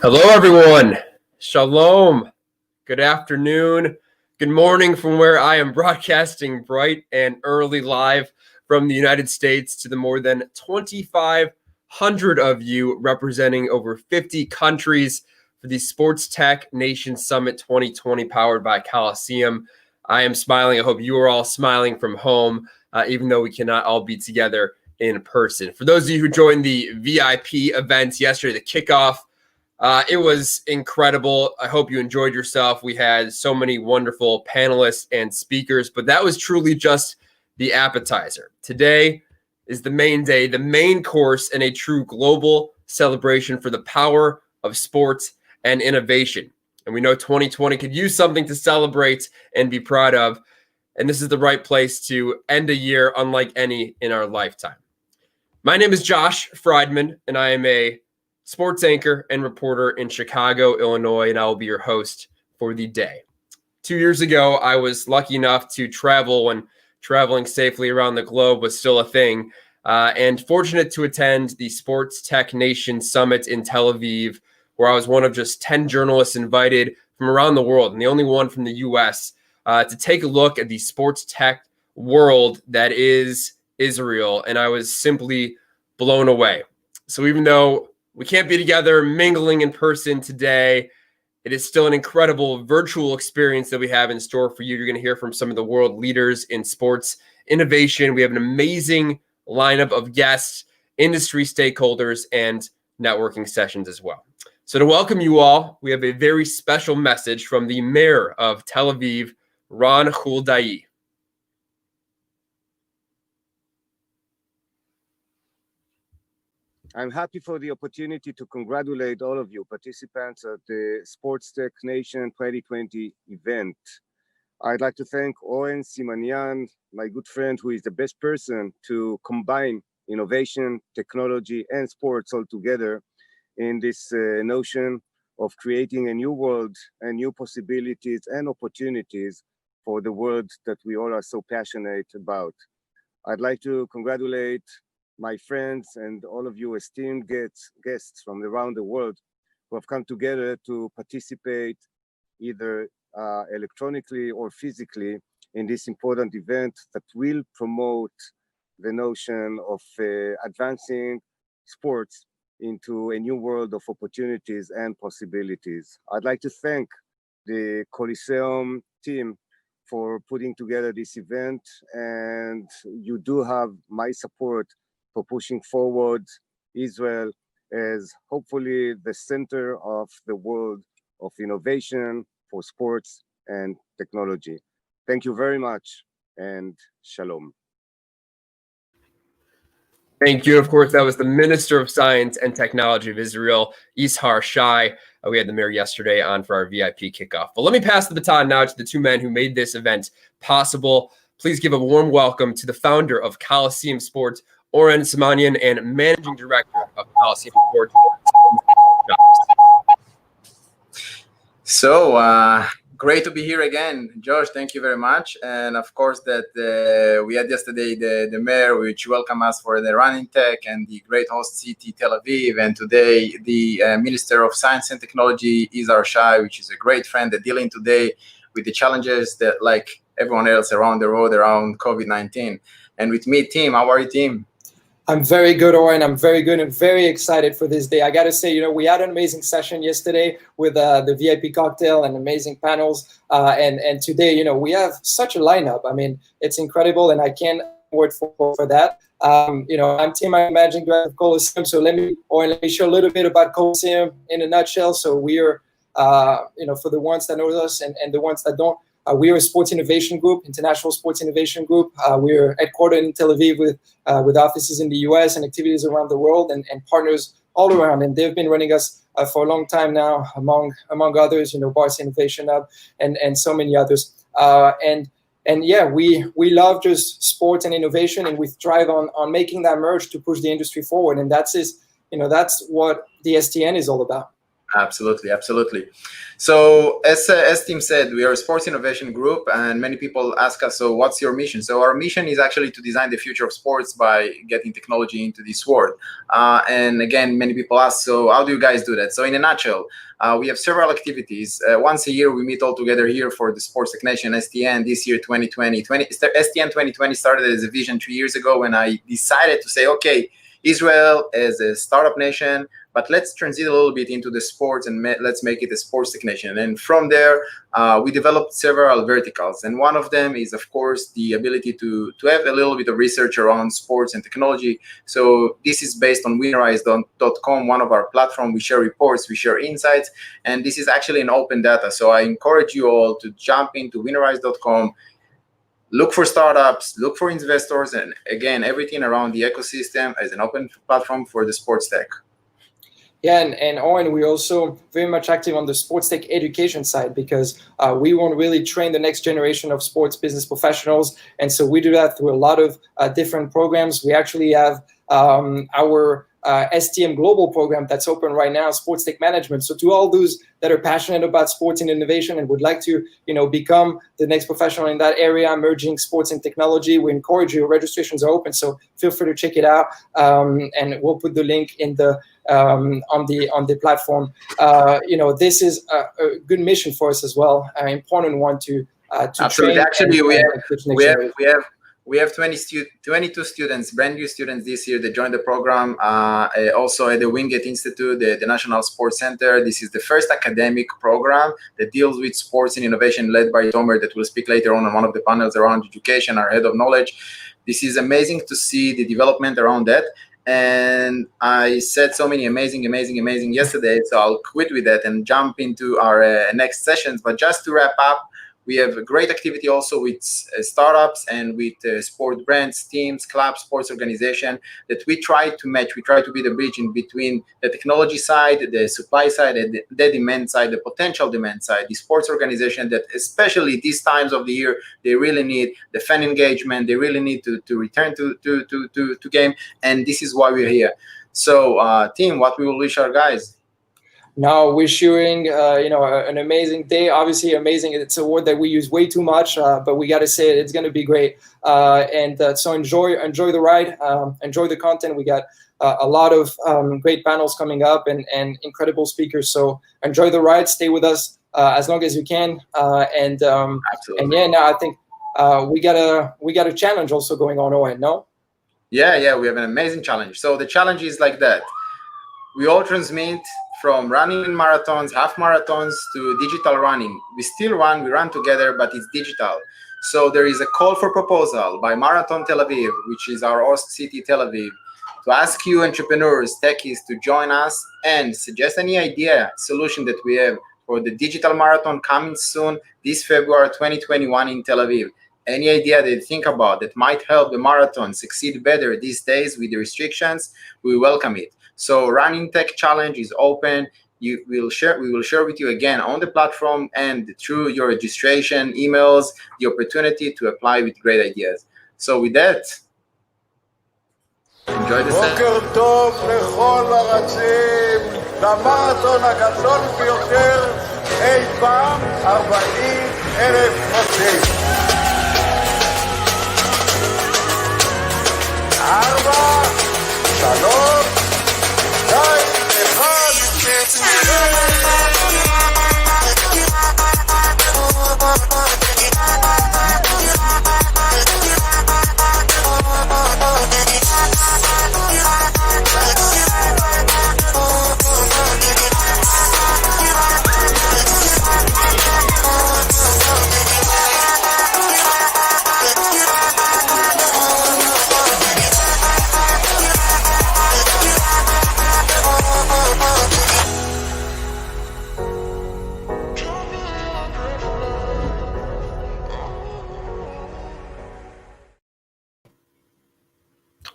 Hello, everyone. Shalom. Good afternoon. Good morning from where I am broadcasting bright and early live from the United States to the more than 2,500 of you representing over 50 countries for the Sports Tech Nation Summit 2020 powered by Coliseum. I am smiling. I hope you are all smiling from home, even though we cannot all be together in person. For those of you who joined the VIP events yesterday, the kickoff, it was incredible. I hope you enjoyed yourself. We had so many wonderful panelists and speakers, but that was truly just the appetizer. Today is the main day, the main course, and a true global celebration for the power of sports and innovation. And we know 2020 could use something to celebrate and be proud of. And this is the right place to end a year unlike any in our lifetime. My name is Josh Friedman, and I am a sports anchor and reporter in Chicago, Illinois, and I will be your host for the day. 2 years ago, I was lucky enough to travel when traveling safely around the globe was still a thing, and fortunate to attend the Sports Tech Nation Summit in Tel Aviv, where I was one of just 10 journalists invited from around the world, and the only one from the U.S., to take a look at the sports tech world that is Israel, and I was simply blown away. So even though we can't be together mingling in person today, it is still an incredible virtual experience that we have in store for you. You're going to hear from some of the world leaders in sports innovation. We have an amazing lineup of guests, industry stakeholders, and networking sessions as well. So to welcome you all, we have a very special message from the mayor of Tel Aviv, Ron Huldai. I'm happy for the opportunity to congratulate all of you participants at the Sports Tech Nation 2020 event. I'd like to thank Oren Simanian, my good friend, who is the best person to combine innovation, technology, and sports all together in this notion of creating a new world and new possibilities and opportunities for the world that we all are so passionate about. I'd like to congratulate my friends and all of you esteemed guests from around the world who have come together to participate either electronically or physically in this important event that will promote the notion of advancing sports into a new world of opportunities and possibilities. I'd like to thank the Coliseum team for putting together this event, and you do have my support for pushing forward Israel as hopefully the center of the world of innovation for sports and technology. Thank you very much, and shalom. Thank you. Of course, that was the Minister of Science and Technology of Israel, Yizhar Shai. We had the mayor yesterday on for our VIP kickoff. But let me pass the baton now to the two men who made this event possible. Please give a warm welcome to the founder of Coliseum Sports, Oren Simanian, and Managing Director of Coliseum Sports. So great to be here again, Josh. Thank you very much. And of course, that we had yesterday the mayor, which welcomed us for the Running Tech, and the great host city Tel Aviv, and today the Minister of Science and Technology, Yizhar Shai, which is a great friend that dealing today with the challenges that, like everyone else around the road, around COVID-19. And with me, Tim. How are you, Tim? I'm very good, Oren. I'm very good and very excited for this day. I got to say, we had an amazing session yesterday with the VIP cocktail and amazing panels. And today, we have such a lineup. I mean, it's incredible, and I can't wait for that. I'm Tim, I'm Managing Director of Coliseum. So let me share a little bit about Coliseum in a nutshell. So we are, for the ones that know us and the ones that don't, we are a sports innovation group, international sports innovation group. We're headquartered in Tel Aviv with offices in the US and activities around the world and partners all around. And they've been running us for a long time now, among others, Barca Innovation Hub and so many others. And yeah, we love just sports and innovation, and we thrive on making that merge to push the industry forward. And that's what the STN is all about. Absolutely, absolutely. So as Tim said, we are a sports innovation group, and many people ask us, so what's your mission? So our mission is actually to design the future of sports by getting technology into this world. And again, many people ask, so how do you guys do that? So in a nutshell, we have several activities. Once a year, we meet all together here for the Sports Tech Nation STN. This year, 2020. STN 2020 started as a vision 3 years ago when I decided to say, okay, Israel is a startup nation, but let's transit a little bit into the sports and let's make it a sports tech nation. And from there, we developed several verticals. And one of them is, of course, the ability to have a little bit of research around sports and technology. So this is based on Winnerize.com, one of our platforms. We share reports, we share insights, and this is actually an open data. So I encourage you all to jump into Winnerize.com, look for startups, look for investors, and again, everything around the ecosystem as an open platform for the sports tech. Yeah, and Oren, we're also very much active on the sports tech education side because we want to really train the next generation of sports business professionals. And so we do that through a lot of different programs. We actually have our STM Global program that's open right now, Sports Tech Management. So to all those that are passionate about sports and innovation and would like to, become the next professional in that area, merging sports and technology, we encourage you. Registrations are open, so feel free to check it out. And we'll put the link in the on the platform. This is a good mission for us as well, an important one to absolutely. Train. Actually, we have 22 students, brand new students this year that joined the program. Also at the Wingate Institute, the National Sports Center. This is the first academic program that deals with sports and innovation, led by Tomer, that will speak later on one of the panels around education, our head of knowledge. This is amazing to see the development around that. And I said so many amazing yesterday, so I'll quit with that and jump into our next sessions. But just to wrap up, we have a great activity also with startups and with sport brands, teams, clubs, sports organization that we try to match. We try to be the bridge in between the technology side, the supply side, and the demand side, the potential demand side, the sports organization that especially these times of the year, they really need the fan engagement. They really need to return to game. And this is why we're here. So team, what we will wish our guys? Now, wishing an amazing day. Obviously, amazing. It's a word that we use way too much, but we got to say it. It's going to be great. So enjoy the ride. Enjoy the content. We got a lot of great panels coming up and incredible speakers. So enjoy the ride. Stay with us as long as you can. And yeah, now I think we got a challenge also going on, Owen. No? Yeah, we have an amazing challenge. So the challenge is like that. We all transmit from running in marathons, half marathons, to digital running. We still run, we run together, but it's digital. So there is a call for proposal by Marathon Tel Aviv, which is our host city, Tel Aviv, to ask you entrepreneurs, techies, to join us and suggest any idea, solution that we have for the digital marathon coming soon, this February 2021 in Tel Aviv. Any idea that you think about that might help the marathon succeed better these days with the restrictions, we welcome it. So Running Tech Challenge is open. We will share with you again on the platform and through your registration emails, the opportunity to apply with great ideas. So with that, enjoy the session. בוקר טוב לכל הרצים למרתון הגדול ביותר אי פעם, 40,000 רצים. 4, 3,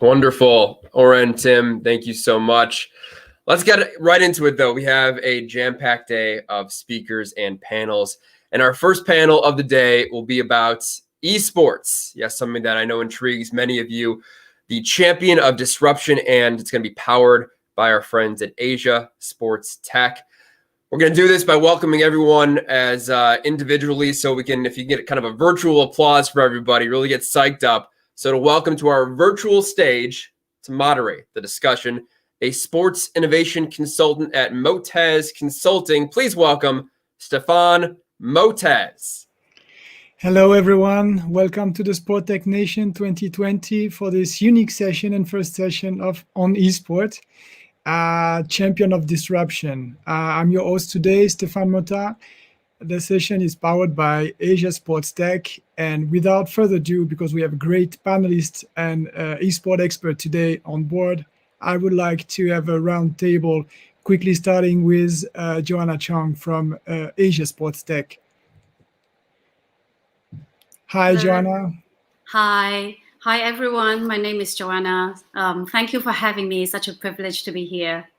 Wonderful. Oren, Tim, thank you so much. Let's get right into it, though. We have a jam-packed day of speakers and panels. And our first panel of the day will be about esports. Yes, something that I know intrigues many of you. The champion of disruption, and it's going to be powered by our friends at Asia Sports Tech. We're going to do this by welcoming everyone as individually, so we can, if you get kind of a virtual applause for everybody, really get psyched up. So to welcome to our virtual stage to moderate the discussion, a sports innovation consultant at Motez Consulting. Please welcome Stefan Motez. Hello, everyone. Welcome to the Sport Tech Nation 2020 for this unique session and first session on eSport, Champion of Disruption. I'm your host today, Stefan Mota. The session is powered by Asia Sports Tech. And without further ado, because we have a great panelist and eSport expert today on board, I would like to have a round table, quickly starting with Joanna Chong from Asia Sports Tech. Hi, Joanna. Hi, everyone. My name is Joanna. Thank you for having me. It's such a privilege to be here.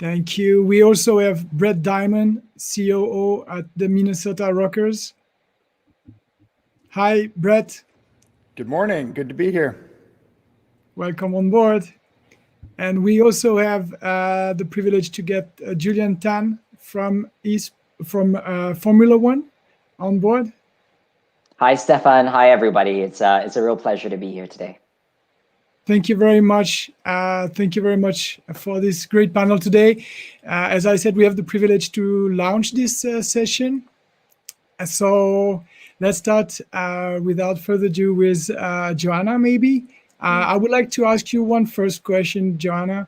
Thank you. We also have Brett Diamond, COO at the Minnesota Rockers. Hi, Brett. Good morning. Good to be here. Welcome on board. And we also have the privilege to get Julian Tan from Formula One on board. Hi, Stefan. Hi, everybody. It's a real pleasure to be here today. Thank you very much. Thank you very much for this great panel today. As I said, we have the privilege to launch this session. So let's start without further ado with Joanna, maybe. I would like to ask you one first question, Joanna.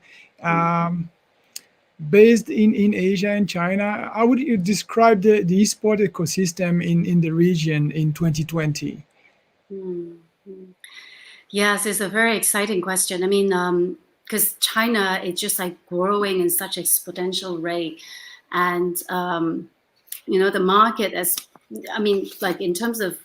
Based in Asia and China, how would you describe the eSport ecosystem in the region in 2020? Yes, it's a very exciting question. I mean, because China is just like growing in such exponential rate. And, the market like in terms of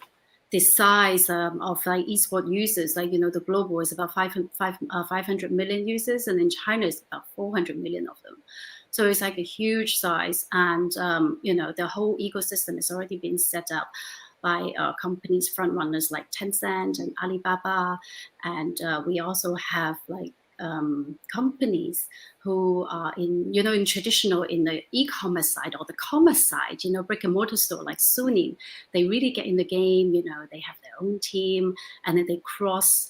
the size of like eSport users, like, the global is about 500 million users, and in China it's about 400 million of them. So it's like a huge size, and the whole ecosystem has already been set up by companies front runners like Tencent and Alibaba, and we also have like companies who are in traditional in the e-commerce side or the commerce side, brick and mortar store like Suning. They really get in the game. They have their own team, and then they cross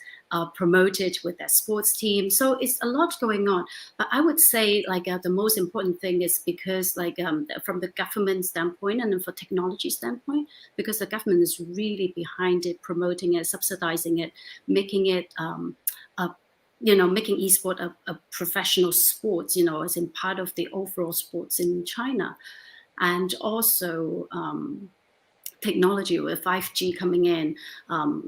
promote it with their sports team. So it's a lot going on. But I would say like the most important thing is because like from the government standpoint and then for technology standpoint, because the government is really behind it, promoting it, subsidizing it, making it making eSport a professional sport, as in part of the overall sports in China. And also technology with 5G coming in,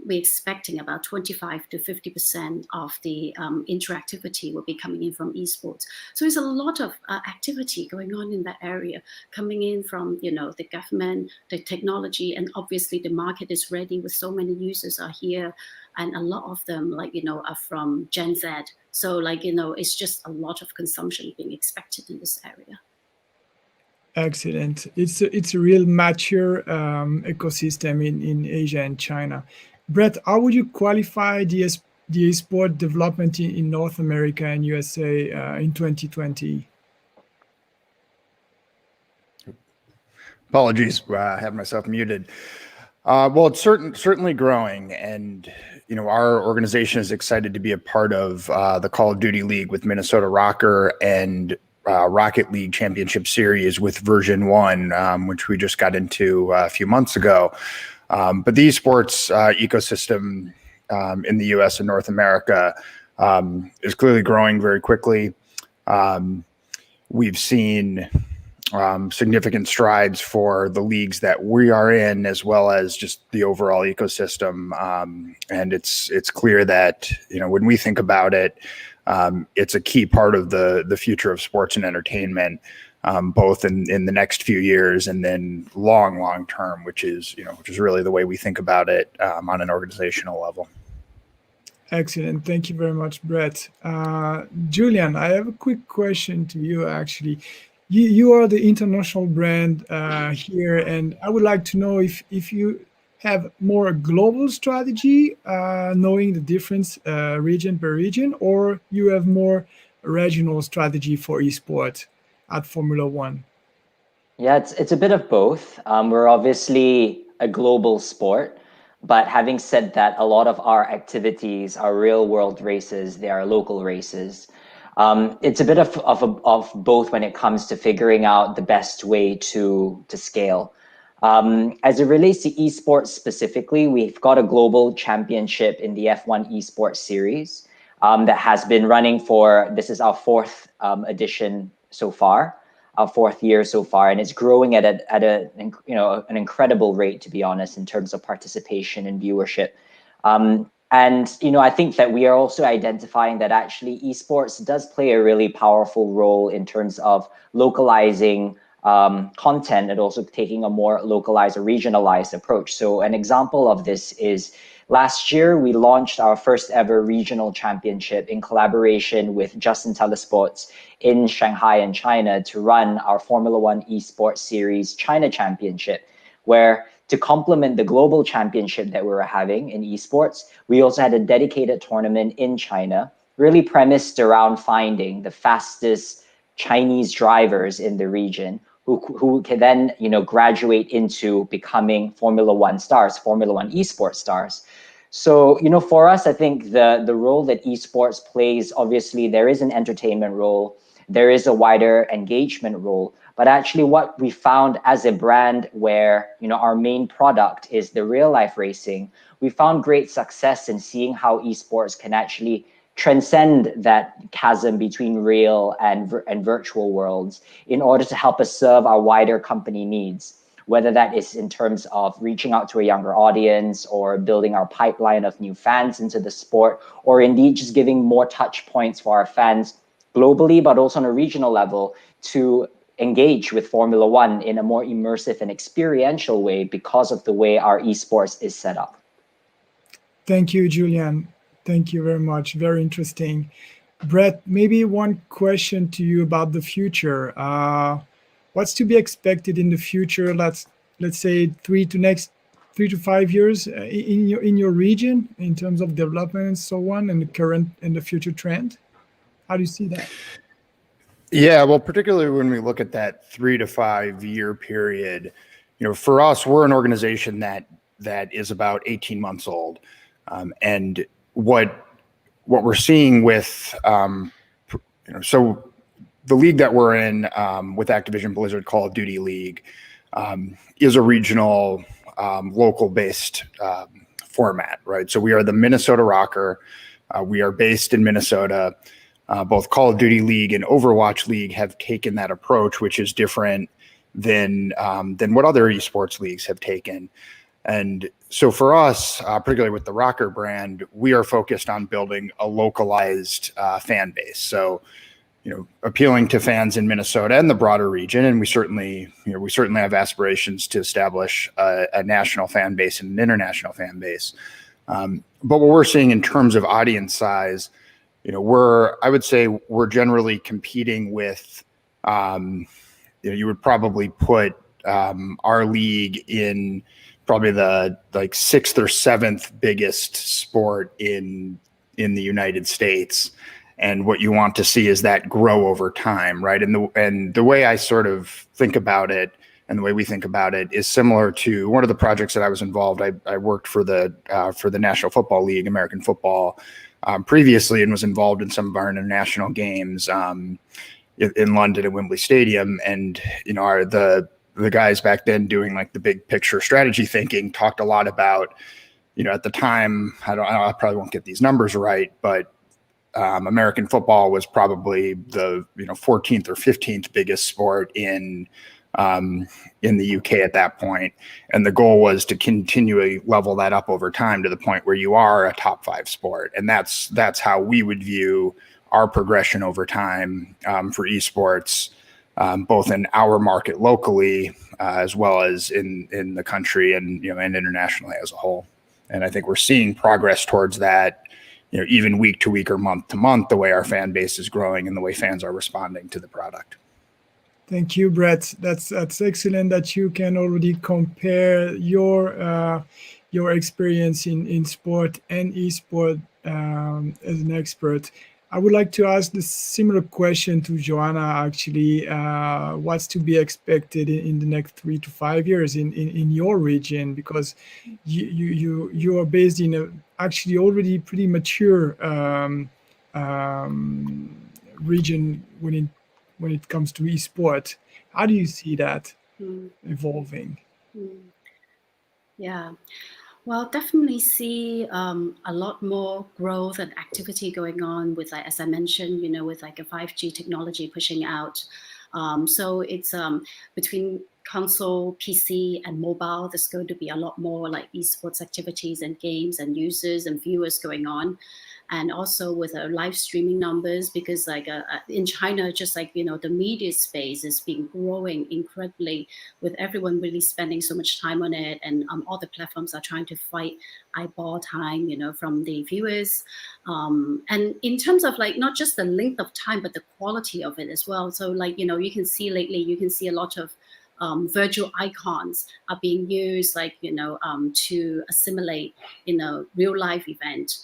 we're expecting about 25 to 50% of the interactivity will be coming in from eSports. So there's a lot of activity going on in that area, coming in from, the government, the technology, and obviously the market is ready with so many users are here. And a lot of them, are from Gen Z. So, it's just a lot of consumption being expected in this area. Excellent. It's a real mature ecosystem in Asia and China. Brett, how would you qualify the eSport development in North America and USA in 2020? Apologies, I have myself muted. Well, it's certainly growing, and our organization is excited to be a part of the Call of Duty League with Minnesota Rocker and Rocket League Championship Series with version 1, which we just got into a few months ago. But the esports ecosystem in the US and North America is clearly growing very quickly. We've seen significant strides for the leagues that we are in, as well as just the overall ecosystem. And it's clear that, when we think about it, it's a key part of the future of sports and entertainment, both in the next few years and then long term, which is really the way we think about it on an organizational level. Excellent. Thank you very much, Brett. Julian, I have a quick question to you, actually. You are the international brand here, and I would like to know if you have more a global strategy, knowing the difference region per region, or you have more regional strategy for eSport. at Formula One? Yeah, it's a bit of both. We're obviously a global sport, but having said that, a lot of our activities are real world races. They are local races. It's a bit of both when it comes to figuring out the best way to scale. As it relates to esports specifically, we've got a global championship in the F1 esports series that has been running this is our fourth edition so far, our fourth year so far, and it's growing at an incredible rate, to be honest, in terms of participation and viewership. And I think that we are also identifying that actually esports does play a really powerful role in terms of localizing content and also taking a more localized or regionalized approach. So an example of this is last year, we launched our first ever regional championship in collaboration with Justin Telesports in Shanghai and China to run our Formula One esports series China Championship, where to complement the global championship that we were having in esports, we also had a dedicated tournament in China, really premised around finding the fastest Chinese drivers in the region who can then graduate into becoming Formula One stars, Formula One esports stars. So for us, I think the role that esports plays, obviously there is an entertainment role, there is a wider engagement role, but actually what we found as a brand where our main product is the real life racing, we found great success in seeing how esports can actually transcend that chasm between real and virtual worlds in order to help us serve our wider company needs, whether that is in terms of reaching out to a younger audience or building our pipeline of new fans into the sport, or indeed just giving more touch points for our fans globally, but also on a regional level to engage with Formula One in a more immersive and experiential way because of the way our esports is set up. Thank you, Julian. Thank you very much. Very interesting. Brett, maybe one question to you about the future. What's to be expected in the future? Let's say 3 to 5 years in your region in terms of development and so on, and the current and the future trend. How do you see that? Yeah, well, particularly when we look at that 3 to 5 year period, for us, we're an organization that is about 18 months old, and what we're seeing with so the league that we're in with Activision Blizzard Call of Duty League is a regional local based format, right? So we are the Minnesota Rocker. We are based in Minnesota. Both Call of Duty League and Overwatch League have taken that approach, which is different than what other esports leagues have taken. And so for us, particularly with the Rocker brand, we are focused on building a localized fan base. So, appealing to fans in Minnesota and the broader region. And we certainly have aspirations to establish a national fan base and an international fan base. But what we're seeing in terms of audience size, I would say we're generally competing with, you would probably put our league in probably the sixth or seventh biggest sport in the United States. And what you want to see is that grow over time, right? And the way I sort of think about it and the way we think about it is similar to one of the projects that I was involved. I worked for the National Football League, American football, previously, and was involved in some of our international games in London at Wembley Stadium. And the guys back then doing the big picture strategy thinking talked a lot about, at the time, I probably won't get these numbers right, but American football was probably the 14th or 15th biggest sport in the UK at that point. And the goal was to continually level that up over time to the point where you are a top 5 sport. And that's how we would view our progression over time for esports, both in our market locally as well as in the country and internationally as a whole. And I think we're seeing progress towards that, even week to week or month to month, the way our fan base is growing and the way fans are responding to the product. Thank you, Brett. That's excellent that you can already compare your experience in sport and esport as an expert. I would like to ask the similar question to Joanna. Actually, what's to be expected in the next 3 to 5 years in your region? Because you are based in a actually already pretty mature region when it comes to esport. How do you see that evolving? Yeah. Well, definitely see a lot more growth and activity going on with, like, as I mentioned, with like a 5G technology pushing out. So it's between console, PC, and mobile, there's going to be a lot more like esports activities and games and users and viewers going on. And also with live streaming numbers, because like in China, just like, the media space is been growing incredibly, with everyone really spending so much time on it. And all the platforms are trying to fight eyeball time, from the viewers. And in terms of like, not just the length of time, but the quality of it as well. So like, you can see lately, you can see a lot of virtual icons are being used, like, to assimilate, real life event.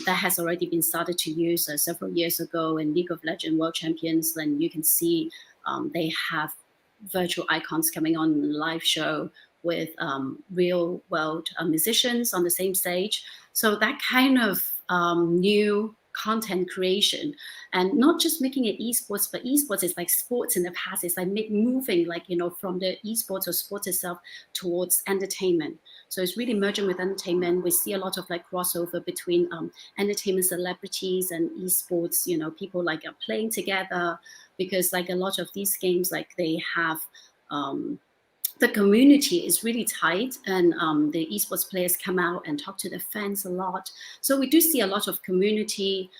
That has already been started to use several years ago in League of Legends World Champions. Then you can see they have virtual icons coming on in the live show with real world musicians on the same stage. So that kind of new content creation, and not just making it esports, but esports is like sports in the past. It's like moving, like, from the esports or sports itself towards entertainment. So it's really merging with entertainment. We see a lot of like crossover between entertainment celebrities and esports. People like are playing together, because like a lot of these games, like they have the community is really tight, and the esports players come out and talk to their fans a lot. So we do see a lot of community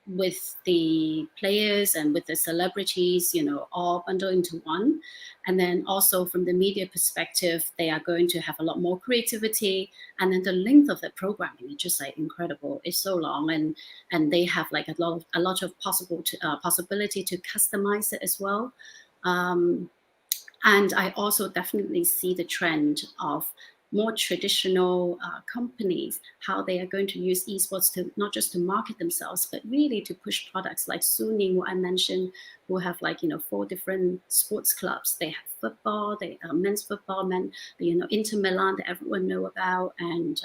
with the players and with the celebrities, all bundled into one. And then also from the media perspective, they are going to have a lot more creativity. And then the length of the programming is just like incredible. It's so long, and they have like a lot of possibility to customize it as well. And I also definitely see the trend of more traditional companies, how they are going to use esports to not just to market themselves, but really to push products like Suning, what I mentioned, who have like, 4 different sports clubs. They have football, they men's football, Inter Milan that everyone know about, and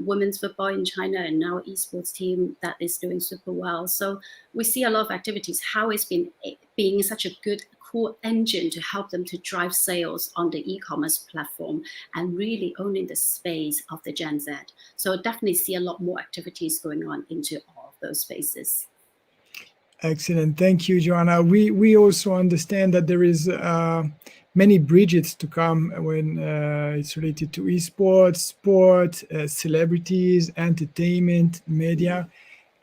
women's football in China, and now esports team that is doing super well. So we see a lot of activities, how it's been being such a good core engine to help them to drive sales on the e-commerce platform and really owning the space of the Gen Z. So definitely see a lot more activities going on into all of those spaces. Excellent. Thank you, Joanna. We also understand that there is many bridges to come when it's related to esports, sport, celebrities, entertainment, media.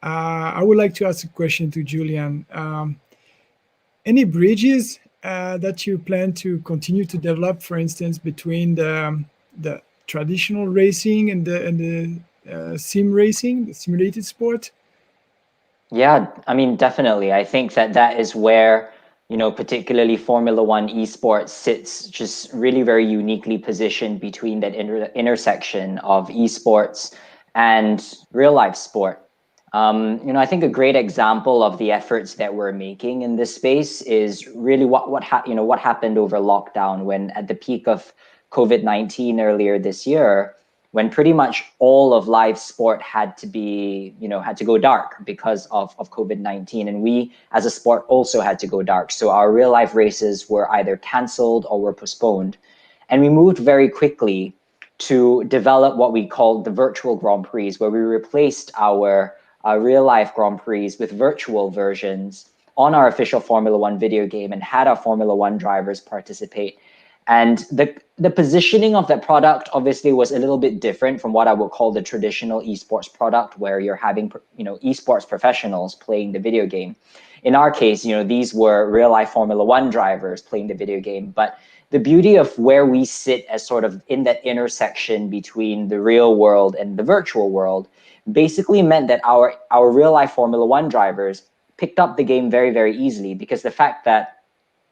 I would like to ask a question to Julian. Any bridges that you plan to continue to develop, for instance, between the traditional racing and the sim racing, the simulated sport? Yeah, I mean, definitely. I think that is where, particularly Formula One esports sits just really very uniquely positioned between that intersection of esports and real life sport. I think a great example of the efforts that we're making in this space is really what happened over lockdown, when at the peak of COVID-19 earlier this year, when pretty much all of live sport had to go dark because of COVID-19. And we as a sport also had to go dark. So our real life races were either canceled or were postponed. And we moved very quickly to develop what we called the virtual Grand Prix, where we replaced our real life Grand Prix with virtual versions on our official Formula One video game, and had our Formula One drivers participate. And the positioning of that product obviously was a little bit different from what I would call the traditional esports product, where you're having, esports professionals playing the video game. In our case, these were real life Formula One drivers playing the video game. But the beauty of where we sit as sort of in that intersection between the real world and the virtual world basically meant that our real life Formula One drivers picked up the game very, very easily, because the fact that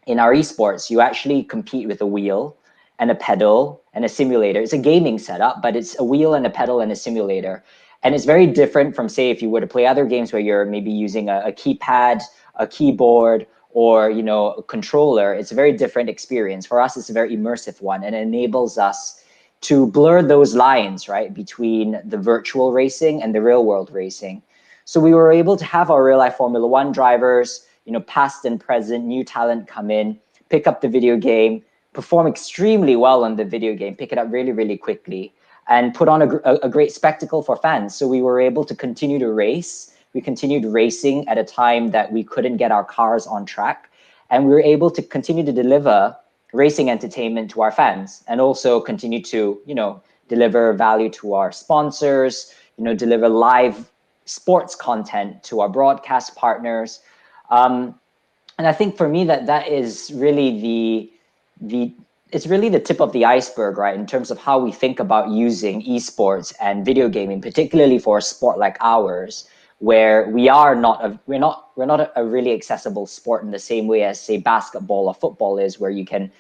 in our esports, you actually compete with a wheel and a pedal and a simulator. It's a gaming setup, but it's a wheel and a pedal and a simulator. And it's very different from, say, if you were to play other games where you're maybe using a keypad, a keyboard, or a controller. It's a very different experience. For us, it's a very immersive one, and it enables us to blur those lines, right, between the virtual racing and the real world racing. So we were able to have our real life Formula One drivers, past and present, new talent come in, pick up the video game, perform extremely well on the video game, pick it up really, really quickly, and put on a great spectacle for fans. So we were able to continue to race. We continued racing at a time that we couldn't get our cars on track. And we were able to continue to deliver racing entertainment to our fans, and also continue to, deliver value to our sponsors, deliver live sports content to our broadcast partners. And I think for me that is really it's really the tip of the iceberg, right, in terms of how we think about using esports and video gaming, particularly for a sport like ours, where we're not a really accessible sport in the same way as, say, basketball or football is, where you can,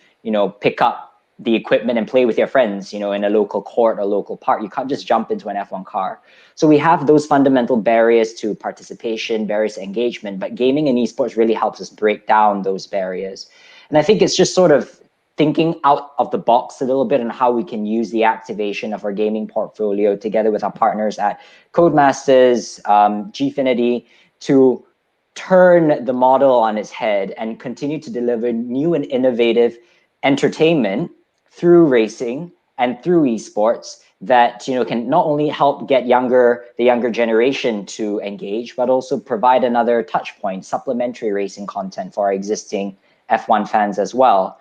pick up the equipment and play with your friends, in a local court or local park. You can't just jump into an F1 car. So we have those fundamental barriers to participation, barriers to engagement, but gaming and esports really helps us break down those barriers. And I think it's just sort of thinking out of the box a little bit on how we can use the activation of our gaming portfolio together with our partners at Codemasters, Gfinity, to turn the model on its head and continue to deliver new and innovative entertainment through racing and through esports that can not only help get the younger generation to engage, but also provide another touch point, supplementary racing content for our existing F1 fans as well.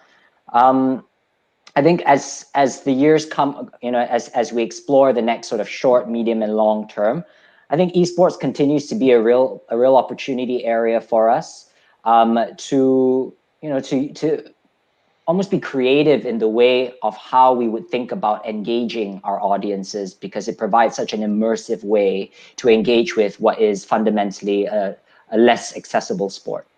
I think as the years come, as we explore the next sort of short, medium, and long term, I think esports continues to be a real opportunity area for us to almost be creative in the way of how we would think about engaging our audiences, because it provides such an immersive way to engage with what is fundamentally a less accessible sport.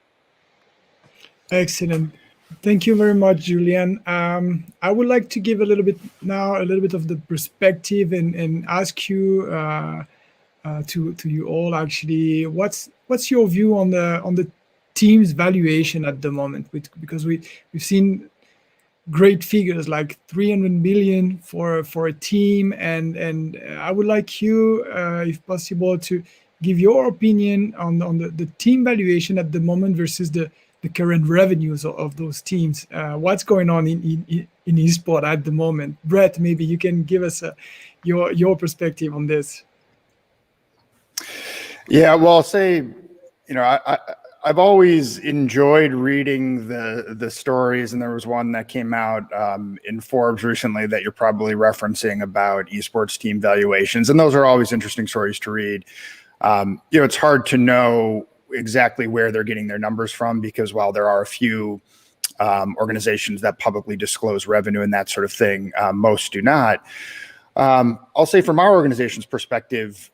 Excellent. Thank you very much, Julian. I would like to give a little bit of the perspective and ask you to you all, actually, what's your view on the team's valuation at the moment? Because we've seen great figures like 300 million for a team, and I would like you, if possible, to give your opinion on the team valuation at the moment versus the current revenues of those teams. What's going on in esports at the moment? Brett, maybe you can give us your perspective on this. Yeah, well, I'll say, I've always enjoyed reading the stories, and there was one that came out in Forbes recently that you're probably referencing about esports team valuations, and those are always interesting stories to read. It's hard to know exactly where they're getting their numbers from, because while there are a few organizations that publicly disclose revenue and that sort of thing, most do not. I'll say from our organization's perspective,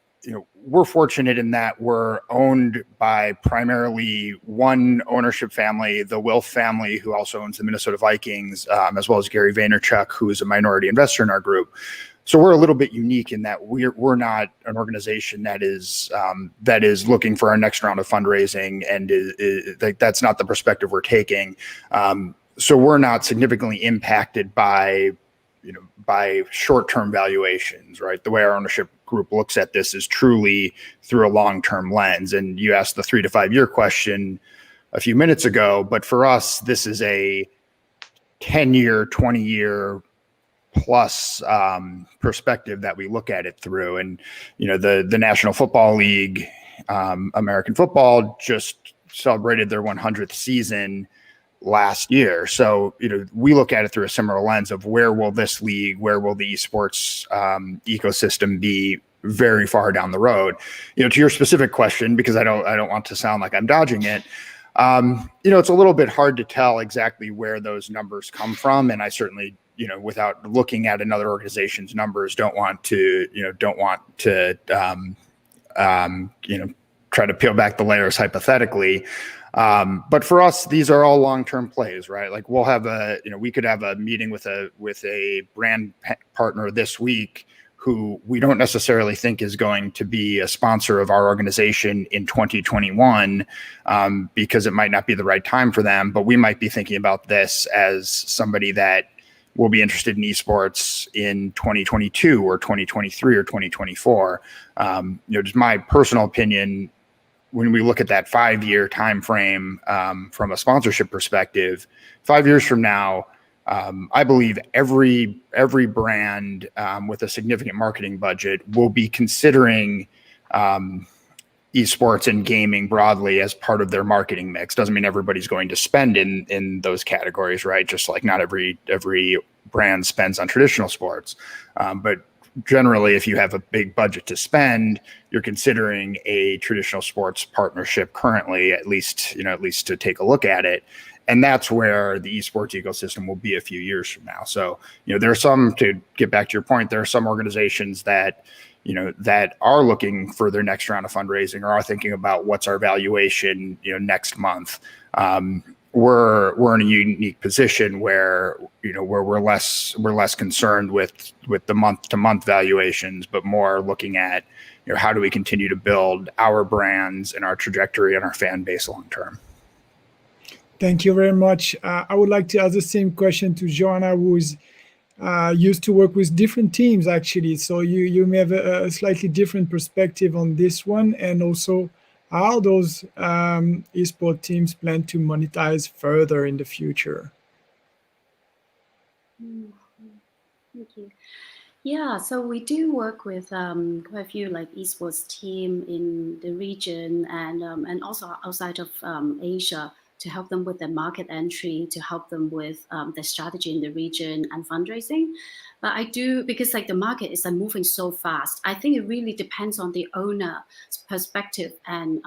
we're fortunate in that we're owned by primarily one ownership family, the Wilf family, who also owns the Minnesota Vikings, as well as Gary Vaynerchuk, who is a minority investor in our group. So we're a little bit unique in that we're not an organization that is looking for our next round of fundraising, and that's not the perspective we're taking. So we're not significantly impacted by short-term valuations, right? The way our ownership group looks at this is truly through a long-term lens. And you asked the 3 to 5 year question a few minutes ago, but for us, this is a 10-year, 20-year plus perspective that we look at it through. And the National Football League, American football, just celebrated their 100th season last year. So we look at it through a similar lens of where will the esports ecosystem be very far down the road. To your specific question, because I don't want to sound like I'm dodging it, it's a little bit hard to tell exactly where those numbers come from, and I certainly, without looking at another organization's numbers, don't want to try to peel back the layers hypothetically. But for us, these are all long-term plays, right? Like we'll have we could have a meeting with a brand partner this week who we don't necessarily think is going to be a sponsor of our organization in 2021 because it might not be the right time for them, but we might be thinking about this as somebody that will be interested in esports in 2022 or 2023 or 2024. Just my personal opinion, when we look at that 5-year time frame from a sponsorship perspective, 5 years from now, I believe every brand with a significant marketing budget will be considering esports and gaming broadly as part of their marketing mix. Doesn't mean everybody's going to spend in those categories, right? Just like not every brand spends on traditional sports, but generally, if you have a big budget to spend, you're considering a traditional sports partnership currently, at least to take a look at it. And that's where the esports ecosystem will be a few years from now. So, there are some, to get back to your point, there are some organizations that, that are looking for their next round of fundraising or are thinking about what's our valuation, next month. We're in a unique position where, where we're less concerned with the month to month valuations, but more looking at, how do we continue to build our brands and our trajectory and our fan base long term. Thank you very much. I would like to ask the same question to Joanna, who's used to work with different teams, actually. So you may have a slightly different perspective on this one, and also how those esports teams plan to monetize further in the future. Thank you. Yeah, so we do work with quite a few like esports team in the region and also outside of Asia, to help them with their market entry, to help them with their strategy in the region and fundraising. But I do, because like the market is moving so fast, I think it really depends on the owner's perspective and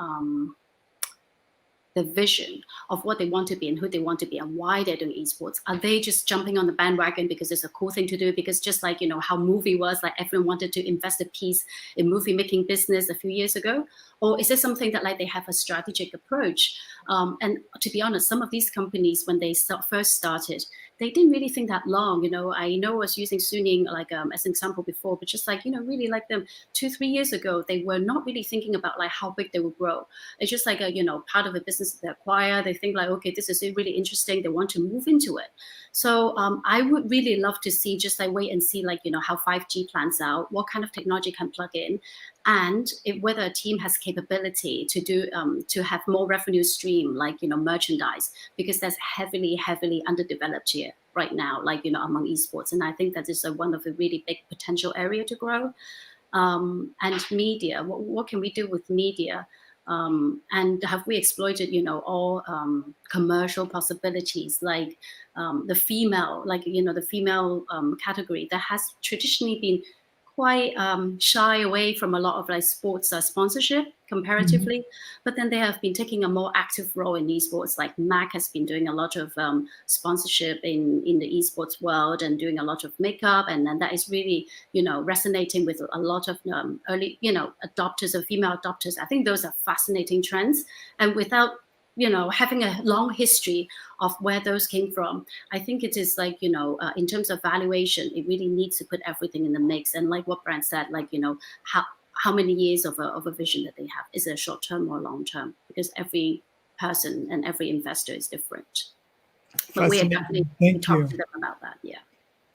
the vision of what they want to be and who they want to be and why they're doing esports. Are they just jumping on the bandwagon because it's a cool thing to do? Because just like, how movie was, like everyone wanted to invest a piece in movie making business a few years ago? Or is it something that like they have a strategic approach? And to be honest, some of these companies, when they first started, they didn't really think that long. I know I was using Suning like as an example before, but just like, really like them 2-3 years ago, they were not really thinking about like how big they will grow. It's just like a, part of a business they acquire. They think like, okay, this is really interesting. They want to move into it. So I would really love to see, just like wait and see like, how 5G plans out, what kind of technology can plug in, and whether a team has capability to do to have more revenue stream, like merchandise, because that's heavily underdeveloped here right now, like among esports. And I think that is one of the really big potential area to grow. And media, what can we do with media? And have we exploited, all commercial possibilities, like the female, the female category that has traditionally been quite shy away from a lot of like sports sponsorship comparatively, but then they have been taking a more active role in esports. Like MAC has been doing a lot of sponsorship in the esports world and doing a lot of makeup, and then that is really resonating with a lot of early adopters or female adopters. I think those are fascinating trends, and without having a long history of where those came from, I think it is like, in terms of valuation, it really needs to put everything in the mix. And like what Brent said, like, how many years of a vision that they have? Is it short term or long term? Because every person and every investor is different. But we are definitely talking to them about that. Yeah.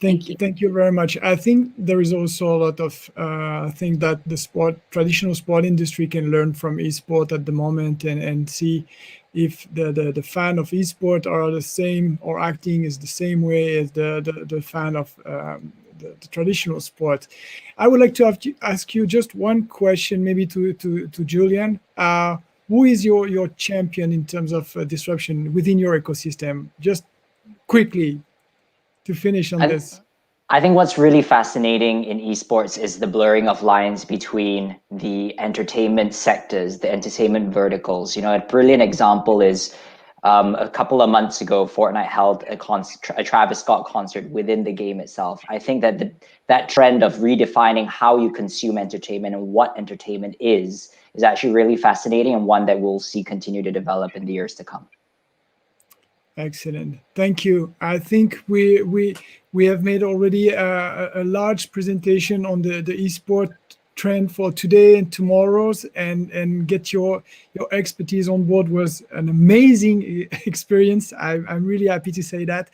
Thank you very much. I think there is also a lot of things that the traditional sport industry can learn from esport at the moment, and see if the fan of esport are the same or acting is the same way as the fan of the traditional sport. I would like to ask you just one question, maybe to Julian. Who is your champion in terms of disruption within your ecosystem? Just quickly, to finish on this. I think what's really fascinating in esports is the blurring of lines between the entertainment sectors, the entertainment verticals. A brilliant example is a couple of months ago, Fortnite held a Travis Scott concert within the game itself. I think that that trend of redefining how you consume entertainment and what entertainment is actually really fascinating, and one that we'll see continue to develop in the years to come. Excellent. Thank you. I think we have made already a large presentation on the esport trend for today and tomorrow's, and get your expertise on board was an amazing experience. I'm really happy to say that.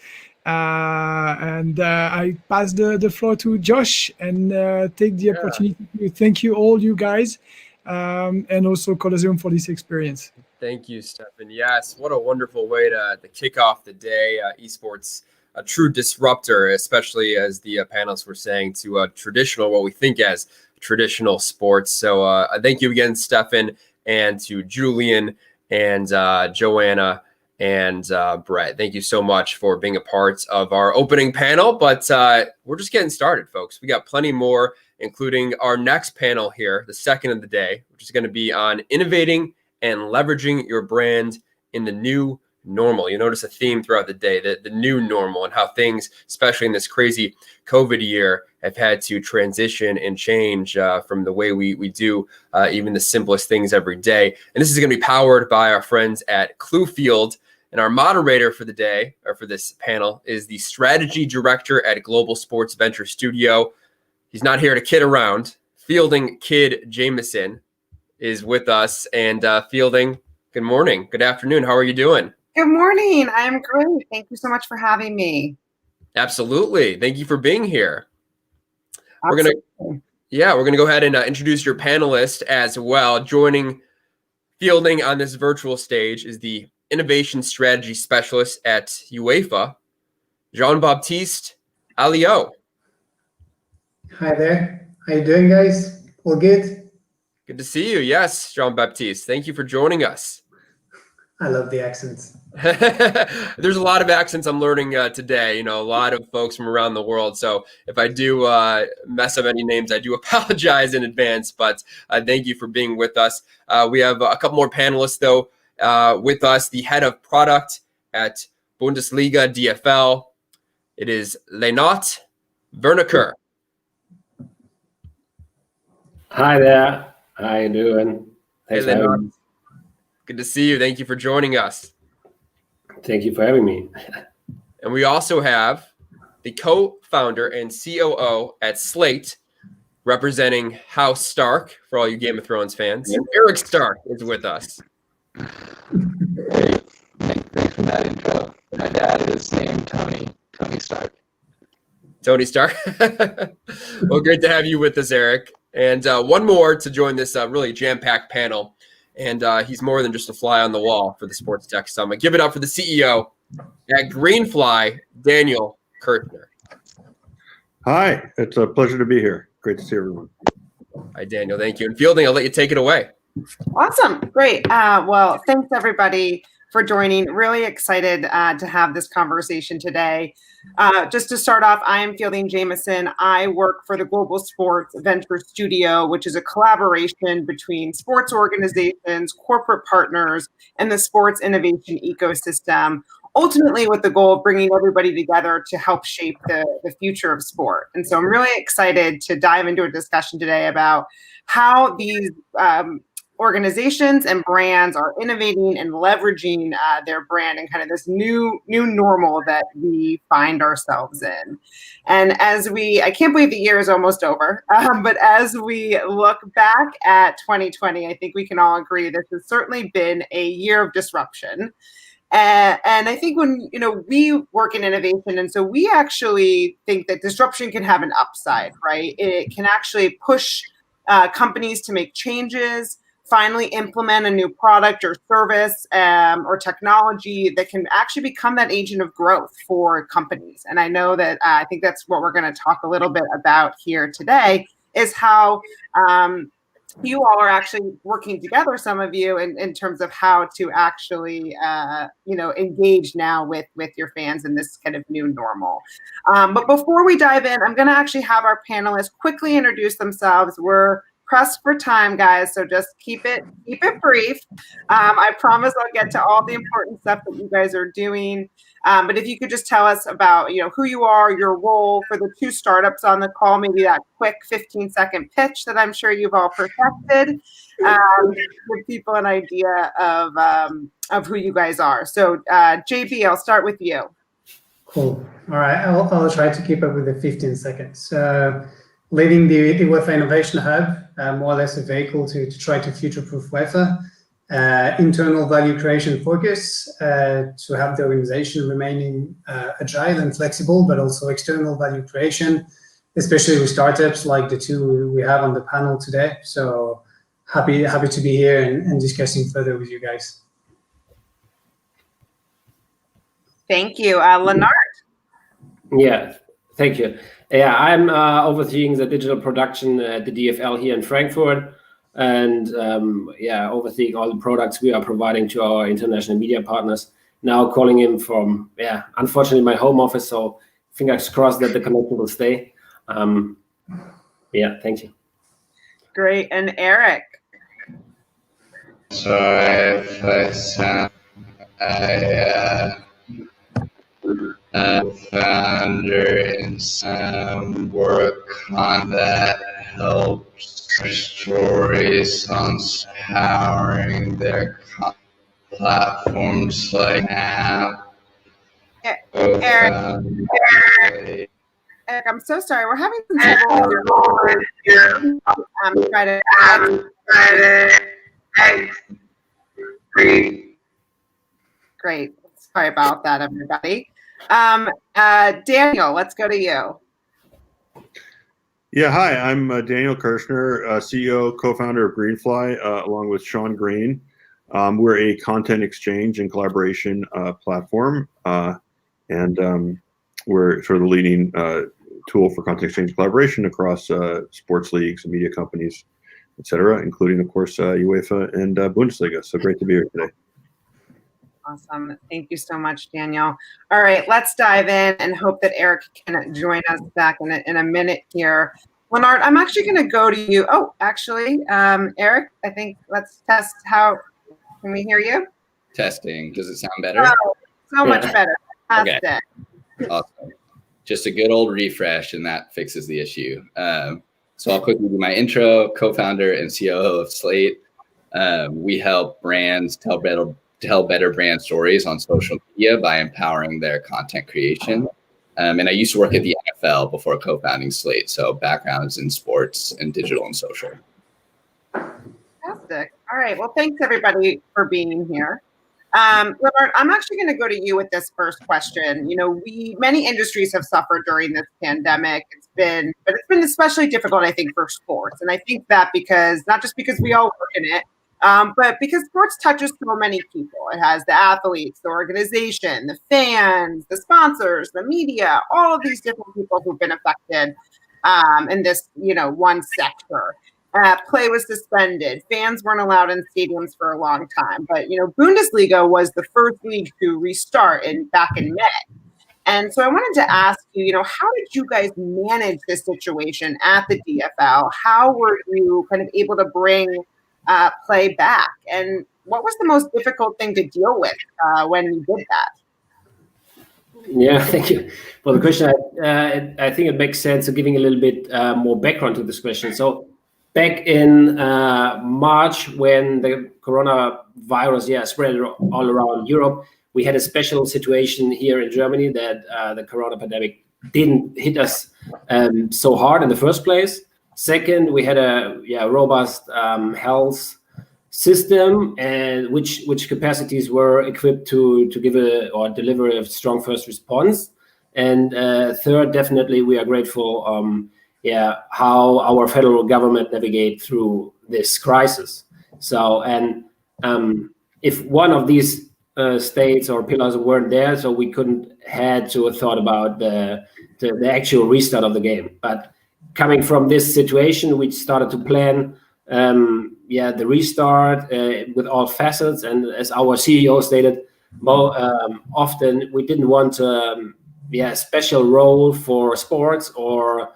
And I pass the floor to Josh and take the opportunity to thank you all, you guys, and also Colosseum for this experience. Thank you, Stefan. Yes, what a wonderful way to kick off the day. Esports, a true disruptor, especially as the panelists were saying, to traditional, what we think as traditional sports. So thank you again, Stefan, and to Julian and Joanna and Brett. Thank you so much for being a part of our opening panel. But we're just getting started, folks. We got plenty more, including our next panel here, the second of the day, which is going to be on innovating and leveraging your brand in the new normal. You notice a theme throughout the day, the new normal, and how things, especially in this crazy COVID year, have had to transition and change from the way we do even the simplest things every day. And this is going to be powered by our friends at Cluefield. And our moderator for the day, or for this panel, is the strategy director at Global Sports Venture Studio. He's not here to kid around. Fielding Kid Jamison is with us. And Fielding, good morning, good afternoon. How are you doing? Good morning. I'm great. Thank you so much for having me. Absolutely. Thank you for being here. Absolutely. We're gonna go ahead and introduce your panelist as well. Joining Fielding on this virtual stage is the Innovation Strategy Specialist at UEFA, Jean-Baptiste Alliot. Hi there. How you doing, guys? All good? Good to see you. Yes, Jean-Baptiste. Thank you for joining us. I love the accents. There's a lot of accents I'm learning today. You know, a lot of folks from around the world. So if I do mess up any names, I do apologize in advance. But thank you for being with us. We have a couple more panelists, though, with us. The head of product at Bundesliga DFL. It is Lennart Werneker. Hi there. How you doing? Hey, Lennart. Good to see you. Thank you for joining us. Thank you for having me. And we also have the co-founder and COO at Slate, representing House Stark, for all you Game of Thrones fans. Yep. Eric Stark is with us. Hey, thanks for that intro. My dad is named Tony Stark. Tony Stark. Well, great to have you with us, Eric. And one more to join this really jam-packed panel. And he's more than just a fly on the wall for the Sports Tech Summit. Give it up for the CEO at Greenfly, Daniel Kirchner. Hi, it's a pleasure to be here. Great to see everyone. Hi, Daniel. Thank you. And Fielding, I'll let you take it away. Awesome. Great. Well, thanks everybody for joining. Really excited to have this conversation today. Just to start off, I am Fielding Jamison. I work for the Global Sports Venture Studio, which is a collaboration between sports organizations, corporate partners, and the sports innovation ecosystem, ultimately with the goal of bringing everybody together to help shape the future of sport. And so I'm really excited to dive into a discussion today about how these organizations and brands are innovating and leveraging their brand and kind of this new normal that we find ourselves in. And I can't believe the year is almost over, but as we look back at 2020, I think we can all agree this has certainly been a year of disruption. And I think when, we work in innovation, and so we actually think that disruption can have an upside, right? It can actually push companies to make changes, finally implement a new product or service or technology that can actually become that agent of growth for companies. And I know that I think that's what we're going to talk a little bit about here today, is how you all are actually working together, some of you, in terms of how to actually, engage now with your fans in this kind of new normal. But before we dive in, I'm going to actually have our panelists quickly introduce themselves. We're pressed for time, guys, so just keep it brief. I promise I'll get to all the important stuff that you guys are doing. But if you could just tell us about, who you are, your role for the two startups on the call, maybe that quick 15-second pitch that I'm sure you've all perfected, give people an idea of who you guys are. So JB, I'll start with you. Cool. All right, I'll try to keep up with the 15 seconds. Leading the UEFA Innovation Hub, more or less a vehicle to try to future-proof UEFA. Internal value creation focus to have the organization remaining agile and flexible, but also external value creation, especially with startups like the two we have on the panel today. So happy to be here and discussing further with you guys. Thank you. Lennart? Yeah, thank you. Yeah, I'm overseeing the digital production at the DFL here in Frankfurt, and overseeing all the products we are providing to our international media partners. Now calling in from, unfortunately my home office, so fingers crossed that the connection will stay. Thank you. Great. And Eric? So if I sound, founder and some work on that helps stories on powering their platforms like now. Eric, I'm so sorry. We're having some trouble with your Great. Sorry about that, everybody. Daniel, let's go to you. Yeah, hi, I'm Daniel Kirshner, CEO, co-founder of Greenfly, along with Sean Green. We're a content exchange and collaboration platform, and we're sort of the leading tool for content exchange collaboration across sports leagues and media companies, et cetera, including, of course, UEFA and Bundesliga. So great to be here today. Awesome. Thank you so much, Daniel. All right, let's dive in and hope that Eric can join us back in a minute here. Lennart, I'm actually going to go to you. Oh, actually, Eric, I think let's test how. Can we hear you? Testing. Does it sound better? Oh, so much better. Okay. Awesome. Just a good old refresh, and that fixes the issue. So I'll quickly do my intro. Co-founder and COO of Slate. We help brands tell better brand stories on social media by empowering their content creation. And I used to work at the NFL before co-founding Slate, so backgrounds in sports and digital and social. Fantastic. All right. Well, thanks everybody for being here. Lennart, I'm actually going to go to you with this first question. Many industries have suffered during this pandemic. It's been especially difficult, I think, for sports. And I think that not just because we all work in it, but because sports touches so many people. It has the athletes, the organization, the fans, the sponsors, the media, all of these different people who've been affected in this, one sector. Play was suspended. Fans weren't allowed in stadiums for a long time. But, Bundesliga was the first league to restart back in May. And so I wanted to ask you, how did you guys manage this situation at the DFL? How were you kind of able to bring play back? And what was the most difficult thing to deal with when you did that? Yeah, thank you for the question. I think it makes sense of giving a little bit more background to this question. So back in March, when the coronavirus spread all around Europe, we had a special situation here in Germany that the corona pandemic didn't hit us so hard in the first place. Second, we had a robust health system, and which capacities were equipped to give or deliver a strong first response. And third, definitely, we are grateful how our federal government navigate through this crisis. So, and if one of these states or pillars weren't there, so we couldn't had to have thought about the actual restart of the game. But coming from this situation, we started to plan the restart with all facets. And as our CEO stated, often we didn't want a special role for sports or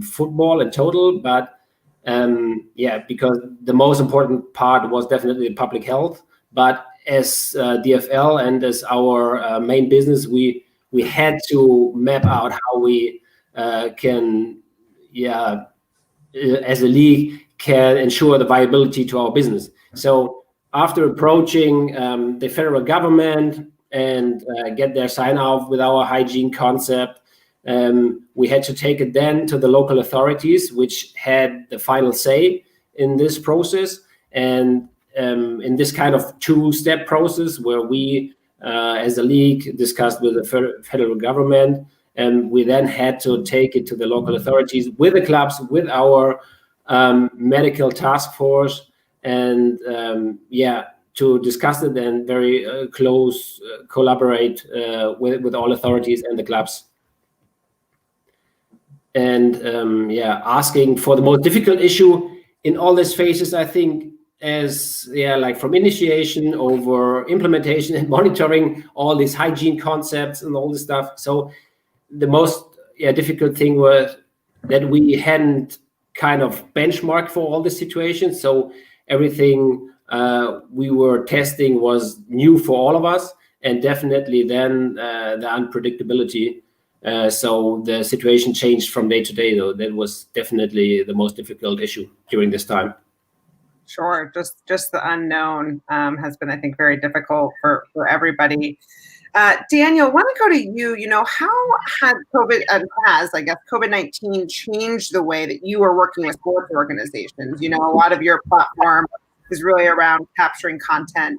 football in total, but because the most important part was definitely public health. But as DFL and as our main business, we had to map out how we can, as a league, can ensure the viability to our business. So after approaching the federal government and get their sign off with our hygiene concept, we had to take it then to the local authorities, which had the final say in this process. And in this kind of two-step process where we, as a league, discussed with the federal government, and we then had to take it to the local authorities with the clubs, with our medical task force, and to discuss it and very close collaborate with all authorities and the clubs. And asking for the most difficult issue in all these phases, I think, as like from initiation over implementation and monitoring all these hygiene concepts and all this stuff. So the most difficult thing was that we hadn't kind of benchmarked for all the situations. So everything we were testing was new for all of us, and definitely then the unpredictability. So the situation changed from day to day, though. That was definitely the most difficult issue during this time. Sure, just the unknown has been, I think, very difficult for everybody. Daniel, I want to go to you. You know, how has COVID-19 changed the way that you are working with sports organizations? You know, a lot of your platform is really around capturing content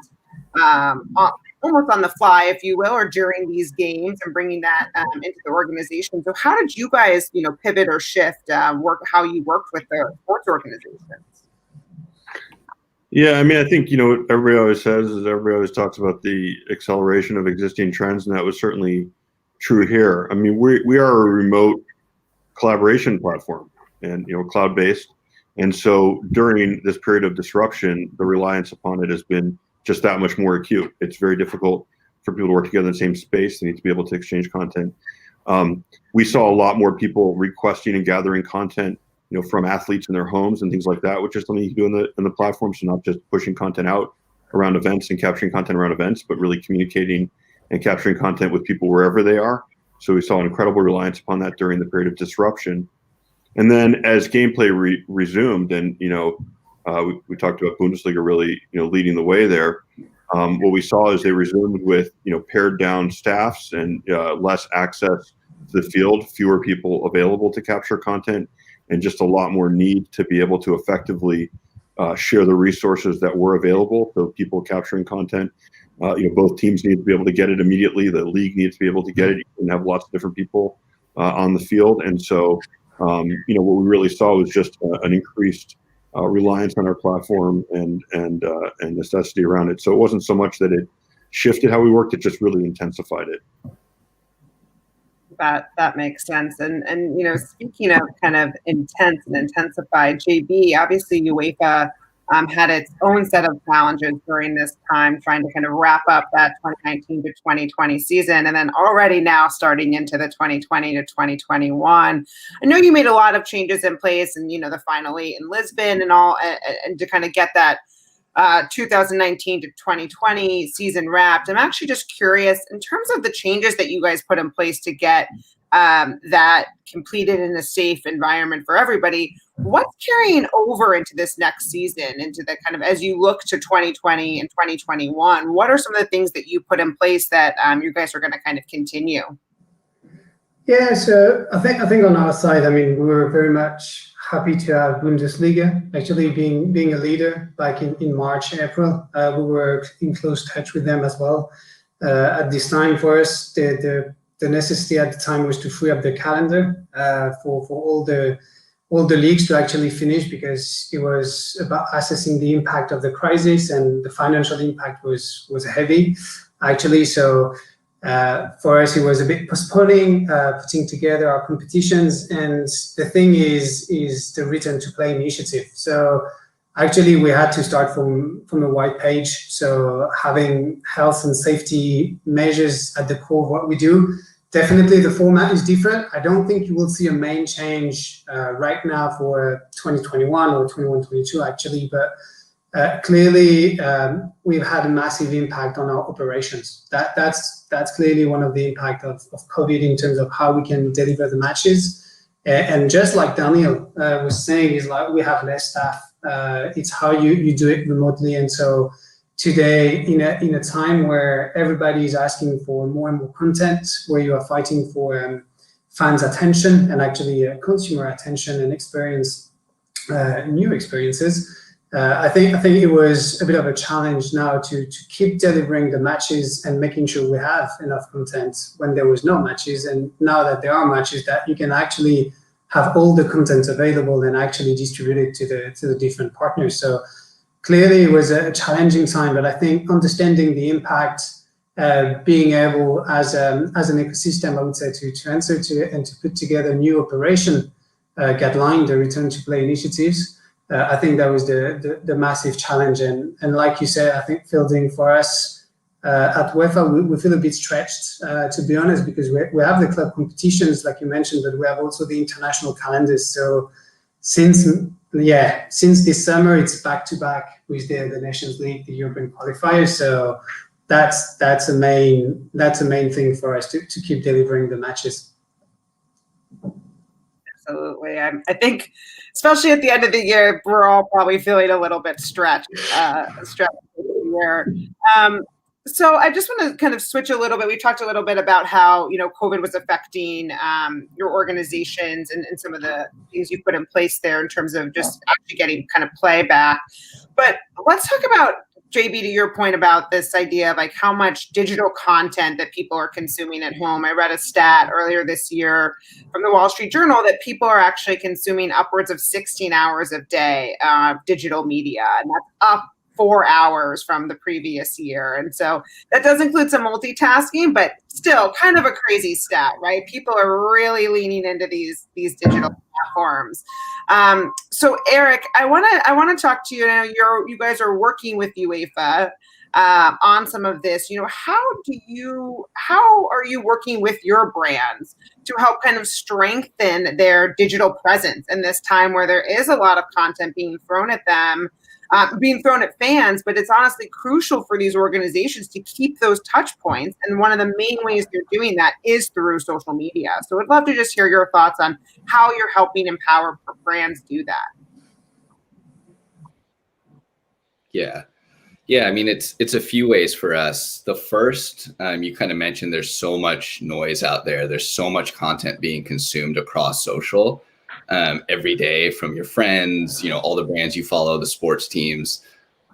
almost on the fly, if you will, or during these games, and bringing that into the organization. So how did you guys, pivot or shift how you worked with the sports organizations? Yeah, I mean, I think, what everybody always says is everybody always talks about the acceleration of existing trends, and that was certainly true here. I mean, we are a remote collaboration platform and, cloud-based. And so during this period of disruption, the reliance upon it has been just that much more acute. It's very difficult for people to work together in the same space. They need to be able to exchange content. We saw a lot more people requesting and gathering content from athletes in their homes and things like that, which is something you can do in the platform. So not just pushing content out around events and capturing content around events, but really communicating and capturing content with people wherever they are. So we saw an incredible reliance upon that during the period of disruption. And then as gameplay resumed, and we talked about Bundesliga really leading the way there. What we saw is they resumed with pared down staffs and less access to the field, fewer people available to capture content, and just a lot more need to be able to effectively share the resources that were available. So people capturing content, both teams need to be able to get it immediately. The league needs to be able to get it. You can have lots of different people on the field. And so, what we really saw was just an increased reliance on our platform and necessity around it. So it wasn't so much that it shifted how we worked, it just really intensified it. That makes sense. And speaking of kind of intense and intensified, JB, obviously UEFA had its own set of challenges during this time, trying to kind of wrap up that 2019 to 2020 season, and then already now starting into the 2020 to 2021. I know you made a lot of changes in place, and the Final Eight in Lisbon and all, and to kind of get that 2019 to 2020 season wrapped. I'm actually just curious, in terms of the changes that you guys put in place to get that completed in a safe environment for everybody, what's carrying over into this next season, into the kind of, as you look to 2020 and 2021, what are some of the things that you put in place that you guys are going to kind of continue? Yeah, so I think on our side, I mean, we were very much happy to have Bundesliga actually being a leader back in March, April. We were in close touch with them as well. At this time, for us, the necessity at the time was to free up the calendar for all the leagues to actually finish, because it was about assessing the impact of the crisis, and the financial impact was heavy, actually. So for us, it was a bit postponing, putting together our competitions, and the thing is the return to play initiative. So actually, we had to start from a white page. So having health and safety measures at the core of what we do. Definitely, the format is different. I don't think you will see a main change right now for 2021 or 21-22, actually. But Clearly, we've had a massive impact on our operations. That's clearly one of the impact of COVID in terms of how we can deliver the matches. And just like Daniel was saying, is like we have less staff. It's how you do it remotely. And so today, in a time where everybody is asking for more and more content, where you are fighting for fans' attention and actually consumer attention and experience new experiences, I think it was a bit of a challenge now to keep delivering the matches and making sure we have enough content when there was no matches, and now that there are matches, that you can actually have all the content available and actually distribute it to the different partners. So clearly it was a challenging time, but I think understanding the impact, being able as an ecosystem, I would say, to answer to it and to put together new operation guideline, the return to play initiatives. I think that was the massive challenge, and like you said, I think fielding for us at UEFA, we feel a bit stretched, to be honest, because we have the club competitions, like you mentioned, but we have also the international calendars. So since this summer, it's back to back with the Nations League, the European qualifiers. So that's a main thing for us to keep delivering the matches. Absolutely. I think, especially at the end of the year, we're all probably feeling a little bit stretched here. So I just want to kind of switch a little bit. We talked a little bit about how, COVID was affecting your organizations and some of the things you put in place there in terms of just actually getting kind of play back. But let's talk about, JB, to your point about this idea of like how much digital content that people are consuming at home. I read a stat earlier this year from the Wall Street Journal that people are actually consuming upwards of 16 hours a day digital media, and that's up 4 hours from the previous year. And so that does include some multitasking, but still kind of a crazy stat, right? People are really leaning into these digital platforms. So Eric, I want to talk to you. I know you guys are working with UEFA on some of this. How are you working with your brands to help kind of strengthen their digital presence in this time where there is a lot of content being thrown at them? Being thrown at fans, but it's honestly crucial for these organizations to keep those touch points. And one of the main ways they're doing that is through social media. So I'd love to just hear your thoughts on how you're helping empower brands do that. Yeah. I mean, it's a few ways for us. The first, you kind of mentioned, there's so much noise out there. There's so much content being consumed across social. Every day from your friends, all the brands you follow, the sports teams.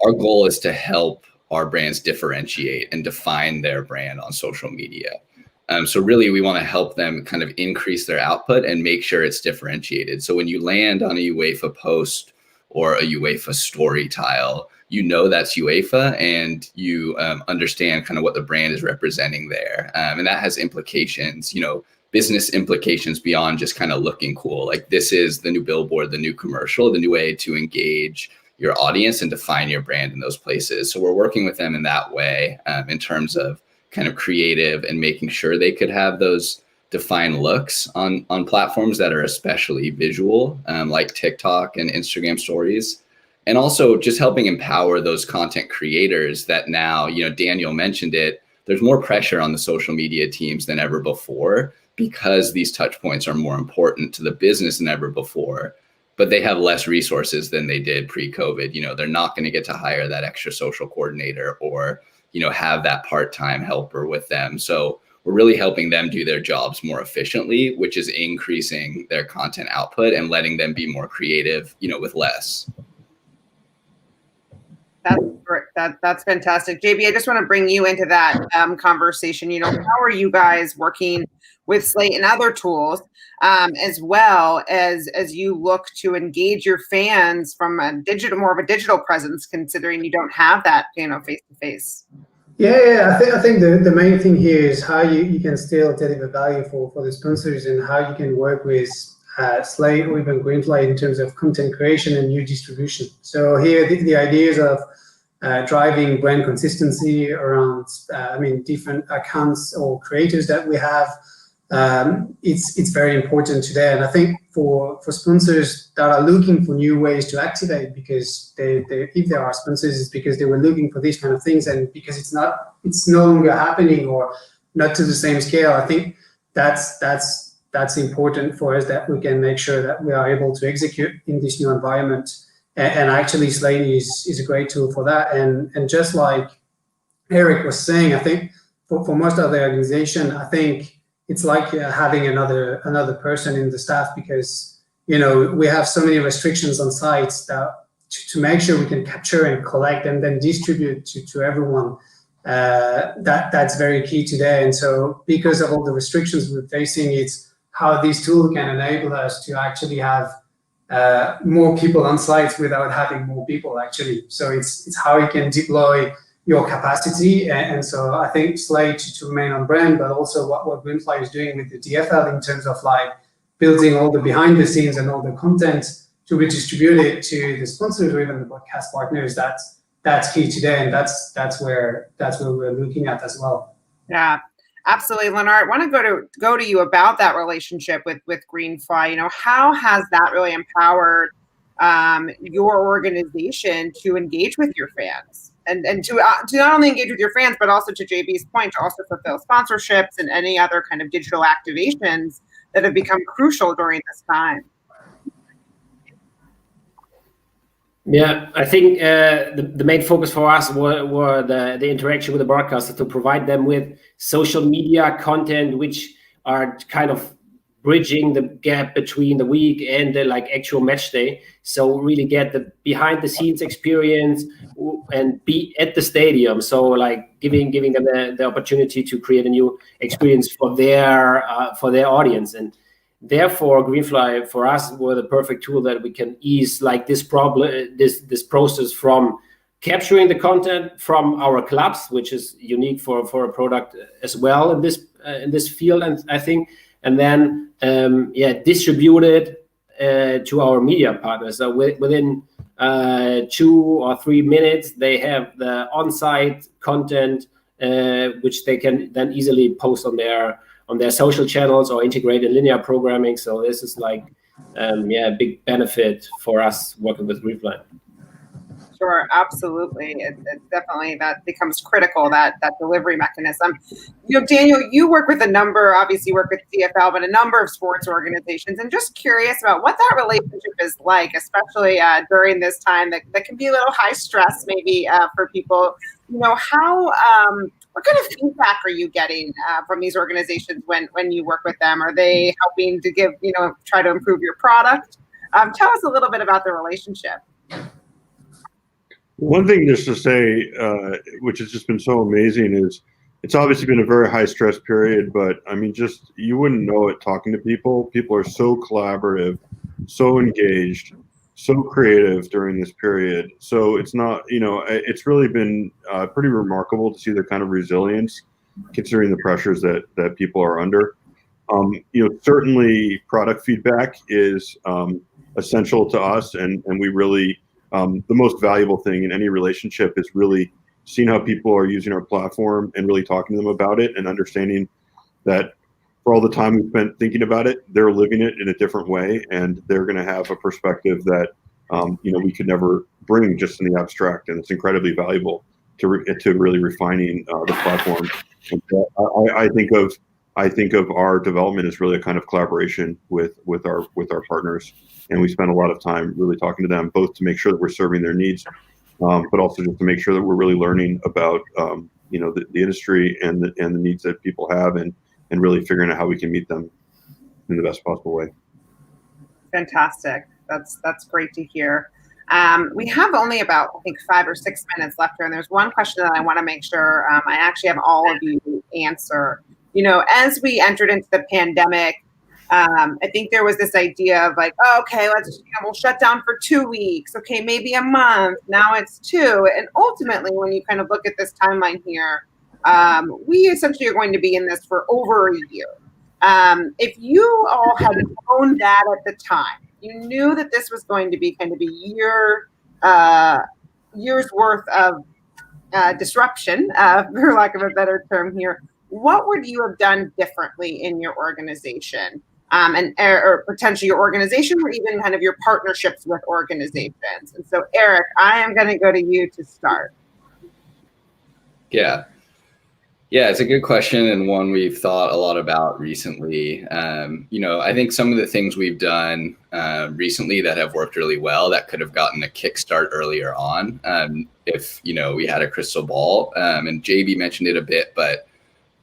Our goal is to help our brands differentiate and define their brand on social media. So really, we want to help them kind of increase their output and make sure it's differentiated. So when you land on a UEFA post or a UEFA story tile, that's UEFA, and you understand kind of what the brand is representing there. And that has implications, business implications beyond just kind of looking cool. Like, this is the new billboard, the new commercial, the new way to engage your audience and define your brand in those places. So we're working with them in that way, in terms of kind of creative and making sure they could have those defined looks on platforms that are especially visual, like TikTok and Instagram stories. And also just helping empower those content creators that now, Daniel mentioned it, there's more pressure on the social media teams than ever before, because these touch points are more important to the business than ever before, but they have less resources than they did pre-COVID. They're not going to get to hire that extra social coordinator or, have that part-time helper with them. So we're really helping them do their jobs more efficiently, which is increasing their content output and letting them be more creative, with less. That's fantastic. JB, I just want to bring you into that conversation. How are you guys working with Slate and other tools, as well as you look to engage your fans from more of a digital presence, considering you don't have that, face to face? Yeah. I think the main thing here is how you can still deliver value for the sponsors, and how you can work with Slate or even Greenfly in terms of content creation and new distribution. So here the ideas of driving brand consistency around different accounts or creators that we have, it's very important today. And I think for sponsors that are looking for new ways to activate, because if there are sponsors, it's because they were looking for these kind of things, and because it's no longer happening or not to the same scale. I think that's important for us, that we can make sure that we are able to execute in this new environment. And actually, Slate is a great tool for that. And just like Eric was saying, I think for most of the organization, I think it's like having another person in the staff, because we have so many restrictions on sites that to make sure we can capture and collect and then distribute to everyone. That's very key today. And so because of all the restrictions we're facing, it's how this tool can enable us to actually have more people on sites without having more people actually. So it's how you can deploy your capacity. And so I think Slate to remain on brand, but also what Greenfly is doing with the DFL in terms of like building all the behind the scenes and all the content to redistribute it to the sponsors or even the broadcast partners. That's key today, and that's where we're looking at as well. Yeah, absolutely, Leonard. I want to go to you about that relationship with Greenfly. How has that really empowered your organization to engage with your fans and to not only engage with your fans, but also, to JB's point, to also fulfill sponsorships and any other kind of digital activations that have become crucial during this time? Yeah, I think the main focus for us were the interaction with the broadcasters, to provide them with social media content, which are kind of bridging the gap between the week and the actual match day. So really get the behind the scenes experience and be at the stadium. So giving them the opportunity to create a new experience for their audience. And therefore, Greenfly for us were the perfect tool that we can ease this process from capturing the content from our clubs, which is unique for a product as well in this field, and I think, and then distribute it to our media partners. So within 2 or 3 minutes, they have the on-site content, which they can then easily post on their social channels or integrate in linear programming. So this is a big benefit for us working with Greenfly. Sure, absolutely. It's definitely, that becomes critical, that delivery mechanism. Daniel, you work with obviously you work with DFL, but a number of sports organizations, and just curious about what that relationship is like, especially during this time that can be a little high stress maybe for people. What kind of feedback are you getting from these organizations when you work with them? Are they helping to try to improve your product? Tell us a little bit about the relationship. One thing just to say, which has just been so amazing, is it's obviously been a very high stress period, but I mean, just you wouldn't know it talking to people. People are so collaborative, so engaged, so creative during this period. So it's not, it's really been pretty remarkable to see the kind of resilience considering the pressures that people are under. Certainly product feedback is essential to us, and we really, the most valuable thing in any relationship is really seeing how people are using our platform and really talking to them about it, and understanding that for all the time we've spent thinking about it, they're living it in a different way, and they're going to have a perspective that we could never bring just in the abstract, and it's incredibly valuable to really refining the platform. And I think of our development as really a kind of collaboration with our partners. And we spend a lot of time really talking to them, both to make sure that we're serving their needs, but also just to make sure that we're really learning about the industry and the needs that people have, and really figuring out how we can meet them in the best possible way. Fantastic. That's great to hear. We have only about, I think, 5 or 6 minutes left here, and there's one question that I want to make sure I actually have all of you answer. As we entered into the pandemic, I think there was this idea of okay, we'll shut down for 2 weeks. Okay, maybe a month. Now it's 2. And ultimately, when you kind of look at this timeline here, we essentially are going to be in this for over a year. If you all had known that at the time, you knew that this was going to be kind of a year's worth of disruption, for lack of a better term here, what would you have done differently in your organization? Or potentially your organization, or even kind of your partnerships with organizations. And so, Eric, I am going to go to you to start. Yeah, it's a good question, and one we've thought a lot about recently. I think some of the things we've done recently that have worked really well that could have gotten a kickstart earlier on if we had a crystal ball. And JB mentioned it a bit, but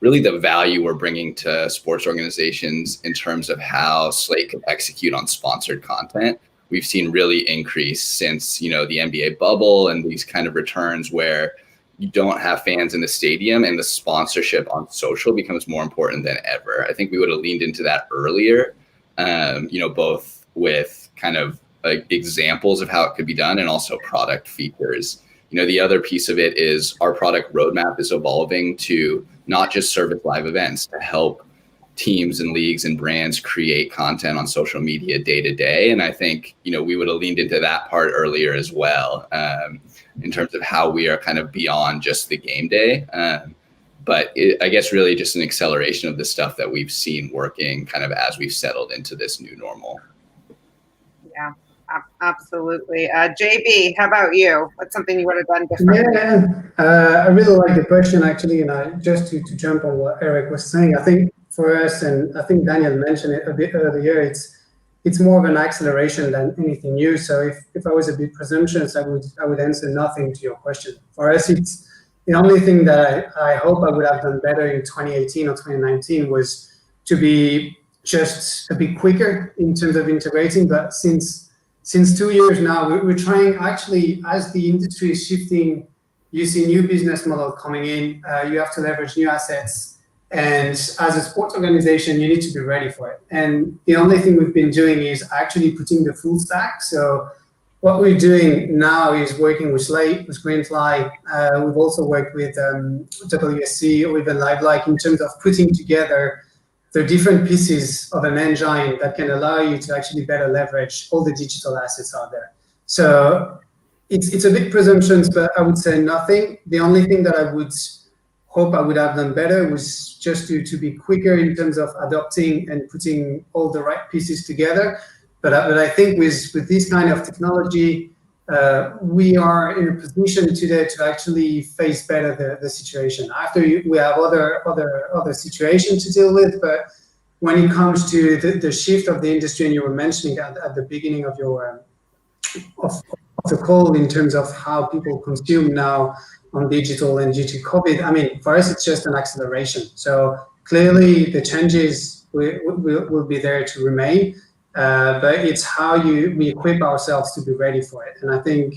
really the value we're bringing to sports organizations in terms of how Slate could execute on sponsored content, we've seen really increase since, the NBA bubble and these kind of returns where you don't have fans in the stadium and the sponsorship on social becomes more important than ever. I think we would have leaned into that earlier, both with kind of examples of how it could be done and also product features. The other piece of it is our product roadmap is evolving to not just service live events, to help teams and leagues and brands create content on social media day to day. And I think, we would have leaned into that part earlier as well, in terms of how we are kind of beyond just the game day. But I guess really just an acceleration of the stuff that we've seen working kind of as we've settled into this new normal. Yeah. Absolutely. JB, how about you? What's something you would have done differently? I really like the question, actually, and just to jump on what Eric was saying, I think for us, and I think Daniel mentioned it a bit earlier, it's more of an acceleration than anything new. So if I was a bit presumptuous, I would answer nothing to your question. For us, it's the only thing that I hope I would have done better in 2018 or 2019 was to be just a bit quicker in terms of integrating. But since 2 years now, we're trying, actually, as the industry is shifting, you see new business model coming in, you have to leverage new assets. And as a sports organization, you need to be ready for it. And the only thing we've been doing is actually putting the full stack. So what we're doing now is working with Slate, with Greenfly. We've also worked with WSC or even LiveLike in terms of putting together the different pieces of an engine that can allow you to actually better leverage all the digital assets out there. So it's a bit presumptions, but I would say nothing. The only thing that I would hope I would have done better was just to be quicker in terms of adopting and putting all the right pieces together. But I think with this kind of technology, we are in a position today to actually face better the situation. After we have other situations to deal with, but when it comes to the shift of the industry, and you were mentioning at the beginning of your of the call in terms of how people consume now on digital and due to COVID, I mean, for us, it's just an acceleration. So clearly the changes will be there to remain. But it's how we equip ourselves to be ready for it. And I think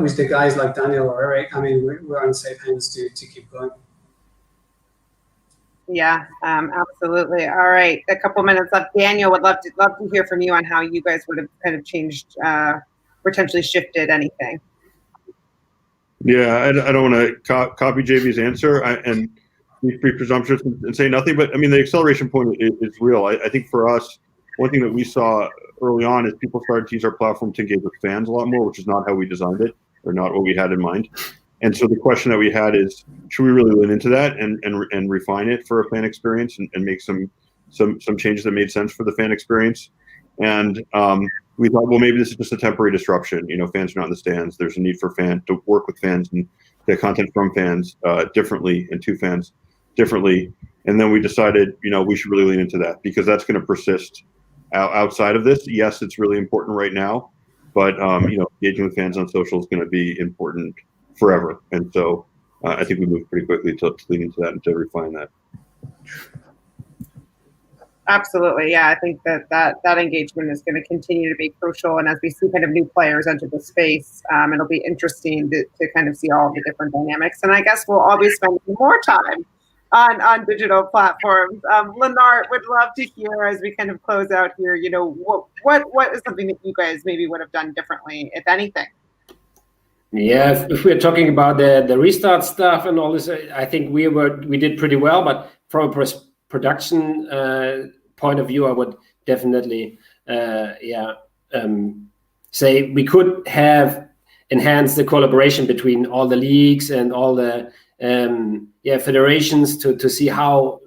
with the guys like Daniel or Eric, I mean, we're on safe hands to keep going. Yeah, absolutely. All right, a couple minutes left. Daniel, would love to hear from you on how you guys would have kind of changed, potentially shifted anything. Yeah, I don't want to copy JB's answer and be presumptuous and say nothing, but I mean, the acceleration point is real. I think for us, one thing that we saw early on is people started to use our platform to engage with fans a lot more, which is not how we designed it or not what we had in mind. And so the question that we had is, should we really lean into that and refine it for a fan experience and make some changes that made sense for the fan experience? And we thought, well, maybe this is just a temporary disruption. Fans are not in the stands. There's a need for fans to work with fans and get content from fans differently and to fans differently. And then we decided, we should really lean into that because that's going to persist outside of this. Yes, it's really important right now, but engaging with fans on social is going to be important forever. And so I think we moved pretty quickly to lean into that and to refine that. Absolutely. Yeah, I think that engagement is going to continue to be crucial. And as we see kind of new players enter the space, it'll be interesting to kind of see all the different dynamics. And I guess we'll all be spending more time on digital platforms. Lennart, would love to hear as we kind of close out here, what is something that you guys maybe would have done differently, if anything? Yeah, if we're talking about the restart stuff and all this, I think we did pretty well, but from a production point of view, I would definitely say we could have enhanced the collaboration between all the leagues and all the federations to see how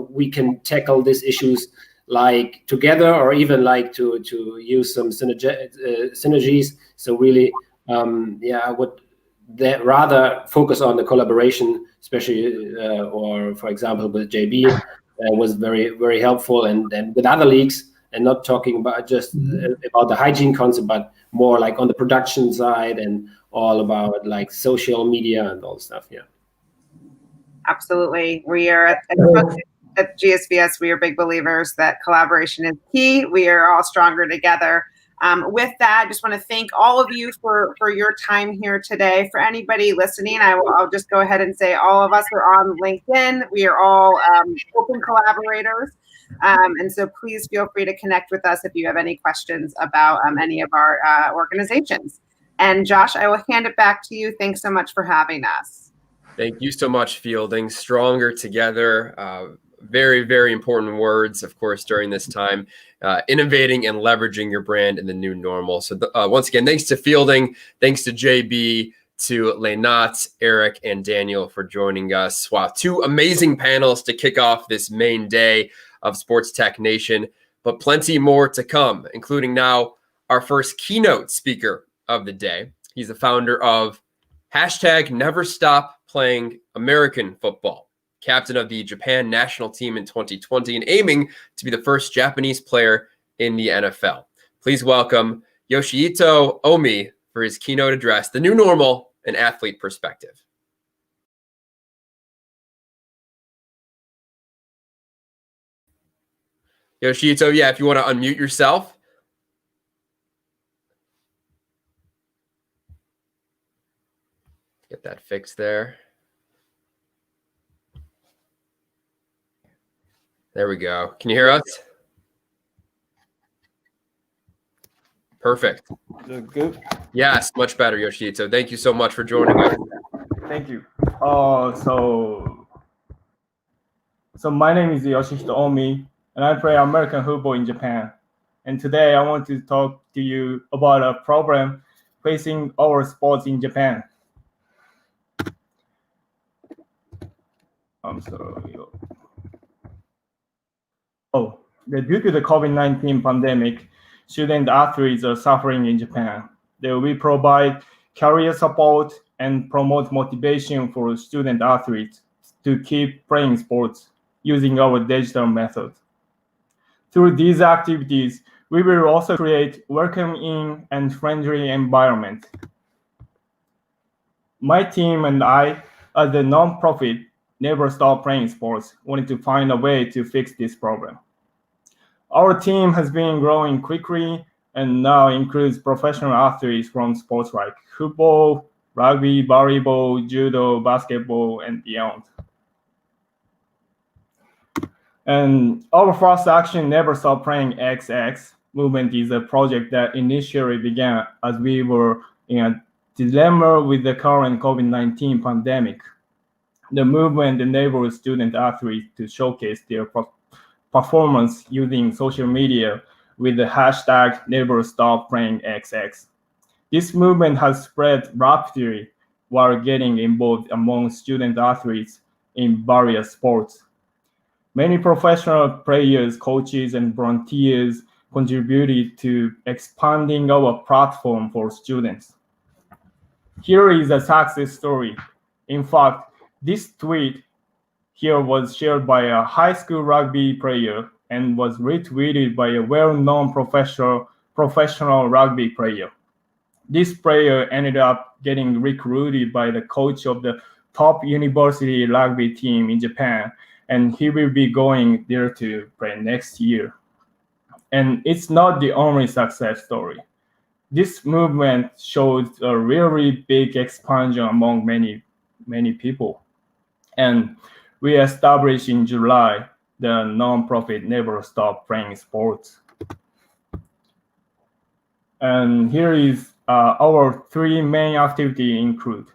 we can tackle these issues like together, or even like to use some synergies. So really, I would rather focus on the collaboration, especially or for example with JB was very, very helpful, and with other leagues, and not talking about just about the hygiene concept, but more like on the production side and all about like social media and all stuff. Yeah. Absolutely. We are at GSVS, we are big believers that collaboration is key. We are all stronger together. With that, I just want to thank all of you for your time here today. For anybody listening, I'll just go ahead and say all of us are on LinkedIn. We are all open collaborators. And so please feel free to connect with us if you have any questions about any of our organizations. And Josh, I will hand it back to you. Thanks so much for having us. Thank you so much, Fielding. Stronger together. Very, very important words, of course, during this time. Innovating and leveraging your brand in the new normal. So once again, thanks to Fielding, thanks to JB, to Leinat, Eric, and Daniel for joining us. Wow, 2 amazing panels to kick off this main day of Sports Tech Nation, but plenty more to come, including now our first keynote speaker of the day. He's the founder of #NeverStopPlaying American Football, captain of the Japan national team in 2020, and aiming to be the first Japanese player in the NFL. Please welcome Yoshihito Omi for his keynote address, The New Normal, an Athlete Perspective. Yoshihito, if you want to unmute yourself. Get that fixed there. There we go. Can you hear us? Perfect. Good. Yes, much better, Yoshihito. Thank you so much for joining us. Thank you. So my name is Yoshihito Omi, and I play American football in Japan. And today I want to talk to you about a problem facing our sports in Japan. Due to the COVID-19 pandemic, student athletes are suffering in Japan. We provide career support and promote motivation for student athletes to keep playing sports using our digital method. Through these activities, we will also create welcoming and friendly environment. My team and I, as a non-profit Never Stop Playing Sports, wanted to find a way to fix this problem. Our team has been growing quickly and now includes professional athletes from sports like football, rugby, volleyball, judo, basketball, and beyond. And our first action, Never Stop Playing XX movement, is a project that initially began as we were in a dilemma with the current COVID-19 pandemic. The movement enables student athletes to showcase their performance using social media with the hashtag #NeverStopPlayingXX. This movement has spread rapidly while getting involved among student athletes in various sports. Many professional players, coaches, and volunteers contributed to expanding our platform for students. Here is a success story. In fact, this tweet here was shared by a high school rugby player and was retweeted by a well-known professional rugby player. This player ended up getting recruited by the coach of the top university rugby team in Japan, and he will be going there to play next year. And it's not the only success story. This movement showed a really big expansion among many people. And we established in July the nonprofit Never Stop Playing Sports. And here is our 3 main activities include.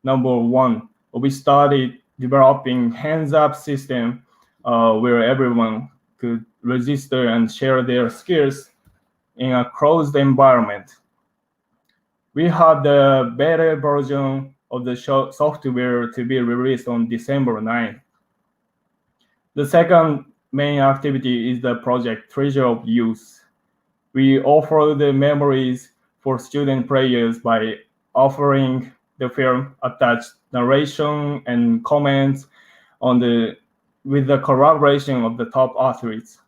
Number 1, we started developing hands-up system where everyone could register and share their skills in a closed environment. We had the beta version of the software to be released on December 9th. The second main activity is the project Treasure of Youth. We offer the memories for student players by offering the film attached narration and comments with the collaboration of the top athletes.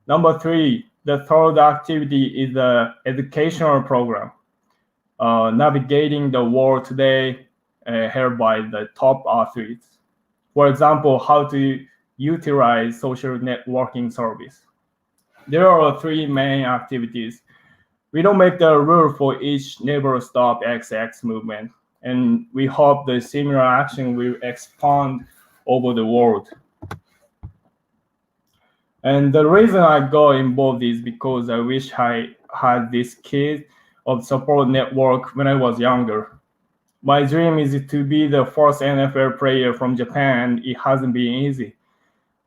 Number 3, the third activity is the educational program, Navigating the World Today, held by the top athletes. For example, how to utilize social networking service. There are 3 main activities. We don't make the rule for each Never Stop XX movement, and we hope the similar action will expand over the world. And the reason I got involved is because I wish I had this kid of support network when I was younger. My dream is to be the first NFL player from Japan. It hasn't been easy.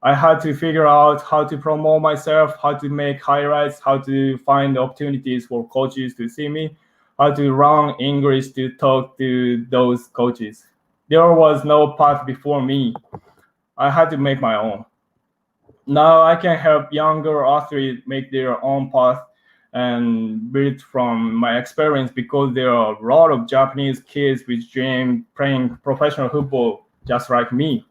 I had to figure out how to promote myself, how to make highlights, how to find opportunities for coaches to see me, how to learn English to talk to those coaches. There was no path before me. I had to make my own. Now I can help younger athletes make their own path and build from my experience, because there are a lot of Japanese kids with dream playing professional football just like me.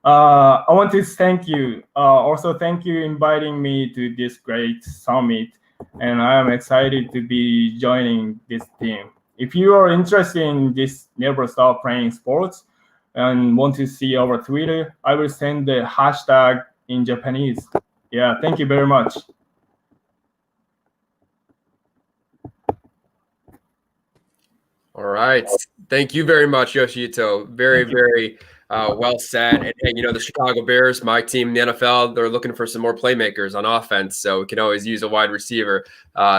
I want to thank you. Also, thank you inviting me to this great summit, and I am excited to be joining this team. If you are interested in this Never Stop Playing Sports and want to see our Twitter, I will send the hashtag in Japanese. Yeah, thank you very much. All right. Thank you very much, Yoshihito. Very, very well said. And, you know, the Chicago Bears, my team in the NFL, they're looking for some more playmakers on offense. So we can always use a wide receiver.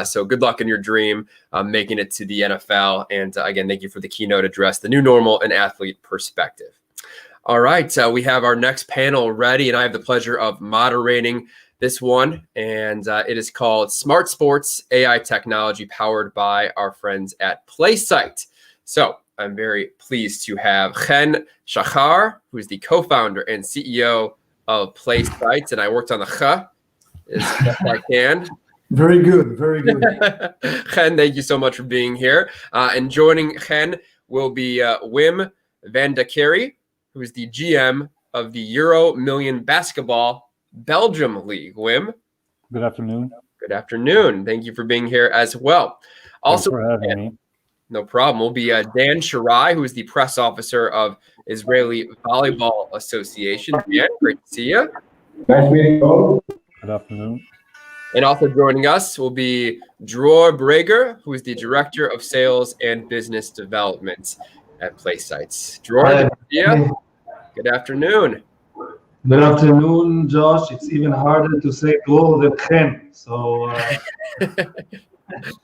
So good luck in your dream, making it to the NFL. And again, thank you for the keynote address, the new normal and athlete perspective. All right. We have our next panel ready, and I have the pleasure of moderating this one. And it is called Smart Sports AI Technology Powered by our friends at PlaySight. So I'm very pleased to have Chen Shachar, who is the co-founder and CEO of PlaySight, and I worked on the ch as best I can. Very good, very good. Chen, thank you so much for being here. And joining Chen will be Wim van de Kerry, who is the GM of the Euro Million Basketball Belgium League. Wim. Good afternoon. Good afternoon. Thank you for being here as well. Also, thanks for having me. No problem. Will be Dan Shirai, who is the press officer of Israeli Volleyball Association. Dan, great to see you. Nice meeting you all. Good afternoon. And also joining us will be Dror Breger, who is the Director of Sales and Business Development at PlaySight. Dror, good to see you. Good afternoon. Good afternoon, Josh. It's even harder to say Dror than Chen. So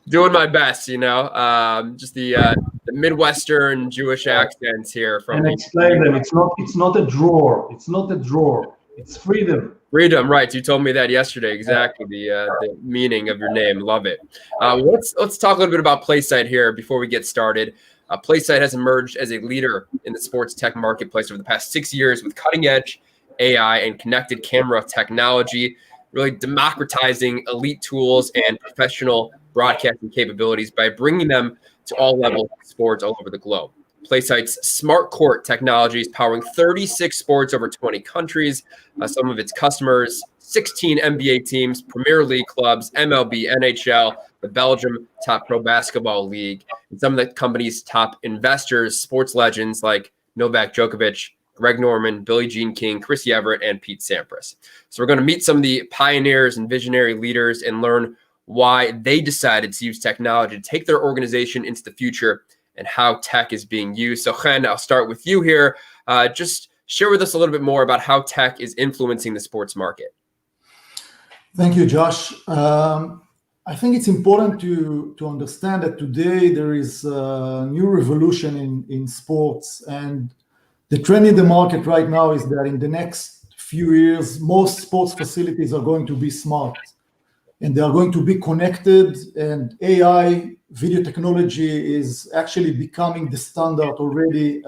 doing my best, you know. Just the Midwestern Jewish accents here from. And explain them. It's not a drawer. It's not a drawer. It's freedom. Freedom, right? You told me that yesterday. Exactly the meaning of your name. Love it. Let's talk a little bit about PlaySight here before we get started. PlaySight has emerged as a leader in the sports tech marketplace over the past 6 years with cutting-edge AI and connected camera technology, really democratizing elite tools and professional broadcasting capabilities by bringing them to all levels of sports all over the globe. PlaySight's Smart Court technology is powering 36 sports over 20 countries. Some of its customers, 16 NBA teams, Premier League clubs, MLB, NHL, the Belgium top pro basketball league, and some of the company's top investors, sports legends like Novak Djokovic, Greg Norman, Billie Jean King, Chrissy Everett, and Pete Sampras. So we're going to meet some of the pioneers and visionary leaders and learn why they decided to use technology to take their organization into the future and how tech is being used. So Chen, I'll start with you here. Just share with us a little bit more about how tech is influencing the sports market. Thank you, Josh. I think it's important to understand that today there is a new revolution in sports, and the trend in the market right now is that in the next few years, most sports facilities are going to be smart. and they are going to be connected, and AI video technology is actually becoming the standard already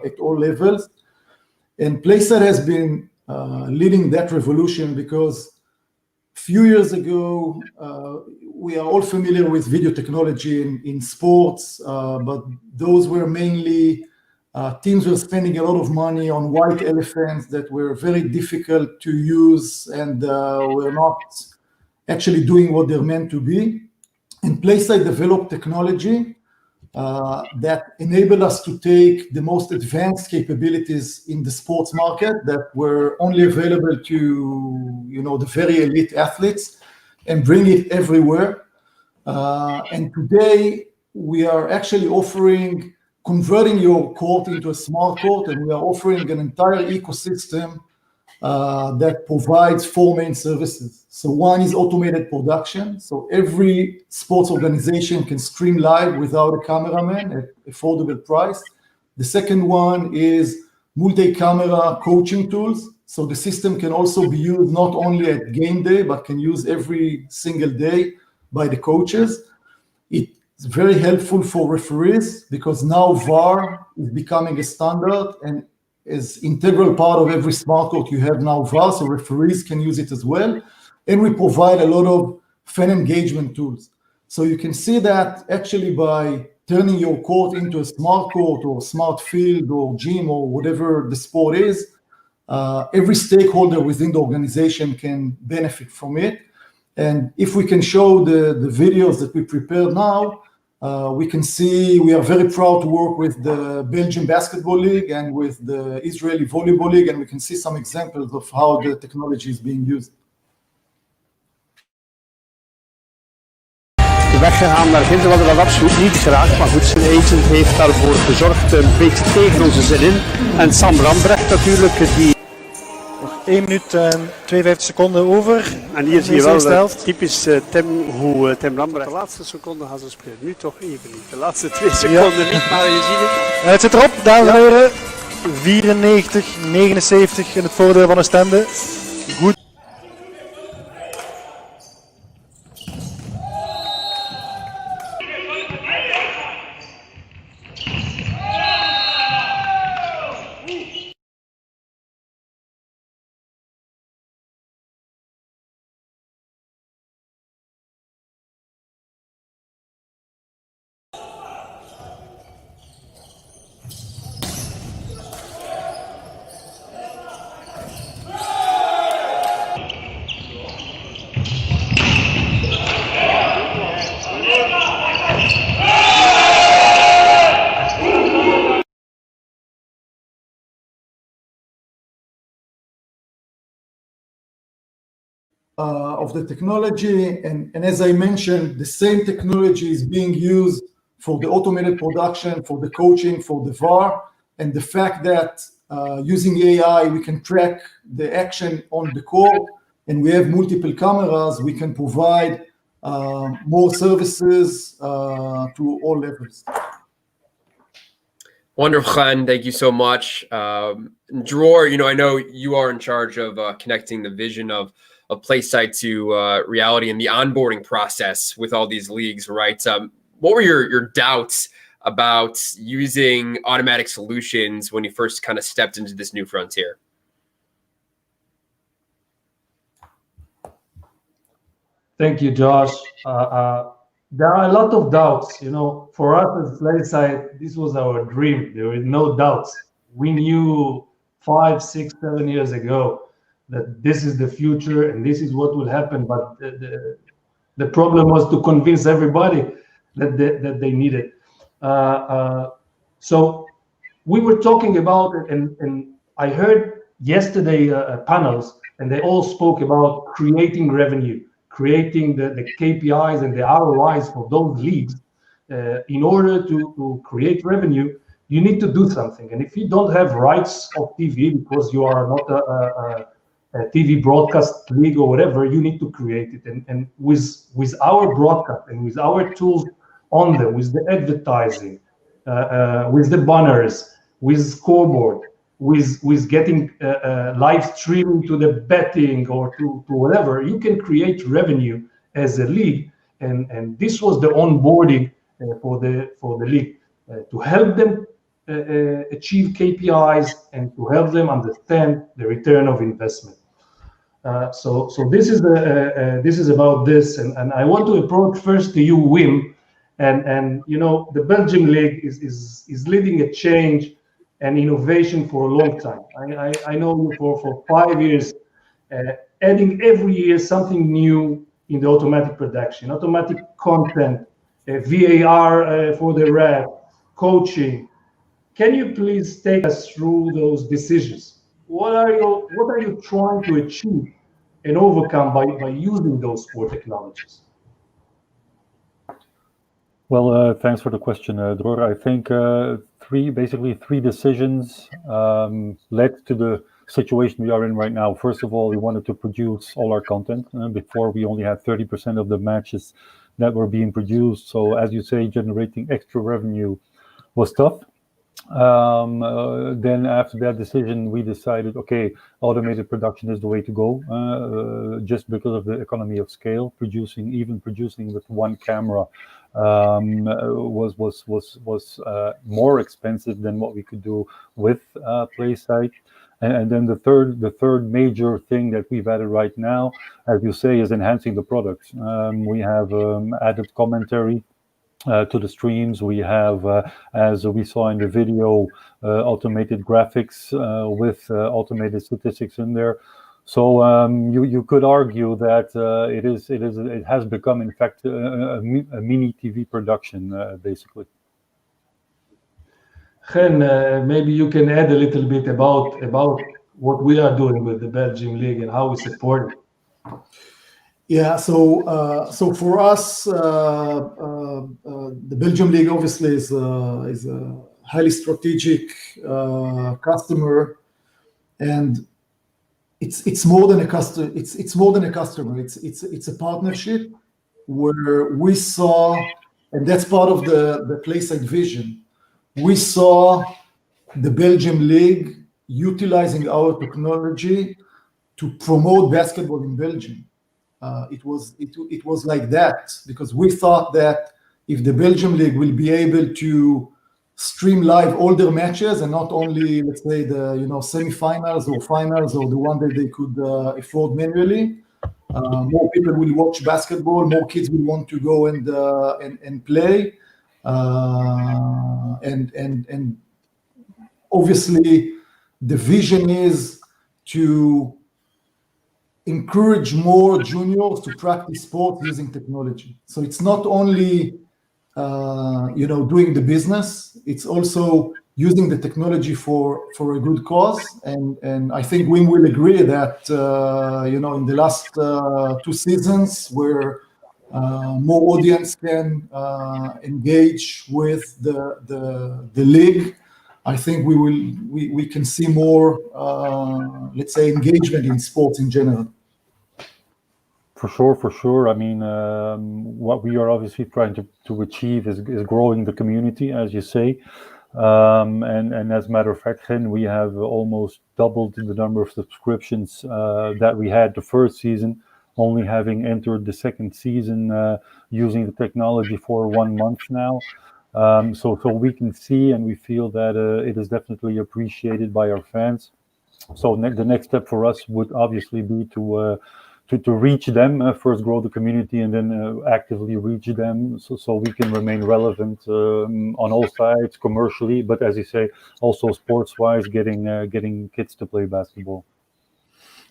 at all levels. And PlaySide has been leading that revolution because a few years ago, we are all familiar with video technology in sports, but those were mainly teams were spending a lot of money on white elephants that were very difficult to use and were not actually doing what they're meant to be. And PlaySide developed technology that enabled us to take the most advanced capabilities in the sports market that were only available to, the very elite athletes and bring it everywhere. And today we are actually converting your court into a smart court, and we are offering an entire ecosystem that provides 4 main services. So one is automated production. So every sports organization can stream live without a cameraman at affordable price. The second one is multi-camera coaching tools. So the system can also be used not only at game day, but can use every single day by the coaches. It's very helpful for referees because now VAR is becoming a standard and is integral part of every smart court. You have now VAR, so referees can use it as well. And we provide a lot of fan engagement tools. So you can see that actually by turning your court into a smart court or smart field or gym or whatever the sport is, every stakeholder within the organization can benefit from it. And if we can show the videos that we prepared now, we can see we are very proud to work with the Belgian Basketball League and with the Israeli Volleyball League, and we can see some examples of how the technology is being used. Weggegaan naar Ginter, we hadden dat absoluut niet geraakt, maar goed, zijn agent heeft daarvoor gezorgd, een beetje tegen onze zin in. En Sam Rambrecht natuurlijk, die... Nog 1 minuut en 52 seconden over. En hier zie je wel typisch Tim, hoe Tim Rambrecht... De laatste seconde gaan ze spelen, nu toch even niet. De laatste 2 seconden niet, maar je ziet het. Het zit erop, dames en heren. 94-79 in het voordeel van Oostende. Goed. Of the technology, and as I mentioned, the same technology is being used for the automated production, for the coaching, for the VAR, and the fact that using AI we can track the action on the court, and we have multiple cameras, we can provide more services to all levels. Wonderful, Chen. Thank you so much. Dror, I know you are in charge of connecting the vision of PlaySide to reality and the onboarding process with all these leagues, right? What were your doubts about using automatic solutions when you first kind of stepped into this new frontier? Thank you, Josh. There are a lot of doubts. For us as PlaySide, this was our dream. There were no doubts. We knew 5, 6, 7 years ago that this is the future and this is what will happen. But the problem was to convince everybody that they need it. So we were talking about it, and I heard yesterday panels, and they all spoke about creating revenue, creating the KPIs and the ROIs for those leagues. In order to create revenue, you need to do something. And if you don't have rights of TV because you are not a TV broadcast league or whatever, you need to create it. And with our broadcast and with our tools on them, with the advertising, with the banners, with scoreboard, with getting live streaming to the betting or to whatever, you can create revenue as a league, and this was the onboarding for the league to help them achieve KPIs and to help them understand the return of investment. So this is about this, and I want to approach first to you, Wim, and you know, the Belgium League is leading a change and innovation for a long time. I know you for 5 years, adding every year something new in the automatic production, automatic content, VAR for the ref, coaching. Can you please take us through those decisions? What are you trying to achieve and overcome by using those 4 technologies? Well, thanks for the question, Dror. I think basically three decisions led to the situation we are in right now. First of all, we wanted to produce all our content. Before, we only had 30% of the matches that were being produced. So as you say, generating extra revenue was tough. Then after that decision, we decided, okay, automated production is the way to go, just because of the economy of scale. Producing with one camera was more expensive than what we could do with PlaySight. And then the third major thing that we've added right now, as you say, is enhancing the product. We have added commentary to the streams. We have, as we saw in the video, automated graphics with automated statistics in there. So you could argue that it has become, in fact, a mini TV production, basically. Chen, maybe you can add a little bit about what we are doing with the Belgium League and how we support it. Yeah, so for us, the Belgium League obviously is a highly strategic customer, and it's more than a customer. It's more than a customer. It's a partnership where we saw, and that's part of the PlaySight vision. We saw the Belgium League utilizing our technology to promote basketball in Belgium. It was like that because we thought that if the Belgium League will be able to stream live all their matches and not only, let's say, the semifinals or finals or the one that they could afford manually, more people will watch basketball, more kids will want to go and play, and obviously the vision is to encourage more juniors to practice sport using technology. So it's not only doing the business, it's also using the technology for a good cause. And I think Wim will agree that in the last 2 seasons where more audience can engage with the league, I think we can see more let's say engagement in sports in general. For sure. I mean, what we are obviously trying to achieve is growing the community, as you say. And as a matter of fact, we have almost doubled the number of subscriptions that we had the first season, only having entered the second season using the technology for 1 month now. So we can see and we feel that it is definitely appreciated by our fans. So the next step for us would obviously be to reach them, first grow the community and then actively reach them so we can remain relevant on all sides commercially, but as you say, also sports-wise, getting kids to play basketball.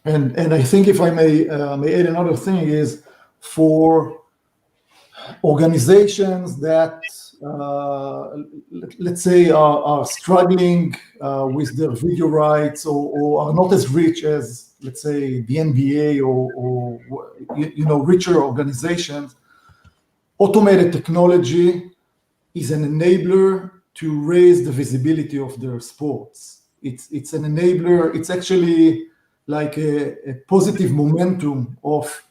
And I think if I may add another thing is for organizations that let's say are struggling with their video rights or are not as rich as, let's say, the NBA or richer organizations, automated technology is an enabler to raise the visibility of their sports. It's an enabler. It's actually like a positive momentum of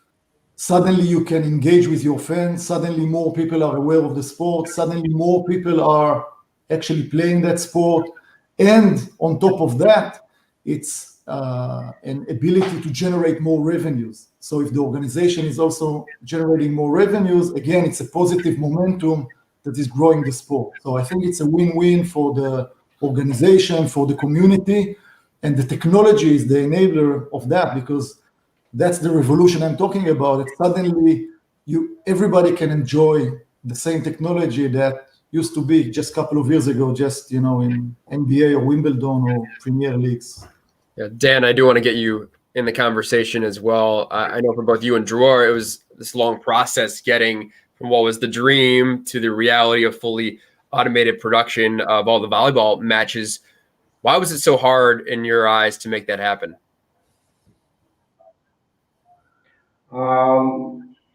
suddenly you can engage with your fans, suddenly more people are aware of the sport, suddenly more people are actually playing that sport. And on top of that, it's an ability to generate more revenues. So if the organization is also generating more revenues, again, it's a positive momentum that is growing the sport. So I think it's a win-win for the organization, for the community, and the technology is the enabler of that, because that's the revolution I'm talking about. It's suddenly everybody can enjoy the same technology that used to be just a couple of years ago, just in NBA or Wimbledon or Premier Leagues. Yeah, Dan, I do want to get you in the conversation as well. I know for both you and Dror, it was this long process getting from what was the dream to the reality of fully automated production of all the volleyball matches. Why was it so hard in your eyes to make that happen?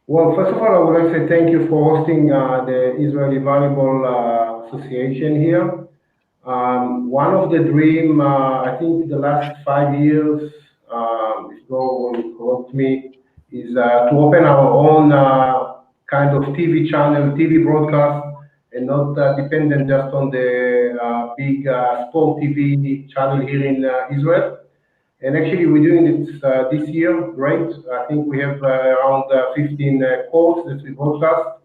Well, first of all, I would like to say thank you for hosting the Israeli Volleyball Association here. One of the dream, I think the last 5 years, if Dror will correct me, is to open our own kind of TV channel, TV broadcast, and not dependent just on the big sport TV channel here in Israel. And actually, we're doing it this year, great. I think we have around 15 courts that we broadcast,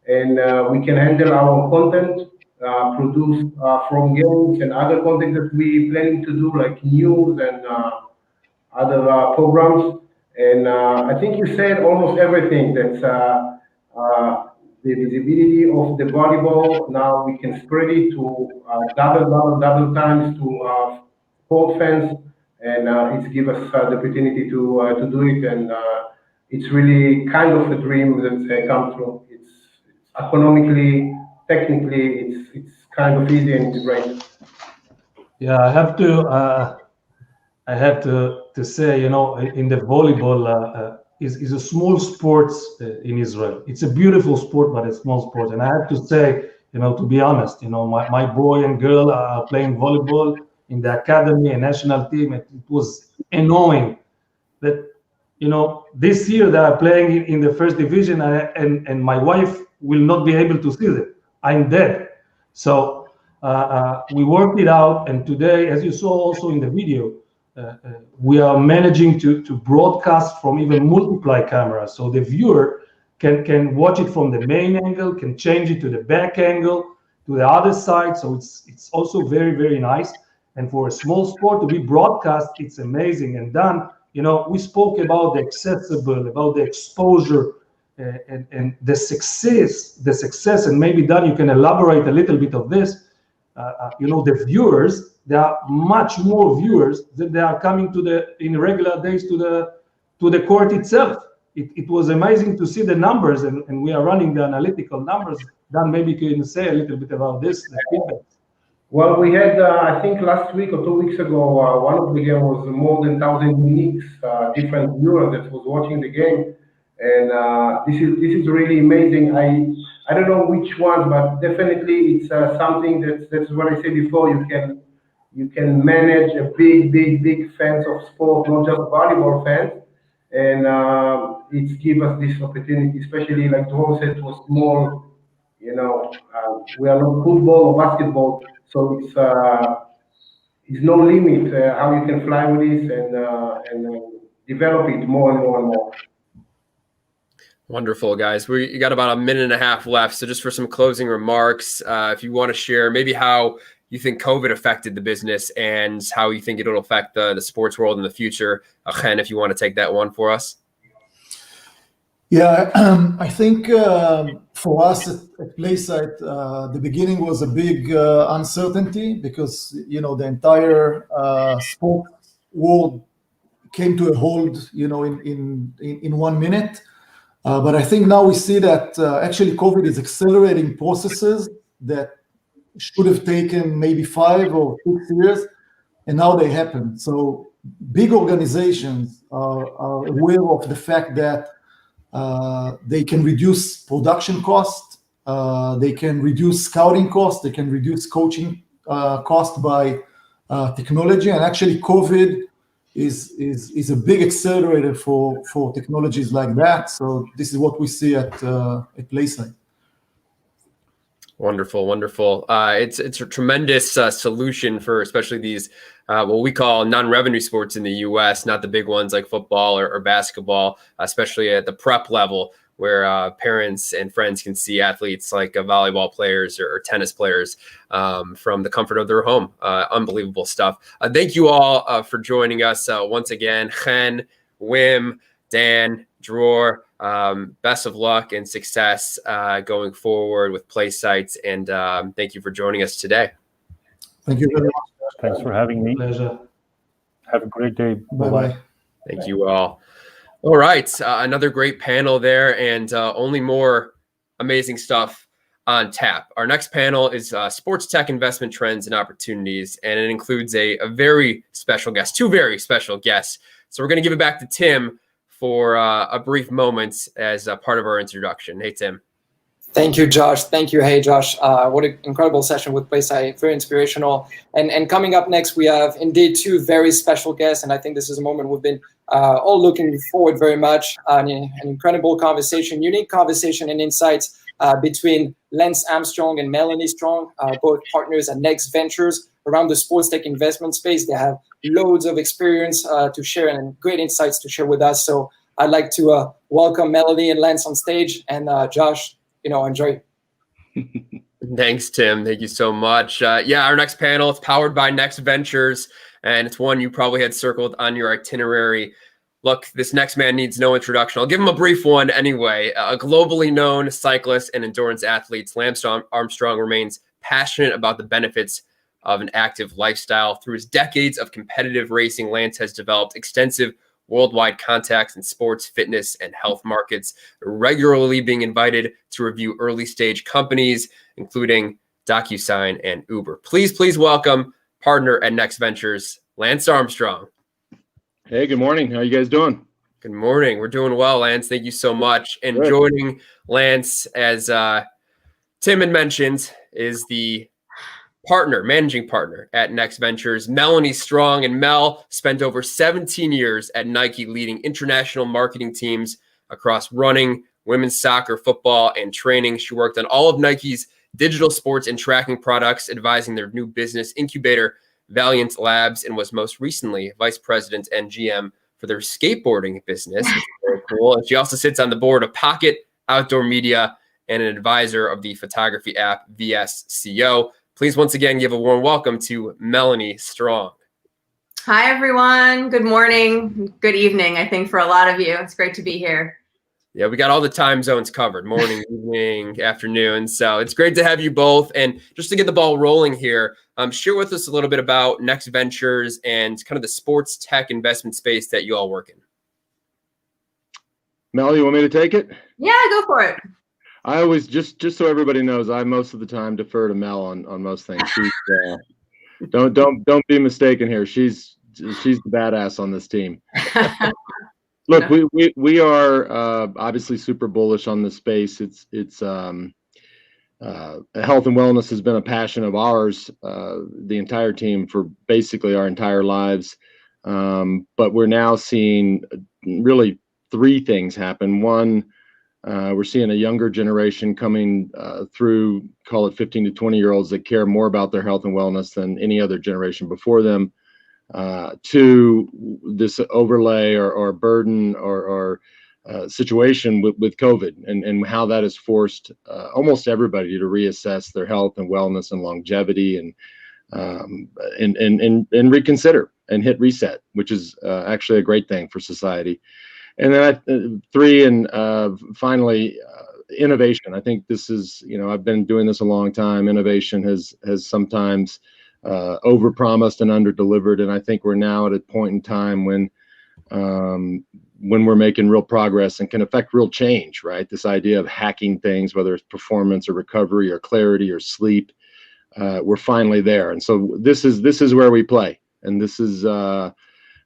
and we can handle our content, produce from games and other content that we planning to do, like news and other programs. And I think you said almost everything. That's the visibility of the volleyball. Now we can spread it to double times to sport fans. And it's give us the opportunity to do it, and it's really kind of a dream that's come true. It's economically, technically, it's kind of easy and it's great. Yeah, I have to say, in the volleyball is a small sport in Israel. It's a beautiful sport, but a small sport. And I have to say, to be honest, my boy and girl are playing volleyball in the academy and national team. It was annoying that, this year they are playing in the first division and my wife will not be able to see them. I'm dead. So we worked it out. And today, as you saw also in the video, we are managing to broadcast from even multiply cameras. So the viewer can watch it from the main angle, can change it to the back angle, to the other side. So it's also very, very nice. And for a small sport to be broadcast, it's amazing. And Dan, we spoke about the accessible, about the exposure, and the success. And maybe Dan, you can elaborate a little bit of this. The viewers, there are much more viewers than they are coming in regular days to the court itself. It was amazing to see the numbers, and we are running the analytical numbers. Dan, maybe you can say a little bit about this, the feedback. Well, we had, I think last week or 2 weeks ago, one of the games was more than 1,000 uniques, different viewers that was watching the game. And this is really amazing. I don't know which one, but definitely it's something that's what I said before. You can manage a big fans of sport, not just volleyball fans. And it's give us this opportunity, especially like Dror said, was small, we are not football or basketball. So it's no limit how you can fly with this and develop it more and more and more. Wonderful, guys. We got about a minute and a half left. So just for some closing remarks, if you want to share maybe how you think COVID affected the business and how you think it'll affect the sports world in the future. Chen, if you want to take that one for us. Yeah, I think for us at PlaySight, the beginning was a big uncertainty because, the entire sports world came to a halt, in 1 minute. But I think now we see that actually COVID is accelerating processes that should have taken maybe 5 or 6 years, and now they happen. So big organizations are aware of the fact that they can reduce production cost, they can reduce scouting cost, they can reduce coaching cost by technology, and actually COVID is a big accelerator for technologies like that. So this is what we see at PlaySight. Wonderful, wonderful. It's a tremendous solution for especially these what we call non-revenue sports in the U.S., not the big ones like football or basketball, especially at the prep level, where parents and friends can see athletes like volleyball players or tennis players from the comfort of their home. Unbelievable stuff. Thank you all for joining us once again. Chen, Wim, Dan, Dror, best of luck and success going forward with PlaySites. And thank you for joining us today. Thank you very much. Thanks for having me. Pleasure. Have a great day. Bye-bye. Thank you all. All right. Another great panel there, and only more amazing stuff on tap. Our next panel is sports tech investment trends and opportunities, and it includes a very special guest, two very special guests. So we're going to give it back to Tim for a brief moment as a part of our introduction. Hey, Tim. Thank you, Josh. Thank you. Hey, Josh. What an incredible session with PlaySite. Very inspirational. And coming up next, we have indeed two very special guests. And I think this is a moment we've been all looking forward very much. An incredible conversation, unique conversation and insights between Lance Armstrong and Melanie Strong, both partners at Next Ventures around the sports tech investment space. They have loads of experience to share and great insights to share with us. So I'd like to welcome Melanie and Lance on stage. And Josh, enjoy. Thanks, Tim. Thank you so much. Our next panel is powered by Next Ventures, and it's one you probably had circled on your itinerary. Look, this next man needs no introduction. I'll give him a brief one anyway. A globally known cyclist and endurance athlete, Lance Armstrong remains passionate about the benefits of an active lifestyle. Through his decades of competitive racing, Lance has developed extensive worldwide contacts in sports, fitness, and health markets, regularly being invited to review early-stage companies, including DocuSign and Uber. Please welcome partner at Next Ventures, Lance Armstrong. Hey, good morning. How you guys doing? Good morning. We're doing well, Lance. Thank you so much. And joining Lance, as Tim had mentioned, is the managing partner at Next Ventures, Melanie Strong. And Mel spent over 17 years at Nike leading international marketing teams across running, women's soccer, football, and training. She worked on all of Nike's digital sports and tracking products, advising their new business incubator, Valiant Labs, and was most recently vice president and GM for their skateboarding business. Very cool. And she also sits on the board of Pocket Outdoor Media and an advisor of the photography app VSCO. Please once again give a warm welcome to Melanie Strong. Hi, everyone. Good morning. Good evening, I think, for a lot of you. It's great to be here. Yeah, we got all the time zones covered, morning, evening, afternoon. So it's great to have you both. And just to get the ball rolling here, share with us a little bit about Next Ventures and kind of the sports tech investment space that you all work in. Mel, you want me to take it? Yeah, go for it. I always, just so everybody knows, I most of the time defer to Mel on most things. She's, don't be mistaken here. She's the badass on this team. Look, we are obviously super bullish on this space. It's health and wellness has been a passion of ours, the entire team, for basically our entire lives. But we're now seeing really three things happen. One, we're seeing a younger generation coming through, call it 15 to 20-year-olds that care more about their health and wellness than any other generation before them. Two, this overlay or burden or situation with COVID and how that has forced almost everybody to reassess their health and wellness and longevity and reconsider and hit reset, which is actually a great thing for society. And then three, and finally, innovation. I think this is, I've been doing this a long time. Innovation has sometimes overpromised and underdelivered, and I think we're now at a point in time when we're making real progress and can affect real change. Right? This idea of hacking things, whether it's performance or recovery or clarity or sleep, we're finally there. And so this is where we play, and this is.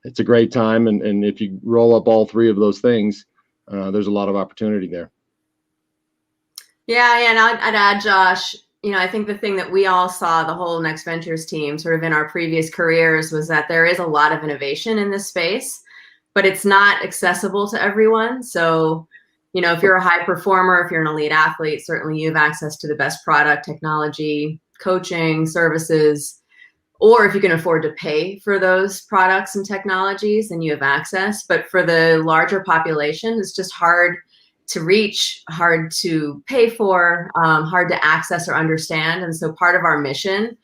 It's a great time, and if you roll up all three of those things, there's a lot of opportunity there. Yeah, and I'd add, Josh, I think the thing that we all saw, the whole Next Ventures team, sort of in our previous careers, was that there is a lot of innovation in this space, but it's not accessible to everyone. So, if you're a high performer, if you're an elite athlete, certainly you have access to the best product, technology, coaching, services, or if you can afford to pay for those products and technologies, then you have access. But for the larger population, it's just hard to reach, hard to pay for, hard to access or understand. And so part of our mission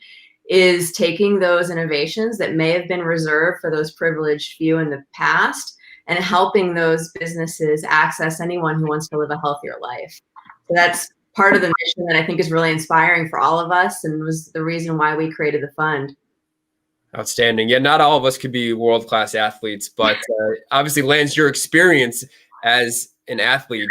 is taking those innovations that may have been reserved for those privileged few in the past and helping those businesses access anyone who wants to live a healthier life. So that's part of the mission that I think is really inspiring for all of us and was the reason why we created the fund. Outstanding. Yeah, not all of us could be world-class athletes, but obviously, Lance, your experience as an athlete,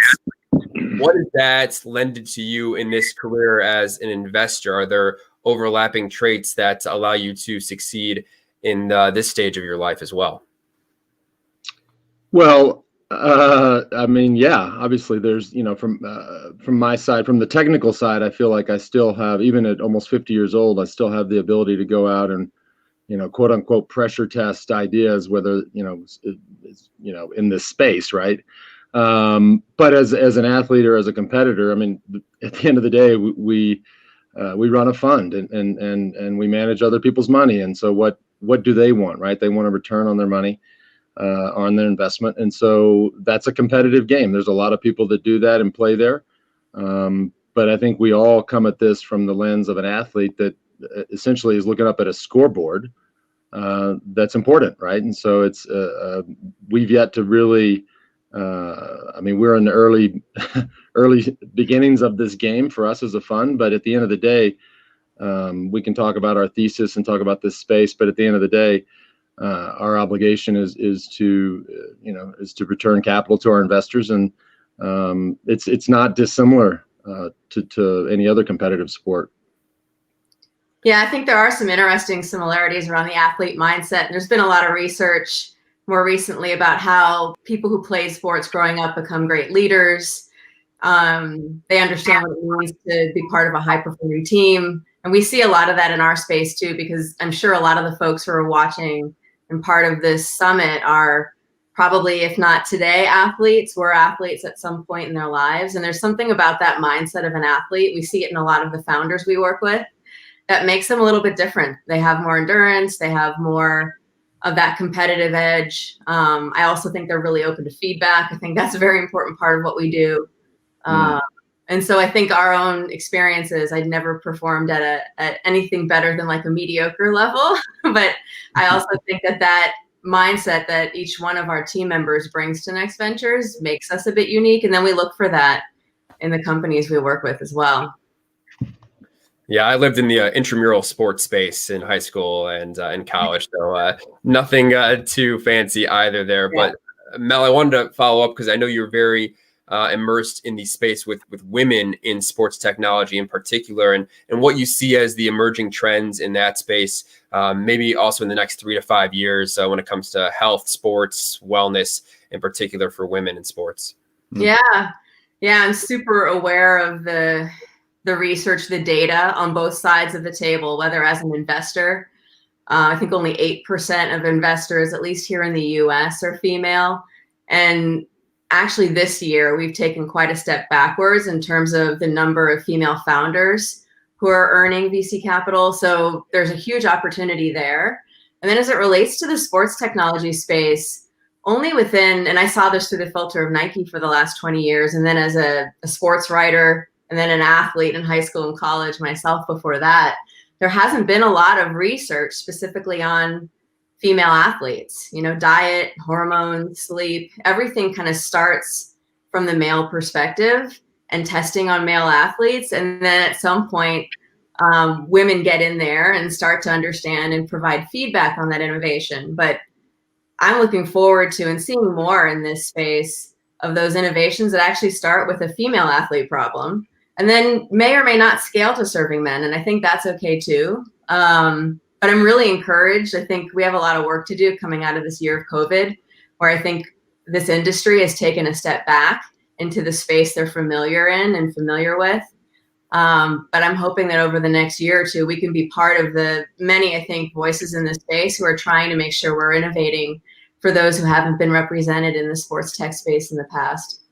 what has that lended to you in this career as an investor? Are there overlapping traits that allow you to succeed in this stage of your life as well? Well, I mean, yeah, obviously there's, from my side, from the technical side, I feel like I still have, even at almost 50 years old, I still have the ability to go out and, quote unquote, pressure test ideas, whether, in this space, right? But as an athlete or as a competitor, I mean, at the end of the day, we run a fund and we manage other people's money. And so what do they want, right? They want a return on their money, on their investment. And so that's a competitive game. There's a lot of people that do that and play there. But I think we all come at this from the lens of an athlete that essentially is looking up at a scoreboard that's important, right? And so it's we've yet to really, I mean, we're in the early beginnings of this game for us as a fund, but at the end of the day, we can talk about our thesis and talk about this space, but at the end of the day, our obligation is to return capital to our investors, and it's not dissimilar to any other competitive sport. Yeah, I think there are some interesting similarities around the athlete mindset. There's been a lot of research more recently about how people who play sports growing up become great leaders. They understand what it means to be part of a high-performing team. And we see a lot of that in our space too, because I'm sure a lot of the folks who are watching and part of this summit are probably, if not today, athletes, were athletes at some point in their lives. And there's something about that mindset of an athlete. We see it in a lot of the founders we work with that makes them a little bit different. They have more endurance. They have more of that competitive edge. I also think they're really open to feedback. I think that's a very important part of what we do. And so I think our own experiences, I'd never performed at anything better than like a mediocre level. But I also think that mindset that each one of our team members brings to Next Ventures makes us a bit unique. And then we look for that in the companies we work with as well. Yeah, I lived in the intramural sports space in high school and in college, so nothing too fancy either there. Yeah. But Mel, I wanted to follow up because I know you're very immersed in the space with women in sports technology in particular, and what you see as the emerging trends in that space, maybe also in the next 3 to 5 years when it comes to health, sports, wellness, in particular for women in sports. Yeah, I'm super aware of the research, the data on both sides of the table, whether as an investor. I think only 8% of investors, at least here in the US, are female. And actually this year, we've taken quite a step backwards in terms of the number of female founders who are earning VC capital. So there's a huge opportunity there. And then as it relates to the sports technology space, only within, and I saw this through the filter of Nike for the last 20 years, and then as a sports writer, and then an athlete in high school and college myself before that, there hasn't been a lot of research specifically on female athletes. Diet, hormones, sleep, everything kind of starts from the male perspective and testing on male athletes. And then at some point, women get in there and start to understand and provide feedback on that innovation. But I'm looking forward to and seeing more in this space of those innovations that actually start with a female athlete problem and then may or may not scale to serving men. And I think that's okay too. But I'm really encouraged. I think we have a lot of work to do coming out of this year of COVID, where I think this industry has taken a step back into the space they're familiar in and familiar with. But I'm hoping that over the next year or two, we can be part of the many, I think, voices in this space who are trying to make sure we're innovating for those who haven't been represented in the sports tech space in the past.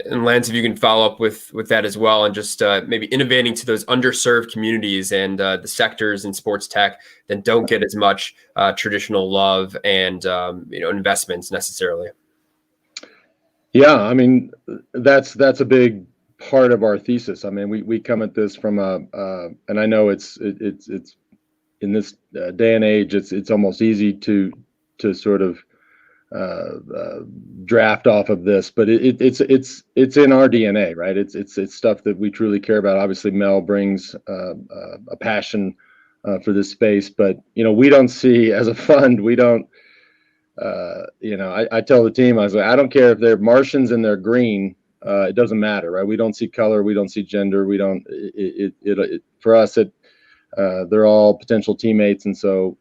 And Lance, if you can follow up with that as well, and just maybe innovating to those underserved communities and the sectors in sports tech that don't get as much traditional love and investments necessarily. Yeah, I mean, that's a big part of our thesis. I mean, we come at this from and I know it's in this day and age, it's almost easy to sort of draft off of this, but it's in our DNA, right? It's stuff that we truly care about. Obviously, Mel brings a passion for this space, but we don't see, as a fund, we don't. I tell the team, I was like, I don't care if they're Martians and they're green. It doesn't matter, right? We don't see color, we don't see gender, we don't. For us, they're all potential teammates, and so.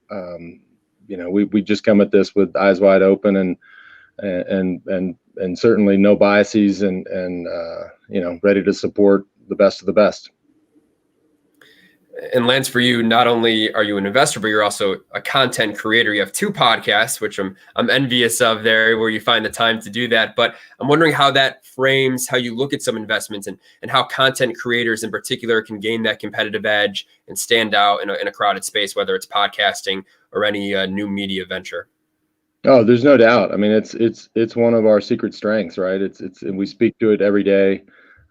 We just come at this with eyes wide open and certainly no biases and ready to support the best of the best. And Lance, for you, not only are you an investor, but you're also a content creator. You have 2 podcasts, which I'm envious of there, where you find the time to do that. But I'm wondering how that frames how you look at some investments and how content creators in particular can gain that competitive edge and stand out in a crowded space, whether it's podcasting or any new media venture. Oh, there's no doubt. I mean, it's one of our secret strengths, right? And we speak to it every day.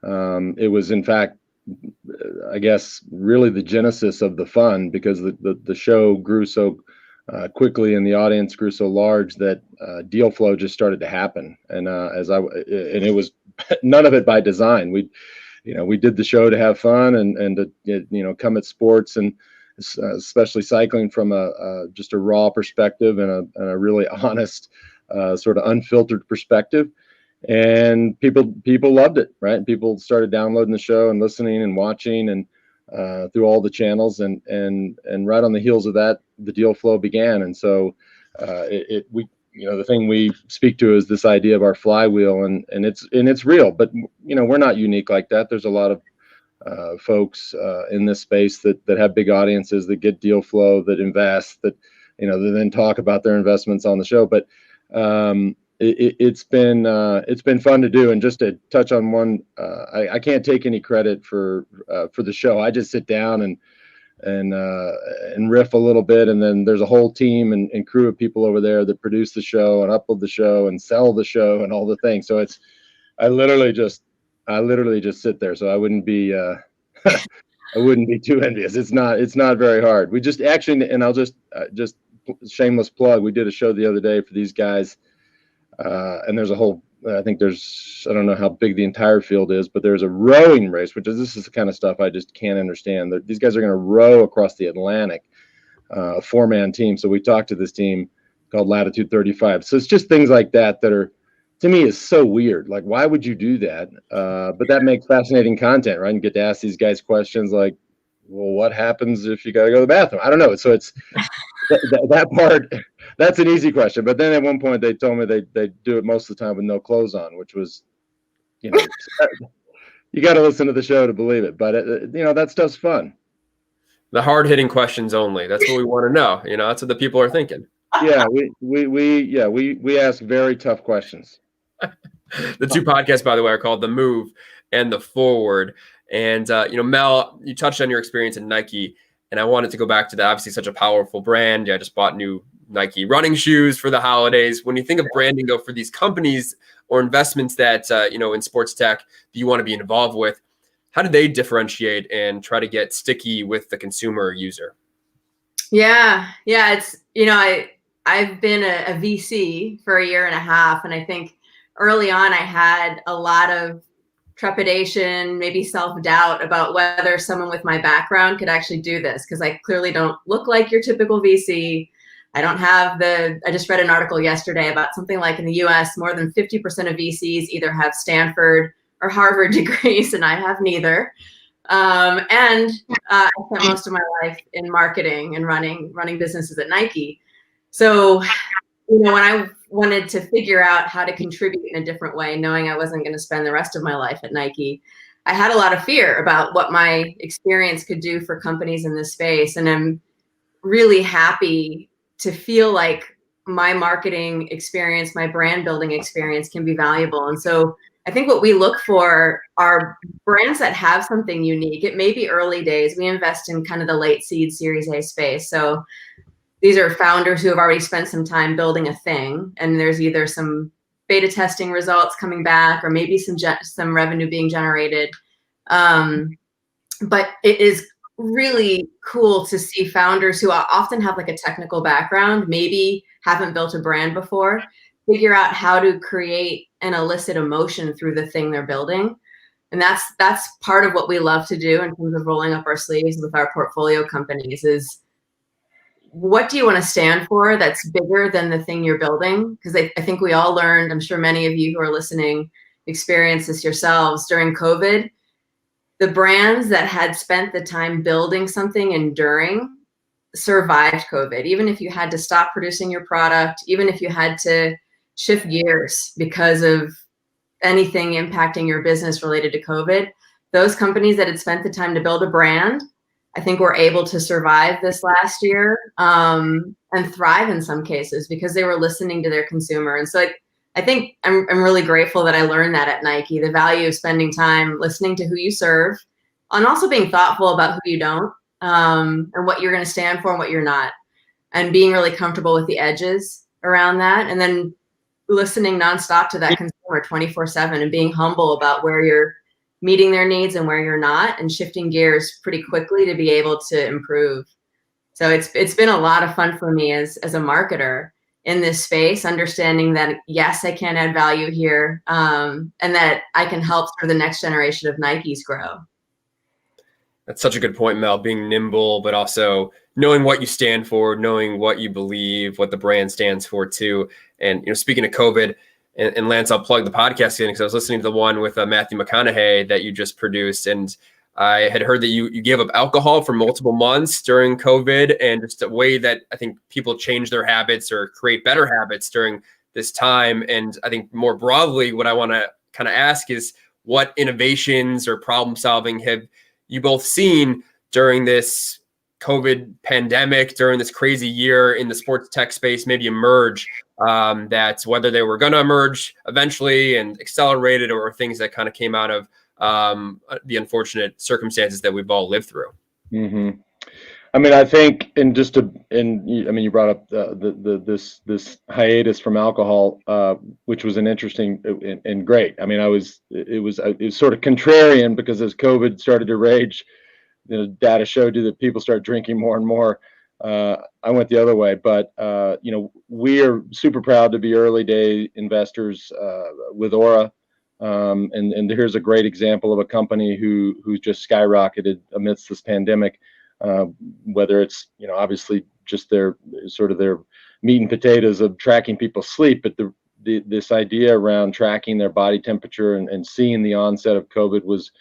It was, in fact, I guess, really the genesis of the fund, because the show grew so quickly and the audience grew so large that deal flow just started to happen. And it was none of it by design. We did the show to have fun and to come at sports and especially cycling from just a raw perspective and a really honest, sort of unfiltered perspective. And people loved it, right? People started downloading the show and listening and watching and through all the channels, and right on the heels of that, the deal flow began. And so the thing we speak to is this idea of our flywheel, and it's real, but we're not unique like that. There's a lot of folks in this space that have big audiences, that get deal flow, that invest, that they then talk about their investments on the show. But it's been fun to do. And just to touch on one, I can't take any credit for the show. I just sit down and riff a little bit, and then there's a whole team and crew of people over there that produce the show and upload the show and sell the show and all the things. So I literally just sit there. So I wouldn't be too envious. It's not very hard. We just actually, and I'll just shameless plug, we did a show the other day for these guys. And there's a whole, I don't know how big the entire field is, but there's a rowing race, this is the kind of stuff I just can't understand. These guys are going to row across the Atlantic, a 4-man team. So we talked to this team called Latitude 35. So it's just things like that are, to me, is so weird. Like, why would you do that? But that makes fascinating content, right? And get to ask these guys questions like, well, what happens if you got to go to the bathroom? I don't know. So it's that part. That's an easy question. But then at one point they told me they do it most of the time with no clothes on, which was, you got to listen to the show to believe it. But that stuff's fun. The hard-hitting questions only. That's what we want to know. That's what the people are thinking. Yeah, we ask very tough questions. The 2 podcasts, by the way, are called The Move and The Forward. And Mel, you touched on your experience at Nike, and I wanted to go back to that. Obviously, such a powerful brand. Yeah, I just bought new Nike running shoes for the holidays. When you think of branding, though, for these companies or investments that in sports tech that you want to be involved with, how do they differentiate and try to get sticky with the consumer user? Yeah, it's I've been a VC for 1.5 years, and I think early on I had a lot of trepidation, maybe self-doubt about whether someone with my background could actually do this, because I clearly don't look like your typical VC. I don't have I just read an article yesterday about something like in the US, more than 50% of VCs either have Stanford or Harvard degrees, and I have neither. And I spent most of my life in marketing and running businesses at Nike. So, when I wanted to figure out how to contribute in a different way, knowing I wasn't going to spend the rest of my life at Nike, I had a lot of fear about what my experience could do for companies in this space. And I'm really happy to feel like my marketing experience, my brand building experience can be valuable. And so I think what we look for are brands that have something unique. It may be early days. We invest in kind of the late seed Series A space. So these are founders who have already spent some time building a thing, and there's either some beta testing results coming back or maybe some revenue being generated. But it is really cool to see founders who often have like a technical background, maybe haven't built a brand before, figure out how to create and elicit emotion through the thing they're building. And that's part of what we love to do in terms of rolling up our sleeves with our portfolio companies is, what do you want to stand for that's bigger than the thing you're building? Because I think we all learned, I'm sure many of you who are listening experienced this yourselves during COVID. The brands that had spent the time building something enduring survived COVID. Even if you had to stop producing your product, even if you had to shift gears because of anything impacting your business related to COVID, those companies that had spent the time to build a brand, I think were able to survive this last year and thrive in some cases because they were listening to their consumer. And so I think I'm really grateful that I learned that at Nike, the value of spending time listening to who you serve and also being thoughtful about who you don't and what you're going to stand for and what you're not, and being really comfortable with the edges around that. And then listening nonstop to that consumer 24/7 and being humble about where you're meeting their needs and where you're not, and shifting gears pretty quickly to be able to improve. So it's been a lot of fun for me as a marketer in this space, understanding that, yes, I can add value here and that I can help for the next generation of Nikes grow. That's such a good point, Mel, being nimble, but also knowing what you stand for, knowing what you believe, what the brand stands for too. And, speaking of COVID, and Lance, I'll plug the podcast again because I was listening to the one with Matthew McConaughey that you just produced. And I had heard that you gave up alcohol for multiple months during COVID, and just a way that I think people change their habits or create better habits during this time. And I think more broadly, what I want to kind of ask is, what innovations or problem solving have you both seen during this COVID pandemic, during this crazy year in the sports tech space, maybe emerge that whether they were going to emerge eventually and accelerated, or things that kind of came out of the unfortunate circumstances that we've all lived through? Mm-hmm. I mean, I think, you brought up this hiatus from alcohol, which was an interesting and great. I mean, it was sort of contrarian because as COVID started to rage, data showed you that people start drinking more and more. I went the other way, but we are super proud to be early day investors with Aura, and here's a great example of a company who's just skyrocketed amidst this pandemic. Whether it's obviously just their meat and potatoes of tracking people's sleep, but this idea around tracking their body temperature and seeing the onset of COVID was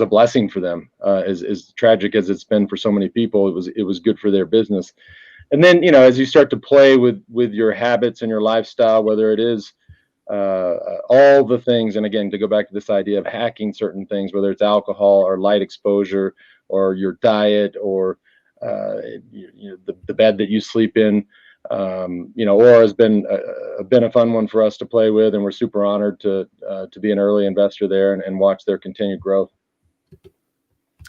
a blessing for them. As tragic as it's been for so many people, it was good for their business. And then as you start to play with your habits and your lifestyle, whether it is all the things, and again, to go back to this idea of hacking certain things, whether it's alcohol or light exposure or your diet or the bed that you sleep in, Aura has been a fun one for us to play with, and we're super honored to be an early investor there and watch their continued growth.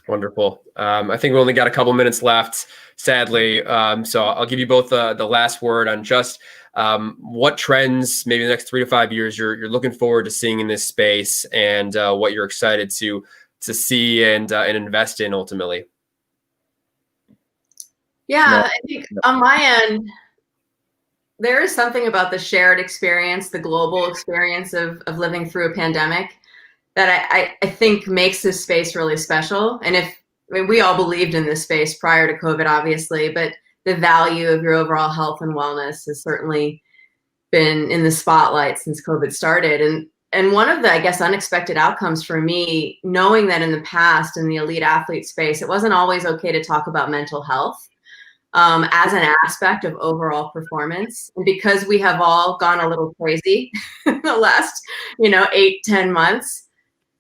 Wonderful. I think we only got a couple minutes left, sadly. So I'll give you both the last word on just what trends, maybe the next 3 to 5 years, you're looking forward to seeing in this space, and what you're excited to see and invest in ultimately. Yeah, I think on my end, there is something about the shared experience, the global experience of living through a pandemic that I think makes this space really special. And we all believed in this space prior to COVID, obviously, but the value of your overall health and wellness has certainly been in the spotlight since COVID started. And one of the, I guess, unexpected outcomes for me, knowing that in the past in the elite athlete space, it wasn't always okay to talk about mental health as an aspect of overall performance. And because we have all gone a little crazy in the last, 8-10 months,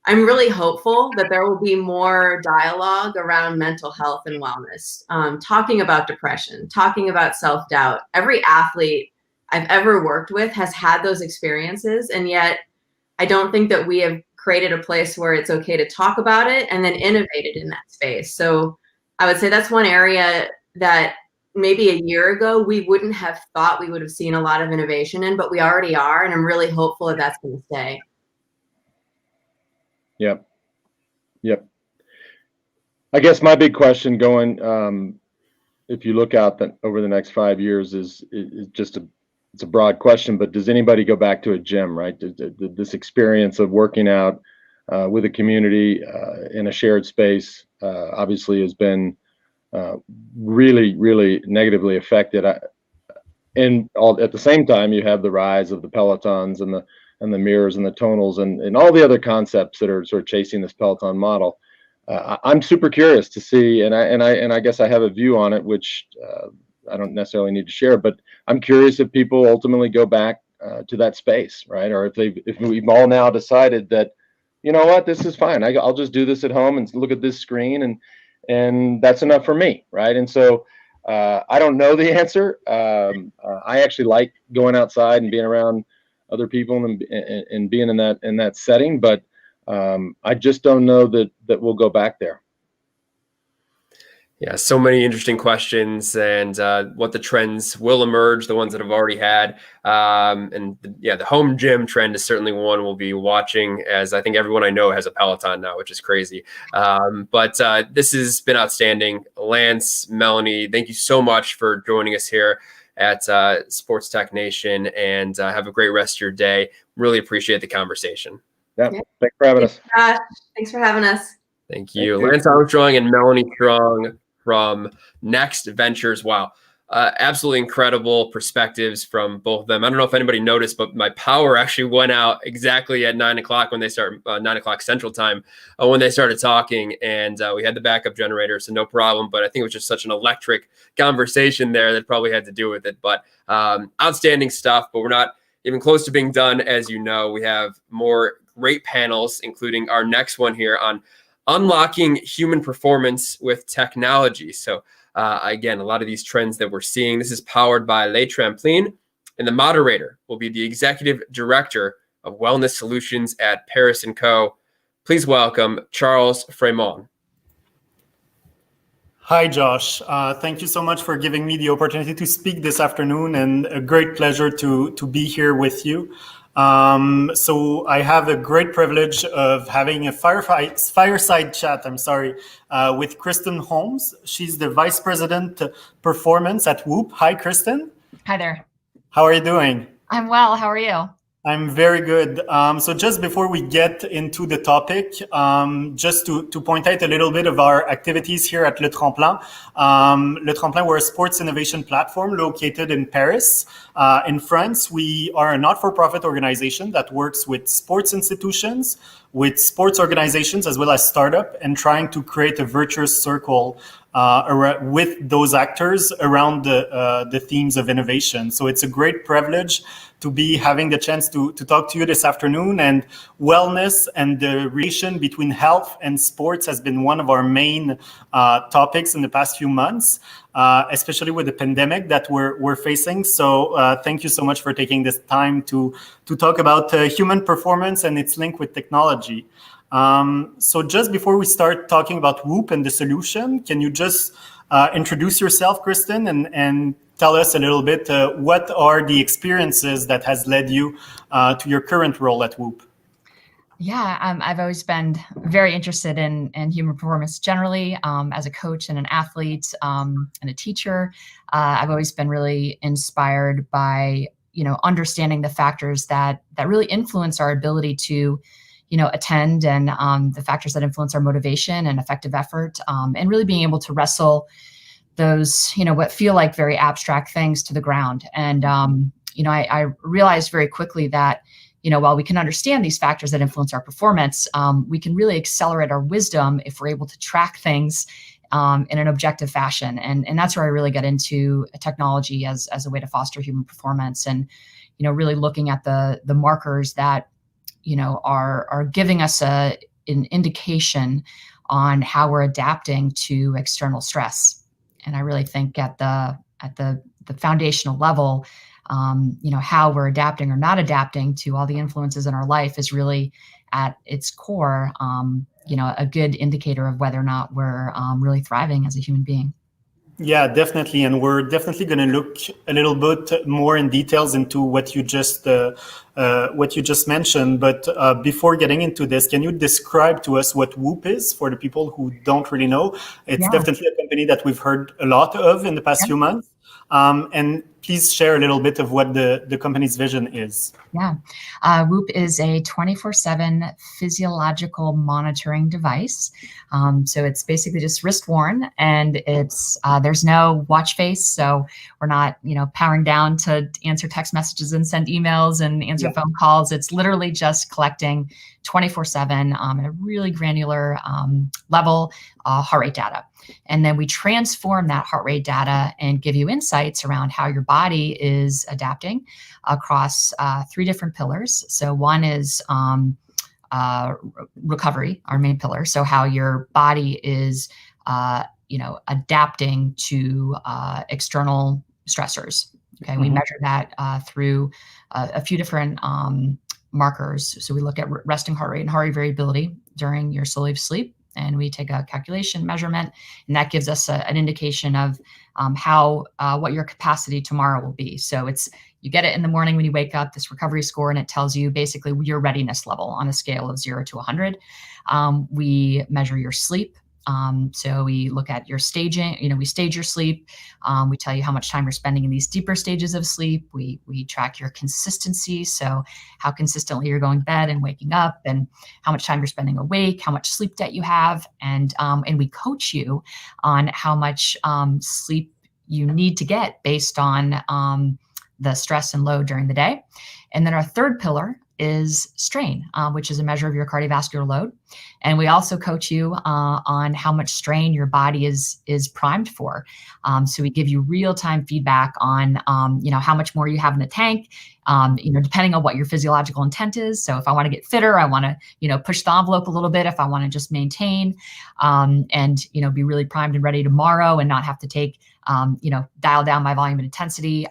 I'm really hopeful that there will be more dialogue around mental health and wellness, talking about depression, talking about self-doubt. Every athlete I've ever worked with has had those experiences, and yet I don't think that we have created a place where it's okay to talk about it and then innovated in that space. So I would say that's one area that maybe a year ago we wouldn't have thought we would have seen a lot of innovation in, but we already are, and I'm really hopeful that that's going to stay. Yep. I guess my big question going, if you look out over the next 5 years, is just it's a broad question, but does anybody go back to a gym, right? This experience of working out with a community in a shared space obviously has been really, really negatively affected. And at the same time, you have the rise of the Pelotons and the mirrors and the tonals and all the other concepts that are sort of chasing this Peloton model. I'm super curious to see, and I guess I have a view on it, which I don't necessarily need to share, but I'm curious if people ultimately go back to that space, right? Or if we've all now decided that, you know what, this is fine. I'll just do this at home and look at this screen, and that's enough for me, right? And so I don't know the answer. I actually like going outside and being around other people and being in that setting, but I just don't know that we'll go back there. Yeah, so many interesting questions, and what the trends will emerge, the ones that have already had. The home gym trend is certainly one we'll be watching, as I think everyone I know has a Peloton now, which is crazy. But this has been outstanding. Lance, Melanie, thank you so much for joining us here at Sports Tech Nation, and have a great rest of your day. Really appreciate the conversation. Yeah, thanks for having us. Thanks for having us. Thank you. Lance Armstrong and Melanie Strong from Next Ventures. Wow. Absolutely incredible perspectives from both of them. I don't know if anybody noticed, but my power actually went out exactly at 9 o'clock when they start 9 o'clock Central Time when they started talking, and we had the backup generator, so no problem. But I think it was just such an electric conversation there that probably had to do with it. But outstanding stuff. But we're not even close to being done. As you know, we have more great panels, including our next one here on unlocking human performance with technology. So again, a lot of these trends that we're seeing, this is powered by Les Tramplines, and the moderator will be the Executive Director of Wellness Solutions at Paris & Co. Please welcome Charles Fremont. Hi, Josh. Thank you so much for giving me the opportunity to speak this afternoon, and a great pleasure to be here with you. So I have a great privilege of having a fireside chat, with Kristen Holmes. She's the Vice President Performance at Whoop. Hi, Kristen. Hi there. How are you doing? I'm well. How are you? I'm very good. So just before we get into the topic, just to point out a little bit of our activities here at Le Tremplin. Le Tremplin, we're a sports innovation platform located in Paris, in France. We are a not-for-profit organization that works with sports institutions, with sports organizations, as well as startup, and trying to create a virtuous circle with those actors around the themes of innovation. So it's a great privilege to be having the chance to talk to you this afternoon. And wellness and the relation between health and sports has been one of our main topics in the past few months, especially with the pandemic that we're facing. So thank you so much for taking this time to talk about human performance and its link with technology. So just before we start talking about Whoop and the solution, can you just introduce yourself, Kristen, and tell us a little bit what are the experiences that has led you to your current role at Whoop? Yeah, I've always been very interested in human performance generally, as a coach and an athlete and a teacher. I've always been really inspired by, understanding the factors that really influence our ability to attend, and the factors that influence our motivation and effective effort, and really being able to wrestle those, what feel like very abstract things to the ground. And, I realized very quickly that, while we can understand these factors that influence our performance, we can really accelerate our wisdom if we're able to track things in an objective fashion. And that's where I really get into technology as a way to foster human performance, and, really looking at the markers that are giving us an indication on how we're adapting to external stress. And I really think at the foundational level, how we're adapting or not adapting to all the influences in our life is really at its core, a good indicator of whether or not we're really thriving as a human being. Yeah, definitely. And we're definitely going to look a little bit more in details into what you just mentioned. But before getting into this, can you describe to us what Whoop is for the people who don't really know? It's definitely a company that we've heard a lot of in the past few months. And please share a little bit of what the company's vision is. Yeah. Whoop is a 24/7 physiological monitoring device. So it's basically just wrist worn, and it's there's no watch face. So we're not, powering down to answer text messages and send emails and answer phone calls. It's literally just collecting 24/7 at a really granular level heart rate data. And then we transform that heart rate data and give you insights around how your body is adapting across 3 different pillars. So one is recovery, our main pillar. So how your body is, adapting to external stressors. Okay, we measure that through a few different markers. So we look at resting heart rate and heart rate variability during your slow wave sleep. And we take a calculation measurement, and that gives us an indication of what your capacity tomorrow will be. So you get it in the morning when you wake up, this recovery score, and it tells you basically your readiness level on a scale of 0 to 100. We measure your sleep. So we look at your staging, we stage your sleep. We tell you how much time you're spending in these deeper stages of sleep. We track your consistency. So how consistently you're going to bed and waking up, and how much time you're spending awake, how much sleep debt you have. And we coach you on how much sleep you need to get based on the stress and load during the day. And then our third pillar is strain, which is a measure of your cardiovascular load. And we also coach you on how much strain your body is primed for. So we give you real-time feedback on, how much more you have in the tank, depending on what your physiological intent is. So if I want to get fitter, I want to, push the envelope a little bit. If I want to just maintain, and, be really primed and ready tomorrow and not have to take, dial down my volume and intensity,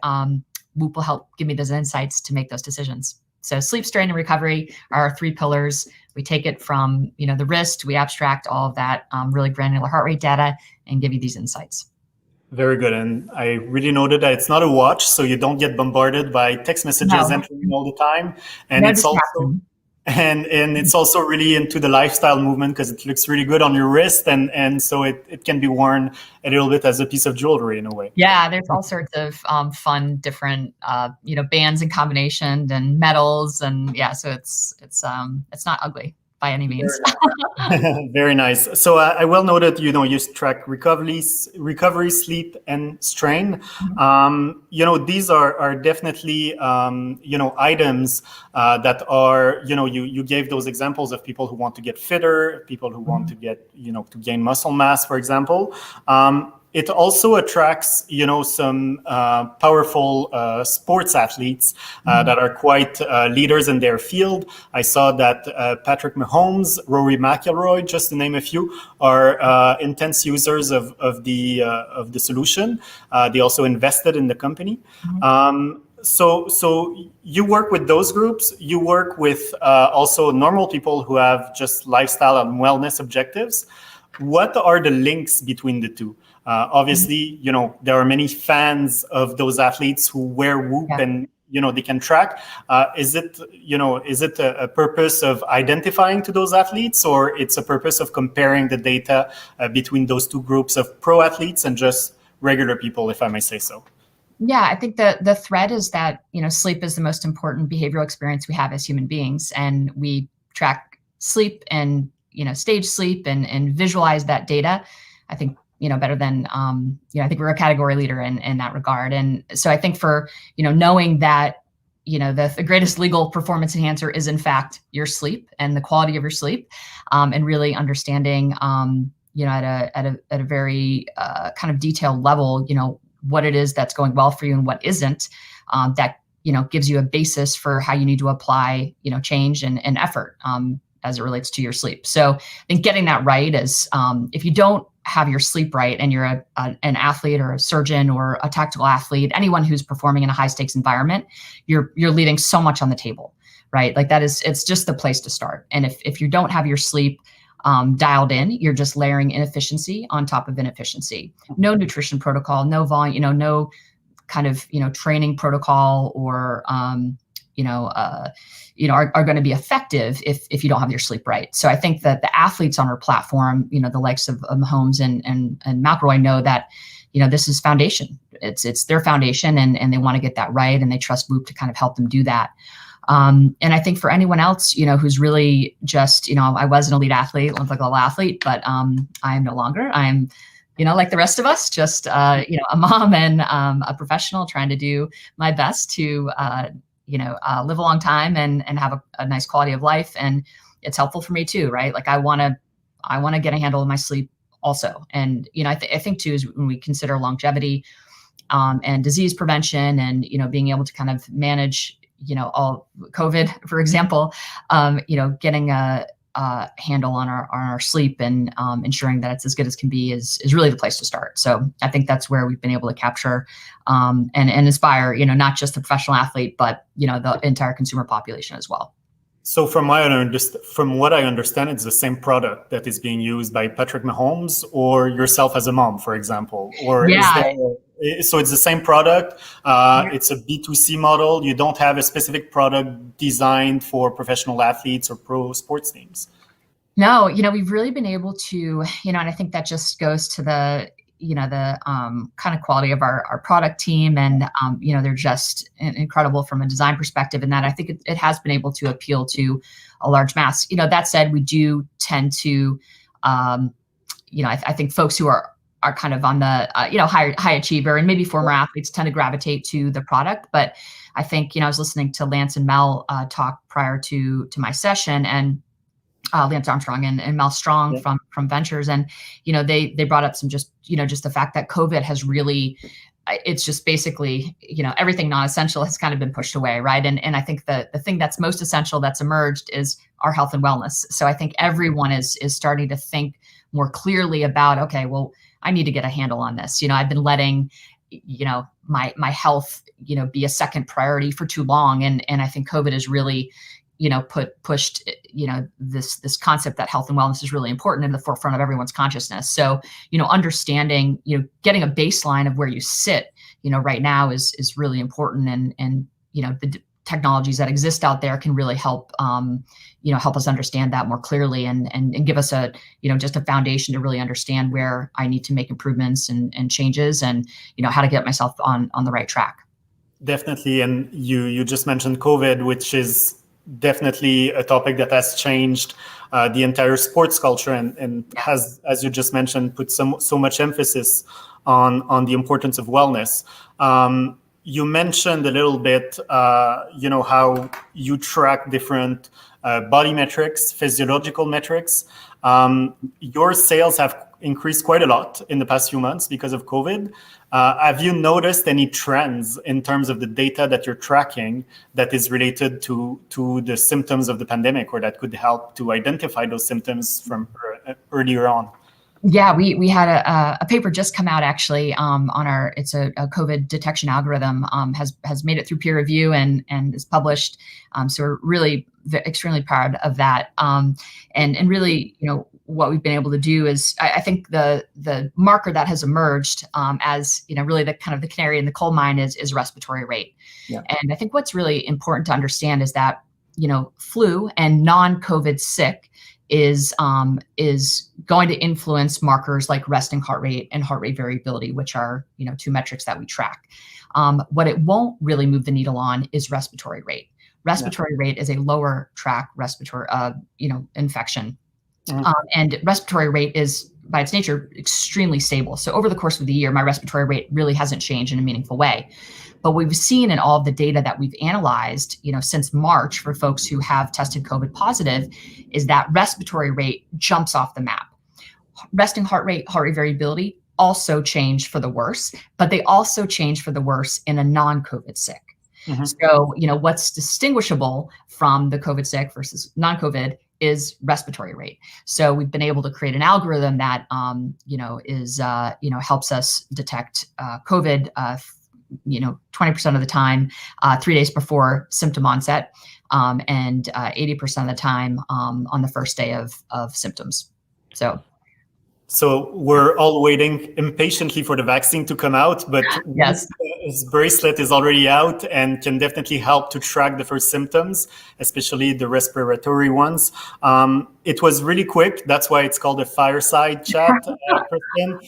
Whoop will help give me those insights to make those decisions. So sleep, strain, and recovery are our 3 pillars. We take it from, the wrist, we abstract all of that really granular heart rate data and give you these insights. Very good. And I really noted that it's not a watch, so you don't get bombarded by text messages entering all the time. And it's also it's also really into the lifestyle movement because it looks really good on your wrist, and so it can be worn a little bit as a piece of jewelry in a way. Yeah, there's all sorts of fun, different bands and combinations and metals, and so it's not ugly by any means. Very nice. So I well noted, you track recovery, sleep, and strain. These are definitely, items that are, you gave those examples of people who want to get fitter, people who want to get, to gain muscle mass, for example. It also attracts, some powerful sports athletes that are quite leaders in their field. I saw that Patrick Mahomes, Rory McIlroy, just to name a few, are intense users of the solution. They also invested in the company. So you work with those groups. You work with also normal people who have just lifestyle and wellness objectives. What are the links between the two? Obviously, there are many fans of those athletes who wear Whoop and, they can track. Is it a purpose of identifying to those athletes, or it's a purpose of comparing the data between those 2 groups of pro athletes and just regular people, if I may say so? Yeah, I think the thread is that, sleep is the most important behavioral experience we have as human beings. And we track sleep and, stage sleep and visualize that data, I think, better than, I think we're a category leader in that regard. And so I think for, knowing that, the greatest legal performance enhancer is in fact your sleep and the quality of your sleep, and really understanding, at a very kind of detailed level, what it is that's going well for you and what isn't, that, gives you a basis for how you need to apply, change and effort as it relates to your sleep. So I think getting that right is, if you don't have your sleep right and you're an athlete or a surgeon or a tactical athlete, anyone who's performing in a high stakes environment, you're leaving so much on the table, right? Like it's just the place to start. And if you don't have your sleep dialed in, you're just layering inefficiency on top of inefficiency. No nutrition protocol, no volume, no kind of, training protocol or, are going to be effective if you don't have your sleep right. So I think that the athletes on our platform, the likes of Mahomes and McIlroy know that, this is foundation. It's their foundation and they want to get that right. And they trust Whoop to kind of help them do that. And I think for anyone else, who's really just, I was an elite athlete, Olympic level athlete, but I am no longer. I'm, like the rest of us, just, a mom and a professional trying to do my best to, live a long time and have a nice quality of life. And it's helpful for me too, right? Like I want to get a handle on my sleep also. And, I think too, is when we consider longevity, and disease prevention and, being able to kind of manage, all COVID, for example, getting a handle on our sleep and ensuring that it's as good as can be is really the place to start. So I think that's where we've been able to capture and inspire, not just the professional athlete, but, the entire consumer population as well. So from what I understand, it's the same product that is being used by Patrick Mahomes or yourself as a mom, for example, or so it's the same product. It's a B2C model. You don't have a specific product designed for professional athletes or pro sports teams. No, we've really been able to, and I think that just goes to the, kind of quality of our product team. And, they're just incredible from a design perspective. And that I think it has been able to appeal to a large mass. That said, we do tend to, I think folks who are kind of on the, high achiever and maybe former athletes tend to gravitate to the product. But I think, I was listening to Lance and Mel talk prior to my session, and Lance Armstrong and Mel Strong from Ventures. And, they brought up some just the fact that COVID has really, it's just basically, everything non-essential has kind of been pushed away. Right. And I think the thing that's most essential that's emerged is our health and wellness. So I think everyone is starting to think more clearly about, okay, well, I need to get a handle on this. I've been letting, my health, be a second priority for too long. And I think COVID has really, pushed, this concept that health and wellness is really important in the forefront of everyone's consciousness. So, understanding, getting a baseline of where you sit, right now is really important. And the technologies that exist out there can really help, help us understand that more clearly and give us a, just a foundation to really understand where I need to make improvements and changes and, how to get myself on the right track. Definitely. And you just mentioned COVID, which is definitely a topic that has changed the entire sports culture and has, as you just mentioned, put so much emphasis on the importance of wellness. You mentioned a little bit, how you track different body metrics, physiological metrics. Your sales have increased quite a lot in the past few months because of COVID. Have you noticed any trends in terms of the data that you're tracking that is related to the symptoms of the pandemic, or that could help to identify those symptoms from earlier on? Yeah, we had a paper just come out actually it's a COVID detection algorithm has made it through peer review and is published. So we're really extremely proud of that. And really, what we've been able to do is I think the marker that has emerged as, really the kind of the canary in the coal mine is respiratory rate. Yeah. And I think what's really important to understand is that, flu and non-COVID sick is going to influence markers like resting heart rate and heart rate variability, which are, two metrics that we track. What it won't really move the needle on is respiratory rate. Respiratory rate is a lower track respiratory, infection. And respiratory rate is, by its nature, extremely stable. So over the course of the year, my respiratory rate really hasn't changed in a meaningful way. But what we've seen in all of the data that we've analyzed, since March for folks who have tested COVID positive, is that respiratory rate jumps off the map. Resting heart rate variability also changed for the worse, but they also changed for the worse in a non-COVID sick. Mm-hmm. So, what's distinguishable from the COVID sick versus non-COVID is respiratory rate. So we've been able to create an algorithm that, helps us detect COVID, 20% of the time, 3 days before symptom onset, and 80% of the time on the first day of symptoms. So we're all waiting impatiently for the vaccine to come out, but yes, this bracelet is already out and can definitely help to track the first symptoms, especially the respiratory ones. It was really quick. That's why it's called a fireside chat, Kristen.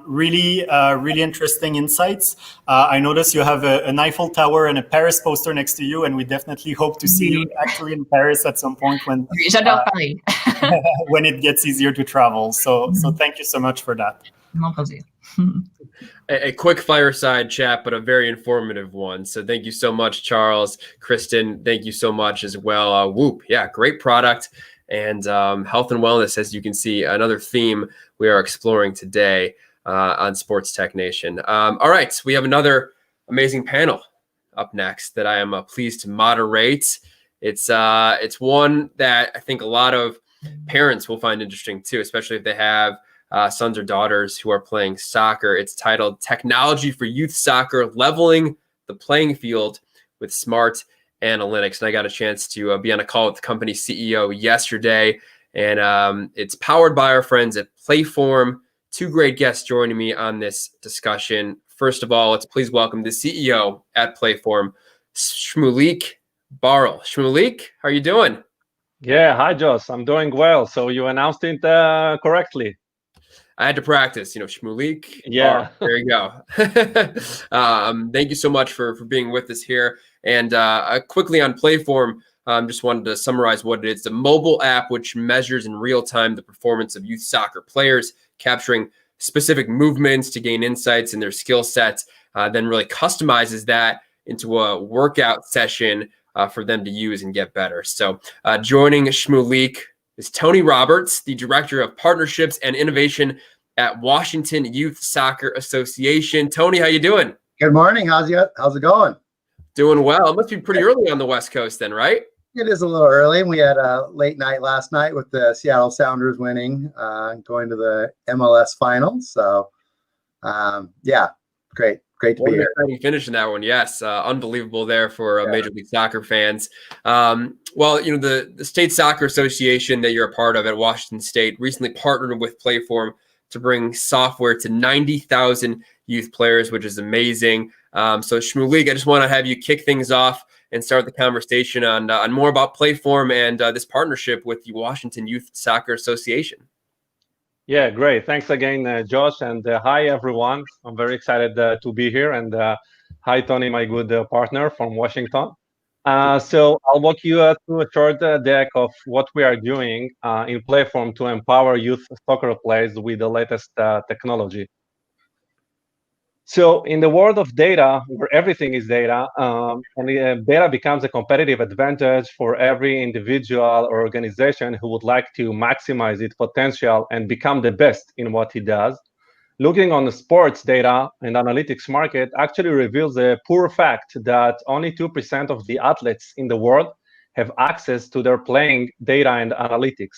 Really interesting insights. I noticed you have an Eiffel Tower and a Paris poster next to you, and we definitely hope to see you actually in Paris at some point when when it gets easier to travel. So thank you so much for that. A quick fireside chat, but a very informative one. So thank you so much, Charles. Kristen, thank you so much as well. Whoop, yeah, great product. And health and wellness, as you can see, another theme we are exploring today on Sports Tech Nation. All right, we have another amazing panel up next that I am pleased to moderate. It's one that I think a lot of parents will find interesting too, especially if they have sons or daughters who are playing soccer. It's titled Technology for Youth Soccer, Leveling the Playing Field with Smart Analytics. And I got a chance to be on a call with the company CEO yesterday, and it's powered by our friends at Playform. Two great guests joining me on this discussion. First of all, let's please welcome the CEO at Playform, Shmulik Barel. Shmulik, how are you doing? Yeah, hi, Josh. I'm doing well. So you announced it correctly. I had to practice, Shmulik. Yeah. There you go. Thank you so much for being with us here. And quickly on Playform, just wanted to summarize what it is. It's a mobile app which measures in real time the performance of youth soccer players, capturing specific movements to gain insights in their skill sets, then really customizes that into a workout session for them to use and get better. So joining Shmulik is Tony Roberts, the Director of Partnerships and Innovation at Washington Youth Soccer Association. Tony, how you doing? Good morning. How's it going? Doing well. It must be pretty early on the West Coast then, right? It is a little early. We had a late night last night with the Seattle Sounders winning, going to the MLS finals. So, yeah, great to be here. Exciting finish in that one. Yes, unbelievable there for Major League Soccer fans. Well, the State Soccer Association that you're a part of at Washington State recently partnered with Playform to bring software to 90,000 youth players, which is amazing. So Shmulik, I just want to have you kick things off and start the conversation on more about Playform and this partnership with the Washington Youth Soccer Association. Yeah, great. Thanks again, Josh, and hi, everyone. I'm very excited to be here, and hi, Tony, my good partner from Washington. So I'll walk you through a short deck of what we are doing in Playform to empower youth soccer players with the latest technology. So in the world of data, where everything is data, and data becomes a competitive advantage for every individual or organization who would like to maximize its potential and become the best in what he does. Looking on the sports data and analytics market actually reveals a poor fact that only 2% of the athletes in the world have access to their playing data and analytics.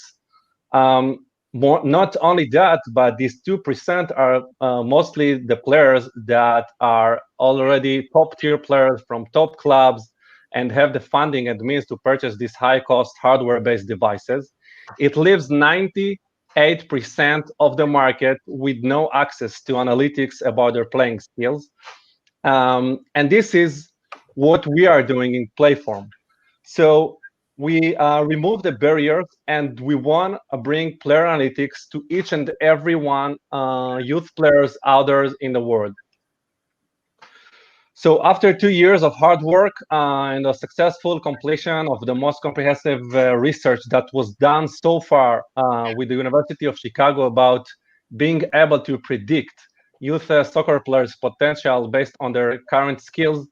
Not only that, but these 2% are mostly the players that are already top-tier players from top clubs and have the funding and means to purchase these high-cost hardware-based devices. It leaves 98% of the market with no access to analytics about their playing skills. And this is what we are doing in Playform. So we remove the barriers, and we want to bring player analytics to each and every one youth players out there in the world. So after 2 years of hard work and a successful completion of the most comprehensive research that was done so far with the University of Chicago about being able to predict youth soccer players' potential based on their current skills,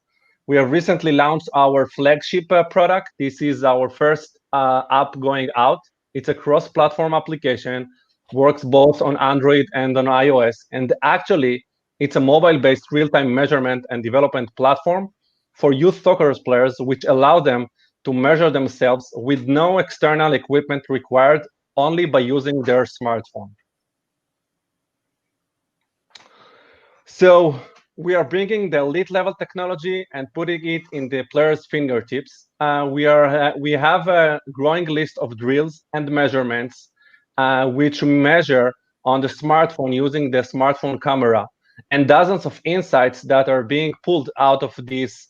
we have recently launched our flagship product. This is our first app going out. It's a cross-platform application, works both on Android and on iOS. And actually, it's a mobile-based real-time measurement and development platform for youth soccer players, which allow them to measure themselves with no external equipment required, only by using their smartphone. So we are bringing the elite level technology and putting it in the players' fingertips. We have a growing list of drills and measurements which we measure on the smartphone using the smartphone camera, and dozens of insights that are being pulled out of these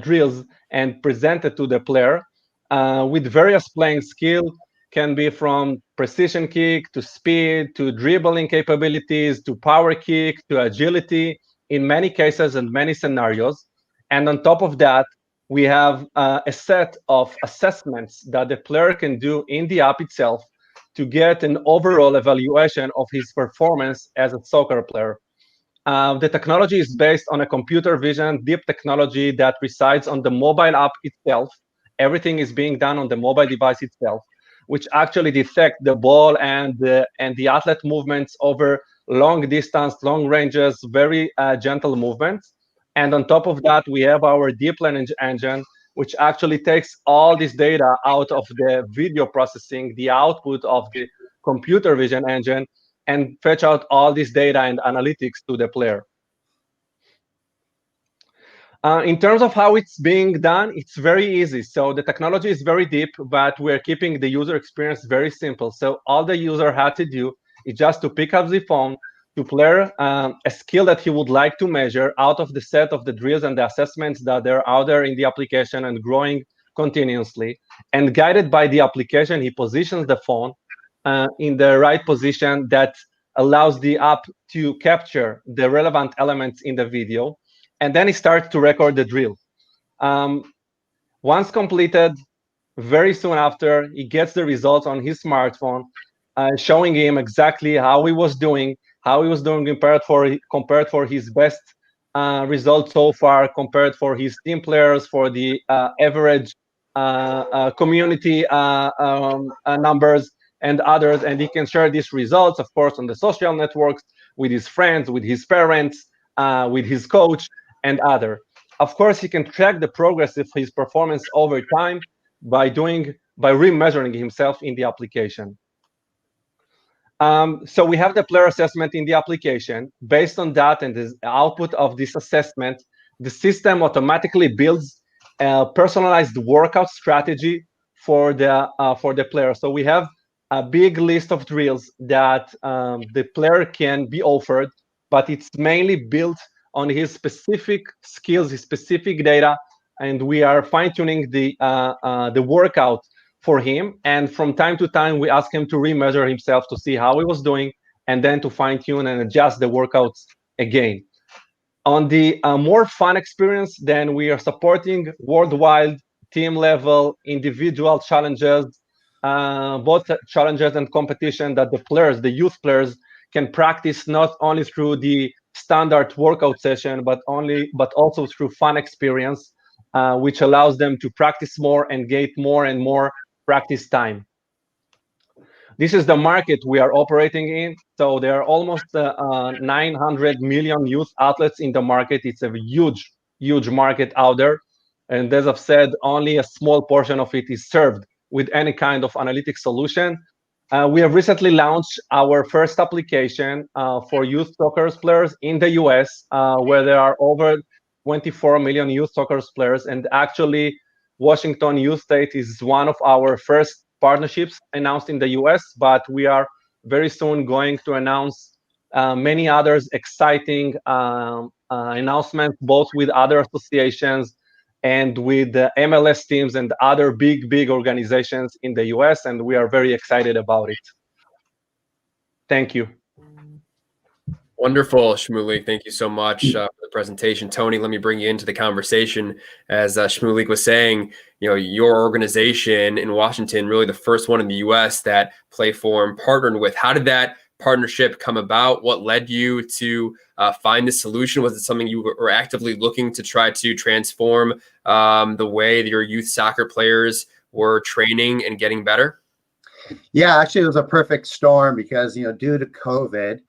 drills and presented to the player with various playing skill. Can be from precision kick to speed to dribbling capabilities to power kick to agility in many cases and many scenarios. And on top of that, we have a set of assessments that the player can do in the app itself to get an overall evaluation of his performance as a soccer player. The technology is based on a computer vision deep technology that resides on the mobile app itself. Everything is being done on the mobile device itself, which actually detect the ball and the athlete movements over long distance, long ranges, very gentle movements. And on top of that, we have our deep learning engine, which actually takes all this data out of the video processing, the output of the computer vision engine, and fetch out all this data and analytics to the player. In terms of how it's being done, it's very easy. So the technology is very deep, but we're keeping the user experience very simple. So all the user had to do is just to pick up the phone, to play a skill that he would like to measure out of the set of the drills and the assessments that are out there in the application and growing continuously. And guided by the application, he positions the phone in the right position that allows the app to capture the relevant elements in the video. And then he starts to record the drill. Once completed, very soon after, he gets the results on his smartphone, showing him exactly how he was doing compared for his best results so far, compared for his team players, for the average community numbers and others. And he can share these results, of course, on the social networks with his friends, with his parents, with his coach, and other. Of course, he can track the progress of his performance over time by remeasuring himself in the application. So we have the player assessment in the application. Based on that and the output of this assessment, the system automatically builds a personalized workout strategy for the player. So we have a big list of drills that the player can be offered, but it's mainly built on his specific skills, his specific data, and we are fine-tuning the workout for him. And from time to time, we ask him to remeasure himself to see how he was doing, and then to fine-tune and adjust the workouts again. On the more fun experience, then we are supporting worldwide, team-level, individual challenges, both challenges and competition that the players, the youth players, can practice not only through the standard workout session, but also through fun experience, which allows them to practice more and get more and more practice time. This is the market we are operating in. So there are almost 900 million youth athletes in the market. It's a huge, huge market out there. And as I've said, only a small portion of it is served with any kind of analytic solution. We have recently launched our first application for youth soccer players in the US, where there are over 24 million youth soccer players. And actually, Washington Youth State is one of our first partnerships announced in the US, but we are very soon going to announce many others exciting announcements, both with other associations and with the MLS teams and other big organizations in the US, and we are very excited about it. Thank you. Wonderful, Shmulik. Thank you so much for the presentation. Tony, let me bring you into the conversation. As Shmulik was saying, your organization in Washington, really the first one in the US that Playform partnered with. How did that partnership come about? What led you to find this solution? Was it something you were actively looking to try to transform the way that your youth soccer players were training and getting better? Yeah, actually, it was a perfect storm because, due to COVID,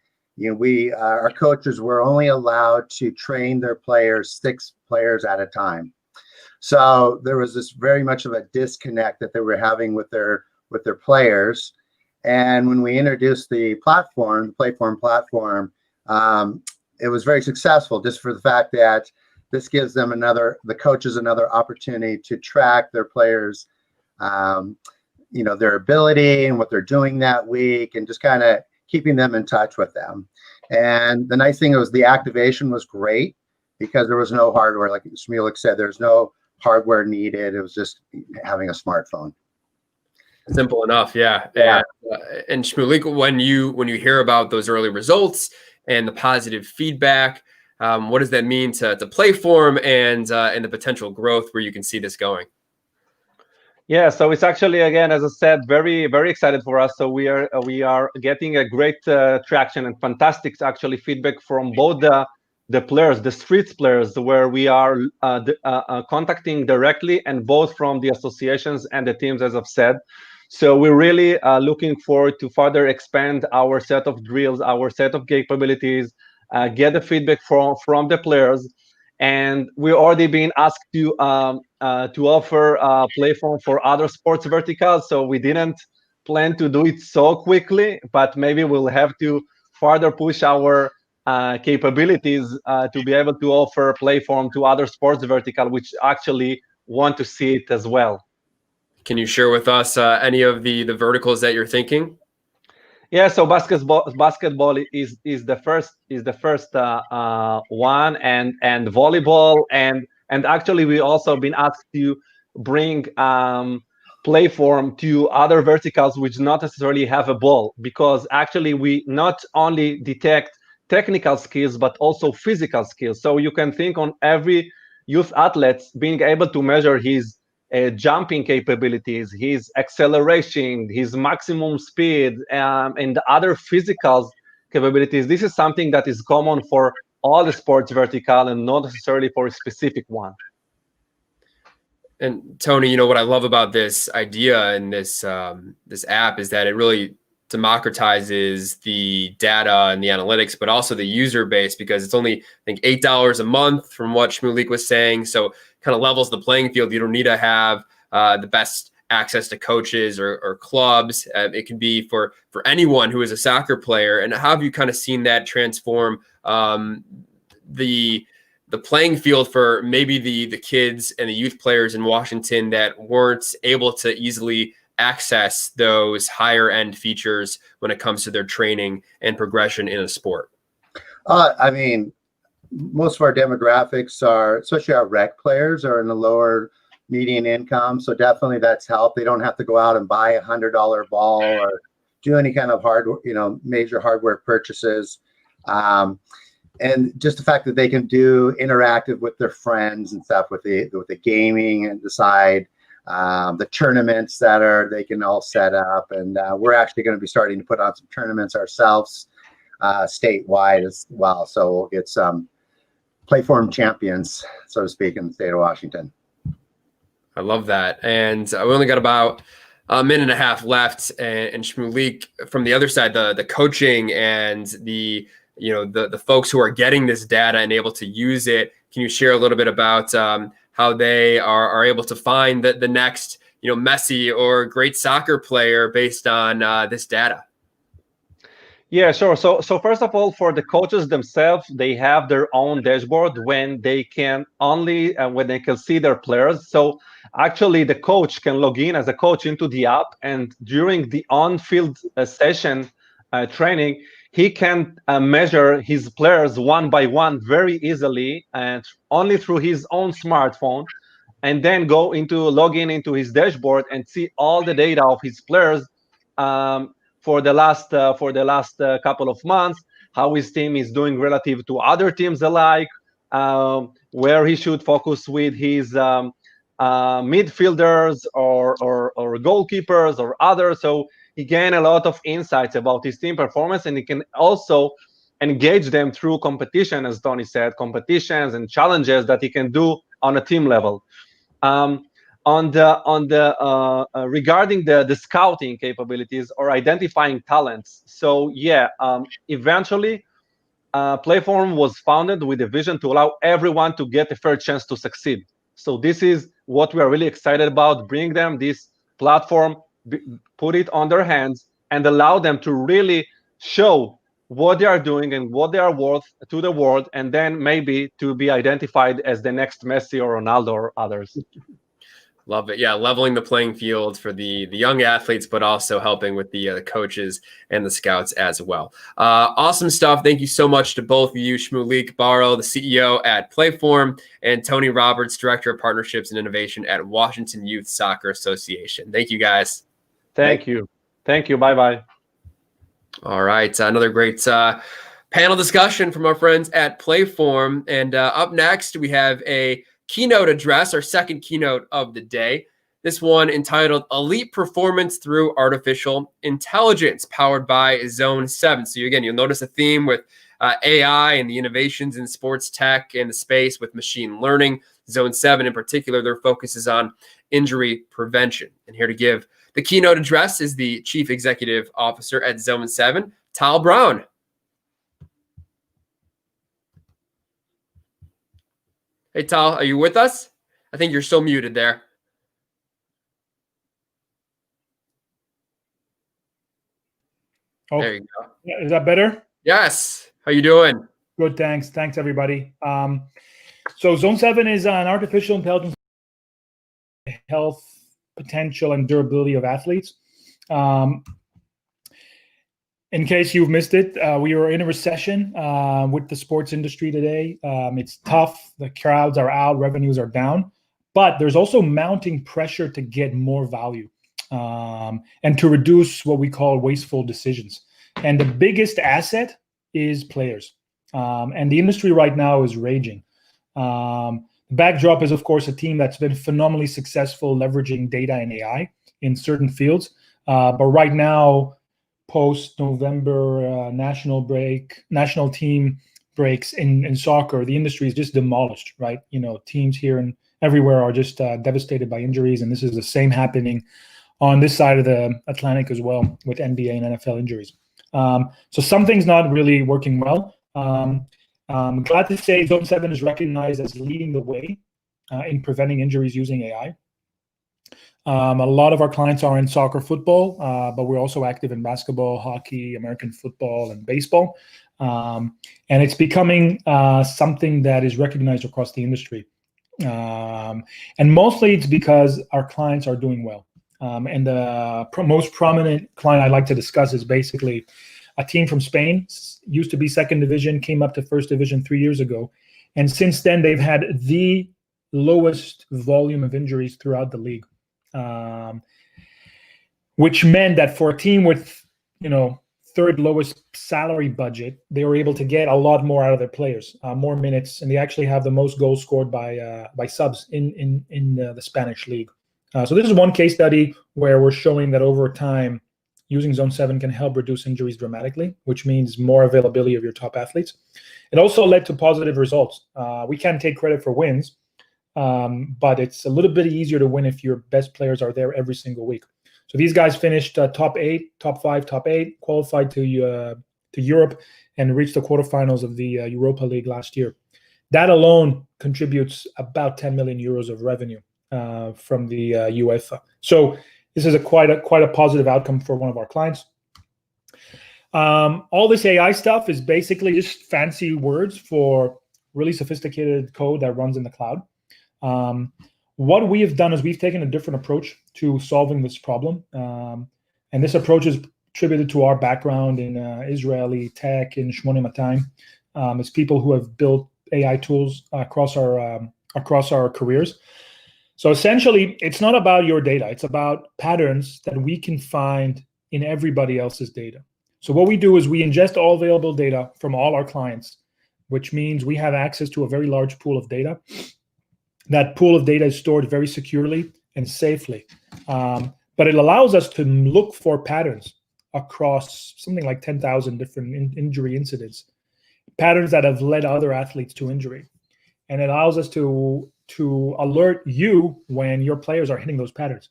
our coaches were only allowed to train their players 6 players at a time. So there was this very much of a disconnect that they were having with their players. And when we introduced the platform, the Playform platform, it was very successful just for the fact that this gives them the coaches another opportunity to track their players, their ability and what they're doing that week, and just kind of keeping them in touch with them. And the nice thing was the activation was great because there was no hardware. Like Shmulik said, there's no hardware needed. It was just having a smartphone. Simple enough, yeah. And Shmulik, when you hear about those early results and the positive feedback, what does that mean to Playform and the potential growth where you can see this going? Yeah, so it's actually, again, as I said, very, very excited for us. So we are getting a great traction and fantastic actually feedback from both the players, the streets players, where we are contacting directly, and both from the associations and the teams, as I've said. So we're really looking forward to further expand our set of drills, our set of capabilities, get the feedback from the players. And we're already being asked to offer Playform for other sports verticals. So we didn't plan to do it so quickly, but maybe we'll have to further push our capabilities to be able to offer Playform to other sports vertical, which actually want to see it as well. Can you share with us any of the verticals that you're thinking? Yeah, so basketball is the first one, and volleyball, and actually we also been asked to bring Playform to other verticals which not necessarily have a ball, because actually we not only detect technical skills but also physical skills. So you can think on every youth athlete being able to measure his jumping capabilities, his acceleration, his maximum speed, and other physical capabilities. This is something that is common for all the sports vertical and not necessarily for a specific one. And Tony, what I love about this idea and this app is that it really democratizes the data and the analytics, but also the user base, because it's only, I think, $8 a month from what Shmulik was saying. So kind of levels the playing field. You don't need to have the best access to coaches or clubs. It can be for anyone who is a soccer player. And how have you kind of seen that transform the playing field for maybe the kids and the youth players in Washington that weren't able to easily access those higher end features when it comes to their training and progression in a sport? I mean, most of our demographics are, especially our rec players, are in the lower median income. So definitely that's helped. They don't have to go out and buy a $100 ball or do any kind of major hardware purchases. And just the fact that they can do interactive with their friends and stuff with the gaming and decide the tournaments that they can all set up. And we're actually going to be starting to put on some tournaments ourselves statewide as well. So we'll get some Playform champions, so to speak, in the state of Washington. I love that. And we only got about a minute and a half left. And Shmulik, from the other side, the coaching and the folks who are getting this data and able to use it, can you share a little bit about how they are able to find the next, Messi or great soccer player based on this data? Yeah, sure. So first of all, for the coaches themselves, they have their own dashboard when they can see their players. So actually, the coach can log in as a coach into the app, and during the on-field session training, he can measure his players one by one very easily, and only through his own smartphone, and then log in into his dashboard and see all the data of his players for the last couple of months, how his team is doing relative to other teams alike, where he should focus with his midfielders or goalkeepers or others. So he gained a lot of insights about his team performance, and he can also engage them through competition, as Tony said, competitions and challenges that he can do on a team level. Regarding the scouting capabilities or identifying talents. So yeah, eventually Playform was founded with a vision to allow everyone to get a fair chance to succeed. So this is what we are really excited about, bring them this platform, put it on their hands, and allow them to really show what they are doing and what they are worth to the world, and then maybe to be identified as the next Messi or Ronaldo or others. Love it. Yeah, leveling the playing field for the young athletes, but also helping with the coaches and the scouts as well. Awesome stuff. Thank you so much to both of you, Shmulik Baro, the CEO at Playform, and Tony Roberts, Director of Partnerships and Innovation at Washington Youth Soccer Association. Thank you, guys. Thank you. Thank you. Bye-bye. All right. Another great panel discussion from our friends at Playform. And up next, we have a keynote address, our second keynote of the day. This one entitled Elite Performance Through Artificial Intelligence, powered by Zone 7. So again, you'll notice a theme with AI and the innovations in sports tech and the space with machine learning. Zone 7 in particular, their focus is on injury prevention. And here to give the keynote address is the Chief Executive Officer at Zone 7, Tal Brown. Hey, Tal, are you with us? I think you're still muted there. Oh, there you go. Is that better? Yes. How you doing? Good, thanks. Thanks, everybody. So Zone 7 is an artificial intelligence health potential and durability of athletes. In case you've missed it, we are in a recession with the sports industry today. It's tough. The crowds are out. Revenues are down. But there's also mounting pressure to get more value and to reduce what we call wasteful decisions. And the biggest asset is players. And the industry right now is raging. The backdrop is, of course, a team that's been phenomenally successful leveraging data and AI in certain fields. But right now, post-November national team breaks in soccer, the industry is just demolished, right? You know, teams here and everywhere are just devastated by injuries, and this is the same happening on this side of the Atlantic as well with NBA and NFL injuries. So something's not really working well. I'm glad to say Zone 7 is recognized as leading the way in preventing injuries using AI. A lot of our clients are in soccer, football, but we're also active in basketball, hockey, American football, and baseball. And it's becoming something that is recognized across the industry. And mostly it's because our clients are doing well. And the most prominent client I'd like to discuss is basically a team from Spain, used to be second division, came up to first division 3 years ago. And since then, they've had the lowest volume of injuries throughout the league. Which meant that for a team with, third lowest salary budget, they were able to get a lot more out of their players, more minutes, and they actually have the most goals scored by subs in the Spanish league. So this is one case study where we're showing that over time, using Zone 7 can help reduce injuries dramatically, which means more availability of your top athletes. It also led to positive results. We can't take credit for wins, but it's a little bit easier to win if your best players are there every single week. So these guys finished top 8, top 5, top 8, qualified to Europe, and reached the quarterfinals of the Europa League last year. That alone contributes about 10 million euros of revenue from the UEFA. So this is quite a positive outcome for one of our clients. All this AI stuff is basically just fancy words for really sophisticated code that runs in the cloud. What we have done is we've taken a different approach to solving this problem. And this approach is attributed to our background in Israeli tech in 8200. It's people who have built AI tools across our careers. So essentially, it's not about your data. It's about patterns that we can find in everybody else's data. So what we do is we ingest all available data from all our clients, which means we have access to a very large pool of data. That pool of data is stored very securely and safely. But it allows us to look for patterns across something like 10,000 different injury incidents, patterns that have led other athletes to injury. And it allows us to alert you when your players are hitting those patterns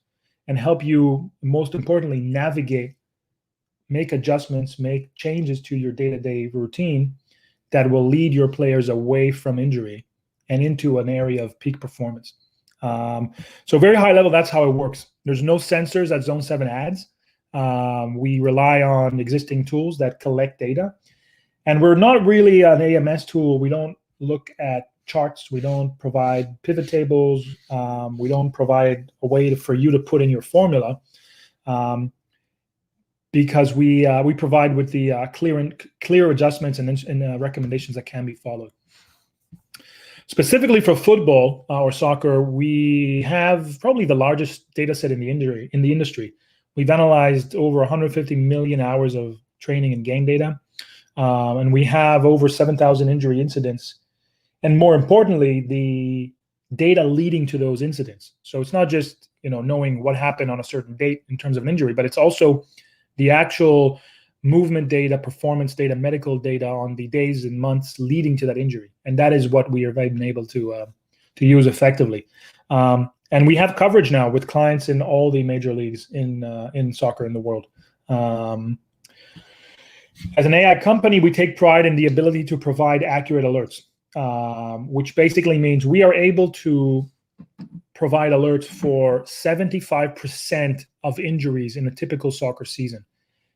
and help you, most importantly, navigate, make adjustments, make changes to your day-to-day routine that will lead your players away from injury and into an area of peak performance. So very high level, that's how it works. There's no sensors that Zone 7 adds. We rely on existing tools that collect data. And we're not really an AMS tool. We don't look at charts. We don't provide pivot tables. We don't provide a way for you to put in your formula, because we provide with the clear adjustments and recommendations that can be followed. Specifically for football or soccer, we have probably the largest data set in the industry. We've analyzed over 150 million hours of training and game data, and we have over 7,000 injury incidents. And more importantly, the data leading to those incidents. So it's not just knowing what happened on a certain date in terms of an injury, but it's also the actual movement data, performance data, medical data on the days and months leading to that injury. And that is what we have been able to use effectively. And we have coverage now with clients in all the major leagues in soccer in the world. As an AI company, we take pride in the ability to provide accurate alerts, which basically means we are able to provide alerts for 75% of injuries in a typical soccer season.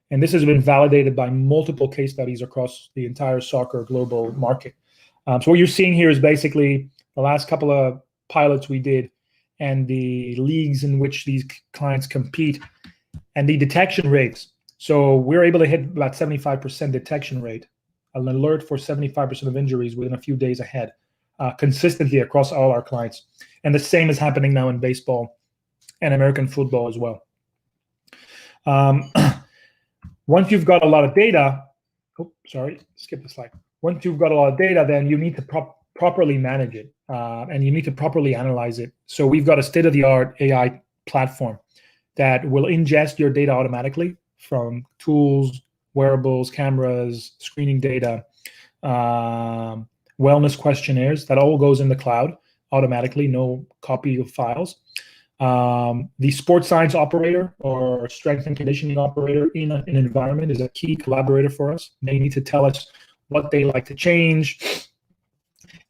And this has been validated by multiple case studies across the entire soccer global market. So what you're seeing here is basically the last couple of pilots we did and the leagues in which these clients compete and the detection rates. So we're able to hit about 75% detection rate, an alert for 75% of injuries within a few days ahead, consistently across all our clients. And the same is happening now in baseball and American football as well. Once you've got a lot of data, skip the slide. Once you've got a lot of data, then you need to properly manage it, and you need to properly analyze it. So we've got a state-of-the-art AI platform that will ingest your data automatically from tools, wearables, cameras, screening data, wellness questionnaires. That all goes in the cloud automatically, no copy of files. The sports science operator or strength and conditioning operator in an environment is a key collaborator for us. They need to tell us what they like to change.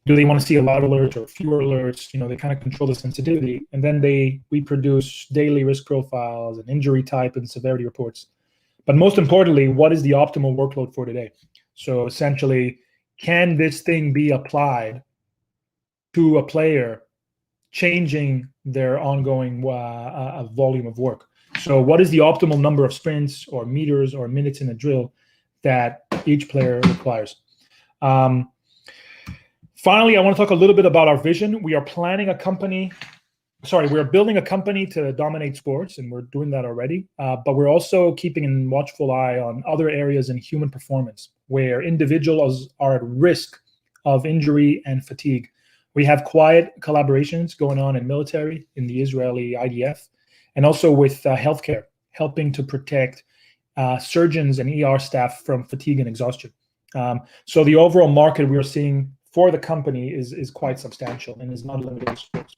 Do they want to see a lot of alerts or fewer alerts? They kind of control the sensitivity. And then we produce daily risk profiles and injury type and severity reports. But most importantly, what is the optimal workload for today? So essentially, can this thing be applied to a player changing their ongoing volume of work? So what is the optimal number of sprints or meters or minutes in a drill that each player requires? Finally, I want to talk a little bit about our vision. We are building a company to dominate sports, and we're doing that already. But we're also keeping a watchful eye on other areas in human performance where individuals are at risk of injury and fatigue. We have quiet collaborations going on in military, in the Israeli IDF, and also with healthcare, helping to protect surgeons and ER staff from fatigue and exhaustion. So the overall market we are seeing for the company is quite substantial and is not limited to sports.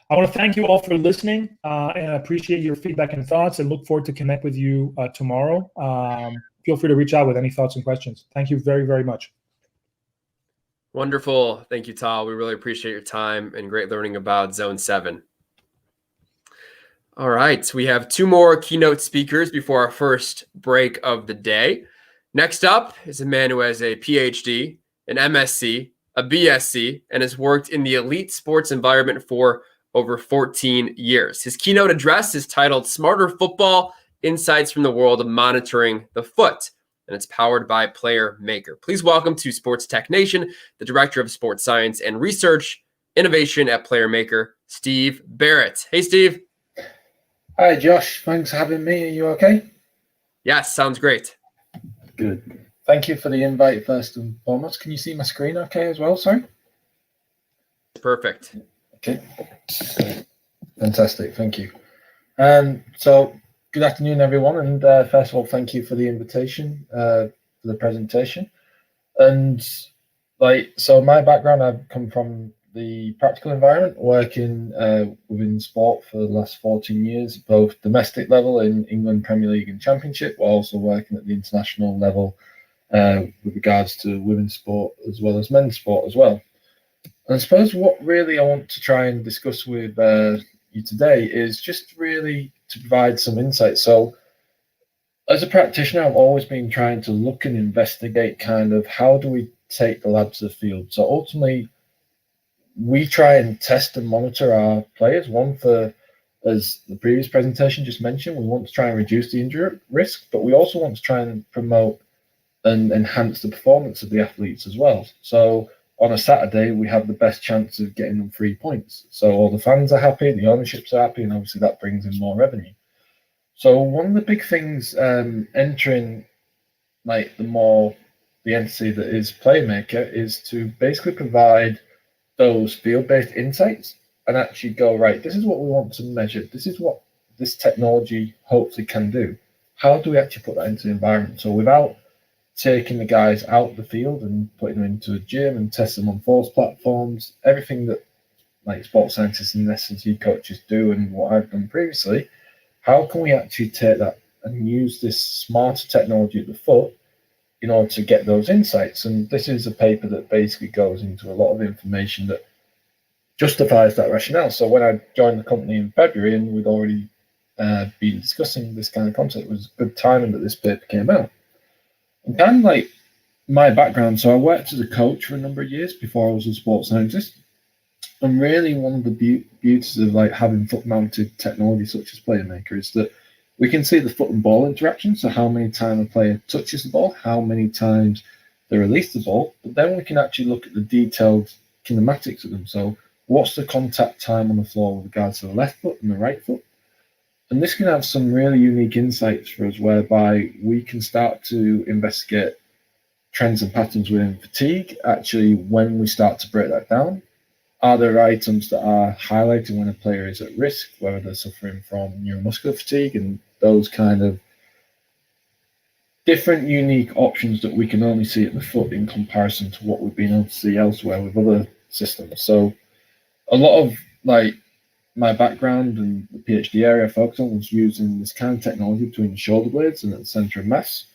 I want to thank you all for listening, and I appreciate your feedback and thoughts, and look forward to connect with you tomorrow. Feel free to reach out with any thoughts and questions. Thank you very, very much. Wonderful. Thank you, Tal. We really appreciate your time and great learning about Zone 7. All right. We have two more keynote speakers before our first break of the day. Next up is a man who has a PhD, an MSc, a BSc, and has worked in the elite sports environment for over 14 years. His keynote address is titled Smarter Football, Insights from the World of Monitoring the Foot, and it's powered by Player Maker. Please welcome to Sports Tech Nation, the Director of Sports Science and Research Innovation at Player Maker, Steve Barrett. Hey, Steve. Hi, Josh. Thanks for having me. Are you okay? Yes, sounds great. Good. Thank you for the invite, first and foremost. Can you see my screen okay as well? Sorry? Perfect. Okay. Fantastic. Thank you. So good afternoon, everyone. And first of all, thank you for the invitation for the presentation. And so my background, I've come from the practical environment, working within sport for the last 14 years, both domestic level in England Premier League and Championship, while also working at the international level with regards to women's sport as well as men's sport as well. And I suppose what really I want to try and discuss with you today is just really to provide some insight. So as a practitioner, I've always been trying to look and investigate kind of how do we take the lab to the field. So ultimately, we try and test and monitor our players. One, for, as the previous presentation just mentioned, we want to try and reduce the injury risk, but we also want to try and promote and enhance the performance of the athletes as well. So on a Saturday, we have the best chance of getting them 3 points. So all the fans are happy, the ownerships are happy, and obviously that brings in more revenue. So one of the big things entering like the entity that is Playmaker is to basically provide those field-based insights and actually go, right, this is what we want to measure. This is what this technology hopefully can do. How do we actually put that into the environment? So without taking the guys out of the field and putting them into a gym and testing them on force platforms, everything that like sports scientists and S&T coaches do and what I've done previously, how can we actually take that and use this smarter technology at the foot in order to get those insights? And this is a paper that basically goes into a lot of information that justifies that rationale. So when I joined the company in February and we'd already been discussing this kind of concept, it was good timing that this paper came out. And kind of like my background, so I worked as a coach for a number of years before I was a sports scientist. And really one of the beauties of like having foot-mounted technology such as Playmaker is that we can see the foot and ball interaction, so how many times a player touches the ball, how many times they release the ball, but then we can actually look at the detailed kinematics of them. So what's the contact time on the floor with regards to the left foot and the right foot? And this can have some really unique insights for us, whereby we can start to investigate trends and patterns within fatigue. Actually, when we start to break that down, are there items that are highlighting when a player is at risk, whether they're suffering from neuromuscular fatigue and those kind of different unique options that we can only see at the foot in comparison to what we've been able to see elsewhere with other systems. So a lot of like my background and the PhD area I focused on was using this kind of technology between the shoulder blades and at the center of mass.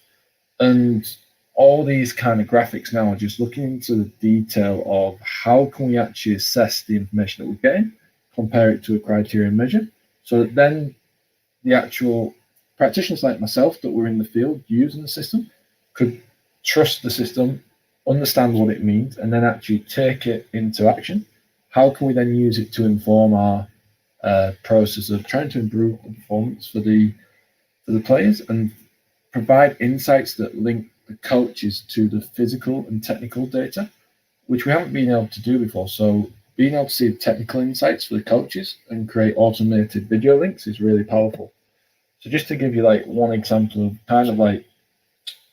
And all these kind of graphics now are just looking into the detail of how can we actually assess the information that we're getting, compare it to a criterion measure, so that then the actual practitioners like myself that were in the field using the system could trust the system, understand what it means, and then actually take it into action. How can we then use it to inform our process of trying to improve the performance for the players and provide insights that link the coaches to the physical and technical data, which we haven't been able to do before. So being able to see technical insights for the coaches and create automated video links is really powerful. So just to give you like one example of kind of like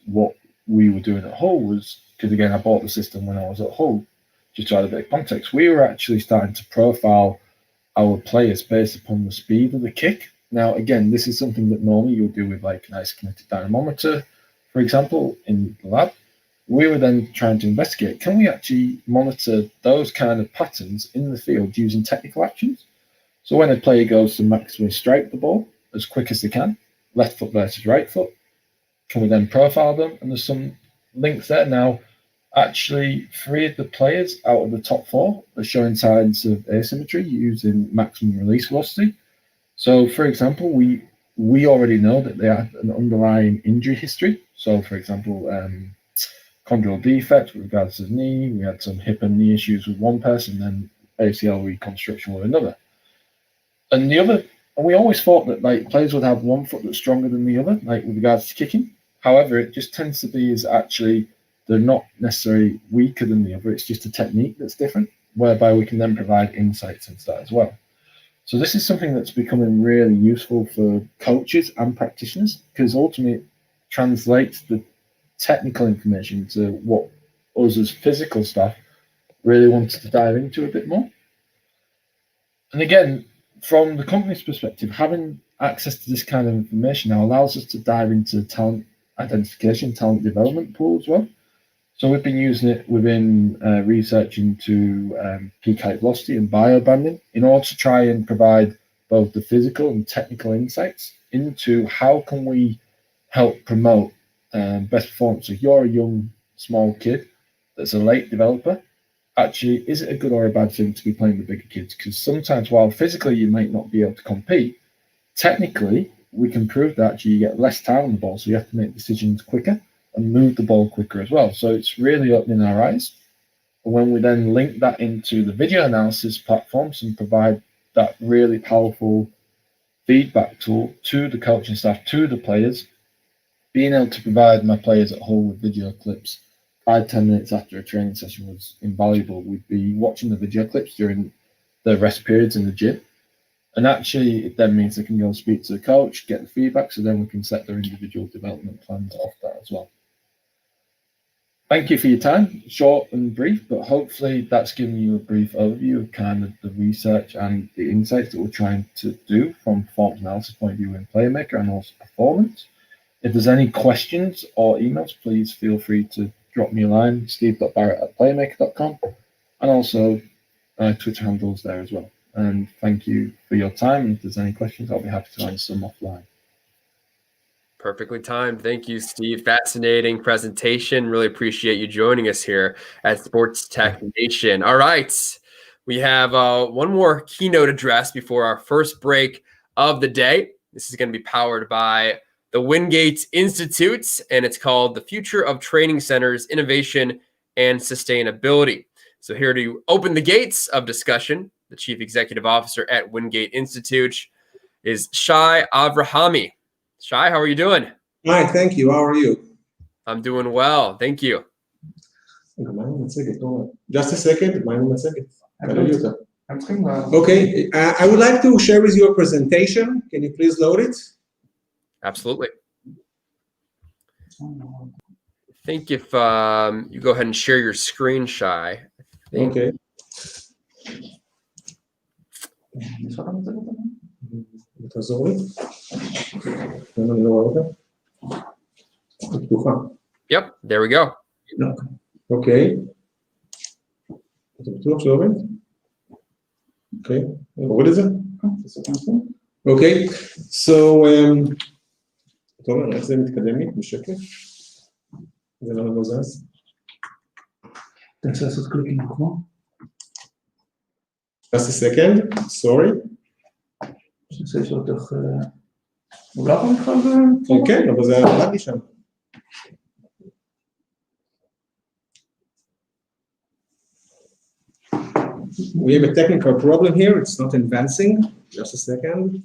what we were doing at Hull was, because again, I bought the system when I was at Hull, just to add a bit of context, we were actually starting to profile our players based upon the speed of the kick. Now, again, this is something that normally you'll do with like an isokinetic dynamometer, for example, in the lab. We were then trying to investigate, can we actually monitor those kind of patterns in the field using technical actions? So when a player goes to maximally strike the ball as quick as they can, left foot versus right foot, can we then profile them? And there's some links there. Now, actually, 3 of the players out of the top 4 are showing signs of asymmetry using maximum release velocity. So, for example, we already know that they have an underlying injury history. So, for example, chondral defect with regards to the knee, we had some hip and knee issues with one person, then ACL reconstruction with another. And we always thought that like players would have one foot that's stronger than the other, like with regards to kicking. However, it just tends to be is actually they're not necessarily weaker than the other. It's just a technique that's different, whereby we can then provide insights into that as well. So this is something that's becoming really useful for coaches and practitioners, because ultimately it translates the technical information to what us as physical staff really wanted to dive into a bit more. And again, from the company's perspective, having access to this kind of information now allows us to dive into talent identification, talent development pool as well. So we've been using it within research into peak height velocity and biobanding in order to try and provide both the physical and technical insights into how can we help promote best performance. If you're a young, small kid that's a late developer, actually, is it a good or a bad thing to be playing the bigger kids? Because sometimes, while physically you might not be able to compete, technically we can prove that actually you get less time on the ball, so you have to make decisions quicker and move the ball quicker as well. So it's really opening our eyes. And when we then link that into the video analysis platforms and provide that really powerful feedback tool to the coaching staff, to the players, being able to provide my players at home with video clips 5-10 minutes after a training session was invaluable. We'd be watching the video clips during the rest periods in the gym. And actually, it then means they can go speak to the coach, get the feedback, so then we can set their individual development plans off that as well. Thank you for your time, short and brief, but hopefully that's given you a brief overview of kind of the research and the insights that we're trying to do from performance analysis point of view in Playmaker and also performance. If there's any questions or emails, please feel free to drop me a line, steve.barrett@playmaker.com, and also Twitter handles there as well. And thank you for your time. If there's any questions, I'll be happy to answer them offline. Perfectly timed. Thank you, Steve. Fascinating presentation. Really appreciate you joining us here at Sports Tech Nation. All right. We have one more keynote address before our first break of the day. This is going to be powered by the Wingate Institute, and it's called The Future of Training Centers, Innovation and Sustainability. So here to open the gates of discussion, the Chief Executive Officer at Wingate Institute is Shai Avrahami. Shai, how are you doing? Hi, thank you. How are you? I'm doing well. Thank you. Just a second. Okay. I would like to share with you a presentation. Can you please load it? Absolutely. I think if you go ahead and share your screen, Shai. Okay. Yep, there we go. Okay. Okay. What is it? Okay. So, טוב, איך זה מתקדמי? בשקט? זה לא זז? תנסה לעשות קליקים כמו? Just a second, sorry. שיש לו תוך... הוא לא יכול בכלל ב... כן, אבל זה עבד לי שם. We have a technical problem here. It's not advancing. Just a second.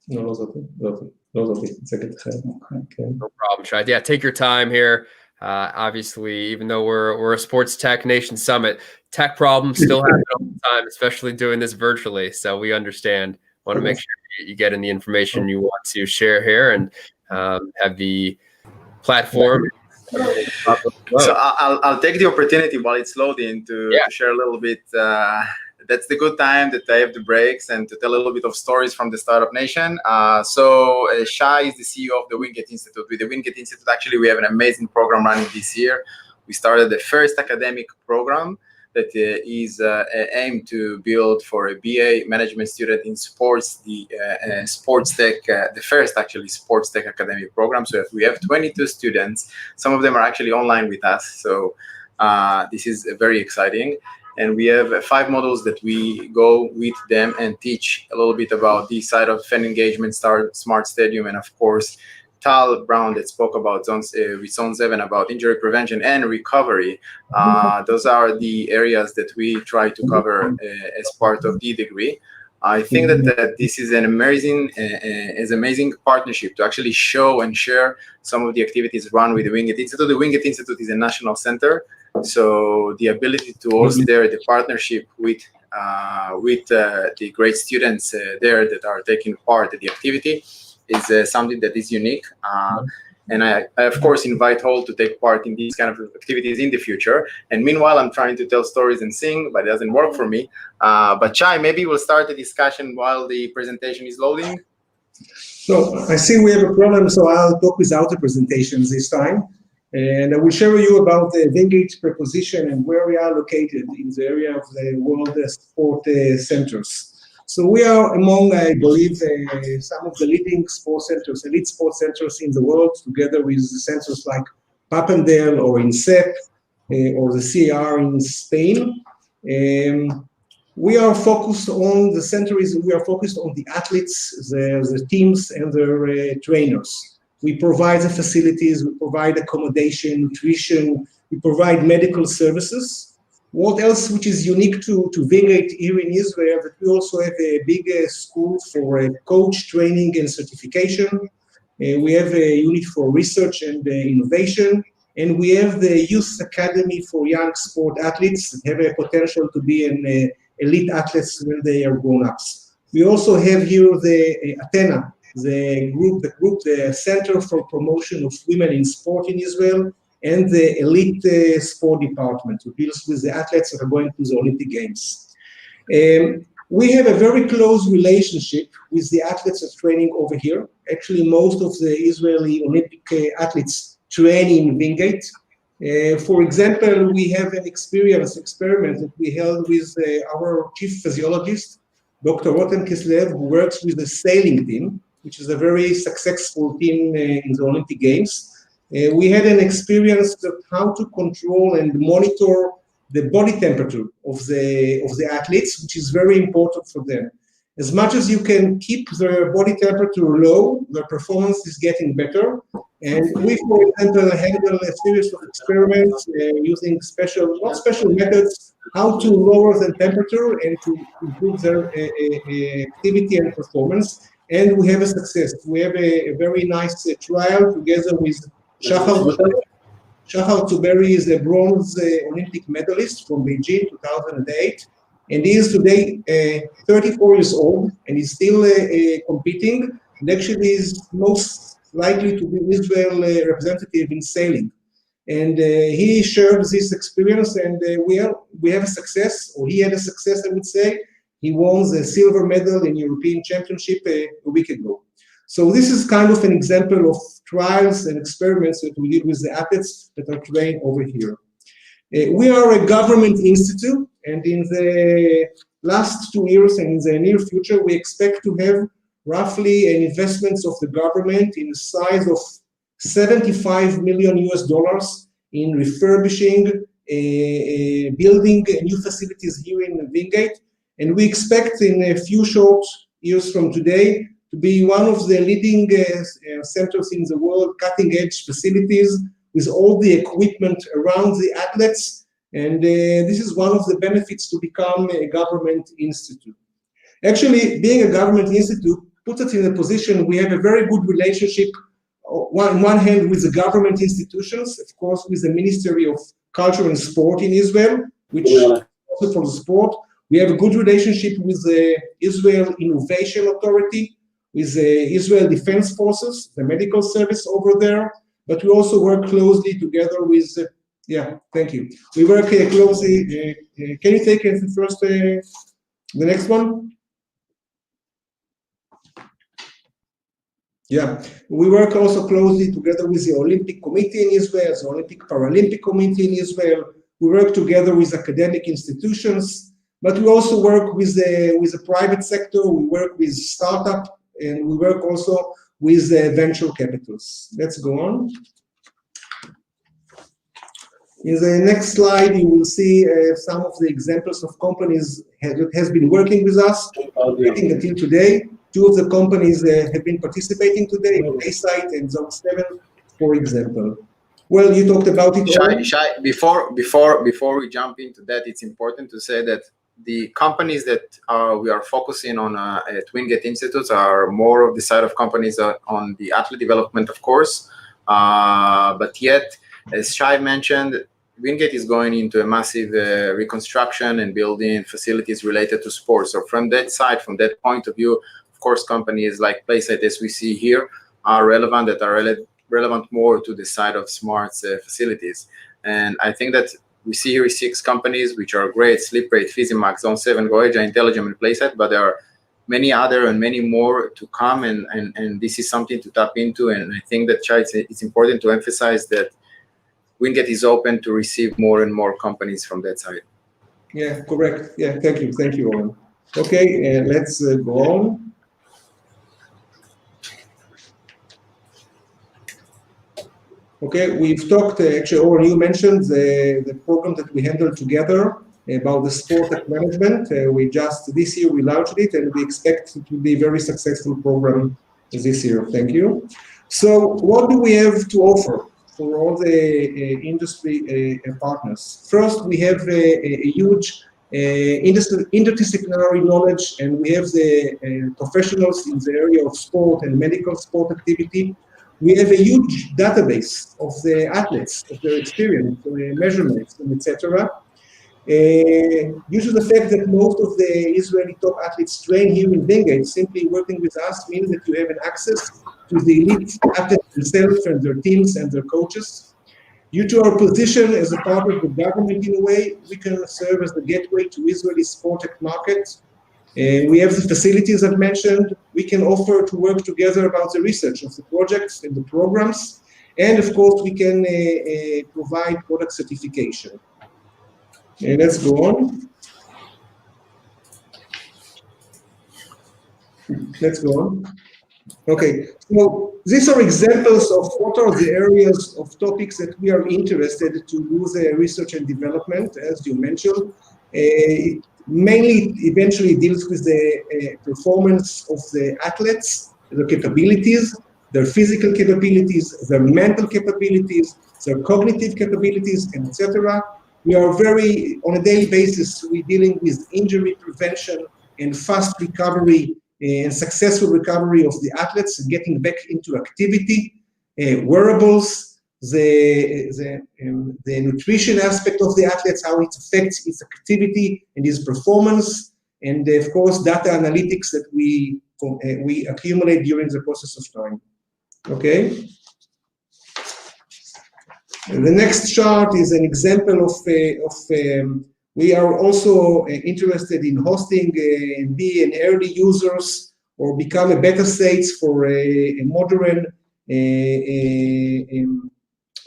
No problem, Shai. Yeah, take your time here. Obviously, even though we're a Sports Tech Nation Summit, tech problems still happen all the time, especially doing this virtually. So we understand. Want to make sure you get in the information you want to share here and have the platform. So I'll take the opportunity while it's loading to share a little bit. That's the good time that I have the breaks and to tell a little bit of stories from the Startup Nation. So Shai is the CEO of the Wingate Institute. With the Wingate Institute, actually, we have an amazing program running this year. We started the first academic program that is aimed to build for a BA management student in sports, the Sports Tech, the first actually Sports Tech academic program. So we have 22 students. Some of them are actually online with us. So this is very exciting. And we have 5 modules that we go with them and teach a little bit about the side of fan engagement, smart stadium, and of course, Tal Brown that spoke about with Zone 7 about injury prevention and recovery. Those are the areas that we try to cover as part of the degree. I think that this is an amazing partnership to actually show and share some of the activities run with the Wingate Institute. The Wingate Institute is a national center, so the ability to host there the partnership with the great students there that are taking part in the activity is something that is unique. And I of course, invite all to take part in these kind of activities in the future. And meanwhile, I'm trying to tell stories and sing, but it doesn't work for me. But Shai, maybe we'll start the discussion while the presentation is loading. So I see we have a problem, so I'll talk without the presentations this time. And I will share with you about the Wingate preposition and where we are located in the area of the world sport centers. So we are among, I believe, some of the leading sports centers, elite sports centers in the world, together with centers like Papendal or INSEP or the CAR in Spain. We are focused on the centers. We are focused on the athletes, the teams, and their trainers. We provide the facilities. We provide accommodation, nutrition. We provide medical services. What else, which is unique to Wingate here in Israel, that we also have a big school for coach training and certification. We have a unit for research and innovation, and we have the youth academy for young sport athletes that have a potential to be an elite athletes when they are grown-ups. We also have here the Athena, the Center for Promotion of Women in Sport in Israel, and the elite sport department, who deals with the athletes that are going to the Olympic Games. We have a very close relationship with the athletes that's training over here. Actually, most of the Israeli Olympic athletes train in Wingate. For example, we have an experiment that we held with our chief physiologist, Dr. Rotem Kislev, who works with the sailing team, which is a very successful team in the Olympic Games. We had an experience of how to control and monitor the body temperature of the athletes, which is very important for them. As much as you can keep their body temperature low, their performance is getting better. And we, for example, handle a series of experiments using not special methods, how to lower the temperature and to improve their activity and performance. And we have a success. We have a very nice trial together with Shachar Zuberi is a bronze Olympic medalist from Beijing 2008, and he is today 34 years old, and he's still competing, and actually is most likely to be Israel representative in sailing. And he shared this experience, and we have a success, or he had a success, I would say. He won the silver medal in European Championship a week ago. So this is kind of an example of trials and experiments that we did with the athletes that are trained over here. We are a government institute, and in the last 2 years and in the near future, we expect to have roughly an investments of the government in the size of $75 million in refurbishing, building new facilities here in Wingate. And we expect in a few short years from today to be one of the leading centers in the world, cutting-edge facilities with all the equipment around the athletes. And this is one of the benefits to become a government institute. Actually, being a government institute puts us in a position we have a very good relationship, on one hand with the government institutions, of course, with the Ministry of Culture and Sport in Israel, which also for the sport. We have a good relationship with the Israel Innovation Authority, with the Israel Defense Forces, the medical service over there, but we also work closely together with, thank you. We work closely, can you take it first, the next one? Yeah, we work also closely together with the Olympic Committee in Israel, the Olympic Paralympic Committee in Israel. We work together with academic institutions, but we also work with the private sector. We work with startup, and we work also with venture capitals. Let's go on. In the next slide, you will see some of the examples of companies that has been working with us until today. Two of the companies have been participating today, Bayside and Zone 7, for example. Well, you talked about it. Shai, before we jump into that, it's important to say that the companies that we are focusing on at Wingate Institute are more of the side of companies on the athlete development, of course. But yet, as Shai mentioned, Wingate is going into a massive reconstruction and building facilities related to sports. So from that side, from that point of view, of course, companies like Playsite, as we see here, are relevant, that are relevant more to the side of smart facilities. And I think that we see here 6 companies, which are great: SleepRate, Physimax, Zone 7, Goeja, Intelligent, and Playsite, but there are many other and many more to come, and this is something to tap into. And I think that, Shai, it's important to emphasize that Wingate is open to receive more and more companies from that side. Yeah, correct. Yeah, thank you, Owen. Okay, let's go on. Okay, we've talked, actually, Oren, you mentioned the program that we handled together about the sport tech management. This year we launched it, and we expect it to be a very successful program this year. Thank you. So what do we have to offer for all the industry partners? First, we have a huge interdisciplinary knowledge, and we have the professionals in the area of sport and medical sport activity. We have a huge database of the athletes, of their experience, measurements, and etc. Due to the fact that most of the Israeli top athletes train here in Wingate, simply working with us means that you have an access to the elite athletes themselves and their teams and their coaches. Due to our position as a part of the government in a way, we can serve as the gateway to Israeli sport tech market. We have the facilities I've mentioned. We can offer to work together about the research of the projects and the programs. And of course, we can provide product certification. Let's go on. Let's go on. Okay, so these are examples of what are the areas of topics that we are interested to do the research and development, as you mentioned. Mainly, eventually deals with the performance of the athletes, their capabilities, their physical capabilities, their mental capabilities, their cognitive capabilities, and etc. We are on a daily basis, we're dealing with injury prevention and fast recovery and successful recovery of the athletes and getting back into activity, wearables, the nutrition aspect of the athletes, how it affects its activity and his performance, and of course data analytics that we accumulate during the process of time. Okay. And the next chart is an example of we are also interested in hosting and be an early users or become a beta states for a modern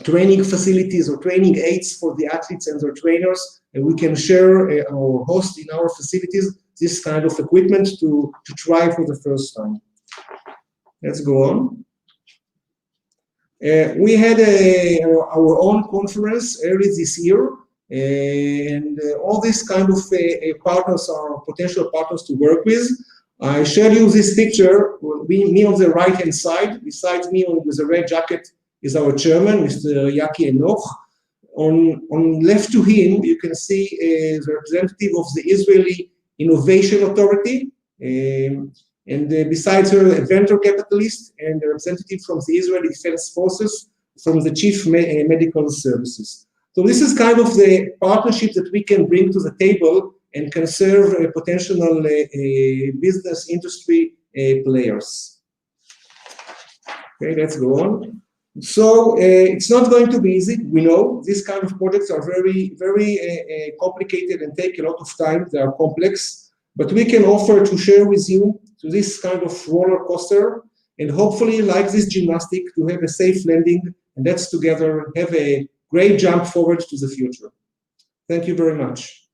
training facilities or training aids for the athletes and their trainers, and we can share or host in our facilities this kind of equipment to try for the first time. Let's go on. We had our own conference early this year, and all these kind of partners are potential partners to work with. I showed you this picture, me on the right-hand side, besides me with a red jacket is our chairman, Mr. Yaki Enoch. On left to him, you can see the representative of the Israeli Innovation Authority, and besides her, a venture capitalist and a representative from the Israeli Defense Forces, from the Chief Medical Services. So this is kind of the partnership that we can bring to the table and can serve potential business industry players. Okay, let's go on. So it's not going to be easy. We know these kind of projects are very, very complicated and take a lot of time. They are complex, but we can offer to share with you to this kind of roller coaster, and hopefully, like this gymnastic, to have a safe landing, and let's together have a great jump forward to the future. Thank you very much.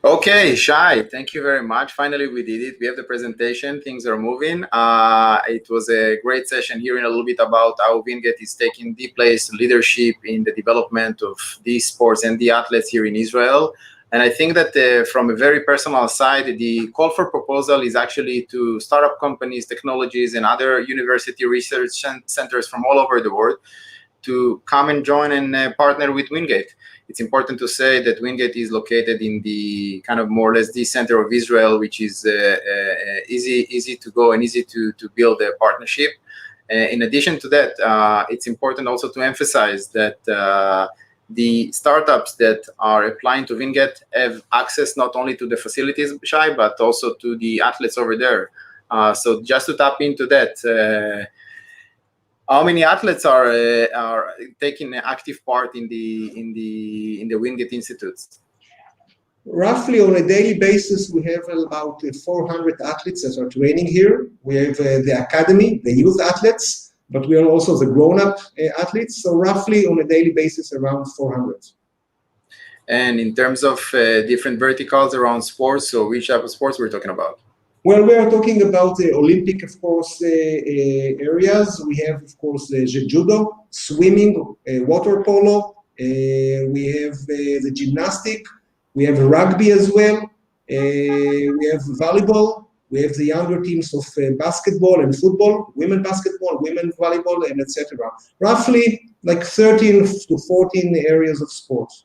Okay, Shai, thank you very much. Finally, we did it. We have the presentation. Things are moving. It was a great session hearing a little bit about how Wingate is taking the place leadership in the development of these sports and the athletes here in Israel. And I think that from a very personal side, the call for proposal is actually to startup companies, technologies, and other university research centers from all over the world to come and join and partner with Wingate. It's important to say that Wingate is located in the kind of more or less the center of Israel, which is easy to go and easy to build a partnership. In addition to that, it's important also to emphasize that the startups that are applying to Wingate have access not only to the facilities, Shai, but also to the athletes over there. So just to tap into that, how many athletes are taking an active part in the Wingate Institutes? Roughly on a daily basis, we have about 400 athletes that are training here. We have the academy, the youth athletes, but we are also the grown-up athletes. So roughly on a daily basis, around 400. And in terms of different verticals around sports, so which type of sports we're talking about? Well, we are talking about the Olympic, of course, areas. We have, of course, the judo, swimming, water polo. We have the gymnastic. We have rugby as well. We have volleyball. We have the younger teams of basketball and football, women basketball, women volleyball, and etc. Roughly like 13 to 14 areas of sports.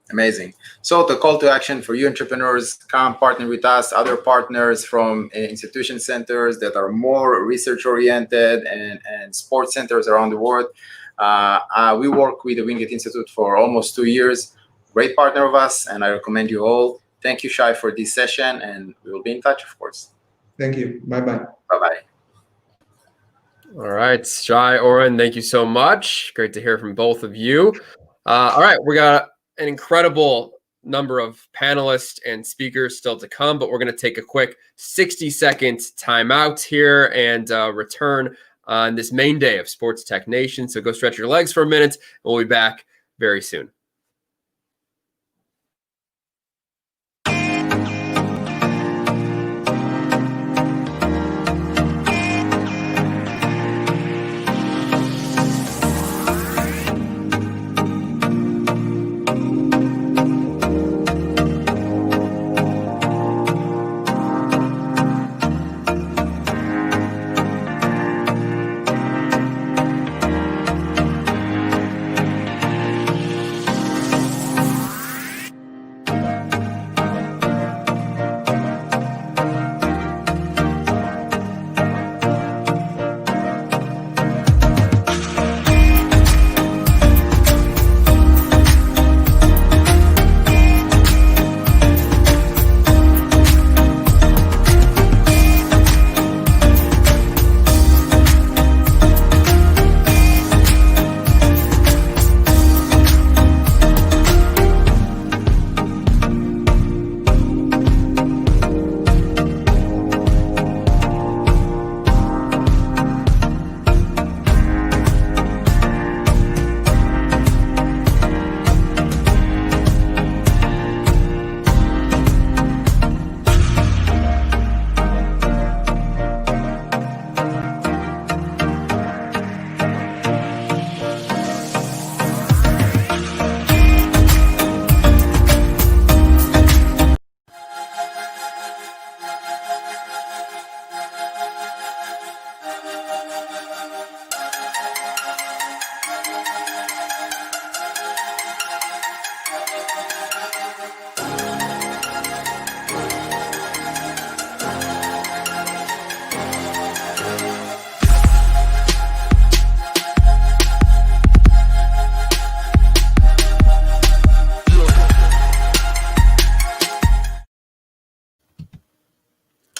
Amazing. So the call to action for you entrepreneurs, come partner with us, other partners from institution centers that are more research oriented and sports centers around the world. We work with the Wingate Institute for almost 2 years. Great partner of us, and I recommend you all. Thank you, Shai, for this session, and we will be in touch, of course. Thank you. Bye-bye. Bye-bye. All right, Shai, Oren, thank you so much. Great to hear from both of you. All right, we got an incredible number of panelists and speakers still to come, but we're going to take a quick 60-second timeout here and return on this main day of Sports Tech Nation. So go stretch your legs for a minute, and we'll be back very soon.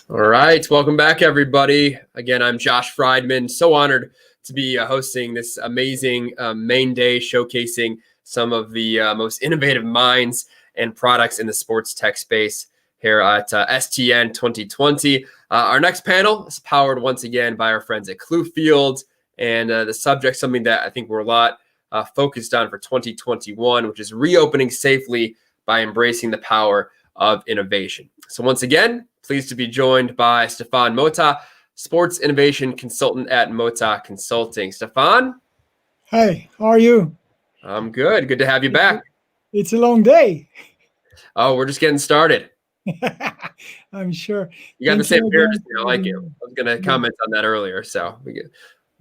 All right, welcome back, everybody. Again, I'm Josh Friedman. So honored to be hosting this amazing main day showcasing some of the most innovative minds and products in the sports tech space here at STN 2020. Our next panel is powered once again by our friends at Cluefield, and the subject, something that I think we're a lot focused on for 2021, which is reopening safely by embracing the power of innovation. So once again, pleased to be joined by Stefan Mota, Sports Innovation Consultant at Mota Consulting. Stefan? Hi, how are you? I'm good. Good to have you back. It's a long day. Oh, we're just getting started. I'm sure. You got the same hair. I like it. I was going to comment on that earlier. So we get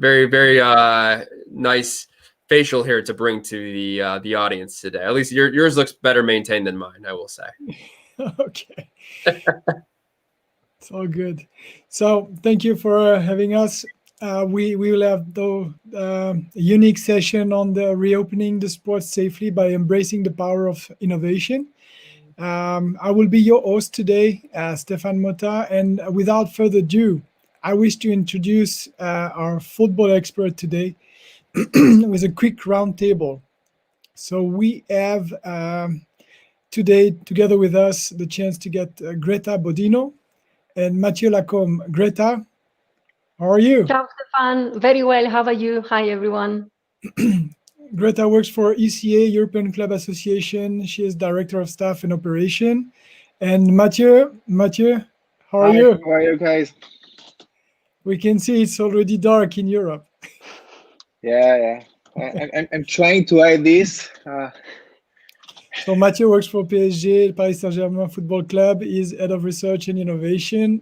very, very nice facial hair to bring to the audience today. At least yours looks better maintained than mine, I will say. Okay. It's all good. So thank you for having us. We will have a unique session on the reopening the sports safely by embracing the power of innovation. I will be your host today, Stefan Mota, and without further ado, I wish to introduce our football expert today with a quick roundtable. So we have today, together with us, the chance to get Greta Bodino and Mathieu Lacombe. Greta, how are you? Ciao, Stefan. Very well. How are you? Hi, everyone. Greta works for ECA, European Club Association. She is Director of Staff and Operation. And Mathieu, how are you? How are you guys? We can see it's already dark in Europe. Yeah. I'm trying to hide this. So Mathieu works for PSG, Paris Saint-Germain Football Club. He's Head of Research and Innovation.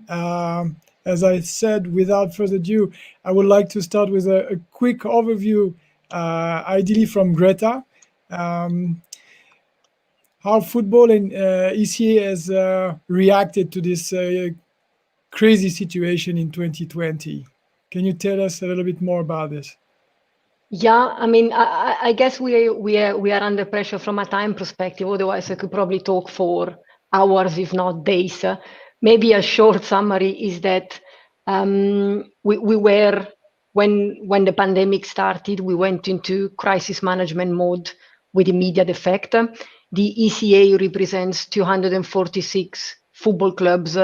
As I said, without further ado, I would like to start with a quick overview, ideally from Greta. How football and ECA has reacted to this crazy situation in 2020. Can you tell us a little bit more about this? Yeah, I mean, I guess we are under pressure from a time perspective. Otherwise, I could probably talk for hours, if not days. Maybe a short summary is that we were, when the pandemic started, we went into crisis management mode with immediate effect. The ECA represents 246 football clubs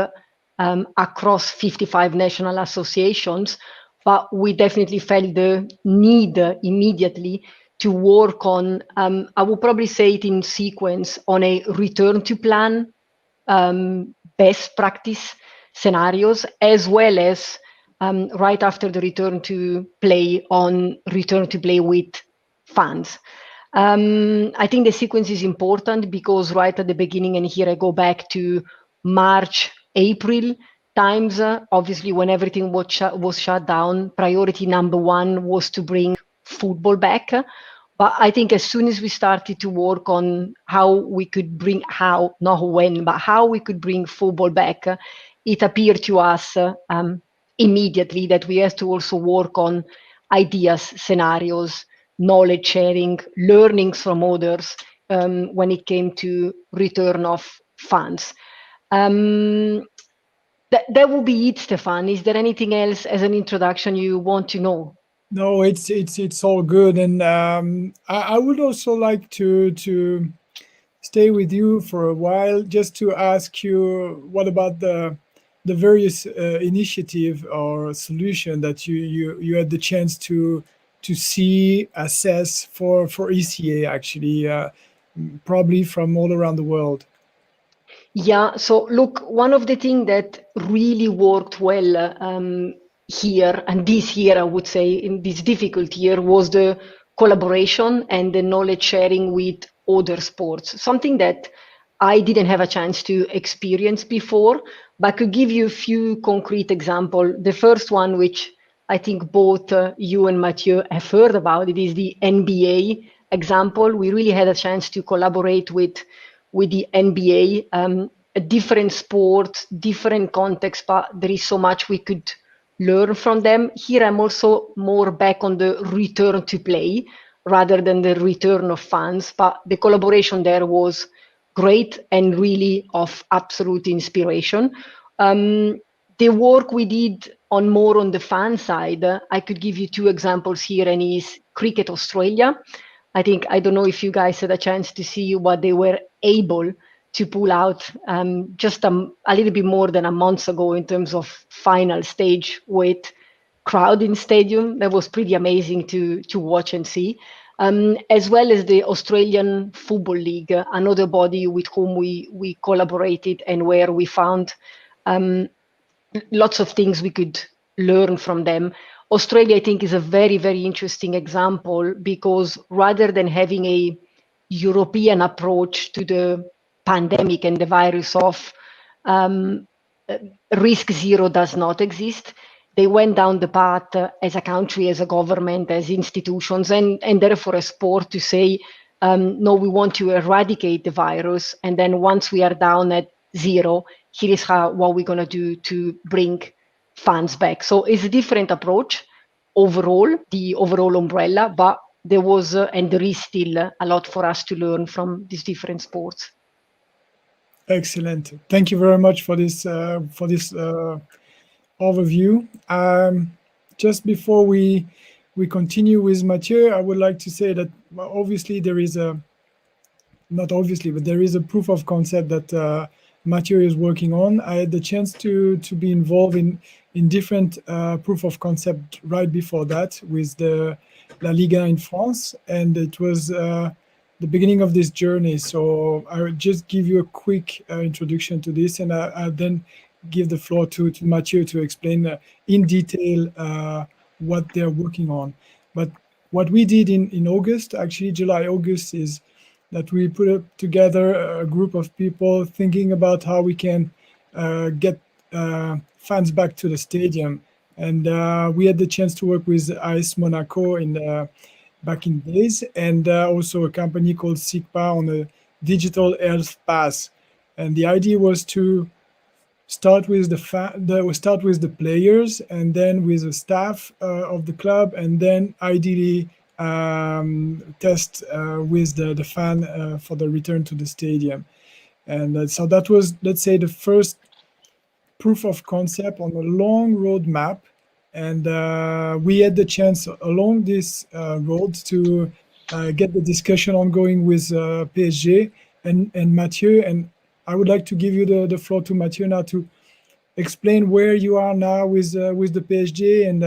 across 55 national associations. But we definitely felt the need immediately to work on, I would probably say it in sequence, on a return to plan, best practice scenarios, as well as right after the return to play with fans. I think the sequence is important because right at the beginning, and here I go back to March, April, times, obviously, when everything was shut down, priority number one was to bring football back. But I think as soon as we started to work on how we could bring, not when, but how we could bring football back, it appeared to us immediately that we had to also work on ideas, scenarios, knowledge sharing, learnings from others when it came to return of funds. That will be it, Stefan. Is there anything else as an introduction you want to know? No, it's all good, and I would also like to stay with you for a while, just to ask you, what about the various initiative or solution that you had the chance to see, assess for ECA actually, probably from all around the world? Yeah, so look, one of the things that really worked well here, and this year, I would say, in this difficult year, was the collaboration and the knowledge sharing with other sports, something that I didn't have a chance to experience before, but I could give you a few concrete examples. The first one, which I think both you and Mathieu have heard about, it is the NBA example. We really had a chance to collaborate with the NBA, a different sport, different context, but there is so much we could learn from them. Here I'm also more back on the return to play rather than the return of fans, but the collaboration there was great and really of absolute inspiration. The work we did on the fan side, I could give you two examples here, and is Cricket Australia. I don't know if you guys had a chance to see what they were able to pull out just a little bit more than a month ago in terms of final stage with crowd in stadium. That was pretty amazing to watch and see. As well as the Australian Football League, another body with whom we collaborated and where we found lots of things we could learn from them. Australia, I think, is a very, very interesting example because rather than having a European approach to the pandemic and the virus of risk zero does not exist, they went down the path as a country, as a government, as institutions, and therefore a sport to say, no, we want to eradicate the virus. And then once we are down at zero, here is what we're going to do to bring fans back. So it's a different approach overall, the overall umbrella, but there was and there is still a lot for us to learn from these different sports. Excellent. Thank you very much for this overview. Just before we continue with Mathieu, I would like to say that obviously there is not obviously, but there is a proof of concept that Mathieu is working on. I had the chance to be involved in different proof of concept right before that with the La Liga in France, and it was the beginning of this journey. So I will just give you a quick introduction to this, and I'll then give the floor to Mathieu to explain in detail what they're working on. But what we did in August, actually July, August, is that we put together a group of people thinking about how we can get fans back to the stadium. And we had the chance to work with AS Monaco back in days, and also a company called SIGPA on a digital health pass. And the idea was to start with the players, and then with the staff of the club, and then ideally test with the fan for the return to the stadium. And so that was, let's say, the first proof of concept on a long roadmap. And we had the chance along this road to get the discussion ongoing with PSG and Mathieu. And I would like to give you the floor to Mathieu now to explain where you are now with the PSG, and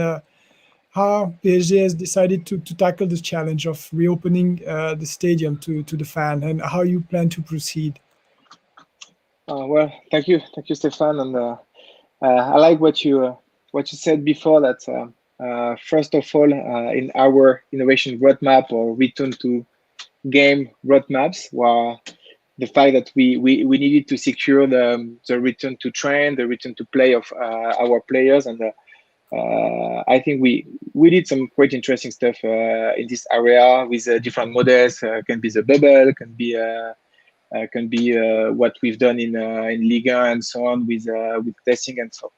how PSG has decided to tackle this challenge of reopening the stadium to the fan, and how you plan to proceed. Well, thank you, Stefan, and I like what you said before, that first of all, in our innovation roadmap or return to game roadmaps, were the fact that we needed to secure the return to train, the return to play of our players, and I think we did some quite interesting stuff in this area with different models. Can be the bubble, can be what we've done in Liga and so on, with testing and so.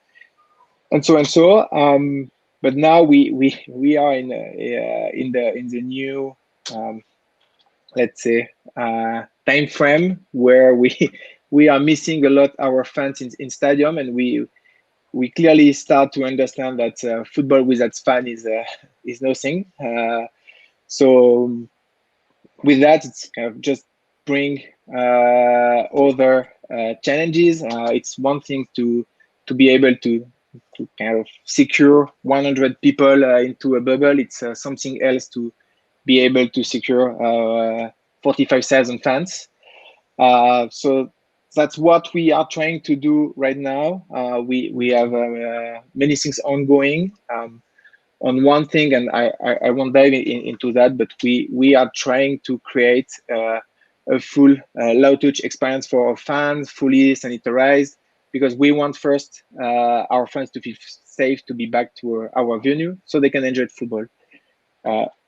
But now we are in the new let's say time frame where we are missing a lot our fans in stadium, and we clearly start to understand that football without fan is nothing. So with that, it's kind of just bring other challenges. It's one thing to be able to kind of secure 100 people into a bubble. It's something else to be able to secure 45,000 fans. So that's what we are trying to do right now. We have many things ongoing. On one thing, and I won't dive into that, but we are trying to create a full low touch experience for our fans, fully sanitized, because we want first our fans to feel safe to be back to our venue so they can enjoy football.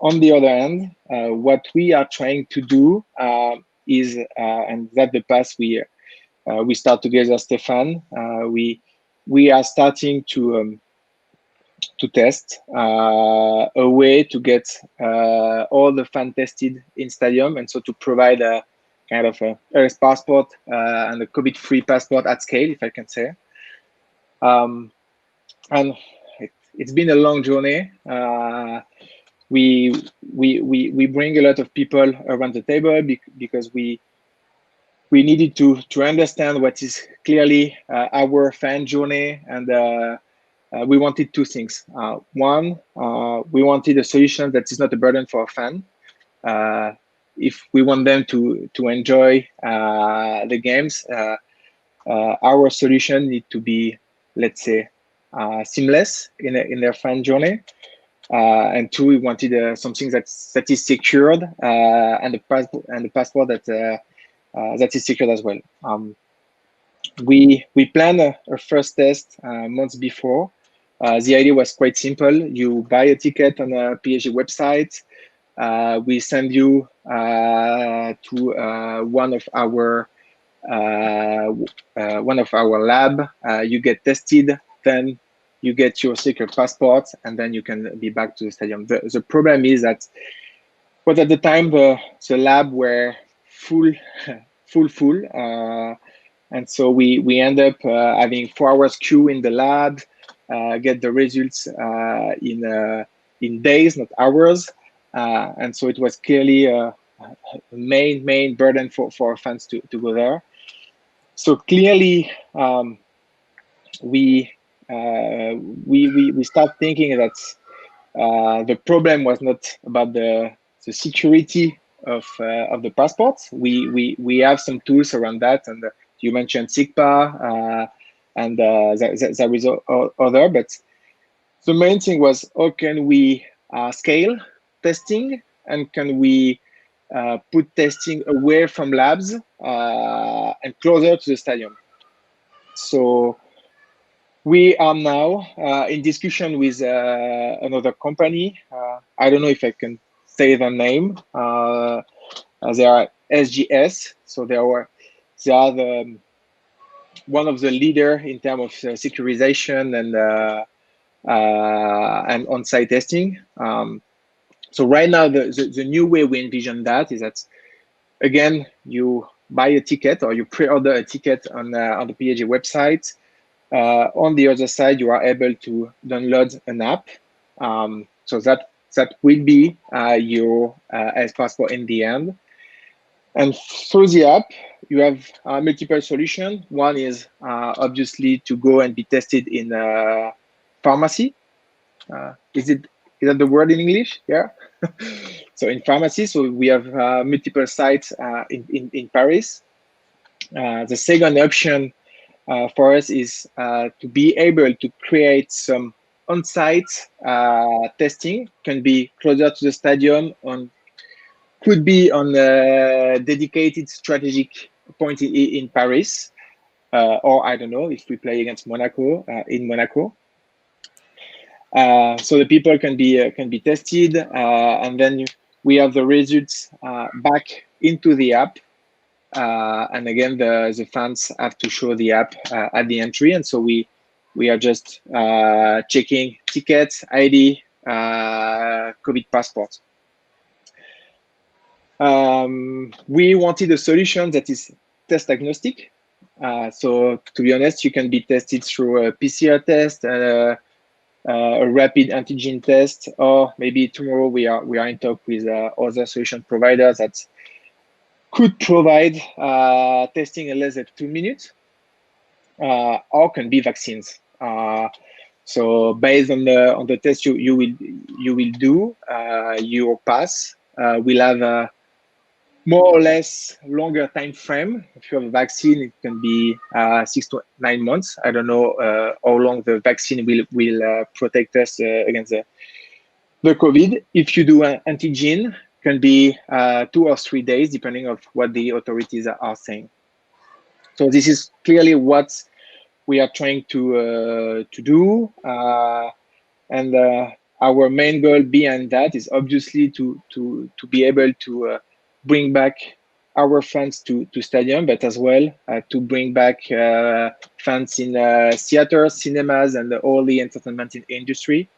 On the other hand, what we are trying to do is, and that the path we start together, Stefan, we are starting to test a way to get all the fan tested in stadium, and so to provide a kind of a health passport and a COVID-free passport at scale, if I can say. And it's been a long journey. We bring a lot of people around the table because we needed to understand what is clearly our fan journey, and we wanted two things. One, we wanted a solution that is not a burden for a fan. If we want them to enjoy the games, our solution need to be, let's say, seamless in their fan journey. And two, we wanted something that is secured, and the passport that is secured as well. We planned a first test months before. The idea was quite simple. You buy a ticket on a PSG website. We send you to one of our lab. You get tested, then you get your secret passport, and then you can be back to the stadium. The problem is that, but at the time the lab were full, and so we end up having 4 hours queue in the lab, get the results in days, not hours, and so it was clearly a main burden for our fans to go there. So clearly, we start thinking that the problem was not about the security of the passports. We have some tools around that, and you mentioned SIGPA, and there is other, but the main thing was how can we scale testing, and can we put testing away from labs and closer to the stadium. So we are now in discussion with another company. I don't know if I can say the name. They are SGS, so they are one of the leader in terms of securization and on-site testing. So right now, the new way we envision that is that, again, you buy a ticket or you pre-order a ticket on the PAG website. On the other side, you are able to download an app. So that will be your AS Passport in the end. And through the app, you have multiple solutions. One is obviously to go and be tested in a pharmacy. Is that the word in English? Yeah. So in pharmacy, so we have multiple sites in Paris. The second option for us is to be able to create some on-site testing. Can be closer to the stadium, could be on a dedicated strategic point in Paris, or I don't know if we play against Monaco in Monaco. So the people can be tested, and then we have the results back into the app, and again the fans have to show the app at the entry, and so we are just checking tickets, ID, COVID passport. We wanted a solution that is test agnostic. So to be honest, you can be tested through a PCR test, a rapid antigen test, or maybe tomorrow we are in talk with other solution providers that could provide testing in less than 2 minutes, or can be vaccines. So based on the test you will do, your pass will have a more or less longer time frame. If you have a vaccine, it can be 6 to 9 months. I don't know how long the vaccine will protect us against the COVID. If you do an antigen, can be 2 or 3 days, depending on what the authorities are saying. So this is clearly what we are trying to do, and our main goal behind that is obviously to be able to bring back our fans to stadium, but as well to bring back fans in theaters, cinemas, and all the entertainment industry.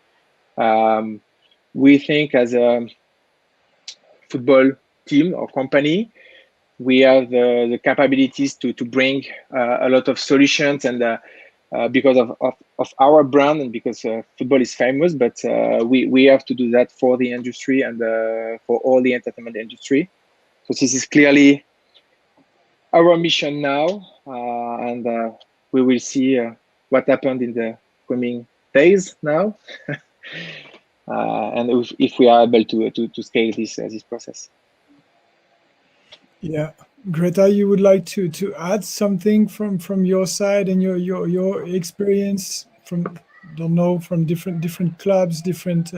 We think as a football team or company, we have the capabilities to bring a lot of solutions, and because of our brand and because football is famous, but we have to do that for the industry and for all the entertainment industry. So this is clearly our mission now, and we will see what happened in the coming days now, and if we are able to scale this process. Yeah, Greta, you would like to add something from your side and your experience from different clubs, different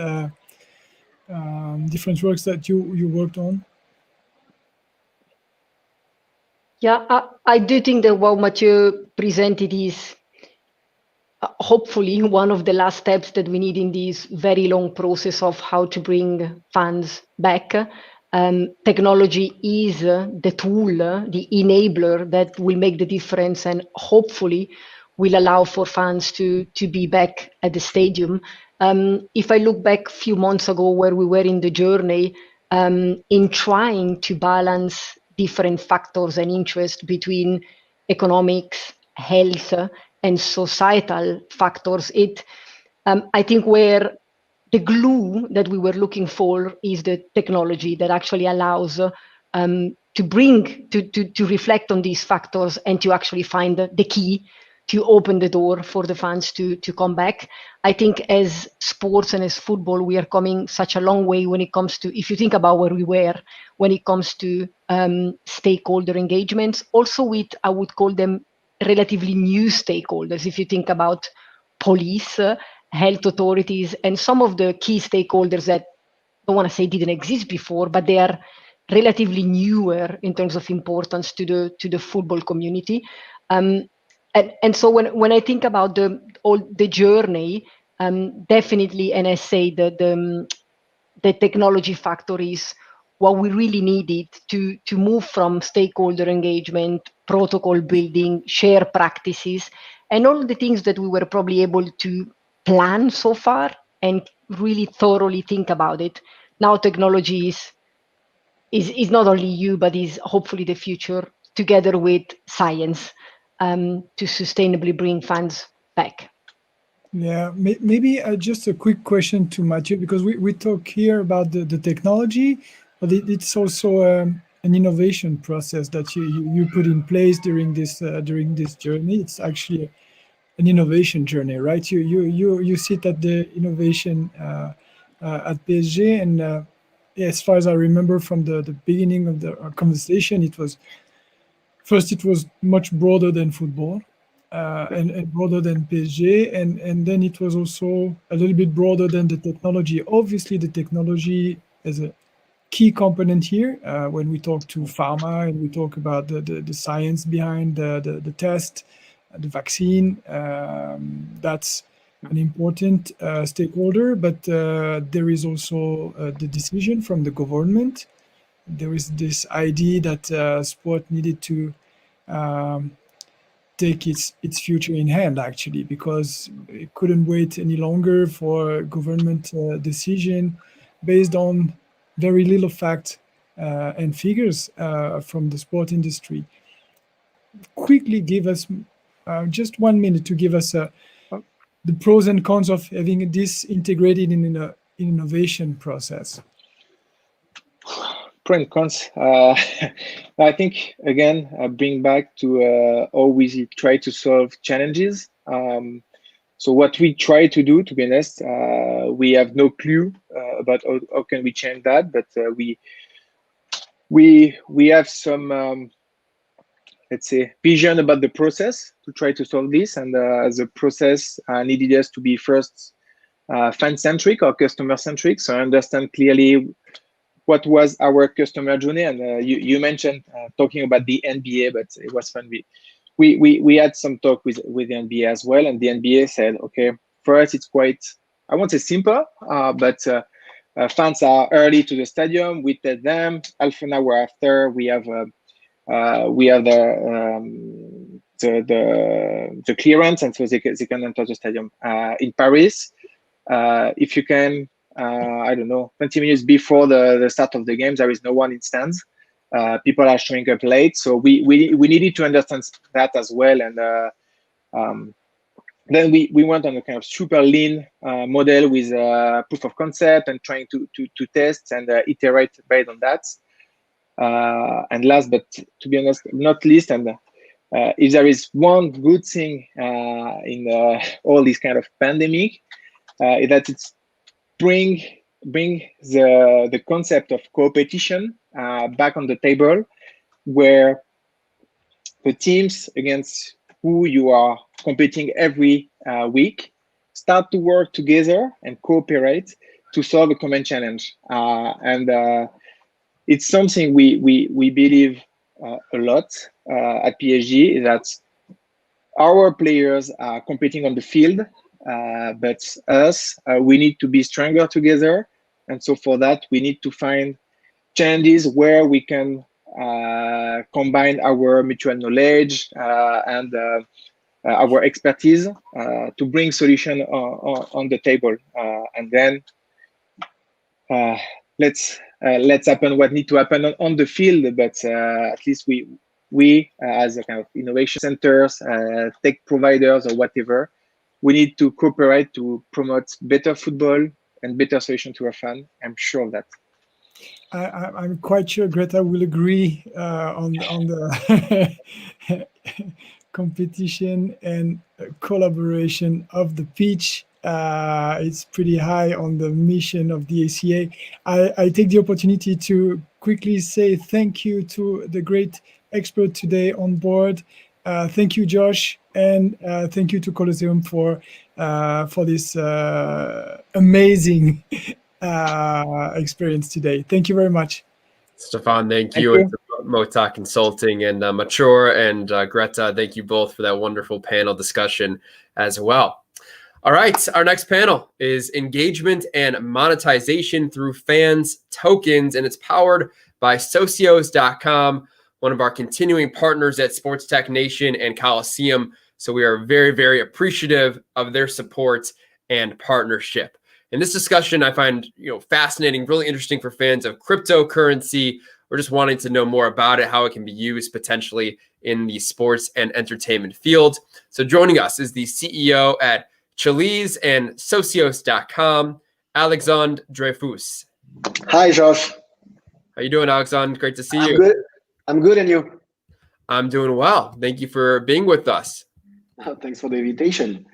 works that you worked on? Yeah, I do think that what Mathieu presented is hopefully one of the last steps that we need in this very long process of how to bring fans back. Technology is the tool, the enabler that will make the difference, and hopefully will allow for fans to be back at the stadium. If I look back a few months ago where we were in the journey, in trying to balance different factors and interest between economics, health, and societal factors, I think where the glue that we were looking for is the technology that actually allows to reflect on these factors and to actually find the key to open the door for the fans to come back. I think as sports and as football, we are coming such a long way when it comes to, if you think about where we were, when it comes to stakeholder engagements, also with, I would call them relatively new stakeholders. If you think about police, health authorities, and some of the key stakeholders that I don't want to say didn't exist before, but they are relatively newer in terms of importance to the football community. And so when I think about the journey, definitely, and I say that the technology factor is what we really needed to move from stakeholder engagement, protocol building, share practices, and all the things that we were probably able to plan so far and really thoroughly think about it. Now technology is not only you, but is hopefully the future, together with science, to sustainably bring fans back. Yeah, maybe just a quick question to Mathieu, because we talk here about the technology, but it's also an innovation process that you put in place during this journey. It's actually an innovation journey, right? You sit at the innovation at PSG, and as far as I remember from the beginning of the conversation, it was much broader than football. And broader than PSG, and then it was also a little bit broader than the technology. Obviously, the technology is a key component here when we talk to pharma and we talk about the science behind the test, the vaccine. That's an important stakeholder, but there is also the decision from the government. There is this idea that sport needed to take its future in hand, actually, because it couldn't wait any longer for government decision based on very little fact and figures from the sport industry. Quickly give us just 1 minute to give us the pros and cons of having this integrated in an innovation process. Pro and cons. I think, again, bring back to always try to solve challenges. So what we try to do, to be honest, we have no clue about how can we change that, but we have some, let's say, vision about the process to try to solve this, and the process needed us to be first fan-centric or customer-centric, so understand clearly what was our customer journey. And you mentioned talking about the NBA, but it was fun. We had some talk with the NBA as well, and the NBA said, okay, for us it's quite, I won't say simple, but fans are early to the stadium. We tell them half an hour after we have the clearance, and so they can enter the stadium. In Paris, if you can, I don't know, 20 minutes before the start of the game, there is no one in stands. People are showing up late, so we needed to understand that as well. And then we went on a kind of super lean model with proof of concept and trying to test and iterate based on that. And last, but to be honest, not least, and if there is one good thing in all this kind of pandemic, is that it's bring the concept of competition back on the table, where the teams against who you are competing every week start to work together and cooperate to solve a common challenge. And it's something we believe a lot at PSG, is that our players are competing on the field, but us, we need to be stronger together. And so for that, we need to find challenges where we can combine our mutual knowledge and our expertise to bring solution on the table. And then let's happen what need to happen on the field, but at least we as a kind of innovation centers, tech providers or whatever, we need to cooperate to promote better football and better solution to our fan. I'm sure of that. I'm quite sure Greta will agree on the competition and collaboration of the pitch. It's pretty high on the mission of the ACA. I take the opportunity to quickly say thank you to the great expert today on board. Thank you, Josh, and thank you to Colosseum for this amazing experience today. Thank you very much. Stefan, thank you. And Mota Consulting and Mature and Greta, thank you both for that wonderful panel discussion as well. All right, our next panel is engagement and monetization through fans tokens, and it's powered by Socios.com, one of our continuing partners at Sports Tech Nation and Coliseum. So we are very, very appreciative of their support and partnership. And this discussion I find fascinating, really interesting for fans of cryptocurrency or just wanting to know more about it, how it can be used potentially in the sports and entertainment field. So joining us is the CEO at Chalice and Socios.com, Alexandre Dreyfus. Hi, Josh. How you doing, Alexandre? Great to see you. Good. I'm good, and you? I'm doing well. Thank you for being with us. Thanks for the invitation.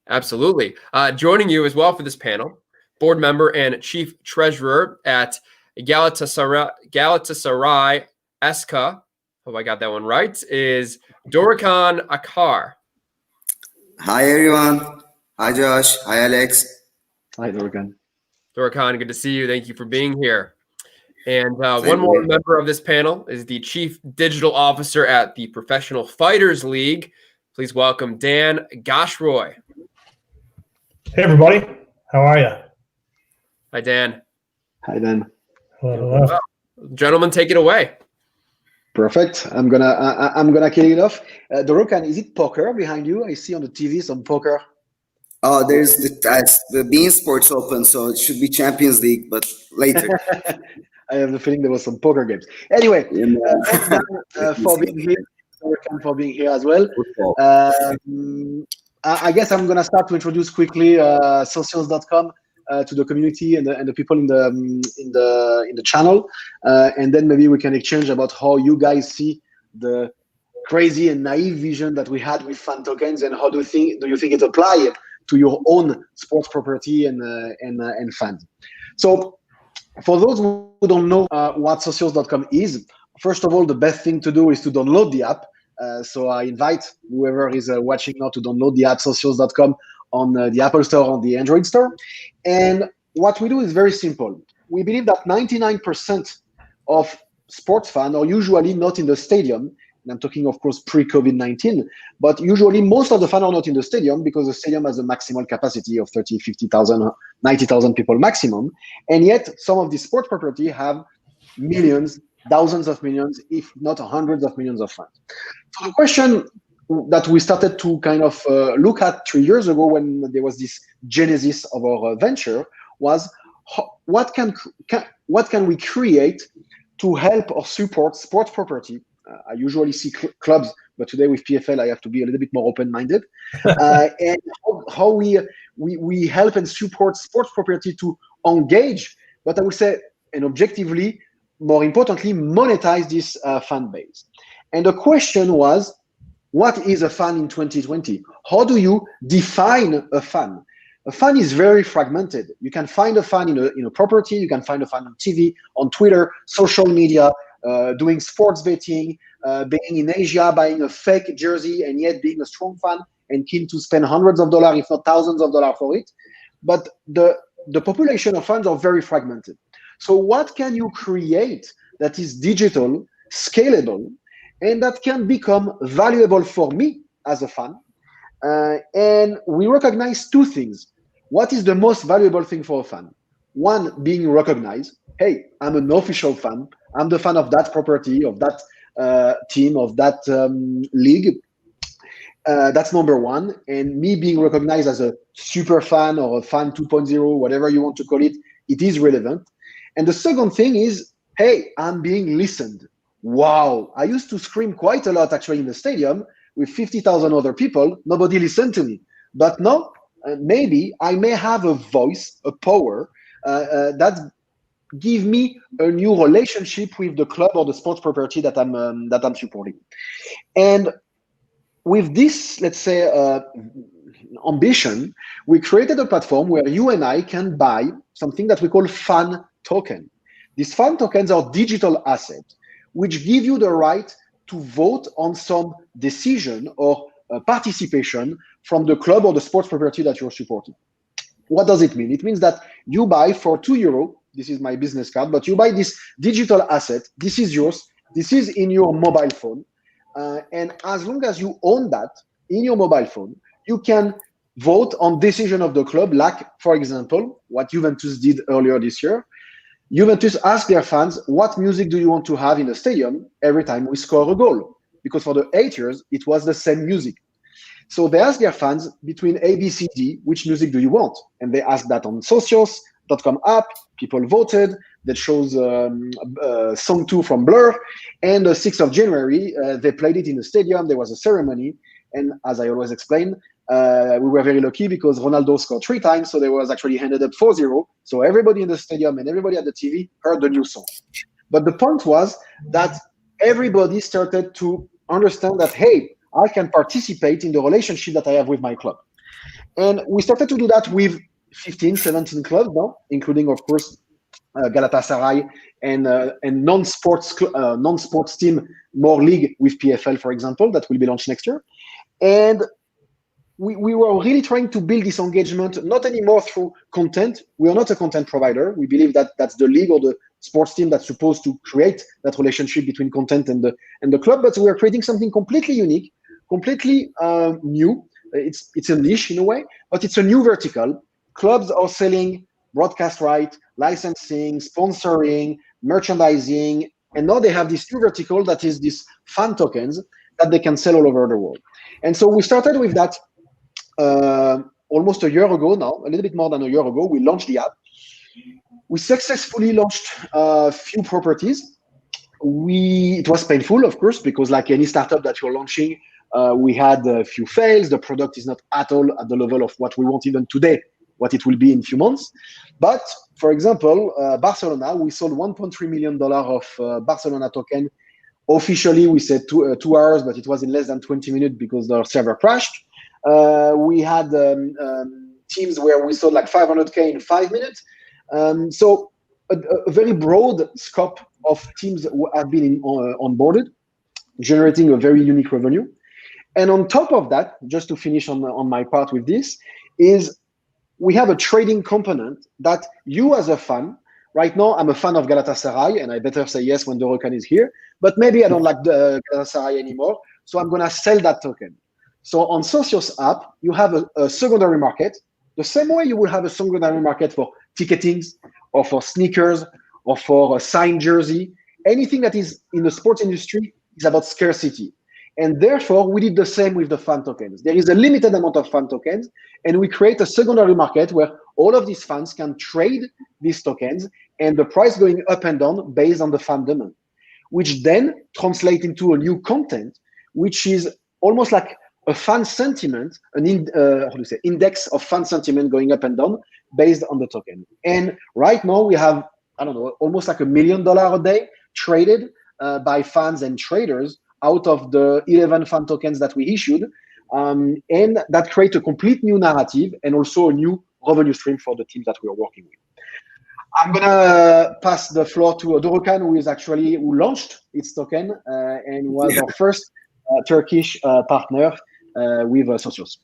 Absolutely. Joining you as well for this panel, board member and chief treasurer at Galatasaray SK, hope I got that one right, is Dorukhan Akar. Hi, everyone. Hi, Josh. Hi, Alex. Hi, Dorukhan. Dorukhan, good to see you. Thank you for being here. And one more member of this panel is the chief digital officer at the Professional Fighters League. Please welcome Dan Goshroy. Hey, everybody. How are you? Hi, Dan. Hi, Dan. Hello. Well, gentlemen, take it away. Perfect. I'm gonna kick it off. Dorukhan, is it poker behind you? I see on the TV some poker. Oh, there's the Bein Sports Open, so it should be Champions League, but later. I have the feeling there was some poker games. Anyway, thanks, Dan, for being here. Dorukhan for being here as well. I guess I'm gonna start to introduce quickly Socios.com to the community and the people in the channel, and then maybe we can exchange about how you guys see the crazy and naive vision that we had with fan tokens, and how do you think it apply to your own sports property and fans. So, for those who don't know what Socios.com is, first of all, the best thing to do is to download the app. So I invite whoever is watching now to download the app Socios.com on the Apple Store, on the Android Store. And what we do is very simple. We believe that 99% of sports fans are usually not in the stadium. And I'm talking, of course, pre-COVID-19. But usually most of the fans are not in the stadium because the stadium has a maximal capacity of 30, 50,000, 90,000 people maximum. And yet some of these sports property have millions, thousands of millions, if not hundreds of millions of fans. So the question that we started to kind of look at 3 years ago when there was this genesis of our venture was what can we create to help or support sports property. I usually see clubs, but today with PFL I have to be a little bit more open-minded. And how we help and support sports property to engage, but I would say, and objectively, more importantly, monetize this fan base. And the question was, what is a fan in 2020? How do you define a fan? A fan is very fragmented. You can find a fan in a property, you can find a fan on TV, on Twitter, social media, doing sports betting, being in Asia, buying a fake jersey, and yet being a strong fan and keen to spend hundreds of dollars, if not thousands of dollars for it. But the population of fans are very fragmented. So what can you create that is digital, scalable, and that can become valuable for me as a fan? And we recognize two things. What is the most valuable thing for a fan? One, being recognized. Hey, I'm an official fan. I'm the fan of that property, of that team, of that league. That's number one. And me being recognized as a super fan or a fan 2.0, whatever you want to call it, it is relevant. And the second thing is, hey, I'm being listened. Wow. I used to scream quite a lot actually in the stadium with 50,000 other people. Nobody listened to me. But now, maybe I may have a voice, a power that give me a new relationship with the club or the sports property that I'm supporting. And with this, let's say, ambition, we created a platform where you and I can buy something that we call fan token. These fan tokens are digital assets, which give you the right to vote on some decision or participation from the club or the sports property that you're supporting. What does it mean? It means that you buy for €2, this is my business card, but you buy this digital asset, this is yours, this is in your mobile phone, and as long as you own that in your mobile phone, you can vote on decision of the club, like, for example, what Juventus did earlier this year. Juventus asked their fans, what music do you want to have in the stadium every time we score a goal? Because for the 8 years, it was the same music. So they asked their fans, between A, B, C, D, which music do you want? And they asked that on Socios.com app. People voted. That shows Song 2 from Blur. And the 6th of January, they played it in the stadium. There was a ceremony. And as I always explain, we were very lucky because Ronaldo scored 3 times. So they was actually handed up 4-0. So everybody in the stadium and everybody at the TV heard the new song. But the point was that everybody started to understand that, hey, I can participate in the relationship that I have with my club. And we started to do that with 15, 17 clubs now, including, of course, Galatasaray and non-sports team, more league with PFL, for example, that will be launched next year. And we were really trying to build this engagement, not anymore through content. We are not a content provider. We believe that that's the league or the sports team that's supposed to create that relationship between content and the club, but we are creating something completely unique, completely new. It's a niche in a way, but it's a new vertical. Clubs are selling broadcast rights, licensing, sponsoring, merchandising, and now they have this new vertical that is these fan tokens that they can sell all over the world. And so we started with that almost a year ago now, a little bit more than a year ago. We launched the app. We successfully launched a few properties. It was painful, of course, because like any startup that you're launching, we had a few fails. The product is not at all at the level of what we want even today, what it will be in a few months. But for example, Barcelona, we sold $1.3 million of Barcelona token. Officially, we said 2 hours, but it was in less than 20 minutes because the server crashed. We had teams where we sold like 500K in 5 minutes. So a very broad scope of teams who have been onboarded, generating a very unique revenue. And on top of that, just to finish on my part with this, is we have a trading component that you as a fan, right now I'm a fan of Galatasaray, and I better say yes when Dorokan is here, but maybe I don't like the Galatasaray anymore, so I'm gonna sell that token. So on Socios app, you have a secondary market, the same way you will have a secondary market for ticketings or for sneakers or for a signed jersey. Anything that is in the sports industry is about scarcity. And therefore, we did the same with the fan tokens. There is a limited amount of fan tokens, and we create a secondary market where all of these fans can trade these tokens and the price going up and down based on the fan demand, which then translate into a new content, which is almost like a fan sentiment, index of fan sentiment going up and down based on the token. And right now we have, I don't know, almost like $1 million a day traded by fans and traders out of the 11 fan tokens that we issued. And that creates a complete new narrative and also a new revenue stream for the teams that we are working with. I'm gonna pass the floor to Dorokan, who launched its token and was our first Turkish partner with Socios.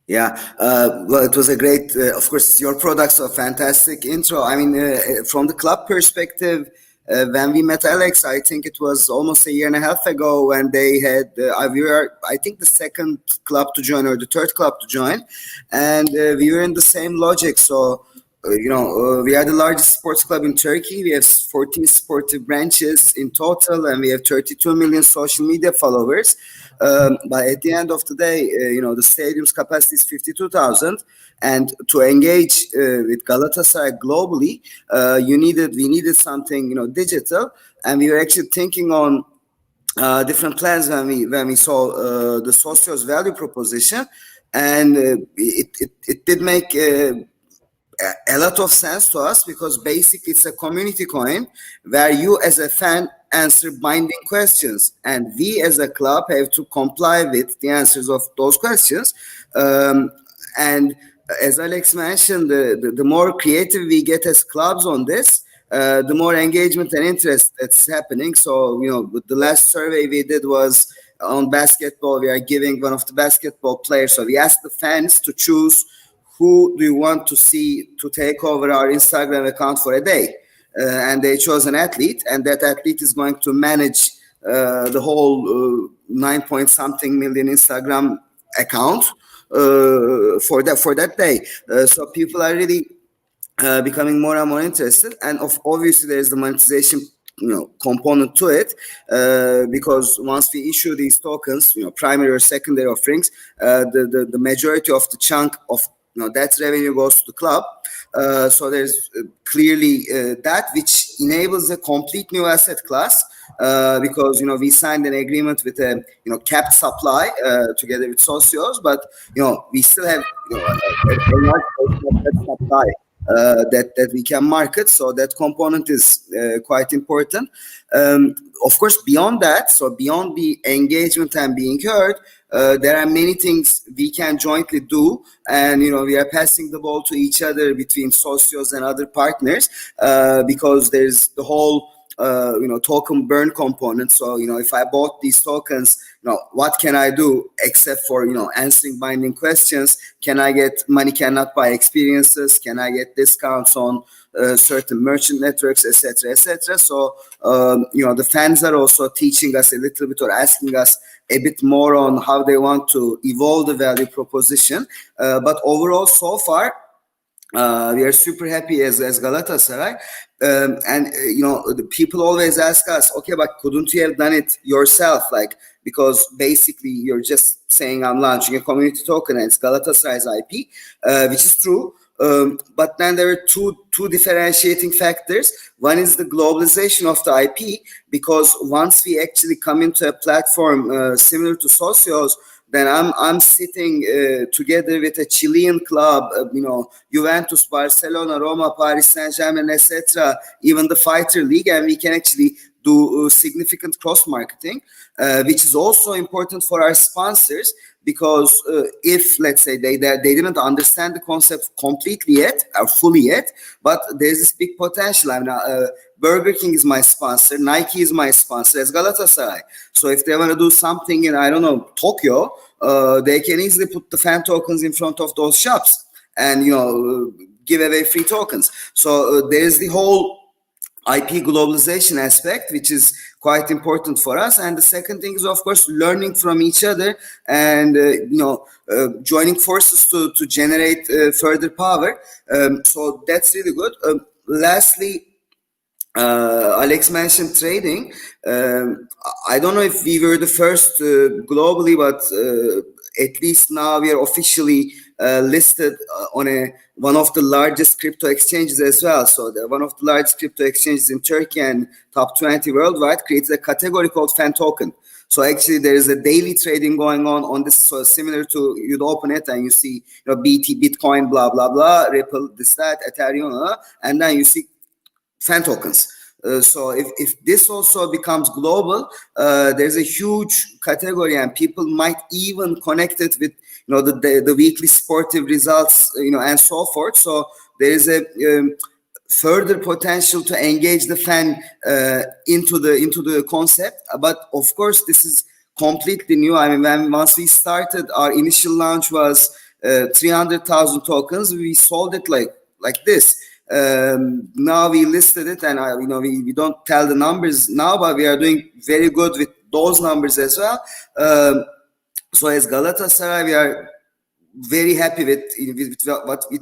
Yeah, well, it was a great, of course, your products are fantastic intro. I mean, from the club perspective, when we met Alex, I think it was almost a year and a half ago when they had, we were, I think, the second club to join or the third club to join. And we were in the same logic. So, we are the largest sports club in Turkey. We have 14 sportive branches in total, and we have 32 million social media followers. But at the end of the day, the stadium's capacity is 52,000. And to engage with Galatasaray globally, we needed something, digital. And we were actually thinking on different plans when we saw the Socios value proposition. And it did make a lot of sense to us because basically it's a community coin where you as a fan answer binding questions, and we as a club have to comply with the answers of those questions. And as Alex mentioned, the more creative we get as clubs on this, the more engagement and interest that's happening. So, the last survey we did was on basketball. We are giving one of the basketball players. So we asked the fans to choose who do you want to see to take over our Instagram account for a day. And they chose an athlete, and that athlete is going to manage the whole 9-point-something million Instagram account for that day. So people are really becoming more and more interested, and obviously there is the monetization component to it, because once we issue these tokens, primary or secondary offerings, the majority of the chunk of that revenue goes to the club. So there's clearly that, which enables a complete new asset class, because we signed an agreement with a capped supply together with Socios, but we still have a large portion of that supply that we can market. So that component is quite important. Of course, beyond that, so beyond the engagement and being heard, there are many things we can jointly do, and we are passing the ball to each other between Socios and other partners, because there's the whole token burn component. So if I bought these tokens, what can I do except for answering binding questions? Can I get money cannot buy experiences? Can I get discounts on certain merchant networks, etc., etc.? So the fans are also teaching us a little bit, or asking us a bit more on how they want to evolve the value proposition. But overall, so far, we are super happy as Galatasaray. And the people always ask us, okay, but couldn't you have done it yourself? Because basically you're just saying I'm launching a community token and it's Galatasaray's IP, which is true. But then there are two differentiating factors. One is the globalization of the IP, because once we actually come into a platform similar to Socios, then I'm sitting together with a Chilean club, Juventus, Barcelona, Roma, Paris Saint-Germain, etc., even the Fighter League, and we can actually do significant cross-marketing, which is also important for our sponsors, because if, let's say, they didn't understand the concept completely yet, or fully yet, but there's this big potential. I mean, Burger King is my sponsor, Nike is my sponsor as Galatasaray. So if they want to do something in, I don't know, Tokyo, they can easily put the fan tokens in front of those shops and, give away free tokens. So there's the whole IP globalization aspect, which is quite important for us. And the second thing is, of course, learning from each other and, joining forces to generate further power. So that's really good. Lastly, Alex mentioned trading. I don't know if we were the first globally, but at least now we are officially listed on one of the largest crypto exchanges as well. So one of the largest crypto exchanges in Turkey and top 20 worldwide creates a category called fan token. So actually there is a daily trading going on this, so similar to, you'd open it and you see BT, Bitcoin, blah, blah, blah, Ripple, this, that, Ethereum, and then you see fan tokens. So if this also becomes global, there's a huge category, and people might even connect it with the weekly sportive results, and so forth. So there is a further potential to engage the fan into the concept. But of course, this is completely new. I mean, once we started, our initial launch was 300,000 tokens. We sold it like this. Now we listed it, and we don't tell the numbers now, but we are doing very good with those numbers as well. So as Galatasaray, we are very happy with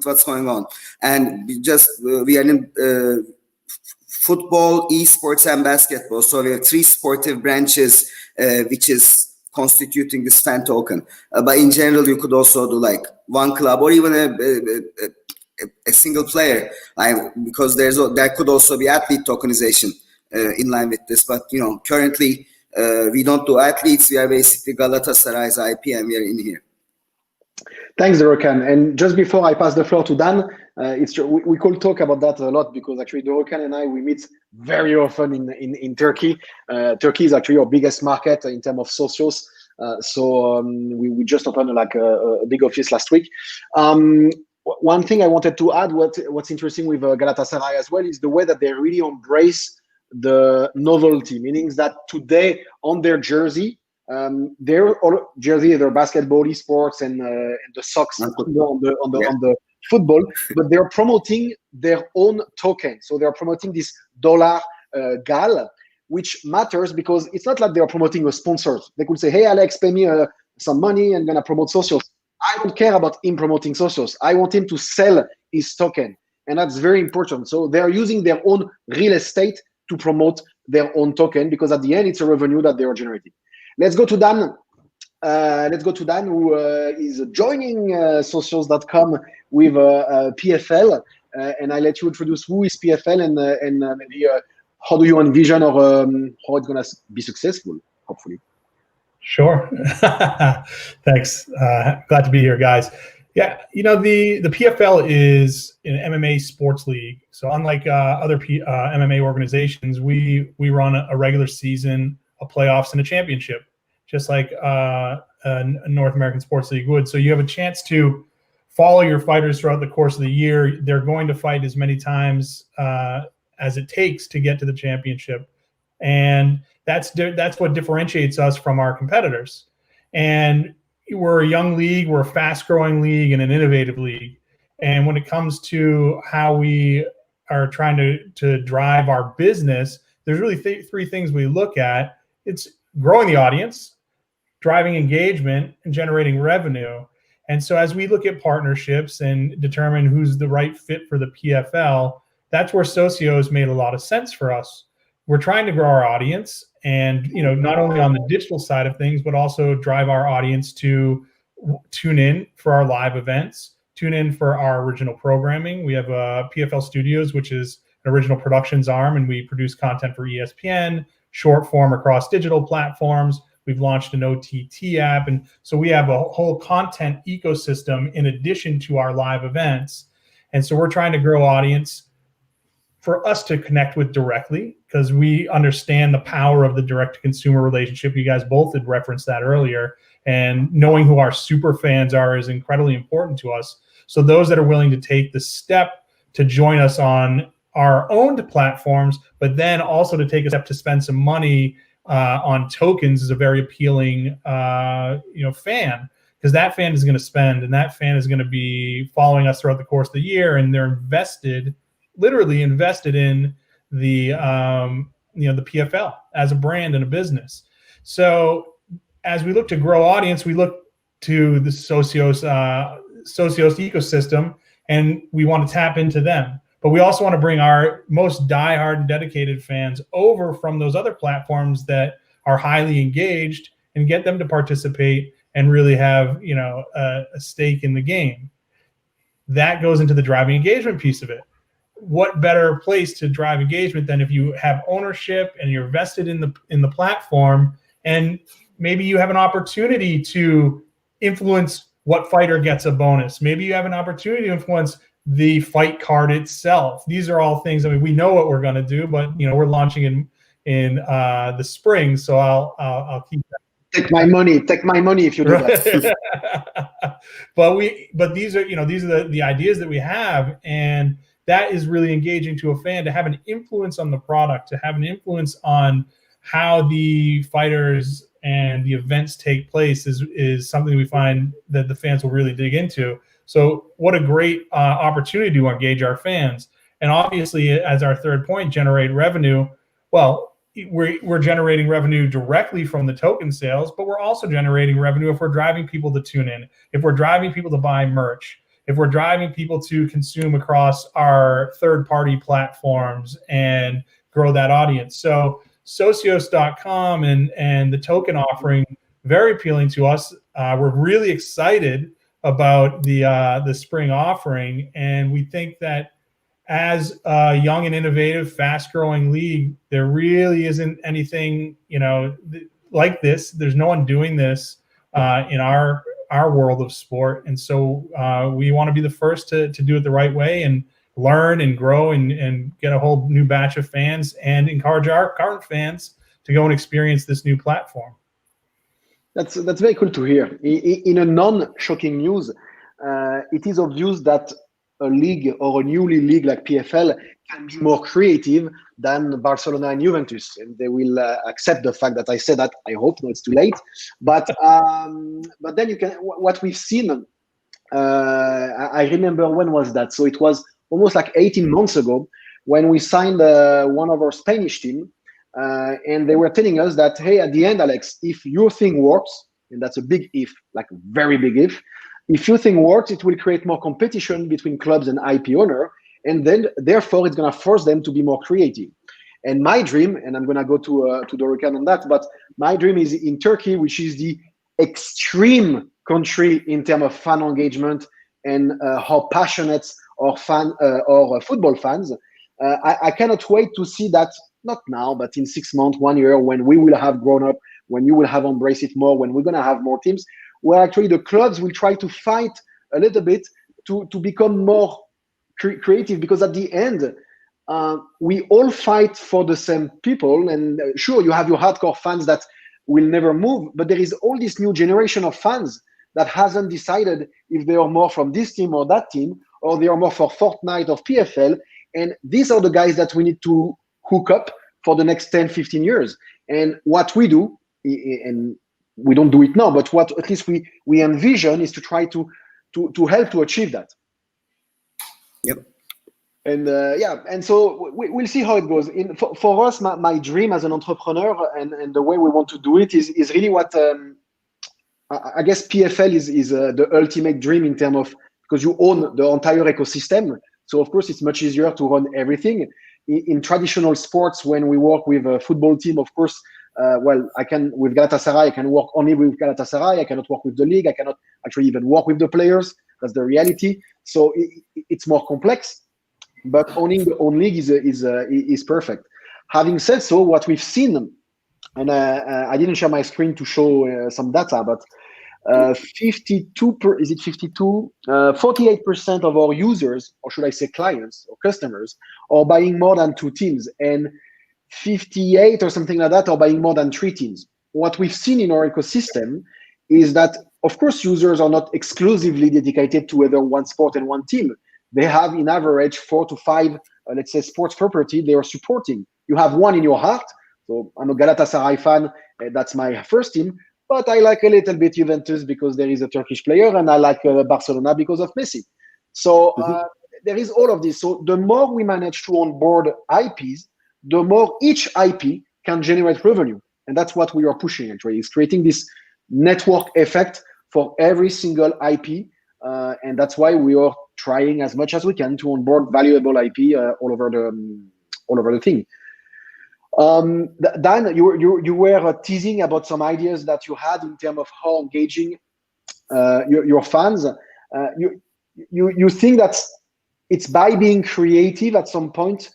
what's going on, and we are in football, esports, and basketball. So we have 3 sportive branches, which is constituting this fan token. But in general, you could also do like one club or even a single player, because there could also be athlete tokenization in line with this. But currently we don't do athletes. We are basically Galatasaray's IP, and we are in here. Thanks, Dorokan. And just before I pass the floor to Dan, we could talk about that a lot because actually Dorokan and I, we meet very often in Turkey. Turkey is actually our biggest market in terms of socials. So we just opened like a big office last week. One thing I wanted to add, what's interesting with Galatasaray as well, is the way that they really embrace the novelty, meaning that today on their jersey, their jersey, their basketball, esports, and the socks on the football, but they're promoting their own token. So they're promoting this dollar GAL, which matters because it's not like they're promoting a sponsor. They could say, "Hey, Alex, pay me some money. I'm gonna promote socials." I don't care about him promoting socials. I want him to sell his token, and that's very important. So they're using their own real estate to promote their own token because at the end, it's a revenue that they are generating. Let's go to Dan. Who is joining socials.com with PFL, and I let you introduce who is PFL and maybe how do you envision or how it's gonna be successful, hopefully. Sure. Thanks. Glad to be here, guys. Yeah, the PFL is an MMA sports league. So unlike other MMA organizations, we run a regular season, a playoffs, and a championship, just like a North American sports league would. So you have a chance to follow your fighters throughout the course of the year. They're going to fight as many times as it takes to get to the championship, and that's what differentiates us from our competitors. And we're a young league, we're a fast-growing league, and an innovative league. And when it comes to how we are trying to drive our business, there's really three things we look at. It's growing the audience, driving engagement, and generating revenue. And so as we look at partnerships and determine who's the right fit for the PFL, that's where Socios made a lot of sense for us. We're trying to grow our audience and, not only on the digital side of things, but also drive our audience to tune in for our live events, tune in for our original programming. We have PFL Studios, which is an original productions arm, and we produce content for ESPN, short form across digital platforms. We've launched an OTT app. And so we have a whole content ecosystem in addition to our live events. And so we're trying to grow audience for us to connect with directly, because we understand the power of the direct-to-consumer relationship. You guys both had referenced that earlier. And knowing who our super fans are is incredibly important to us. So those that are willing to take the step to join us on our owned platforms, but then also to take a step to spend some money on tokens is a very appealing fan, because that fan is going to spend, and that fan is going to be following us throughout the course of the year, and they're literally invested in the the PFL as a brand and a business. So as we look to grow audience, we look to the Socios ecosystem, and we want to tap into them. But we also want to bring our most diehard and dedicated fans over from those other platforms that are highly engaged and get them to participate and really have a stake in the game. That goes into the driving engagement piece of it. What better place to drive engagement than if you have ownership and you're vested in the platform, and maybe you have an opportunity to influence what fighter gets a bonus. Maybe you have an opportunity to influence the fight card itself. These are all things. I mean, we know what we're going to do, but we're launching in the spring, so I'll keep that. Take my money if you do that. But these are the ideas that we have, and that is really engaging to a fan, to have an influence on the product, to have an influence on how the fighters and the events take place is something we find that the fans will really dig into. So what a great opportunity to engage our fans. And obviously, as our third point, generate revenue. Well, we're generating revenue directly from the token sales, but we're also generating revenue if we're driving people to tune in, if we're driving people to buy merch, if we're driving people to consume across our third-party platforms and grow that audience. So Socios.com and the token offering, very appealing to us. We're really excited about the spring offering, and we think that as a young and innovative, fast-growing league, there really isn't anything like this. There's no one doing this in our our world of sport. And so we want to be the first to do it the right way and learn and grow and get a whole new batch of fans and encourage our current fans to go and experience this new platform. That's very cool to hear. In a non-shocking news, it is obvious that a league or a newly league like PFL can be more creative than Barcelona and Juventus, and they will accept the fact that I said that. I hope, no, it's too late. But then you can, what we've seen. I remember, when was that? So it was almost like 18 months ago when we signed one of our Spanish team, and they were telling us that, hey, at the end, Alex, if your thing works, and that's a big if, like very big if your thing works, it will create more competition between clubs and IP owner, and then therefore it's going to force them to be more creative. And my dream, and I'm going to go to Dorukhan on that, but my dream is in Turkey, which is the extreme country in terms of fan engagement and how passionate our football fans. I cannot wait to see that, not now, but in 6 months, 1 year, when we will have grown up, when you will have embraced it more, when we're going to have more teams, where actually the clubs will try to fight a little bit to become more creative, because at the end, we all fight for the same people. And sure, you have your hardcore fans that will never move, but there is all this new generation of fans that hasn't decided if they are more from this team or that team, or they are more for Fortnite or PFL. And these are the guys that we need to hook up for the next 10, 15 years. And what we do, and we don't do it now, but what at least we envision is to try to help to achieve that. Yep. And and so we'll see how it goes. For us, my dream as an entrepreneur and the way we want to do it is really what I guess PFL is the ultimate dream in terms of, because you own the entire ecosystem. So of course it's much easier to run everything. In traditional sports, when we work with a football team, of course, I can, with Galatasaray, I can work only with Galatasaray. I cannot work with the league. I cannot actually even work with the players. That's the reality. So it's more complex. But owning the own league is perfect. Having said so, what we've seen, and I didn't share my screen to show some data, but 48% of our users, or should I say clients or customers, are buying more than 2 teams, and 58 or something like that are buying more than 3 teams. What we've seen in our ecosystem is that, of course, users are not exclusively dedicated to either one sport and one team. They have, in average, 4 to 5, let's say, sports property they are supporting. You have one in your heart. So I'm a Galatasaray fan. That's my first team. But I like a little bit Juventus because there is a Turkish player, and I like Barcelona because of Messi. So there is all of this. So the more we manage to onboard IPs, the more each IP can generate revenue. And that's what we are pushing, actually, is creating this network effect for every single IP. And that's why we are trying as much as we can to onboard valuable IP all over the thing. Dan, you were teasing about some ideas that you had in terms of how engaging your fans. You think that it's by being creative at some point.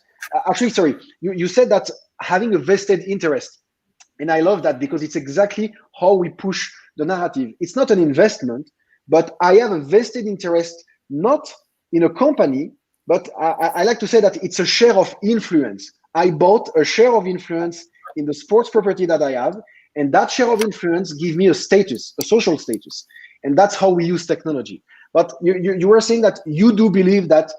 Actually, sorry, you said that having a vested interest, and I love that because it's exactly how we push the narrative. It's not an investment, but I have a vested interest not in a company, but I like to say that it's a share of influence. I bought a share of influence in the sports property that I have, and that share of influence gives me a status, a social status, and that's how we use technology. But you were saying that you do believe that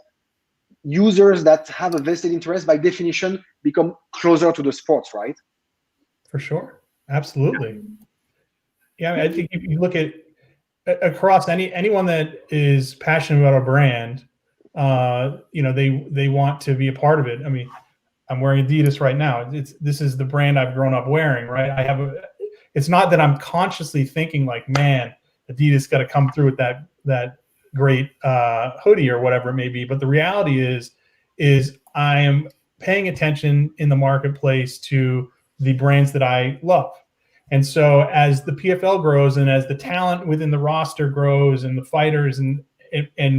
users that have a vested interest, by definition, become closer to the sports, right? For sure, absolutely. Yeah, I mean, I think if you look at across anyone that is passionate about a brand, they want to be a part of it. I mean, I'm wearing Adidas right now. This is the brand I've grown up wearing, right? It's not that I'm consciously thinking like, man, Adidas got to come through with that great hoodie or whatever it may be. But the reality is I am paying attention in the marketplace to the brands that I love. And so as the PFL grows and as the talent within the roster grows and the fighters and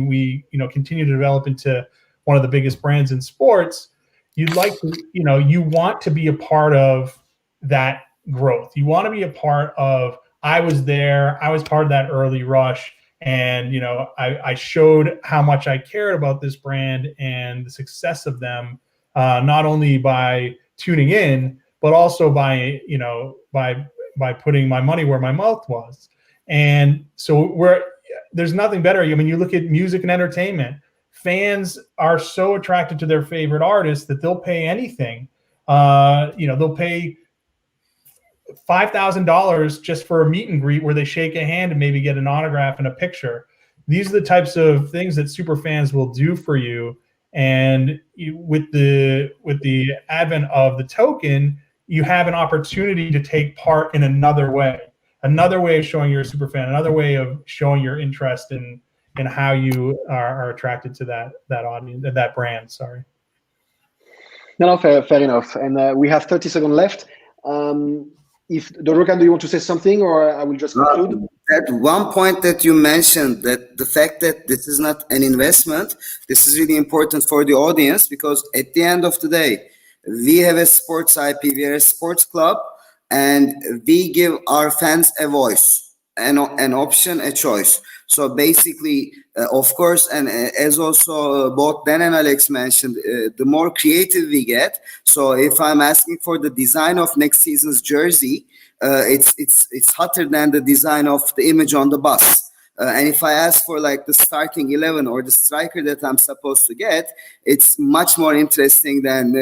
we continue to develop into one of the biggest brands in sports, you'd like to, you want to be a part of that growth. You want to be a part of I was there. I was part of that early rush. And, I showed how much I cared about this brand and the success of them, not only by tuning in, but also by putting my money where my mouth was. And so there's nothing better. I mean, you look at music and entertainment. Fans are so attracted to their favorite artists that they'll pay anything. They'll pay $5,000 just for a meet and greet where they shake a hand and maybe get an autograph and a picture. These are the types of things that super fans will do for you. And with the advent of the token, you have an opportunity to take part in another way of showing you're a super fan, another way of showing your interest in how you are attracted to that audience, that brand. Sorry. No, fair enough. And we have 30 seconds left. If Dorokan, do you want to say something, or I will just conclude? That one point that you mentioned, that the fact that this is not an investment, this is really important for the audience, because at the end of the day, we have a sports IP, we are a sports club, and we give our fans a voice, an option, a choice. So basically, of course, and as also both Dan and Alex mentioned, the more creative we get. So if I'm asking for the design of next season's jersey, it's hotter than the design of the image on the bus. And if I ask for like the starting 11 or the striker that I'm supposed to get, it's much more interesting than,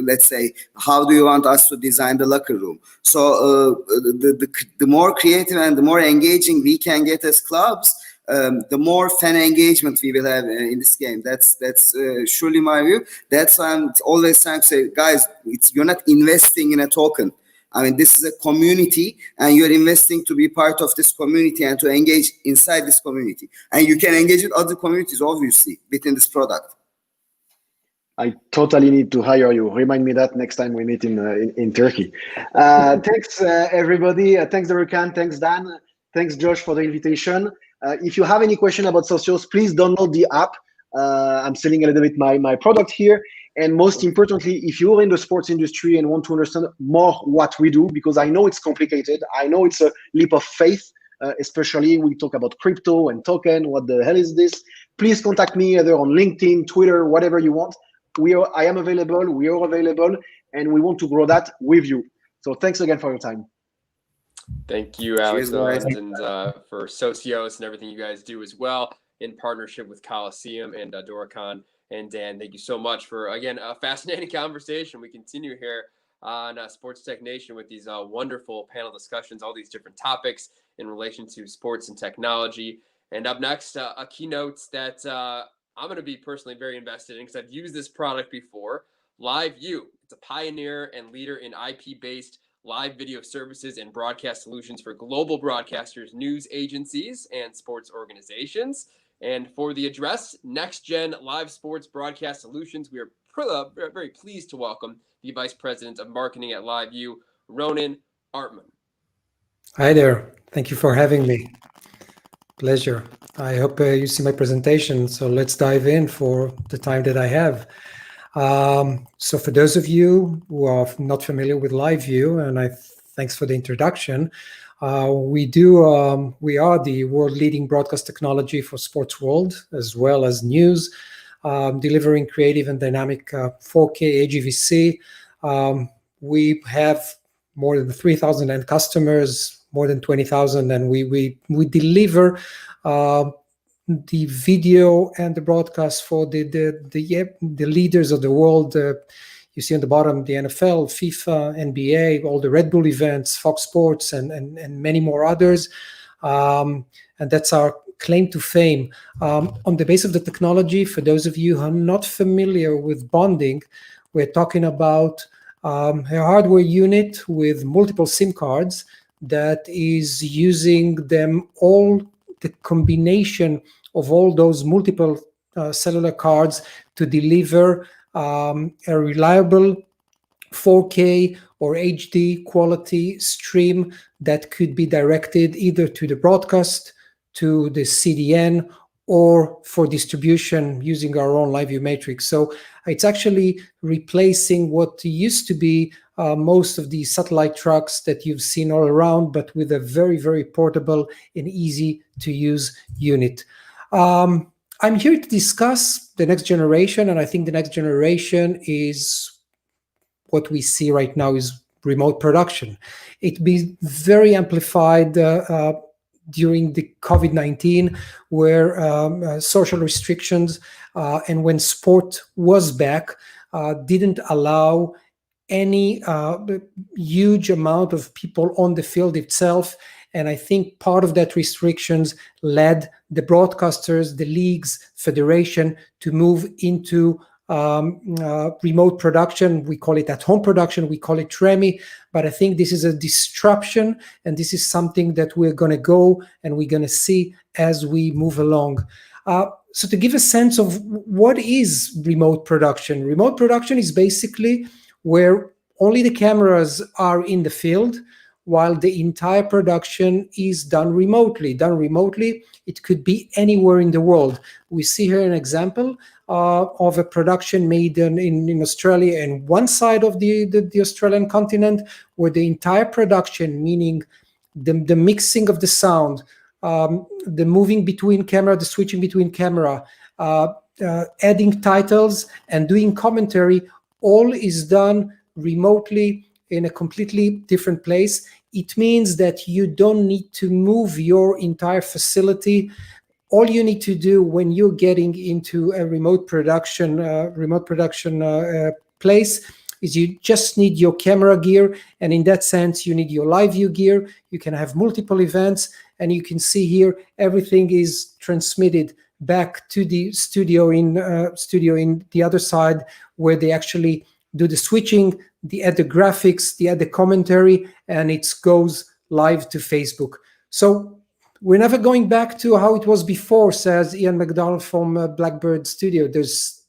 let's say, how do you want us to design the locker room? So the more creative and the more engaging we can get as clubs, the more fan engagement we will have in this game. That's surely my view. That's why I'm always trying to say, guys, you're not investing in a token. I mean, this is a community, and you're investing to be part of this community and to engage inside this community. And you can engage with other communities, obviously, within this product. I totally need to hire you. Remind me that next time we meet in Turkey. Thanks, everybody. Thanks, Dorokan. Thanks, Dan. Thanks, Josh, for the invitation. If you have any question about Socios, please download the app. I'm selling a little bit my product here. And most importantly, if you're in the sports industry and want to understand more what we do, because I know it's complicated, I know it's a leap of faith, especially we talk about crypto and token, what the hell is this? Please contact me either on LinkedIn, Twitter, whatever you want. I am available, we are available, and we want to grow that with you. So thanks again for your time. Thank you, Alex, and for Socios and everything you guys do as well in partnership with Coliseum and Dorokan. And Dan, thank you so much for, again, a fascinating conversation. We continue here on Sports Tech Nation with these wonderful panel discussions, all these different topics in relation to sports and technology. And up next, a keynote that I'm going to be personally very invested in because I've used this product before, LiveU. It's a pioneer and leader in IP-based live video services and broadcast solutions for global broadcasters, news agencies, and sports organizations. And for the address, Next Gen Live Sports Broadcast Solutions, we are very pleased to welcome the Vice President of Marketing at LiveU, Ronen Artman. Hi there. Thank you for having me. Pleasure. I hope you see my presentation. So let's dive in for the time that I have. So for those of you who are not familiar with LiveU, and thanks for the introduction, we are the world leading broadcast technology for sports world, as well as news, delivering creative and dynamic 4K HEVC. We have more than 3,000 end customers, more than 20,000, and we deliver the video and the broadcast for the leaders of the world. You see on the bottom, the NFL, FIFA, NBA, all the Red Bull events, Fox Sports, and many more others. And that's our claim to fame. On the base of the technology, for those of you who are not familiar with bonding, we're talking about a hardware unit with multiple SIM cards that is using them all, the combination of all those multiple cellular cards to deliver a reliable 4K or HD quality stream that could be directed either to the broadcast, to the CDN, or for distribution using our own LiveView matrix. So it's actually replacing what used to be most of the satellite trucks that you've seen all around, but with a very, very portable and easy to use unit. I'm here to discuss the next generation, and I think the next generation is what we see right now is remote production. It be very amplified during the COVID-19, where social restrictions and when sport was back didn't allow any huge amount of people on the field itself. And I think part of that restrictions led the broadcasters, the leagues, federation to move into remote production. We call it at-home production. We call it REMI. But I think this is a disruption, and this is something that we're going to go and we're going to see as we move along. So to give a sense of what is remote production is basically where only the cameras are in the field, while the entire production is done remotely. It could be anywhere in the world. We see here an example of a production made in Australia, and one side of the Australian continent, where the entire production, meaning the mixing of the sound, the moving between camera, the switching between camera, adding titles and doing commentary, all is done remotely in a completely different place. It means that you don't need to move your entire facility. All you need to do when you're getting into a remote production place is you just need your camera gear, and in that sense, you need your LiveView gear. You can have multiple events, and you can see here everything is transmitted back to the studio in the other side, where they actually do the switching, they add the graphics, they add the commentary, and it goes live to Facebook. So we're never going back to how it was before, says Ian McDonald from Blackbird Studio. There's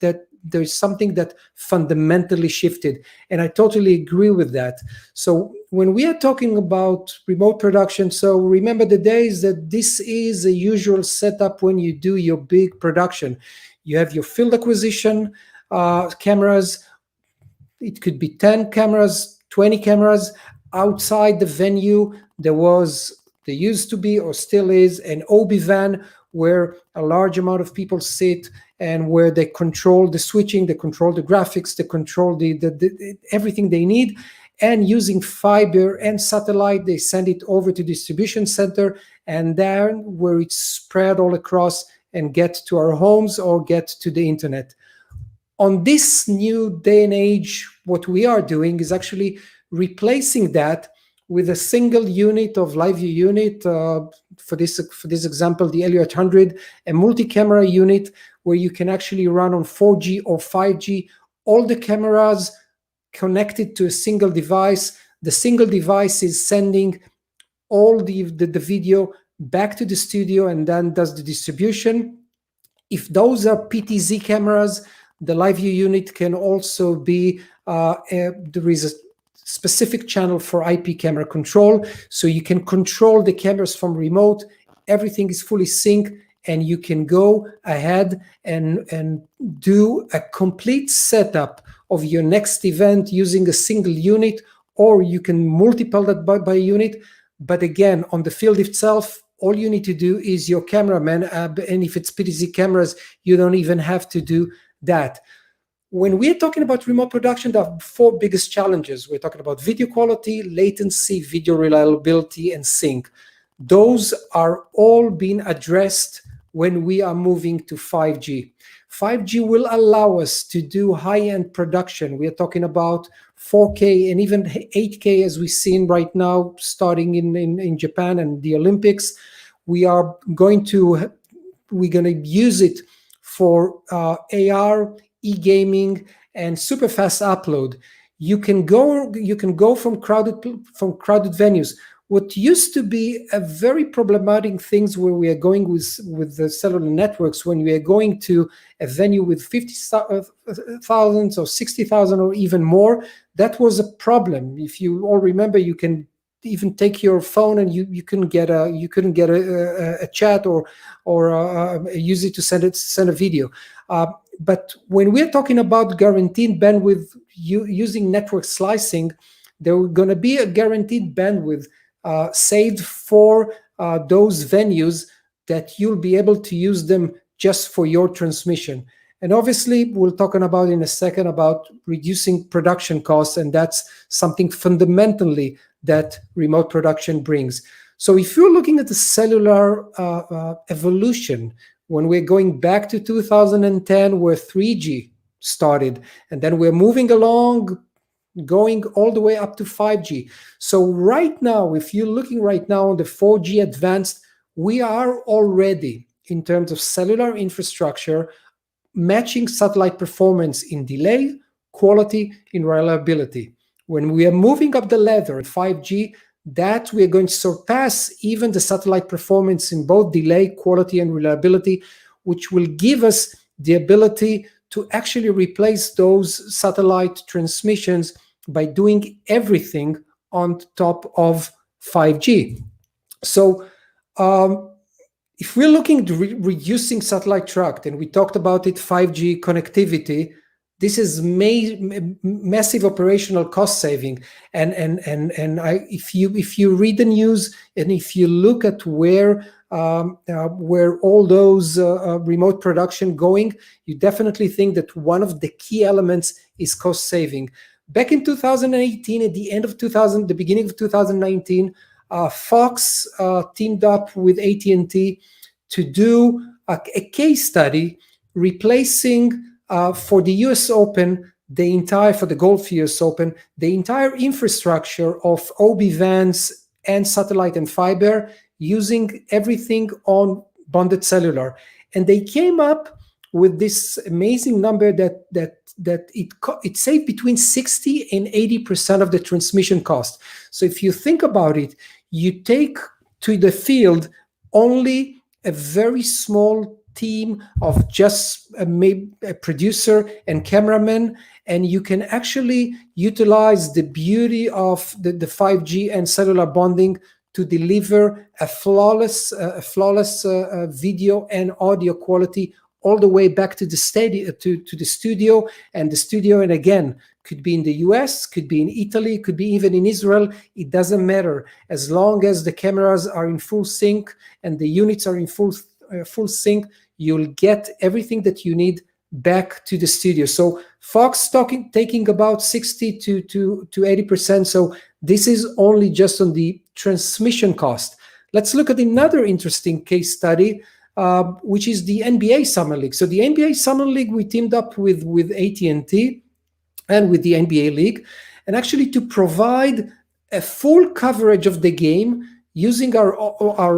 something that fundamentally shifted, and I totally agree with that. So when we are talking about remote production, so remember the days that this is a usual setup when you do your big production. You have your field acquisition cameras. It could be 10 cameras, 20 cameras. Outside the venue, there used to be, or still is, an OB van where a large amount of people sit and where they control the switching, they control the graphics, they control the everything they need. And using fiber and satellite, they send it over to distribution center, and then where it's spread all across and get to our homes or get to the internet. On this new day and age, what we are doing is actually replacing that with a single unit of LiveView unit. For this example, the Elliott 100, a multi-camera unit where you can actually run on 4G or 5G. All the cameras connected to a single device. The single device is sending all the video back to the studio and then does the distribution. If those are PTZ cameras, the LiveView unit can also be, there is a specific channel for IP camera control, so you can control the cameras from remote. Everything is fully synced, and you can go ahead and do a complete setup of your next event using a single unit, or you can multiply that by unit. But again, on the field itself, all you need to do is your cameraman, and if it's PTZ cameras, you don't even have to do that. When we're talking about remote production, there are four biggest challenges. We're talking about video quality, latency, video reliability, and sync. Those are all being addressed when we are moving to 5G. 5G will allow us to do high-end production. We are talking about 4K and even 8K, as we've seen right now, starting in Japan and the Olympics. We're going to use it for AR, e-gaming, and super fast upload. You can go from crowded venues. What used to be a very problematic things where we are going with the cellular networks, when we are going to a venue with 50,000 or 60,000 or even more, that was a problem. If you all remember, you can even take your phone and you couldn't get a chat or use it to send a video. But when we're talking about guaranteed bandwidth using network slicing, there are going to be a guaranteed bandwidth saved for those venues that you'll be able to use them just for your transmission. And obviously, we'll talk about in a second about reducing production costs, and that's something fundamentally that remote production brings. So if you're looking at the cellular evolution, when we're going back to 2010, where 3G started, and then we're moving along, going all the way up to 5G. So right now, if you're looking right now on the 4G advanced, we are already, in terms of cellular infrastructure, matching satellite performance in delay, quality, in reliability. When we are moving up the ladder in 5G, that we are going to surpass even the satellite performance in both delay, quality, and reliability, which will give us the ability to actually replace those satellite transmissions by doing everything on top of 5G. So if we're looking at reducing satellite tracked, and we talked about it, 5G connectivity, this is massive operational cost saving. And if you read the news and if you look at where all those remote production going, you definitely think that one of the key elements is cost saving. Back in 2018, at the end of the beginning of 2019, Fox teamed up with AT&T to do a case study replacing for the US Open, for the Golf US Open, the entire infrastructure of OB vans and satellite and fiber, using everything on bonded cellular. And they came up with this amazing number that it saved between 60 and 80% of the transmission cost. So if you think about it, you take to the field only a very small team of just a producer and cameraman, and you can actually utilize the beauty of the 5G and cellular bonding to deliver a flawless video and audio quality all the way back to the studio, and again, could be in the US, could be in Italy, could be even in Israel. It doesn't matter, as long as the cameras are in full sync and the units are in full sync, you'll get everything that you need back to the studio. So Fox taking about 60 to 80%. So this is only just on the transmission cost. Let's look at another interesting case study, which is the NBA Summer League. So the NBA Summer League, we teamed up with AT&T and with the NBA League, and actually to provide a full coverage of the game using our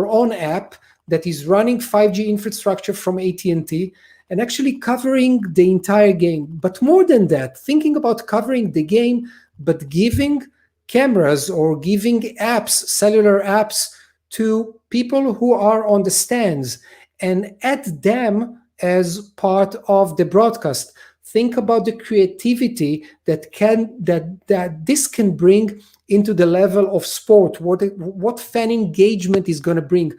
own app that is running 5G infrastructure from AT&T, and actually covering the entire game. But more than that, thinking about covering the game, but giving cameras or giving apps, cellular apps, to people who are on the stands and add them as part of the broadcast. Think about the creativity that this can bring into the level of sport, what fan engagement is going to bring.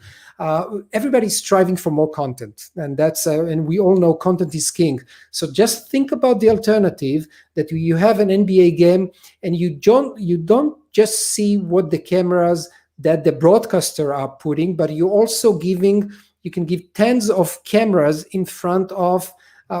Everybody's striving for more content, and and we all know content is king. So just think about the alternative, that you have an NBA game and you don't just see what the cameras that the broadcaster are putting, but you can give tens of cameras in front of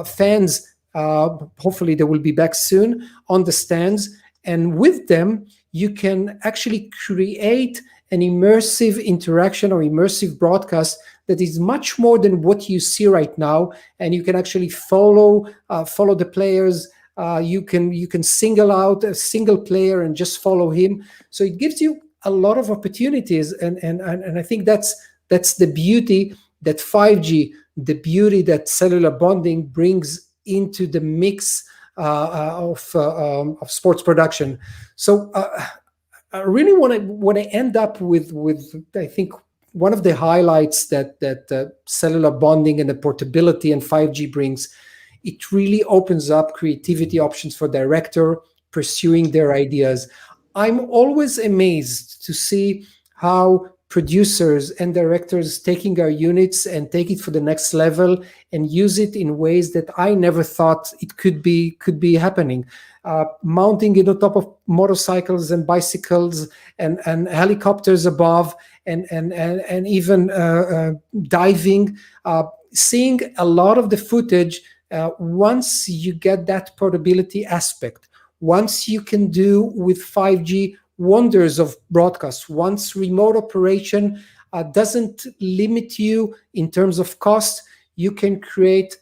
fans. Hopefully they will be back soon on the stands, and with them you can actually create an immersive interaction or immersive broadcast that is much more than what you see right now, and you can actually follow the players. You can single out a single player and just follow him. So it gives you a lot of opportunities, and I think that's the beauty that 5G, the beauty that cellular bonding brings into the mix of sports production. So I really want to end up with I think one of the highlights that cellular bonding and the portability and 5G brings. It really opens up creativity options for director pursuing their ideas. I'm always amazed to see how producers and directors taking our units and take it for the next level and use it in ways that I never thought it could be happening. Mounting it on top of motorcycles and bicycles and helicopters above and even diving, seeing a lot of the footage. Once you get that portability aspect, once you can do with 5G wonders of broadcast, once remote operation doesn't limit you in terms of cost, you can create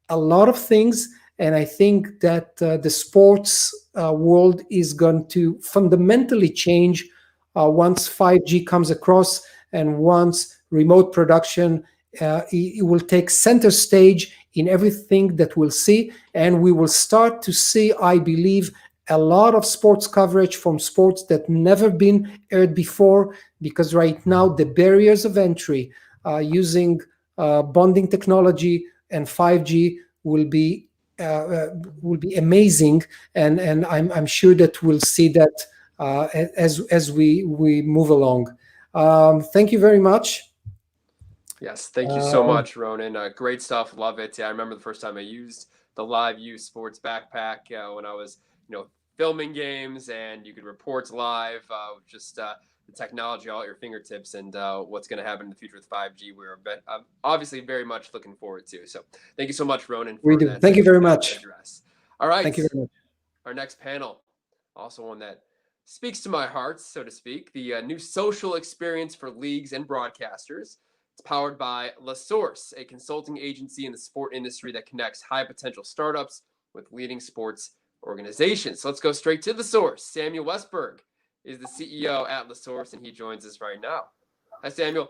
a lot of things. And I think that the sports world is going to fundamentally change once 5G comes across, and once remote production it will take center stage in everything that we'll see. And we will start to see, I believe, a lot of sports coverage from sports that never been aired before, because right now the barriers of entry using bonding technology and 5G will be amazing, and I'm sure that we'll see that as we move along. Thank you very much. Yes, thank you so much, Ronan. Great stuff. Love it. Yeah, I remember the first time I used the LiveU Sports Backpack when I was, filming games, and you could report live. Just the technology all at your fingertips, and what's going to happen in the future with 5G. We're obviously very much looking forward to. So, thank you so much, Ronan. We do. Thank you very much. Address. All right. Thank you very much. Our next panel, also one that speaks to my heart, so to speak, the new social experience for leagues and broadcasters. It's powered by La Source, a consulting agency in the sport industry that connects high potential startups with leading sports organizations. So let's go straight to the source. Samuel Westberg is the CEO at La Source, and he joins us right now. Hi, Samuel.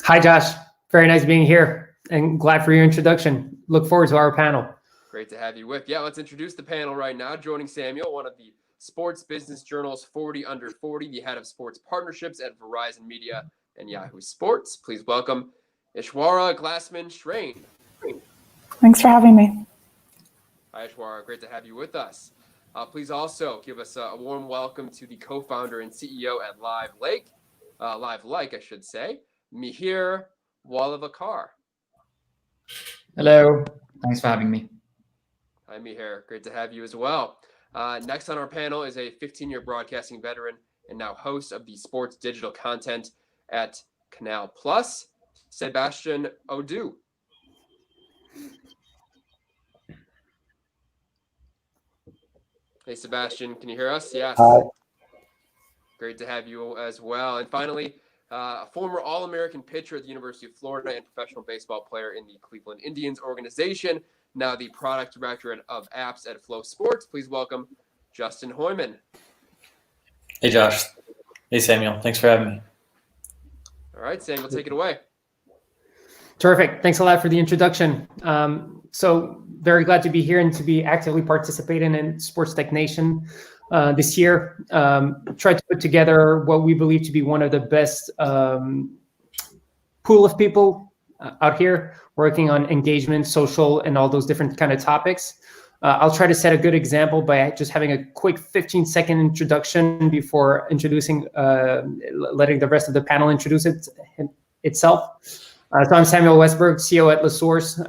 Hi, Josh. Very nice being here, and glad for your introduction. Look forward to our panel. Great to have you with. Yeah, let's introduce the panel right now. Joining Samuel, one of the Sports Business Journal's 40 Under 40, the head of sports partnerships at Verizon Media and Yahoo Sports. Please welcome Ishwara Glassman-Schrein. Thanks for having me. Hi, Ishwara. Great to have you with us. Please also give us a warm welcome to the co-founder and CEO at Live Like, I should say, Mihir Walivakar. Hello. Thanks for having me. Hi, Mihir. Great to have you as well. Next on our panel is a 15-year broadcasting veteran and now host of the sports digital content at Canal Plus, Sebastian Odu. Hey, Sebastian, can you hear us? Yes. Hi. Great to have you as well. And finally, a former All-American pitcher at the University of Florida and professional baseball player in the Cleveland Indians organization, now the product director of apps at Flow Sports. Please welcome Justin Hoyman. Hey, Josh. Hey, Samuel. Thanks for having me. All right, Samuel, take it away. Terrific. Thanks a lot for the introduction. So very glad to be here and to be actively participating in Sports Tech Nation this year. Tried to put together what we believe to be one of the best pool of people out here working on engagement, social, and all those different kind of topics. I'll try to set a good example by just having a quick 15-second introduction before introducing, letting the rest of the panel introduce itself. So I'm Samuel Westberg, CEO at La Source.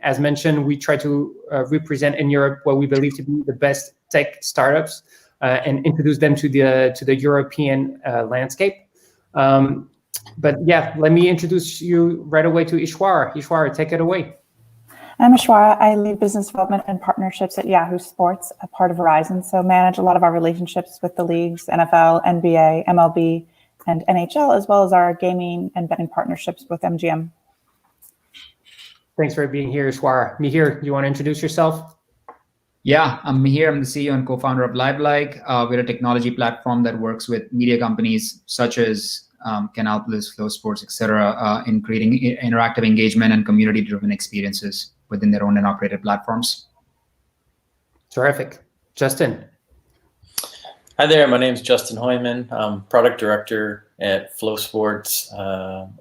As mentioned, we try to represent in Europe what we believe to be the best tech startups and introduce them to the European landscape. But yeah, let me introduce you right away to Ishwara. Ishwara, take it away. I'm Ishwara. I lead business development and partnerships at Yahoo Sports, a part of Verizon. So manage a lot of our relationships with the leagues, NFL, NBA, MLB, and NHL, as well as our gaming and betting partnerships with MGM. Thanks for being here, Ishwara. Mihir, you want to introduce yourself? Yeah, I'm Mihir. I'm the CEO and co-founder of LiveLike. We're a technology platform that works with media companies such as Canal Plus, Flow Sports, etc., in creating interactive engagement and community-driven experiences within their owned and operated platforms. Terrific. Justin. Hi there, my name is Justin Hoyman. I'm product director at Flow Sports,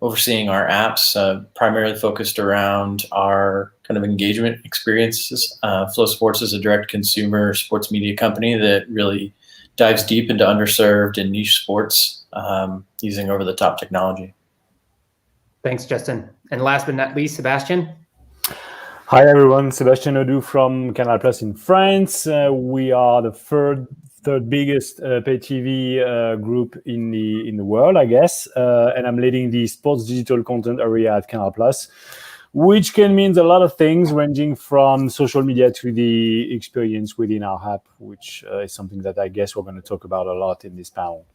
overseeing our apps, primarily focused around our kind of engagement experiences. Flow Sports is a direct consumer sports media company that really dives deep into underserved and niche sports using over-the-top technology. Thanks, Justin. And last but not least, Sebastian. Hi everyone, Sebastian Odou from Canal Plus in France. We are the third biggest pay TV group in the world, I guess, and I'm leading the sports digital content area at Canal Plus, which can mean a lot of things, ranging from social media to the experience within our app, which is something that I guess we're going to talk about a lot in this panel.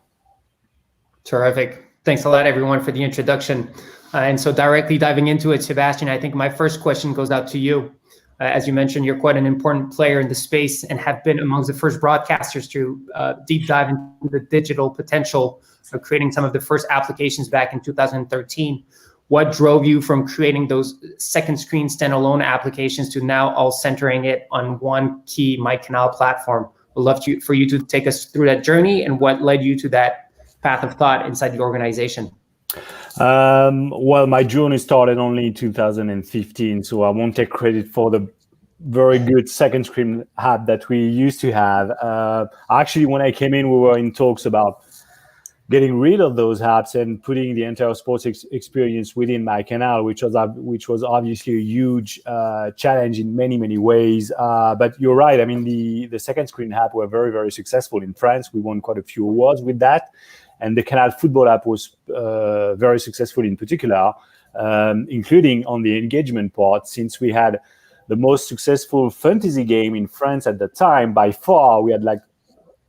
Terrific. Thanks a lot, everyone, for the introduction. And so directly diving into it, Sebastian, I think my first question goes out to you. As you mentioned, you're quite an important player in the space and have been amongst the first broadcasters to deep dive into the digital potential of creating some of the first applications back in 2013. What drove you from creating those second screen standalone applications to now all centering it on one key MyCanal platform? We'd love for you to take us through that journey and what led you to that path of thought inside the organization. Well, my journey started only in 2015, so I won't take credit for the very good second screen app that we used to have. Actually, when I came in, we were in talks about getting rid of those apps and putting the entire sports experience within MyCanal, which was obviously a huge challenge in many ways. But you're right. I mean, the second screen app were very, very successful in France. We won quite a few awards with that. And the Canal Football app was very successful in particular, including on the engagement part, since we had the most successful fantasy game in France at the time. By far, we had like,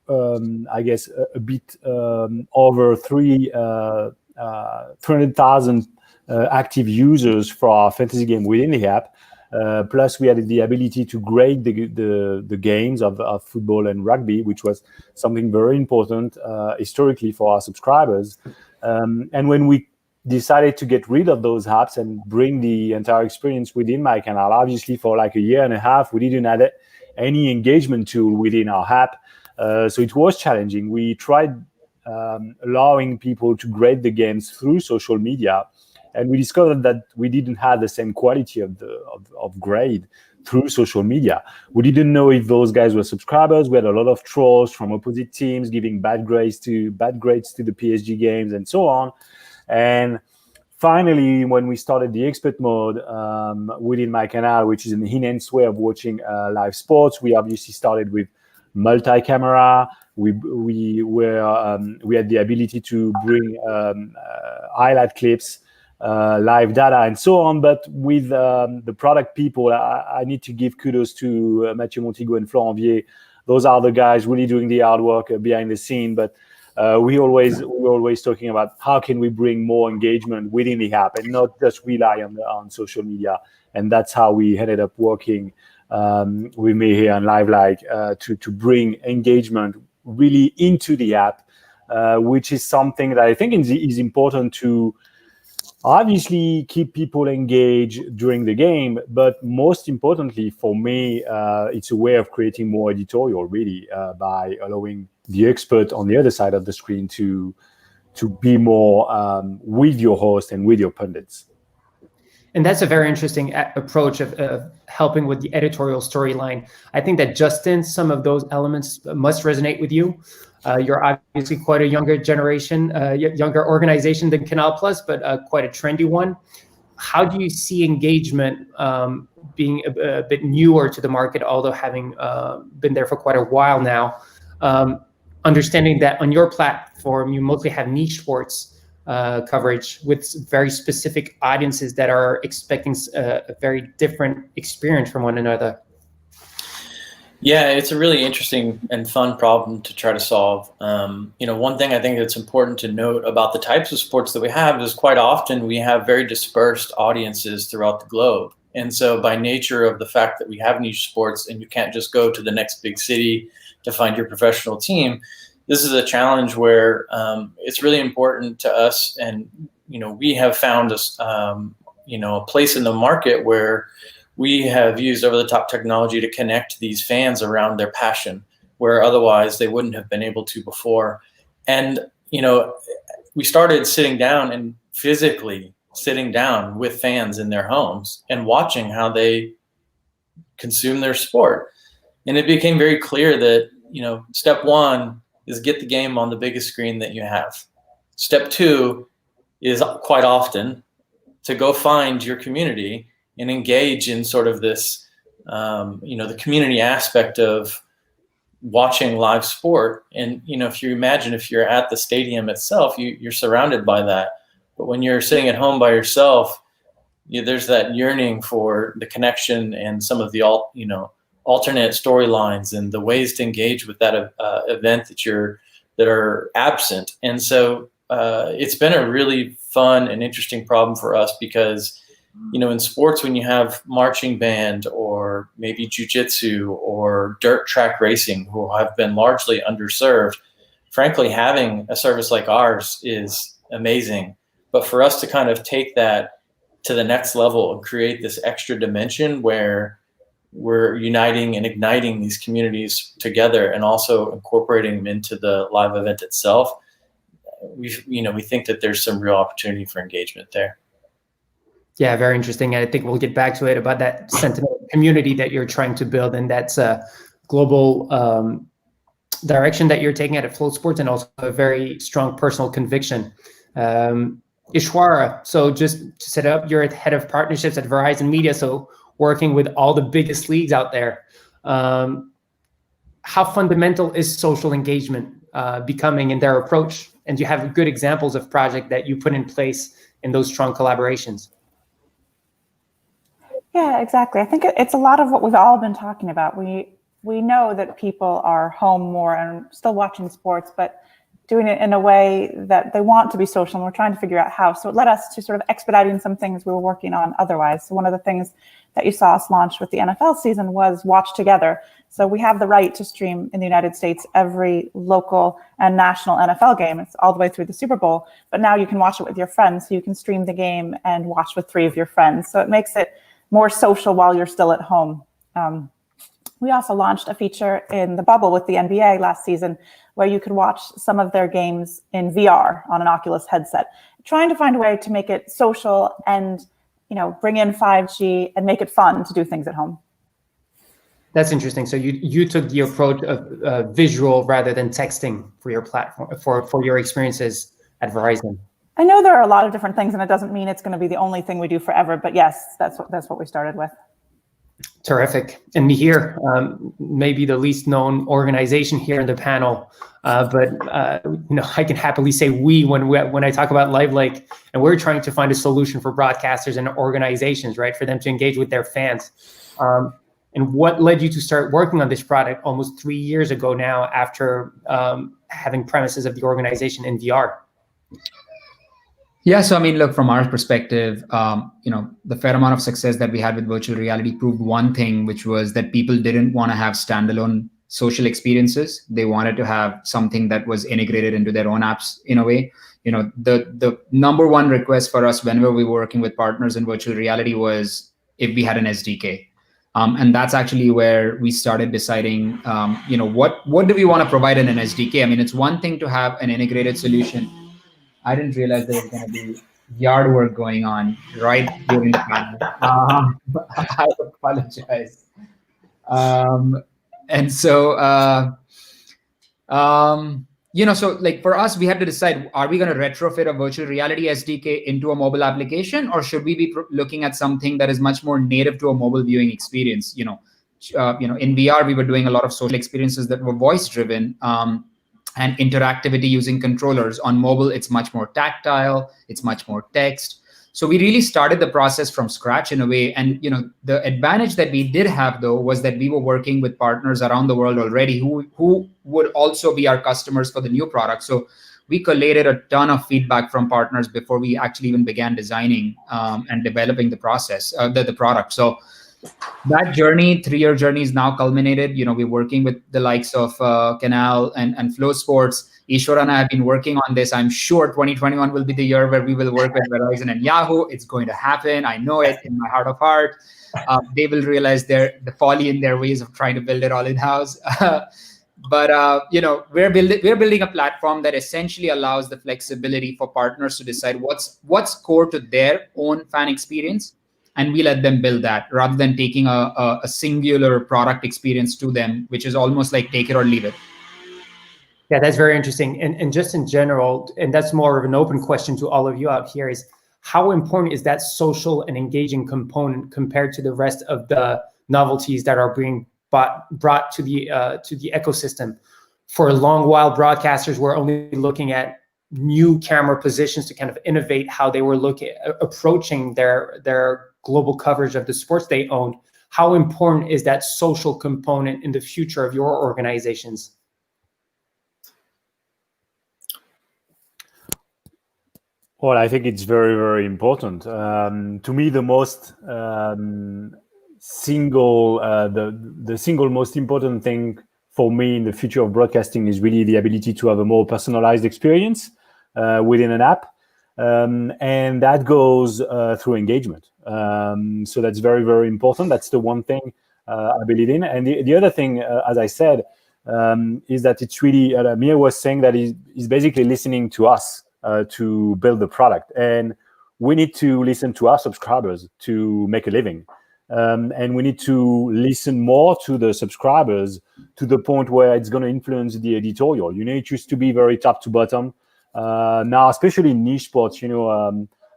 I guess, a bit over 300,000 active users for our fantasy game within the app. Plus, we had the ability to grade the games of football and rugby, which was something very important historically for our subscribers. And when we decided to get rid of those apps and bring the entire experience within MyCanal, obviously for like a year and a half, we didn't have any engagement tool within our app. So it was challenging. We tried allowing people to grade the games through social media, and we discovered that we didn't have the same quality of grade through social media. We didn't know if those guys were subscribers. We had a lot of trolls from opposite teams giving bad grades to the PSG games and so on. And finally, when we started the expert mode within MyCanal, which is an enhanced way of watching live sports, we obviously started with multi-camera. We had the ability to bring highlight clips, live data, and so on. But with the product people, I need to give kudos to Mathieu Montigo and Florent Vier. Those are the guys really doing the hard work behind the scene. But we're always talking about how can we bring more engagement within the app and not just rely on social media. And that's how we ended up working with me here on LiveLike to bring engagement really into the app, which is something that I think is important to obviously keep people engaged during the game, but most importantly for me, it's a way of creating more editorial really by allowing the expert on the other side of the screen to be more with your host and with your pundits. And that's a very interesting approach of helping with the editorial storyline. I think that, Justin, some of those elements must resonate with you. You're obviously quite a younger generation, younger organization than Canal Plus, but quite a trendy one. How do you see engagement being a bit newer to the market, although having been there for quite a while now? Understanding that on your platform, you mostly have niche sports coverage with very specific audiences that are expecting a very different experience from one another. Yeah, it's a really interesting and fun problem to try to solve. One thing I think that's important to note about the types of sports that we have is quite often we have very dispersed audiences throughout the globe. And so by nature of the fact that we have niche sports and you can't just go to the next big city to find your professional team, this is a challenge where it's really important to us. And, we have found a place in the market where we have used over-the-top technology to connect these fans around their passion, where otherwise they wouldn't have been able to before. And, we started sitting down and physically sitting down with fans in their homes and watching how they consume their sport. And it became very clear that, step one, is get the game on the biggest screen that you have. Step 2 is quite often to go find your community and engage in sort of this, the community aspect of watching live sport. And, if you imagine if you're at the stadium itself, you're surrounded by that. But when you're sitting at home by yourself, there's that yearning for the connection and some of the alternate storylines and the ways to engage with that event that are absent. And so it's been a really fun and interesting problem for us because, in sports, when you have marching band or maybe jiu-jitsu or dirt track racing, who have been largely underserved, frankly, having a service like ours is amazing. But for us to kind of take that to the next level and create this extra dimension where we're uniting and igniting these communities together and also incorporating them into the live event itself, we think that there's some real opportunity for engagement there. Yeah, very interesting. And I think we'll get back to it about that sentiment community that you're trying to build, and that's a global direction that you're taking at Flow Sports, and also a very strong personal conviction. Ishwara, so just to set up, you're head of partnerships at Verizon Media, so working with all the biggest leagues out there. How fundamental is social engagement becoming in their approach? And do you have good examples of projects that you put in place in those strong collaborations? Yeah, exactly. I think it's a lot of what we've all been talking about. We know that people are home more and still watching sports, but doing it in a way that they want to be social, and we're trying to figure out how. So it led us to sort of expediting some things we were working on otherwise. So one of the things that you saw us launch with the NFL season was Watch Together. So we have the right to stream in the United States every local and national NFL game. It's all the way through the Super Bowl, but now you can watch it with your friends. So you can stream the game and watch with 3 of your friends. So it makes it more social while you're still at home. We also launched a feature in the bubble with the NBA last season where you could watch some of their games in VR on an Oculus headset, trying to find a way to make it social and, bring in 5G and make it fun to do things at home. That's interesting. So you took the approach of visual rather than texting for your platform, for your experiences at Verizon. I know there are a lot of different things, and it doesn't mean it's going to be the only thing we do forever, but yes, that's what we started with. Terrific. And Mihir, maybe the least known organization here in the panel, but I can happily say we when I talk about LiveLike, and we're trying to find a solution for broadcasters and organizations, right, for them to engage with their fans. And what led you to start working on this product almost 3 years ago now, after having premises of the organization in VR? Yeah, so look, from our perspective, the fair amount of success that we had with virtual reality proved one thing, which was that people didn't want to have standalone social experiences. They wanted to have something that was integrated into their own apps in a way. The number one request for us whenever we were working with partners in virtual reality was if we had an SDK. And that's actually where we started deciding, what do we want to provide in an SDK? It's one thing to have an integrated solution. I didn't realize there was going to be yard work going on right during the panel. I apologize. And so, so like for us, we had to decide, are we going to retrofit a virtual reality SDK into a mobile application, or should we be looking at something that is much more native to a mobile viewing experience? In VR, we were doing a lot of social experiences that were voice driven. And interactivity using controllers. On mobile, it's much more tactile, it's much more text. So we really started the process from scratch in a way. And the advantage that we did have, though, was that we were working with partners around the world already who would also be our customers for the new product. So we collated a ton of feedback from partners before we actually even began designing and developing the process, the product. So that journey, 3-year journey, is now culminated. We're working with the likes of Canal and Flow Sports. Ishwara and I have been working on this. I'm sure 2021 will be the year where we will work with Verizon and Yahoo. It's going to happen. I know it in my heart of heart. They will realize the folly in their ways of trying to build it all in-house. But we're building a platform that essentially allows the flexibility for partners to decide what's core to their own fan experience. And we let them build that rather than taking a singular product experience to them, which is almost like take it or leave it. Yeah, that's very interesting. And just in general, and that's more of an open question to all of you out here, is how important is that social and engaging component compared to the rest of the novelties that are being brought to the ecosystem? For a long while, broadcasters were only looking at new camera positions to kind of innovate how they were approaching their global coverage of the sports they owned. How important is that social component in the future of your organizations? Well, I think it's very, very important. To me, the most the single most important thing for me in the future of broadcasting is really the ability to have a more personalized experience within an app. And that goes through engagement. So that's very, very important. That's the one thing I believe in. And the other thing, as I said, is that it's really, Mir was saying that he's basically listening to us to build the product. And we need to listen to our subscribers to make a living. And we need to listen more to the subscribers to the point where it's going to influence the editorial. It used to be very top to bottom. Now, especially in niche sports,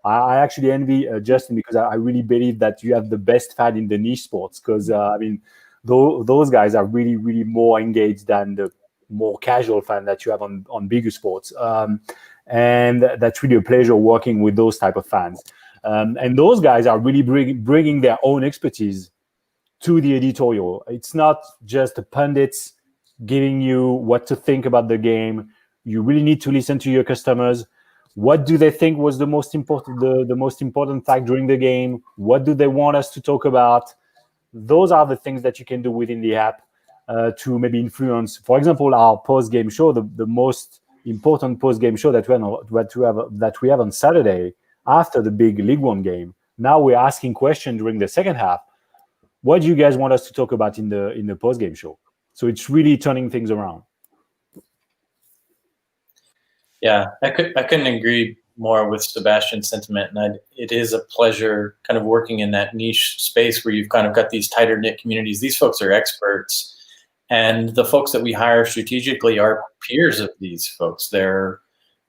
I actually envy Justin, because I really believe that you have the best fan in the niche sports, because those guys are really, really more engaged than the more casual fan that you have on bigger sports. And that's really a pleasure working with those type of fans. And those guys are really bringing their own expertise to the editorial. It's not just the pundits giving you what to think about the game. You really need to listen to your customers. What do they think was the most important fact during the game? What do they want us to talk about? Those are the things that you can do within the app to maybe influence. For example, our post-game show, the most important post-game show that we have on Saturday after the big League One game. Now we're asking questions during the second half. What do you guys want us to talk about in the post-game show? So it's really turning things around. Yeah, I couldn't agree more with Sebastian's sentiment. And it is a pleasure kind of working in that niche space where you've kind of got these tighter knit communities. These folks are experts, and the folks that we hire strategically are peers of these folks. They're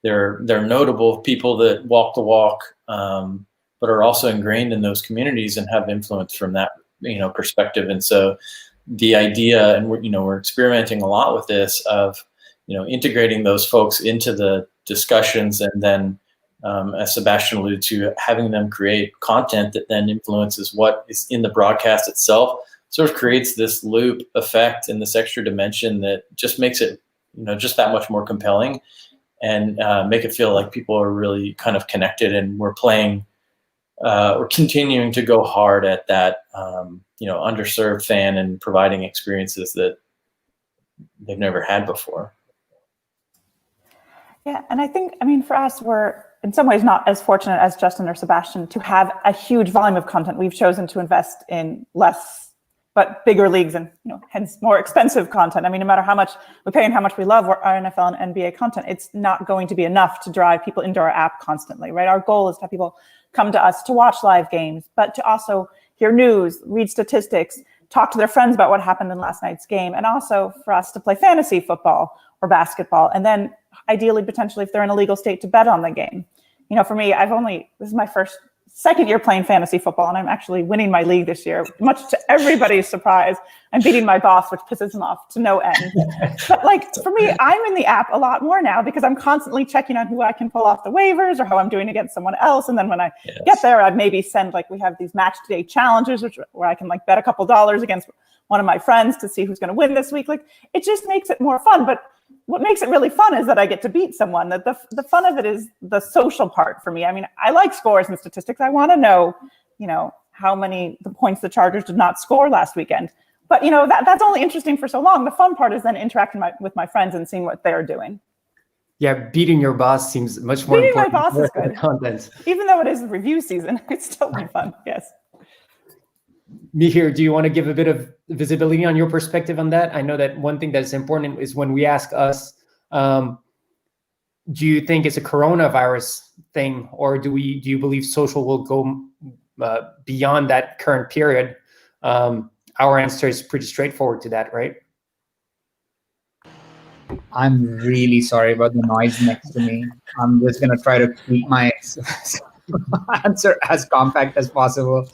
notable people that walk the walk, but are also ingrained in those communities and have influence from that perspective. And so the idea, and we're experimenting a lot with this, of integrating those folks into the discussions, and then as Sebastian alluded to, having them create content that then influences what is in the broadcast itself, sort of creates this loop effect and this extra dimension that just makes it just that much more compelling, and make it feel like people are really kind of connected, and we're continuing to go hard at that underserved fan and providing experiences that they've never had before. Yeah, and I think, for us, we're in some ways not as fortunate as Justin or Sebastian to have a huge volume of content. We've chosen to invest in less but bigger leagues, and hence more expensive content. No matter how much we pay and how much we love our NFL and NBA content, it's not going to be enough to drive people into our app constantly, right? Our goal is to have people come to us to watch live games, but to also hear news, read statistics, talk to their friends about what happened in last night's game, and also for us to play fantasy football or basketball, and then ideally, potentially, if they're in a legal state, to bet on the game. For me, this is my second year playing fantasy football, and I'm actually winning my league this year, much to everybody's surprise. I'm beating my boss, which pisses him off to no end. But for me, I'm in the app a lot more now because I'm constantly checking on who I can pull off the waivers or how I'm doing against someone else. And then when I get there, I'd maybe send, we have these match day challenges, where I can bet a couple dollars against one of my friends to see who's going to win this week. It just makes it more fun. But what makes it really fun is that I get to beat someone. That the fun of it is the social part for me. I like scores and statistics. I want to know, how many the points the Chargers did not score last weekend. But that's only interesting for so long. The fun part is then interacting with my friends and seeing what they're doing. Yeah, beating your boss seems much more important. Beating my boss is good. Content. Even though it is review season, it's still fun. Yes. Mihir, do you want to give a bit of visibility on your perspective on that? I know that one thing that's important is when we ask us, do you think it's a coronavirus thing, or do you believe social will go beyond that current period? Our answer is pretty straightforward to that, right? I'm really sorry about the noise next to me. I'm just going to try to keep my answer as compact as possible.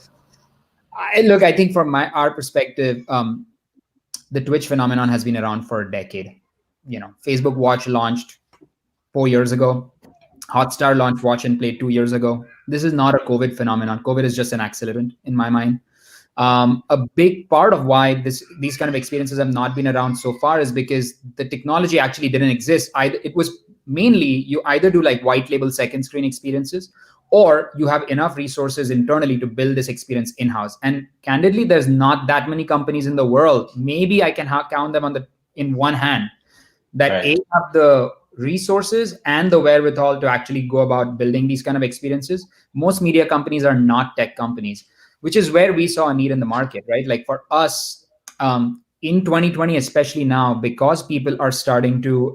I think from our perspective, the Twitch phenomenon has been around for a decade. Facebook Watch launched 4 years ago. Hotstar launched Watch and Play 2 years ago. This is not a COVID phenomenon. COVID is just an accelerant in my mind. A big part of why these kind of experiences have not been around so far is because the technology actually didn't exist. It was mainly you either do like white label second screen experiences, or you have enough resources internally to build this experience in-house. And candidly, there's not that many companies in the world. Maybe I can count them in one hand that have the resources and the wherewithal to actually go about building these kind of experiences. Most media companies are not tech companies, which is where we saw a need in the market, right? Like for us, in 2020, especially now, because people are starting to,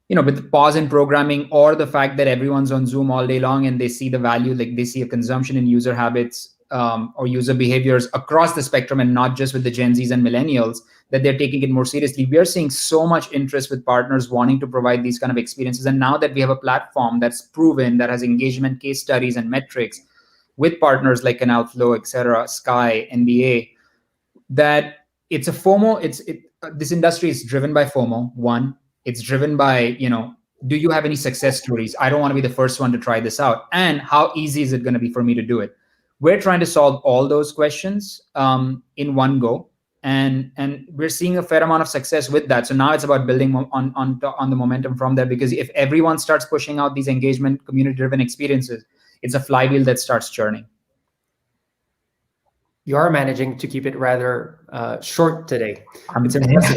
with the pause in programming or the fact that everyone's on Zoom all day long and they see the value, like they see a consumption in user habits or user behaviors across the spectrum and not just with the Gen Zs and millennials, that they're taking it more seriously. We are seeing so much interest with partners wanting to provide these kind of experiences. And now that we have a platform that's proven, that has engagement case studies and metrics with partners like Canal Flow, et cetera, Sky, NBA, that it's a FOMO. This industry is driven by FOMO. One, it's driven by, do you have any success stories? I don't want to be the first one to try this out. And how easy is it going to be for me to do it? We're trying to solve all those questions in one go. And we're seeing a fair amount of success with that. So now it's about building on the momentum from there, because if everyone starts pushing out these engagement, community-driven experiences, it's a flywheel that starts churning. You are managing to keep it rather short today. It's impressive.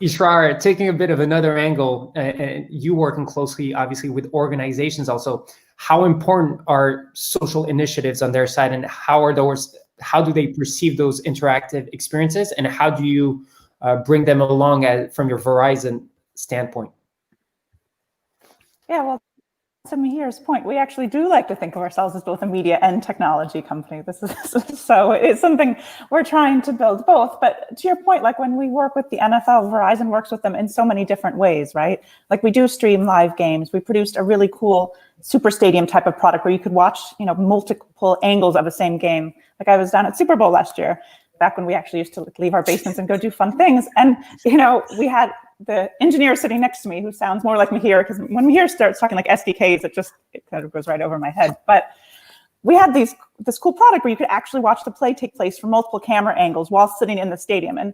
Israr, taking a bit of another angle, and you working closely, obviously, with organizations also. How important are social initiatives on their side, and how do they perceive those interactive experiences, and how do you bring them along from your Verizon standpoint? Yeah, well, to Mihir's point, we actually do like to think of ourselves as both a media and technology company. So it's something we're trying to build both. But to your point, like when we work with the NFL, Verizon works with them in so many different ways, right? Like we do stream live games. We produced a really cool super stadium type of product where you could watch, multiple angles of the same game. Like I was down at Super Bowl last year, back when we actually used to leave our basements and go do fun things. And, we had the engineer sitting next to me who sounds more like Mihir, because when Mihir starts talking like SDKs, it kind of goes right over my head. But we had this cool product where you could actually watch the play take place from multiple camera angles while sitting in the stadium. And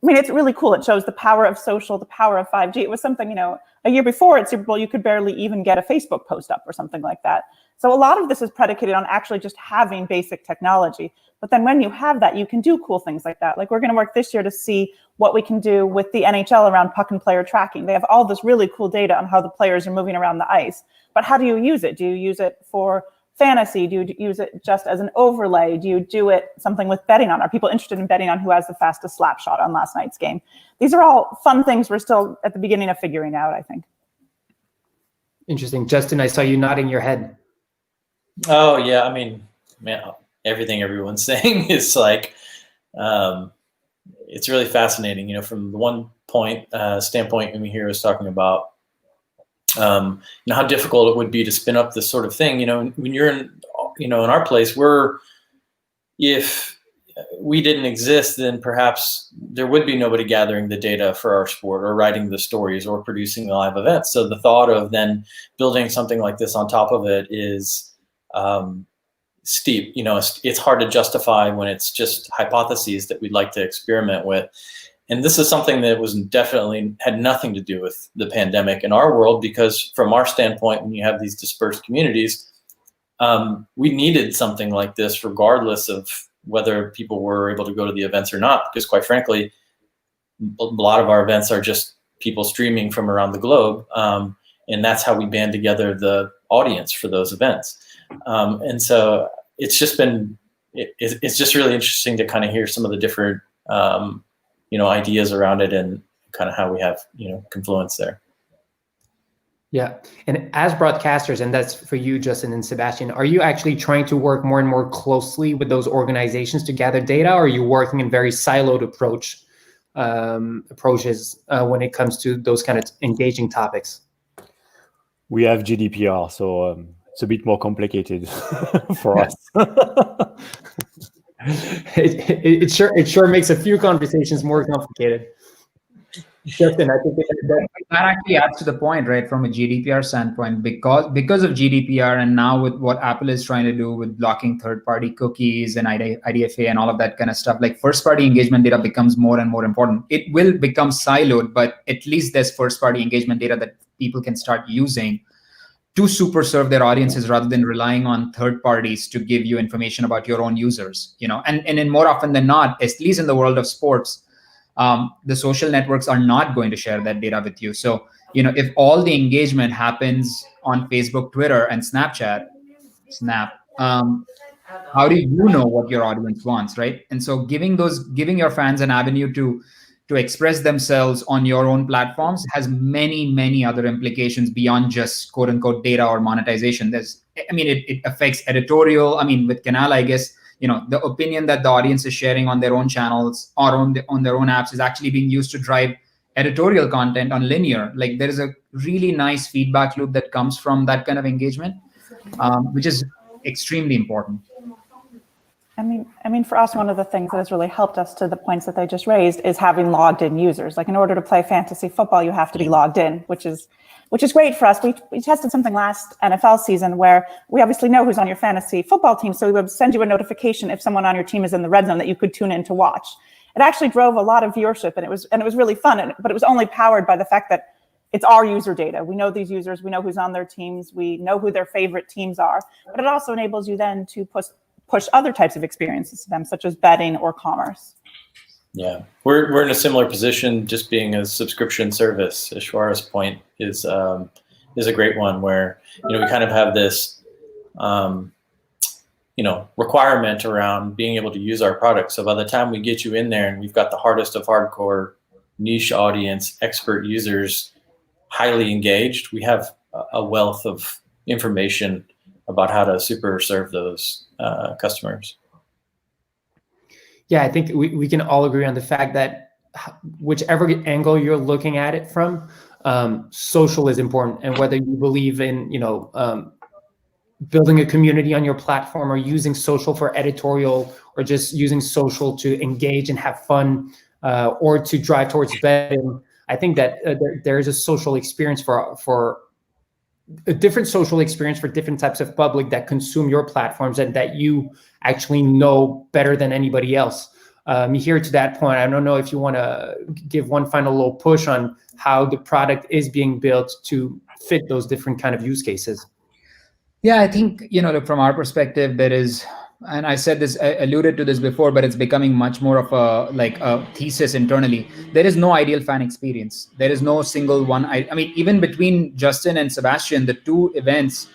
I mean, it's really cool. It shows the power of social, the power of 5G. It was something, a year before at Super Bowl, you could barely even get a Facebook post up or something like that. So a lot of this is predicated on actually just having basic technology. But then when you have that, you can do cool things like that. Like we're going to work this year to see what we can do with the NHL around puck and player tracking. They have all this really cool data on how the players are moving around the ice. But how do you use it? Do you use it for fantasy? Do you use it just as an overlay? Do you do it something with betting on? Are people interested in betting on who has the fastest slap shot on last night's game? These are all fun things we're still at the beginning of figuring out, I think. Interesting. Justin, I saw you nodding your head. Oh, yeah. I mean, man, everything everyone's saying is like, it's really fascinating. From the one standpoint, Mihir was talking about, how difficult it would be to spin up this sort of thing. When you're in our place, if we didn't exist, then perhaps there would be nobody gathering the data for our sport or writing the stories or producing the live events. So the thought of then building something like this on top of it is steep. It's hard to justify when it's just hypotheses that we'd like to experiment with. And this is something that had nothing to do with the pandemic in our world, because from our standpoint, when you have these dispersed communities, we needed something like this regardless of whether people were able to go to the events or not, because quite frankly, a lot of our events are just people streaming from around the globe. And that's how we band together the audience for those events. And so it's just really interesting to kind of hear some of the different, ideas around it and kind of how we have, confluence there. Yeah. And as broadcasters, and that's for you, Justin and Sebastian, are you actually trying to work more and more closely with those organizations to gather data, or are you working in very siloed approaches when it comes to those kind of engaging topics? We have GDPR, so it's a bit more complicated for us. It sure makes a few conversations more complicated. Justin, I think that actually adds to the point, right? From a GDPR standpoint, because of GDPR, and now with what Apple is trying to do with blocking third-party cookies and IDFA and all of that kind of stuff, like first-party engagement data becomes more and more important. It will become siloed, but at least there's first-party engagement data that people can start using to super serve their audiences rather than relying on third parties to give you information about your own users. And in more often than not, at least in the world of sports, the social networks are not going to share that data with you. So, if all the engagement happens on Facebook, Twitter, and Snap, how do you know what your audience wants, right? And so giving your fans an avenue to express themselves on your own platforms has many, many other implications beyond just quote unquote data or monetization. It affects editorial. With Canal, I guess, the opinion that the audience is sharing on their own channels or on their own apps is actually being used to drive editorial content on linear. Like, there is a really nice feedback loop that comes from that kind of engagement, which is extremely important. For us, one of the things that has really helped us to the points that they just raised is having logged in users. Like, in order to play fantasy football, you have to be logged in, which is great for us. We tested something last NFL season where we obviously know who's on your fantasy football team, so we would send you a notification if someone on your team is in the red zone that you could tune in to watch. It actually drove a lot of viewership, and it was really fun. But it was only powered by the fact that it's our user data. We know these users. We know who's on their teams. We know who their favorite teams are. But it also enables you then to push other types of experiences to them, such as betting or commerce. Yeah, we're in a similar position, just being a subscription service. Ishwara's point is a great one, where we kind of have this requirement around being able to use our product. So by the time we get you in there and we've got the hardest of hardcore niche audience, expert users, highly engaged, we have a wealth of information about how to super serve those customers. Yeah, I think we can all agree on the fact that whichever angle you're looking at it from, social is important. And whether you believe in, building a community on your platform, or using social for editorial, or just using social to engage and have fun, or to drive towards betting, I think that there is a social experience for a different social experience for different types of public that consume your platforms and that you actually know better than anybody else. Here to that point, I don't know if you want to give one final little push on how the product is being built to fit those different kind of use cases. Yeah, I think, look, from our perspective, there is, and I said this, I alluded to this before, but it's becoming much more of a thesis internally. There is no ideal fan experience. There is no single one. Even between Justin and Sebastian, the two events,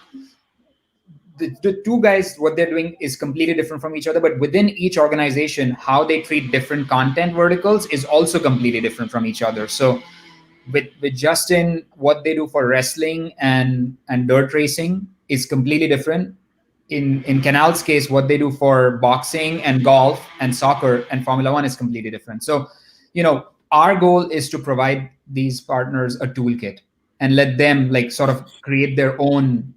the two guys, what they're doing is completely different from each other. But within each organization, how they treat different content verticals is also completely different from each other. So with Justin, what they do for wrestling and dirt racing is completely different. In Canal's case, what they do for boxing and golf and soccer and Formula One is completely different. So, our goal is to provide these partners a toolkit and let them sort of create their own,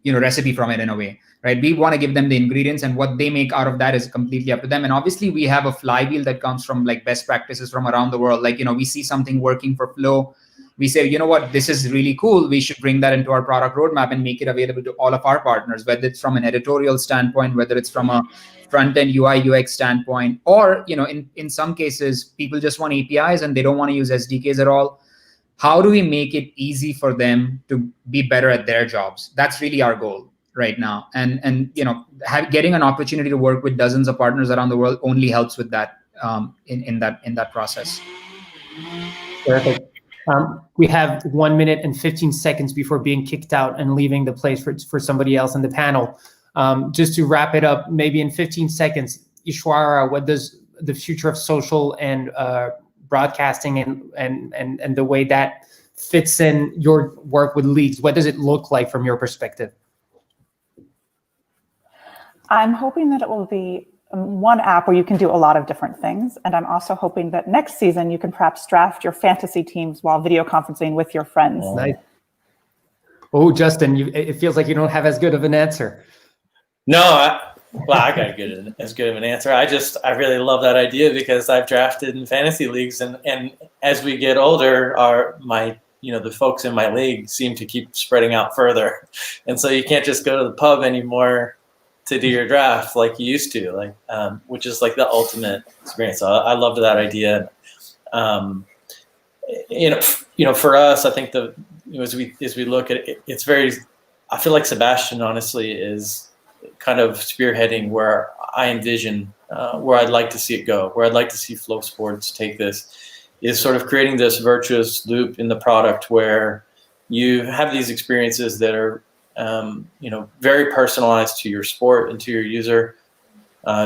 recipe from it in a way, right? We want to give them the ingredients, and what they make out of that is completely up to them. And obviously we have a flywheel that comes from best practices from around the world. We see something working for Flow. We say, you know what, this is really cool. We should bring that into our product roadmap and make it available to all of our partners, whether it's from an editorial standpoint, whether it's from a front-end UI UX standpoint, or, in some cases, people just want APIs and they don't want to use SDKs at all. How do we make it easy for them to be better at their jobs? That's really our goal right now. And getting an opportunity to work with dozens of partners around the world only helps with that, in that process. Perfect. We have 1 minute and 15 seconds before being kicked out and leaving the place for somebody else in the panel. Just to wrap it up, maybe in 15 seconds, Ishwara, what does the future of social and broadcasting and the way that fits in your work with leagues? What does it look like from your perspective? I'm hoping that it will be one app where you can do a lot of different things. And I'm also hoping that next season you can perhaps draft your fantasy teams while video conferencing with your friends. Nice. Oh, Justin, it feels like you don't have as good of an answer. No, I got as good of an answer. I really love that idea because I've drafted in fantasy leagues, and as we get older, the folks in my league seem to keep spreading out further, and so you can't just go to the pub anymore to do your draft like you used to, which is like the ultimate experience. So I loved that idea. For us, I think as we look at it, it's very. I feel like Sebastian honestly is kind of spearheading where I envision where I'd like to see it go, where I'd like to see Flow Sports take this, is sort of creating this virtuous loop in the product where you have these experiences that are very personalized to your sport and to your user,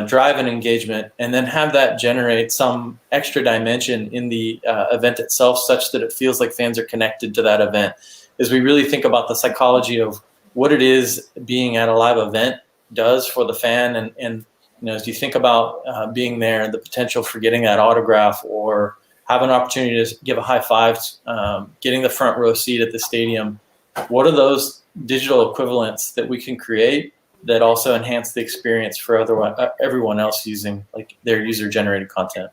drive an engagement, and then have that generate some extra dimension in the event itself such that it feels like fans are connected to that event. As we really think about the psychology of what it is being at a live event does for the fan, and as you think about being there, the potential for getting that autograph or have an opportunity to give a high five, getting the front row seat at the stadium, what are those digital equivalents that we can create that also enhance the experience for everyone else using their user-generated content?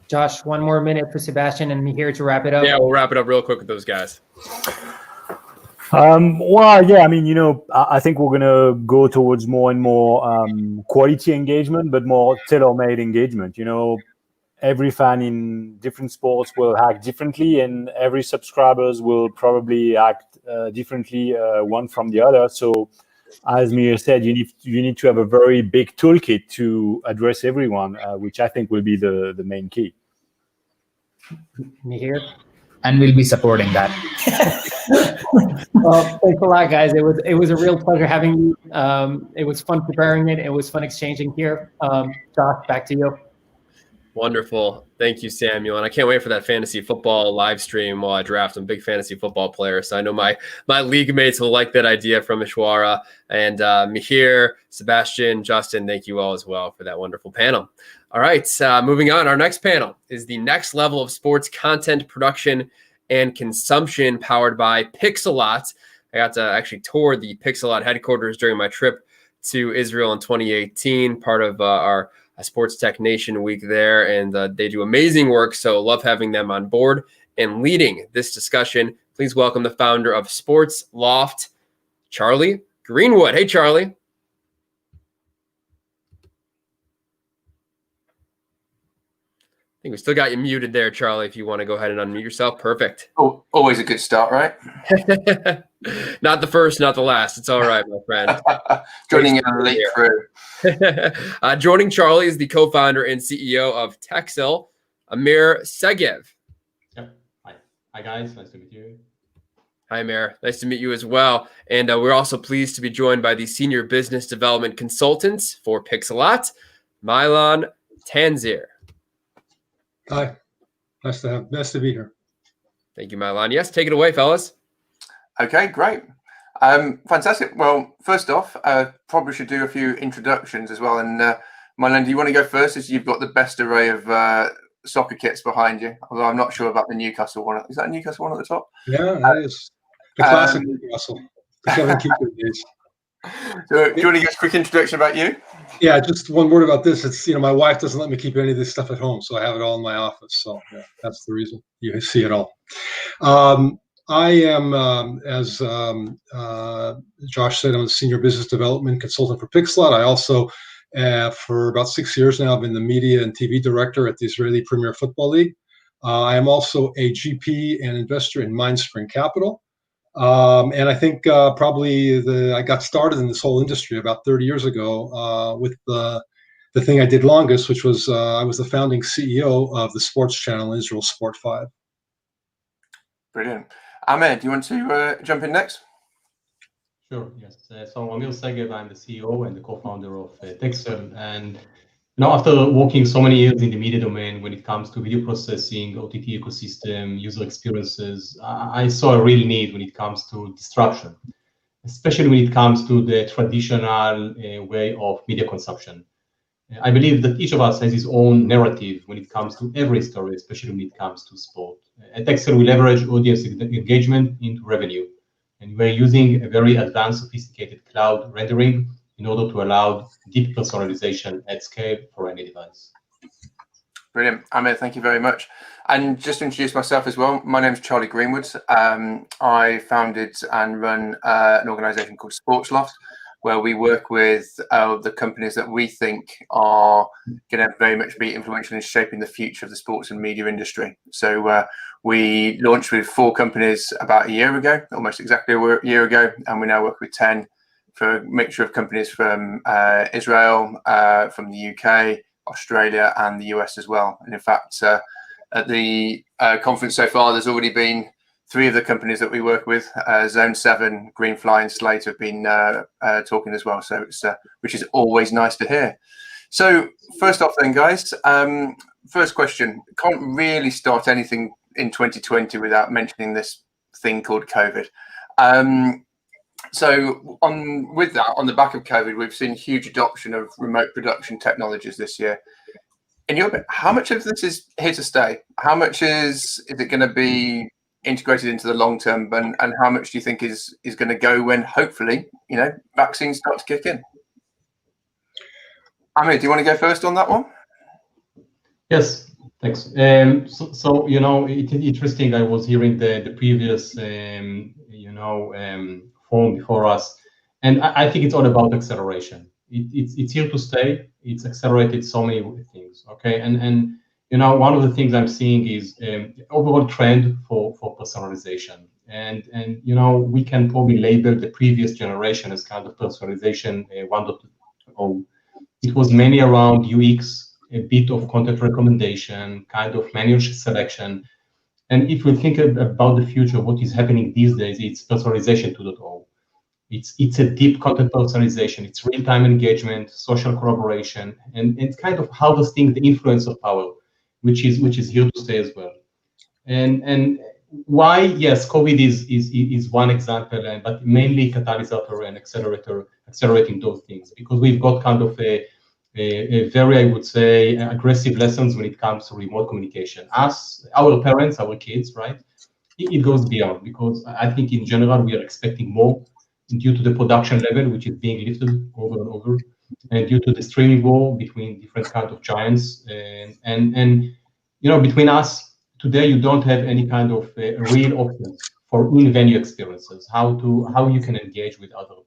Josh, one more minute for Sebastian and me here to wrap it up. Yeah, we'll wrap it up real quick with those guys. I think we're going to go towards more and more quality engagement, but more tailor-made engagement. Every fan in different sports will act differently, and every subscribers will probably act differently one from the other. So, as Mihir said, you need to have a very big toolkit to address everyone, which I think will be the main key. Mihir? And we'll be supporting that. Well, thanks a lot, guys. It was a real pleasure having you. It was fun preparing it. It was fun exchanging here. Josh, back to you. Wonderful. Thank you, Samuel. And I can't wait for that fantasy football live stream while I draft. I'm a big fantasy football player, so I know my league mates will like that idea from Ishwara. And Mihir, Sebastian, Justin, thank you all as well for that wonderful panel. All right, moving on. Our next panel is the next level of sports content production and consumption powered by Pixellot. I got to actually tour the Pixellot headquarters during my trip to Israel in 2018, part of our Sports Tech Nation week there, and they do amazing work, so love having them on board and leading this discussion. Please welcome the founder of Sports Loft, Charlie Greenwood. Hey, Charlie. I think we still got you muted there, Charlie, if you want to go ahead and unmute yourself. Perfect. Oh, always a good start, right? Not the first, not the last. It's all right, my friend. Joining in late through. Joining Charlie is the co-founder and CEO of Texel, Amir Segev. Yep. Hi, guys. Nice to meet you. Hi, Amir. Nice to meet you as well. And we're also pleased to be joined by the Senior Business Development Consultant for Pixellot, Milan Tanzir. Hi. Nice to be here. Thank you, Milan. Yes, take it away, fellas. Okay, great. Fantastic. Well, first off, probably should do a few introductions as well. And Milan, do you want to go first, as you've got the best array of soccer kits behind you? Although I'm not sure about the Newcastle one. Is that a Newcastle one at the top? Yeah, that is the classic Newcastle. The Kevin Keeper days. So, do you want to give us a quick introduction about you? Yeah, just one word about this. It's, my wife doesn't let me keep any of this stuff at home, so I have it all in my office. So yeah, that's the reason you see it all. I am, as Josh said, I'm a senior business development consultant for Pixellot. I also, for about 6 years now, I've been the media and TV director at the Israeli Premier Football League. I am also a GP and investor in Mindspring Capital. And I think probably I got started in this whole industry about 30 years ago with the thing I did longest, which was I was the founding CEO of the sports channel in Israel, Sport 5. Brilliant. Ahmed, do you want to jump in next? Sure, yes. So Amir Segev, I'm the CEO and the co-founder of Texel. And Now, after working so many years in the media domain, when it comes to video processing, OTT ecosystem, user experiences, I saw a real need when it comes to disruption, especially when it comes to the traditional way of media consumption. I believe that each of us has his own narrative when it comes to every story, especially when it comes to sport. At Excel, we leverage audience engagement into revenue, and we're using a very advanced, sophisticated cloud rendering in order to allow deep personalization at scale for any device. Brilliant. Amir, thank you very much. And just to introduce myself as well, my name is Charlie Greenwood. I founded and run an organization called SportsLoft, where we work with the companies that we think are going to very much be influential in shaping the future of the sports and media industry. So we launched with 4 companies about a year ago, almost exactly a year ago, and we now work with 10 for a mixture of companies from Israel, from the UK, Australia, and the US as well. And in fact, at the conference so far, there's already been 3 of the companies that we work with, Zone 7, Greenfly, and Slate have been talking as well. So it's which is always nice to hear. So first off then, guys, first question. Can't really start anything in 2020 without mentioning this thing called COVID. So with that, on the back of COVID, we've seen huge adoption of remote production technologies this year. In your opinion, how much of this is here to stay? How much is it going to be integrated into the long term, and how much do you think is going to go when hopefully, you know, vaccines start to kick in? Amir, do you want to go first on that one? Yes, thanks. So you know, it's interesting. I was hearing the previous form before us, and I think it's all about acceleration. It's here to stay. It's accelerated so many things. Okay, and you know, one of the things I'm seeing is overall trend for personalization, and you know, we can probably label the previous generation as kind of personalization 1.0. It was mainly around UX, a bit of content recommendation, kind of manual selection. And if we think about the future, what is happening these days, it's personalization 2.0. It's a deep content personalization. It's real-time engagement, social collaboration, and it's kind of harvesting the influence of power, which is here to stay as well. And why? Yes, COVID is one example, but mainly catalyst and accelerating those things, because we've got kind of a very, I would say, aggressive lessons when it comes to remote communication. Our parents, our kids, right? It goes beyond, because I think in general we are expecting more due to the production level, which is being lifted over and over, and due to the streaming war between different kinds of giants. And you know, between us today, you don't have any kind of real options for in-venue experiences. How you can engage with other people.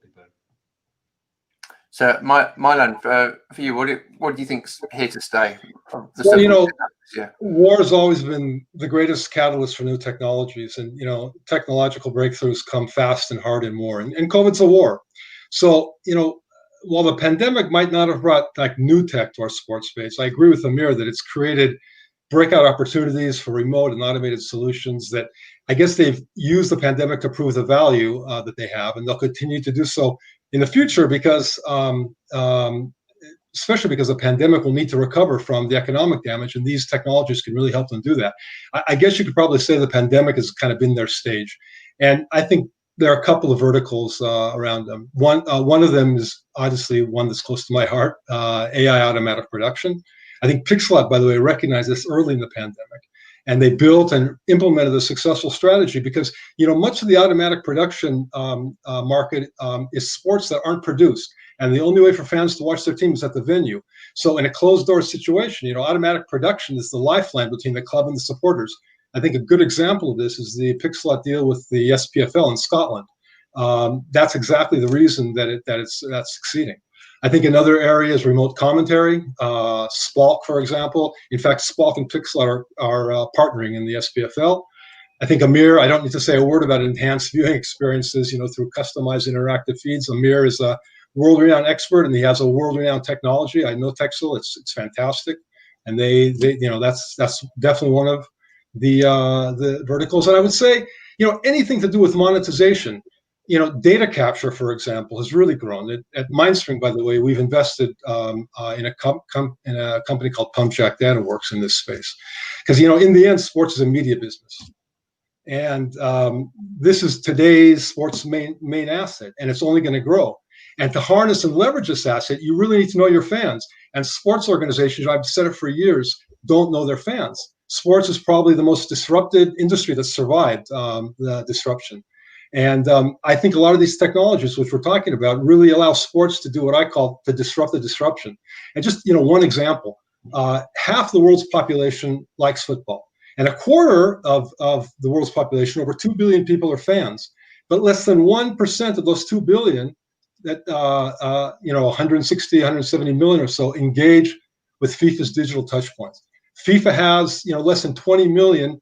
So, Milan, for you, what do you think's here to stay? Well, you know, war has always been the greatest catalyst for new technologies, and you know, technological breakthroughs come fast and hard in war, and COVID's a war. So, you know, while the pandemic might not have brought like new tech to our sports space, I agree with Amir that it's created breakout opportunities for remote and automated solutions that I guess they've used the pandemic to prove the value that they have, and they'll continue to do so in the future, because especially because the pandemic will need to recover from the economic damage, and these technologies can really help them do that. I guess you could probably say the pandemic has kind of been their stage, and I think there are a couple of verticals around them. One of them is obviously one that's close to my heart, AI automatic production. I think Pixellot, by the way, recognized this early in the pandemic, and they built and implemented a successful strategy, because you know, much of the automatic production market is sports that aren't produced, and the only way for fans to watch their team is at the venue. So in a closed door situation, you know, automatic production is the lifeline between the club and the supporters. I think a good example of this is the Pixellot deal with the SPFL in Scotland. That's exactly the reason that that's succeeding. I think another area is remote commentary. Spalk, for example. In fact, Spalk and Pixellot are partnering in the SPFL. I think Amir, I don't need to say a word about enhanced viewing experiences, you know, through customized interactive feeds. Amir is a world-renowned expert, and he has a world-renowned technology. I know Texel, it's fantastic, and they you know, that's definitely one of the verticals. And I would say, you know, anything to do with monetization. data capture, for example, has really grown. At Mindstream, by the way, we've invested in a company called PumpJack Data Works in this space, because in the end, sports is a media business, and this is today's sports main asset, and it's only going to grow. And to harness and leverage this asset, you really need to know your fans. And sports organizations, I've said it for years, don't know their fans. Sports is probably the most disrupted industry that survived the disruption. And I think a lot of these technologies, which we're talking about, really allow sports to do what I call to disrupt the disruption. And just one example, half the world's population likes football, and a quarter of the world's population, over 2 billion people, are fans. But less than 1% of those 2 billion, that 160, 170 million or so, engage with FIFA's digital touchpoints. FIFA has less than 20 million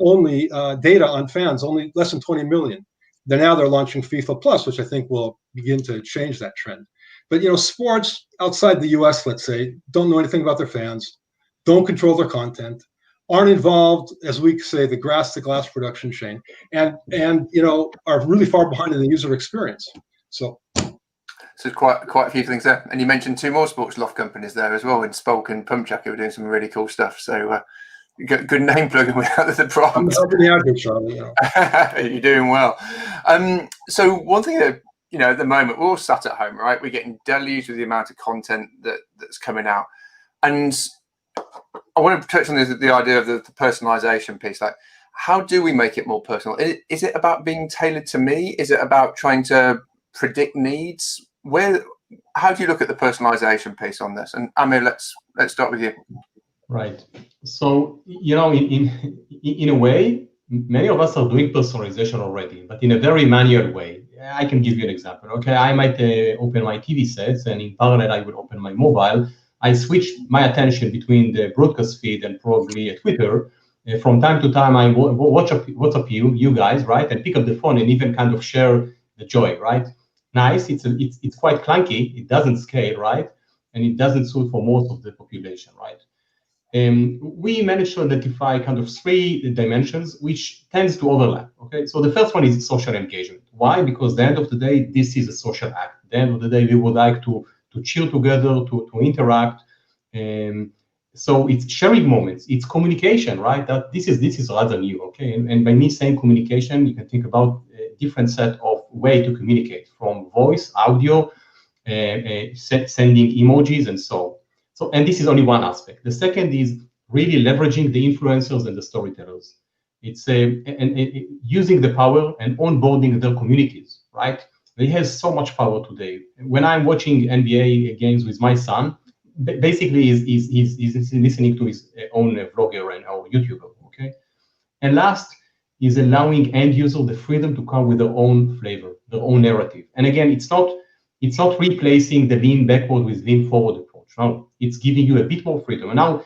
only data on fans, only less than 20 million. They're launching FIFA Plus, which I think will begin to change that trend. But sports outside the US, let's say, don't know anything about their fans, don't control their content, aren't involved, as we say, the grass to glass production chain, and are really far behind in the user experience. So quite a few things there. And you mentioned 2 more sports loft companies there as well, in Spolk and PumpJack, who are doing some really cool stuff. So good name plugging without the prompt. I'm helping you out here, Charlie. You're doing well. So one thing that at the moment, we're all sat at home, right? We're getting deluged with the amount of content that's coming out, and I want to touch on the idea of the personalization piece. Like, how do we make it more personal? Is it about being tailored to me? Is it about trying to predict needs? How do you look at the personalization piece on this? And Amir, let's start with you. Right. So, in a way, many of us are doing personalization already, but in a very manual way. I can give you an example. Okay, I might open my TV sets, and in parallel, I will open my mobile. I switch my attention between the broadcast feed and probably Twitter. From time to time, I WhatsApp you guys, right, and pick up the phone and even kind of share the joy, right? Nice. It's quite clunky. It doesn't scale, right, and it doesn't suit for most of the population, right? We managed to identify kind of 3 dimensions which tends to overlap. Okay, so the first one is social engagement. Why? Because at the end of the day, this is a social act. At the end of the day, we would like to chill together, to interact. So it's sharing moments, it's communication, right? This is rather new. Okay, and by me saying communication, you can think about a different set of way to communicate, from voice, audio, sending emojis, and so on. And this is only one aspect. The second is really leveraging the influencers and the storytellers. It's using the power and onboarding their communities, right? They have so much power today. When I'm watching NBA games with my son, basically he's listening to his own vlogger or YouTuber, okay? And last is allowing end user the freedom to come with their own flavor, their own narrative. And again, it's not replacing the lean backward with lean forward approach. No, it's giving you a bit more freedom. And now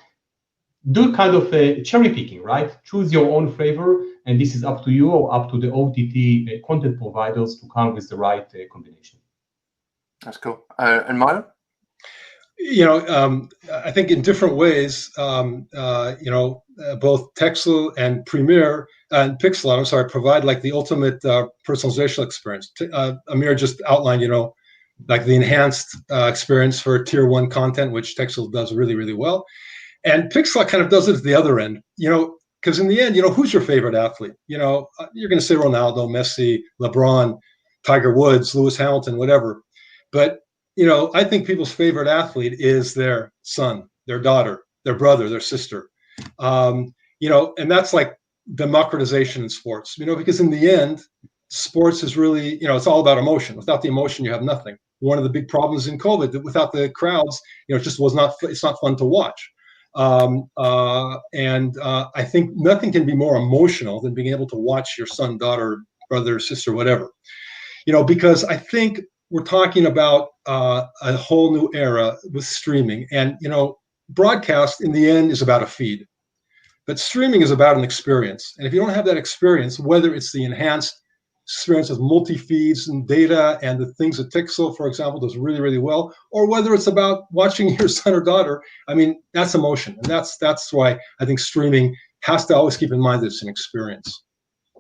do kind of a cherry picking, right? Choose your own flavor, and this is up to you or up to the OTT content providers to come with the right combination. That's cool. And Milo? I think in different ways, both Texel and Premiere and Pixel, provide like the ultimate personalization experience. Amir just outlined, like the enhanced experience for tier 1 content, which Texel does really, really well. And Pixel kind of does it at the other end, because in the end, who's your favorite athlete? You're going to say Ronaldo, Messi, LeBron, Tiger Woods, Lewis Hamilton, whatever. But, I think people's favorite athlete is their son, their daughter, their brother, their sister. And that's like democratization in sports, because in the end, sports is really, it's all about emotion. Without the emotion, you have nothing. One of the big problems in COVID, that without the crowds, it just it's not fun to watch. I think nothing can be more emotional than being able to watch your son, daughter, brother, sister, whatever, because I think we're talking about a whole new era with streaming, and, broadcast in the end is about a feed, but streaming is about an experience. And if you don't have that experience, whether it's the enhanced experience with multi-feeds and data and the things that Pixel, for example, does really, really well, or whether it's about watching your son or daughter, that's emotion. And that's why I think streaming has to always keep in mind that it's an experience.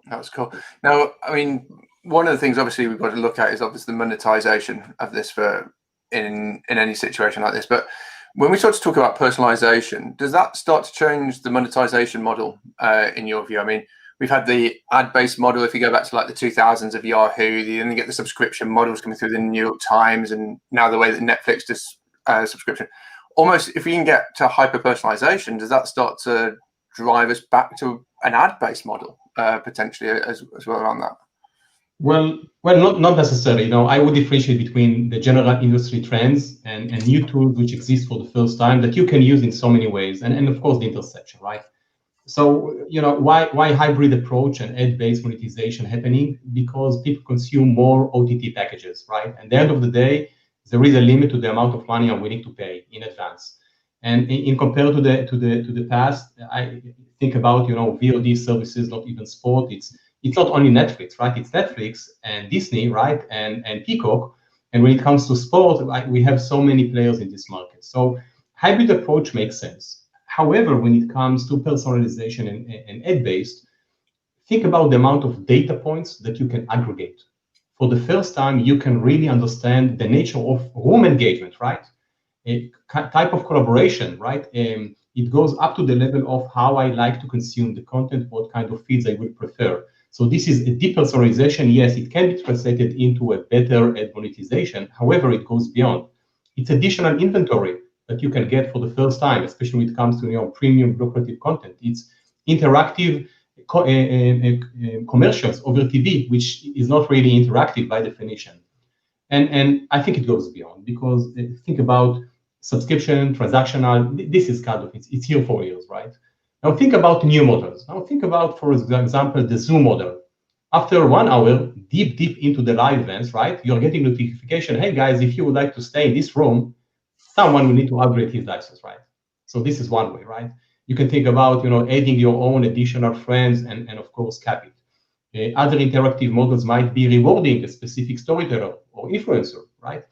That was cool. Now, one of the things obviously we've got to look at is obviously the monetization of this for in any situation like this. But when we start to talk about personalization, does that start to change the monetization model in your view? I mean, we've had the ad-based model. If you go back to like the 2000s of Yahoo, you then get the subscription models coming through the New York Times, and now the way that Netflix does subscription. Almost, if we can get to hyper-personalization, does that start to drive us back to an ad-based model potentially as well around that? Well, not necessarily. You know, I would differentiate between the general industry trends and new tools which exist for the first time that you can use in so many ways, and of course the intersection, right? So, you know, why hybrid approach and ad-based monetization happening? Because people consume more OTT packages, right? And at the end of the day, there is a limit to the amount of money I'm willing to pay in advance. And in compared to the past, I think about, you know, VOD services, not even sport. It's not only Netflix, right? It's Netflix and Disney, right? And Peacock. And when it comes to sport, we have so many players in this market. So hybrid approach makes sense. However, when it comes to personalization and ad-based, think about the amount of data points that you can aggregate. For the first time, you can really understand the nature of room engagement, right? A type of collaboration, right? It goes up to the level of how I like to consume the content, what kind of feeds I would prefer. So this is a deep personalization. Yes, it can be translated into a better ad monetization. However, it goes beyond. It's additional inventory that you can get for the first time, especially when it comes to, you know, premium lucrative content. It's interactive commercials over TV, which is not really interactive by definition. And I think it goes beyond, because think about subscription, transactional. This is kind of, it's here for years, right? Now think about new models. Now think about, for example, the Zoom model. After 1 hour, deep into the live events, right? You're getting notification, hey guys, if you would like to stay in this room, someone will need to upgrade his license, right? So this is one way, right? You can think about, you know, adding your own additional friends and of course cap it. Other interactive models might be rewarding a specific storyteller or influencer, right?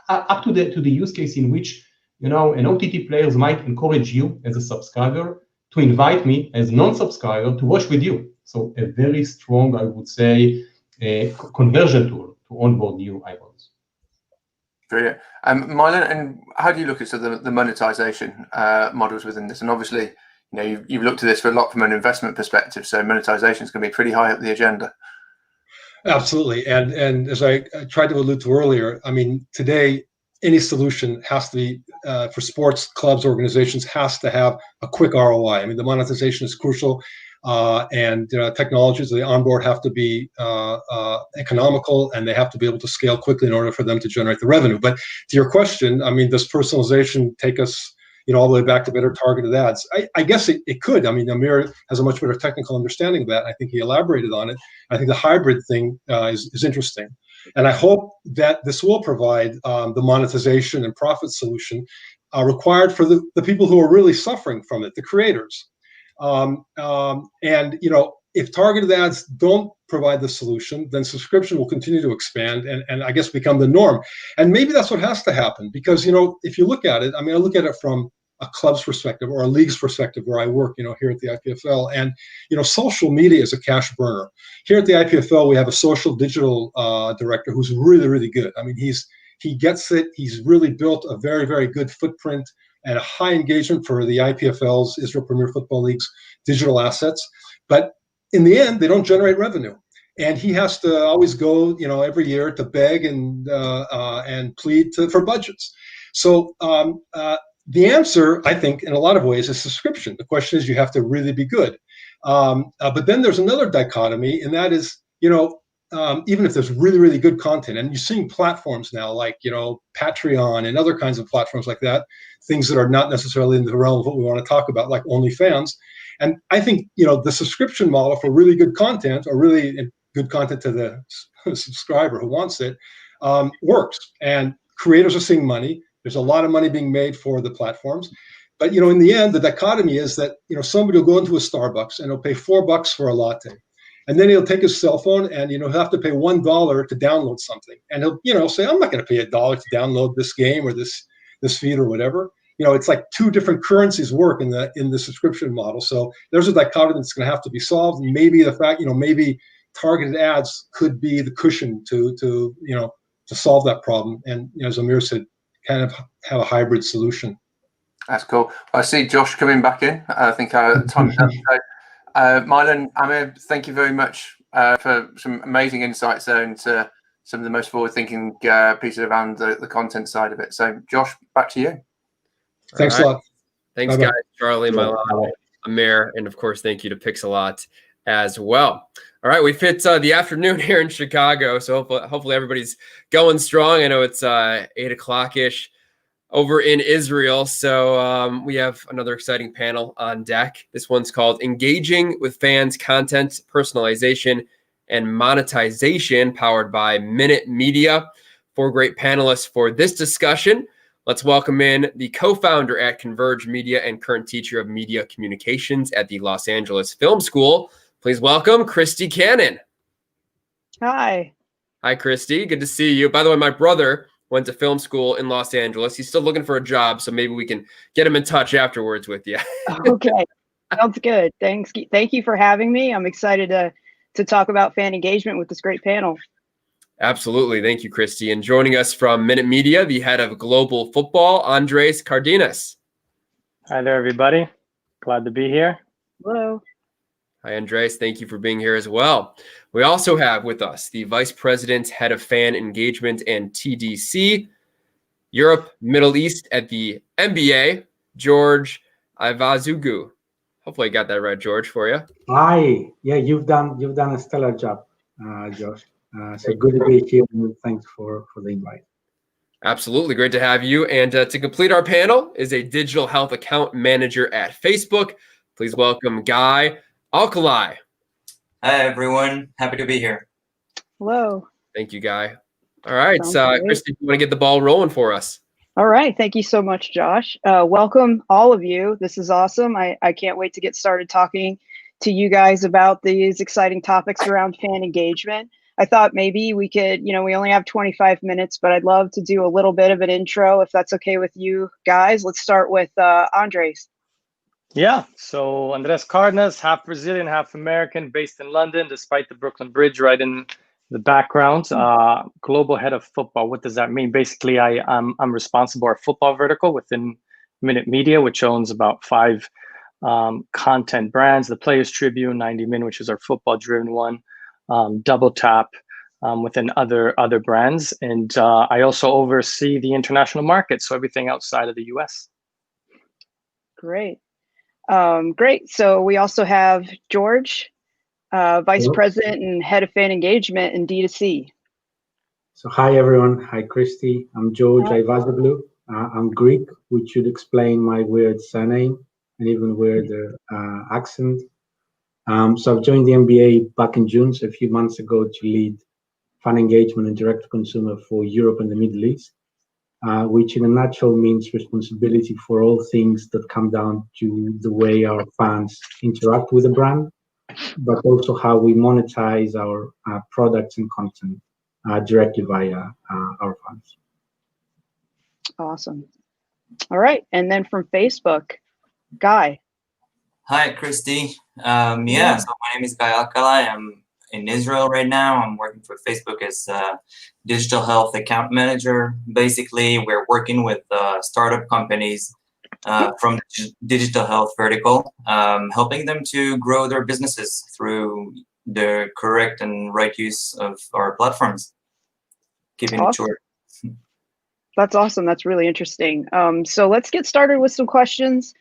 Up to the use case in which, you know, an OTT players might encourage you as a subscriber to invite me as non-subscriber to watch with you. So a very strong, I would say, conversion tool to onboard new eyeballs. Brilliant. Mylon, and how do you look at the monetization models within this? And obviously, you know, you've looked at this for a lot from an investment perspective, so monetization is going to be pretty high up the agenda. Absolutely. And as I tried to allude to earlier, I mean, today, any solution has to be, for sports clubs, organizations, has to have a quick ROI. I mean, the monetization is crucial, and technologies they onboard have to be economical, and they have to be able to scale quickly in order for them to generate the revenue. But to your question, I mean, does personalization take us, you know, all the way back to better targeted ads? I guess it could. I mean, Amir has a much better technical understanding of that. I think he elaborated on it. I think the hybrid thing is interesting. And I hope that this will provide the monetization and profit solution required for the people who are really suffering from it, the creators. And, you know, if targeted ads don't provide the solution, then subscription will continue to expand and I guess become the norm. And maybe that's what has to happen, because, you know, if you look at it, I mean, I look at it from a club's perspective or a league's perspective where I work, you know, here at the IPFL. And, you know, social media is a cash burner. Here at the IPFL, we have a social digital director who's really, really good. I mean, he gets it. He's really built a very, very good footprint and a high engagement for the IPFL's, Israel Premier Football League's digital assets. But in the end, they don't generate revenue. And he has to always go, you know, every year to beg and plead for budgets. So the answer, I think, in a lot of ways, is subscription. The question is, you have to really be good. But then there's another dichotomy, and that is, you know, even if there's really, really good content, and you're seeing platforms now like, you know, Patreon and other kinds of platforms like that, things that are not necessarily in the realm of what we want to talk about, like OnlyFans. And I think, you know, the subscription model for really good content, or really good content to the subscriber who wants it, works. And creators are seeing money. There's a lot of money being made for the platforms. But, you know, in the end, the dichotomy is that, you know, somebody will go into a Starbucks and he'll pay $4 for a latte. And then he'll take his cell phone and, you know, he'll have to pay $1 to download something. And he'll, you know, say, I'm not going to pay $1 to download this game or this feed or whatever. You know, it's like two different currencies work in the subscription model. So there's a dichotomy that's going to have to be solved. And maybe the fact, you know, maybe targeted ads could be the cushion to solve that problem. And as Amir said, kind of have a hybrid solution. That's cool. I see Josh coming back in. I think our time's up. So, Milan, Amir, thank you very much for some amazing insights there into some of the most forward-thinking pieces around the content side of it. So, Josh, back to you. Thanks a lot. Thanks, Bye-bye. guys. Charlie, Milan, Amir, and of course, thank you to Pixelot as well. All right, we've hit the afternoon here in Chicago, so hopefully everybody's going strong. I know it's 8 o'clock-ish over in Israel, so we have another exciting panel on deck. This one's called Engaging with Fans, Content, Personalization, and Monetization, powered by Minute Media. 4 great panelists for this discussion. Let's welcome in the co-founder at Converge Media and current teacher of media communications at the Los Angeles Film School. Please welcome Christy Cannon. Hi. Hi, Christy. Good to see you. By the way, my brother went to film school in Los Angeles. He's still looking for a job, so maybe we can get him in touch afterwards with you. Okay. Sounds good. Thanks. Thank you for having me. I'm excited to talk about fan engagement with this great panel. Absolutely. Thank you, Christy. And joining us from Minute Media, the head of global football, Andres Cardenas. Hi there, everybody. Glad to be here. Hello. Hi, Andres. Thank you for being here as well. We also have with us the Vice President, Head of Fan Engagement and TDC, Europe, Middle East at the NBA, George Ivazugu. Hopefully I got that right, George, for you. Hi. Yeah, you've done a stellar job, Josh. So good to be here, and thanks for the invite. Absolutely. Great to have you. And to complete our panel is a digital health account manager at Facebook. Please welcome Guy Alkali. Hi, everyone. Happy to be here. Hello. Thank you, Guy. All right. Sounds great. Christy, you want to get the ball rolling for us? All right. Thank you so much, Josh. Welcome, all of you. This is awesome. I can't wait to get started talking to you guys about these exciting topics around fan engagement. I thought maybe we could, we only have 25 minutes, but I'd love to do a little bit of an intro if that's okay with you guys. Let's start with Andres. Yeah, so Andres Cardenas, half Brazilian, half American, based in London, despite the Brooklyn Bridge right in the background. Global head of football. What does that mean? Basically, I'm responsible for a football vertical within Minute Media, which owns about 5 content brands: the Players Tribune, 90 Min, which is our football-driven one, Double Tap, within other brands, and I also oversee the international market, so everything outside of the U.S. Great. Great. So we also have George, Vice Hello. President and Head of Fan Engagement in D2C. So hi everyone. Hi Christy. I'm George Ivazoglou. I'm Greek, which should explain my weird surname and even weird accent. So I've joined the NBA back in June, so a few months ago, to lead fan engagement and direct-to-consumer for Europe and the Middle East, which in a nutshell means responsibility for all things that come down to the way our fans interact with the brand, but also how we monetize our products and content directly via our fans. Awesome. All right. And then from Facebook, Guy. Hi, Christy. So my name is Guy Alkali. I'm in Israel right now. I'm working for Facebook as a digital health account manager. Basically, we're working with startup companies from the digital health vertical, helping them to grow their businesses through the correct and right use of our platforms. Keeping it short. That's awesome. That's really interesting. So let's get started with some questions.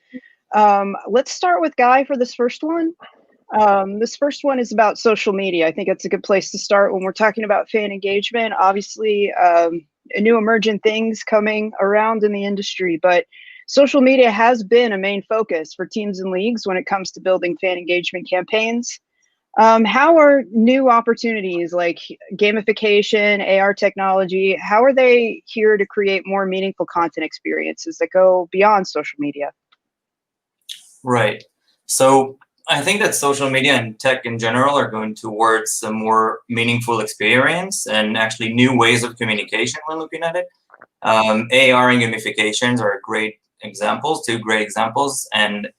Let's start with Guy for this first one. This first one is about social media. I think it's a good place to start when we're talking about fan engagement. Obviously, new emergent things coming around in the industry, but social media has been a main focus for teams and leagues when it comes to building fan engagement campaigns. How are new opportunities like gamification, AR technology, how are they here to create more meaningful content experiences that go beyond social media? Right. So I think that social media and tech in general are going towards a more meaningful experience and actually new ways of communication when looking at it. AR and gamifications are great examples, 2 great examples. And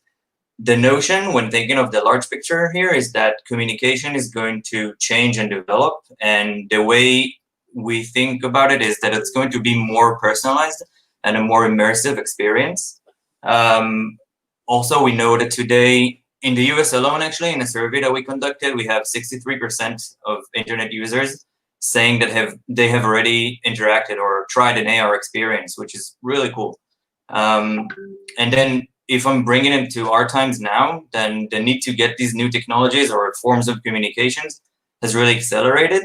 the notion when thinking of the large picture here is that communication is going to change and develop, and the way we think about it is that it's going to be more personalized and a more immersive experience. Also, we know that today in the US alone, actually, in a survey that we conducted, we have 63% of internet users saying that they have already interacted or tried an AR experience, which is really cool. And then if I'm bringing it to our times now, then the need to get these new technologies or forms of communications has really accelerated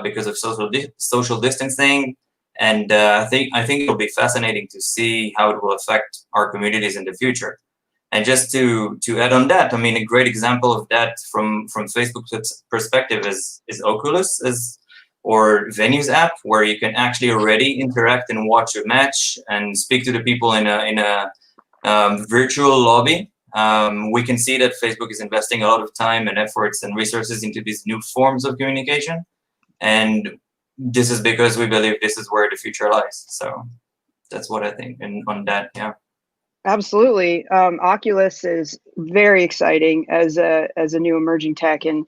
because of social distancing. And I think it'll be fascinating to see how it will affect our communities in the future. And just to add on that, I mean, a great example of that from Facebook's perspective is Oculus, or Venues app, where you can actually already interact and watch a match and speak to the people in a virtual lobby. We can see that Facebook is investing a lot of time and efforts and resources into these new forms of communication. And this is because we believe this is where the future lies. So that's what I think. And on that, yeah. Absolutely. Oculus is very exciting as a new emerging tech, and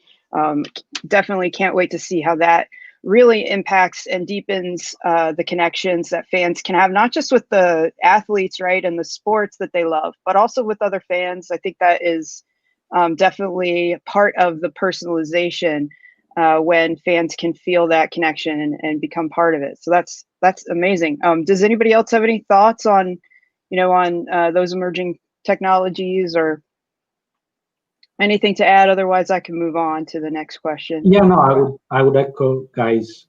definitely can't wait to see how that really impacts and deepens the connections that fans can have, not just with the athletes, right, and the sports that they love, but also with other fans. I think that is definitely part of the personalization when fans can feel that connection and become part of it. So that's amazing. Does anybody else have any thoughts on those emerging technologies or anything to add? Otherwise, I can move on to the next question. Yeah, no, I would echo guys'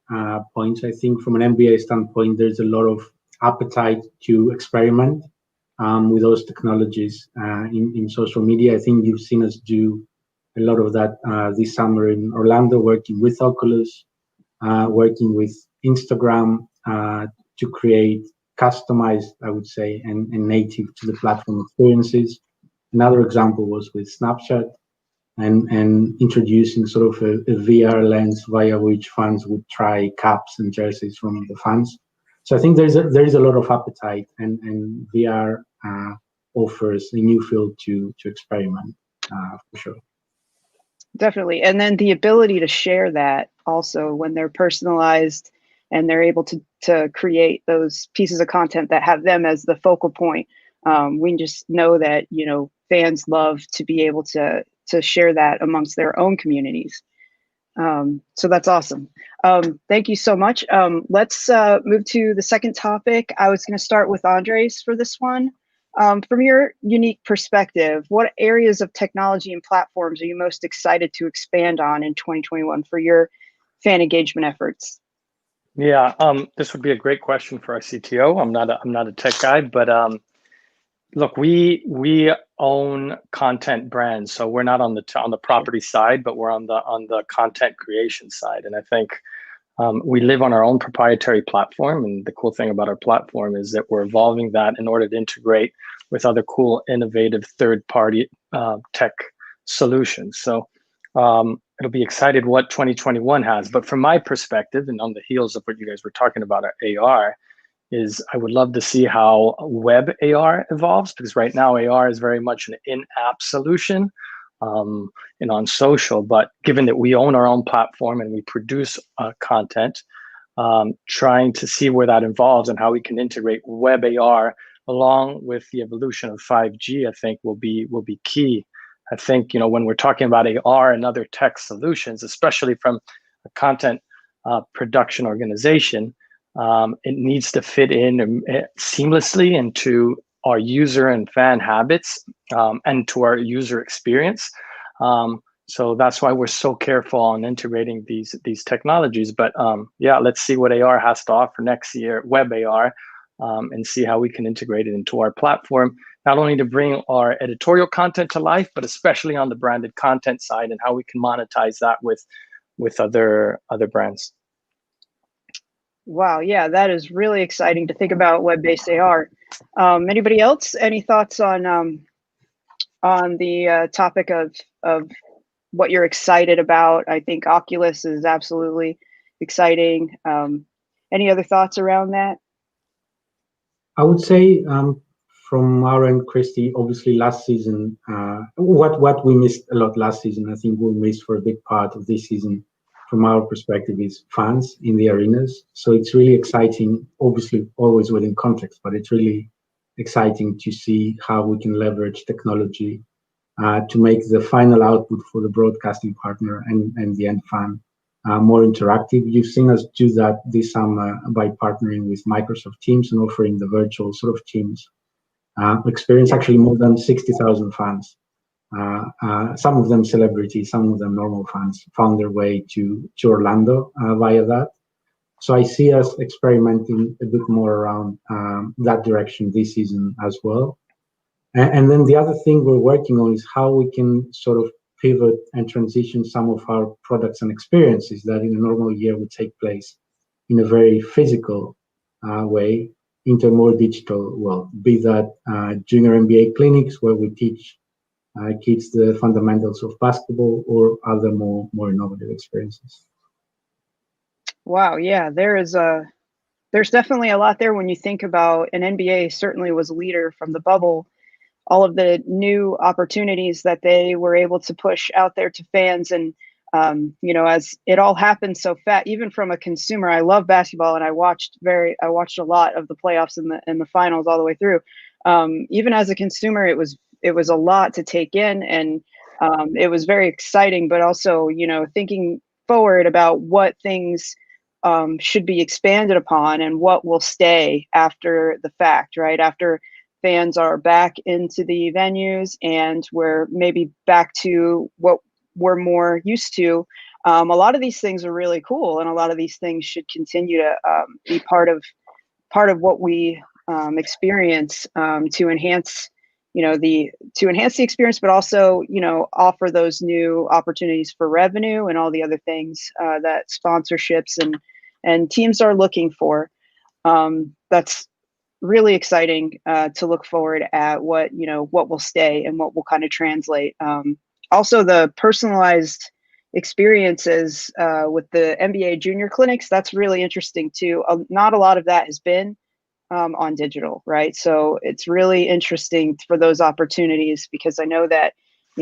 points. I think from an MBA standpoint, there's a lot of appetite to experiment with those technologies in social media. I think you've seen us do a lot of that this summer in Orlando, working with Oculus, working with Instagram to create customized, I would say, and native to the platform experiences. Another example was with Snapchat and introducing sort of a VR lens via which fans would try caps and jerseys from the fans. So I think there is a lot of appetite, and VR offers a new field to experiment for sure. Definitely. And then the ability to share that also when they're personalized and they're able to create those pieces of content that have them as the focal point. We just know that, fans love to be able to share that amongst their own communities. So that's awesome. Thank you so much. Let's move to the second topic. I was going to start with Andres for this one. From your unique perspective, what areas of technology and platforms are you most excited to expand on in 2021 for your fan engagement efforts? Yeah, this would be a great question for our CTO. I'm not a tech guy, but look, we own content brands, so we're not on the property side, but we're on the content creation side. And I think we live on our own proprietary platform, and the cool thing about our platform is that we're evolving that in order to integrate with other cool, innovative third-party tech solutions. So it'll be excited what 2021 has. But from my perspective, and on the heels of what you guys were talking about, AR, is I would love to see how web AR evolves, because right now AR is very much an in-app solution and on social. But given that we own our own platform and we produce content, trying to see where that evolves and how we can integrate web AR along with the evolution of 5G, I think will be key. I think, when we're talking about AR and other tech solutions, especially from a content production organization, it needs to fit in seamlessly into our user and fan habits and to our user experience. So that's why we're so careful on integrating these technologies. But yeah, let's see what AR has to offer next year, web AR, and see how we can integrate it into our platform, not only to bring our editorial content to life, but especially on the branded content side and how we can monetize that with other brands. Wow, yeah, that is really exciting to think about web-based AR. Anybody else? Any thoughts on the topic of what you're excited about? I think Oculus is absolutely exciting. Any other thoughts around that? I would say from our end, Christy, obviously last season, what we missed a lot last season, I think we missed for a big part of this season from our perspective is fans in the arenas. So it's really exciting, obviously always within context, but it's really exciting to see how we can leverage technology to make the final output for the broadcasting partner and the end fan more interactive. You've seen us do that this summer by partnering with Microsoft Teams and offering the virtual sort of Teams experience. Actually, more than 60,000 fans, some of them celebrities, some of them normal fans, found their way to Orlando via that. So I see us experimenting a bit more around that direction this season as well. And then the other thing we're working on is how we can sort of pivot and transition some of our products and experiences that in a normal year would take place in a very physical way into a more digital world, be that junior NBA clinics where we teach kids the fundamentals of basketball or other more innovative experiences. Wow, yeah, there's definitely a lot there when you think about an NBA certainly was a leader from the bubble. All of the new opportunities that they were able to push out there to fans, and as it all happened so fast. Even from a consumer, I love basketball, and I watched a lot of the playoffs and the finals all the way through. Even as a consumer, it was a lot to take in, and it was very exciting. But also, thinking forward about what things should be expanded upon and what will stay after the fact, right? After fans are back into the venues and we're maybe back to what we're more used to. A lot of these things are really cool, and a lot of these things should continue to be part of what we experience to enhance the experience, but also offer those new opportunities for revenue and all the other things that sponsorships and teams are looking for. That's really exciting to look forward at what will stay and what will kind of translate. Also, the personalized experiences with the NBA junior clinics, that's really interesting too. Not a lot of that has been on digital, right? So it's really interesting for those opportunities, because I know that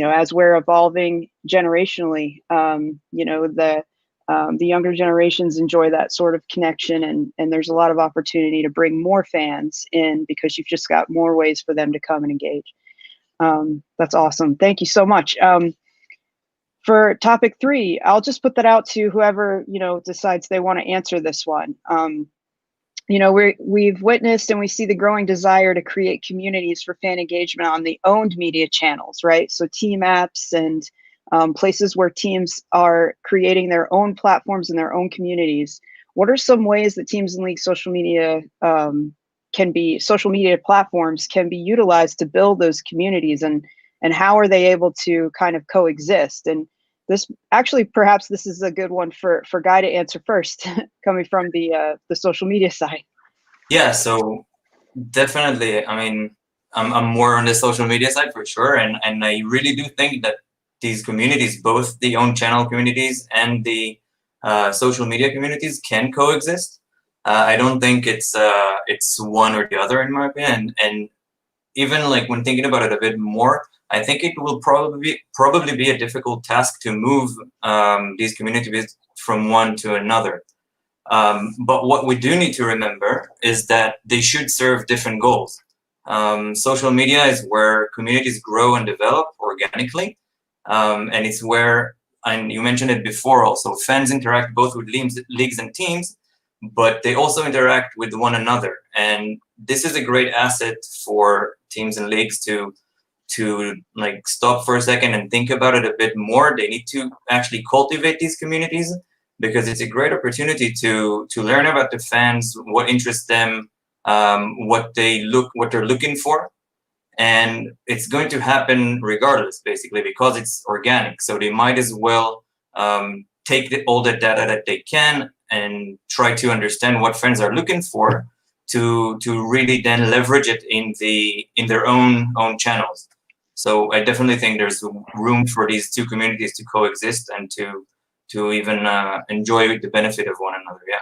as we're evolving generationally, the younger generations enjoy that sort of connection, and there's a lot of opportunity to bring more fans in because you've just got more ways for them to come and engage. That's awesome. Thank you so much. For topic 3, I'll just put that out to whoever, decides they want to answer this one. We've witnessed and we see the growing desire to create communities for fan engagement on the owned media channels, right? So team apps and places where teams are creating their own platforms and their own communities. What are some ways that teams and league social media platforms can be utilized to build those communities, and how are they able to kind of coexist? And this actually, perhaps this is a good one for Guy to answer first, coming from the social media side. Yeah, so definitely. I mean, I'm more on the social media side for sure, and I really do think that these communities, both the own channel communities and the social media communities, can coexist. I don't think it's one or the other, in my opinion. And even like when thinking about it a bit more, I think it will probably be a difficult task to move these communities from one to another. But what we do need to remember is that they should serve different goals. Social media is where communities grow and develop organically. And it's where, and you mentioned it before also, fans interact both with leagues and teams, but they also interact with one another. And this is a great asset for teams and leagues to like stop for a second and think about it a bit more. They need to actually cultivate these communities, because it's a great opportunity to learn about the fans, what interests them, what they're looking for. And it's going to happen regardless, basically, because it's organic. So they might as well take all the data that they can and try to understand what fans are looking for to really then leverage it in their own channels. So I definitely think there's room for these two communities to coexist and to even enjoy the benefit of one another. Yeah.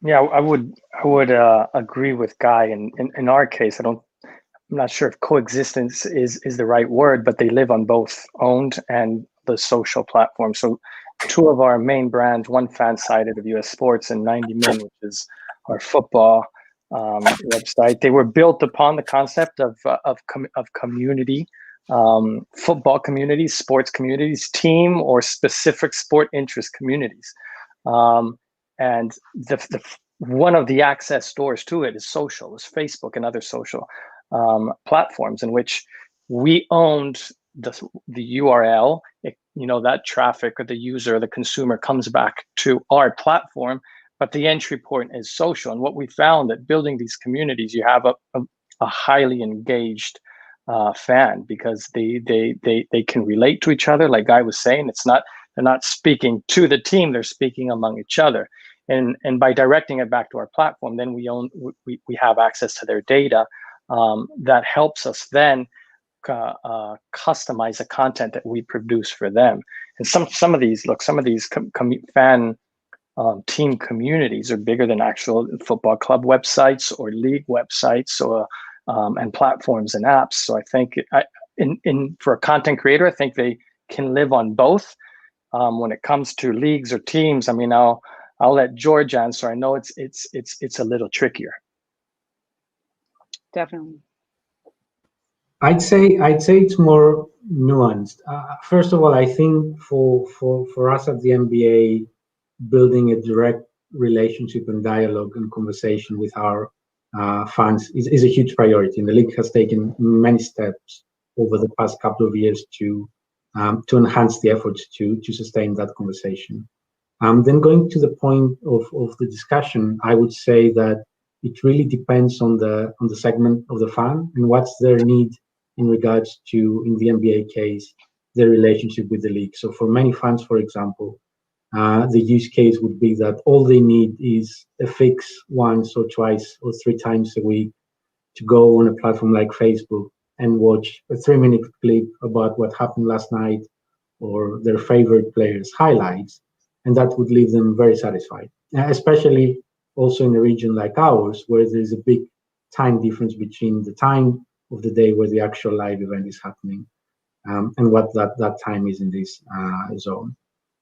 Yeah, I would agree with Guy. In our case, I don't not sure if coexistence is the right word, but they live on both owned and the social platform. So two of our main brands, one fan-sided of US Sports and 90 Min, which is our football website, they were built upon the concept of community, football communities, sports communities, team or specific sport interest communities. And the one of the access doors to it is social, is Facebook and other social platforms in which we owned the URL. That traffic or the user, the consumer comes back to our platform, but the entry point is social. And what we found that building these communities, you have a highly engaged fan, because they can relate to each other. Like Guy was saying, they're not speaking to the team, they're speaking among each other. And by directing it back to our platform, then we have access to their data that helps us then customize the content that we produce for them. And some of these fan team communities are bigger than actual football club websites or league websites or and platforms and apps. So I think for a content creator, I think they can live on both. When it comes to leagues or teams, I mean, I'll let George answer. I know it's a little trickier. Definitely. I'd say it's more nuanced. First of all, I think for us at the NBA, building a direct relationship and dialogue and conversation with our fans is a huge priority. And the league has taken many steps over the past couple of years to enhance the efforts to sustain that conversation. Then going to the point of the discussion, I would say that it really depends on the segment of the fan and what's their need in regards to, in the NBA case, their relationship with the league. So for many fans, for example, the use case would be that all they need is a fix once or twice or 3 times a week to go on a platform like Facebook and watch a 3-minute clip about what happened last night or their favorite players' highlights, and that would leave them very satisfied, especially also in a region like ours, where there's a big time difference between the time of the day where the actual live event is happening and what that time is in this zone.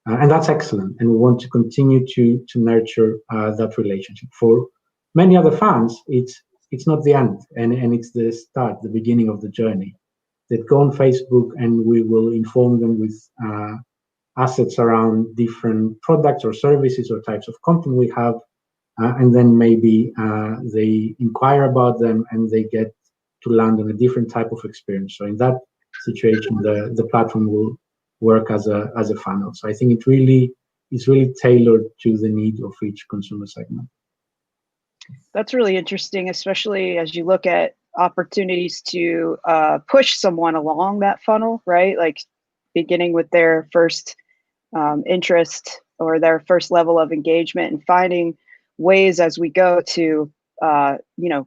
And that's excellent, and we want to continue to nurture that relationship. For many other fans, it's not the end, and it's the start, the beginning of the journey. That go on Facebook, and we will inform them with assets around different products or services or types of content we have, and then maybe they inquire about them and they get to land on a different type of experience. So in that situation, the platform will work as a funnel. So I think it's really tailored to the need of each consumer segment. That's really interesting, especially as you look at opportunities to push someone along that funnel, right? Like beginning with their first interest or their first level of engagement, and finding ways as we go to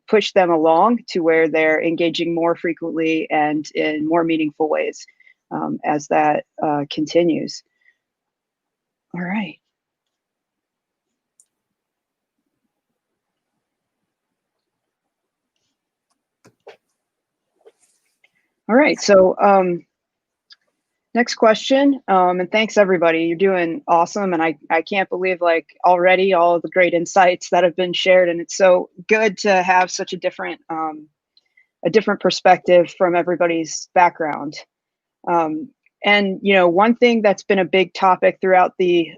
push them along to where they're engaging more frequently and in more meaningful ways as that continues. All right. All right, so next question, and thanks everybody. You're doing awesome, and I can't believe like already all of the great insights that have been shared, and it's so good to have such a different perspective from everybody's background. And one thing that's been a big topic throughout the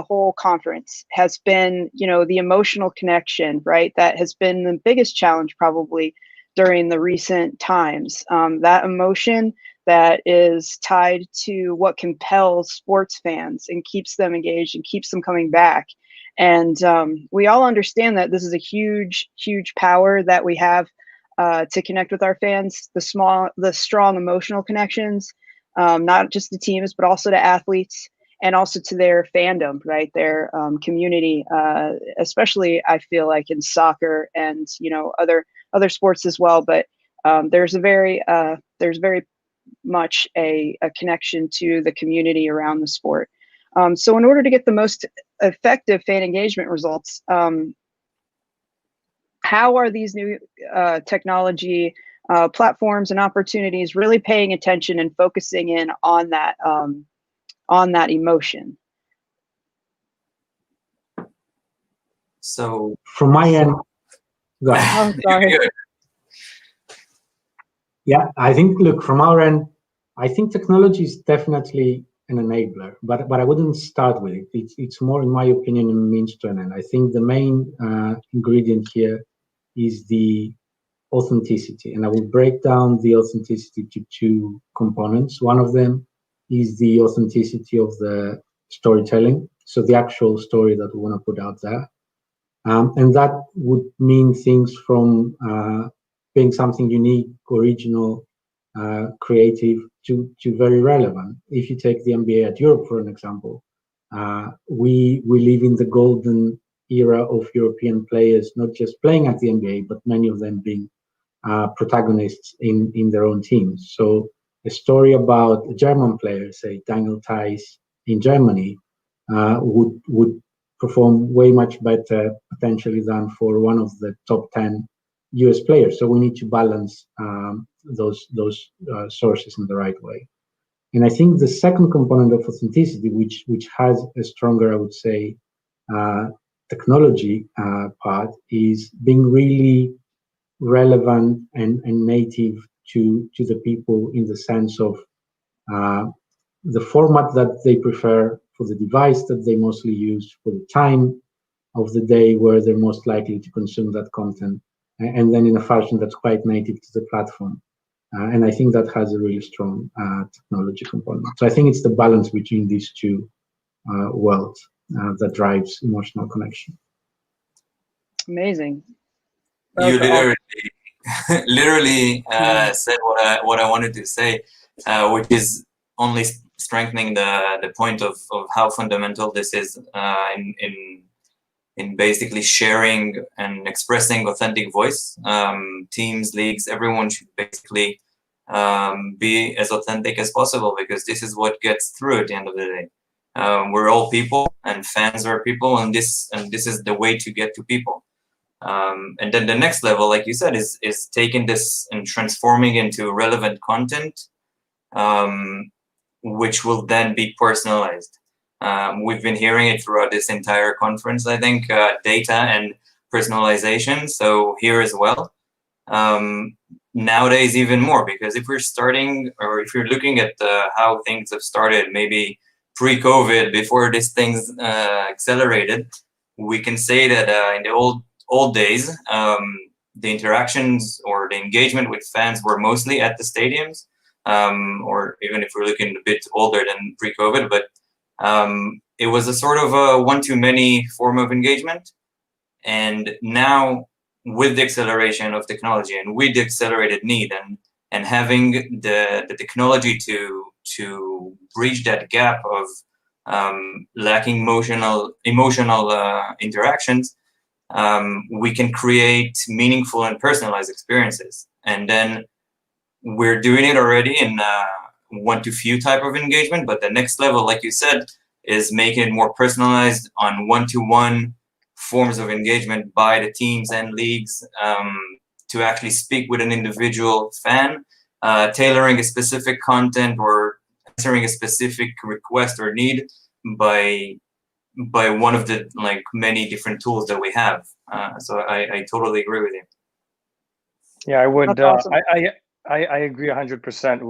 whole conference has been the emotional connection, right? That has been the biggest challenge probably during the recent times. That emotion that is tied to what compels sports fans and keeps them engaged and keeps them coming back. And we all understand that this is a huge, huge power that we have to connect with our fans, the strong emotional connections, not just to teams, but also to athletes and also to their fandom, right? Their community, especially I feel like in soccer and other sports as well. But there's very much a connection to the community around the sport. So in order to get the most effective fan engagement results, how are these new technology platforms and opportunities, really paying attention and focusing in on that emotion. So from my end, go ahead. Oh, sorry. Yeah, I think, look, from our end, I think technology is definitely an enabler, but I wouldn't start with it. It's more, in my opinion, a means to an end. I think the main ingredient here is the authenticity, and I will break down the authenticity to two components. One of them is the authenticity of the storytelling, so the actual story that we want to put out there. And that would mean things from being something unique, original, creative, to very relevant. If you take the NBA at Europe, for an example, we live in the golden era of European players, not just playing at the NBA, but many of them being protagonists in their own teams. So a story about a German player, say Daniel Theis in Germany, would perform way much better potentially than for one of the top 10 US players. So we need to balance those sources in the right way. And I think the second component of authenticity, which has a stronger, I would say, technology part, is being really relevant and native to the people, in the sense of the format that they prefer, for the device that they mostly use, for the time of the day where they're most likely to consume that content, and then in a fashion that's quite native to the platform. And I think that has a really strong technology component. So I think it's the balance between these two worlds that drives emotional connection. Amazing. You literally said what I wanted to say, which is only strengthening the point of how fundamental this is in basically sharing and expressing authentic voice. Teams, leagues, everyone should basically be as authentic as possible, because this is what gets through at the end of the day. We're all people, and fans are people, and this is the way to get to people. And then the next level, like you said, is taking this and transforming into relevant content, which will then be personalized. We've been hearing it throughout this entire conference, I think, data and personalization. So here as well, nowadays even more, because if we're starting, or if you're looking at how things have started, maybe pre-COVID, before these things accelerated, we can say that in the old days, the interactions or the engagement with fans were mostly at the stadiums, or even if we're looking a bit older than pre-COVID, but it was a sort of a one-to-many form of engagement. And now, with the acceleration of technology and with the accelerated need, and having the technology to bridge that gap of lacking emotional interactions, we can create meaningful and personalized experiences. And then we're doing it already in one-to-few type of engagement, but the next level, like you said, is making it more personalized on one-to-one forms of engagement by the teams and leagues, to actually speak with an individual fan, tailoring a specific content or answering a specific request or need by one of the many different tools that we have. So I totally agree with you. Yeah, I would. That's awesome. I agree 100%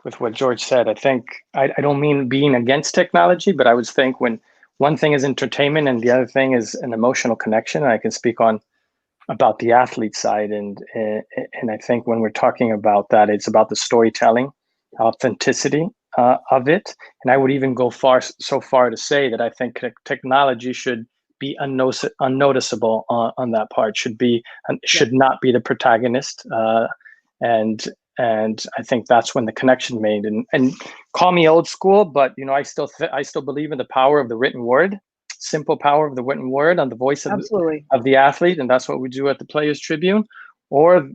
with what George said. I think I don't mean being against technology, but I would think when one thing is entertainment and the other thing is an emotional connection, and I can speak about the athlete side, and I think when we're talking about that, it's about the storytelling, authenticity of it. And I would even go so far to say that I think technology should be unnoticeable on that part. Should not be the protagonist, and I think that's when the connection made. And call me old school, but I still believe in the power of the written word, simple power of the written word on the voice of the athlete, and that's what we do at the Players Tribune. Or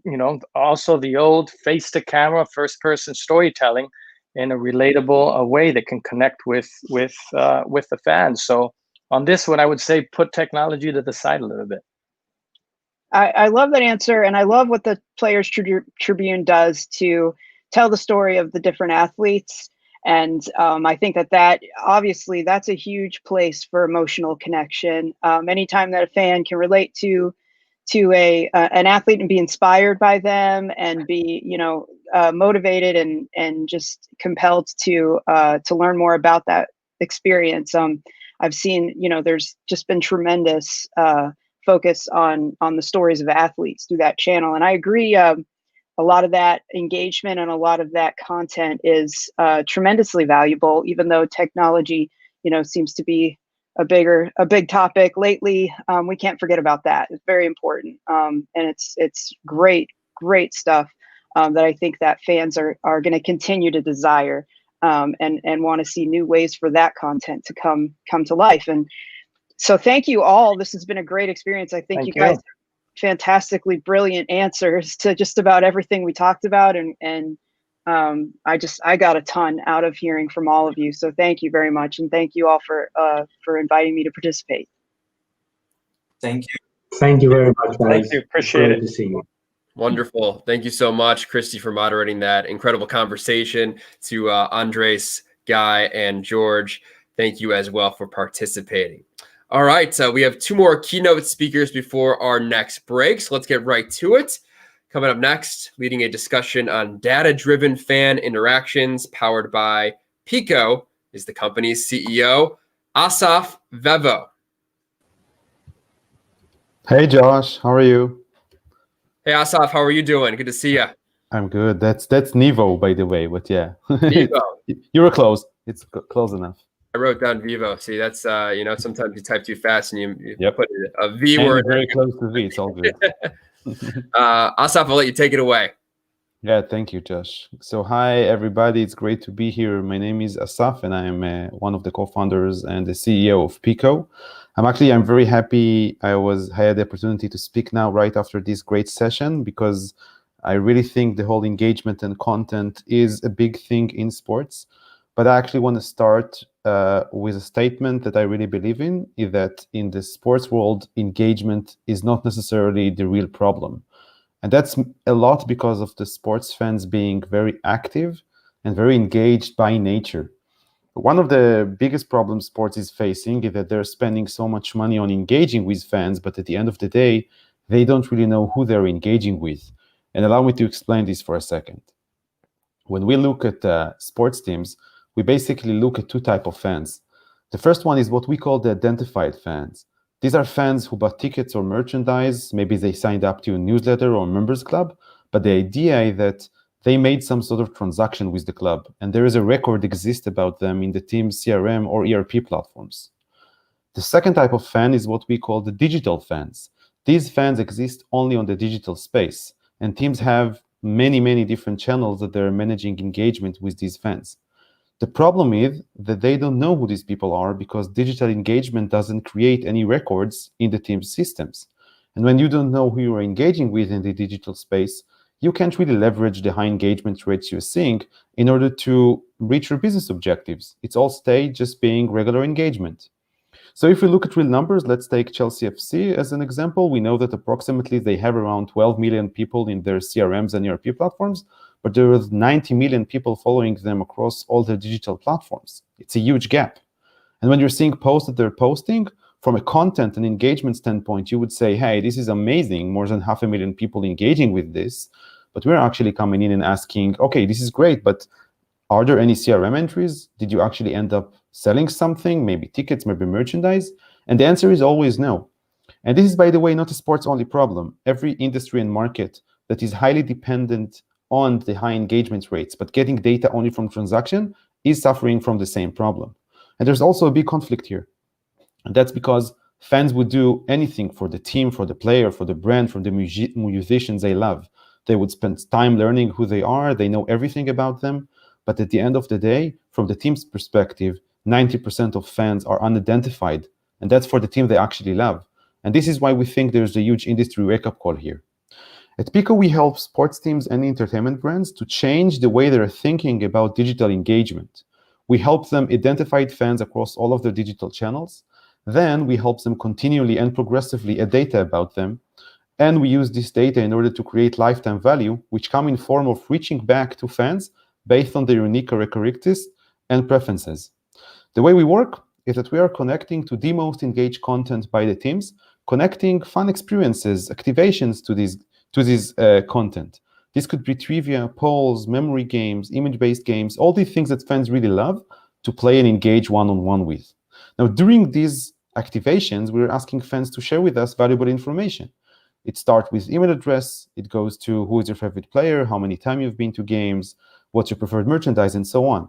also the old face to camera, first person storytelling in a relatable way that can connect with the fans. So on this one, I would say put technology to the side a little bit. I love that answer, and I love what the Players Tribune does to tell the story of the different athletes. And I think that obviously that's a huge place for emotional connection. Anytime that a fan can relate to an athlete and be inspired by them and be motivated and just compelled to learn more about that experience. I've seen there's just been tremendous focus on the stories of athletes through that channel, and I agree. A lot of that engagement and a lot of that content is tremendously valuable, even though technology, seems to be a big topic lately. We can't forget about that. It's very important. And it's great stuff that I think that fans are going to continue to desire and want to see new ways for that content to come to life. And so thank you all. This has been a great experience. I think you guys fantastically brilliant answers to just about everything we talked about, and I got a ton out of hearing from all of you, so thank you very much, and thank you all for inviting me to participate. Thank you very much, guys. Thank you, appreciate it. To see you. Wonderful. Thank you so much, Christy, for moderating that incredible conversation. To Andres, Guy, and George, thank you as well for participating. All right, we have 2 more keynote speakers before our next break, so let's get right to it. Coming up next, leading a discussion on data-driven fan interactions powered by Pico is the company's CEO, Asaf Vevo. Hey, Josh, how are you? Hey, Asaf, how are you doing? Good to see you. I'm good. That's Nevo, by the way, but yeah. Nevo. You were close. It's close enough. I wrote down Vivo. See, that's sometimes you type too fast and you put a V And word. very close to V. It's all good. Asaf, I'll let you take it away. Yeah, thank you, Josh. So hi, everybody. It's great to be here. My name is Asaf, and I am one of the co-founders and the CEO of Pico. I'm very happy I had the opportunity to speak now right after this great session, because I really think the whole engagement and content is a big thing in sports. But I actually want to start with a statement that I really believe in, is that in the sports world, engagement is not necessarily the real problem. And that's a lot because of the sports fans being very active and very engaged by nature. One of the biggest problems sports is facing is that they're spending so much money on engaging with fans, but at the end of the day, they don't really know who they're engaging with. And allow me to explain this for a second. When we look at sports teams, we basically look at 2 types of fans. The first one is what we call the identified fans. These are fans who bought tickets or merchandise. Maybe they signed up to a newsletter or members club, but the idea is that they made some sort of transaction with the club, and there is a record exists about them in the team's CRM or ERP platforms. The second type of fan is what we call the digital fans. These fans exist only on the digital space, and teams have many, many different channels that they're managing engagement with these fans. The problem is that they don't know who these people are, because digital engagement doesn't create any records in the team's systems. And when you don't know who you are engaging with in the digital space, you can't really leverage the high engagement rates you're seeing in order to reach your business objectives. It's all stay just being regular engagement. So if we look at real numbers, let's take Chelsea FC as an example. We know that approximately they have around 12 million people in their CRMs and ERP platforms, but there are 90 million people following them across all their digital platforms. It's a huge gap. And when you're seeing posts that they're posting, from a content and engagement standpoint, you would say, hey, this is amazing, more than 500,000 people engaging with this. But we're actually coming in and asking, okay, this is great, but are there any CRM entries? Did you actually end up selling something, maybe tickets, maybe merchandise? And the answer is always no. And this is, by the way, not a sports-only problem. Every industry and market that is highly dependent on the high engagement rates, but getting data only from transaction, is suffering from the same problem. And there's also a big conflict here. And that's because fans would do anything for the team, for the player, for the brand, for the musicians they love. They would spend time learning who they are. They know everything about them. But at the end of the day, from the team's perspective, 90% of fans are unidentified. And that's for the team they actually love. And this is why we think there's a huge industry wake-up call here. At Pico, we help sports teams and entertainment brands to change the way they're thinking about digital engagement. We help them identify fans across all of their digital channels. Then we help them continually and progressively add data about them And we use this data in order to create lifetime value, which come in form of reaching back to fans based on their unique characteristics and preferences. The way we work is that we are connecting to the most engaged content by the teams, connecting fun experiences, activations to this content. This could be trivia, polls, memory games, image-based games, all these things that fans really love to play and engage one-on-one with. Now, during these activations, we're asking fans to share with us valuable information. It starts with email address, it goes to who is your favorite player, how many times you've been to games, what's your preferred merchandise, and so on.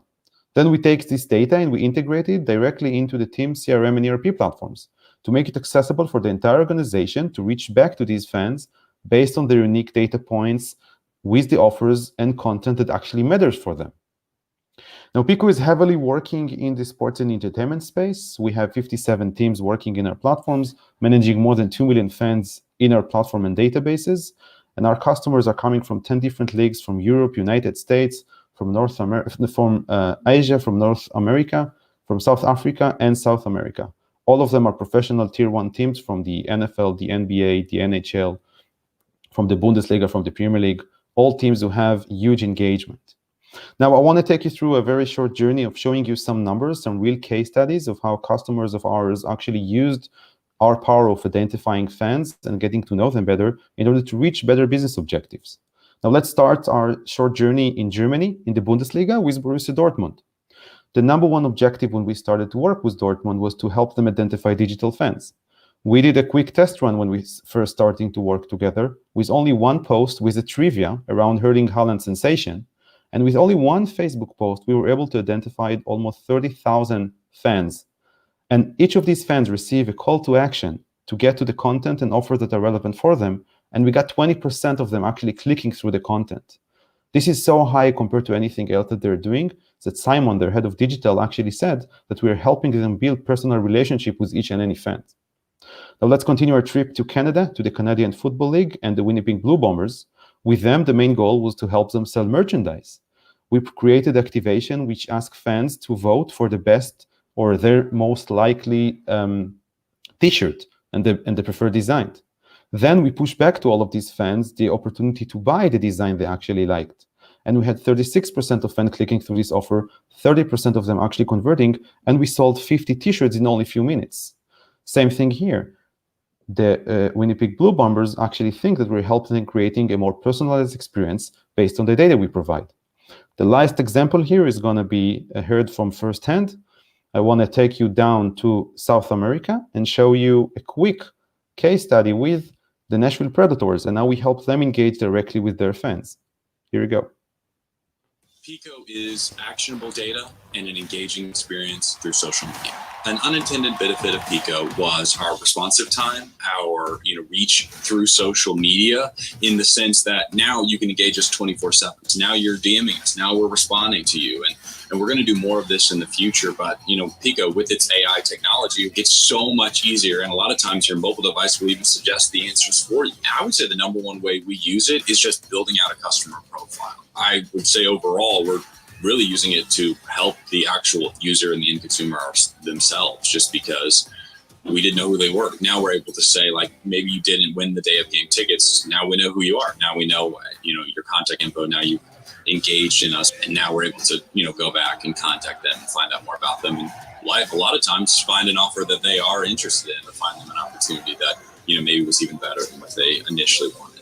Then we take this data and we integrate it directly into the team's CRM and ERP platforms to make it accessible for the entire organization to reach back to these fans based on their unique data points with the offers and content that actually matters for them. Now, Pico is heavily working in the sports and entertainment space. We have 57 teams working in our platforms, managing more than 2 million fans in our platform and databases. And our customers are coming from 10 different leagues from Europe, United States, from North America, from Asia, from North America, from South Africa, and South America. All of them are professional tier 1 teams from the NFL, the NBA, the NHL, from the Bundesliga, from the Premier League, all teams who have huge engagement. Now, I want to take you through a very short journey of showing you some numbers, some real case studies of how customers of ours actually used our power of identifying fans and getting to know them better in order to reach better business objectives. Now, let's start our short journey in Germany, in the Bundesliga, with Borussia Dortmund. The number one objective when we started to work with Dortmund was to help them identify digital fans. We did a quick test run when we first starting to work together with only one post with a trivia around Erling Haaland's sensation. And with only one Facebook post, we were able to identify almost 30,000 fans. And each of these fans receive a call to action to get to the content and offers that are relevant for them. And we got 20% of them actually clicking through the content. This is so high compared to anything else that they're doing that Simon, their head of digital, actually said that we're helping them build personal relationship with each and any fan. Now let's continue our trip to Canada, to the Canadian Football League and the Winnipeg Blue Bombers. With them, the main goal was to help them sell merchandise. We created activation which asked fans to vote for the best or their most likely t-shirt and the preferred design. Then we pushed back to all of these fans the opportunity to buy the design they actually liked. And we had 36% of fans clicking through this offer, 30% of them actually converting, and we sold 50 t-shirts in only a few minutes. Same thing here. The Winnipeg Blue Bombers actually think that we're helping them creating a more personalized experience based on the data we provide. The last example here is going to be heard from firsthand. I want to take you down to South America and show you a quick case study with the Nashville Predators and how we help them engage directly with their fans. Here we go. Pico is actionable data and an engaging experience through social media. An unintended benefit of Pico was our responsive time, our reach through social media, in the sense that now you can engage us 24/7. Now you're DMing us. Now we're responding to you, and we're going to do more of this in the future. But Pico, with its AI technology, it's so much easier, and a lot of times your mobile device will even suggest the answers for you. I would say the number one way we use it is just building out a customer profile. I would say overall, we're really using it to help the actual user and the end consumer themselves, just because we didn't know who they were. Now we're able to say, like, maybe you didn't win the day of game tickets. Now we know who you are. Now we know, your contact info. Now you engaged in us, and now we're able to, go back and contact them and find out more about them in life. A lot of times find an offer that they are interested in, or find them an opportunity that, maybe was even better than what they initially wanted.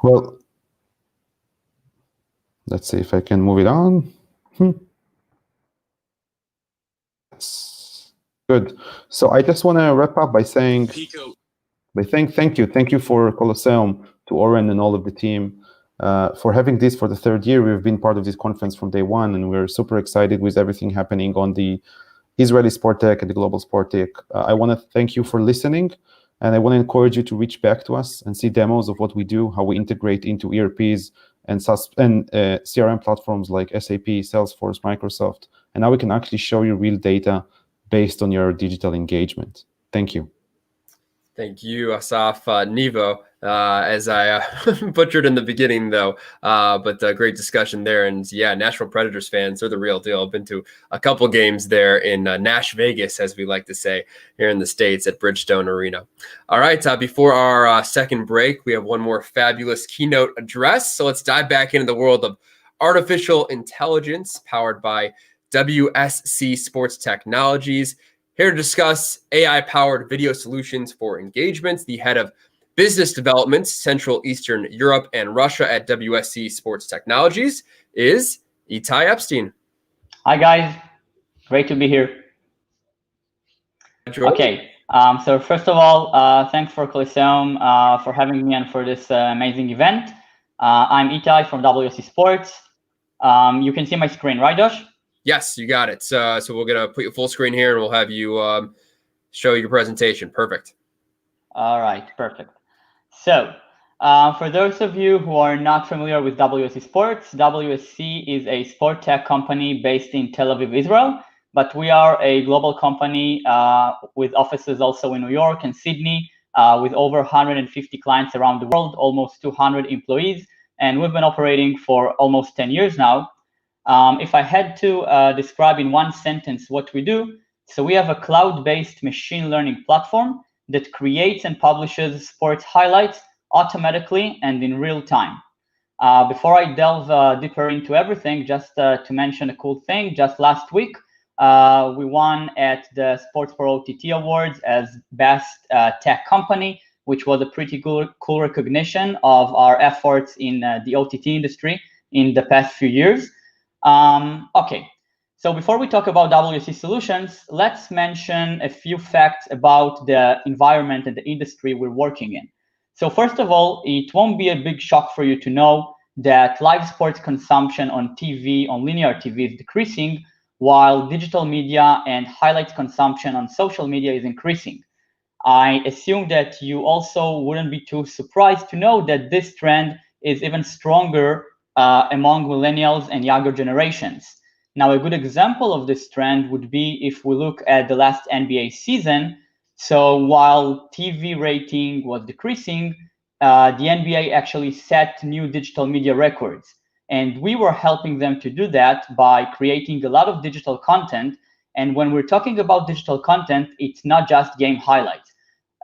Well, let's see if I can move it on. Yes. Good. So I just want to wrap up by saying, thank you for Colosseum, to Oren and all of the team for having this for the third year. We've been part of this conference from day one, and we're super excited with everything happening on the Israeli Sport Tech and the Global Sport Tech. I want to thank you for listening. And I want to encourage you to reach back to us and see demos of what we do, how we integrate into ERPs and CRM platforms like SAP, Salesforce, Microsoft, and how we can actually show you real data based on your digital engagement. Thank you. Thank you, Asaf. Nivo, as I butchered in the beginning, though. But great discussion there. And yeah, Nashville Predators fans, they're the real deal. I've been to a couple games there in Nash Vegas, as we like to say here in the States, at Bridgestone Arena. All right, before our second break, we have one more fabulous keynote address. So let's dive back into the world of artificial intelligence powered by WSC Sports Technologies. Here to discuss AI-powered video solutions for engagements, the head of Business Development, Central Eastern Europe and Russia at WSC Sports Technologies is Itai Epstein. Hi, guys. Great to be here. Okay. So first of all, thanks for Coliseum for having me and for this amazing event. I'm Itai from WSC Sports. You can see my screen, right, Josh? Yes, you got it. So we're going to put you full screen here and we'll have you show your presentation. Perfect. All right, perfect. So for those of you who are not familiar with WSC Sports, WSC is a sport tech company based in Tel Aviv, Israel, but we are a global company with offices also in New York and Sydney, with over 150 clients around the world, almost 200 employees, and we've been operating for almost 10 years now. If I had to describe in one sentence what we do, so we have a cloud-based machine learning platform that creates and publishes sports highlights automatically and in real time. Before I delve deeper into everything, just to mention a cool thing, just last week, we won at the Sports Pro OTT Awards as Best Tech Company, which was a pretty cool recognition of our efforts in the OTT industry in the past few years. Okay. So before we talk about WSC solutions, let's mention a few facts about the environment and the industry we're working in. So first of all, it won't be a big shock for you to know that live sports consumption on TV, on linear TV, is decreasing, while digital media and highlights consumption on social media is increasing. I assume that you also wouldn't be too surprised to know that this trend is even stronger among millennials and younger generations. Now, a good example of this trend would be if we look at the last NBA season. So while TV rating was decreasing, the NBA actually set new digital media records. And we were helping them to do that by creating a lot of digital content. And when we're talking about digital content, it's not just game highlights.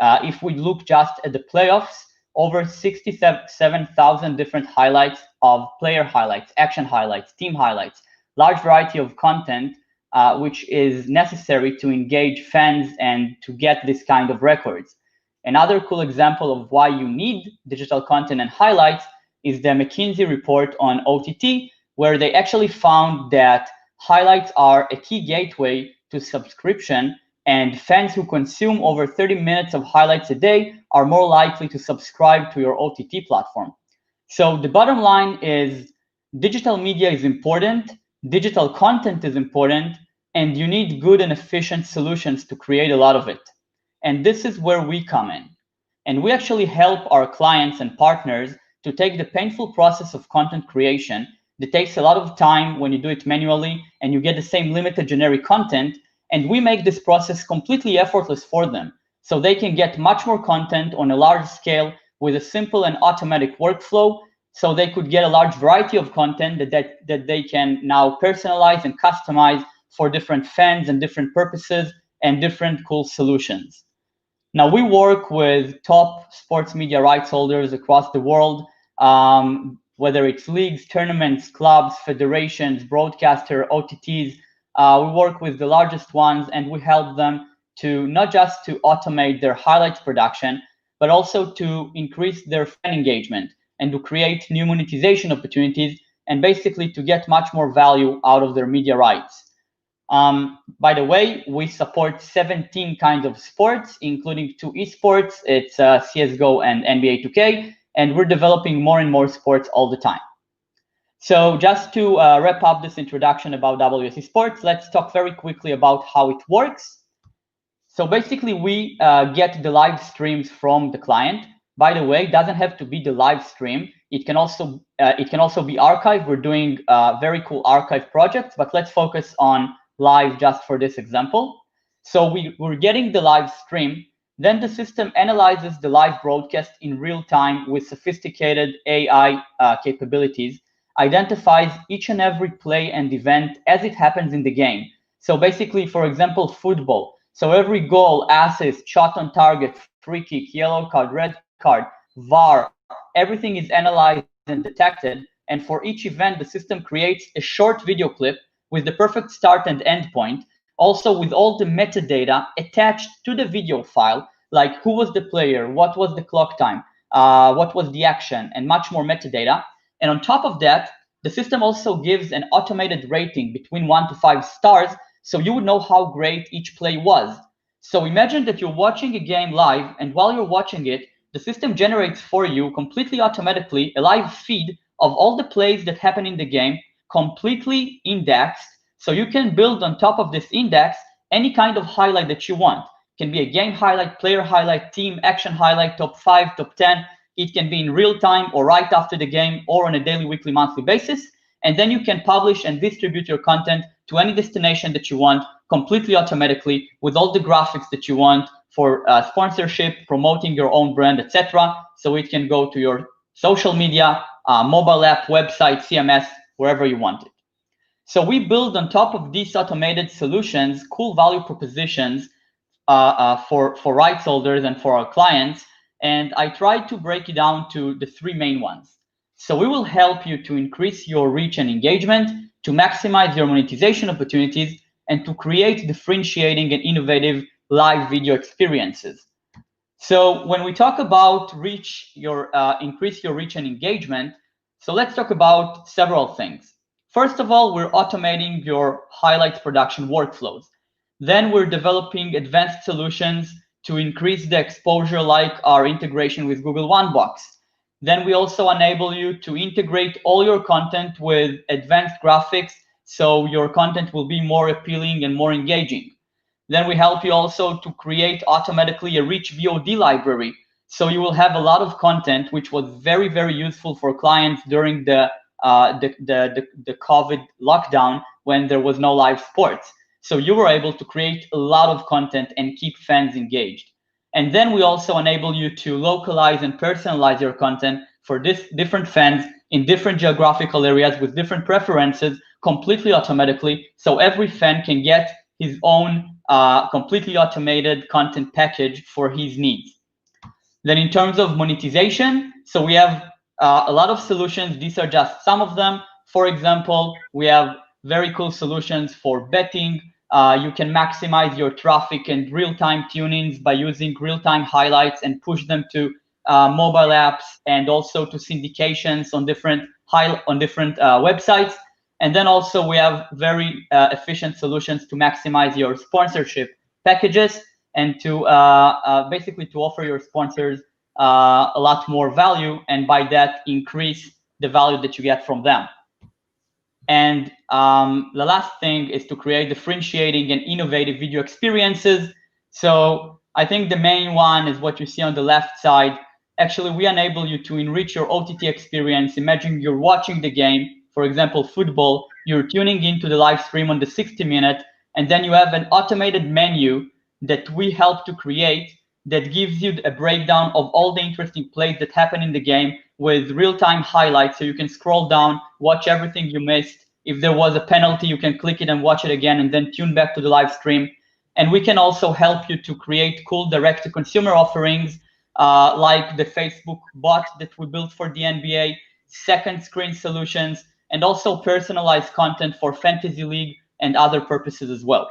If we look just at the playoffs, over 67,000 different highlights of player highlights, action highlights, team highlights, large variety of content, which is necessary to engage fans and to get this kind of records. Another cool example of why you need digital content and highlights is the McKinsey report on OTT, where they actually found that highlights are a key gateway to subscription, and fans who consume over 30 minutes of highlights a day are more likely to subscribe to your OTT platform. So the bottom line is digital media is important, digital content is important, and you need good and efficient solutions to create a lot of it. And this is where we come in. And we actually help our clients and partners to take the painful process of content creation that takes a lot of time when you do it manually and you get the same limited generic content, and we make this process completely effortless for them, so they can get much more content on a large scale with a simple and automatic workflow, so they could get a large variety of content that they can now personalize and customize for different fans and different purposes and different cool solutions. Now, we work with top sports media rights holders across the world, whether it's leagues, tournaments, clubs, federations, broadcaster, OTTs. We work with the largest ones, and we help them to not just to automate their highlights production, but also to increase their fan engagement and to create new monetization opportunities and basically to get much more value out of their media rights. By the way, we support 17 kinds of sports, including 2 esports. It's CSGO and NBA 2K, and we're developing more and more sports all the time. So just to wrap up this introduction about WSC Sports, let's talk very quickly about how it works. So basically, we get the live streams from the client. By the way, it doesn't have to be the live stream. It can also be archived. We're doing very cool archive projects, but let's focus on live just for this example. So we're getting the live stream. Then the system analyzes the live broadcast in real time with sophisticated AI capabilities, identifies each and every play and event as it happens in the game. So basically, for example, football. So every goal, assist, shot on target, free kick, yellow card, red card, VAR, everything is analyzed and detected. And for each event, the system creates a short video clip with the perfect start and end point, also with all the metadata attached to the video file, like who was the player, what was the clock time, what was the action, and much more metadata. And on top of that, the system also gives an automated rating between 1 to 5 stars, so you would know how great each play was. So imagine that you're watching a game live, and while you're watching it, the system generates for you completely automatically a live feed of all the plays that happen in the game, completely indexed. So you can build on top of this index any kind of highlight that you want. It can be a game highlight, player highlight, team action highlight, top 5, top 10. It can be in real time or right after the game or on a daily, weekly, monthly basis. And then you can publish and distribute your content to any destination that you want completely automatically with all the graphics that you want for sponsorship, promoting your own brand, etc. So it can go to your social media, mobile app, website, CMS, wherever you want it. So we build on top of these automated solutions cool value propositions for rights holders and for our clients. And I tried to break it down to the 3 main ones. So we will help you to increase your reach and engagement, to maximize your monetization opportunities, and to create differentiating and innovative live video experiences. So when we talk about increase your reach and engagement, so let's talk about several things. First of all, we're automating your highlights production workflows. Then we're developing advanced solutions to increase the exposure, like our integration with Google OneBox. Then we also enable you to integrate all your content with advanced graphics, so your content will be more appealing and more engaging. Then we help you also to create automatically a rich VOD library. So you will have a lot of content, which was very, very useful for clients during the COVID lockdown when there was no live sports. So you were able to create a lot of content and keep fans engaged. And then we also enable you to localize and personalize your content for different fans in different geographical areas with different preferences completely automatically. So every fan can get his own completely automated content package for his needs. Then in terms of monetization, so we have a lot of solutions. These are just some of them. For example, we have very cool solutions for betting. You can maximize your traffic and real-time tunings by using real-time highlights and push them to mobile apps and also to syndications on different websites. And then also we have very efficient solutions to maximize your sponsorship packages and to basically to offer your sponsors a lot more value, and by that increase the value that you get from them. And the last thing is to create differentiating and innovative video experiences. So I think the main one is what you see on the left side. Actually, we enable you to enrich your OTT experience. Imagine you're watching the game, for example, football, you're tuning into the live stream on the 60-minute, and then you have an automated menu that we help to create that gives you a breakdown of all the interesting plays that happen in the game with real-time highlights, so you can scroll down, watch everything you missed. If there was a penalty, you can click it and watch it again and then tune back to the live stream. And we can also help you to create cool direct-to-consumer offerings like the Facebook bot that we built for the NBA, second screen solutions, and also personalized content for Fantasy League and other purposes as well.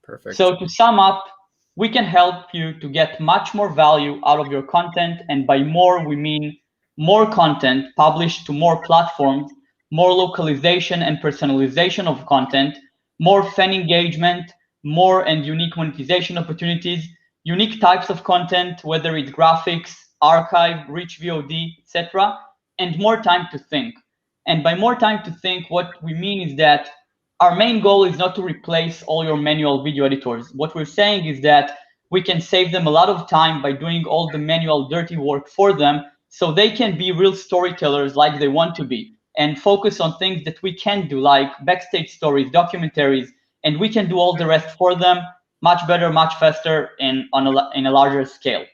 Perfect. So to sum up, we can help you to get much more value out of your content. And by more, we mean more content published to more platforms, more localization and personalization of content, more fan engagement, more and unique monetization opportunities, unique types of content, whether it's graphics, archive, rich VOD, etc., and more time to think. And by more time to think, what we mean is that our main goal is not to replace all your manual video editors. What we're saying is that we can save them a lot of time by doing all the manual dirty work for them, so they can be real storytellers like they want to be, and focus on things that we can do, like backstage stories, documentaries, and we can do all the rest for them, much better, much faster, in a larger scale.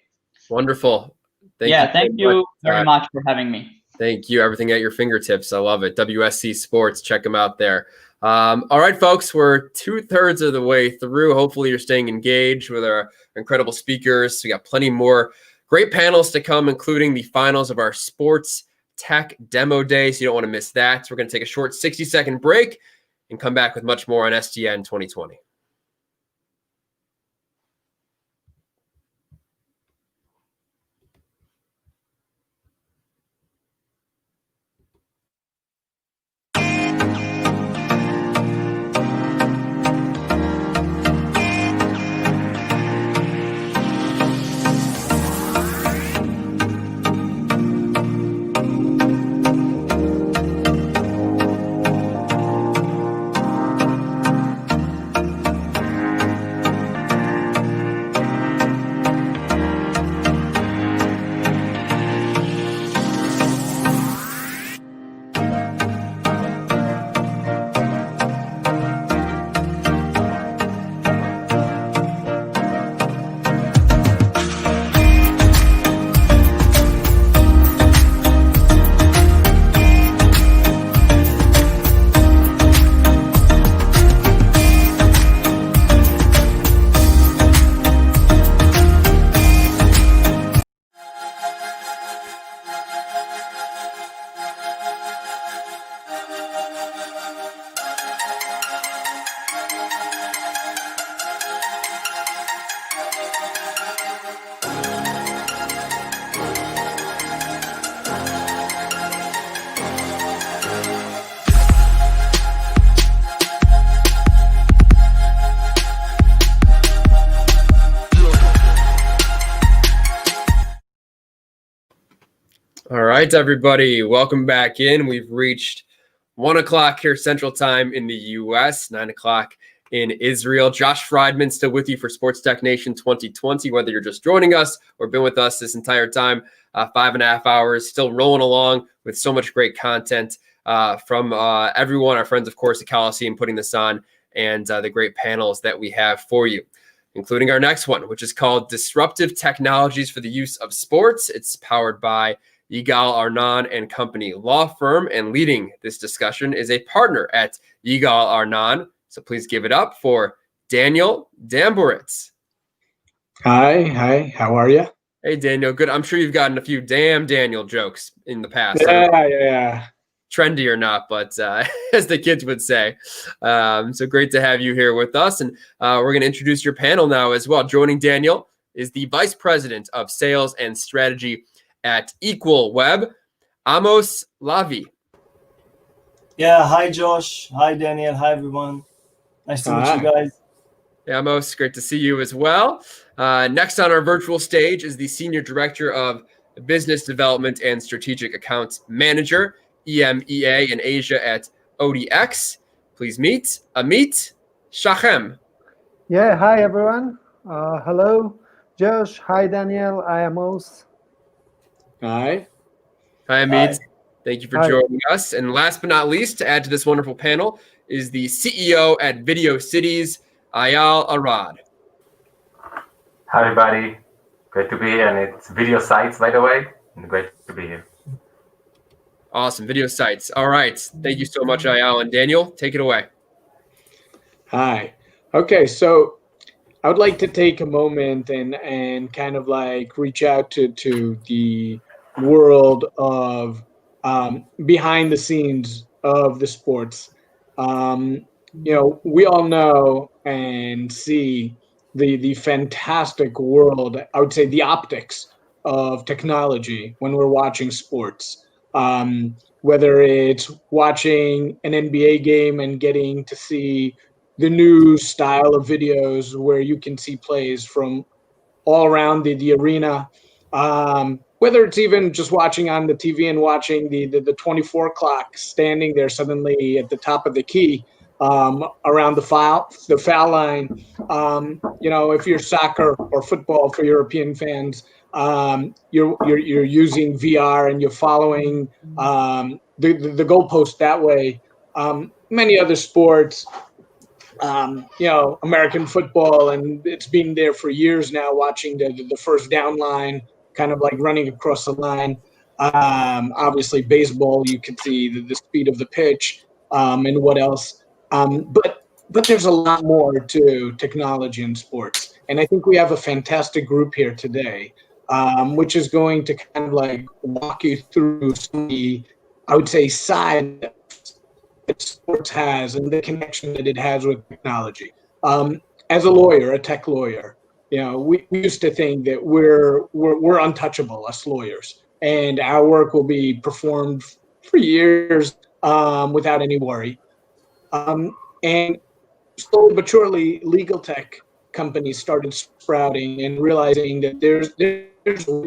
Wonderful. Thank you very much for having me. Thank you. Everything at your fingertips. I love it. WSC Sports. Check them out there. All right, folks, we're 2/3 of the way through. Hopefully you're staying engaged with our incredible speakers. We got plenty more great panels to come, including the finals of our Sports Tech Demo Day. So you don't want to miss that. So we're going to take a short 60-second break and come back with much more on STN 2020. All right, everybody, welcome back in. We've reached 1 o'clock here Central Time in the U.S., 9 o'clock in Israel. Josh Friedman still with you for Sports Tech Nation 2020, whether you're just joining us or been with us this entire time, 5.5 hours, still rolling along with so much great content from everyone, our friends, of course, at Coliseum putting this on, and the great panels that we have for you, including our next one, which is called Disruptive Technologies for the Use of Sports. It's powered by Yigal Arnon and Company law firm, and leading this discussion is a partner at Yigal Arnon. So please give it up for Daniel Damboritz. Hi, how are you? Hey, Daniel, good. I'm sure you've gotten a few damn Daniel jokes in the past. Yeah. Trendy or not, but as the kids would say. So great to have you here with us. And we're going to introduce your panel now as well. Joining Daniel is the Vice President of Sales and Strategy at Equal Web, Amos Lavi. Yeah, hi Josh, hi Daniel, hi everyone. Nice to meet you guys. Hey, Amos, great to see you as well. Next on our virtual stage is the Senior Director of Business Development and Strategic Accounts Manager, EMEA in Asia at ODX. Please meet Amit Shachem. Yeah, hi everyone. Hello, Josh. Hi Daniel. I am Amos. Hi. Hi, Amit. Thank you for joining us. And last but not least, to add to this wonderful panel, is the CEO at Video Cities, Eyal Arad. Hi, everybody. Great to be here. And it's Video Sites, by the way. And great to be here. Awesome. Video Sites. All right. Thank you so much, Eyal. And Daniel, take it away. Hi. Okay, so I would like to take a moment and kind of like reach out to the world of behind the scenes of the sports. We all know and see the fantastic world, I would say the optics of technology when we're watching sports. Whether it's watching an NBA game and getting to see the new style of videos where you can see plays from all around the arena, whether it's even just watching on the TV and watching the 24 clock standing there suddenly at the top of the key around the foul line. If you're soccer or football for European fans, you're using VR and you're following the goalpost that way. Many other sports, American football, and it's been there for years now, watching the first down line, kind of like running across the line. Obviously, baseball, you can see the speed of the pitch, and what else. But there's a lot more to technology in sports. And I think we have a fantastic group here today, which is going to kind of like walk you through some of the, I would say, side that sports has and the connection that it has with technology. As a lawyer, a tech lawyer, we used to think that we're untouchable, us lawyers, and our work will be performed for years without any worry. And slowly but surely, legal tech companies started sprouting and realizing that there's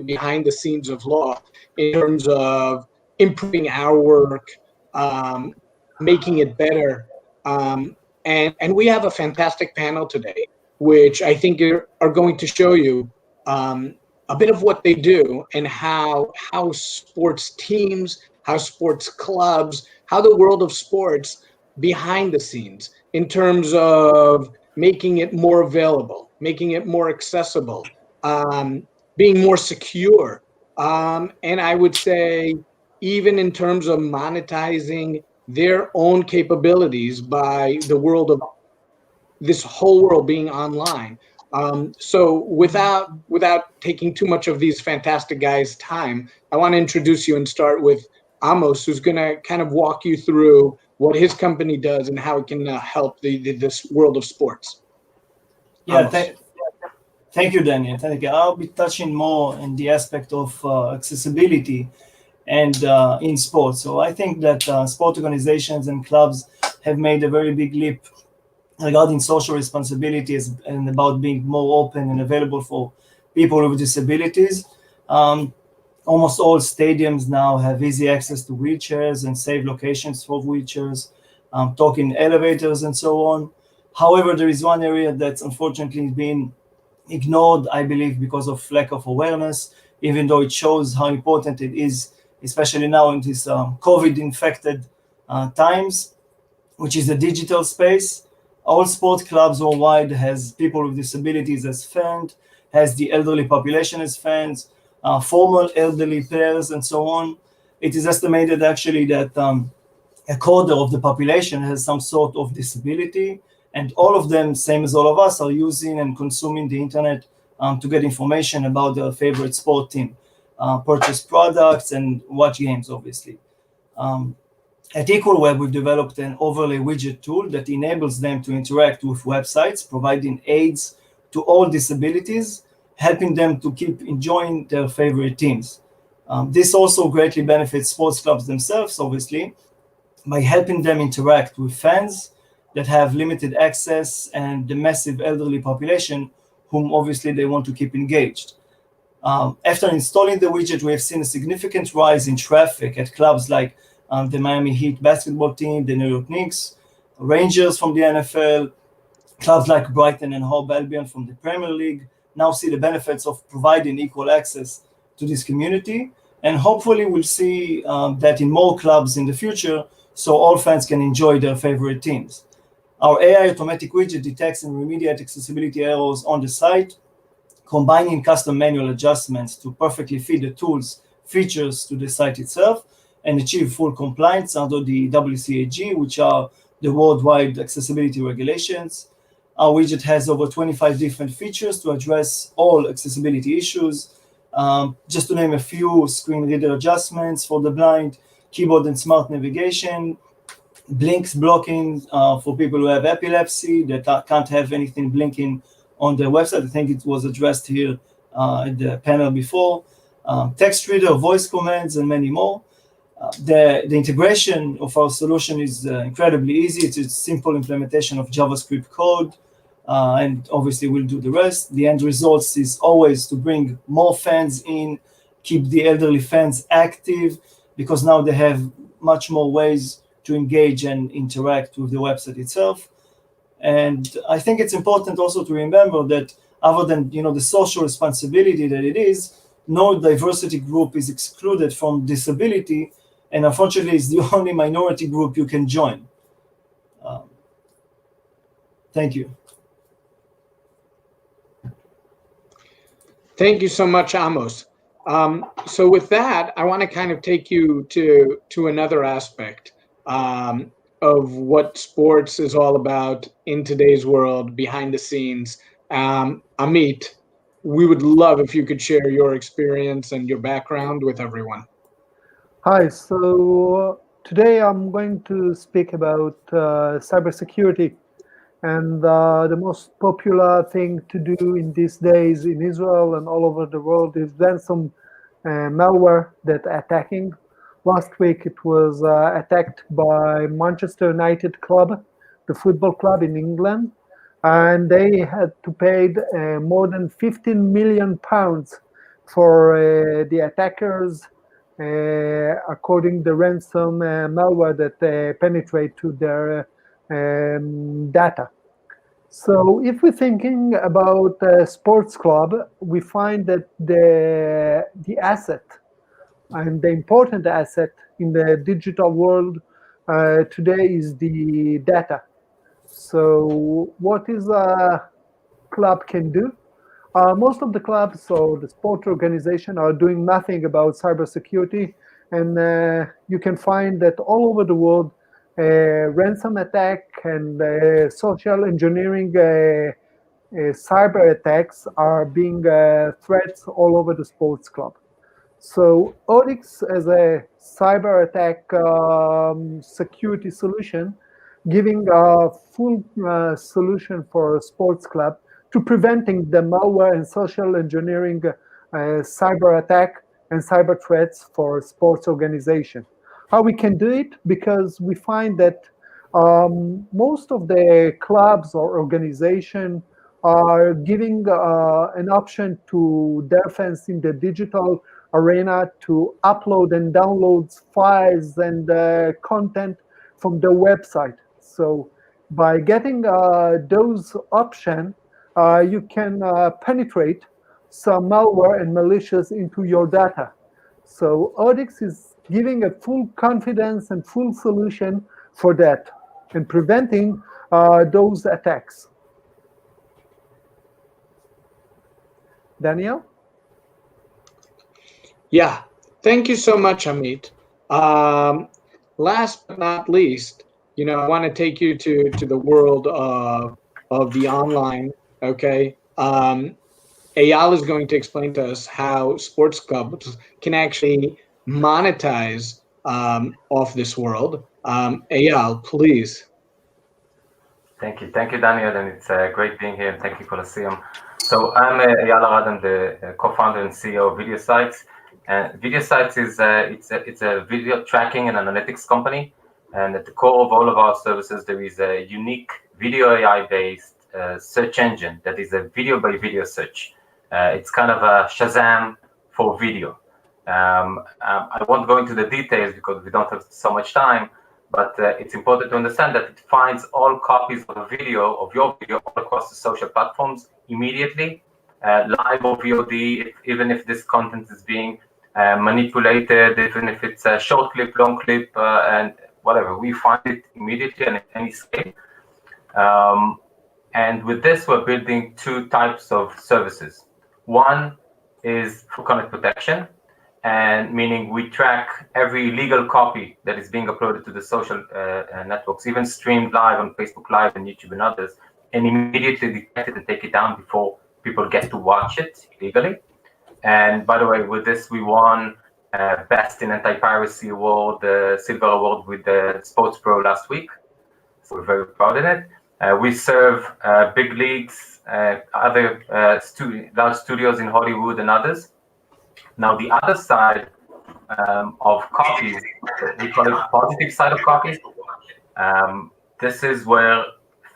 behind the scenes of law in terms of improving our work, making it better. And we have a fantastic panel today, which I think are going to show you a bit of what they do and how sports teams, how sports clubs, how the world of sports behind the scenes in terms of making it more available, making it more accessible, being more secure. And I would say even in terms of monetizing their own capabilities by the world of this whole world being online. So without taking too much of these fantastic guys' time, I want to introduce you and start with Amos, who's going to kind of walk you through what his company does and how it can help this world of sports. Yeah, thank you, Daniel. Thank you. I'll be touching more in the aspect of accessibility and in sports. So I think that sport organizations and clubs have made a very big leap regarding social responsibilities and about being more open and available for people with disabilities. Almost all stadiums now have easy access to wheelchairs and safe locations for wheelchairs, talking elevators and so on. However, there is one area that's unfortunately been ignored, I believe, because of lack of awareness, even though it shows how important it is, especially now in this COVID-infected times, which is the digital space. All sport clubs worldwide has people with disabilities as fans, has the elderly population as fans, former elderly players, and so on. It is estimated actually that a quarter of the population has some sort of disability, and all of them, same as all of us, are using and consuming the internet to get information about their favorite sport team, purchase products, and watch games, obviously. At EqualWeb, we've developed an overlay widget tool that enables them to interact with websites, providing aids to all disabilities, helping them to keep enjoying their favorite teams. This also greatly benefits sports clubs themselves, obviously, by helping them interact with fans that have limited access and the massive elderly population whom obviously they want to keep engaged. After installing the widget, we have seen a significant rise in traffic at clubs like the Miami Heat basketball team, the New York Knicks, Rangers from the NFL, clubs like Brighton and Hove Albion from the Premier League now see the benefits of providing equal access to this community. And hopefully we'll see that in more clubs in the future, so all fans can enjoy their favorite teams. Our AI automatic widget detects and remediates accessibility errors on the site, combining custom manual adjustments to perfectly fit the tool's features to the site itself and achieve full compliance under the WCAG, which are the worldwide accessibility regulations. Our widget has over 25 different features to address all accessibility issues. Just to name a few: screen reader adjustments for the blind, keyboard and smart navigation, blinks blocking for people who have epilepsy that can't have anything blinking on their website. I think it was addressed here in the panel before. Text reader, voice commands, and many more. The integration of our solution is incredibly easy. It's a simple implementation of JavaScript code, and obviously we'll do the rest. The end result is always to bring more fans in, keep the elderly fans active, because now they have much more ways to engage and interact with the website itself. And I think it's important also to remember that other than the social responsibility that it is, no diversity group is excluded from disability, and unfortunately, it's the only minority group you can join. Thank you. Thank you so much, Amos. So with that, I want to kind of take you to another aspect of what sports is all about in today's world, behind the scenes. Amit, we would love if you could share your experience and your background with everyone. Hi, so today I'm going to speak about cybersecurity. And the most popular thing to do in these days in Israel and all over the world is ransom malware that attacking. Last week it was attacked by Manchester United club, the football club in England, and they had to pay more than 15 million pounds for the attackers, according the ransom malware that penetrate to their data. So if we're thinking about a sports club, we find that the asset and the important asset in the digital world today is the data. So what is a club can do? Most of the clubs or the sport organization are doing nothing about cybersecurity, and you can find that all over the world ransom attack and social engineering cyber attacks are being threats all over the sports club. So Oryx as a cyber attack security solution, giving a full solution for a sports club to preventing the malware and social engineering cyber attack and cyber threats for sports organization. How we can do it? Because we find that most of the clubs or organization are giving an option to their fans in the digital arena to upload and download files and content from their website. So by getting those options, you can penetrate some malware and malicious into your data. So Oryx is giving a full confidence and full solution for that and preventing those attacks. Daniel? Yeah, thank you so much, Amit. Last but not least, I want to take you to the world of the online. Okay, Eyal is going to explain to us how sports clubs can actually monetize off this world. Eyal, please. Thank you, Daniel, and it's great being here. And thank you, Colosseum. So I'm Eyal Arad. I'm the co-founder and CEO of VideoSites. And VideoSites is it's a video tracking and analytics company. And at the core of all of our services, there is a unique video AI-based search engine that is a video by video search. It's kind of a Shazam for video. I won't go into the details because we don't have so much time, but it's important to understand that it finds all copies of your video all across the social platforms immediately, live or VOD, even if this content is being manipulated, even if it's a short clip, long clip, and whatever, we find it immediately and at any scale. And with this, we're building two types of services. One is for content protection, and meaning we track every legal copy that is being uploaded to the social networks, even streamed live on Facebook Live and YouTube and others, and immediately detect it and take it down before people get to watch it illegally. And by the way, with this, we won Best in Anti-Piracy Award, the Silver Award with the Sports Pro last week. So we're very proud of it. We serve big leagues, other large studios in Hollywood and others. Now, the other side of copies, we call it the positive side of copies. This is where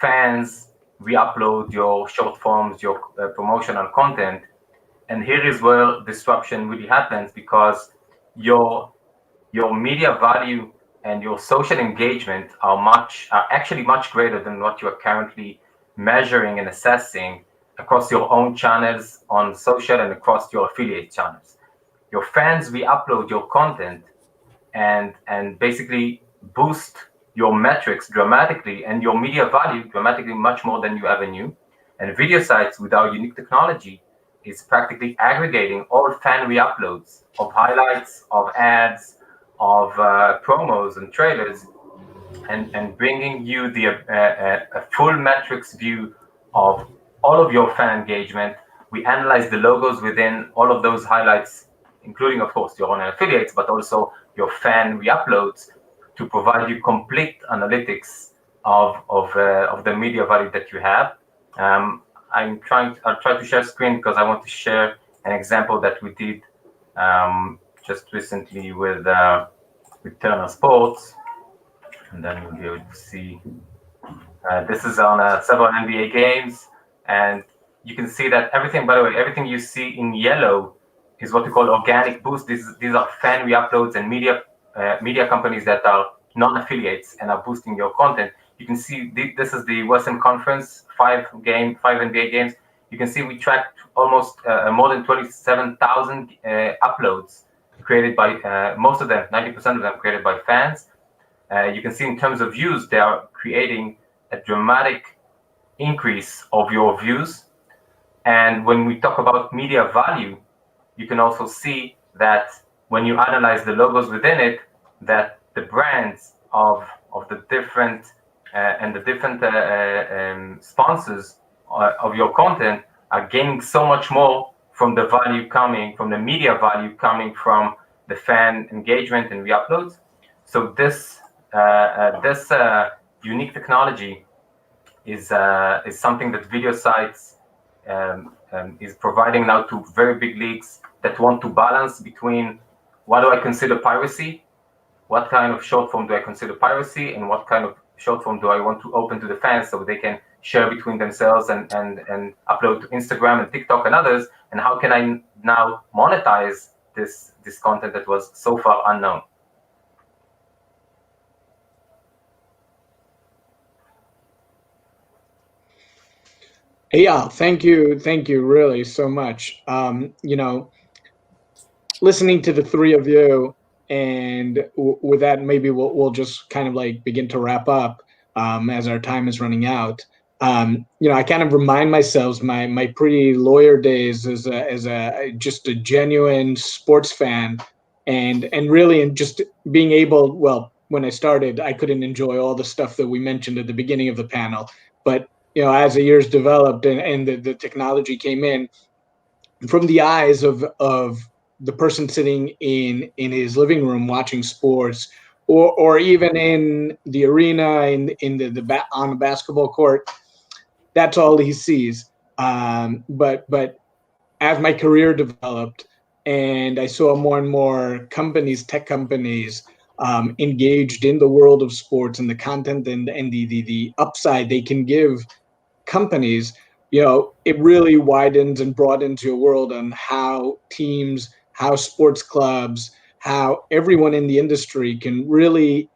fans re-upload your short forms, your promotional content. And here is where disruption really happens, because your media value and your social engagement are actually much greater than what you are currently measuring and assessing across your own channels on social and across your affiliate channels. Your fans re-upload your content and basically boost your metrics dramatically and your media value dramatically, much more than you ever knew. And video sites with our unique technology is practically aggregating all fan re-uploads of highlights, of ads, of promos and trailers, and bringing you a full metrics view of all of your fan engagement. We analyze the logos within all of those highlights, including, of course, your own affiliates, but also your fan re-uploads, to provide you complete analytics of the media value that you have. I'll try to share screen because I want to share an example that we did just recently with Turner Sports, and then you'll be able to see. This is on several NBA games, and you can see that everything. By the way, everything you see in yellow is what we call organic boost. These are fan re-uploads and media companies that are non-affiliates and are boosting your content. You can see this is the Western Conference, 5 NBA games. You can see we tracked almost more than 27,000 uploads created by most of them, 90% of them created by fans. You can see in terms of views, they are creating a dramatic increase of your views. And when we talk about media value, you can also see that when you analyze the logos within it, that the brands of the different sponsors of your content are gaining so much more from the value coming from the media value coming from the fan engagement and re-uploads. So this unique technology is something that video sites is providing now to very big leagues that want to balance between what do I consider piracy, what kind of short form do I consider piracy, and what kind of short form do I want to open to the fans so they can share between themselves and upload to Instagram and TikTok and others, and how can I now monetize this content that was so far unknown. Yeah, thank you really so much. Listening to the three of you, and with that, maybe we'll just kind of like begin to wrap up as our time is running out. I kind of remind myself my pre-lawyer days as just a genuine sports fan, and really just being able. Well, when I started, I couldn't enjoy all the stuff that we mentioned at the beginning of the panel, but as the years developed and the technology came in, from the eyes of the person sitting in his living room watching sports, or even in the arena on the basketball court, that's all he sees. But as my career developed and I saw more and more tech companies, engaged in the world of sports and the content and the upside they can give companies, it really widens and broadens your world on how teams, how sports clubs, how everyone in the industry can really,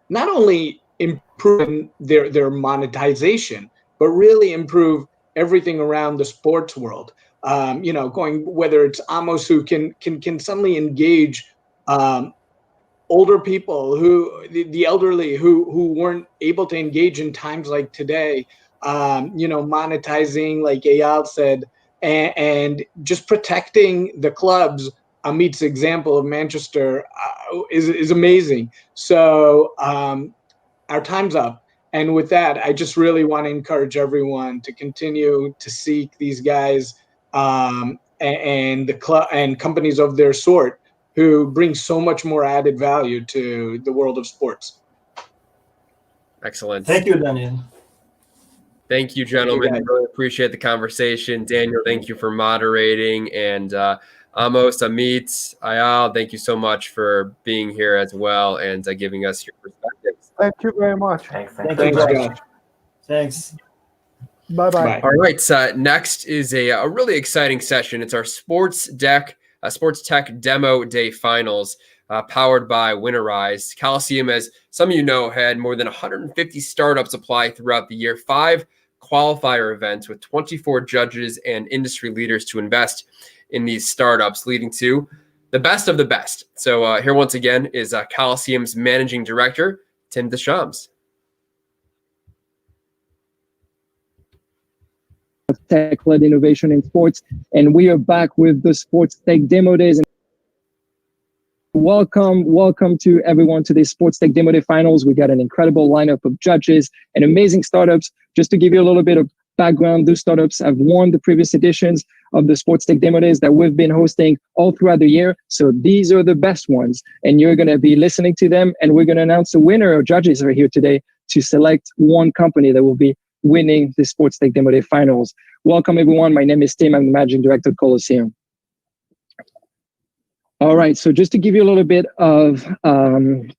not only improve their monetization, but really improve everything around the sports world. Going, whether it's Amos, who can suddenly engage older people, the elderly who weren't able to engage in times like today, monetizing, like Eyal said, and just protecting the clubs. Amit's example of Manchester is amazing. So our time's up. And with that, I just really want to encourage everyone to continue to seek these guys and the club and companies of their sort who bring so much more added value to the world of sports. Excellent. Thank you, Daniel. Thank you, gentlemen. Really appreciate the conversation. Daniel, thank you for moderating. And Amos, Amit, Eyal, thank you so much for being here as well and giving us your perspectives. Thank you very much. Thanks, Josh. Thanks. Bye-bye. All right. Next is a really exciting session. It's our Sports Tech Demo Day Finals, powered by Winterize. Coliseum, as some of you know, had more than 150 startups apply throughout the year, 5 qualifier events with 24 judges and industry leaders to invest in these startups, leading to the best of the best. So here once again is Coliseum's Managing Director, Tim Deschamps. Tech-led innovation in sports, and we are back with the Sports Tech Demo Days. Welcome to everyone to the Sports Tech Demo Day Finals. We got an incredible lineup of judges and amazing startups. Just to give you a little bit of background, those startups have won the previous editions of the Sports Tech Demo Days that we've been hosting all throughout the year. So these are the best ones, and you're going to be listening to them, and we're going to announce the winner. Our judges are here today to select one company that will be winning the Sports Tech Demo Day Finals. Welcome, everyone. My name is Tim. I'm the Managing Director of Colosseum. All right, so just to give you a little bit of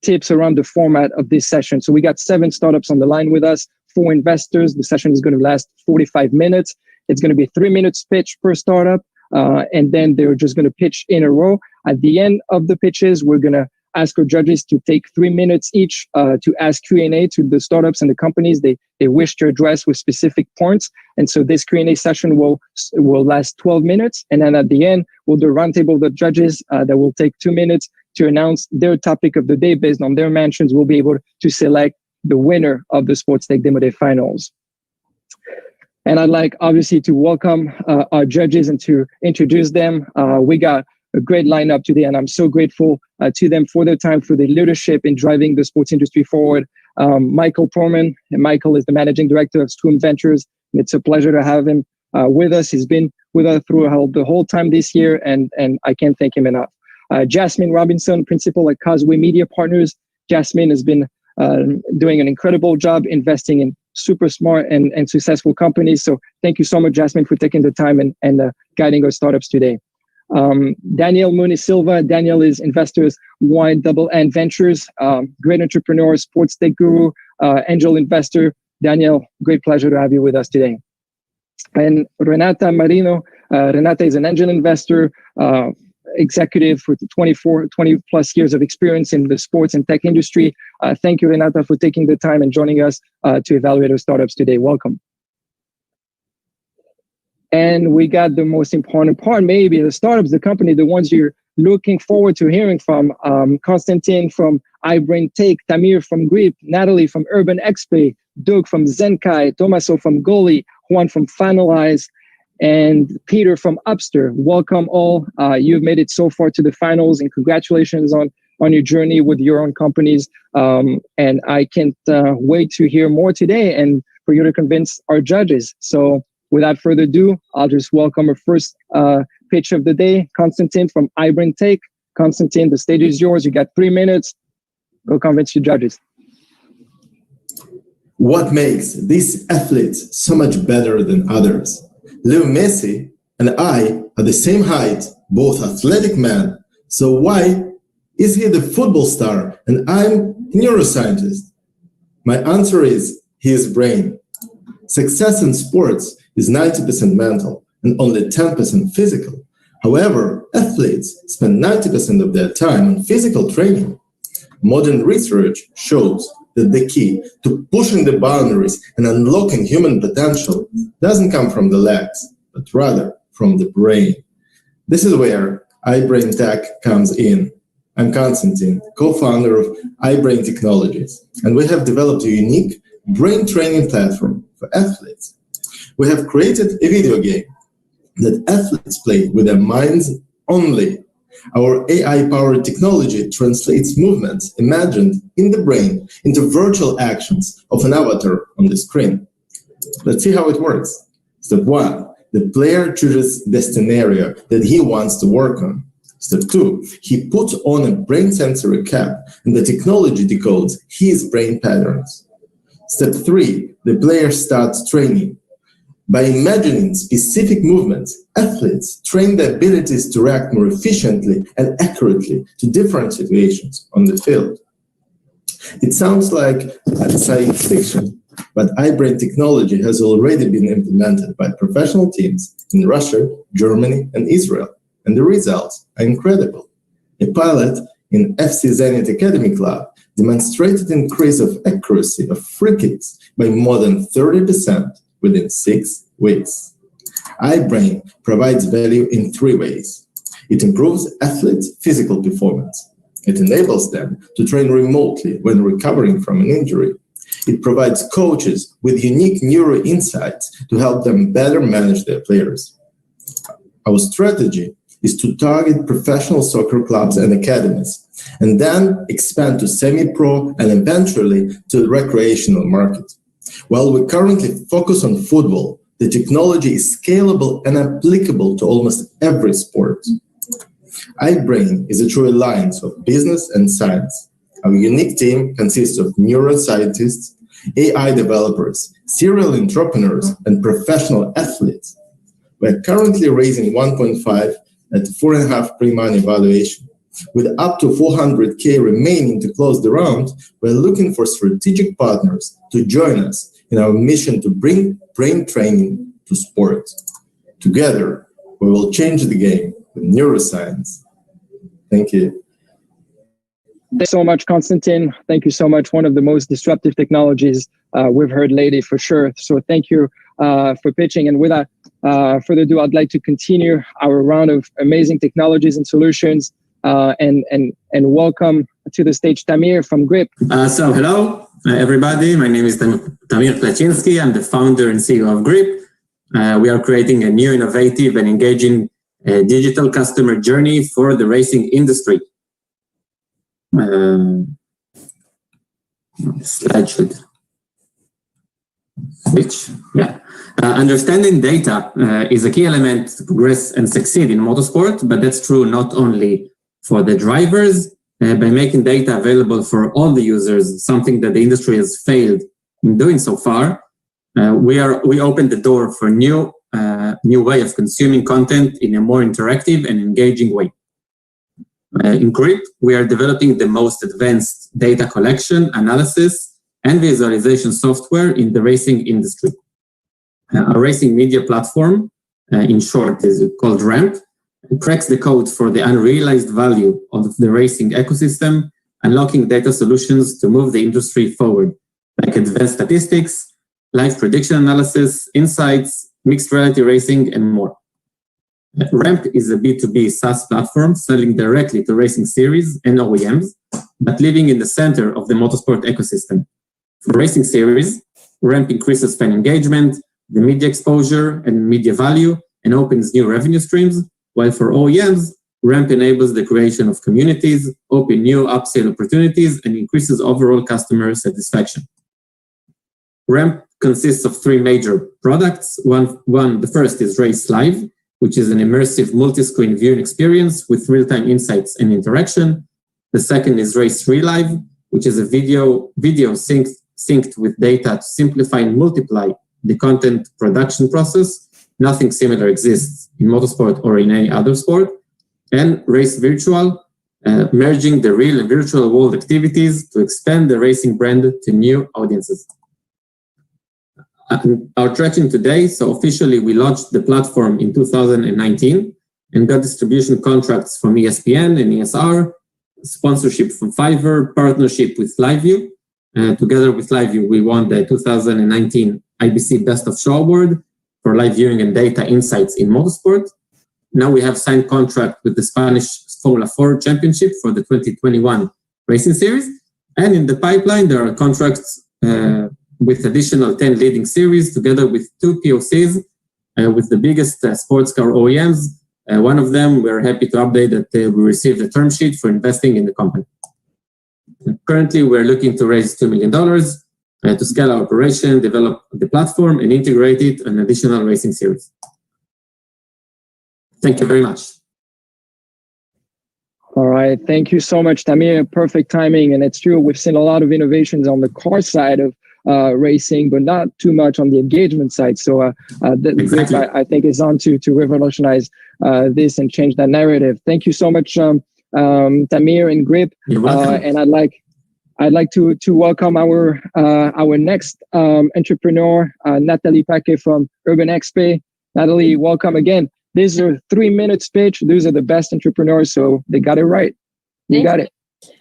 tips around the format of this session. So we got 7 startups on the line with us, 4 investors. The session is going to last 45 minutes. It's going to be 3 minutes pitch per startup, and then they're just going to pitch in a row. At the end of the pitches, we're going to ask our judges to take 3 minutes each to ask Q&A to the startups and the companies they wish to address with specific points. And so this Q&A session will last 12 minutes. And then at the end, we'll do a roundtable of the judges that will take 2 minutes to announce their topic of the day. Based on their mentions, we'll be able to select the winner of the Sports Tech Demo Day Finals. And I'd like, obviously, to welcome our judges and to introduce them. We got a great lineup today, and I'm so grateful to them for their time, for their leadership in driving the sports industry forward. Michael Porman, and Michael is the Managing Director of Strum Ventures, and it's a pleasure to have him with us. He's been with us throughout the whole time this year, and I can't thank him enough. Jasmine Robinson, Principal at Causeway Media Partners. Jasmine has been doing an incredible job investing in super smart and successful companies. So thank you so much, Jasmine, for taking the time and guiding our startups today. Daniel Muniz Silva. Daniel is Investors YNNN Ventures, great entrepreneur, sports tech guru, angel investor. Daniel, great pleasure to have you with us today. And Renata Marino. Renata is an angel investor, executive for 20 plus years of experience in the sports and tech industry. Thank you, Renata, for taking the time and joining us to evaluate our startups today. Welcome. And we got the most important part, maybe the startups, the company, the ones you're looking forward to hearing from. Konstantin from iBrainTech, Tamir from Grip, Natalie from Urban XP, Doug from Zenkai, Tomaso from Goalie, Juan from Finalize, and Peter from Upster. Welcome all. You've made it so far to the finals, and congratulations on your journey with your own companies. And I can't wait to hear more today and for you to convince our judges. So without further ado, I'll just welcome our first pitch of the day, Konstantin from iBrainTech. Konstantin, the stage is yours. You got 3 minutes. Go convince your judges. What makes these athletes so much better than others? Leo Messi and I are the same height, both athletic men. So why is he the football star and I'm a neuroscientist? My answer is his brain. Success in sports is 90% mental and only 10% physical. However, athletes spend 90% of their time on physical training. Modern research shows that the key to pushing the boundaries and unlocking human potential doesn't come from the legs, but rather from the brain. This is where iBrainTech comes in. I'm Konstantin, co-founder of iBrain Technologies, and we have developed a unique brain training platform for athletes. We have created a video game that athletes play with their minds only. Our AI-powered technology translates movements imagined in the brain into virtual actions of an avatar on the screen. Let's see how it works. Step 1, the player chooses the scenario that he wants to work on. Step 2, he puts on a brain sensory cap and the technology decodes his brain patterns. Step 3, the player starts training. By imagining specific movements, athletes train their abilities to react more efficiently and accurately to different situations on the field. It sounds like science fiction, but iBrain technology has already been implemented by professional teams in Russia, Germany, and Israel, and the results are incredible. A pilot in FC Zenit Academy Club demonstrated an increase of accuracy of free kicks by more than 30% within 6 weeks. iBrain provides value in 3 ways. It improves athletes' physical performance. It enables them to train remotely when recovering from an injury. It provides coaches with unique neuro insights to help them better manage their players. Our strategy is to target professional soccer clubs and academies, and then expand to semi-pro and eventually to the recreational market. While we currently focus on football, the technology is scalable and applicable to almost every sport. iBrain is a true alliance of business and science. Our unique team consists of neuroscientists, AI developers, serial entrepreneurs, and professional athletes. We're currently raising 1.5 at 4.5 pre-money valuation. With up to 400K remaining to close the round, we're looking for strategic partners to join us in our mission to bring brain training to sport. Together, we will change the game with neuroscience. Thank you. Thanks so much, Konstantin. Thank you so much. One of the most disruptive technologies we've heard lately, for sure. So thank you for pitching. And without further ado, I'd like to continue our round of amazing technologies and solutions. And welcome to the stage, Tamir from Grip. So hello, everybody. My name is Tamir Klachinsky. I'm the founder and CEO of Grip. We are creating a new, innovative, and engaging digital customer journey for the racing industry. Slide should switch. Yeah. Understanding data is a key element to progress and succeed in motorsport, but that's true not only for the drivers. By making data available for all the users, something that the industry has failed in doing so far, we opened the door for new way of consuming content in a more interactive and engaging way. In Grip, we are developing the most advanced data collection, analysis, and visualization software in the racing industry. Our racing media platform, in short, is called RAMP, cracks the code for the unrealized value of the racing ecosystem, unlocking data solutions to move the industry forward, like advanced statistics, live prediction analysis, insights, mixed reality racing, and more. RAMP is a B2B SaaS platform selling directly to racing series and OEMs, but living in the center of the motorsport ecosystem. For racing series, RAMP increases fan engagement, the media exposure and media value, and opens new revenue streams, while for OEMs, RAMP enables the creation of communities, open new upsell opportunities, and increases overall customer satisfaction. RAMP consists of three major products. The first is Race Live, which is an immersive multi-screen viewing experience with real-time insights and interaction. The second is Race Relive, which is a video synced with data to simplify and multiply the content production process. Nothing similar exists in motorsport or in any other sport. And Race Virtual, merging the real and virtual world activities to expand the racing brand to new audiences. Our traction today, so officially we launched the platform in 2019 and got distribution contracts from ESPN and ESR, sponsorship from Fiverr, partnership with LiveView. Together with LiveView, we won the 2019 IBC Best of Show Award for live viewing and data insights in motorsport. Now we have signed contract with the Spanish Formula 4 Championship for the 2021 racing series. And in the pipeline, there are contracts with additional 10 leading series, together with 2 POCs with the biggest sports car OEMs. One of them, we're happy to update that we received a term sheet for investing in the company. Currently, we're looking to raise $2 million to scale our operation, develop the platform, and integrate it in additional racing series. Thank you very much. All right. Thank you so much, Tamir. Perfect timing. And it's true, we've seen a lot of innovations on the car side of racing, but not too much on the engagement side. So exactly. I think is on to revolutionize this and change that narrative. Thank you so much, Tamir and Grip. You're welcome. And I'd like to welcome our next entrepreneur, Nathalie Paquet from Urban XP. Nathalie, welcome again. These are 3-minute pitch. These are the best entrepreneurs, so they got it right. You got it.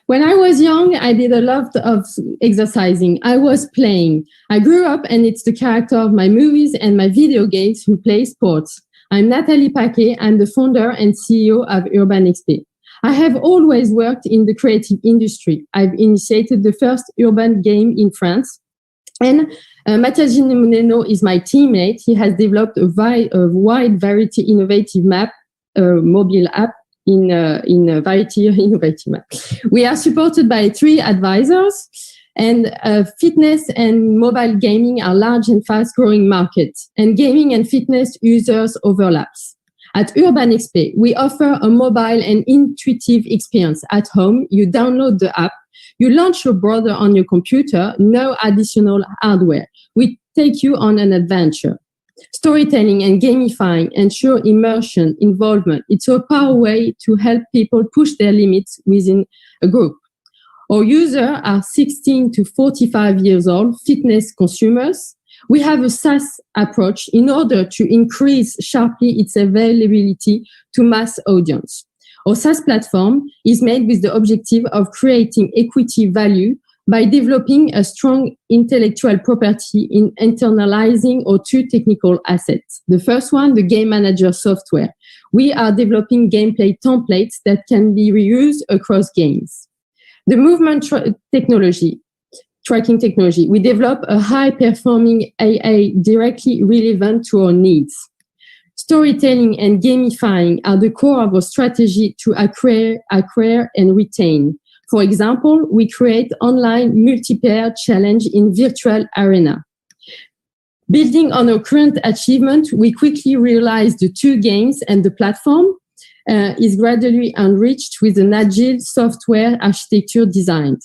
When I was young, I did a lot of exercising. I was playing. I grew up, and it's the character of my movies and my video games who play sports. I'm Nathalie Paquet. I'm the founder and CEO of Urban XP. I have always worked in the creative industry. I've initiated the first urban game in France. And Matthias Gimeneno is my teammate. He has developed a wide variety innovative map, mobile app in Variety Innovative Map. We are supported by 3 advisors, and fitness and mobile gaming are large and fast-growing markets, and gaming and fitness users overlaps. At Urban XP, we offer a mobile and intuitive experience. At home, you download the app, you launch your browser on your computer, no additional hardware. We take you on an adventure. Storytelling and gamifying ensure immersion, involvement. It's a powerful way to help people push their limits within a group. Our users are 16 to 45 years old, fitness consumers. We have a SaaS approach in order to increase sharply its availability to mass audience. Our SaaS platform is made with the objective of creating equity value by developing a strong intellectual property in internalizing our 2 technical assets. The first one, the game manager software. We are developing gameplay templates that can be reused across games. The movement tracking technology. We develop a high-performing AI directly relevant to our needs. Storytelling and gamifying are the core of our strategy to acquire and retain. For example, we create online multiplayer challenge in virtual arena. Building on our current achievement, we quickly realized the 2 games and the platform is gradually enriched with an agile software architecture designed.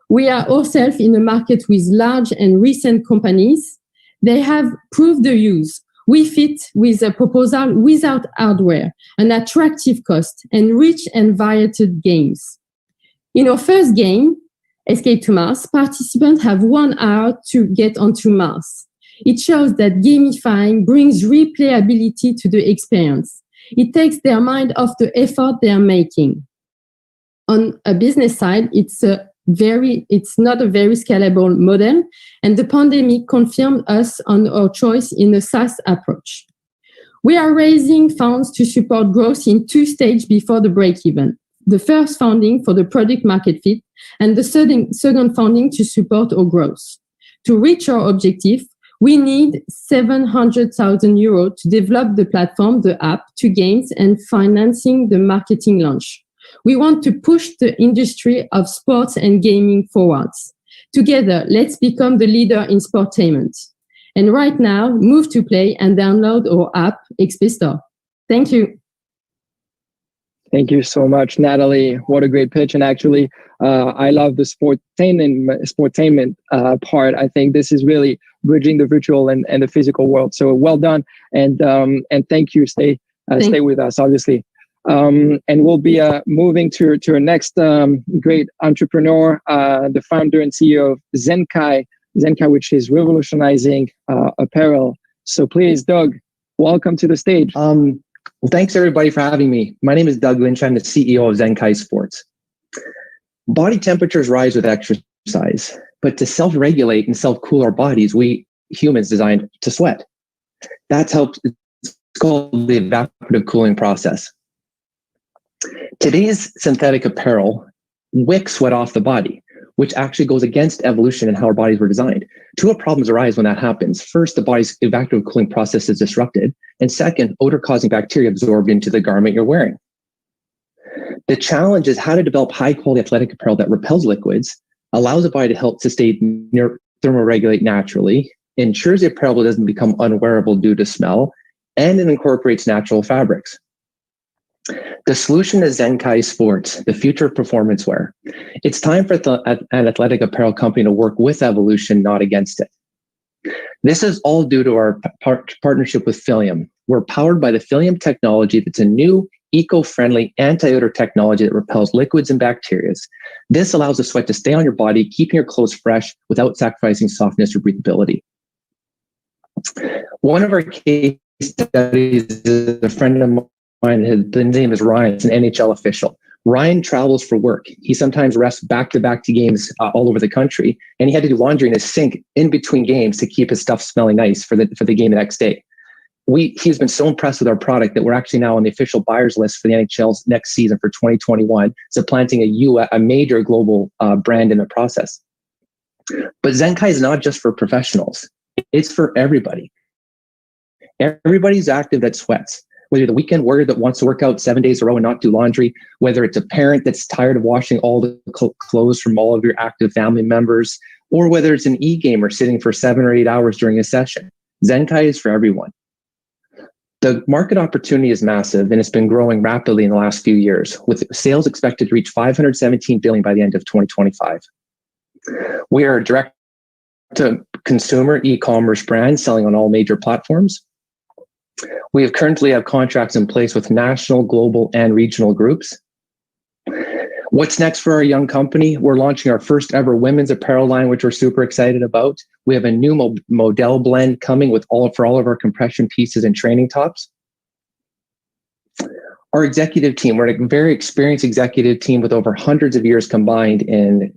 We are ourselves in a market with large and recent companies. They have proved the use. We fit with a proposal without hardware, an attractive cost, and rich and varied games. In our first game, Escape to Mars, participants have 1 hour to get onto Mars. It shows that gamifying brings replayability to the experience. It takes their mind off the effort they are making. On a business side, it's not a very scalable model, and the pandemic confirmed us on our choice in a SaaS approach. We are raising funds to support growth in 2 stages before the break-even. The first funding for the product market fit, and the second funding to support our growth. To reach our objective, we need 700,000 euros to develop the platform, the app, 2 games, and financing the marketing launch. We want to push the industry of sports and gaming forwards. Together, let's become the leader in sportainment. And right now, move to play and download our app, XP Store. Thank you. Thank you so much, Natalie. What a great pitch. And actually, I love the sportainment part. I think this is really bridging the virtual and the physical world. So well done. And thank you. Stay with us, obviously. And we'll be moving to our next great entrepreneur, the founder and CEO of Zenkai, which is revolutionizing apparel. So please, Doug, welcome to the stage. Well, thanks everybody for having me. My name is Doug Lynch. I'm the CEO of Zenkai Sports. Body temperatures rise with exercise, but to self-regulate and self-cool our bodies, we humans designed to sweat. It's called the evaporative cooling process. Today's synthetic apparel wicks sweat off the body, which actually goes against evolution and how our bodies were designed. 2 problems arise when that happens. First, the body's evaporative cooling process is disrupted. And second, odor-causing bacteria absorbed into the garment you're wearing. The challenge is how to develop high-quality athletic apparel that repels liquids, allows the body to help to stay thermoregulate naturally, ensures the apparel doesn't become unwearable due to smell, and it incorporates natural fabrics. The solution is Zenkai Sports, the future of performance wear. It's time for an athletic apparel company to work with evolution, not against it. This is all due to our partnership with Philium. We're powered by the Philium technology that's a new, eco-friendly, anti-odor technology that repels liquids and bacteria. This allows the sweat to stay on your body, keeping your clothes fresh without sacrificing softness or breathability. One of our case studies is a friend of mine, his name is Ryan. It's an NHL official. Ryan travels for work. He sometimes rests back-to-back to games all over the country, and he had to do laundry in his sink in between games to keep his stuff smelling nice for the game the next day. he's been so impressed with our product that we're actually now on the official buyers list for the NHL's next season for 2021, supplanting a major global brand in the process. But Zenkai is not just for professionals. It's for everybody. Everybody's active that sweats. Whether you're the weekend warrior that wants to work out 7 days in a row and not do laundry, whether it's a parent that's tired of washing all the clothes from all of your active family members, or whether it's an e-gamer sitting for 7 or 8 hours during a session, Zenkai is for everyone. The market opportunity is massive, and it's been growing rapidly in the last few years, with sales expected to reach $517 billion by the end of 2025. We are a direct-to-consumer e-commerce brand selling on all major platforms. We currently have contracts in place with national, global, and regional groups. What's next for our young company? We're launching our first ever women's apparel line, which we're super excited about. We have a new model blend coming for all of our compression pieces and training tops. Our executive team, we're a very experienced executive team with over hundreds of years combined in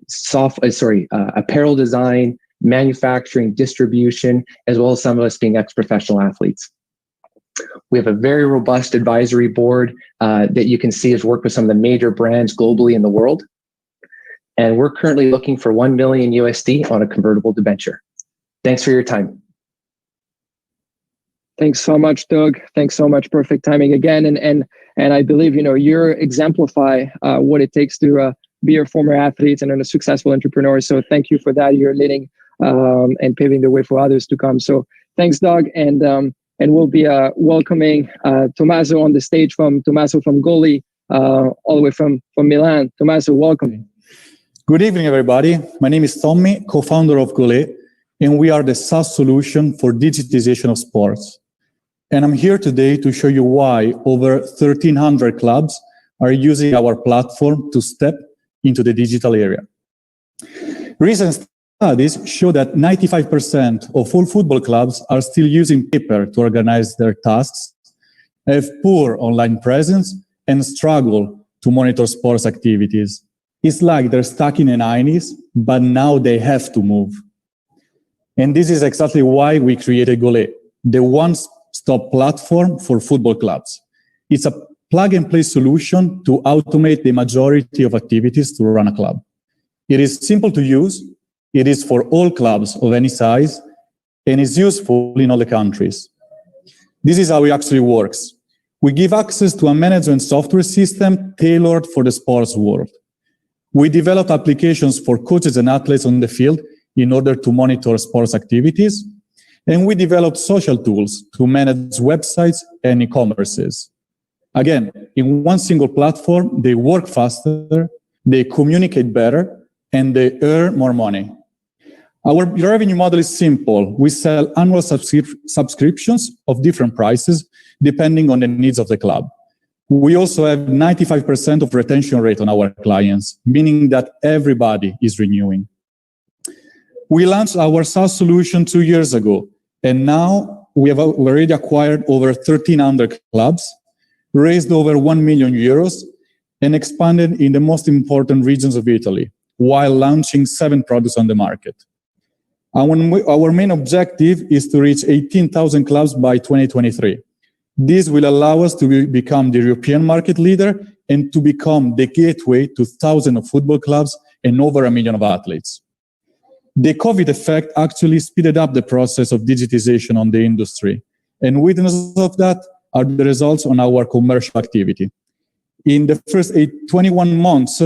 apparel design, manufacturing, distribution, as well as some of us being ex-professional athletes. We have a very robust advisory board that you can see has worked with some of the major brands globally in the world. And we're currently looking for $1 million USD on a convertible debenture. Thanks for your time. Thanks so much, Doug. Thanks so much. Perfect timing again. And I believe, you exemplify what it takes to be a former athlete and a successful entrepreneur. So thank you for that. You're leading and paving the way for others to come. So thanks, Doug. And we'll be welcoming Tommaso on the stage Tommaso from Goli, all the way from Milan. Tommaso, welcome. Good evening, everybody. My name is Tommy, co-founder of Goli, and we are the SaaS solution for digitization of sports. And I'm here today to show you why over 1,300 clubs are using our platform to step into the digital area. Recent studies show that 95% of all football clubs are still using paper to organize their tasks, have poor online presence, and struggle to monitor sports activities. It's like they're stuck in the 90s, but now they have to move. And this is exactly why we created Goli, the one-stop platform for football clubs. It's a plug-and-play solution to automate the majority of activities to run a club. It is simple to use. It is for all clubs of any size, and is useful in all the countries. This is how it actually works. We give access to a management software system tailored for the sports world. We develop applications for coaches and athletes on the field in order to monitor sports activities, and we develop social tools to manage websites and e-commerces. Again, in one single platform, they work faster, they communicate better, and they earn more money. Our revenue model is simple. We sell annual subscriptions of different prices depending on the needs of the club. We also have 95% of retention rate on our clients, meaning that everybody is renewing. We launched our SaaS solution 2 years ago, and now we have already acquired over 1,300 clubs, raised over 1 million euros, and expanded in the most important regions of Italy, while launching 7 products on the market. Our main objective is to reach 18,000 clubs by 2023. This will allow us to become the European market leader and to become the gateway to thousands of football clubs and over 1 million of athletes. The COVID effect actually speeded up the process of digitization on the industry, and witnesses of that are the results on our commercial activity. In the first 21 months,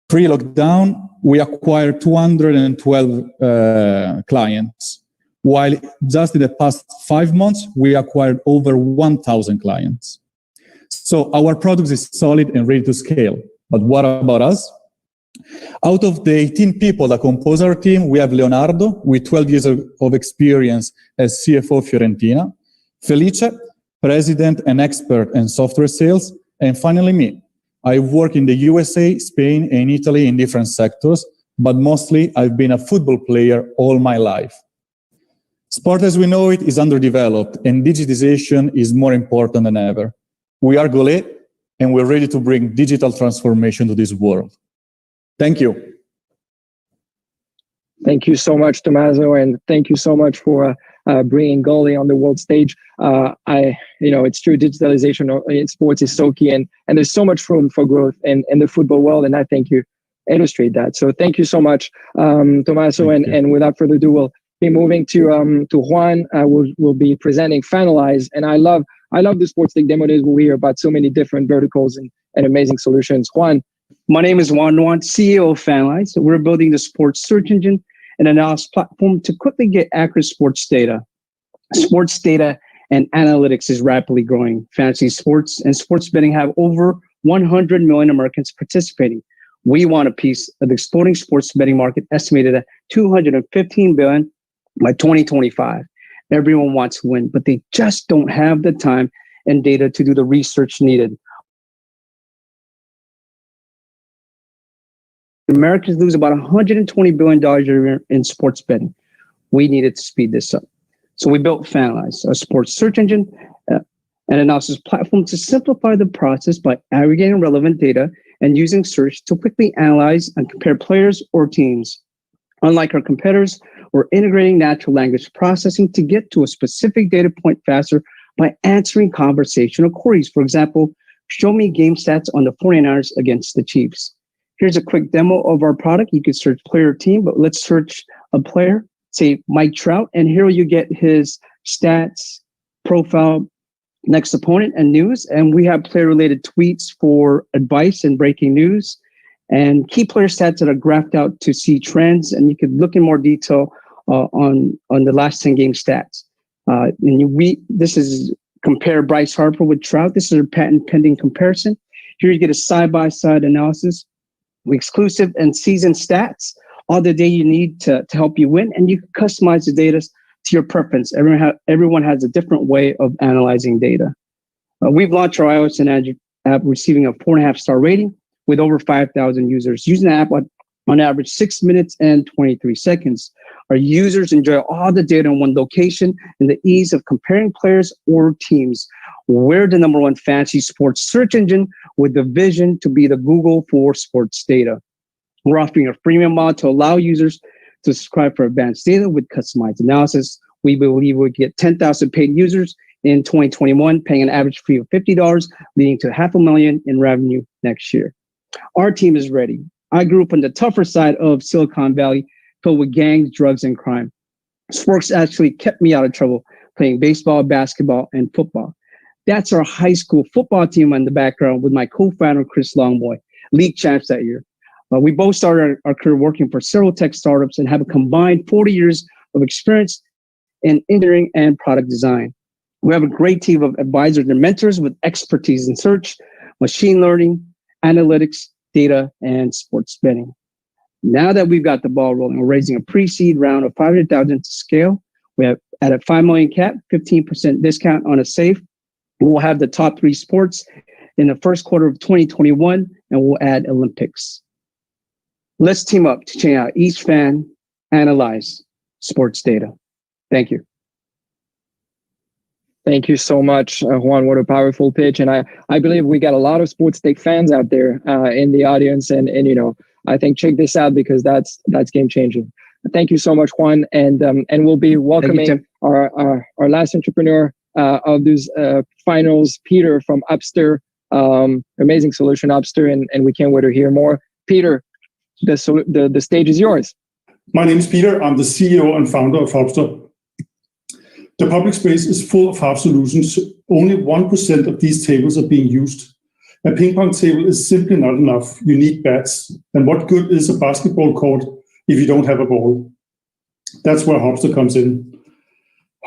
pre-lockdown, we acquired 212 clients, while just in the past 5 months, we acquired over 1,000 clients. So our product is solid and ready to scale. But what about us? Out of the 18 people that compose our team, we have Leonardo, with 12 years of experience as CFO Fiorentina, Felice, president and expert in software sales, and finally me. I work in the USA, Spain, and Italy in different sectors, but mostly I've been a football player all my life. Sport as we know it is underdeveloped, and digitization is more important than ever. We are Goli, and we're ready to bring digital transformation to this world. Thank you. Thank you so much, Tommaso, and thank you so much for bringing goalie on the world stage. It's true, digitalization in sports is so key, and there's so much room for growth in the football world, and I think you illustrate that. So thank you so much, Tommaso, and without further ado, we'll be moving to Juan. We'll be presenting Fanalize, and I love the Sports League demo days. We'll hear about so many different verticals and amazing solutions. Juan. My name is Juan Nuan, CEO of Fanalize. So we're building the sports search engine and analysis platform to quickly get accurate sports data. Sports data and analytics is rapidly growing. Fantasy sports and sports betting have over 100 million Americans participating. We want a piece of the exploding sports betting market estimated at $215 billion by 2025. Everyone wants to win, but they just don't have the time and data to do the research needed. Americans lose about $120 billion a year in sports betting. We needed to speed this up. So we built Fanalize, a sports search engine and analysis platform to simplify the process by aggregating relevant data and using search to quickly analyze and compare players or teams. Unlike our competitors, we're integrating natural language processing to get to a specific data point faster by answering conversational queries. For example, show me game stats on the 49ers against the Chiefs. Here's a quick demo of our product. You can search player team, but let's search a player, say Mike Trout, and here you get his stats, profile, next opponent, and news. And we have player-related tweets for advice and breaking news, and key player stats that are graphed out to see trends. And you can look in more detail on the last 10 game stats. This is compare Bryce Harper with Trout. This is a patent pending comparison. Here you get a side-by-side analysis, exclusive and season stats, all the data you need to help you win, and you can customize the data to your preference. Everyone has a different way of analyzing data. We've launched our iOS and Android app receiving a 4.5-star rating with over 5,000 users using the app on average 6 minutes and 23 seconds. Our users enjoy all the data in one location and the ease of comparing players or teams. We're the #1 fantasy sports search engine with the vision to be the Google for sports data. We're offering a freemium model to allow users to subscribe for advanced data with customized analysis. We believe we'll get 10,000 paid users in 2021, paying an average fee of $50, leading to $500,000 in revenue next year. Our team is ready. I grew up on the tougher side of Silicon Valley, filled with gangs, drugs, and crime. Sports actually kept me out of trouble playing baseball, basketball, and football. That's our high school football team in the background with my co-founder, Chris Longboy, league champs that year. We both started our career working for several tech startups and have a combined 40 years of experience in engineering and product design. We have a great team of advisors and mentors with expertise in search, machine learning, analytics, data, and sports betting. Now that we've got the ball rolling, we're raising a pre-seed round of $500,000 to scale. We have at a $5 million cap, 15% discount on a safe. We'll have the top 3 sports in the first quarter of 2021, and we'll add Olympics. Let's team up to check out each fan, analyze sports data. Thank you. Thank you so much, Juan. What a powerful pitch. And I believe we got a lot of sports tech fans out there in the audience. And I think check this out because that's game changing. Thank you so much, Juan. And we'll be welcoming our last entrepreneur of these finals, Peter from Upster, amazing solution, Upster. And we can't wait to hear more. Peter, the stage is yours. My name is Peter. I'm the CEO and founder of Hopster. The public space is full of harp solutions. Only 1% of these tables are being used. A ping pong table is simply not enough. You need bats. And what good is a basketball court if you don't have a ball? That's where Hopster comes in.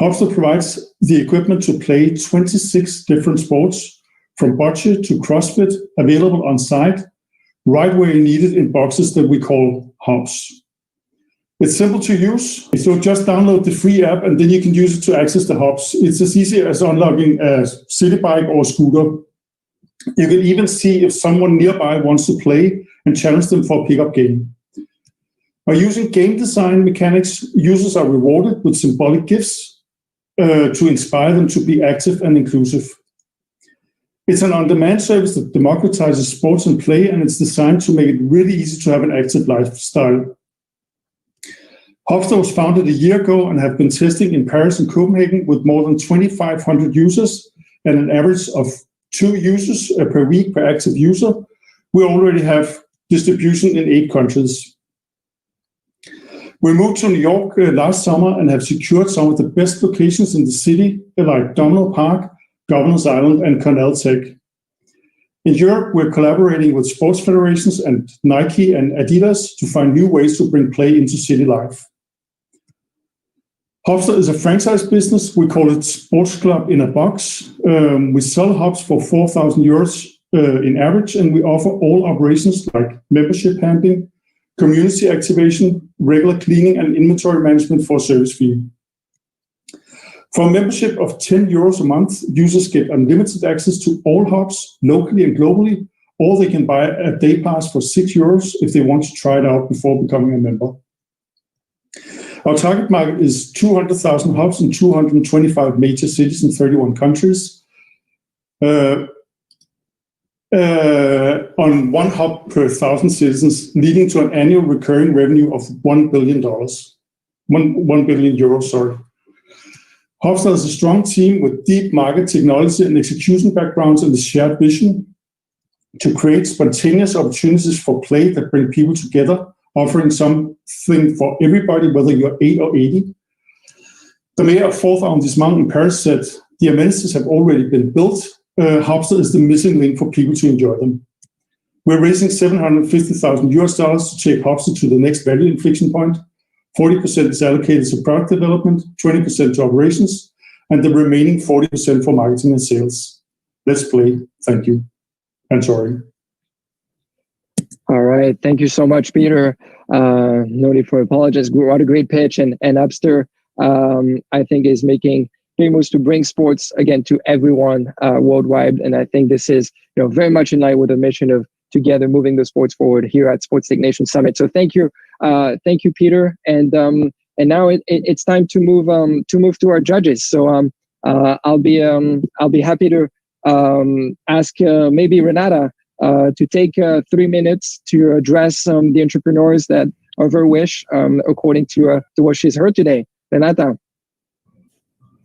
Hopster provides the equipment to play 26 different sports, from bocce to CrossFit, available on site, right where you need it in boxes that we call hubs. It's simple to use, so just download the free app and then you can use it to access the hubs. It's as easy as unlocking a city bike or a scooter. You can even see if someone nearby wants to play and challenge them for a pickup game. By using game design mechanics, users are rewarded with symbolic gifts to inspire them to be active and inclusive. It's an on-demand service that democratizes sports and play, and it's designed to make it really easy to have an active lifestyle. Hofstra was founded a year ago and have been testing in Paris and Copenhagen with more than 2,500 users and an average of 2 users per week per active user. We already have distribution in 8 countries. We moved to New York last summer and have secured some of the best locations in the city, like Domino Park, Governor's Island, and Cornell Tech. In Europe, we're collaborating with sports federations and Nike and Adidas to find new ways to bring play into city life. Hofstra is a franchise business. We call it Sports Club in a Box. We sell hubs for 4,000 euros in average, and we offer all operations like membership handling, community activation, regular cleaning, and inventory management for a service fee. For a membership of 10 euros a month, users get unlimited access to all hubs locally and globally, or they can buy a day pass for 6 euros if they want to try it out before becoming a member. Our target market is 200,000 hubs in 225 major cities in 31 countries. On 1 hub per 1,000 citizens, leading to an annual recurring revenue of $1 billion. 1 billion euros, sorry. Hofstra is a strong team with deep market technology and execution backgrounds and a shared vision to create spontaneous opportunities for play that bring people together, offering something for everybody, whether you're 8 or 80. The mayor of Fourth Arrondissement in Paris said, the amenities have already been built. Hofstra is the missing link for people to enjoy them. We're raising $750,000 to take Hofstra to the next value inflection point. 40% is allocated to product development, 20% to operations, and the remaining 40% for marketing and sales. Let's play. Thank you. And sorry. All right. Thank you so much, Peter. No need for apologies. What a great pitch. And Upster, I think, is making great moves to bring sports, again, to everyone worldwide. And I think this is very much in line with the mission of together moving the sports forward here at Sports Tech Nation Summit. So thank you, Peter. And now it's time to move to our judges. So I'll be happy to ask maybe Renata to take 3 minutes to address the entrepreneurs that are of her wish according to what she's heard today. Renata.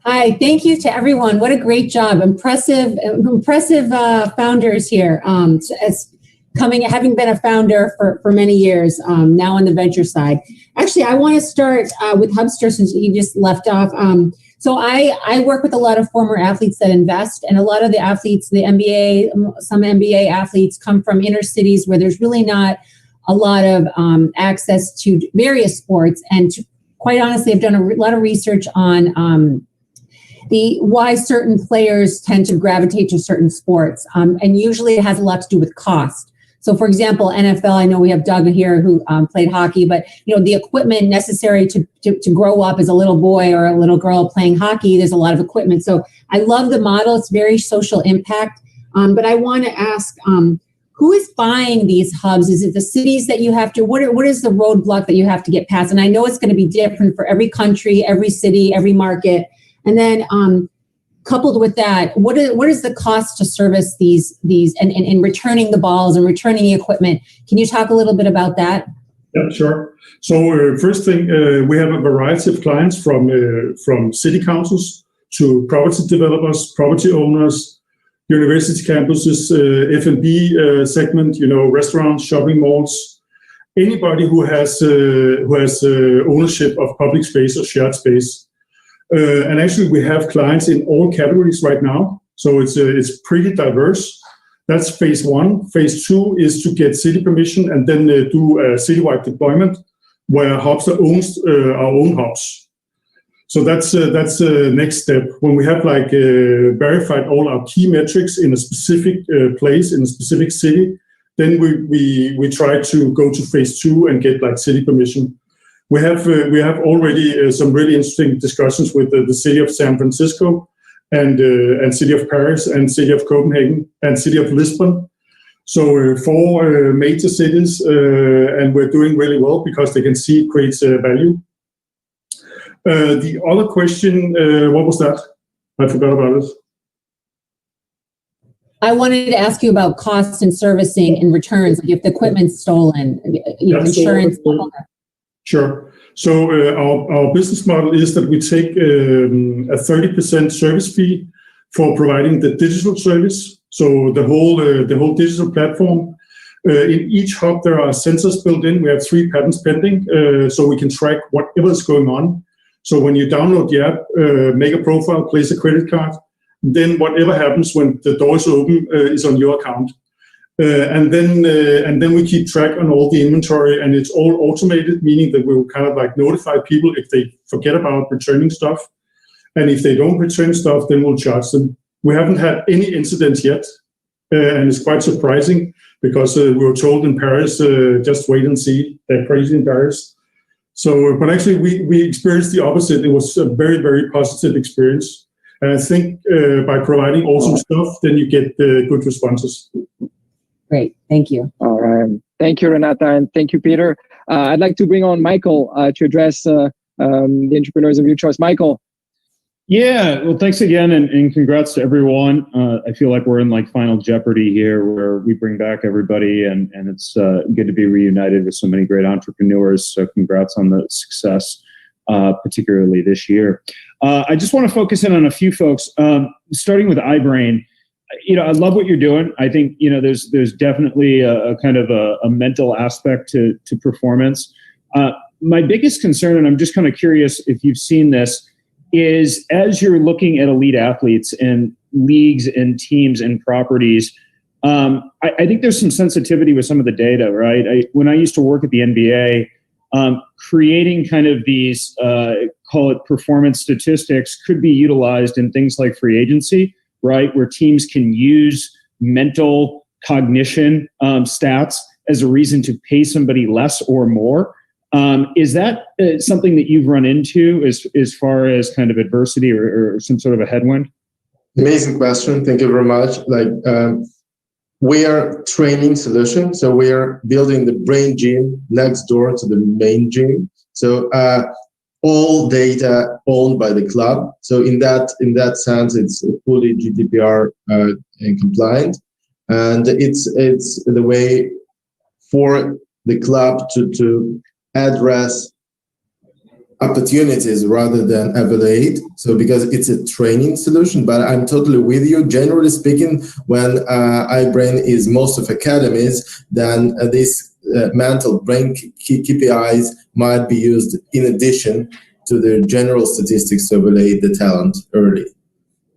Hi, thank you to everyone. What a great job. Impressive founders here. Having been a founder for many years, now on the venture side. Actually, I want to start with Hubster since you just left off. So I work with a lot of former athletes that invest, and a lot of the athletes, some NBA athletes come from inner cities where there's really not a lot of access to various sports. And quite honestly, I've done a lot of research on why certain players tend to gravitate to certain sports. And usually it has a lot to do with cost. So for example, NFL, I know we have Doug here who played hockey, but the equipment necessary to grow up as a little boy or a little girl playing hockey, there's a lot of equipment. So I love the model. It's very social impact. But I want to ask, who is buying these hubs? Is it the cities that you have to, what is the roadblock that you have to get past? And I know it's going to be different for every country, every city, every market. And then coupled with that, what is the cost to service these and returning the balls and returning the equipment? Can you talk a little bit about that? Yeah, sure. So first thing, we have a variety of clients from city councils to property developers, property owners, university campuses, F&B segment, restaurants, shopping malls, anybody who has ownership of public space or shared space. And actually, we have clients in all categories right now, so it's pretty diverse. That's phase 1. Phase 2 is to get city permission and then do a citywide deployment where Hofstra owns our own hubs. So that's the next step. When we have verified all our key metrics in a specific place in a specific city, then we try to go to phase 2 and get city permission. We have already some really interesting discussions with the city of San Francisco and city of Paris and city of Copenhagen and city of Lisbon. So 4 major cities, and we're doing really well because they can see it creates value. The other question, what was that? I forgot about it. I wanted to ask you about costs and servicing and returns, if the equipment's stolen, insurance. Sure. So our business model is that we take a 30% service fee for providing the digital service. So the whole digital platform. In each hub, there are sensors built in. We have 3 patents pending, so we can track whatever is going on. So when you download the app, make a profile, place a credit card, then whatever happens when the door is open is on your account. And then we keep track on all the inventory, and it's all automated, meaning that we will kind of like notify people if they forget about returning stuff. And if they don't return stuff, then we'll charge them. We haven't had any incidents yet, and it's quite surprising because we were told in Paris, just wait and see. They're crazy in Paris. So, but actually we experienced the opposite. It was a very, very positive experience. And I think by providing awesome stuff, then you get good responses. Great, thank you. All right, thank you, Renata, and thank you, Peter. I'd like to bring on Michael to address the entrepreneurs of your choice. Michael. Yeah, well, thanks again, and congrats to everyone. I feel like we're in like Final Jeopardy here, where we bring back everybody, and it's good to be reunited with so many great entrepreneurs. So congrats on the success, particularly this year. I just want to focus in on a few folks, starting with iBrain. I love what you're doing. I think there's definitely a kind of a mental aspect to performance. My biggest concern, and I'm just kind of curious if you've seen this, is as you're looking at elite athletes and leagues and teams and properties, I think there's some sensitivity with some of the data, right? When I used to work at the NBA, creating kind of these, call it performance statistics, could be utilized in things like free agency, right? Where teams can use mental cognition stats as a reason to pay somebody less or more. Is that something that you've run into as far as kind of adversity or some sort of a headwind? Amazing question. Thank you very much. We are training solution. So we are building the brain gym next door to the main gym. So all data owned by the club. So in that sense, it's fully GDPR compliant, and it's the way for the club to address opportunities rather than evaluate. So because it's a training solution, but I'm totally with you. Generally speaking, when iBrain is most of academies, then this mental brain KPIs might be used in addition to the general statistics to evaluate the talent early.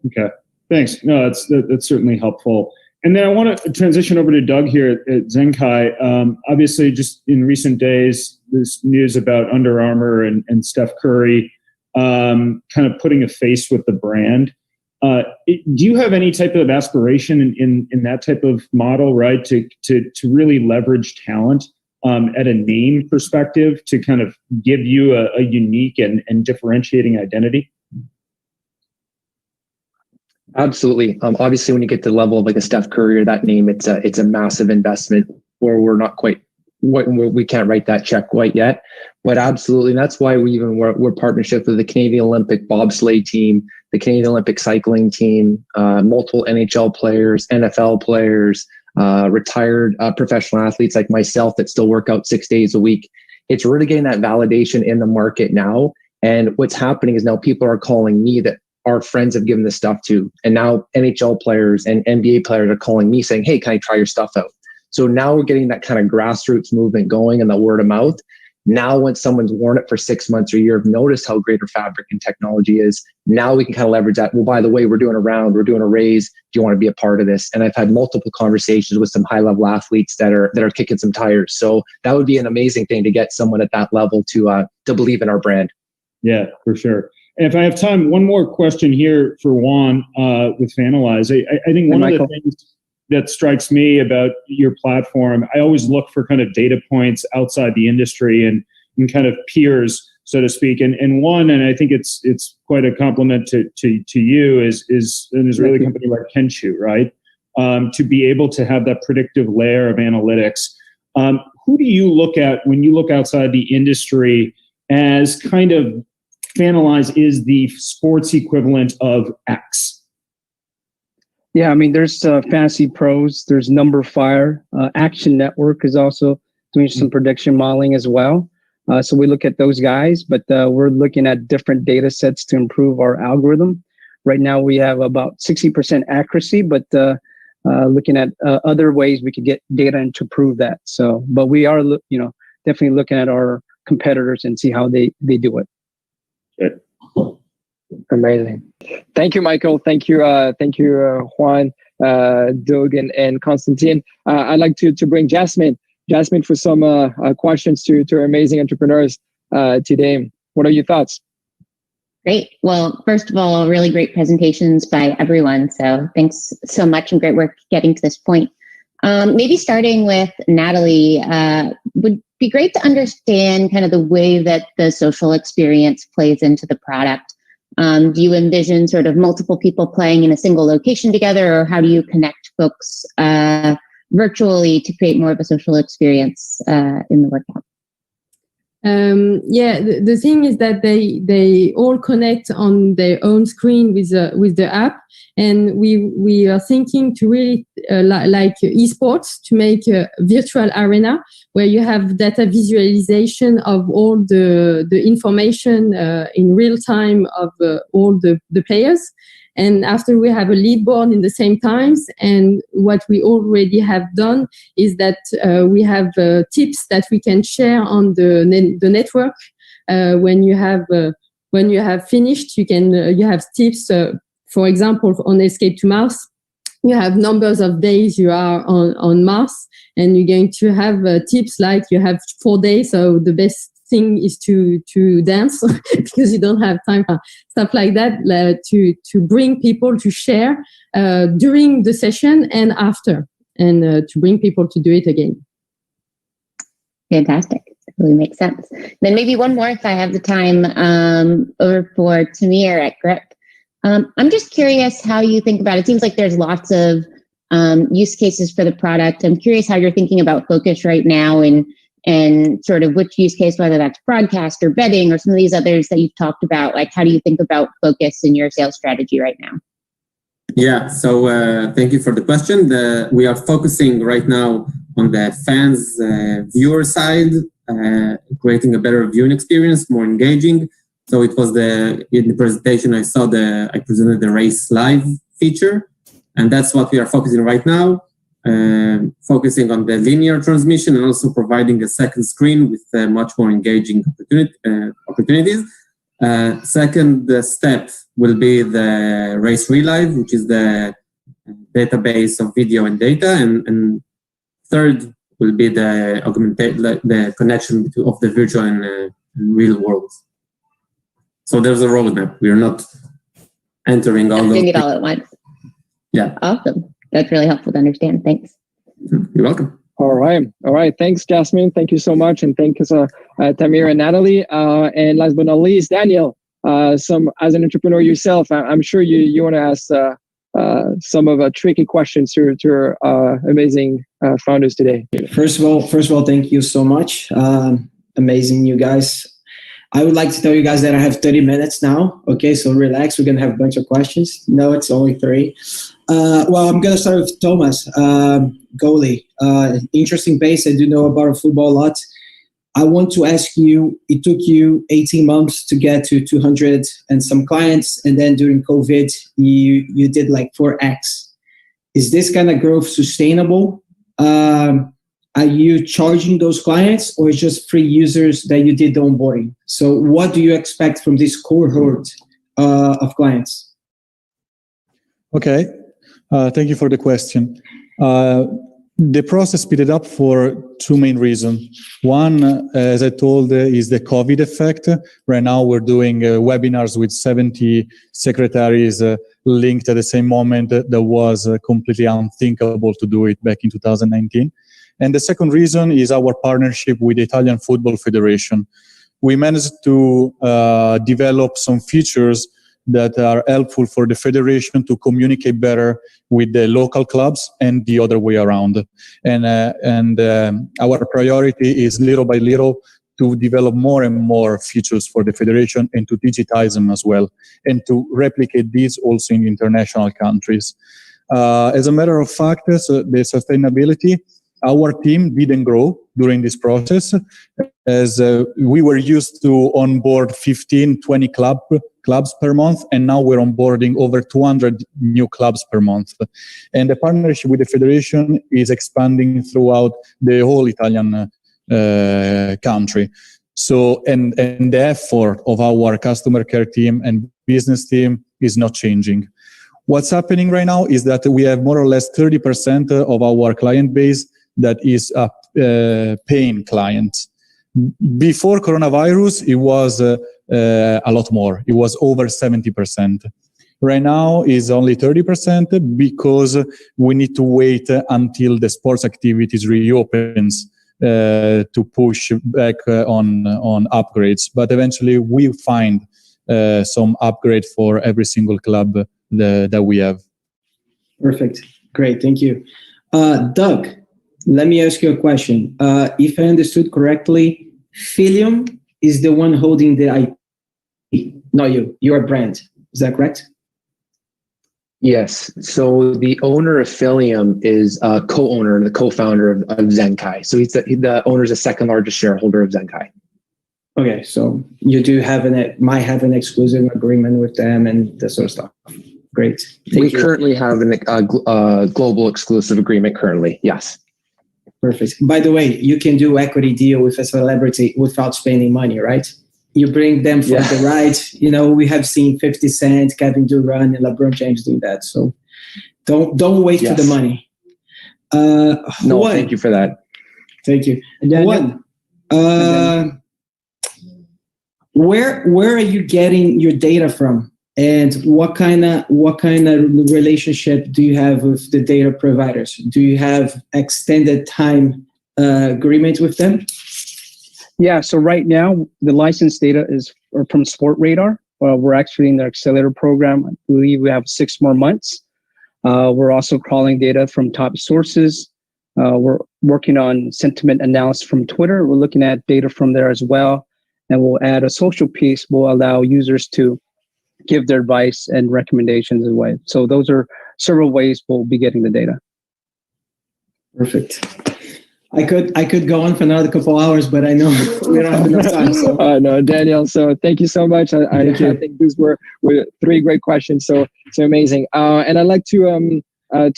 Okay, thanks. No, that's certainly helpful. And then I want to transition over to Doug here at Zenkai. Obviously, just in recent days, there's news about Under Armour and Steph Curry kind of putting a face with the brand. Do you have any type of aspiration in that type of model, right? To really leverage talent at a name perspective to kind of give you a unique and differentiating identity? Absolutely. Obviously, when you get to the level of like a Steph Curry or that name, it's a massive investment where we're not quite, we can't write that check quite yet. But absolutely, and that's why we're partnership with the Canadian Olympic bobsleigh team, the Canadian Olympic cycling team, multiple NHL players, NFL players, retired professional athletes like myself that still work out 6 days a week. It's really getting that validation in the market now. And what's happening is now people are calling me that our friends have given this stuff to. And now NHL players and NBA players are calling me saying, hey, can I try your stuff out? So now we're getting that kind of grassroots movement going and the word of mouth. Now, when someone's worn it for 6 months or a year, have noticed how great our fabric and technology is. Now we can kind of leverage that. Well, by the way, we're doing a round, we're doing a raise. Do you want to be a part of this? And I've had multiple conversations with some high-level athletes that are kicking some tires. So that would be an amazing thing to get someone at that level to believe in our brand. Yeah, for sure. And if I have time, one more question here for Juan with Fanalize. I think one of the things that strikes me about your platform, I always look for kind of data points outside the industry and kind of peers, so to speak. And one, and I think it's quite a compliment to you, is an Israeli company like Kensho, right? To be able to have that predictive layer of analytics. Who do you look at when you look outside the industry as kind of Fanalize is the sports equivalent of X? Yeah, I mean, there's Fantasy Pros, there's Number Fire, Action Network is also doing some prediction modeling as well. So we look at those guys, but we're looking at different data sets to improve our algorithm. Right now, we have about 60% accuracy, but looking at other ways we could get data and to prove that. So, but we are, definitely looking at our competitors and see how they do it. Okay. Amazing. Thank you, Michael. Thank you, Juan, Doug, and Constantine. I'd like to bring Jasmine for some questions to our amazing entrepreneurs today. What are your thoughts? Great. Well, first of all, really great presentations by everyone. So thanks so much and great work getting to this point. Maybe starting with Natalie, would be great to understand kind of the way that the social experience plays into the product. Do you envision sort of multiple people playing in a single location together, or how do you connect folks virtually to create more of a social experience in the workout? The thing is that they all connect on their own screen with the app, and we are thinking to really like esports, to make a virtual arena where you have data visualization of all the information in real time of all the players. And after we have a leaderboard in the same times, and what we already have done is that we have tips that we can share on the network. When you have finished, you have tips. For example, on Escape to Mars, you have numbers of days you are on Mars, and you're going to have tips like you have 4 days, so the best thing is to dance because you don't have time, stuff like that, to bring people to share during the session and after, and to bring people to do it again. Fantastic. Really makes sense. Then maybe one more if I have the time, over for Tamir at Grip. I'm just curious how you think about it. It seems like there's lots of use cases for the product. I'm curious how you're thinking about focus right now, and sort of which use case, whether that's broadcast or betting or some of these others that you've talked about. Like, how do you think about focus in your sales strategy right now? Yeah, so thank you for the question. We are focusing right now on the fans, viewer side, creating a better viewing experience, more engaging. So it was in the presentation I presented the Race Live feature, and that's what we are focusing right now. Focusing on the linear transmission and also providing a second screen with much more engaging opportunities. Second step will be the Race Relive, which is the database of video and data, and third will be the connection of the virtual and real world. So there's a roadmap. We are not entering all doing it all at once. Yeah. Awesome. That's really helpful to understand. Thanks. You're welcome. All right. Thanks, Jasmine. Thank you so much. And thanks, Tamir and Natalie. And last but not least, Daniel, as an entrepreneur yourself, I'm sure you want to ask some of tricky questions to our amazing founders today. First of all, thank you so much. Amazing, you guys. I would like to tell you guys that I have 30 minutes now. Okay, so relax. We're going to have a bunch of questions. No, it's only 3. Well, I'm going to start with Thomas, goalie. Interesting base. I do know about football a lot. I want to ask you, it took you 18 months to get to 200 and some clients, and then during COVID, you did like 4x. Is this kind of growth sustainable? Are you charging those clients, or it's just free users that you did the onboarding? So what do you expect from this cohort of clients? Okay, thank you for the question. The process speeded up for 2 main reasons. One, as I told, is the COVID effect. Right now, we're doing webinars with 70 secretaries linked at the same moment. That was completely unthinkable to do it back in 2019. And the second reason is our partnership with the Italian Football Federation. We managed to develop some features that are helpful for the federation to communicate better with the local clubs and the other way around. And our priority is little by little to develop more and more features for the federation and to digitize them as well, and to replicate these also in international countries. As a matter of fact, so the sustainability, our team didn't grow during this process, as we were used to onboard 15, 20 clubs per month, and now we're onboarding over 200 new clubs per month. And the partnership with the federation is expanding throughout the whole Italian country. So, and the effort of our customer care team and business team is not changing. What's happening right now is that we have more or less 30% of our client base that is paying clients. Before coronavirus, it was a lot more. It was over 70%. Right now is only 30% because we need to wait until the sports activities reopens to push back on upgrades. But eventually we find some upgrade for every single club that we have. Perfect. Great. Thank you. Doug, let me ask you a question. If I understood correctly, Philium is the one holding the IP, not you. You're a brand. Is that correct? Yes. So the owner of Philium is a co-owner and the co-founder of Zenkai. So the owner is the second largest shareholder of Zenkai. Okay, so you do might have an exclusive agreement with them and that sort of stuff. Great. We currently have a global exclusive agreement currently. Yes. Perfect. By the way, you can do equity deal with a celebrity without spending money, right? You bring them for the ride. You know, we have seen 50 Cent, Kevin Durant, and LeBron James do that. So don't wait for the money. No, thank you for that. Thank you. Juan, where are you getting your data from? And what kind of relationship do you have with the data providers? Do you have extended time agreement with them? Yeah, so right now the licensed data is from Sportradar. We're actually in the accelerator program. I believe we have 6 more months. We're also crawling data from top sources. We're working on sentiment analysis from Twitter. We're looking at data from there as well. And we'll add a social piece. We'll allow users to give their advice and recommendations away. So those are several ways we'll be getting the data. so amazing. And I'd like to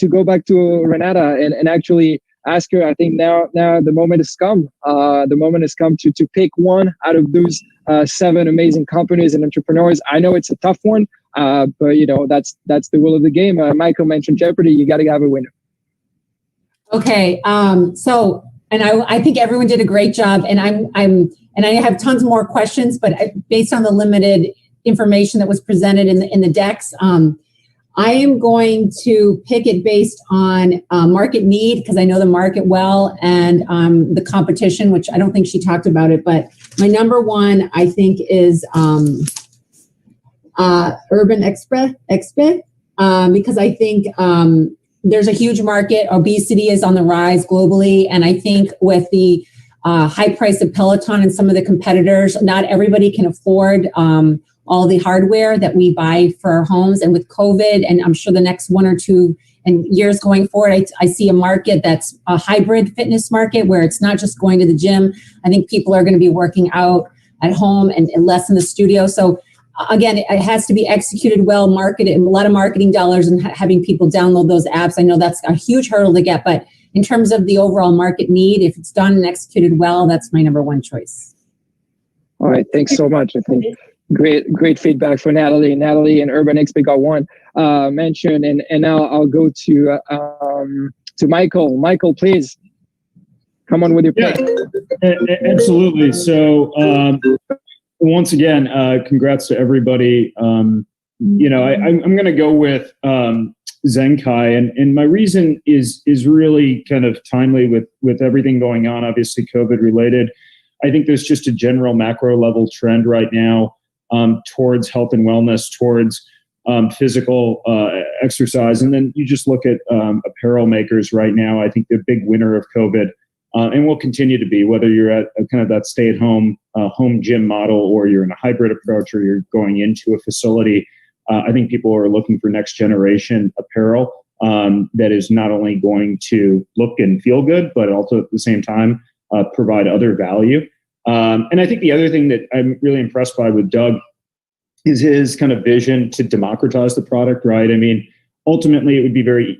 go back to Renata and actually ask her. I think now the moment has come. The moment has come to pick one out of those 7 amazing companies and entrepreneurs. I know it's a tough one, but you know that's the will of the game. Michael mentioned Jeopardy. You got to have a winner. Okay. So, and I think everyone did a great job, and I have tons more questions, but based on the limited information that was presented in the decks, I am going to pick it based on market need, because I know the market well, and the competition, which I don't think she talked about it, but my number one, I think, is Urban Expe, because I think there's a huge market. Obesity is on the rise globally, and I think with the high price of Peloton and some of the competitors, not everybody can afford all the hardware that we buy for our homes. And with COVID, and I'm sure the next 1 or 2 years going forward, I see a market that's a hybrid fitness market where it's not just going to the gym. I think people are going to be working out at home and less in the studio. So again, it has to be executed well, marketed, a lot of marketing dollars, and having people download those apps. I know that's a huge hurdle to get, but in terms of the overall market need, if it's done and executed well, that's my number one choice. All right, thanks so much. I think great feedback for Natalie. Natalie and Urban XP got one mention, and now I'll go to Michael. Michael, please come on with your pick. Absolutely. So once again, congrats to everybody. I'm going to go with Zenkai, and my reason is really kind of timely with everything going on, obviously COVID related. I think there's just a general macro level trend right now towards health and wellness, towards physical exercise. And then you just look at apparel makers right now. I think they're a big winner of COVID and will continue to be, whether you're at kind of that stay-at-home home gym model, or you're in a hybrid approach, or you're going into a facility. I think people are looking for next generation apparel. that is not only going to look and feel good, but also at the same time provide other value. And I think the other thing that I'm really impressed by with Doug is his kind of vision to democratize the product, right? I mean, ultimately, it would be very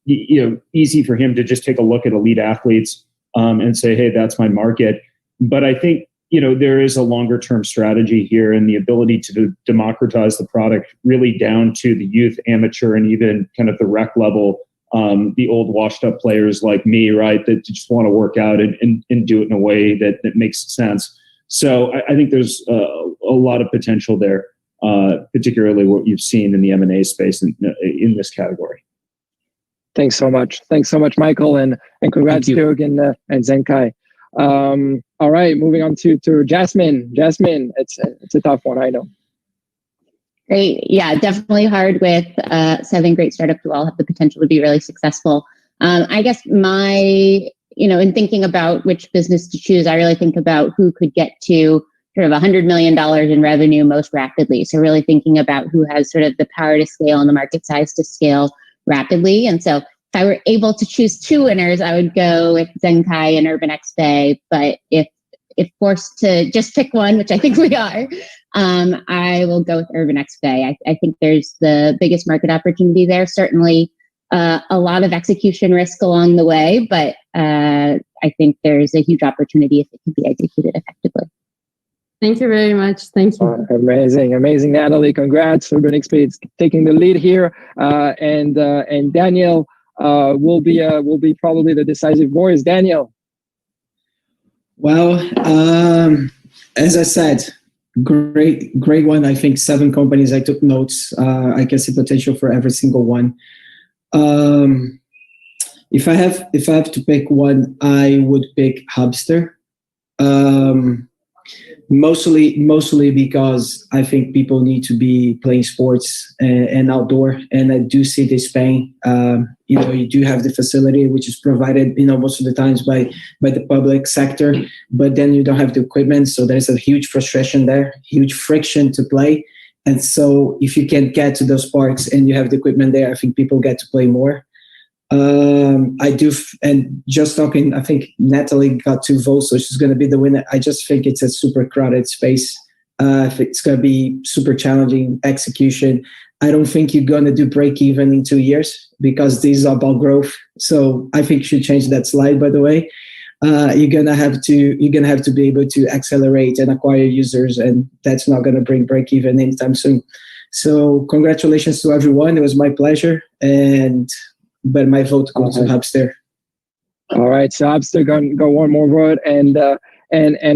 easy for him to just take a look at elite athletes and say, hey, that's my market. But I think, there is a longer term strategy here, and the ability to democratize the product really down to the youth, amateur, and even kind of the rec level, the old washed up players like me, right, that just want to work out and do it in a way that makes sense. So I think there's a lot of potential there, particularly what you've seen in the M&A space in this category. Thanks so much. Thanks so much, Michael, and congrats, Doug and Zenkai. All right, moving on to Jasmine. Jasmine, it's a tough one, I know. Great. Yeah, definitely hard with 7 great startups who all have the potential to be really successful. I guess in thinking about which business to choose, I really think about who could get to sort of $100 million in revenue most rapidly. So really thinking about who has sort of the power to scale and the market size to scale rapidly. And so if I were able to choose 2 winners, I would go with Zenkai and Urban XBay. But if forced to just pick one, which I think we are, I will go with Urban XBay. I think there's the biggest market opportunity there. Certainly a lot of execution risk along the way, but I think there's a huge opportunity if it can be executed effectively. Thank you very much. Thank you. Amazing, Natalie. Congrats. Urban XBay is taking the lead here, and Daniel will be probably the decisive voice. Daniel. Well, as I said, great one. I think 7 companies. I took notes. I can see potential for every single one. If I have to pick one, I would pick Hubster. Mostly because I think people need to be playing sports and outdoor, and I do see this pain. You do have the facility, which is provided, most of the times by the public sector, but then you don't have the equipment, so there's a huge frustration there, huge friction to play. And so if you can get to those parks and you have the equipment there, I think people get to play more. And just talking, I think Natalie got 2 votes, so she's going to be the winner. I just think it's a super crowded space. It's going to be super challenging execution. I don't think you're going to do break even in 2 years because these are about growth. So I think you should change that slide, by the way. You're going to have to be able to accelerate and acquire users, and that's not going to bring break even anytime soon. So congratulations to everyone. It was my pleasure. But my vote goes to Hubster. All right, so Hubster go one more vote, and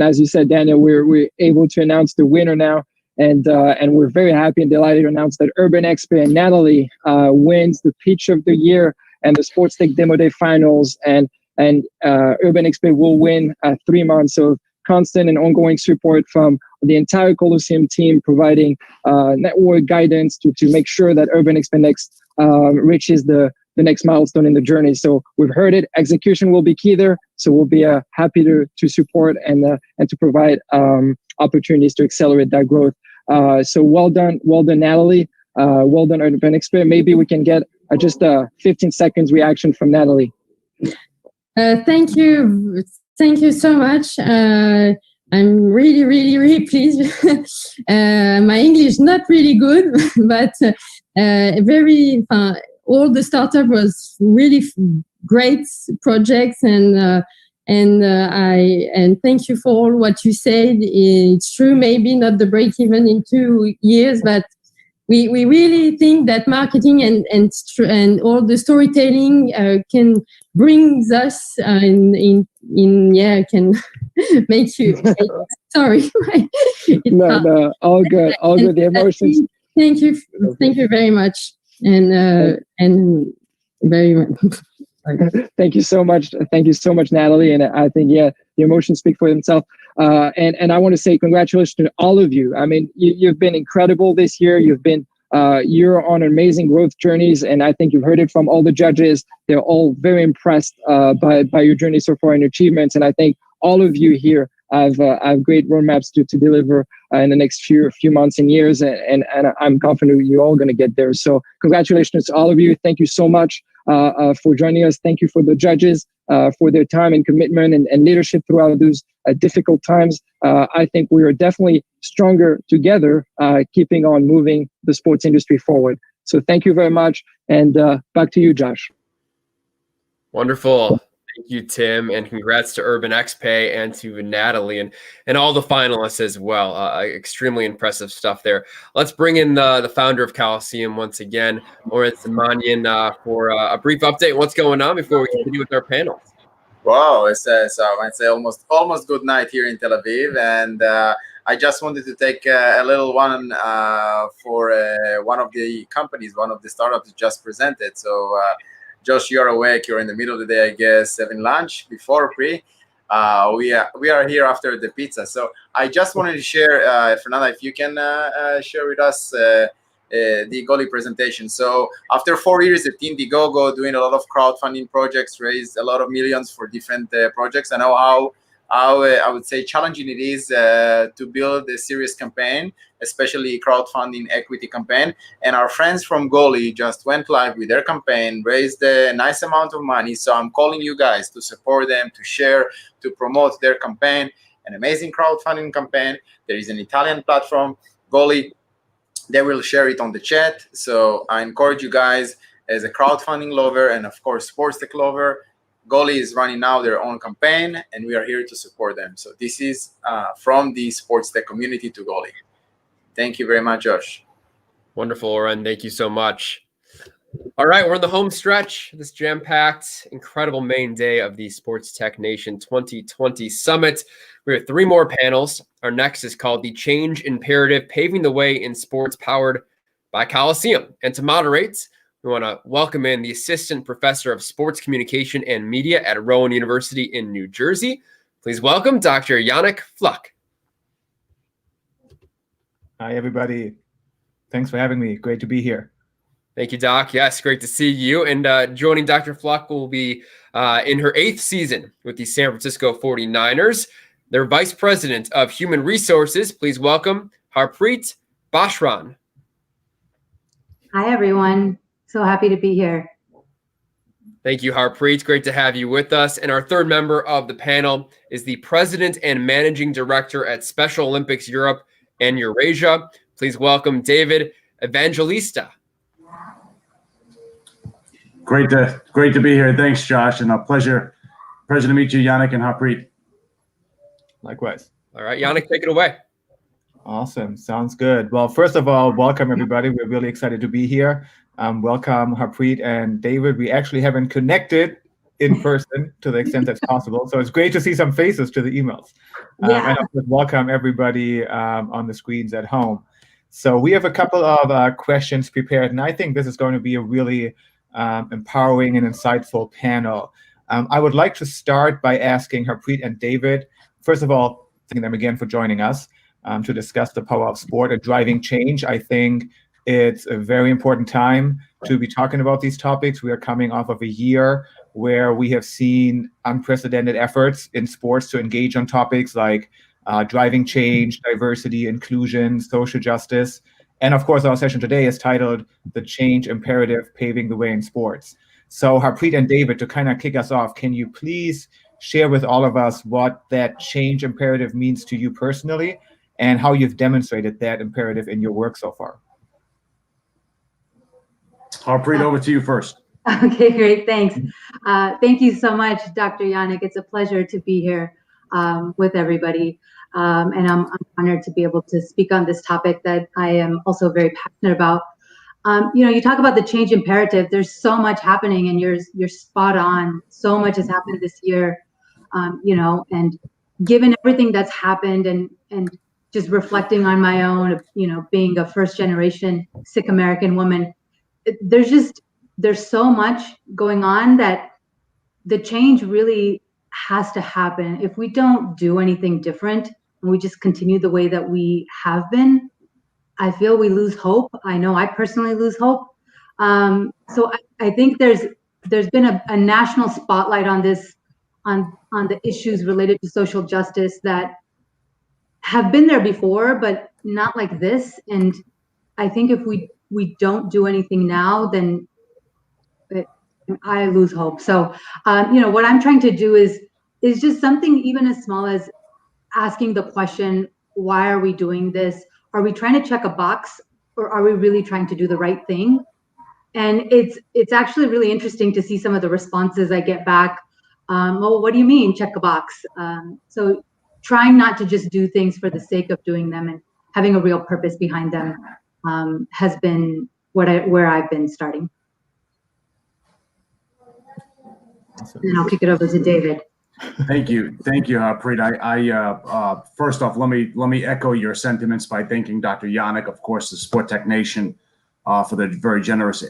as you said, Daniel, we're able to announce the winner now, and we're very happy and delighted to announce that Urban XBay and Natalie wins the Pitch of the Year and the Sports Tech Demo Day Finals, and Urban XBay will win 3 months of constant and ongoing support from the entire Colosseum team, providing network guidance to make sure that Urban XBay Next reaches the next milestone in the journey. So we've heard it. Execution will be key there. So we'll be happy to support and to provide opportunities to accelerate that growth. So well done, Natalie. Well done, Urban XBay. Maybe we can get just a 15 seconds reaction from Natalie. Thank you so much. I'm really, really, really pleased. My English not really good, but very. All the startup was really great projects, and thank you for all what you said. It's true, maybe not the break even in 2 years, but we really think that marketing and all the storytelling can brings us can make you. Sorry, no, all good. The emotions. Thank you very much. And very much. Thank you so much, Natalie. And I think the emotions speak for themselves. And I want to say congratulations to all of you. I mean, you've been incredible this year. You're on amazing growth journeys, and I think you've heard it from all the judges. They're all very impressed by your journey so far and achievements. And I think all of you here have great roadmaps to deliver in the next few months and years, and I'm confident you're all going to get there. So congratulations to all of you. Thank you so much for joining us. Thank you for the judges for their time and commitment and leadership throughout those difficult times. I think we are definitely stronger together, keeping on moving the sports industry forward. So thank you very much, and back to you, Josh. Wonderful. Thank you, Tim, and congrats to Urban XPay and to Natalie and all the finalists as well. Extremely impressive stuff there. Let's bring in the founder of Coliseum once again, Moritz Mannion, for a brief update. What's going on before we continue with our panel? Wow, it's almost good night here in Tel Aviv, and I just wanted to take a little one for one of the companies, one of the startups just presented. So. Josh, you're awake. You're in the middle of the day, I guess, having lunch before pre. We are here after the pizza. So I just wanted to share, Fernanda, if you can share with us the Goli presentation. So after 4 years, the team Indiegogo doing a lot of crowdfunding projects, raised a lot of millions for different projects. I know how I would say challenging it is to build a serious campaign, especially crowdfunding equity campaign. And our friends from Goli just went live with their campaign, raised a nice amount of money. So I'm calling you guys to support them, to share, to promote their campaign, an amazing crowdfunding campaign. There is an Italian platform, Goli. They will share it on the chat. So I encourage you guys as a crowdfunding lover and of course sports tech lover. Goli is running now their own campaign, and we are here to support them. So this is from the sports tech community to Goli. Thank you very much, Josh. Wonderful, Oren. Thank you so much. All right, we're in the home stretch. This jam-packed, incredible main day of the Sports Tech Nation 2020 Summit. We have 3 more panels. Our next is called The Change Imperative, Paving the Way in Sports, powered by Coliseum. And to moderate, we want to welcome in the Assistant Professor of Sports Communication and Media at Rowan University in New Jersey. Please welcome Dr. Yannick Fluck. Hi, everybody. Thanks for having me. Great to be here. Thank you, Doc. Yes, great to see you. And joining Dr. Fluck will be in her 8th season with the San Francisco 49ers. Their Vice President of Human Resources. Please welcome Harpreet Bashran. Hi, everyone. So happy to be here. Thank you, Harpreet. Great to have you with us. And our third member of the panel is the President and Managing Director at Special Olympics Europe and Eurasia. Please welcome David Evangelista. Great to be here. Thanks, Josh, and a pleasure to meet you, Yannick and Harpreet. Likewise. All right, Yannick, take it away. Awesome. Sounds good. Well, first of all, welcome, everybody. We're really excited to be here. Welcome, Harpreet and David. We actually haven't connected in person to the extent that's possible. So it's great to see some faces to the emails. Yeah. And of course, welcome everybody on the screens at home. So we have a couple of questions prepared, and I think this is going to be a really empowering and insightful panel. I would like to start by asking Harpreet and David, first of all, thanking them again for joining us to discuss the power of sport and driving change. I think it's a very important time to be talking about these topics. We are coming off of a year where we have seen unprecedented efforts in sports to engage on topics like driving change, diversity, inclusion, social justice. And of course, our session today is titled The Change Imperative, Paving the Way in Sports. So Harpreet and David, to kind of kick us off, can you please share with all of us what that change imperative means to you personally and how you've demonstrated that imperative in your work so far? Harpreet, over to you first. Okay, great. Thanks. Thank you so much, Dr. Yannick. It's a pleasure to be here with everybody. And I'm honored to be able to speak on this topic that I am also very passionate about. You talk about the change imperative. There's so much happening, and you're spot on. So much has happened this year, and given everything that's happened and just reflecting on my own, being a first generation Sikh American woman, there's so much going on that the change really has to happen. If we don't do anything different and we just continue the way that we have been, I feel we lose hope. I know I personally lose hope. So I think there's been a national spotlight on this, on on the issues related to social justice that have been there before, but not like this. And I think if we don't do anything now, then I lose hope. So, what I'm trying to do is just something even as small as asking the question, why are we doing this? Are we trying to check a box, or are we really trying to do the right thing? And it's actually really interesting to see some of the responses I get back. Well, what do you mean, check a box? So trying not to just do things for the sake of doing them and having a real purpose behind them has been where I've been starting. And I'll kick it over to David. Thank you, Preet. I first off, let me echo your sentiments by thanking Dr. Yannick, of course, the Sport Tech Nation, for the very generous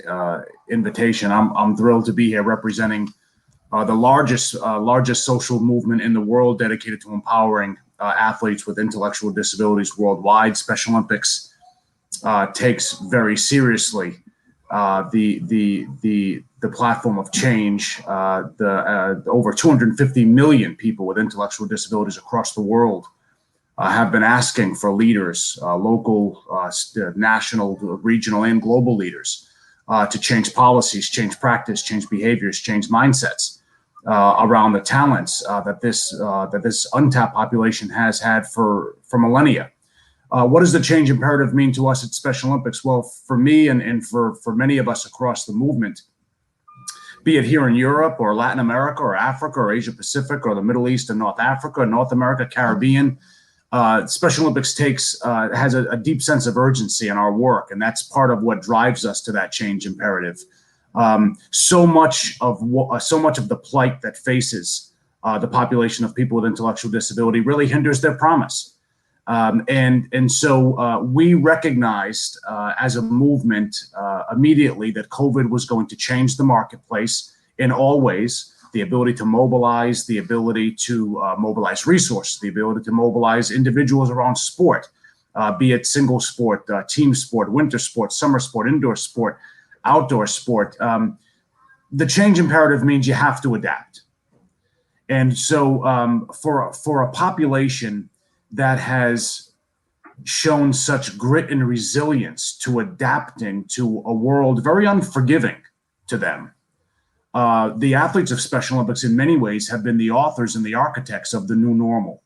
invitation. I'm thrilled to be here representing the largest social movement in the world dedicated to empowering athletes with intellectual disabilities worldwide. Special Olympics takes very seriously the platform of change. The over 250 million people with intellectual disabilities across the world have been asking for leaders, local, national, regional, and global leaders to change policies, change practice, change behaviors, change mindsets around the talents that this untapped population has had for millennia. What does the change imperative mean to us at Special Olympics? Well, for me and for many of us across the movement, be it here in Europe or Latin America or Africa or Asia Pacific or the Middle East and North Africa, North America, Caribbean, Special Olympics has a deep sense of urgency in our work, and that's part of what drives us to that change imperative. So much of the plight that faces the population of people with intellectual disability really hinders their promise. And so we recognized as a movement immediately that COVID was going to change the marketplace in all ways: the ability to mobilize, the ability to mobilize resources, the ability to mobilize individuals around sport, be it single sport, team sport, winter sport, summer sport, indoor sport, outdoor sport. The change imperative means you have to adapt. And so for a population that has shown such grit and resilience to adapting to a world very unforgiving to them, the athletes of Special Olympics in many ways have been the authors and the architects of the new normal.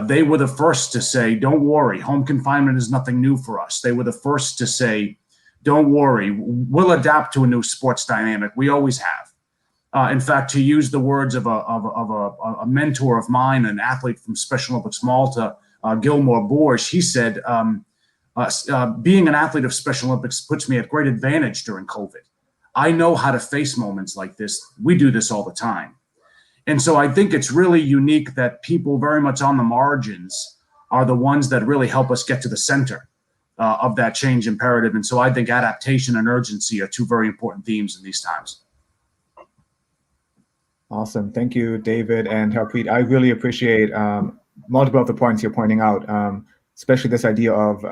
They were the first to say, don't worry, home confinement is nothing new for us. They were the first to say, don't worry, we'll adapt to a new sports dynamic. We always have. In fact, to use the words of a mentor of mine, an athlete from Special Olympics Malta, Gilmore Borge, he said, being an athlete of Special Olympics puts me at great advantage during COVID. I know how to face moments like this. We do this all the time. And so I think it's really unique that people very much on the margins are the ones that really help us get to the center of that change imperative. And so I think adaptation and urgency are two very important themes in these times. Awesome. Thank you, David and Harpreet. I really appreciate multiple of the points you're pointing out, especially this idea of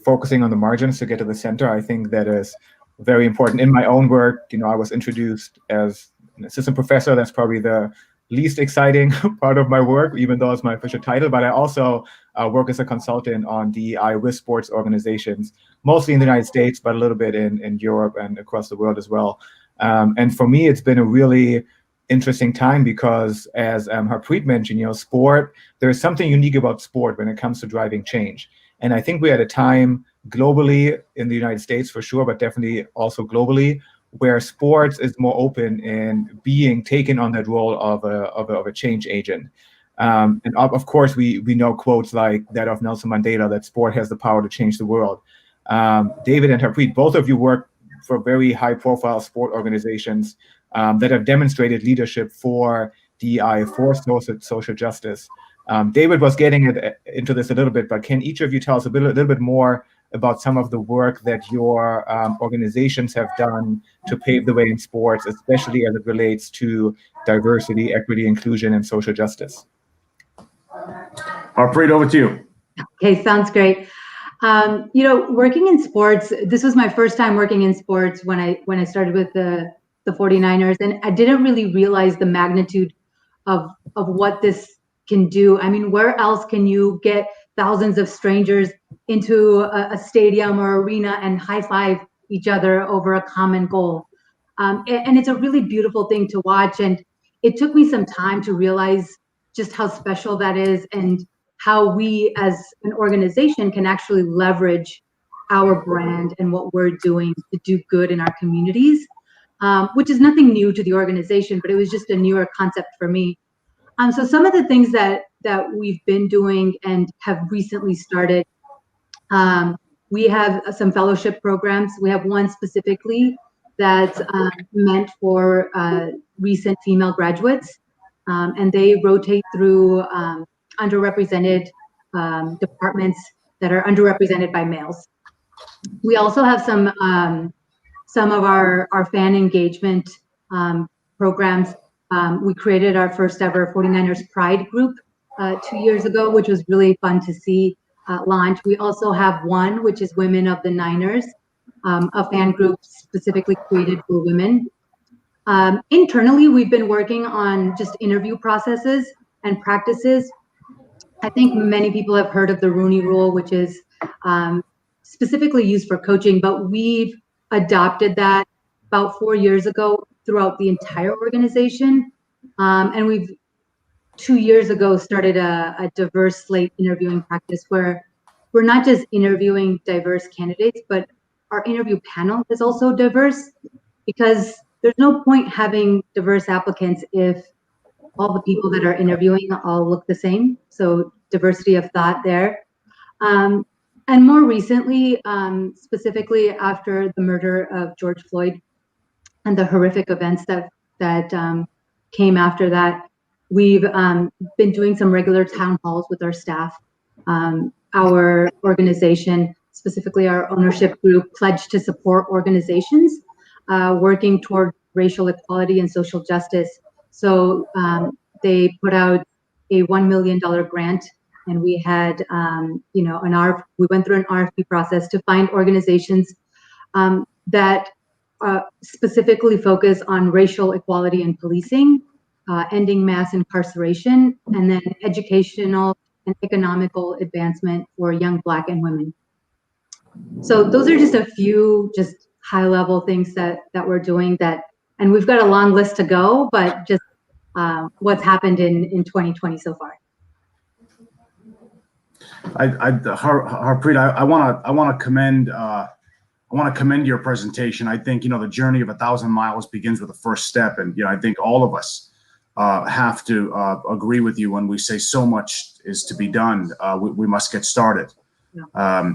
focusing on the margins to get to the center. I think that is very important. In my own work, I was introduced as an assistant professor. That's probably the least exciting part of my work, even though it's my official title. But I also work as a consultant on DEI with sports organizations, mostly in the United States, but a little bit in Europe and across the world as well. And for me, it's been a really interesting time because, as Harpreet mentioned, sport, there is something unique about sport when it comes to driving change. And I think we're at a time globally in the United States for sure, but definitely also globally, where sports is more open in being taken on that role of a change agent. And of course, we know quotes like that of Nelson Mandela, that sport has the power to change the world. David and Harpreet, both of you work for very high-profile sport organizations that have demonstrated leadership for DEI, for social justice. David was getting into this a little bit, but can each of you tell us a little bit more about some of the work that your organizations have done to pave the way in sports, especially as it relates to diversity, equity, inclusion, and social justice? Harpreet, over to you. Okay, sounds great. Working in sports, this was my first time working in sports when I started with the 49ers, and I didn't really realize the magnitude of what this can do. I mean, where else can you get thousands of strangers into a stadium or arena and high five each other over a common goal? And it's a really beautiful thing to watch. And it took me some time to realize just how special that is and how we as an organization can actually leverage our brand and what we're doing to do good in our communities, which is nothing new to the organization, but it was just a newer concept for me. So some of the things that we've been doing and have recently started, we have some fellowship programs. We have one specifically that's meant for recent female graduates, and they rotate through underrepresented departments that are underrepresented by males. We also have some of our fan engagement programs. We created our first ever 49ers Pride group 2 years ago, which was really fun to see launch. We also have one, which is Women of the Niners, a fan group specifically created for women. Internally, we've been working on just interview processes and practices. I think many people have heard of the Rooney Rule, which is specifically used for coaching, but we've adopted that about 4 years ago throughout the entire organization. And we've 2 years ago started a diverse slate interviewing practice where we're not just interviewing diverse candidates, but our interview panel is also diverse, because there's no point having diverse applicants if all the people that are interviewing all look the same. So diversity of thought there. And more recently, specifically after the murder of George Floyd and the horrific events that came after that, we've been doing some regular town halls with our staff. Our organization, specifically our ownership group, pledged to support organizations working toward racial equality and social justice. So they put out a $1 million grant, and we had, we went through an RFP process to find organizations that specifically focus on racial equality and policing, ending mass incarceration, and then educational and economical advancement for young Black and women. So those are just a few just high-level things that we're doing and we've got a long list to go, but just what's happened in 2020 so far. Harpreet, I want to commend your presentation. I think the journey of 1,000 miles begins with the first step, and I think all of us have to agree with you when we say so much is to be done. We must get started. Yeah.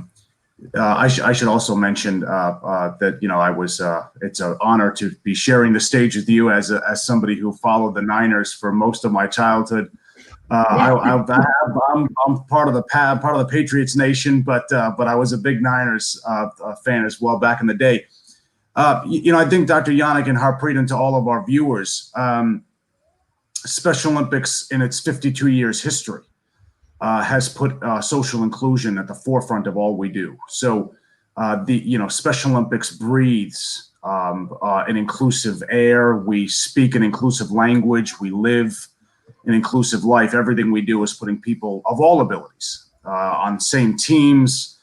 I should also mention that I was. It's an honor to be sharing the stage with you as somebody who followed the Niners for most of my childhood. I'm part of the Patriots nation, but I was a big Niners fan as well back in the day. I think Dr. Yannick and Harpreet, and to all of our viewers, Special Olympics in its 52 years history has put social inclusion at the forefront of all we do. So the Special Olympics breathes an inclusive air. We speak an inclusive language. We live an inclusive life. Everything we do is putting people of all abilities on same teams.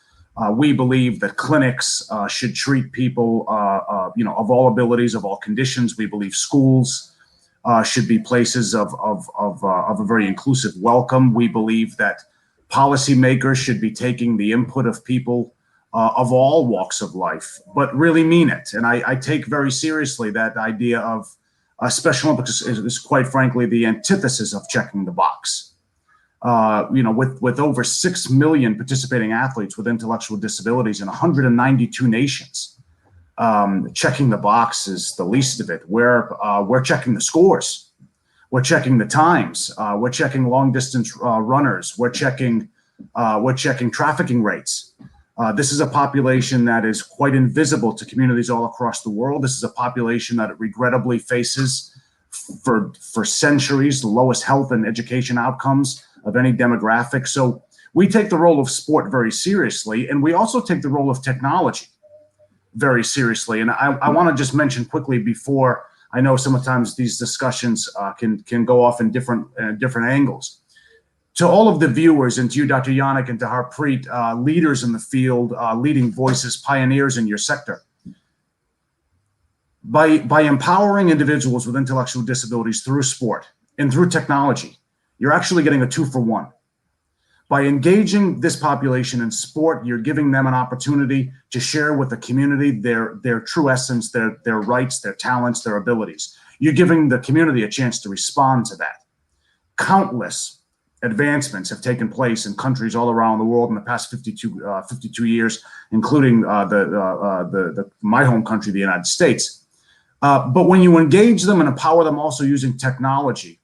We believe that clinics should treat people of all abilities, of all conditions. We believe schools should be places of a very inclusive welcome. We believe that policymakers should be taking the input of people of all walks of life, but really mean it. And I take very seriously that idea of Special Olympics is quite frankly the antithesis of checking the box. With over 6 million participating athletes with intellectual disabilities in 192 nations, checking the box is the least of it. We're checking the scores, we're checking the times, we're checking long distance runners, we're checking trafficking rates. This is a population that is quite invisible to communities all across the world. This is a population that regrettably faces for centuries the lowest health and education outcomes of any demographic. So we take the role of sport very seriously, and we also take the role of technology very seriously. And I want to just mention quickly before I know sometimes these discussions can go off in different angles. To all of the viewers, and to you, Dr. Yannick, and to Harpreet, leaders in the field, leading voices, pioneers in your sector, by empowering individuals with intellectual disabilities through sport and through technology, you're actually getting a 2-for-1. By engaging this population in sport, you're giving them an opportunity to share with the community their true essence, their rights, their talents, their abilities. You're giving the community a chance to respond to that. Countless advancements have taken place in countries all around the world in the past 52 years, including my home country, the United States. But when you engage them and empower them also using technology,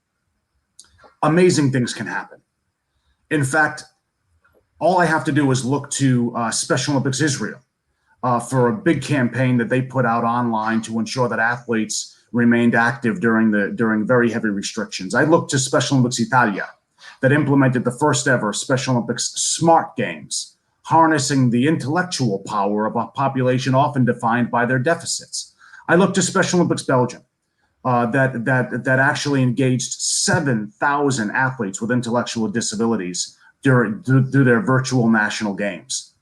amazing things can happen. In fact, all I have to do is look to Special Olympics Israel for a big campaign that they put out online to ensure that athletes remained active during very heavy restrictions. I look to Special Olympics Italia that implemented the first ever Special Olympics Smart Games, harnessing the intellectual power of a population often defined by their deficits. I look to Special Olympics Belgium that actually engaged 7,000 athletes with intellectual disabilities through their virtual national games.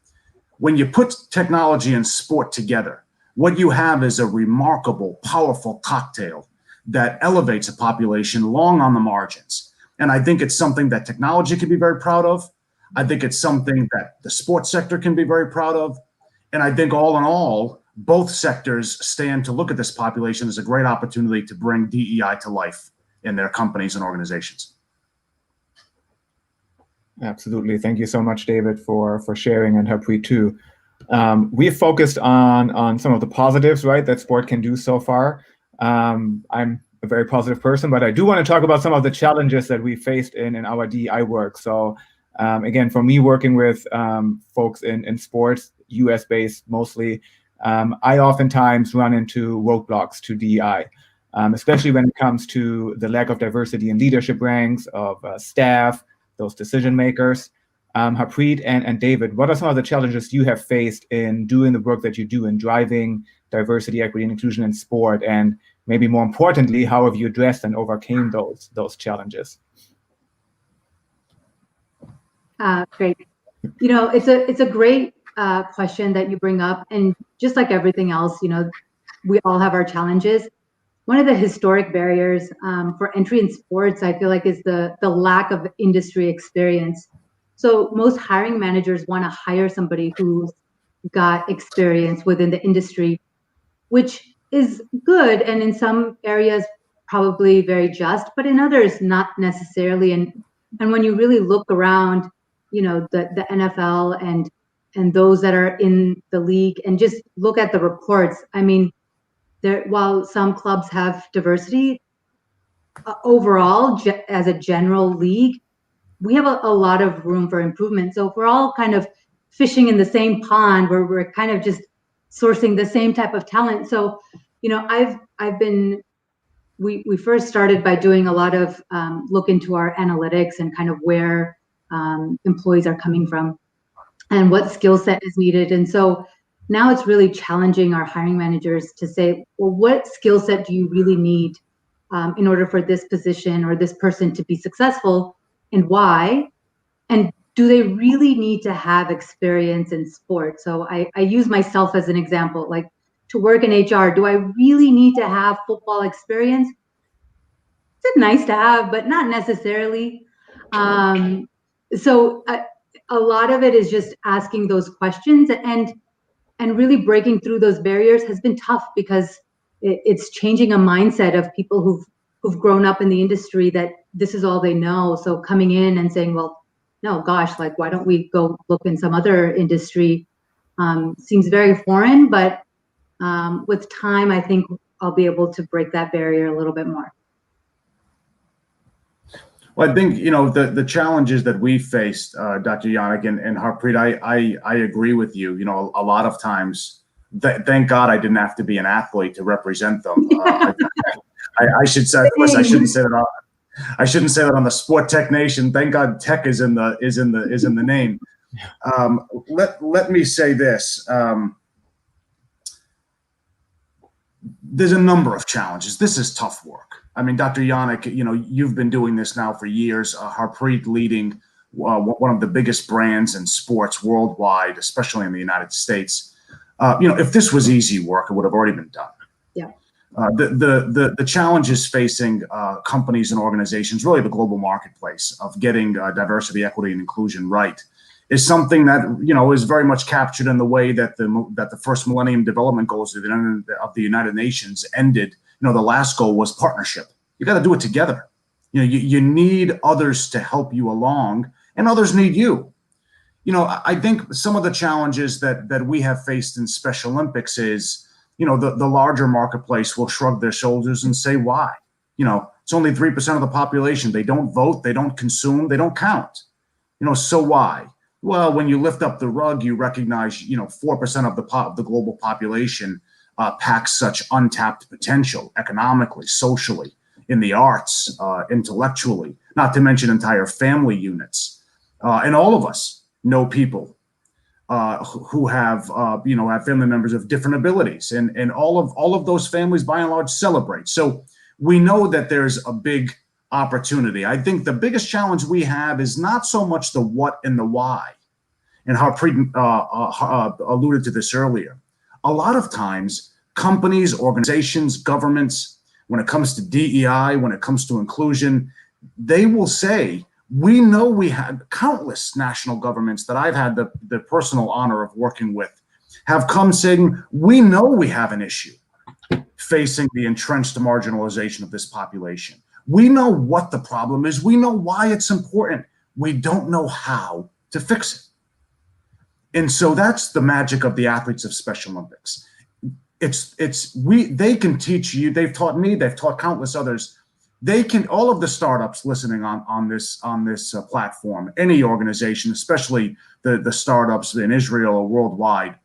When you put technology and sport together, what you have is a remarkable, powerful cocktail that elevates a population long on the margins. And I think it's something that technology can be very proud of. I think it's something that the sports sector can be very proud of. And I think all in all, both sectors stand to look at this population as a great opportunity to bring DEI to life in their companies and organizations. Absolutely. Thank you so much, David, for sharing, and Harpreet too. We've focused on some of the positives, right, that sport can do so far. I'm a very positive person, but I do want to talk about some of the challenges that we faced in our DEI work. So again, for me working with folks in sports, US-based mostly, I oftentimes run into roadblocks to DEI, especially when it comes to the lack of diversity in leadership ranks of staff, those decision makers. Harpreet and David, what are some of the challenges you have faced in doing the work that you do in driving diversity, equity, and inclusion in sport? And maybe more importantly, how have you addressed and overcame those challenges? Great. You know, it's a great question that you bring up, and just like everything else, you know, we all have our challenges. One of the historic barriers for entry in sports, I feel like, is the lack of industry experience. So most hiring managers want to hire somebody who's got experience within the industry, which is good, and in some areas probably very just, but in others not necessarily. And when you really look around, you know, the NFL and those that are in the league, and just look at the reports, I mean, while some clubs have diversity, overall, as a general league, we have a lot of room for improvement. So if we're all kind of fishing in the same pond, where we're kind of just sourcing the same type of talent. So, you know, we first started by doing a lot of look into our analytics and kind of where employees are coming from and what skill set is needed. And so now it's really challenging our hiring managers to say, well, what skill set do you really need in order for this position or this person to be successful, and why? And do they really need to have experience in sport? So I use myself as an example, like to work in HR, do I really need to have football experience? It's nice to have, but not necessarily. So a lot of it is just asking those questions, and really breaking through those barriers has been tough, because it's changing a mindset of people who've grown up in the industry that this is all they know. So coming in and saying, well, no, gosh, like, why don't we go look in some other industry? Seems very foreign, but with time, I think I'll be able to break that barrier a little bit more. Well, I think, you know, the challenges that we faced, Dr. Yannick and Harpreet, I agree with you. You know, a lot of times, thank God I didn't have to be an athlete to represent them. I should say, of course, I shouldn't say that. I shouldn't say that on the Sport Tech Nation. Thank God, tech is in the name. Let me say this. there's a number of challenges. This is tough work. I mean, Dr. Yannick, you've been doing this now for years. Harpreet leading one of the biggest brands in sports worldwide, especially in the United States. If this was easy work, it would have already been done. Yeah. The challenges facing companies and organizations, really the global marketplace, of getting diversity, equity, and inclusion right, is something that is very much captured in the way that the first Millennium Development Goals of the United Nations ended. The last goal was partnership. You got to do it together. You need others to help you along, and others need you. I think some of the challenges that we have faced in Special Olympics is, the larger marketplace will shrug their shoulders and say, why? It's only 3% of the population. They don't vote, they don't consume, they don't count. So why? Well, when you lift up the rug, you recognize, 4% of the global population packs such untapped potential economically, socially, in the arts, intellectually, not to mention entire family units. And all of us know people who have family members of different abilities, and all of those families by and large celebrate. So we know that there's a big opportunity. I think the biggest challenge we have is not so much the what and the why. And Harpreet alluded to this earlier. A lot of times, companies, organizations, governments, when it comes to DEI, when it comes to inclusion, they will say, we know we have countless national governments that I've had the personal honor of working with have come saying, we know we have an issue facing the entrenched marginalization of this population. We know what the problem is. We know why it's important. We don't know how to fix it. And so that's the magic of the athletes of Special Olympics. They can teach you. They've taught me. They've taught countless others. They can, all of the startups listening on this platform, any organization, especially the startups in Israel or worldwide,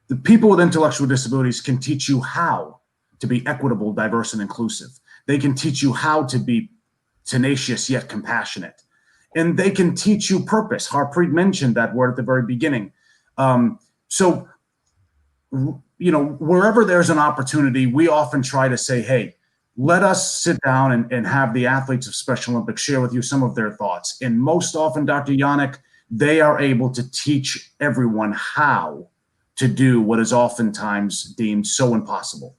the people with intellectual disabilities can teach you how to be equitable, diverse, and inclusive. They can teach you how to be tenacious yet compassionate. And they can teach you purpose. Harpreet mentioned that word at the very beginning. So, wherever there's an opportunity, we often try to say, hey, let us sit down and have the athletes of Special Olympics share with you some of their thoughts. And most often, Dr. Yannick, they are able to teach everyone how to do what is oftentimes deemed so impossible.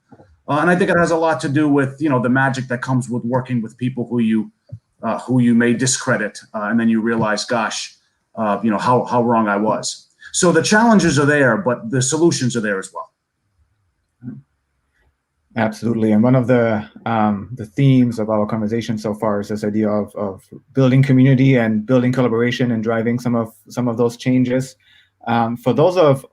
And I think it has a lot to do with, the magic that comes with working with people who you may discredit, and then you realize, gosh, how wrong I was. So the challenges are there, but the solutions are there as well. Absolutely, and one of the themes of our conversation so far is this idea of building community and building collaboration and driving some of those changes. For those of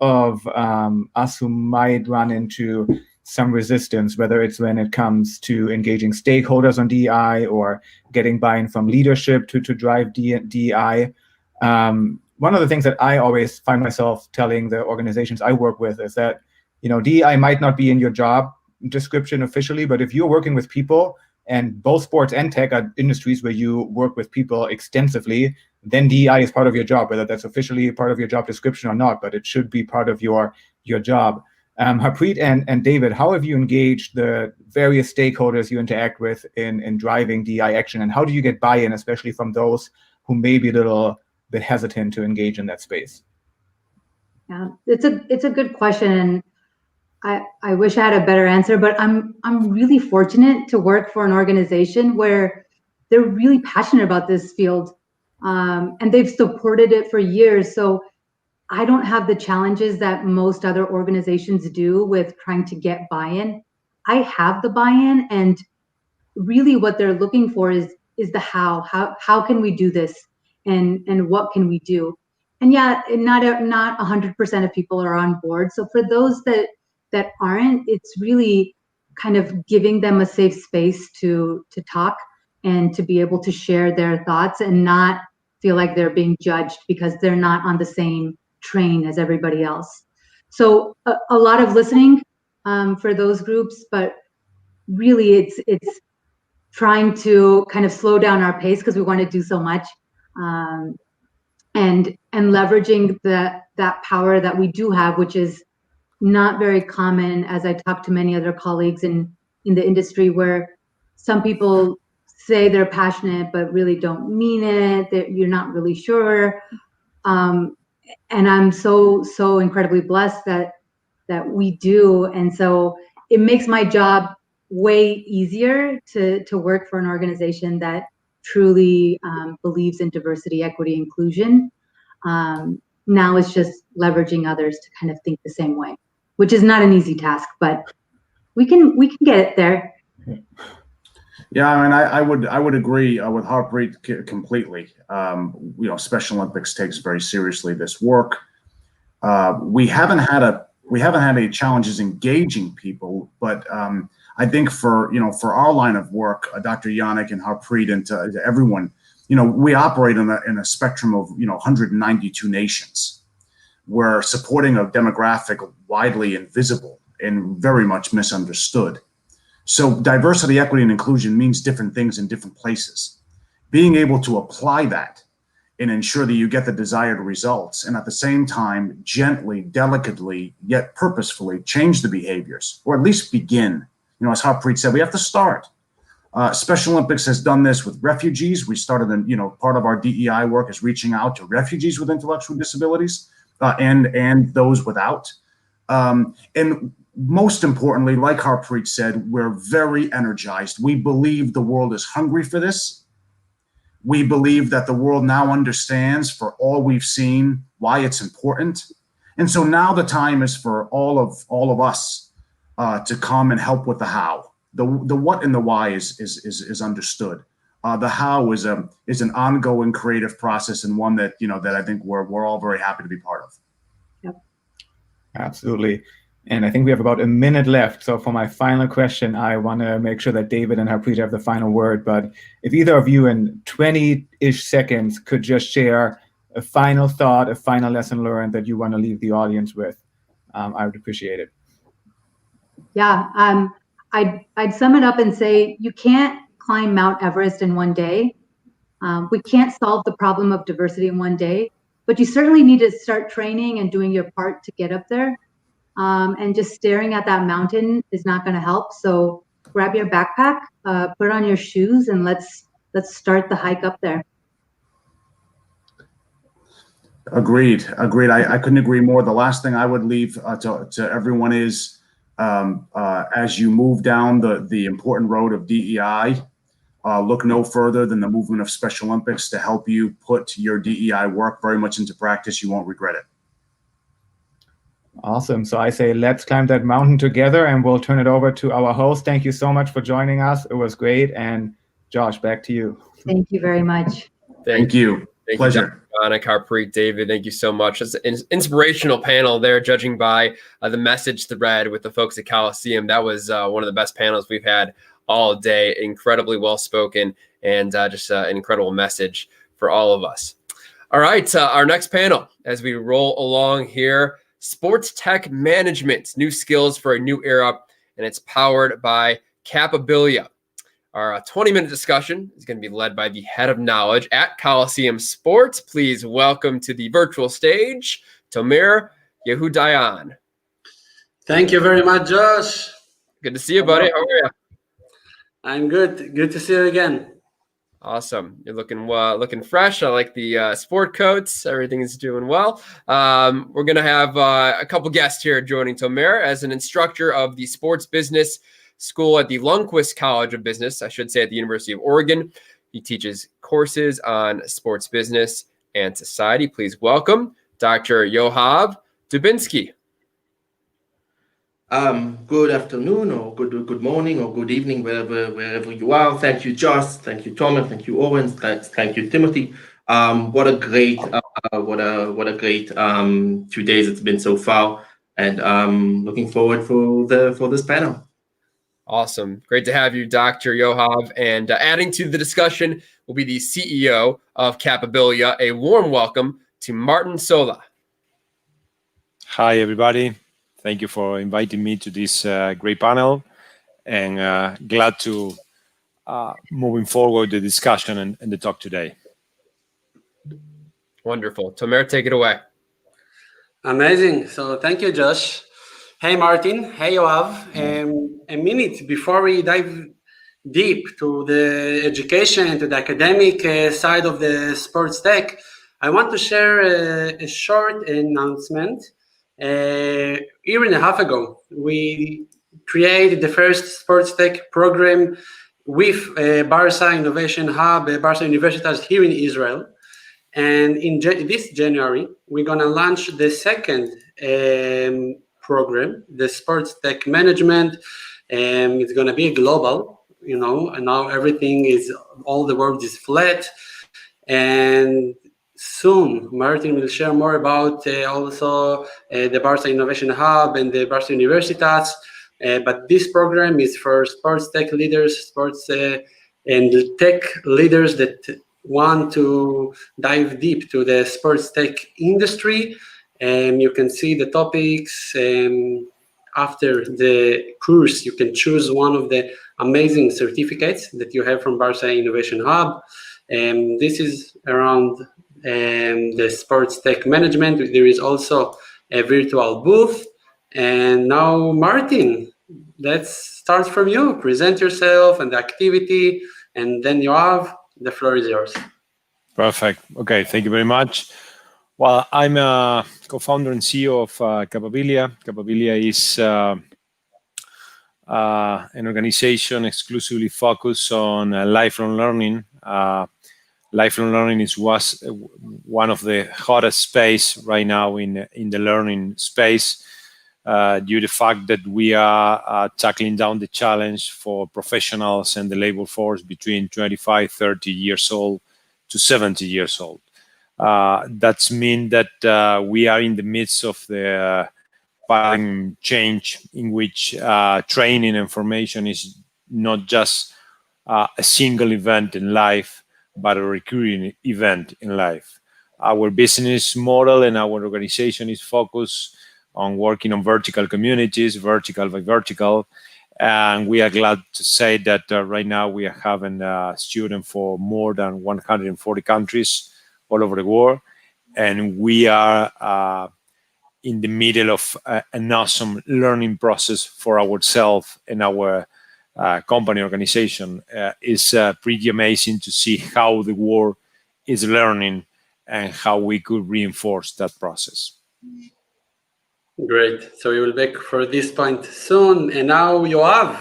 us who might run into some resistance, whether it's when it comes to engaging stakeholders on DEI or getting buy-in from leadership to drive DEI, one of the things that I always find myself telling the organizations I work with is that, DEI might not be in your job description officially, but if you're working with people, and both sports and tech are industries where you work with people extensively, then DEI is part of your job, whether that's officially part of your job description or not, but it should be part of your job. Harpreet and David, how have you engaged the various stakeholders you interact with in driving DEI action, and how do you get buy-in, especially from those who may be a little bit hesitant to engage in that space? Yeah, it's a good question, and I wish I had a better answer, but I'm really fortunate to work for an organization where they're really passionate about this field, and they've supported it for years. So I don't have the challenges that most other organizations do with trying to get buy-in. I have the buy-in, and really what they're looking for is the how can we do this, and what can we do? And yeah, not 100% of people are on board. So for those that aren't, it's really kind of giving them a safe space to talk and to be able to share their thoughts and not feel like they're being judged because they're not on the same train as everybody else. So a lot of listening for those groups, but really it's trying to kind of slow down our pace because we want to do so much, and leveraging that power that we do have, which is not very common, as I talk to many other colleagues in the industry, where some people say they're passionate but really don't mean it, that you're not really sure. And I'm so incredibly blessed that we do. And so it makes my job way easier to work for an organization that truly believes in diversity, equity, inclusion. Now it's just leveraging others to kind of think the same way, which is not an easy task, but we can get it there. Yeah, I mean, I would agree with Harpreet completely. Special Olympics takes very seriously this work. We haven't had any challenges engaging people, but I think for our line of work, Dr. Yannick and Harpreet, and to everyone, we operate in a spectrum of 192 nations. We're supporting a demographic widely invisible and very much misunderstood. So diversity, equity, and inclusion means different things in different places. Being able to apply that and ensure that you get the desired results, and at the same time, gently, delicately, yet purposefully change the behaviors, or at least begin. As Harpreet said, we have to start. Special Olympics has done this with refugees. We started, part of our DEI work is reaching out to refugees with intellectual disabilities and those without. And most importantly, like Harpreet said, we're very energized. We believe the world is hungry for this. We believe that the world now understands, for all we've seen, why it's important. And so now the time is for all of us to come and help with the how. The what and the why is understood. The how is an ongoing creative process, and one that that I think we're all very happy to be part of. Yep. Absolutely. And I think we have about a minute left. So for my final question, I want to make sure that David and Harpreet have the final word. But if either of you in 20-ish seconds could just share a final thought, a final lesson learned that you want to leave the audience with, I would appreciate it. Yeah, I'd sum it up and say you can't climb Mount Everest in one day. We can't solve the problem of diversity in one day, but you certainly need to start training and doing your part to get up there. And just staring at that mountain is not going to help. So grab your backpack, put on your shoes, and let's start the hike up there. Agreed. I couldn't agree more. The last thing I would leave to everyone is, as you move down the important road of DEI, look no further than the movement of Special Olympics to help you put your DEI work very much into practice. You won't regret it. Awesome. So I say, let's climb that mountain together, and we'll turn it over to our host. Thank you so much for joining us. It was great. And Josh, back to you. Thank you very much. Thank you. Pleasure. Yannick, Harpreet, David, thank you so much. It's an inspirational panel there, judging by the message thread with the folks at Coliseum. That was one of the best panels we've had all day. Incredibly well spoken, and just an incredible message for all of us. All right, our next panel, as we roll along here, Sports Tech Management, New Skills for a New Era, and it's powered by Capabilia. Our 20-minute discussion is going to be led by the head of knowledge at Coliseum Sports. Please welcome to the virtual stage, Tomer Yehudayan. Thank you very much, Josh. Good to see you, buddy. How are you? I'm good. Good to see you again. Awesome. You're looking fresh. I like the sport coats. Everything is doing well. We're going to have a couple guests here joining Tomer as an instructor of the sports business school at the Lundquist College of Business, I should say, at the University of Oregon. He teaches courses on sports business and society. Please welcome Dr. Yoav Dubinsky. Good afternoon, or good morning, or good evening, wherever you are. Thank you, Josh. Thank you, Tomer. Thank you, Owen. Thank you, Timothy. What a great 2 days it's been so far, and looking forward for this panel. Awesome. Great to have you, Dr. Yoav. And adding to the discussion will be the CEO of Capabilia. A warm welcome to Martin Sola. Hi, everybody. Thank you for inviting me to this great panel, and glad to moving forward the discussion and the talk today. Wonderful. Tomer, take it away. Amazing. So thank you, Josh. Hey, Martin. Hey, Yoav. A minute before we dive deep to the education and to the academic side of the sports tech, I want to share a short announcement. A year and a half ago, we created the first sports tech program with Barça Innovation Hub, Barça Universitas here in Israel. And in this January, we're going to launch the second program, the sports tech management. It's going to be global, and now everything is, all the world is flat. And soon, Martin will share more about also the Barça Innovation Hub and the Barça Universitas. But this program is for sports tech leaders, sports and tech leaders that want to dive deep to the sports tech industry. And you can see the topics. After the course, you can choose one of the amazing certificates that you have from Barça Innovation Hub. This is around the sports tech management. There is also a virtual booth. And now, Martin, let's start from you. Present yourself and the activity, and then Yoav, the floor is yours. Perfect. Okay, thank you very much. Well, I'm a co-founder and CEO of Capabilia. Capabilia is an organization exclusively focused on lifelong learning. Lifelong learning was one of the hottest space right now in the learning space, due to the fact that we are tackling down the challenge for professionals and the labor force between 25, 30 years old to 70 years old. That's mean that we are in the midst of the paradigm change in which training and formation is not just a single event in life, but a recurring event in life. Our business model and our organization is focused on working on vertical communities, vertical by vertical. And we are glad to say that right now we are having students for more than 140 countries all over the world. And we are in the middle of an awesome learning process for ourselves and our company organization. It's pretty amazing to see how the world is learning and how we could reinforce that process. Great. So we will be back for this point soon. And now, Yoav.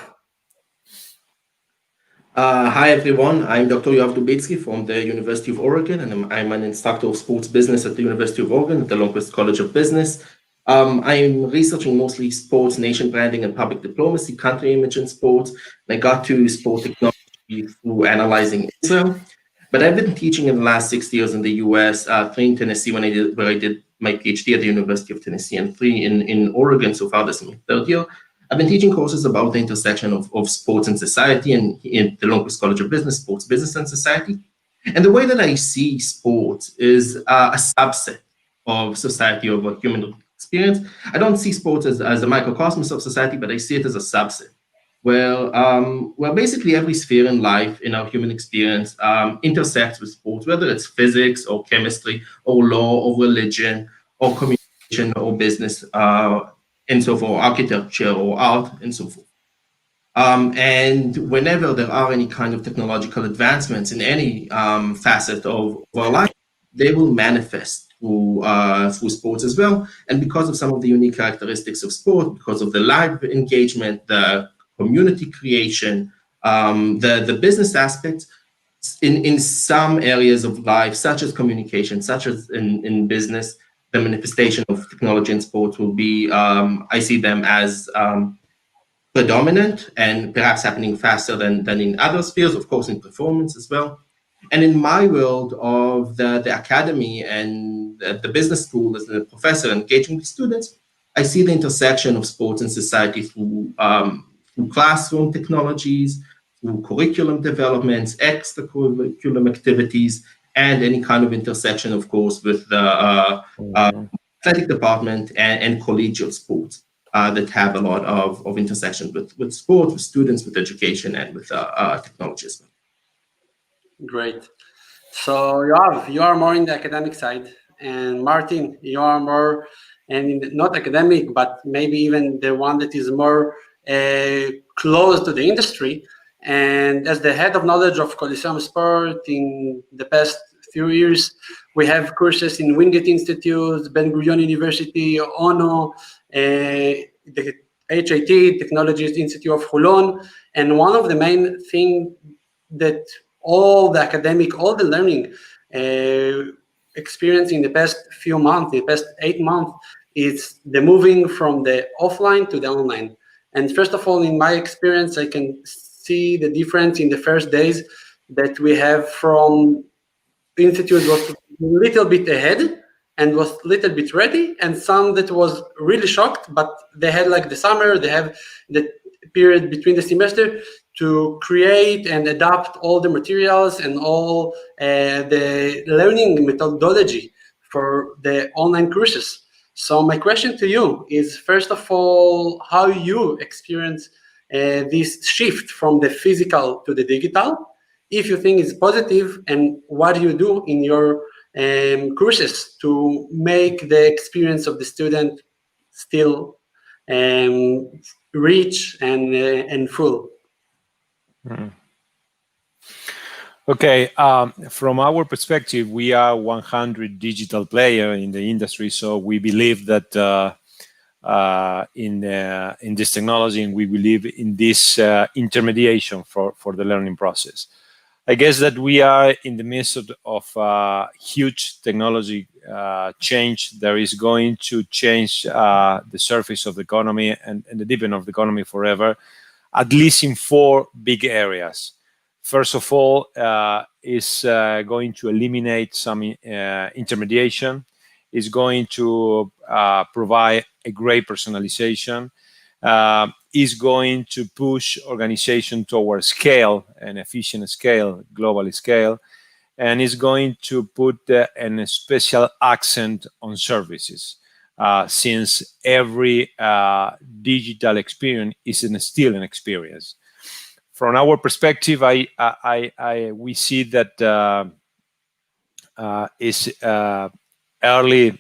Hi, everyone. I'm Dr. Yoav Dubitsky from the University of Oregon, and I'm an instructor of sports business at the University of Oregon at the Longquest College of Business. I'm researching mostly sports, nation branding, and public diplomacy, country image in sports. And I got to sport technology through analyzing Israel. But I've been teaching in the last 6 years in the US, 3 in Tennessee where I did my PhD at the University of Tennessee, and 3 in Oregon so far. This is my 3rd year. I've been teaching courses about the intersection of sports and society, and in the Longquest College of Business, sports, business, and society. And the way that I see sports is a subset of society, of a human experience. I don't see sports as a microcosmos of society, but I see it as a subset. Where basically every sphere in life, in our human experience, intersects with sports, whether it's physics or chemistry or law or religion or communication or business and so forth, architecture or art and so forth. And whenever there are any kind of technological advancements in any facet of our life, they will manifest through sports as well. And because of some of the unique characteristics of sport, because of the live engagement, the community creation, the business aspects, in some areas of life, such as communication, such as in business, the manifestation of technology in sports will be, I see them as predominant and perhaps happening faster than in other spheres, of course, in performance as well. And in my world of the academy and the business school as a professor engaging with students, I see the intersection of sports and society through classroom technologies, through curriculum developments, extracurriculum activities, and any kind of intersection, of course, with the athletic department and collegiate sports that have a lot of intersection with sport, with students, with education, and with technology as well. Great. So Yoav, you are more in the academic side, and Martin, you are more and not academic, but maybe even the one that is more close to the industry. And as the head of knowledge of Coliseum Sport in the past few years, we have courses in Wingate Institute, Ben-Gurion University, ONO, the HIT, Technology Institute of Holon. And one of the main things that all the academic, all the learning experience in the past few months, in the past 8 months, is the moving from the offline to the online. And first of all, in my experience, I can see the difference in the first days that we have from institute was a little bit ahead and was a little bit ready, and some that was really shocked, but they had like the summer, they have the period between the semester to create and adapt all the materials and all the learning methodology for the online courses. So my question to you is, first of all, how you experience this shift from the physical to the digital, if you think it's positive, and what do you do in your courses to make the experience of the student still rich and full? Okay, from our perspective, we are 100 digital player in the industry, so we believe that in this technology, and we believe in this intermediation for the learning process. I guess that we are in the midst of huge technology change that is going to change the surface of the economy and the deepening of the economy forever, at least in 4 big areas. First of all, is going to eliminate some intermediation, is going to provide a great personalization, is going to push organization towards scale, and efficient scale, global scale, and is going to put a special accent on services, since every digital experience is still an experience. From our perspective, we see that is early.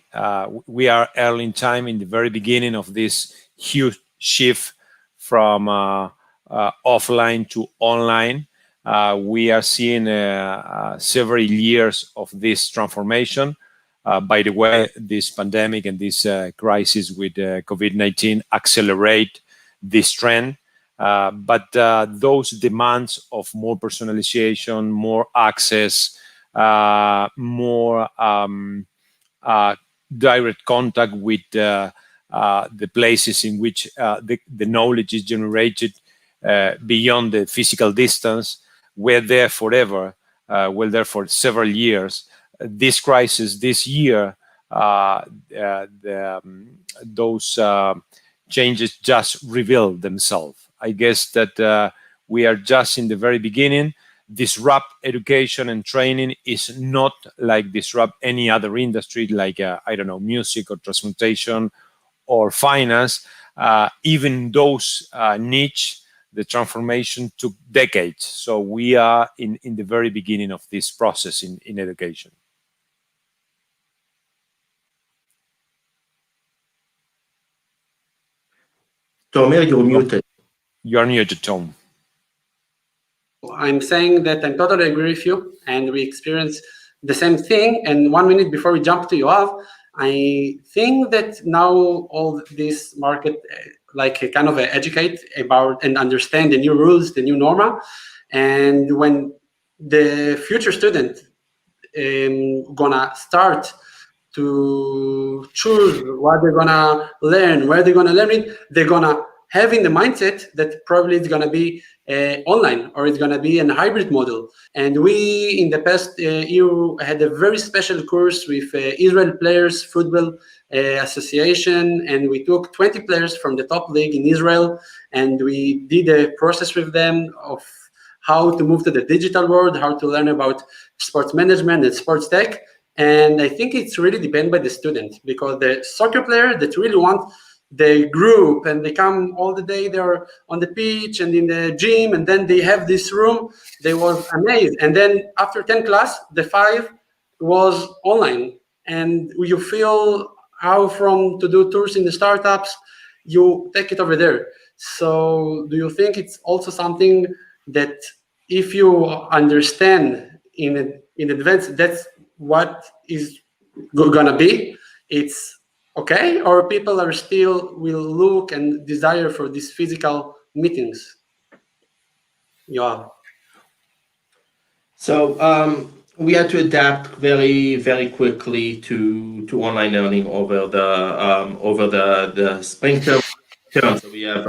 We are early in time, in the very beginning of this huge shift from offline to online. We are seeing several years of this transformation. By the way, this pandemic and this crisis with COVID-19 accelerate this trend. But those demands of more personalization, more access, more direct contact with the places in which the knowledge is generated beyond the physical distance, we're there forever, we're there for several years. This crisis this year, those changes just reveal themselves. I guess that we are just in the very beginning. Disrupt education and training is not like disrupt any other industry, like, I don't know, music or transportation or finance. Even those niche, the transformation took decades. So we are in the very beginning of this process in education. Tomer, you're muted. You're muted, Tom. I'm saying that I totally agree with you, and we experience the same thing. And 1 minute before we jump to Yoav, I think that now all this market, like kind of educate about and understand the new rules, the new norma, and when the future student gonna start to choose what they're gonna learn, where they're gonna learn it, they're gonna have in the mindset that probably it's gonna be online, or it's gonna be a hybrid model. And we, in the past year, had a very special course with Israel Players Football Association, and we took 20 players from the top league in Israel, and we did a process with them of how to move to the digital world, how to learn about sports management and sports tech. And I think it's really depend by the student, because the soccer player that really want the group and they come all the day, they're on the pitch and in the gym, and then they have this room, they was amazed. And then after 10 class, the 5 was online, and you feel how to do tours in the startups, you take it over there. So do you think it's also something that if you understand in advance that's what is gonna be, it's okay, or people are still will look and desire for these physical meetings? Yeah. So we had to adapt very, very quickly to online learning over the spring term. So we have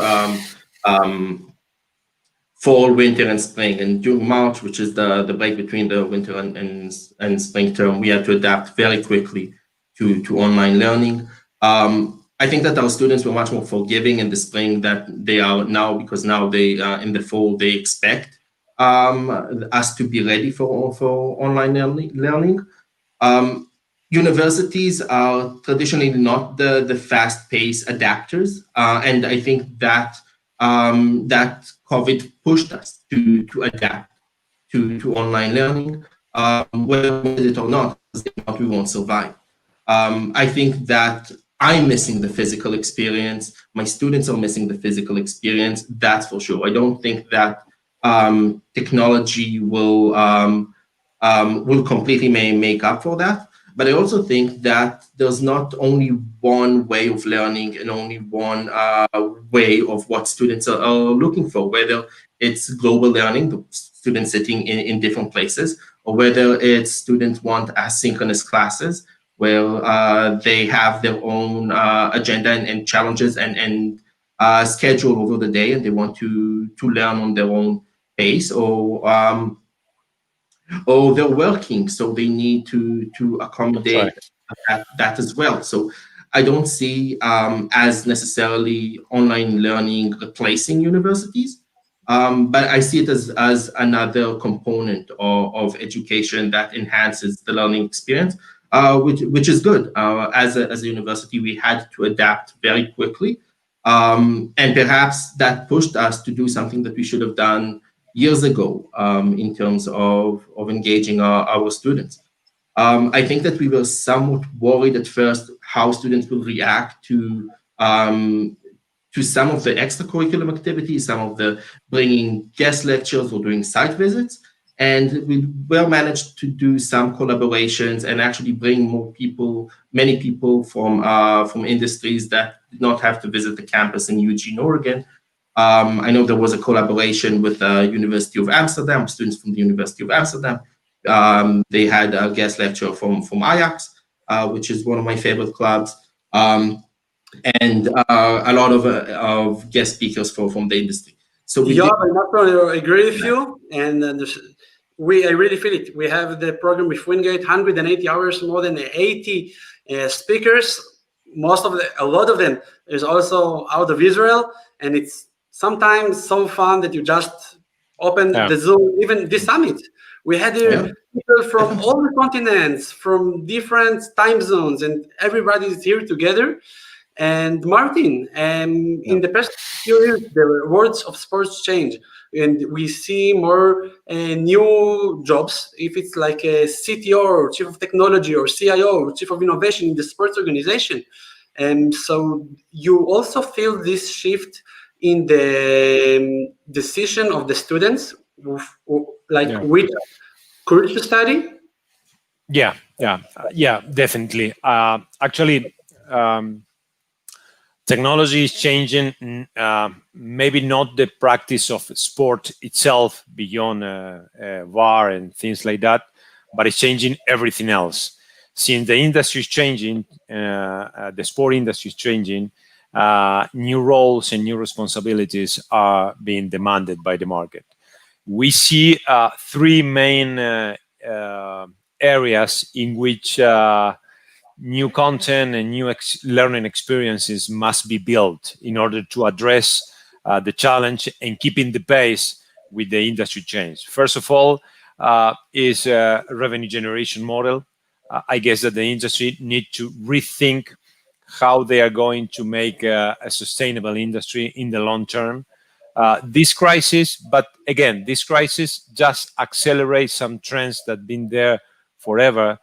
fall, winter, and spring. And during March, which is the break between the winter and spring term, we had to adapt very quickly to online learning. I think that our students were much more forgiving in the spring than they are now, because now they in the fall they expect us to be ready for online learning. Universities are traditionally not the fast-paced adapters, and I think that that COVID pushed us to adapt to online learning, whether we did it or not. If not, we won't survive. I think that I'm missing the physical experience. My students are missing the physical experience. That's for sure. I don't think that technology will completely make up for that. But I also think that there's not only one way of learning and only one way of what students are looking for, whether it's global learning, the students sitting in different places, or whether it's students want asynchronous classes where they have their own agenda and challenges and schedule over the day, and they want to learn on their own pace, or they're working, so they need to accommodate that as well. So I don't see as necessarily online learning replacing universities, but I see it as another component of education that enhances the learning experience, which is good. As a university, we had to adapt very quickly, and perhaps that pushed us to do something that we should have done years ago in terms of engaging our students. I think that we were somewhat worried at first how students will react to some of the extracurricular activities, some of the bringing guest lectures or doing site visits. And we well managed to do some collaborations and actually bring many people from industries that did not have to visit the campus in Eugene, Oregon. I know there was a collaboration with the University of Amsterdam, students from the University of Amsterdam. They had a guest lecture from Ajax, which is one of my favorite clubs, and a lot of guest speakers from the industry. So I agree with you, and I really feel it. We have the program with Wingate, 180 hours, more than 80 speakers. A lot of them is also out of Israel, and it's sometimes so fun that you just open the Zoom. Even this summit, we had people from all the continents, from different time zones, and everybody is here together. And Martin, in the past few years, the worlds of sports change, and we see more new jobs. If it's like a CTO, or Chief of Technology, or CIO, or Chief of Innovation in the sports organization, and so you also feel this shift in the decision of the students, which course to study. Yeah, definitely. Actually. Technology is changing, maybe not the practice of sport itself beyond VAR and things like that, but it's changing everything else. Since the industry is changing, the sport industry is changing, new roles and new responsibilities are being demanded by the market. We see three main areas in which new content and new learning experiences must be built in order to address the challenge and keeping the pace with the industry change. First of all, is a revenue generation model. I guess that the industry need to rethink how they are going to make a sustainable industry in the long term. This crisis just accelerates some trends that have been there forever,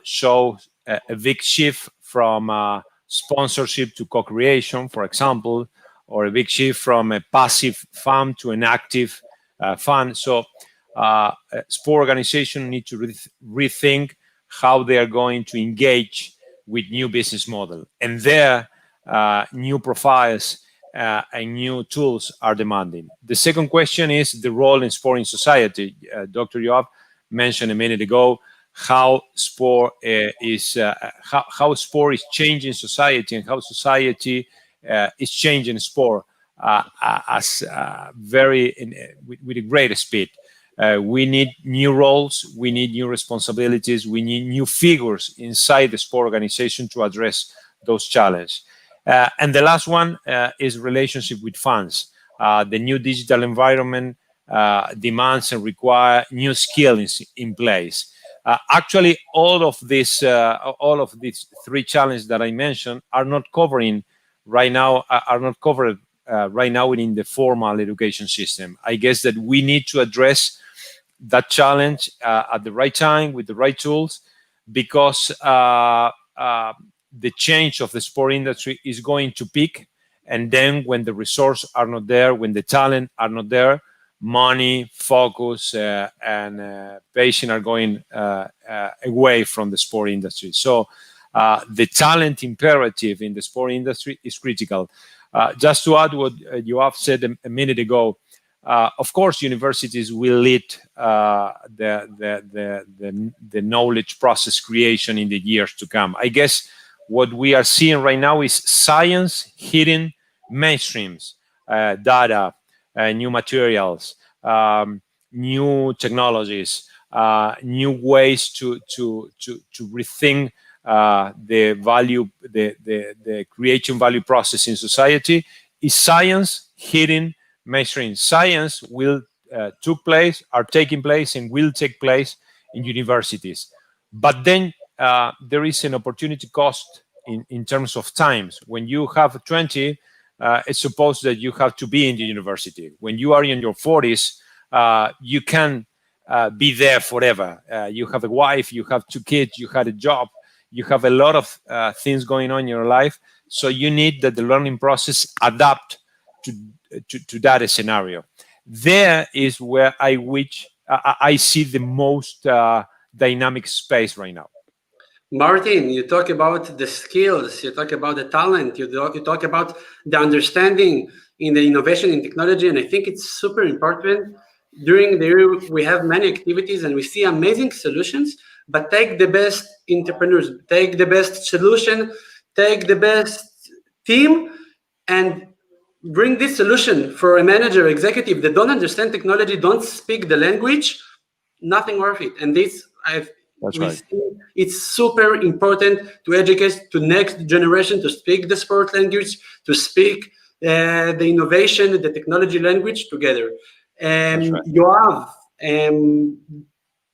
show a big shift from sponsorship to co-creation, for example, or a big shift from a passive fund to an active fund. So sport organizations need to rethink how they are going to engage with new business model, and their new profiles and new tools are demanding. The second question is the role in sport in society. Dr. Yoav mentioned a minute ago how sport is changing society, and how society is changing sport with a great speed. We need new roles, we need new responsibilities, we need new figures inside the sport organization to address those challenges. And the last one is relationship with fans. The new digital environment demands and require new skills in place. Actually, all of these three challenges that I mentioned are not covered right now within the formal education system. I guess that we need to address that challenge at the right time with the right tools, because the change of the sport industry is going to peak, and then when the resources are not there, when the talent are not there, money, focus, and passion are going away from the sport industry. So the talent imperative in the sport industry is critical. Just to add what Yoav said a minute ago, of course, universities will lead the knowledge process creation in the years to come. I guess what we are seeing right now is science hitting mainstreams, data, new materials, new technologies, new ways to rethink the value, the creation value process in society. Is science hitting mainstream? Science will are taking place and will take place in universities. But then there is an opportunity cost in terms of times. When you have 20, it's supposed that you have to be in the university. When you are in your 40s, you can be there forever. You have a wife, you have 2 kids, you had a job, you have a lot of things going on in your life. So you need that the learning process adapt to that scenario. There is where I see the most dynamic space right now. Martin, you talk about the skills, you talk about the talent, you talk about the understanding in the innovation in technology, and I think it's super important. During the year, we have many activities and we see amazing solutions, but take the best entrepreneurs, take the best solution, take the best team, and bring this solution for a manager, executive that don't understand technology, don't speak the language, nothing worth it. And that's right. It's super important to educate to next generation to speak the sport language, to speak the innovation, the technology language together. Right. Yoav,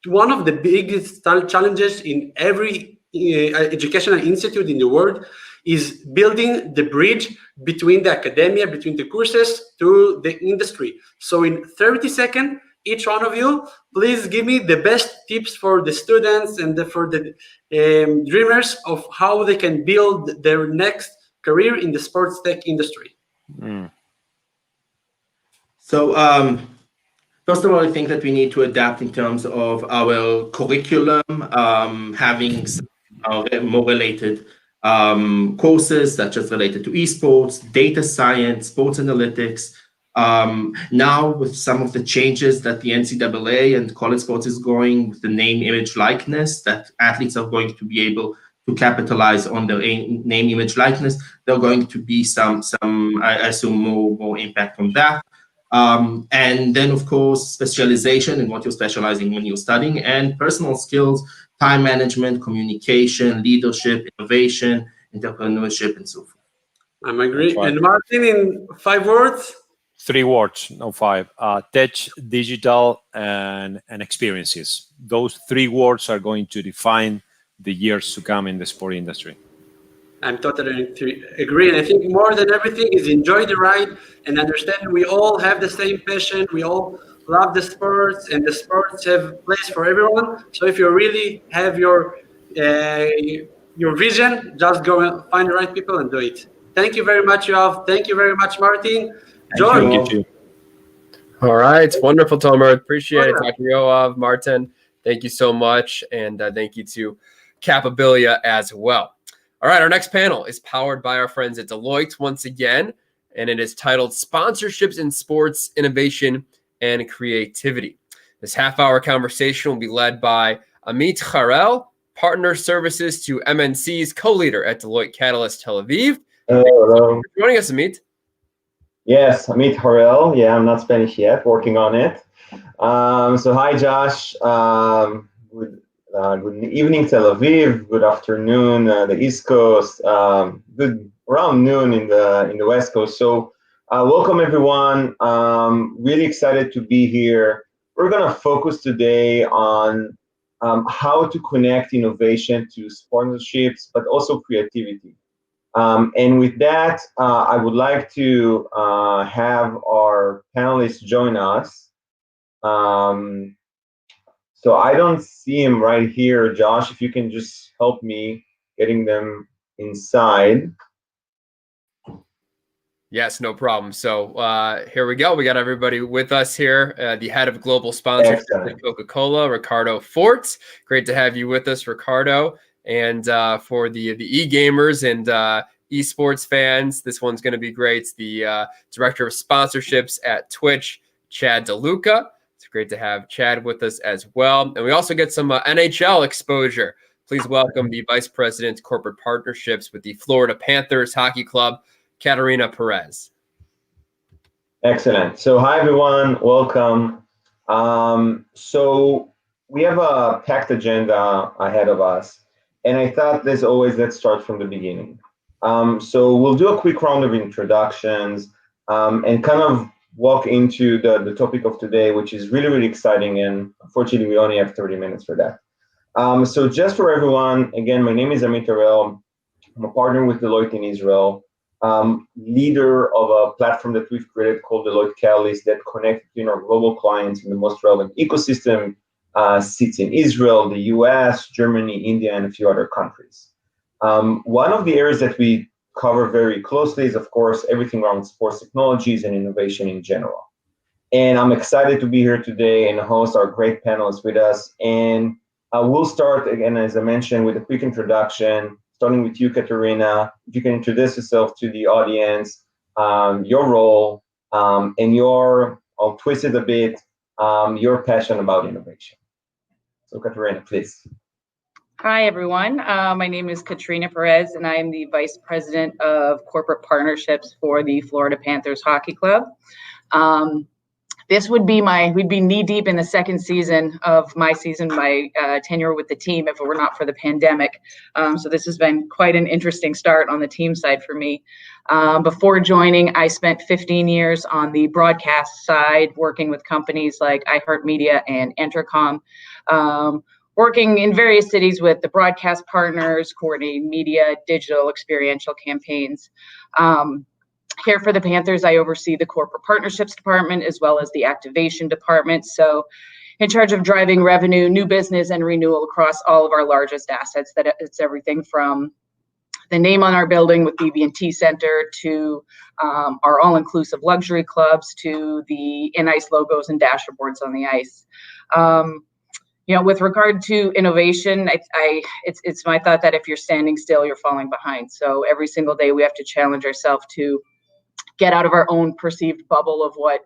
one of the biggest challenges in every educational institute in the world is building the bridge between the academia, between the courses to the industry. So in 30 seconds, each one of you, please give me the best tips for the students and for the dreamers of how they can build their next career in the sports tech industry. So first of all, I think that we need to adapt in terms of our curriculum, having some more related courses such as related to esports, data science, sports analytics. Now with some of the changes that the NCAA and college sports is going with the name, image, likeness, that athletes are going to be able to capitalize on their name, image, likeness, there are going to be some I assume more impact on that. And then of course, specialization in what you're specializing when you're studying, and personal skills, time management, communication, leadership, innovation, entrepreneurship, and so forth. I'm agree. And Martin, in 5 words? 3 words, no 5. Tech, digital, and experiences. Those 3 words are going to define the years to come in the sport industry. I'm totally agree. And I think more than everything is enjoy the ride and understand we all have the same passion. We all love the sports, and the sports have place for everyone. So if you really have your your vision, just go and find the right people and do it. Thank you very much, Yoav. Thank you very much, Martin. George. Thank you. All right. Wonderful, Tomer. Appreciate it. Dr. Yoav, Martin, thank you so much. And thank you to Capabilia as well. All right. Our next panel is powered by our friends at Deloitte once again, and it is titled Sponsorships in Sports, Innovation, and Creativity. This half-hour conversation will be led by Amit Harel, Partner Services to MNC's co-leader at Deloitte Catalyst Tel Aviv. Hello. Joining us, Amit. Yes, Amit Harel. Yeah, I'm not Spanish yet, working on it. So hi, Josh. Good evening, Tel Aviv. Good afternoon, the East Coast. Good around noon in the West Coast. So welcome, everyone. Really excited to be here. We're going to focus today on how to connect innovation to sponsorships, but also creativity. And with that, I would like to have our panelists join us. So I don't see him right here. Josh, if you can just help me getting them inside. Yes, no problem. So here we go. We got everybody with us here. The head of global sponsorship at Coca-Cola, Ricardo Fort. Great to have you with us, Ricardo. And for the e-gamers and esports fans, this one's going to be great. It's the director of sponsorships at Twitch, Chad DeLuca. It's great to have Chad with us as well. And we also get some NHL exposure. Please welcome the vice president corporate partnerships with the Florida Panthers Hockey Club, Katerina Perez. Excellent. So hi, everyone. Welcome. So we have a packed agenda ahead of us. And I thought, as always, let's start from the beginning. So we'll do a quick round of introductions and kind of walk into the topic of today, which is really, really exciting. And unfortunately, we only have 30 minutes for that. So just for everyone, again, my name is Amit Harel. I'm a partner with Deloitte in Israel, leader of a platform that we've created called Deloitte Catalyst that connects our global clients in the most relevant ecosystem. Sits in Israel, the US, Germany, India, and a few other countries. One of the areas that we cover very closely is, of course, everything around sports technologies and innovation in general. And I'm excited to be here today and host our great panelists with us. And we'll start, again, as I mentioned, with a quick introduction, starting with you, Katerina. If you can introduce yourself to the audience, your role, and I'll twist it a bit, your passion about innovation. So Katerina, please. Hi, everyone. My name is Katerina Perez, and I am the Vice President of Corporate Partnerships for the Florida Panthers Hockey Club. This would be we'd be knee deep in the second season of my tenure with the team if it were not for the pandemic. So this has been quite an interesting start on the team side for me. Before joining, I spent 15 years on the broadcast side, working with companies like iHeartMedia and Entercom, working in various cities with the broadcast partners, coordinating media, digital, experiential campaigns. Here for the Panthers, I oversee the corporate partnerships department as well as the activation department. So in charge of driving revenue, new business, and renewal across all of our largest assets. That it's everything from the name on our building with BB&T Center to our all-inclusive luxury clubs to the in-ice logos and dashboards on the ice. With regard to innovation, it's my thought that if you're standing still, you're falling behind. So every single day we have to challenge ourselves to get out of our own perceived bubble of what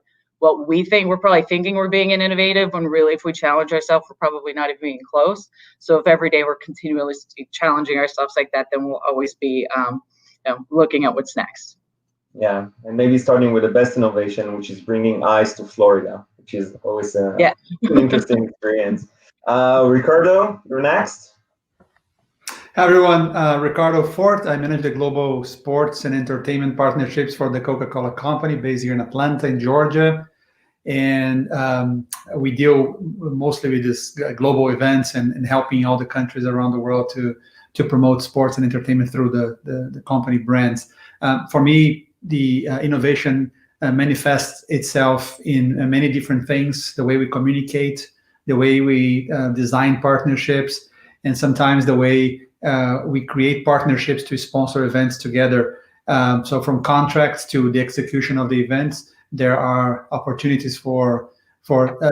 we think. We're probably thinking we're being innovative when really if we challenge ourselves, we're probably not even being close. So if every day we're continually challenging ourselves like that, then we'll always be looking at what's next. Yeah, and maybe starting with the best innovation, which is bringing ice to Florida, which is always an interesting experience. Ricardo, you're next. Hi everyone, Ricardo Fort. I manage the global sports and entertainment partnerships for the Coca-Cola Company based here in Atlanta, in Georgia. And we deal mostly with this global events and helping all the countries around the world to promote sports and entertainment through the company brands. For me, the innovation manifests itself in many different things, the way we communicate, the way we design partnerships, and sometimes the way we create partnerships to sponsor events together. So from contracts to the execution of the events, there are opportunities for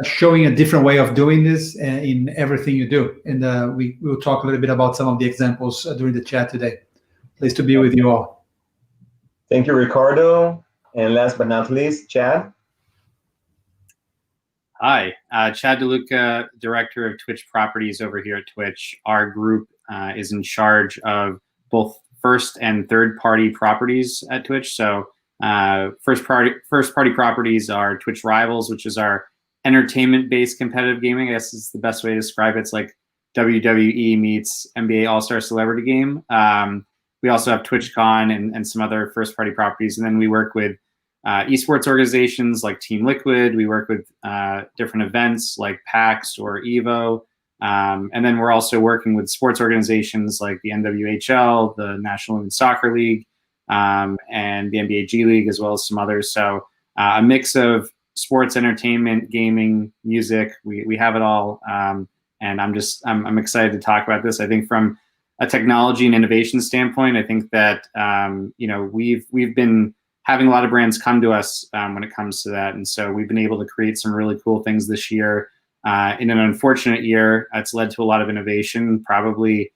showing a different way of doing this in everything you do. And we will talk a little bit about some of the examples during the chat today. Pleased to be with you all. Thank you, Ricardo. And last but not least, Chad. Hi, Chad DeLuca, Director of Twitch Properties over here at Twitch. Our group is in charge of both first and third party properties at Twitch. So first party properties are Twitch Rivals, which is our entertainment-based competitive gaming. I guess is the best way to describe it. It's like WWE meets NBA All-Star Celebrity Game. We also have TwitchCon and some other first-party properties. And then we work with esports organizations like Team Liquid. We work with different events like PAX or EVO. And then we're also working with sports organizations like the NWHL, the National Women's Soccer League, and the NBA G League, as well as some others. So a mix of sports, entertainment, gaming, music. We have it all. And I'm excited to talk about this. I think from a technology and innovation standpoint, I think that we've been having a lot of brands come to us when it comes to that, and so we've been able to create some really cool things this year. In an unfortunate year, it's led to a lot of innovation. Probably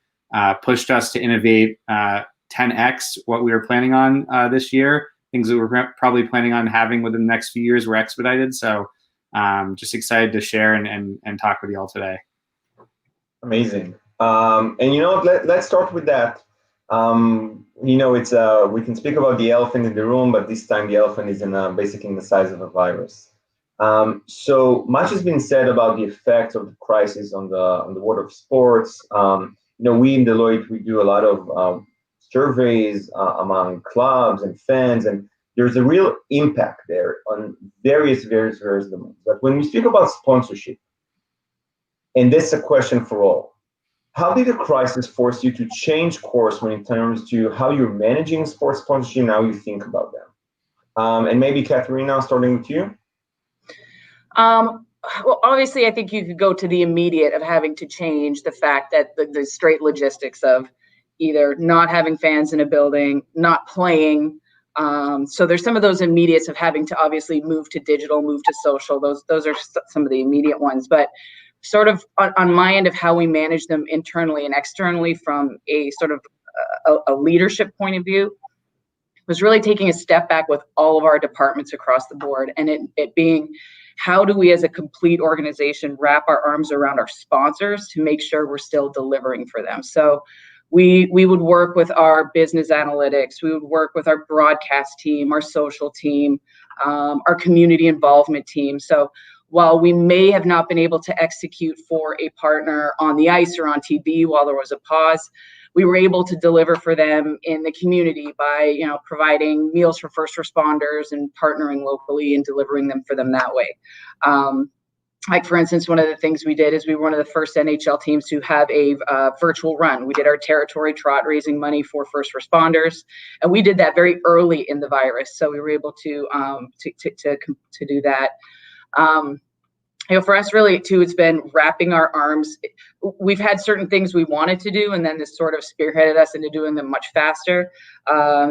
pushed us to innovate 10x what we were planning on this year. Things that we're probably planning on having within the next few years were expedited. So just excited to share and talk with you all today. Amazing. And let's start with that. It's we can speak about the elephant in the room, but this time the elephant is basically in the size of a virus. So much has been said about the effects of the crisis on the world of sports. We in Deloitte, we do a lot of surveys among clubs and fans, and there's a real impact there on various domains. But when we speak about sponsorship, and this is a question for all, how did the crisis force you to change course when it comes to how you're managing sports sponsorship and how you think about them? And maybe Katharina, starting with you. Well, obviously, I think you could go to the immediate of having to change the fact that the straight logistics of either not having fans in a building, not playing. So there's some of those immediates of having to obviously move to digital, move to social. Those are some of the immediate ones. But sort of on my end of how we manage them internally and externally from a sort of a leadership point of view was really taking a step back with all of our departments across the board, and it being, how do we as a complete organization wrap our arms around our sponsors to make sure we're still delivering for them? So we would work with our business analytics, we would work with our broadcast team, our social team, our community involvement team. So while we may have not been able to execute for a partner on the ice or on TV while there was a pause, we were able to deliver for them in the community by, providing meals for first responders and partnering locally and delivering them for them that way. Like, for instance, one of the things we did is we were one of the first NHL teams to have a virtual run. We did our territory trot raising money for first responders, and we did that very early in the virus. So we were able to do that. For us, really, too, it's been wrapping our arms. We've had certain things we wanted to do, and then this sort of spearheaded us into doing them much faster.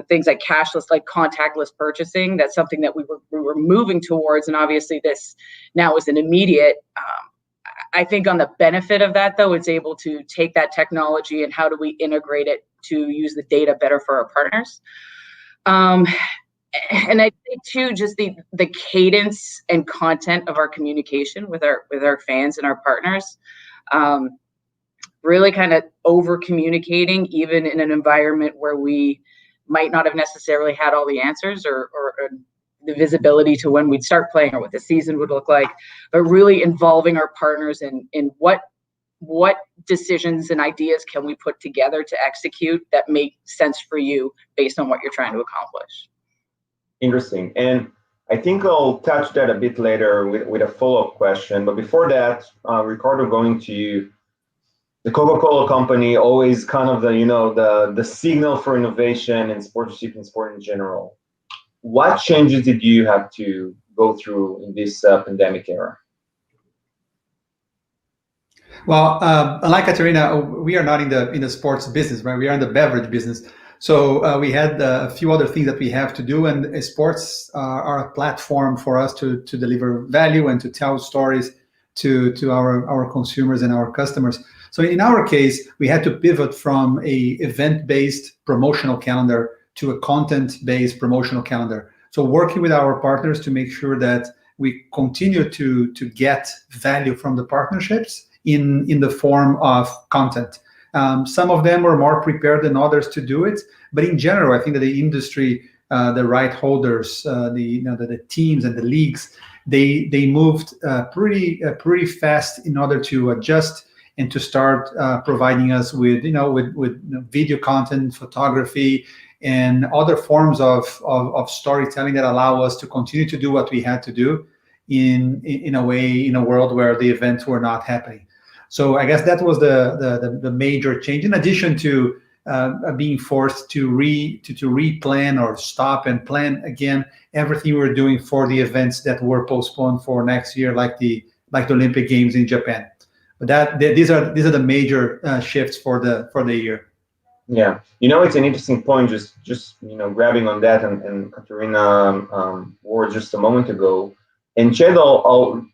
Things like cashless, like contactless purchasing. That's something that we were moving towards, and obviously this now is an immediate. I think on the benefit of that, though, it's able to take that technology and how do we integrate it to use the data better for our partners. And I think too, just the cadence and content of our communication with our fans and our partners, really kind of over communicating, even in an environment where we might not have necessarily had all the answers or the visibility to when we'd start playing or what the season would look like, but really involving our partners in what decisions and ideas can we put together to execute that make sense for you based on what you're trying to accomplish. Interesting. And I think I'll touch that a bit later with a follow-up question. But before that, Ricardo, going to you. The Coca-Cola Company always kind of the signal for innovation and sponsorship and sport in general. What changes did you have to go through in this pandemic era? Well, like Katerina, we are not in the sports business, right? We are in the beverage business. So we had a few other things that we have to do, and sports are a platform for us to deliver value and to tell stories to our consumers and our customers. So in our case, we had to pivot from a event-based promotional calendar to a content-based promotional calendar. So working with our partners to make sure that we continue to get value from the partnerships in the form of content. Some of them were more prepared than others to do it, but in general, I think that the industry, the right holders, the teams and the leagues, they moved pretty fast in order to adjust and to start providing us with video content, photography, and other forms of storytelling that allow us to continue to do what we had to do in a world where the events were not happening. So I guess that was the major change, in addition to being forced to replan or stop and plan again everything we were doing for the events that were postponed for next year, like the Olympic Games in Japan. But these are the major shifts for the year. Yeah, it's an interesting point. Just grabbing on that and Katerina word just a moment ago. And Chad, I'll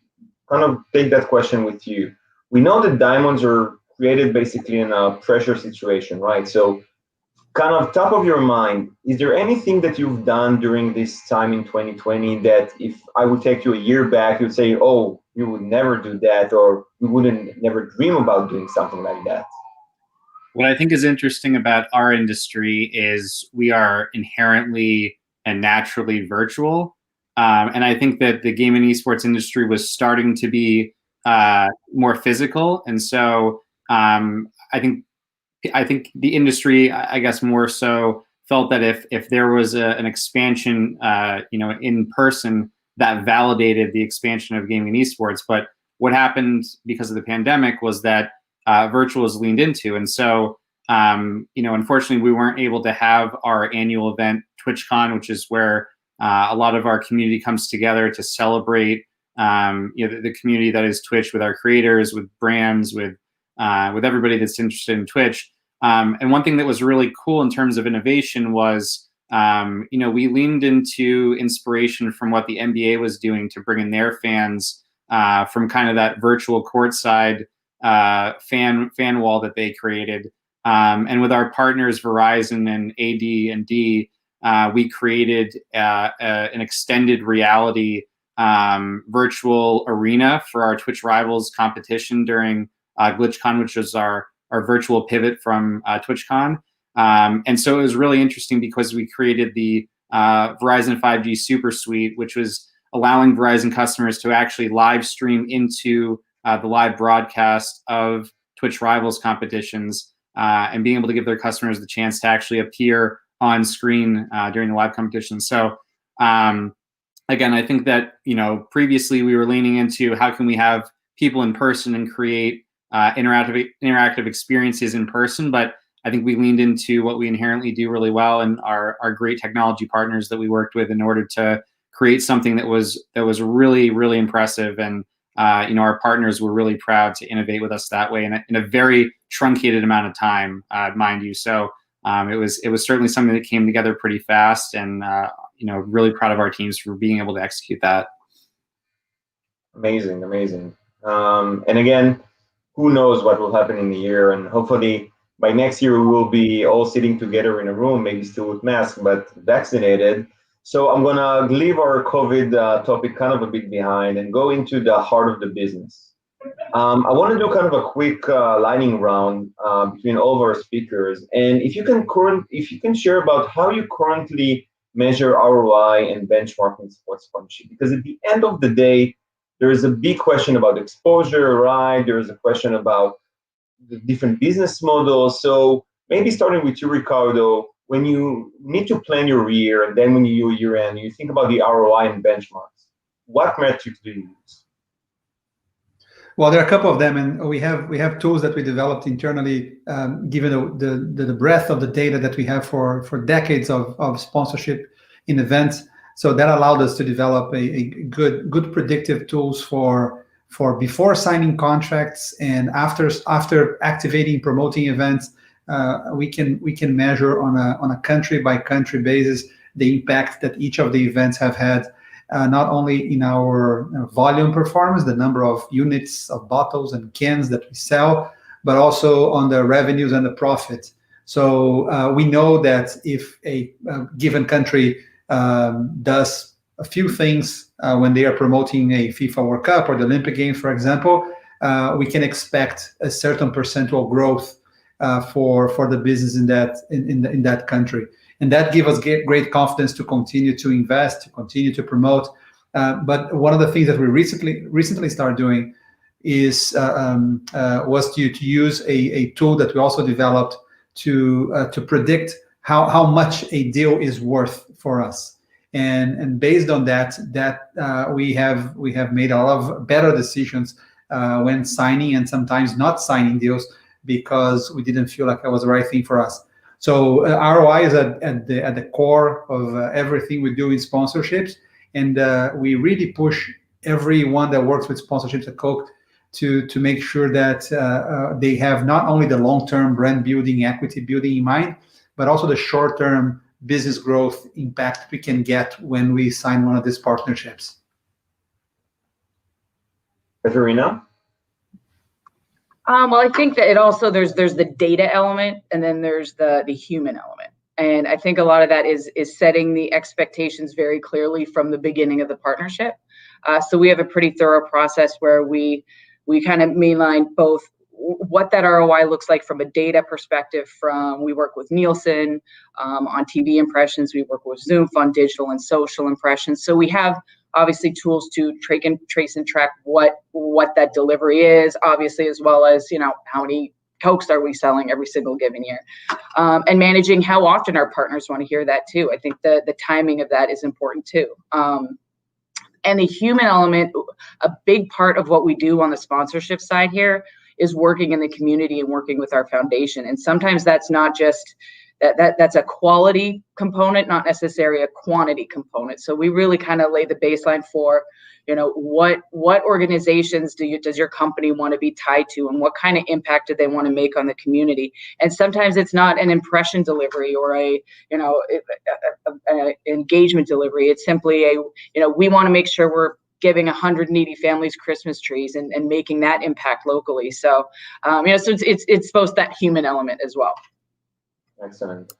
kind of take that question with you. We know that diamonds are created basically in a pressure situation, right? So kind of top of your mind, is there anything that you've done during this time in 2020 that if I would take you a year back, you'd say, oh, you would never do that, or you wouldn't never dream about doing something like that? What I think is interesting about our industry is we are inherently and naturally virtual. And I think that the game and esports industry was starting to be more physical. And so I think the industry, I guess more so, felt that if there was an expansion, in person, that validated the expansion of gaming and esports. But what happened because of the pandemic was that virtual was leaned into. And so, unfortunately, we weren't able to have our annual event, TwitchCon, which is where a lot of our community comes together to celebrate the community that is Twitch, with our creators, with brands, with everybody that's interested in Twitch. And one thing that was really cool in terms of innovation was, we leaned into inspiration from what the NBA was doing to bring in their fans from kind of that virtual courtside fan wall that they created. And with our partners, Verizon and AD&D, we created an extended reality virtual arena for our Twitch Rivals competition during GlitchCon, which was our virtual pivot from TwitchCon. And so it was really interesting because we created the Verizon 5G Super Suite, which was allowing Verizon customers to actually live stream into the live broadcast of Twitch Rivals competitions and being able to give their customers the chance to actually appear on screen during the live competition. So again, I think that, previously we were leaning into how can we have people in person and create interactive experiences in person, but I think we leaned into what we inherently do really well and our great technology partners that we worked with in order to create something that was really, really impressive. And our partners were really proud to innovate with us that way in a very truncated amount of time, mind you. So it was certainly something that came together pretty fast, and really proud of our teams for being able to execute that. Amazing. And again, who knows what will happen in the year, and hopefully by next year we will be all sitting together in a room, maybe still with masks, but vaccinated. So I'm gonna leave our COVID topic kind of a bit behind and go into the heart of the business. I want to do kind of a quick lightning round between all of our speakers, and if you can share about how you currently measure ROI and benchmarking sports partnership, because at the end of the day, there is a big question about exposure, right? There is a question about the different business models. So maybe starting with you, Ricardo, when you need to plan your year, and then when you do year end, you think about the ROI and benchmarks. What metrics do you use? Well, there are a couple of them, and we have tools that we developed internally, given the breadth of the data that we have for decades of sponsorship in events. So that allowed us to develop a good predictive tools for for before signing contracts and after activating, promoting events. We can measure on a country by country basis the impact that each of the events have had, not only in our volume performance, the number of units of bottles and cans that we sell, but also on the revenues and the profit. So we know that if a given country does a few things when they are promoting a FIFA World Cup or the Olympic Games, for example, we can expect a certain percentual growth for the business in that country, and that gives us great confidence to continue to invest, to continue to promote. But one of the things that we recently started doing is was to use a tool that we also developed to predict how much a deal is worth for us, and based on that we have made a lot of better decisions when signing and sometimes not signing deals, because we didn't feel like that was the right thing for us. So ROI is at the core of everything we do in sponsorships, and we really push everyone that works with sponsorships at Coke to make sure that they have not only the long-term brand building, equity building in mind, but also the short-term business growth impact we can get when we sign one of these partnerships. Katerina? Well, I think that it also there's the data element, and then there's the human element, and I think a lot of that is setting the expectations very clearly from the beginning of the partnership. So we have a pretty thorough process where we kind of mainline both what that ROI looks like from a data perspective. We work with Nielsen on TV impressions, we work with Zoom on digital and social impressions. So we have obviously tools to trace and track what that delivery is, obviously, as well as, how many Cokes are we selling every single given year, and managing how often our partners want to hear that too. I think the timing of that is important too. And the human element, a big part of what we do on the sponsorship side here is working in the community and working with our foundation. And sometimes that's not just that's a quality component, not necessarily a quantity component. So we really kind of lay the baseline for, what organizations does your company want to be tied to, and what kind of impact do they want to make on the community? And sometimes it's not an impression delivery or a engagement delivery. It's simply we want to make sure we're giving 100 needy families Christmas trees and making that impact locally. So, so it's both that human element as well. Excellent.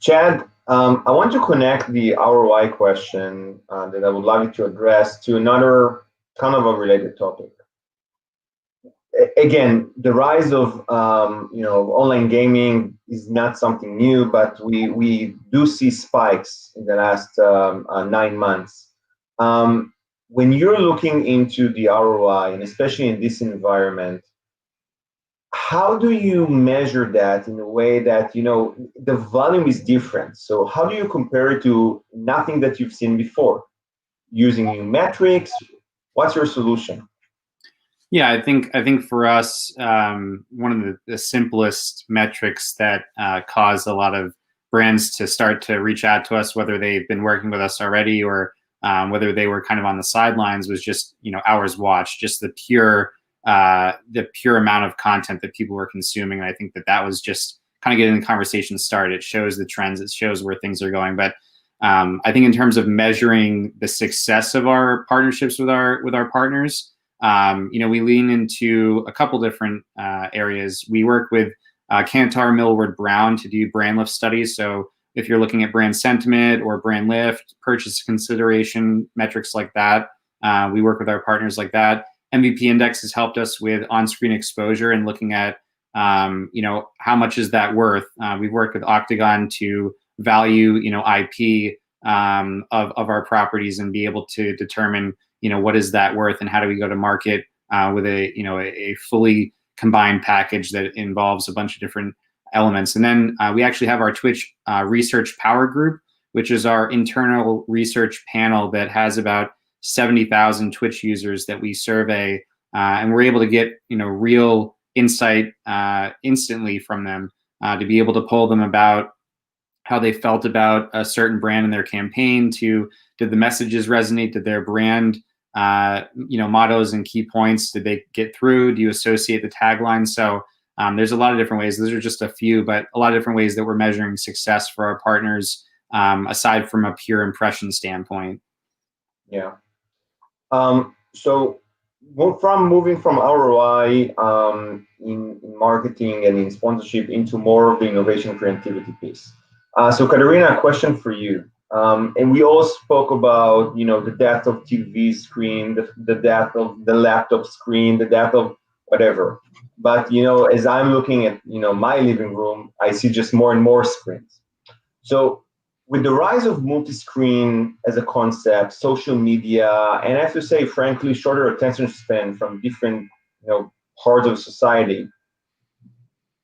Chad, I want to connect the ROI question that I would like to address to another kind of a related topic. Again, the rise of online gaming is not something new, but we do see spikes in the last 9 months. When you're looking into the ROI, and especially in this environment, how do you measure that in a way that, the volume is different? So how do you compare it to nothing that you've seen before? Using new metrics? What's your solution? Yeah, I think for us, one of the simplest metrics that caused a lot of brands to start to reach out to us, whether they've been working with us already or whether they were kind of on the sidelines, was just hours watched, just the pure amount of content that people were consuming. And I think that was just kind of getting the conversation started. It shows the trends, it shows where things are going. But I think in terms of measuring the success of our partnerships with our partners, we lean into a couple different areas. We work with Kantar Millward Brown to do brand lift studies. So if you're looking at brand sentiment or brand lift, purchase consideration, metrics like that, we work with our partners like that. MVP Index has helped us with on-screen exposure and looking at, how much is that worth? We've worked with Octagon to value, IP of our properties and be able to determine, what is that worth and how do we go to market with a fully combined package that involves a bunch of different elements. And then we actually have our Twitch Research Power Group, which is our internal research panel that has about 70,000 Twitch users that we survey, and we're able to get real insight instantly from them to be able to poll them about how they felt about a certain brand in their campaign, to did the messages resonate, did their brand mottos and key points. Did they get through? Do you associate the tagline? So there's a lot of different ways. Those are just a few, but a lot of different ways that we're measuring success for our partners, aside from a pure impression standpoint. Yeah. So moving from ROI in marketing and in sponsorship into more of the innovation creativity piece. So Katerina, a question for you. And we all spoke about, the death of TV screen, the death of the laptop screen, the death of whatever. But, as I'm looking at, my living room, I see just more and more screens. So with the rise of multi-screen as a concept, social media, and I have to say, frankly, shorter attention span from different, parts of society,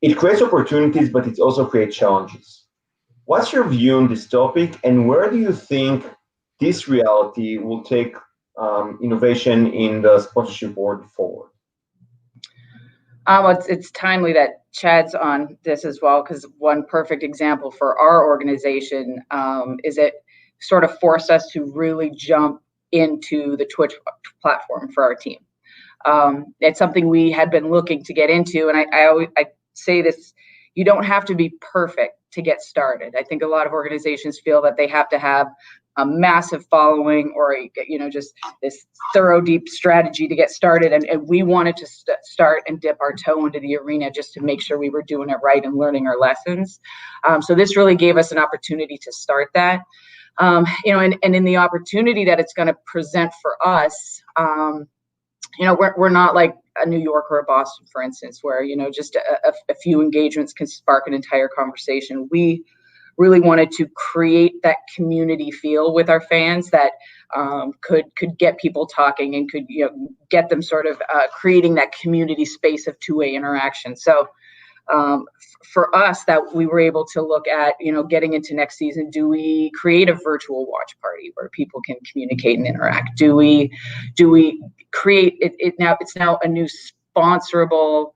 it creates opportunities, but it also creates challenges. What's your view on this topic, and where do you think this reality will take innovation in the sponsorship world forward? It's timely that Chad's on this as well, because one perfect example for our organization is it sort of forced us to really jump into the Twitch platform for our team. It's something we had been looking to get into, and I say this, you don't have to be perfect to get started. I think a lot of organizations feel that they have to have a massive following or just this thorough, deep strategy to get started. And we wanted to start and dip our toe into the arena just to make sure we were doing it right and learning our lessons. So this really gave us an opportunity to start that. And in the opportunity that it's going to present for us, we're not like a New York or a Boston, for instance, where, just a few engagements can spark an entire conversation. We really wanted to create that community feel with our fans that could get people talking and could get them sort of creating that community space of two-way interaction. So for us, that we were able to look at, getting into next season, do we create a virtual watch party where people can communicate and interact? Do we create it now? It's now a new sponsorable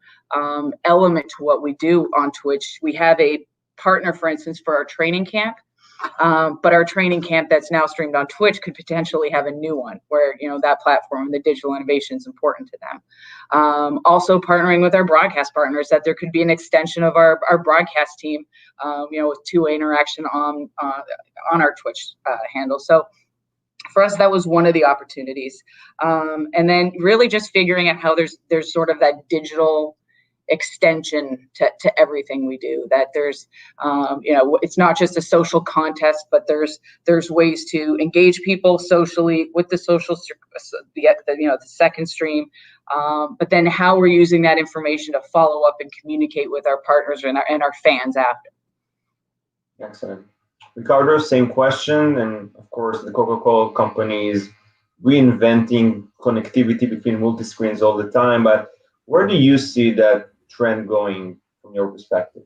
element to what we do on Twitch. We have a partner, for instance, for our training camp, but our training camp that's now streamed on Twitch could potentially have a new one where that platform, the digital innovation, is important to them. Also partnering with our broadcast partners, that there could be an extension of our broadcast team, with two-way interaction on our Twitch handle. So for us, that was one of the opportunities, and then really just figuring out how there's sort of that digital extension to everything we do, that there's it's not just a social contest, but there's ways to engage people socially with the social the second stream, but then how we're using that information to follow up and communicate with our partners and our fans after. Excellent. Ricardo, same question, and of course the Coca-Cola company is reinventing connectivity between multi-screens all the time, but where do you see that trend going from your perspective?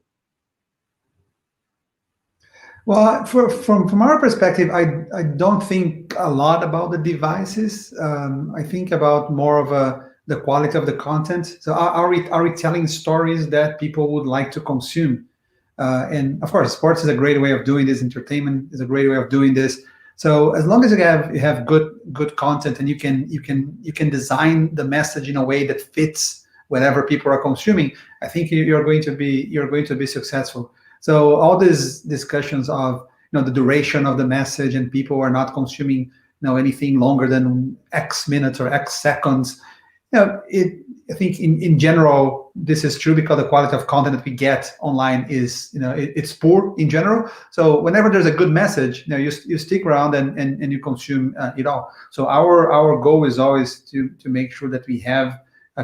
Well, from our perspective, I don't think a lot about the devices. I think about more of the quality of the content. So are we telling stories that people would like to consume? And of course, sports is a great way of doing this. Entertainment is a great way of doing this. So as long as you have good content and you can design the message in a way that fits whatever people are consuming, I think you're going to be successful. So all these discussions of the duration of the message and people are not consuming anything longer than X minutes or X seconds. I think in general this is true because the quality of content that we get online is it's poor in general. So whenever there's a good message, you stick around and you consume it all. So our goal is always to make sure that we have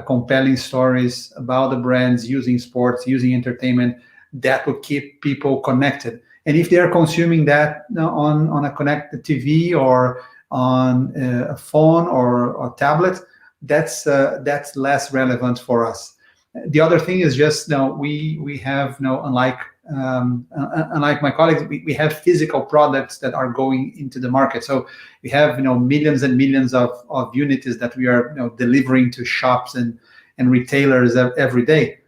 compelling stories about the brands using sports, using entertainment that will keep people connected. And if they are consuming that on a connected TV or on a phone or a tablet, that's less relevant for us. The other thing is just we have unlike my colleagues, we have physical products that are going into the market. So we have millions and millions of units that we are delivering to shops and retailers every day.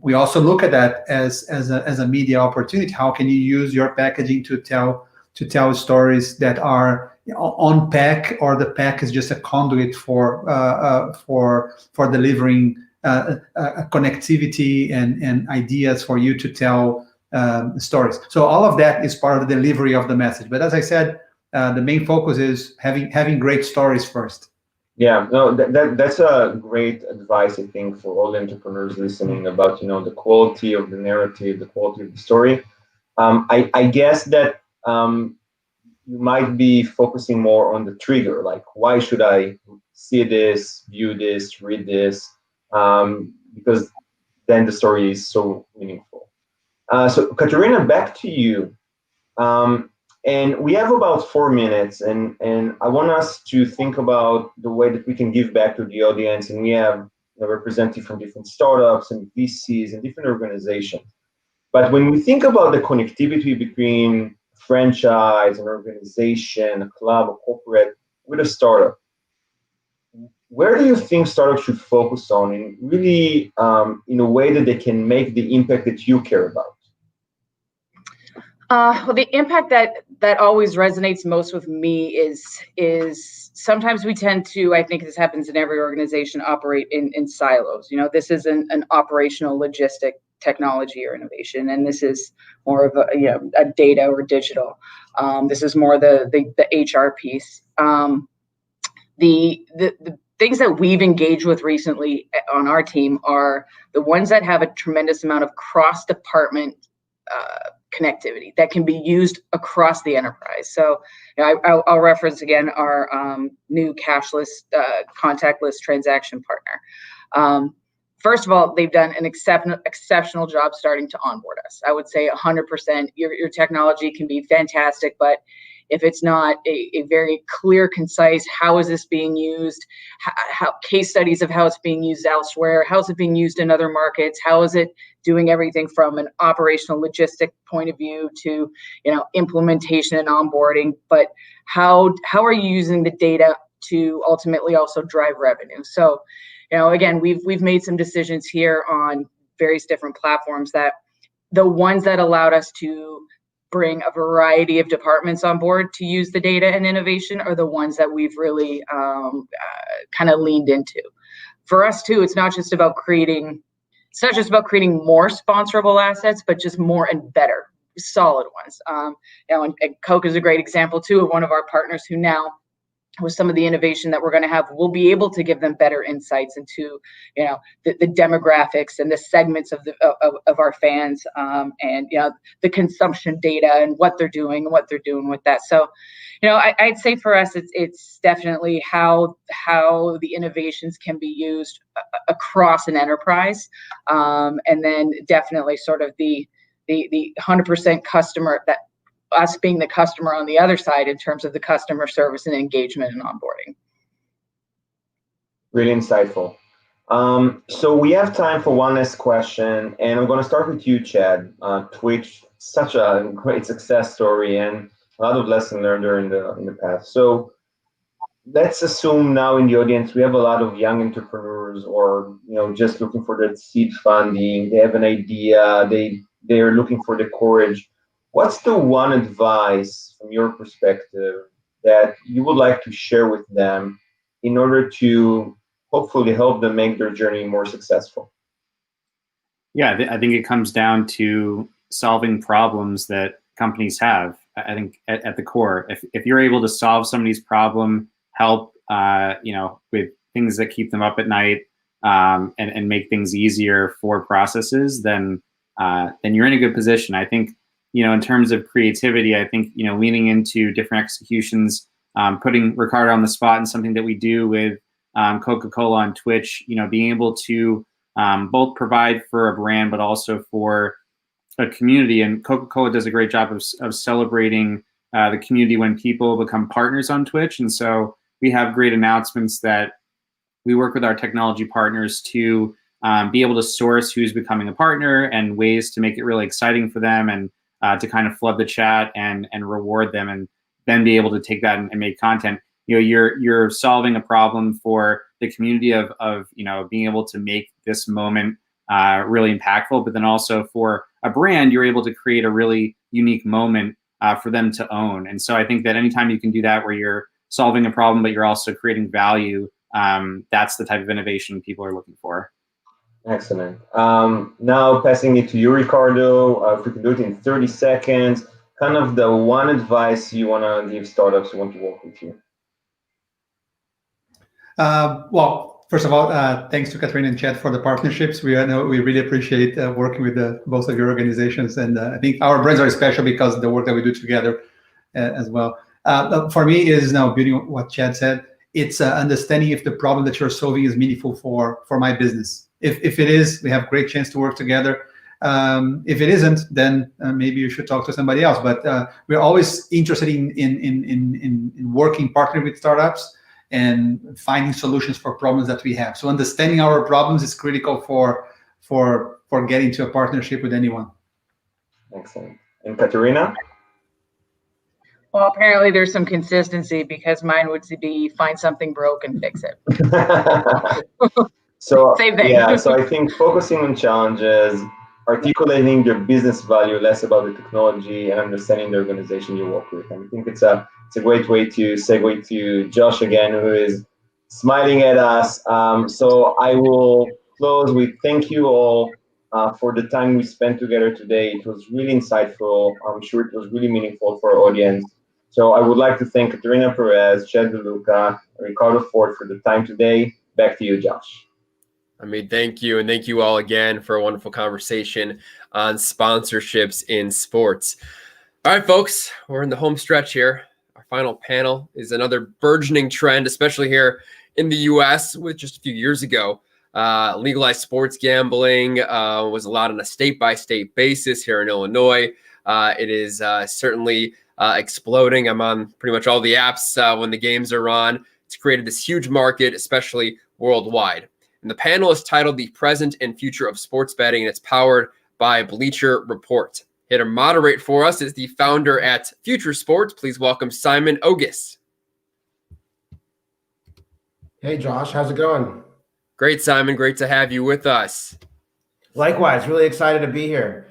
We also look at that as a media opportunity. How can you use your packaging to tell stories that are on pack, or the pack is just a conduit for delivering connectivity and ideas for you to tell stories. So all of that is part of the delivery of the message. But as I said, the main focus is having great stories first. Yeah, no, that's a great advice, I think, for all entrepreneurs listening about, the quality of the narrative, the quality of the story. I guess that you might be focusing more on the trigger, like, why should I see this, view this, read this? Because then the story is so meaningful. So Katerina, back to you. And we have about 4 minutes, and I want us to think about the way that we can give back to the audience. And we have a representative from different startups and VCs and different organizations. But when we think about the connectivity between franchise, an organization, a club, a corporate, with a startup, where do you think startups should focus on, in really in a way that they can make the impact that you care about? Well, the impact that always resonates most with me is sometimes we tend to, I think this happens in every organization, operate in silos. This is an operational logistic technology or innovation, and this is more of a data or digital. This is more the HR piece. The things that we've engaged with recently on our team are the ones that have a tremendous amount of cross-department connectivity that can be used across the enterprise. So I'll reference again our new cashless contactless transaction partner. First of all, they've done an exceptional job starting to onboard us. I would say 100%. Your technology can be fantastic, but if it's not a very clear, concise, how is this being used, how case studies of how it's being used elsewhere, how is it being used in other markets, how is it doing everything from an operational logistic point of view to implementation and onboarding, but how are you using the data to ultimately also drive revenue? So again, we've made some decisions here on various different platforms that the ones that allowed us to bring a variety of departments on board to use the data and innovation are the ones that we've really kind of leaned into. For us too, it's not just about creating more sponsorable assets, but just more and better, solid ones. And Coke is a great example too of one of our partners who now, with some of the innovation that we're going to have, we'll be able to give them better insights into, the demographics and the segments of our fans, and the consumption data and what they're doing with that. So, I'd say for us, it's definitely how the innovations can be used across an enterprise, and then definitely sort of the 100% customer, that us being the customer on the other side in terms of the customer service and engagement and onboarding. Really insightful. So we have time for one last question, and I'm going to start with you, Chad. Twitch, such a great success story and a lot of lessons learned in the past. So let's assume now in the audience we have a lot of young entrepreneurs, or just looking for that seed funding. They have an idea. They're looking for the courage. What's the one advice from your perspective that you would like to share with them in order to hopefully help them make their journey more successful? Yeah, I think it comes down to solving problems that companies have. I think at the core, if you're able to solve somebody's problem, help with things that keep them up at night, and make things easier for processes, then you're in a good position. I think in terms of creativity, I think leaning into different executions, putting Ricardo on the spot, and something that we do with Coca-Cola on Twitch, being able to both provide for a brand, but also for a community. And Coca-Cola does a great job of celebrating the community when people become partners on Twitch. And so we have great announcements that we work with our technology partners to be able to source who's becoming a partner and ways to make it really exciting for them, and to kind of flood the chat and reward them, and then be able to take that and make content. You're solving a problem for the community of being able to make this moment really impactful, but then also for a brand, you're able to create a really unique moment for them to own. And so I think that anytime you can do that where you're solving a problem, but you're also creating value, that's the type of innovation people are looking for. Excellent. Now passing it to you, Ricardo. If we can do it in 30 seconds, kind of the one advice you want to give startups who want to work with you. Well, first of all, thanks to Katrina and Chad for the partnerships. We really appreciate working with both of your organizations, and I think our brands are special because of the work that we do together as well. For me, is now building on what Chad said. It's understanding if the problem that you're solving is meaningful for my business. If it is, we have a great chance to work together. If it isn't, then maybe you should talk to somebody else. But we're always interested in working, partnering with startups, and finding solutions for problems that we have. So understanding our problems is critical for getting to a partnership with anyone. Excellent. And Katerina? Well, apparently there's some consistency because mine would be find something broke and fix it. So Same thing. Yeah, so I think focusing on challenges, articulating their business value, less about the technology, and understanding the organization you work with. And I think it's a great way to segue to Josh again, who is smiling at us. So I will close with thank you all for the time we spent together today. It was really insightful. I'm sure it was really meaningful for our audience. So I would like to thank Katerina Perez, Chad DeLuca, and Ricardo Fort for the time today. Back to you, Josh. Thank you. And thank you all again for a wonderful conversation on sponsorships in sports. All right, folks, we're in the home stretch here. Our final panel is another burgeoning trend, especially here in the U.S., with just a few years ago. Legalized sports gambling was allowed on a state-by-state basis here in Illinois. It is certainly exploding. I'm on pretty much all the apps when the games are on. It's created this huge market, especially worldwide. And the panel is titled The Present and Future of Sports Betting, and it's powered by Bleacher Report. Here to moderate for us is the founder at Future Sports. Please welcome Simon Ogus. Hey, Josh. How's it going? Great, Simon. Great to have you with us. Likewise. Really excited to be here.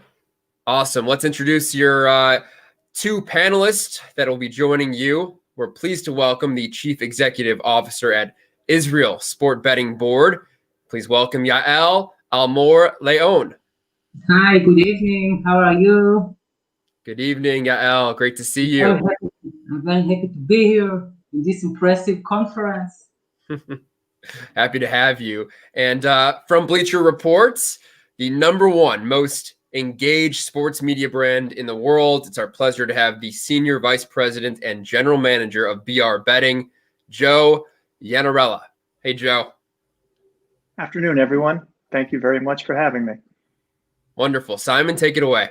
Awesome. Let's introduce your two panelists that will be joining you. We're pleased to welcome the Chief Executive Officer at Israel Sport Betting Board. Please welcome Yael Almor Leon. Hi, good evening. How are you? Good evening, Yael. Great to see you. I'm very happy to be here in this impressive conference. Happy to have you. And from Bleacher Reports, the #1 most engaged sports media brand in the world, it's our pleasure to have the Senior Vice President and General Manager of BR Betting, Joe Yanarella. Hey, Joe. Afternoon, everyone. Thank you very much for having me. Wonderful. Simon, take it away.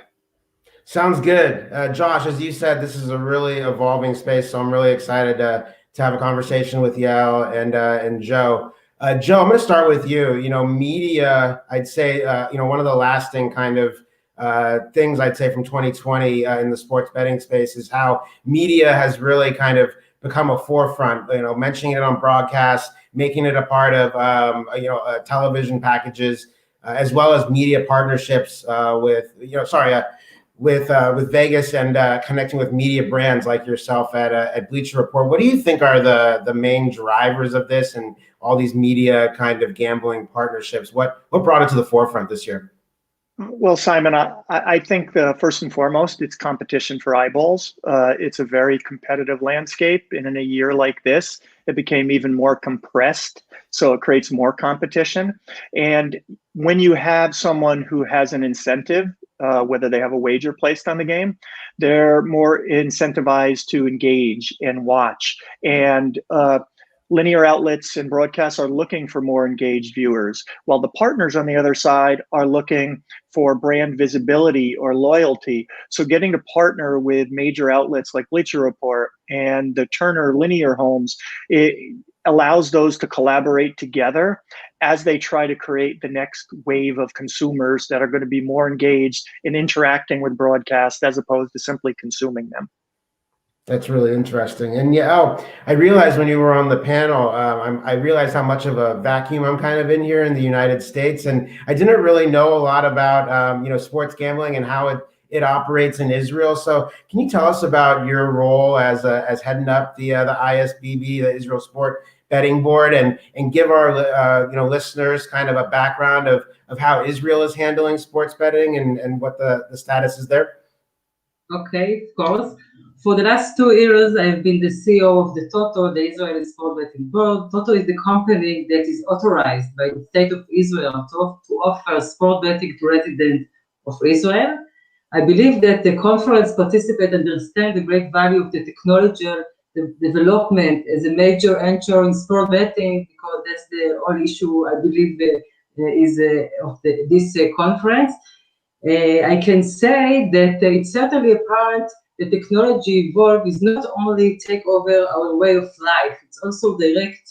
Sounds good. Josh, as you said, this is a really evolving space, so I'm really excited to have a conversation with Yael and Joe. Joe, I'm going to start with you. You know, media, I'd say, one of the lasting kind of things I'd say from 2020 in the sports betting space is how media has really kind of become a forefront, mentioning it on broadcast, making it a part of, television packages, as well as media partnerships with Vegas and connecting with media brands like yourself at Bleacher Report. What do you think are the main drivers of this and all these media kind of gambling partnerships? What brought it to the forefront this year? Well, Simon, I think first and foremost, it's competition for eyeballs. It's a very competitive landscape. And in a year like this, it became even more compressed. So it creates more competition. And when you have someone who has an incentive, whether they have a wager placed on the game, they're more incentivized to engage and watch. And linear outlets and broadcasts are looking for more engaged viewers, while the partners on the other side are looking for brand visibility or loyalty. So getting to partner with major outlets like Bleacher Report and the Turner linear homes, it allows those to collaborate together as they try to create the next wave of consumers that are going to be more engaged in interacting with broadcast as opposed to simply consuming them. That's really interesting. And I realized when you were on the panel, I realized how much of a vacuum I'm kind of in here in the United States. And I didn't really know a lot about, sports gambling and how it operates in Israel. So can you tell us about your role as heading up the ISBB, the Israel Sport Betting Board, and give our listeners kind of a background of how Israel is handling sports betting and what the status is there? Okay, of course. For the last 2 years, I've been the CEO of the Toto, the Israeli Sport Betting Board. Toto is the company that is authorized by the state of Israel to offer sport betting to residents of Israel. I believe that the conference participants understand the great value of the technology, the development as a major entry in sport betting, because that's the whole issue, I believe, is of this conference. I can say that it's certainly apparent the technology evolved is not only take over our way of life, it's also direct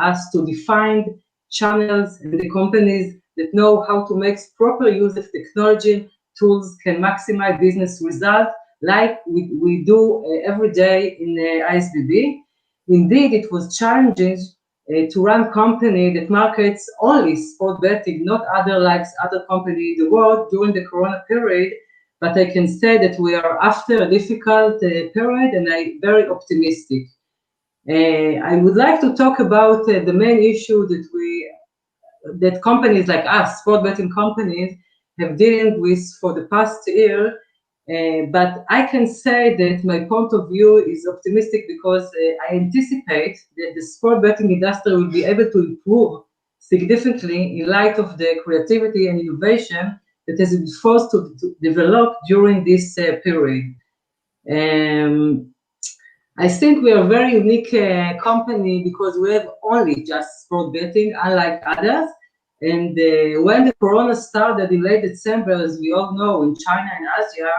us to define channels and the companies that know how to make proper use of technology tools can maximize business results like we do every day in ISBB. Indeed, it was challenging to run a company that markets only sport betting, not other companies in the world during the Corona period. But I can say that we are after a difficult period, and I'm very optimistic. I would like to talk about the main issue that companies like us, sport betting companies, have dealing with for the past year. But I can say that my point of view is optimistic because I anticipate that the sport betting industry will be able to improve significantly in light of the creativity and innovation that has been forced to develop during this period. I think we are a very unique company because we have only just sport betting, unlike others. And when the Corona started in late December, as we all know, in China and Asia,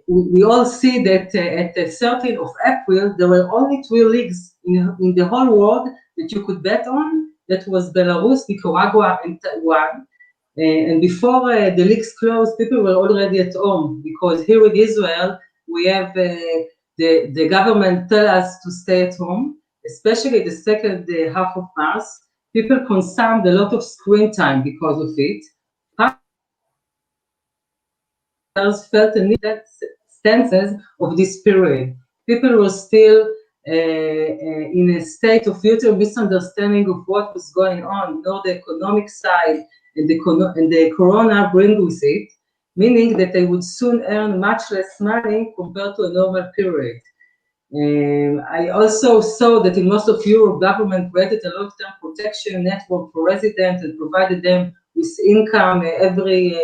we all see that at the 13th of April, there were only 3 leagues in the whole world that you could bet on. That was Belarus, Nicaragua, and Taiwan. And before the leagues closed, people were already at home because here in Israel, we have the government tell us to stay at home, especially the second half of March. People consumed a lot of screen time because of it. Felt a need stances of this period. People were still in a state of utter misunderstanding of what was going on, not the economic side, and the Corona bring with it, meaning that they would soon earn much less money compared to a normal period. I also saw that in most of Europe, government created a long-term protection network for residents and provided them with income every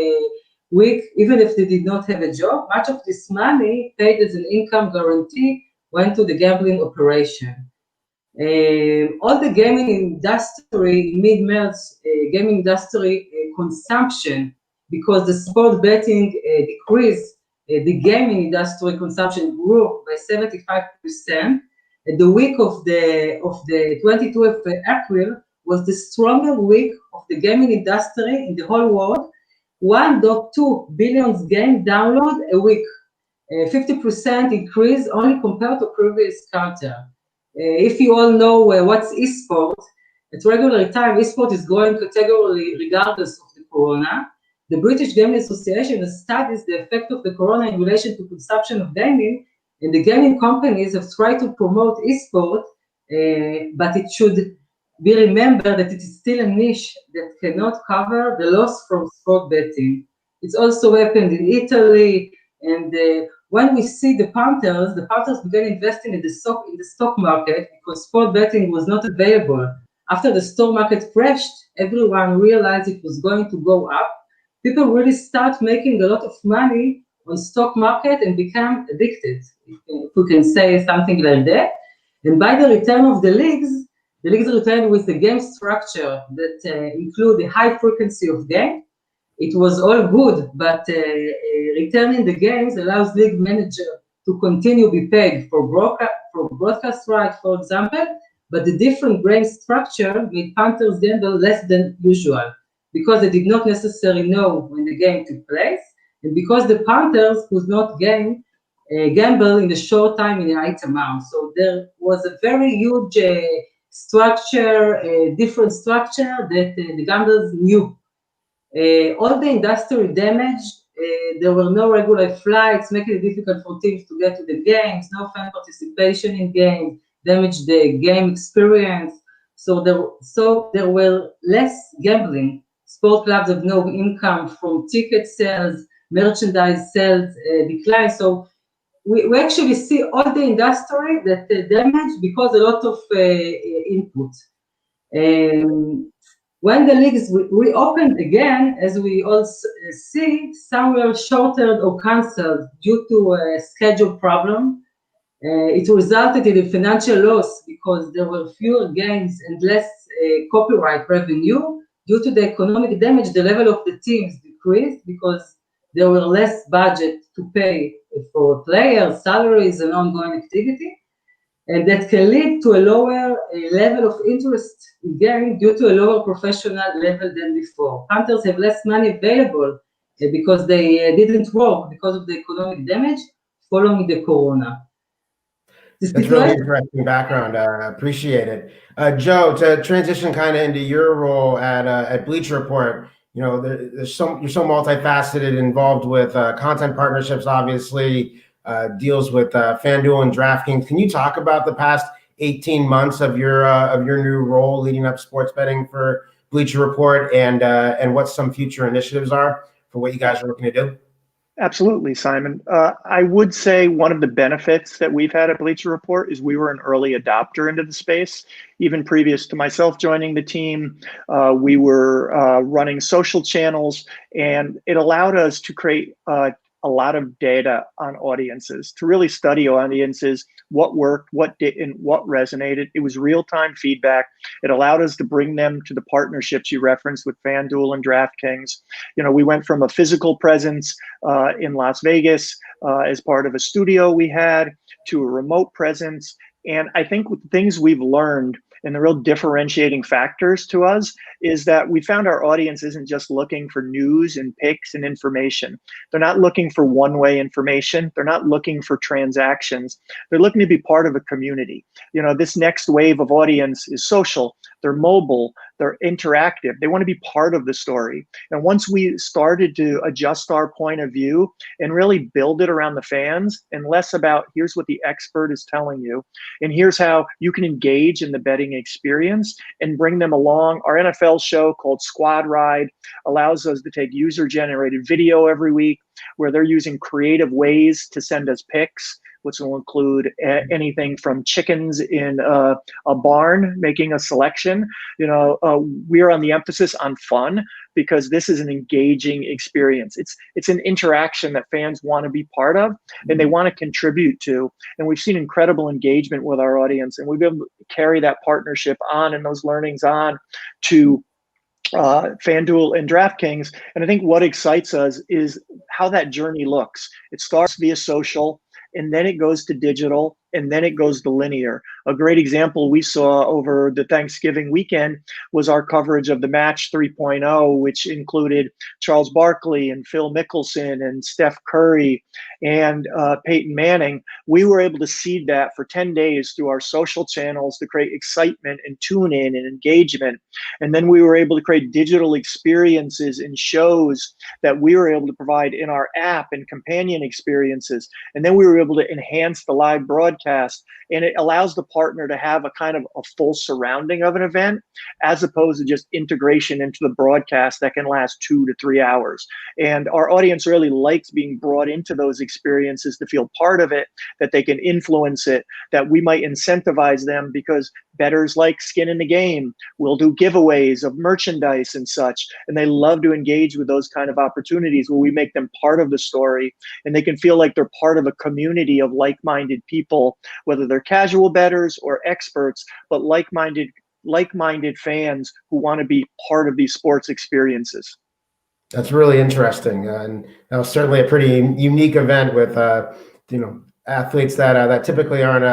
week, even if they did not have a job. Much of this money paid as an income guarantee went to the gambling operation. All the gaming industry, mid-March, gaming industry consumption, because the sport betting decreased, the gaming industry consumption grew by 75%. The week of the 22nd of April was the strongest week of the gaming industry in the whole world. 1.2 billion game download a week, 50% increase only compared to previous quarter. If you all know what's esport, at regular time, esport is growing categorically regardless of the Corona. The British Gaming Association studies the effect of the Corona in relation to consumption of gaming, and the gaming companies have tried to promote esport, but it should be remembered that it is still a niche that cannot cover the loss from sport betting. It's also happened in Italy, and when we see the Panthers began investing in the stock market because sport betting was not available. After the stock market crashed, everyone realized it was going to go up. People really start making a lot of money on stock market and become addicted, if we can say something like that. And by the return of the leagues returned with the game structure that include the high frequency of game. It was all good, but returning the games allows league manager to continue be paid for broadcast rights, for example, but the different game structure made Panthers gamble less than usual because they did not necessarily know when the game took place, and because the Panthers could not gamble in the short time in the right amount. So there was a very huge different structure that the gamblers knew. All the industrial damage There were no regular flights, making it difficult for teams to get to the games, no fan participation in games, damaged the game experience. So there were less gambling. Sport clubs have no income from ticket sales, merchandise sales decline. So we actually see all the industry that damaged because a lot of input. When the leagues reopened again, as we all see, some were shortened or canceled due to a schedule problem. It resulted in a financial loss because there were fewer games and less copyright revenue. Due to the economic damage, the level of the teams decreased because there were less budget to pay for players, salaries, and ongoing activity. And that can lead to a lower level of interest in gaming due to a lower professional level than before. Punters have less money available because they didn't work because of the economic damage following the corona. That's really interesting background. Appreciate it. Joe, to transition kind of into your role at Bleacher Report, you know, you're so multifaceted, involved with content partnerships, obviously, deals with FanDuel and DraftKings. Can you talk about the past 18 months of your new role leading up sports betting for Bleacher Report, and what some future initiatives are for what you guys are looking to do? Absolutely, Simon. I would say one of the benefits that we've had at Bleacher Report is we were an early adopter into the space. Even previous to myself joining the team, we were running social channels, and it allowed us to create a lot of data on audiences, to really study audiences, what worked, what didn't, what resonated. It was real-time feedback. It allowed us to bring them to the partnerships you referenced with FanDuel and DraftKings. You know, we went from a physical presence in Las Vegas as part of a studio we had to a remote presence. And I think with the things we've learned and the real differentiating factors to us is that we found our audience isn't just looking for news and picks and information. They're not looking for one-way information. They're not looking for transactions. They're looking to be part of a community. You know, this next wave of audience is social. They're mobile. They're interactive. They want to be part of the story. And once we started to adjust our point of view and really build it around the fans and less about here's what the expert is telling you and here's how you can engage in the betting experience and bring them along. Our NFL show called Squad Ride allows us to take user-generated video every week where they're using creative ways to send us picks, which will include anything from chickens in a barn making a selection. You know, we are on the emphasis on fun because this is an engaging experience. It's an interaction that fans want to be part of and they want to contribute to. And we've seen incredible engagement with our audience, and we've been able to carry that partnership on and those learnings on to FanDuel and DraftKings. And I think what excites us is how that journey looks. It starts via social, and then it goes to digital, and then it goes to linear. A great example we saw over the Thanksgiving weekend was our coverage of the Match 3.0, which included Charles Barkley and Phil Mickelson and Steph Curry and Peyton Manning. We were able to seed that for 10 days through our social channels to create excitement and tune in and engagement. And then we were able to create digital experiences and shows that we were able to provide in our app and companion experiences. And then we were able to enhance the live broadcast, and it allows the partner to have a kind of a full surrounding of an event as opposed to just integration into the broadcast that can last 2 to 3 hours. And our audience really likes being brought into those experiences to feel part of it, that they can influence it, that we might incentivize them because bettors like skin in the game. We'll do giveaways of merchandise and such, and they love to engage with those kind of opportunities where we make them part of the story and they can feel like they're part of a community of like-minded people, whether they're casual bettors or experts, but like-minded fans who want to be part of these sports experiences. That's really interesting, and that was certainly a pretty unique event with athletes that typically aren't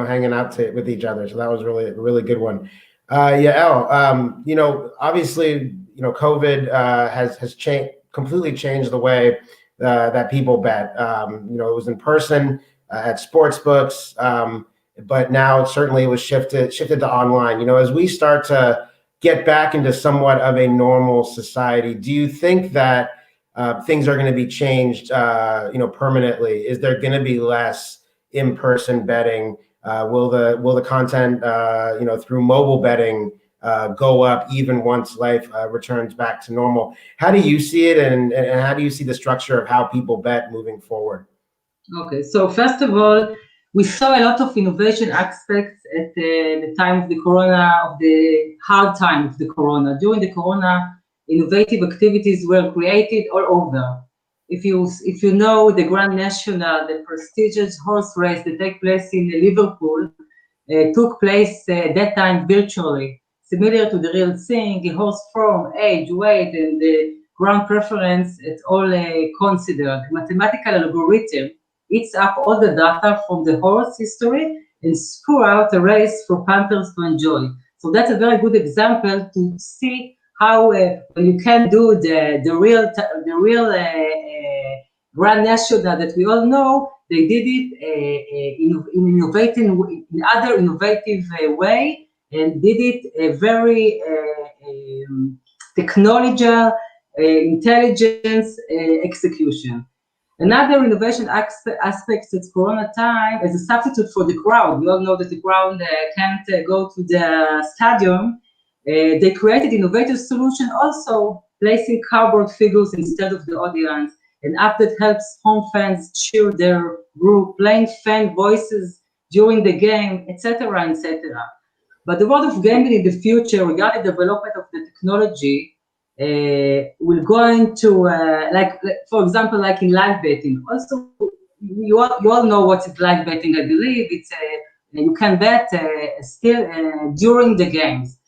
hanging out with each other. So that was really a really good one. Yael, obviously COVID has completely changed the way that people bet. It was in person at sports books, but now certainly it was shifted to online. As we start to get back into somewhat of a normal society, do you think that things are going to be changed, permanently? Is there going to be less in-person betting? Will the content, through mobile betting go up even once life returns back to normal? How do you see it, and how do you see the structure of how people bet moving forward? Okay, so first of all, we saw a lot of innovation aspects at the time of the corona, of the hard time of the corona. During the corona, innovative activities were created all over. If you know the Grand National, the prestigious horse race that takes place in Liverpool, took place at that time virtually, similar to the real thing. A horse form, age, weight, and the ground preference, it's all considered. Mathematical algorithm eats up all the data from the horse history and screw out a race for punters to enjoy. So that's a very good example to see how you can do the real Grand National that we all know. They did it in other innovative way, and did it a very technological, intelligence execution. Another innovation aspect at Corona time as a substitute for the crowd. We all know that the crowd can't go to the stadium. They created innovative solution also, placing cardboard figures instead of the audience, an app that helps home fans cheer their group, playing fan voices during the game, etc., etc. But the world of gambling in the future, regarding the development of the technology, will go into like for example, like in live betting. Also, you all know what is live betting. I believe it's you can bet still during the games.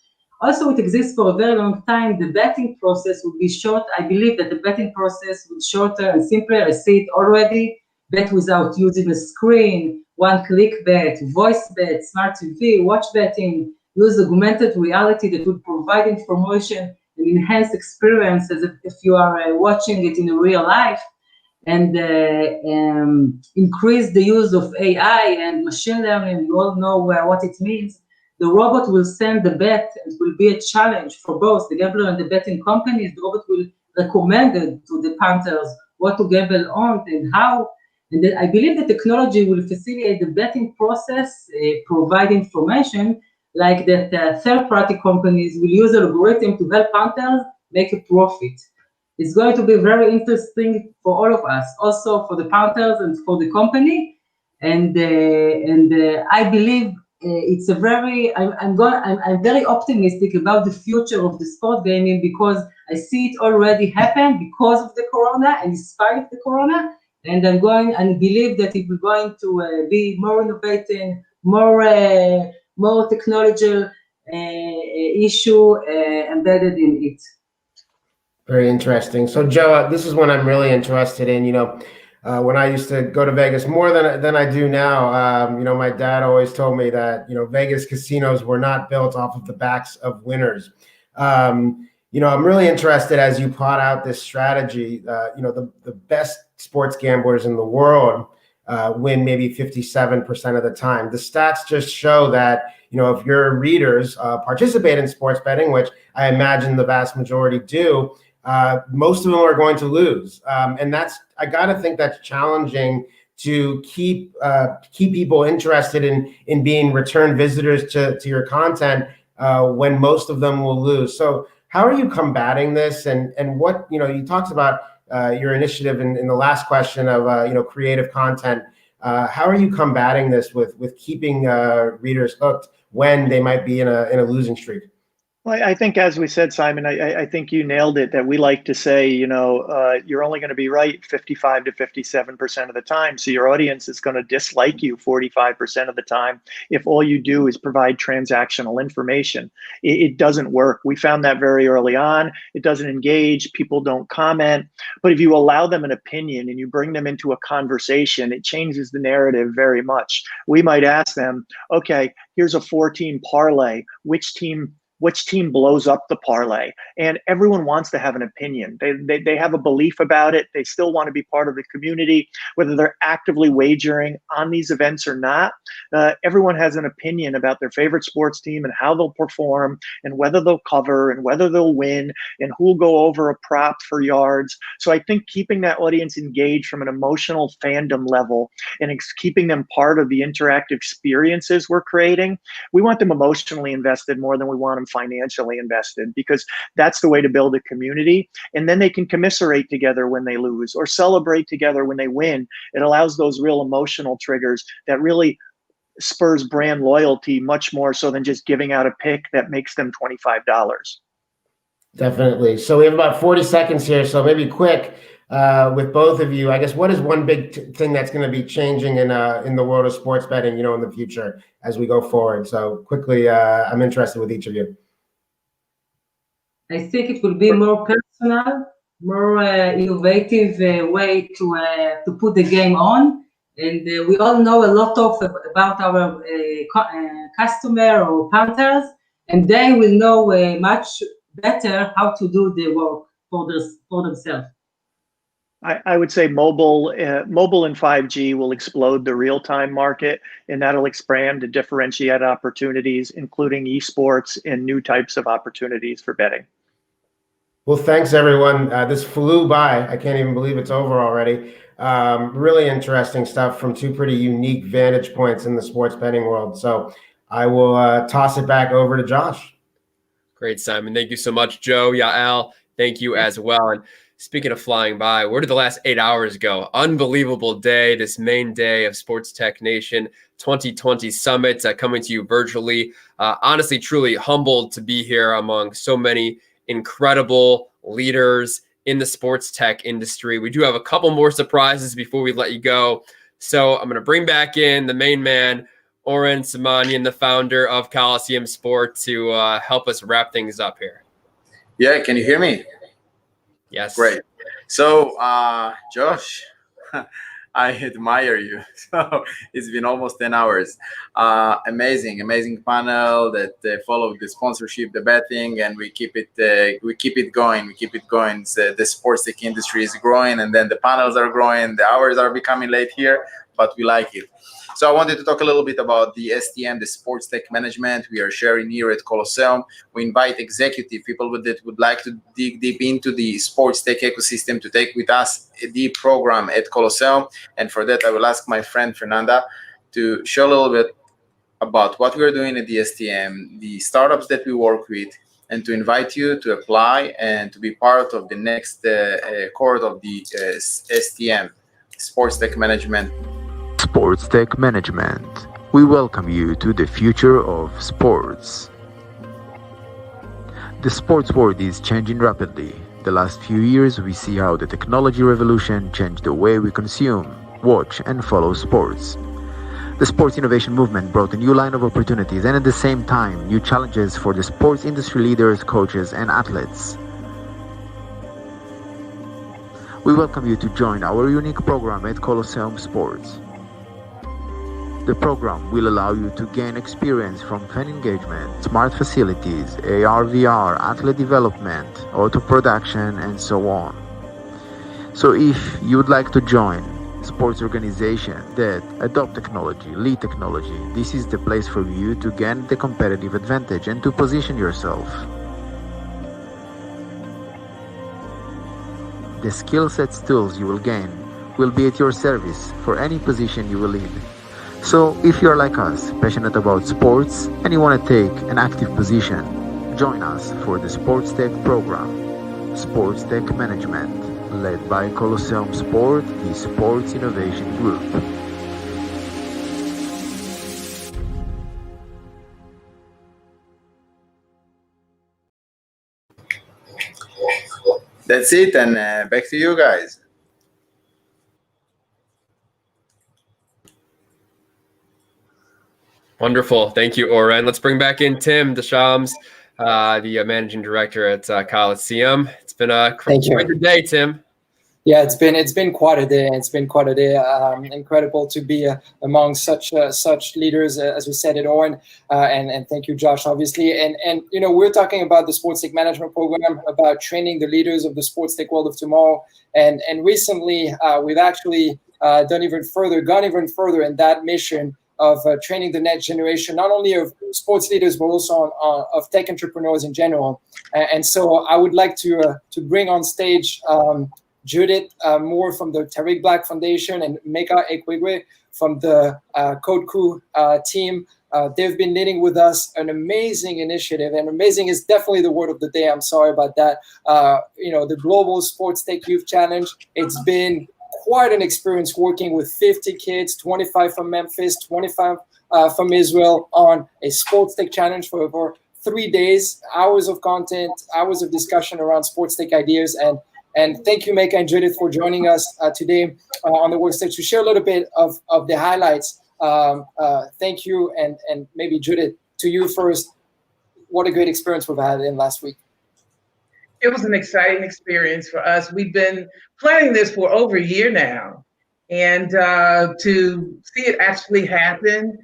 Also, it exists for a very long time. The betting process will be short. I believe that the betting process will be shorter and simpler. I see it already. Bet without using a screen, one-click bet, voice bet, smart TV, watch betting, use augmented reality that will provide information and enhance experience as if you are watching it in real life, and increase the use of AI and machine learning. You all know what it means. The robot will send the bet. It will be a challenge for both the gambler and the betting companies. The robot will recommend it to the punters what to gamble on and how. And I believe the technology will facilitate the betting process, provide information like that third-party companies will use an algorithm to help punters make a profit. It's going to be very interesting for all of us, also for the punters and for the company. And I believe it's a very. I'm very optimistic about the future of the sport gaming because I see it already happen because of the corona and despite the corona. And I'm going and believe that it will going to be more innovative, more technological issue embedded in it. Very interesting. So, Joe, this is one I'm really interested in. When I used to go to Vegas more than I do now, my dad always told me that Vegas casinos were not built off of the backs of winners. I'm really interested as you plot out this strategy. The best sports gamblers in the world win maybe 57% of the time. The stats just show that if your readers participate in sports betting, which I imagine the vast majority do, most of them are going to lose, and I gotta think that's challenging to keep people interested in being return visitors to your content when most of them will lose. So how are you combating this? And what you talked about your initiative in the last question of creative content. How are you combating this with keeping readers hooked when they might be in a losing streak? Well, I think, as we said, Simon, I think you nailed it, that we like to say, you're only going to be right 55 to 57% of the time. So your audience is going to dislike you 45% of the time if all you do is provide transactional information. It doesn't work. We found that very early on. It doesn't engage. People don't comment. But if you allow them an opinion and you bring them into a conversation, it changes the narrative very much. We might ask them, okay, here's a 4-team parlay. Which team which team blows up the parlay, and everyone wants to have an opinion. They have a belief about it. They still want to be part of the community, whether they're actively wagering on these events or not. Everyone has an opinion about their favorite sports team and how they'll perform and whether they'll cover and whether they'll win and who'll go over a prop for yards. So I think keeping that audience engaged from an emotional fandom level and keeping them part of the interactive experiences we're creating, we want them emotionally invested more than we want them financially invested, because that's the way to build a community. And then they can commiserate together when they lose or celebrate together when they win. It allows those real emotional triggers that really spurs brand loyalty much more so than just giving out a pick that makes them $25. Definitely. So we have about 40 seconds here. So maybe quick with both of you, I guess, what is one big thing that's going to be changing in the world of sports betting, in the future as we go forward? So quickly, I'm interested with each of you. I think it will be more personal, more innovative way to put the game on. And we all know a lot about our customer or punters, and they will know much better how to do the work for themselves. I would say mobile and 5G will explode the real-time market, and that'll expand to differentiate opportunities, including esports and new types of opportunities for betting. Well, thanks, everyone. This flew by. I can't even believe it's over already. Really interesting stuff from two pretty unique vantage points in the sports betting world. So I will toss it back over to Josh. Great, Simon. Thank you so much, Joe. Yael, thank you as well. And speaking of flying by, where did the last 8 hours go? Unbelievable day, this main day of Sports Tech Nation 2020 Summit coming to you virtually. Honestly, truly humbled to be here among so many incredible leaders in the sports tech industry. We do have a couple more surprises before we let you go. So I'm going to bring back in the main man, Oren Simonian, the founder of Coliseum Sport, to help us wrap things up here. Yeah, can you hear me? Yes. Great. So, Josh, I admire you. So it's been almost 10 hours. Amazing panel that followed the sponsorship, the betting, and we keep it going. The sports tech industry is growing, and then the panels are growing. The hours are becoming late here, but we like it. So I wanted to talk a little bit about the STM, the Sports Tech Management. We are sharing here at Colosseum. We invite executive people that would like to dig deep into the sports tech ecosystem to take with us the program at Colosseum. And for that, I will ask my friend Fernanda to share a little bit about what we are doing at the STM, the startups that we work with, and to invite you to apply and to be part of the next cohort of the STM, Sports Tech Management. Sports Tech Management. We welcome you to the future of sports. The sports world is changing rapidly. The last few years, we see how the technology revolution changed the way we consume, watch, and follow sports. The sports innovation movement brought a new line of opportunities and at the same time, new challenges for the sports industry leaders, coaches, and athletes. We welcome you to join our unique program at Colosseum Sports. The program will allow you to gain experience from fan engagement, smart facilities, AR/VR, athlete development, auto production, and so on. So if you would like to join sports organization that adopt technology, lead technology, this is the place for you to gain the competitive advantage and to position yourself. The skill sets tools you will gain will be at your service for any position you will lead. So if you're like us, passionate about sports, and you want to take an active position, join us for the Sports Tech program, Sports Tech Management, led by Colosseum Sport, the Sports Innovation Group. That's it, and back to you guys. Wonderful. Thank you, Oren. Let's bring back in Tim Deschamps, the managing director at Coliseum. It's been a quite a day, Tim. Yeah, it's been quite a day. It's been quite a day. Incredible to be among such leaders, as we said it, Owen, and thank you, Josh, obviously. And you know, we're talking about the Sports Tech Management Program, about training the leaders of the sports tech world of tomorrow. And recently, we've actually gone even further in that mission of training the next generation, not only of sports leaders, but also of tech entrepreneurs in general. And so I would like to bring on stage Judith Moore from the Tariq Black Foundation and Mecca Ekwigwe from the Code Crew team. They've been leading with us an amazing initiative, and amazing is definitely the word of the day. I'm sorry about that. You know, the Global Sports Tech Youth Challenge. It's been quite an experience working with 50 kids, 25 from Memphis, 25 from Israel on a sports tech challenge for over 3 days, hours of content, hours of discussion around sports tech ideas. And thank you, Mecca and Judith, for joining us today on the workstage to share a little bit of the highlights. Thank you, and maybe Judith, to you first. What a great experience we've had in last week. It was an exciting experience for us. We've been planning this for over a year now, and to see it actually happen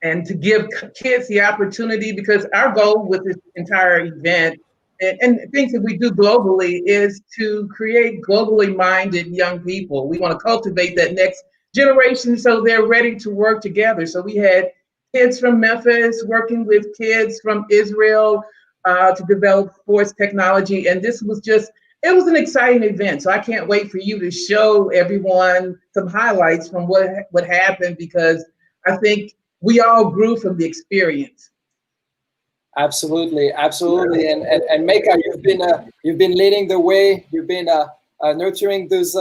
and to give kids the opportunity, because our goal with this entire event and things that we do globally is to create globally minded young people. We want to cultivate that next generation so they're ready to work together. So we had kids from Memphis working with kids from Israel to develop sports technology. And this was it was an exciting event. So I can't wait for you to show everyone some highlights from what happened, because I think we all grew from the experience. Absolutely. And Mecca, you've been leading the way. You've been nurturing those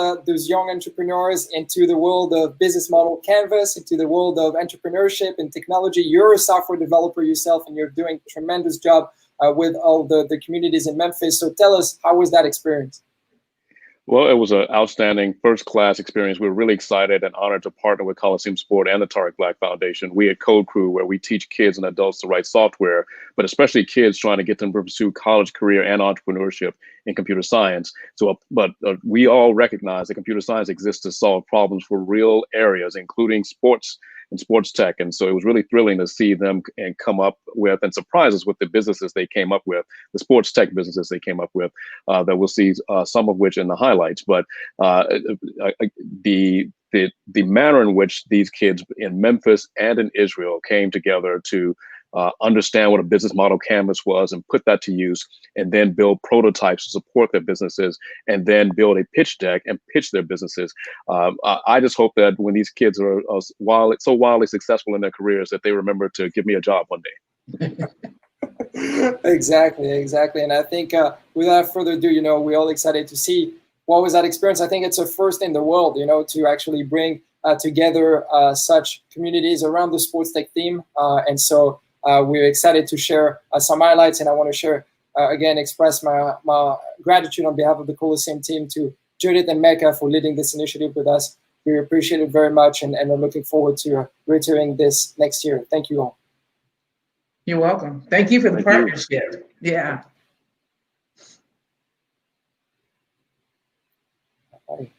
young entrepreneurs into the world of business model canvas, into the world of entrepreneurship and technology. You're a software developer yourself, and you're doing a tremendous job with all the communities in Memphis. So tell us, how was that experience? Well, it was an outstanding first-class experience. We're really excited and honored to partner with Coliseum Sport and the Tariq Black Foundation. We at Code Crew, where we teach kids and adults to write software, but especially kids trying to get them to pursue college, career, and entrepreneurship in computer science. So, but we all recognize that computer science exists to solve problems for real areas, including sports and sports tech. And so it was really thrilling to see them and come up with and surprise us with the businesses they came up with, the sports tech businesses they came up with, that we'll see some of which in the highlights. But the manner in which these kids in Memphis and in Israel came together to understand what a business model canvas was and put that to use, and then build prototypes to support their businesses, and then build a pitch deck and pitch their businesses. I just hope that when these kids are so wildly successful in their careers, that they remember to give me a job one day. Exactly. And I think without further ado, we're all excited to see what was that experience. I think it's a first in the world, to actually bring together such communities around the sports tech theme. And so we're excited to share some highlights, and I want to share, express my gratitude on behalf of the Coliseum team to Judith and Mecca for leading this initiative with us. We appreciate it very much, and are looking forward to returning this next year. Thank you all. You're welcome. Thank you for the partnership. Yeah. Okay.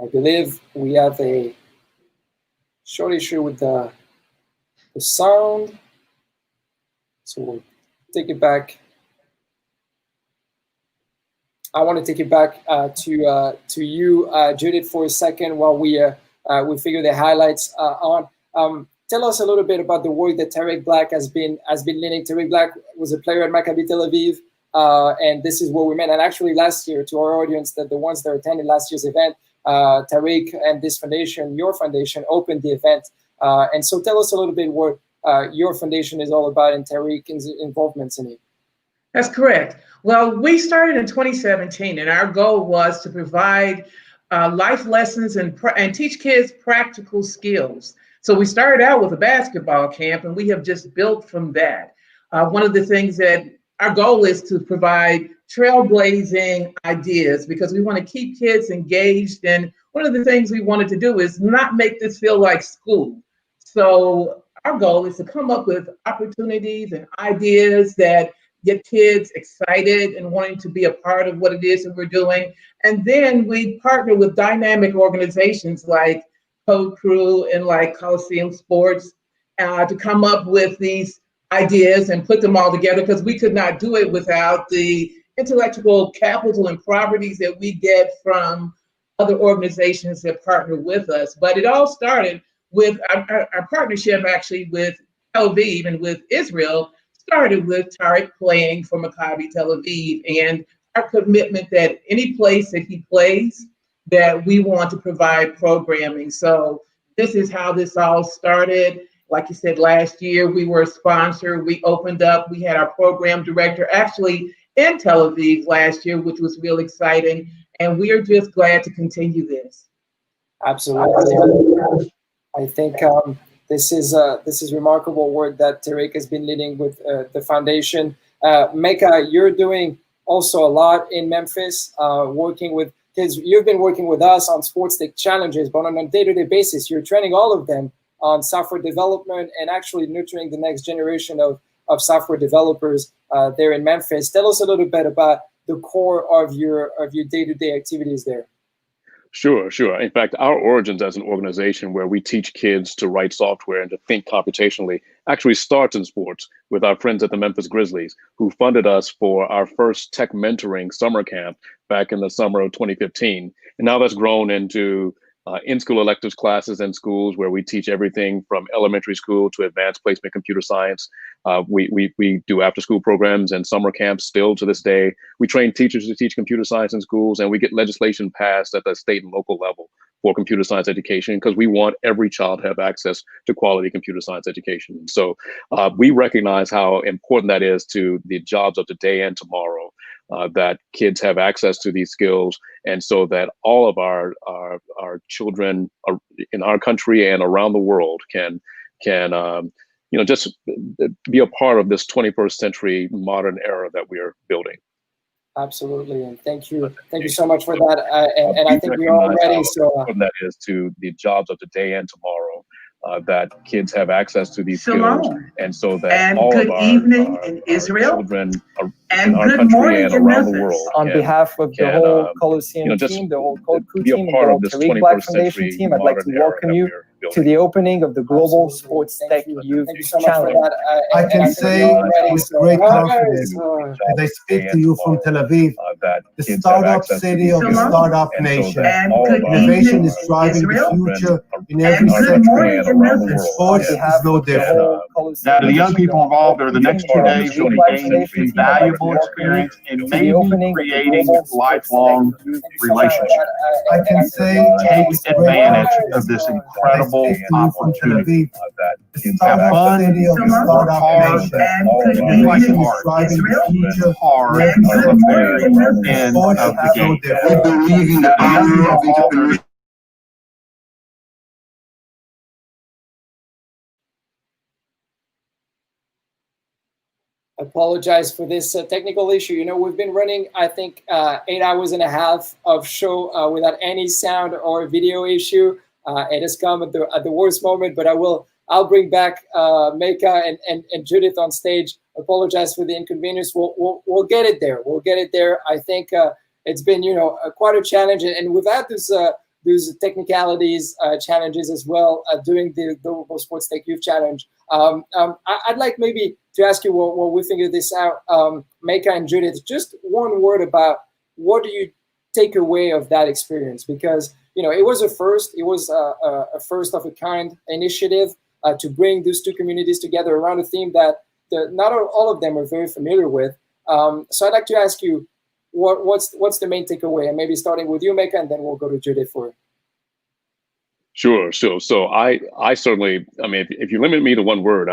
I believe we have a short issue with the sound, so we'll take it back. I want to take it back to you, Judith, for a second while we figure the highlights on. Tell us a little bit about the work that Tariq Black has been leading. Tariq Black was a player at Maccabi Tel Aviv, and this is where we met. And actually, last year, to our audience, the ones that attended last year's event, Tariq and this foundation, your foundation, opened the event. And so tell us a little bit what your foundation is all about and Tariq's involvements in it. That's correct. Well, we started in 2017, and our goal was to provide life lessons and teach kids practical skills. So we started out with a basketball camp, and we have just built from that. One of the things that our goal is to provide trailblazing ideas, because we want to keep kids engaged. And one of the things we wanted to do is not make this feel like school. So our goal is to come up with opportunities and ideas that get kids excited and wanting to be a part of what it is that we're doing. And then we partner with dynamic organizations like Code Crew and like Coliseum Sports to come up with these ideas and put them all together, because we could not do it without the intellectual capital and properties that we get from other organizations that partner with us. But it all started with our partnership actually with Tel Aviv and with Israel started with Tariq playing for Maccabi Tel Aviv, and our commitment that any place that he plays, that we want to provide programming. So this is how this all started. Like you said, last year we were a sponsor. We opened up, we had our program director actually in Tel Aviv last year, which was real exciting. And we are just glad to continue this. Absolutely. I think this is remarkable work that Tariq has been leading with the foundation. Mecca, you're doing also a lot in Memphis, working with kids. You've been working with us on Sports Tech Challenges, but on a day-to-day basis, you're training all of them on software development and actually nurturing the next generation of software developers there in Memphis. Tell us a little bit about the core of your day-to-day activities there. Sure. In fact, our origins as an organization where we teach kids to write software and to think computationally actually starts in sports with our friends at the Memphis Grizzlies, who funded us for our first tech mentoring summer camp back in the summer of 2015. And now that's grown into in-school electives classes in schools where we teach everything from elementary school to advanced placement computer science. We do after-school programs and summer camps still to this day. We train teachers to teach computer science in schools, and we get legislation passed at the state and local level for computer science education because we want every child to have access to quality computer science education. So we recognize how important that is to the jobs of today and tomorrow. That kids have access to these skills, and so that all of our children in our country and around the world can just be a part of this 21st century modern era that we are building. Absolutely, and thank you so much for that. And I think we're all ready. So that is to the jobs of today and tomorrow. That kids have access to these skills, and so that all of our children in our country and around the world on behalf of the whole Coliseum team, the whole Code Crew team, and the whole Tariq Black Foundation team, I'd like to welcome you to the opening of the Global Sports Tech Youth Challenge. I can say with great confidence, as I speak to you from Tel Aviv, the startup city of the startup nation. Innovation is driving the future in every sector. Sports is no different. Now, the young people involved over the next 2 days will be gaining invaluable experience in maybe creating lifelong relationships. I can say take advantage of this incredible opportunity. Have fun, work hard, and play hard. It's hard at the very end of the game. We believe in the power of entrepreneurship. Apologize for this technical issue. You know, we've been running, I think, 8 hours and a half of show without any sound or video issue. It has come at the worst moment, but I'll bring back Mecca and Judith on stage. Apologize for the inconvenience. We'll get it there. We'll get it there. I think it's been, quite a challenge, and we've had those technicalities, challenges as well doing the Global Sports Tech Youth Challenge. I'd like maybe to ask you while we figure this out, Mecca and Judith, just one word about what do you take away of that experience? Because it was a first. It was a first of a kind initiative to bring these two communities together around a theme that not all of them are very familiar with. So I'd like to ask you, what's the main takeaway? And maybe starting with you, Mecca, and then we'll go to Judith for it. Sure. So I certainly, if you limit me to one word,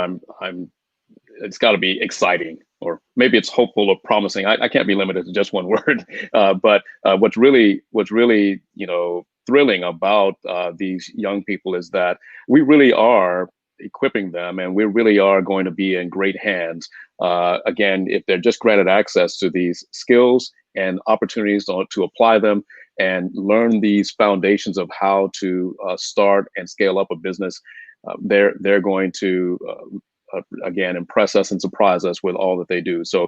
it's got to be exciting, or maybe it's hopeful or promising. I can't be limited to just one word. But what's really thrilling about these young people is that we really are equipping them, and we really are going to be in great hands. Again, if they're just granted access to these skills and opportunities to apply them and learn these foundations of how to start and scale up a business, they're going to again impress us and surprise us with all that they do. So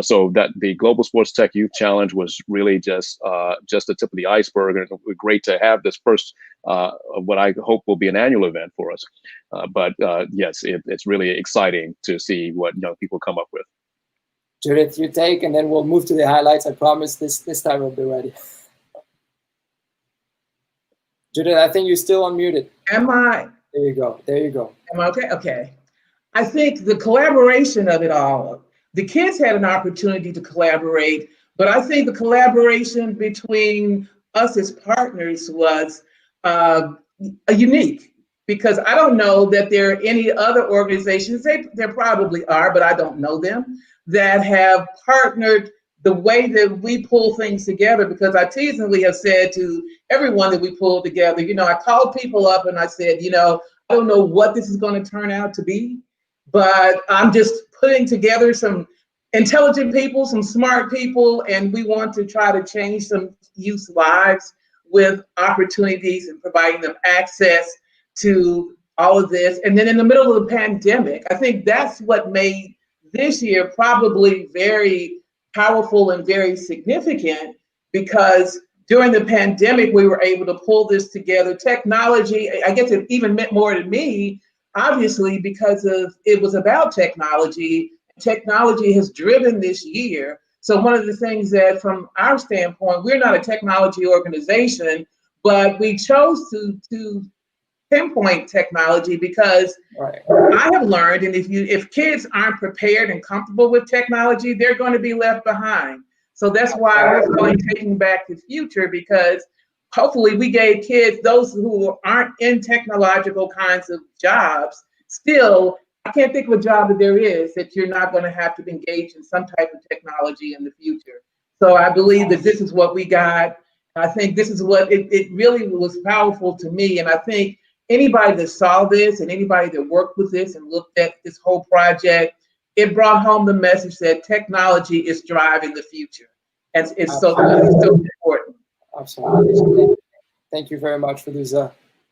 so that the Global Sports Tech Youth Challenge was really just the tip of the iceberg, and it was great to have this first what I hope will be an annual event for us. But yes, it's really exciting to see what young people come up with. Judith, you take, and then we'll move to the highlights. I promise this time we'll be ready. Judith, I think you're still unmuted. Am I? There you go. There you go. Am I okay? Okay. I think the collaboration of it all, the kids had an opportunity to collaborate, but I think the collaboration between us as partners was unique, because I don't know that there are any other organizations, there probably are, but I don't know them, that have partnered the way that we pull things together, because I teasingly have said to everyone that we pulled together, you know, I called people up and I said, you know, I don't know what this is going to turn out to be, but I'm just putting together some intelligent people, some smart people, and we want to try to change some youth lives with opportunities and providing them access to all of this. And then in the middle of the pandemic, I think that's what made this year probably very powerful and very significant, because during the pandemic, we were able to pull this together. Technology, I guess it even meant more to me, obviously, because it was about technology. Technology has driven this year. So one of the things that from our standpoint, we're not a technology organization, but we chose to pinpoint technology because I have learned, and if kids aren't prepared and comfortable with technology, they're going to be left behind. So that's why we're going Taking Back the Future, because hopefully we gave kids, those who aren't in technological kinds of jobs, still, I can't think of a job that there is that you're not going to have to engage in some type of technology in the future. So I believe that this is what we got. I think this is what it really was powerful to me. And I think anybody that saw this and anybody that worked with this and looked at this whole project, it brought home the message that technology is driving the future. And it's so important. Absolutely. Thank you very much for these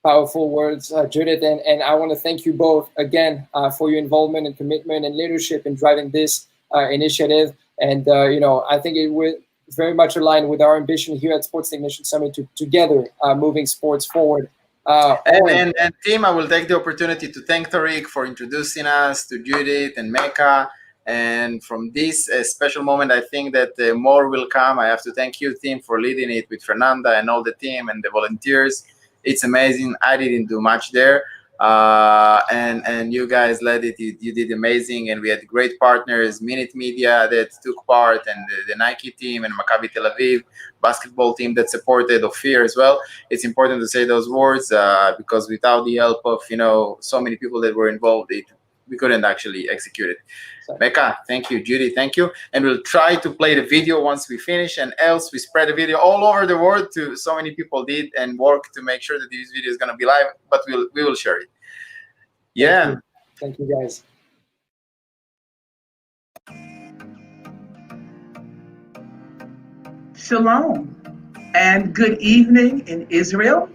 powerful words, Judith. And I want to thank you both again for your involvement and commitment and leadership in driving this initiative. And, you know, I think it will very much align with our ambition here at Sports Technician Summit to together moving sports forward. And team, I will take the opportunity to thank Tariq for introducing us to Judith and Mecca. And from this special moment, I think that more will come. I have to thank you, team, for leading it with Fernanda and all the team and the volunteers. It's amazing. I didn't do much there. And you guys led it. You did amazing. And we had great partners, Minute Media that took part, and the Nike team, and Maccabi Tel Aviv basketball team that supported, Ophir as well. It's important to say those words because without the help of, you know, so many people that were involved, we couldn't actually execute it. Becca, thank you. Judy, thank you. And we'll try to play the video once we finish, and else we spread the video all over the world to so many people did and work to make sure that this video is going to be live, but we will share it. Yeah. Thank you, guys. Shalom and good evening in Israel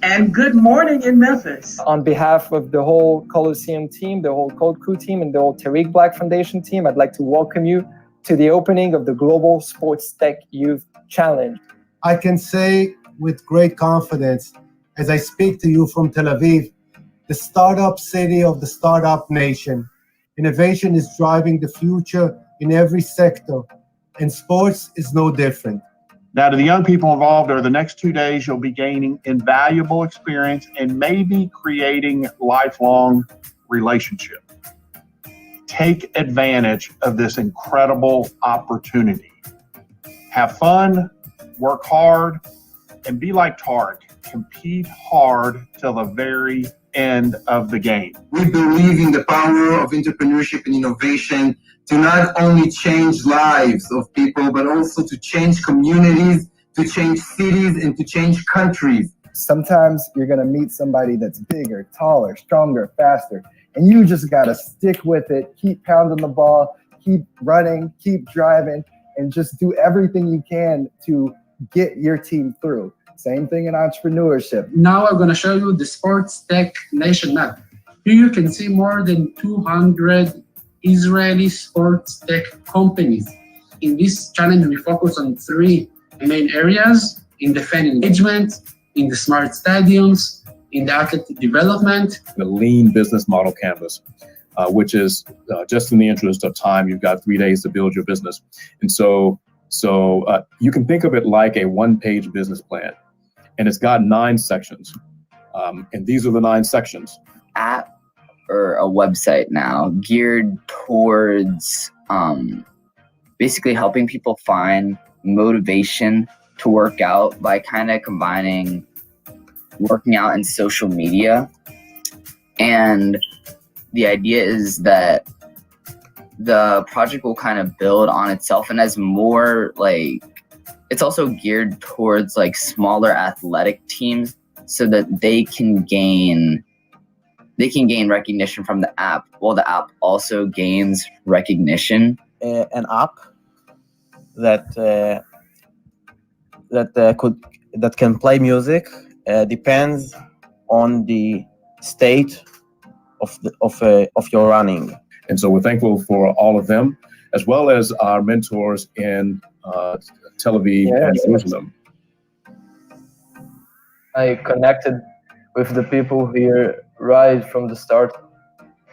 and good morning in Memphis. On behalf of the whole Coliseum team, the whole Code Crew team, and the whole Tariq Black Foundation team, I'd like to welcome you to the opening of the Global Sports Tech Youth Challenge. I can say with great confidence, as I speak to you from Tel Aviv, the startup city of the startup nation, innovation is driving the future in every sector, and sports is no different. Now, to the young people involved, over the next 2 days, you'll be gaining invaluable experience and maybe creating lifelong relationship. Take advantage of this incredible opportunity. Have fun, work hard, and be like Tarek. Compete hard till the very end of the game. We believe in the power of entrepreneurship and innovation to not only change lives of people, but also to change communities, to change cities, and to change countries. Sometimes you're going to meet somebody that's bigger, taller, stronger, faster, and you just got to stick with it, keep pounding the ball, keep running, keep driving, and just do everything you can to get your team through. Same thing in entrepreneurship. Now I'm going to show you the Sports Tech Nation map. Here you can see more than 200 Israeli sports tech companies. In this challenge, we focus on 3 main areas: in the fan engagement, in the smart stadiums, in the athletic development. The lean business model canvas, which is just in the interest of time, you've got 3 days to build your business. And so you can think of it like a one-page business plan, and it's got 9 sections. And these are the 9 sections. App or a website now geared towards basically helping people find motivation to work out by kind of combining working out and social media. And the idea is that the project will kind of build on itself and as more like, it's also geared towards like smaller athletic teams so that they can gain recognition from the app, while the app also gains recognition. An app that can play music depends on the state of your running. And so we're thankful for all of them, as well as our mentors in Tel Aviv and Jerusalem. I connected with the people here right from the start.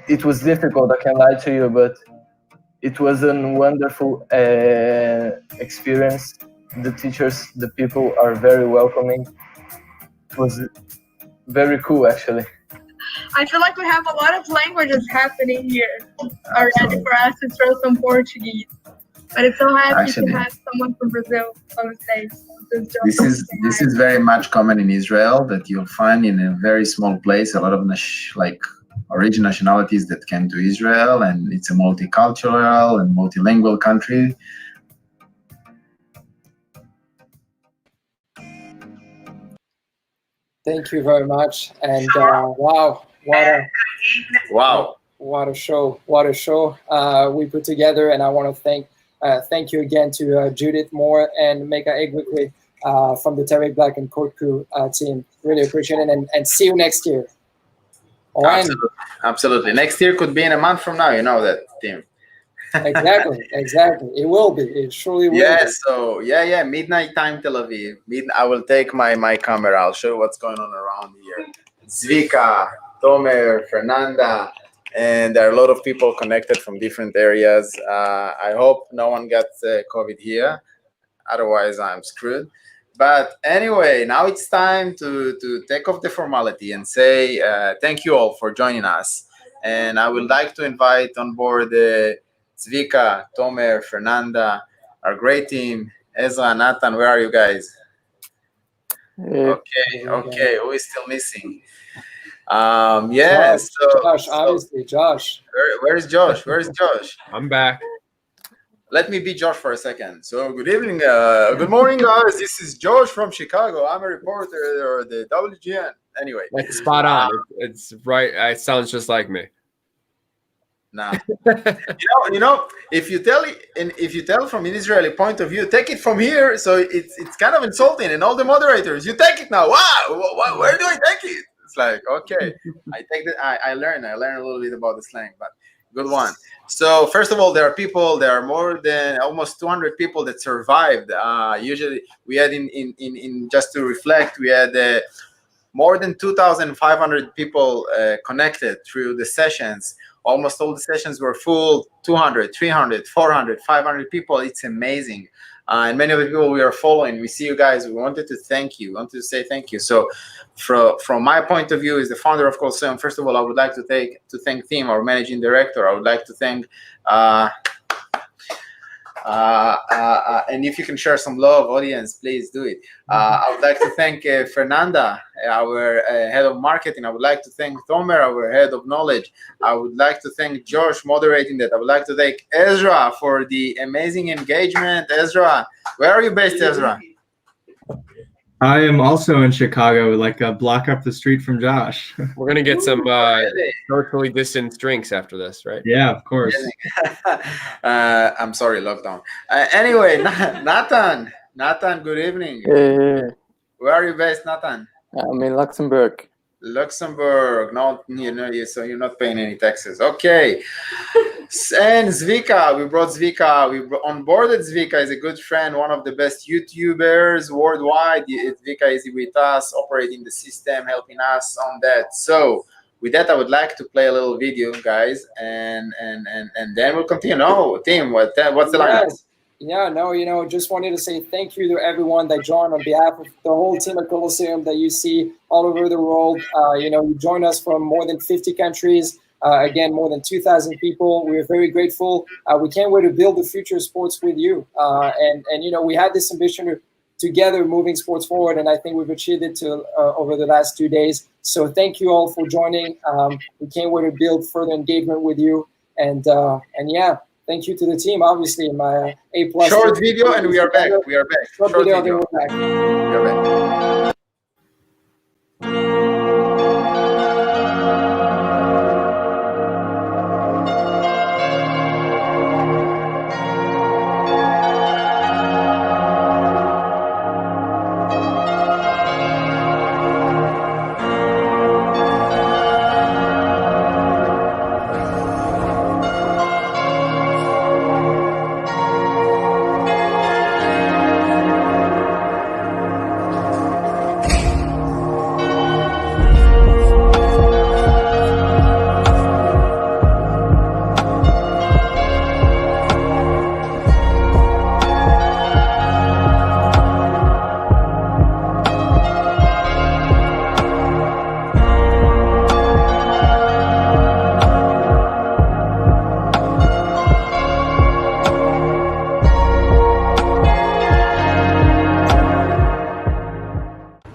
It was difficult, I can't lie to you, but it was a wonderful experience. The teachers, the people are very welcoming. It was very cool, actually. I feel like we have a lot of languages happening here already for us to throw some Portuguese. But it's so happy to have someone from Brazil on the stage. This is very much common in Israel, that you'll find in a very small place a lot of origin nationalities that came to Israel, and it's a multicultural and multilingual country. Thank you very much. And wow, what a show we put together. And I want to thank you again to Judith Moore and Mecca Egwikwe from the Tariq Black and Code Crew team. Really appreciate it, and see you next year. Absolutely. Next year could be in a month from now, you know that, team. Exactly. It will be. It surely will be. Midnight time Tel Aviv. I will take my camera. I'll show you what's going on around here. Zvika, Tomer, Fernanda, and there are a lot of people connected from different areas. I hope no one gets COVID here. Otherwise, I'm screwed. But anyway, now it's time to take off the formality and say thank you all for joining us. And I would like to invite on board Zvika, Tomer, Fernanda, our great team, Ezra, Nathan. Where are you guys? Okay. Who is still missing? Josh. Where is Josh? I'm back. Let me be Josh for a second. So good evening, good morning, guys. This is Josh from Chicago. I'm a reporter at the WGN. Anyway, that's spot on. It's right. It sounds just like me. Nah. you know, if you tell from an Israeli point of view, take it from here. So it's kind of insulting, and all the moderators, you take it now. Wow, where do I take it? It's like, okay, I take that. I learn a little bit about the slang, but good one. So first of all, there are more than almost 200 people that survived. Usually we had in just to reflect, we had more than 2,500 people connected through the sessions. Almost all the sessions were full, 200, 300, 400, 500 people. It's amazing. And many of the people we are following, we see you guys. We wanted to thank you. We wanted to say thank you. So from my point of view as the founder of Colosseum, first of all, I would like to thank Tim, our managing director. I would like to thank and if you can share some love, audience, please do it. I would like to thank Fernanda, our head of marketing. I would like to thank Tomer, our head of knowledge. I would like to thank Josh moderating that. I would like to thank Ezra for the amazing engagement. Ezra, where are you based, Ezra? I am also in Chicago, like a block up the street from Josh. We're gonna get some socially distanced drinks after this, right? Yeah, of course. I'm sorry, lockdown. Anyway, Nathan, good evening. Where are you based, Nathan? I'm in Luxembourg. Luxembourg. No, so you're not paying any taxes. Okay. And Zvika, we brought Zvika. We onboarded Zvika. Is a good friend, one of the best YouTubers worldwide. Zvika is with us, operating the system, helping us on that. So with that, I would like to play a little video, guys, and then we'll continue. No, Tim, what's the line? Yeah, no, just wanted to say thank you to everyone that joined on behalf of the whole team at Colosseum that you see all over the world. You joined us from more than 50 countries. Again, more than 2,000 people. We are very grateful. We can't wait to build the future of sports with you. And we had this ambition to together moving sports forward, and I think we've achieved it over the last 2 days. So thank you all for joining. We can't wait to build further engagement with you. And yeah. Thank you to the team, obviously, my A+. Short video, and we are back. We are back. Short video, then we're back. We are back.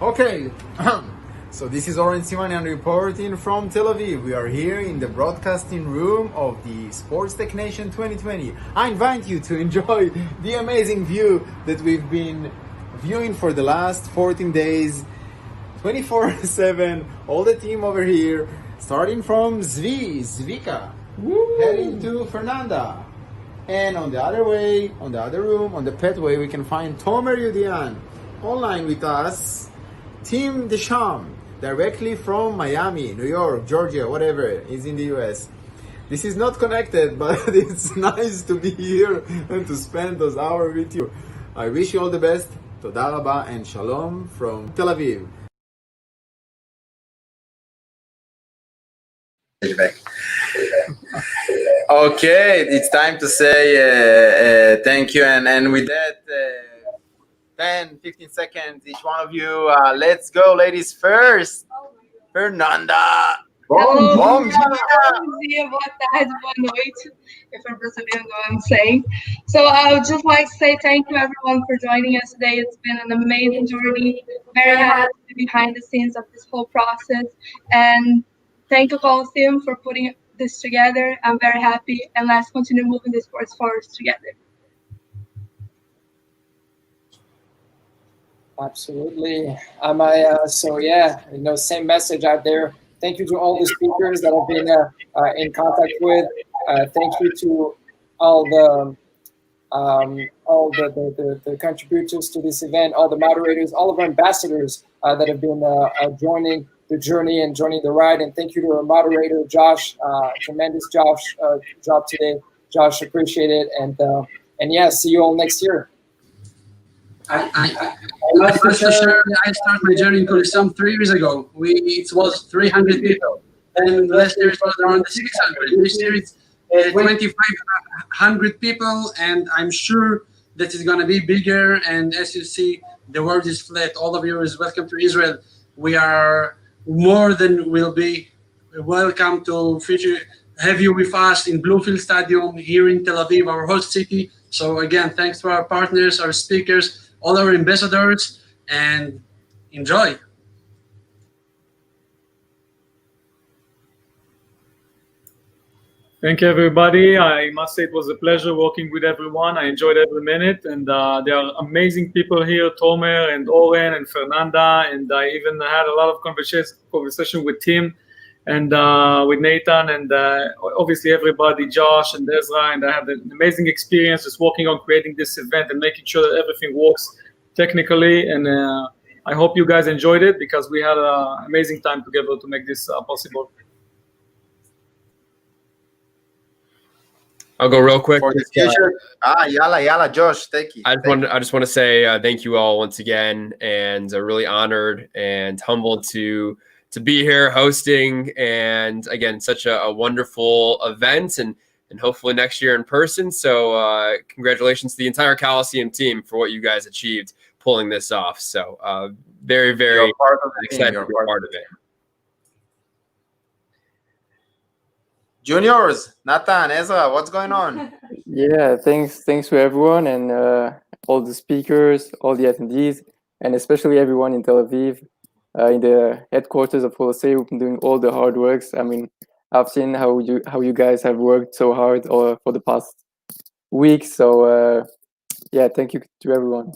Okay, so this is Oren Simanian reporting from Tel Aviv. We are here in the broadcasting room of the Sports Tech Nation 2020. I invite you to enjoy the amazing view that we've been viewing for the last 14 days, 24/7, all the team over here, starting from Zvika, heading to Fernanda. And on the other way, on the other room, on the Petway, we can find Tomer Yudian online with us. Tim Desham, directly from Miami, New York, Georgia, whatever, is in the US. This is not connected, but it's nice to be here and to spend those hours with you. I wish you all the best. Toda Rabba and Shalom from Tel Aviv. Okay, it's time to say thank you, and with that, 10, 15 seconds, each one of you. Let's go, ladies first. Fernanda. Bom dia, boa tarde, boa noite. If I'm Brazilian, I'm saying. So I would just like to say thank you, everyone, for joining us today. It's been an amazing journey. Very happy to be behind the scenes of this whole process. And thank you, Colosseum, for putting this together. I'm very happy. And let's continue moving the sports forward together. Absolutely. So yeah, same message out there. Thank you to all the speakers that I've been in contact with. Thank you to all the contributors to this event, all the moderators, all of our ambassadors that have been joining the journey and joining the ride. And thank you to our moderator, Josh. Tremendous job today, Josh. Appreciate it. And yeah, see you all next year. I started my journey in Colosseum 3 years ago. It was 300 people, and last year it was around 600. This year it's 2,500 people, and I'm sure that it's going to be bigger. And as you see, the world is flat. All of you is welcome to Israel. We are more than will be welcome to have you with us in Bloomfield Stadium here in Tel Aviv, our host city. So again, thanks to our partners, our speakers, all our ambassadors, and enjoy. Thank you, everybody. I must say it was a pleasure working with everyone. I enjoyed every minute, and there are amazing people here, Tomer and Oren and Fernanda, and I even had a lot of conversation with Tim and with Nathan, and obviously everybody, Josh and Ezra, and I had an amazing experience just working on creating this event and making sure that everything works technically. And I hope you guys enjoyed it because we had an amazing time together to make this possible. I'll go real quick. For the future. Yalla, Josh, thank you. I just want to say thank you all once again, and really honored and humbled to be here hosting, and again, such a wonderful event, and hopefully next year in person. So congratulations to the entire Coliseum team for what you guys achieved pulling this off. So very, very excited to be part of it. Juniors, Nathan, Ezra, what's going on? Yeah, thanks to everyone and all the speakers, all the attendees, and especially everyone in Tel Aviv, in the headquarters of Colosseum, doing all the hard works. I mean, I've seen how you guys have worked so hard for the past week. So yeah, thank you to everyone.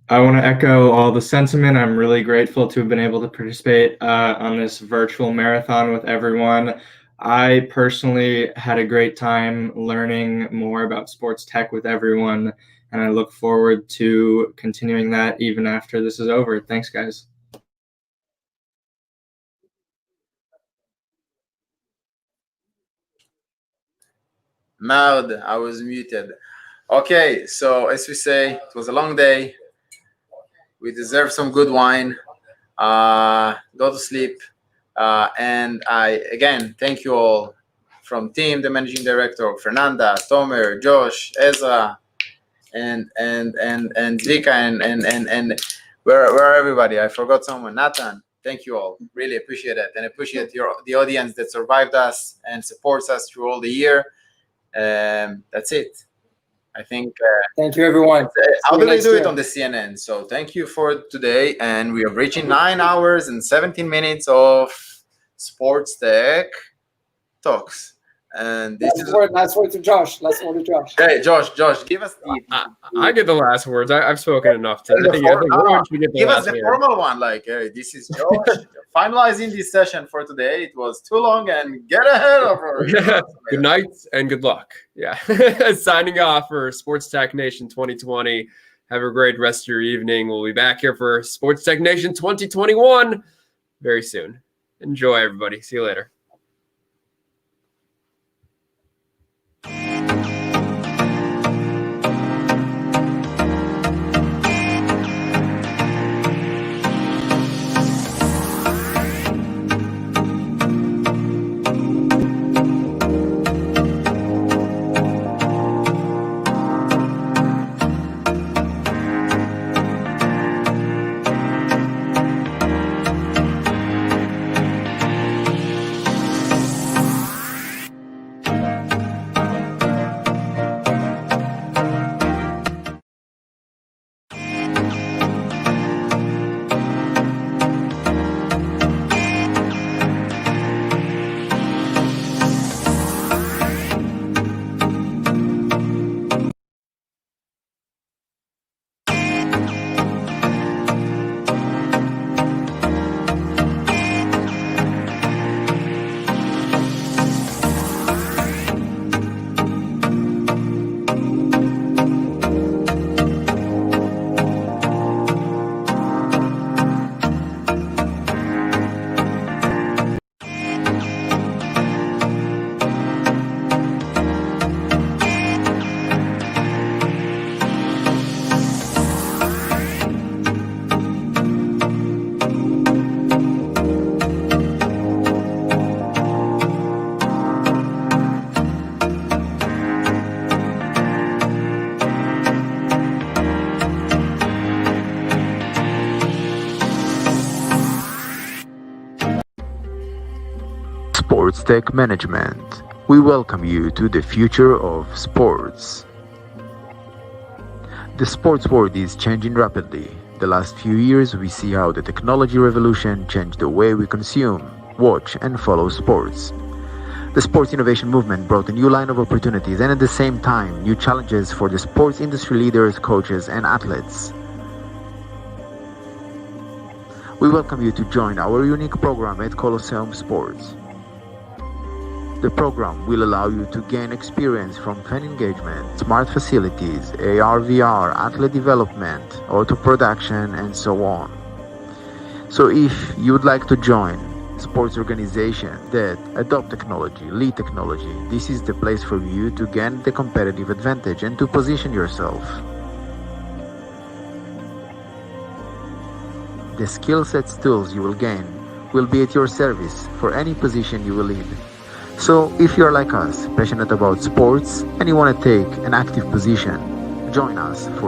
I want to echo all the sentiment. I'm really grateful to have been able to participate on this virtual marathon with everyone. I personally had a great time learning more about sports tech with everyone, and I look forward to continuing that even after this is over. Thanks, guys. Mad, I was muted. Okay, so as we say, it was a long day. We deserve some good wine. Go to sleep. And I, again, thank you all from team, the managing director, Fernanda, Tomer, Josh, Ezra, and Zvika, and where are everybody? I forgot someone. Nathan, thank you all. Really appreciate it. And appreciate the audience that survived us and supports us through all the year. That's it. I think. Thank you, everyone. How do they do it on the CNN? So thank you for today, and we are reaching 9 hours and 17 minutes of sports tech talks. And this last word to Josh. Last word to Josh. Hey, Josh, give us the. I get the last words. I've spoken enough today. Give us the formal one. Like, hey, this is Josh finalizing this session for today. It was too long, and get ahead of her. Good night and good luck. Yeah. Signing off for Sports Tech Nation 2020. Have a great rest of your evening. We'll be back here for Sports Tech Nation 2021 very soon. Enjoy, everybody. See you later. Sports Tech Management. We welcome you to the future of sports. The sports world is changing rapidly. The last few years, we see how the technology revolution changed the way we consume, watch, and follow sports. The sports innovation movement brought a new line of opportunities and at the same time, new challenges for the sports industry leaders, coaches, and athletes. We welcome you to join our unique program at Colosseum Sports. The program will allow you to gain experience from fan engagement, smart facilities, AR/VR, athlete development, auto production, and so on. So if you would like to join sports organizations that adopt technology, lead technology, this is the place for you to gain the competitive advantage and to position yourself. The skill sets tools you will gain will be at your service for any position you will lead. So if you're like us, passionate about sports, and you want to take an active position, join us for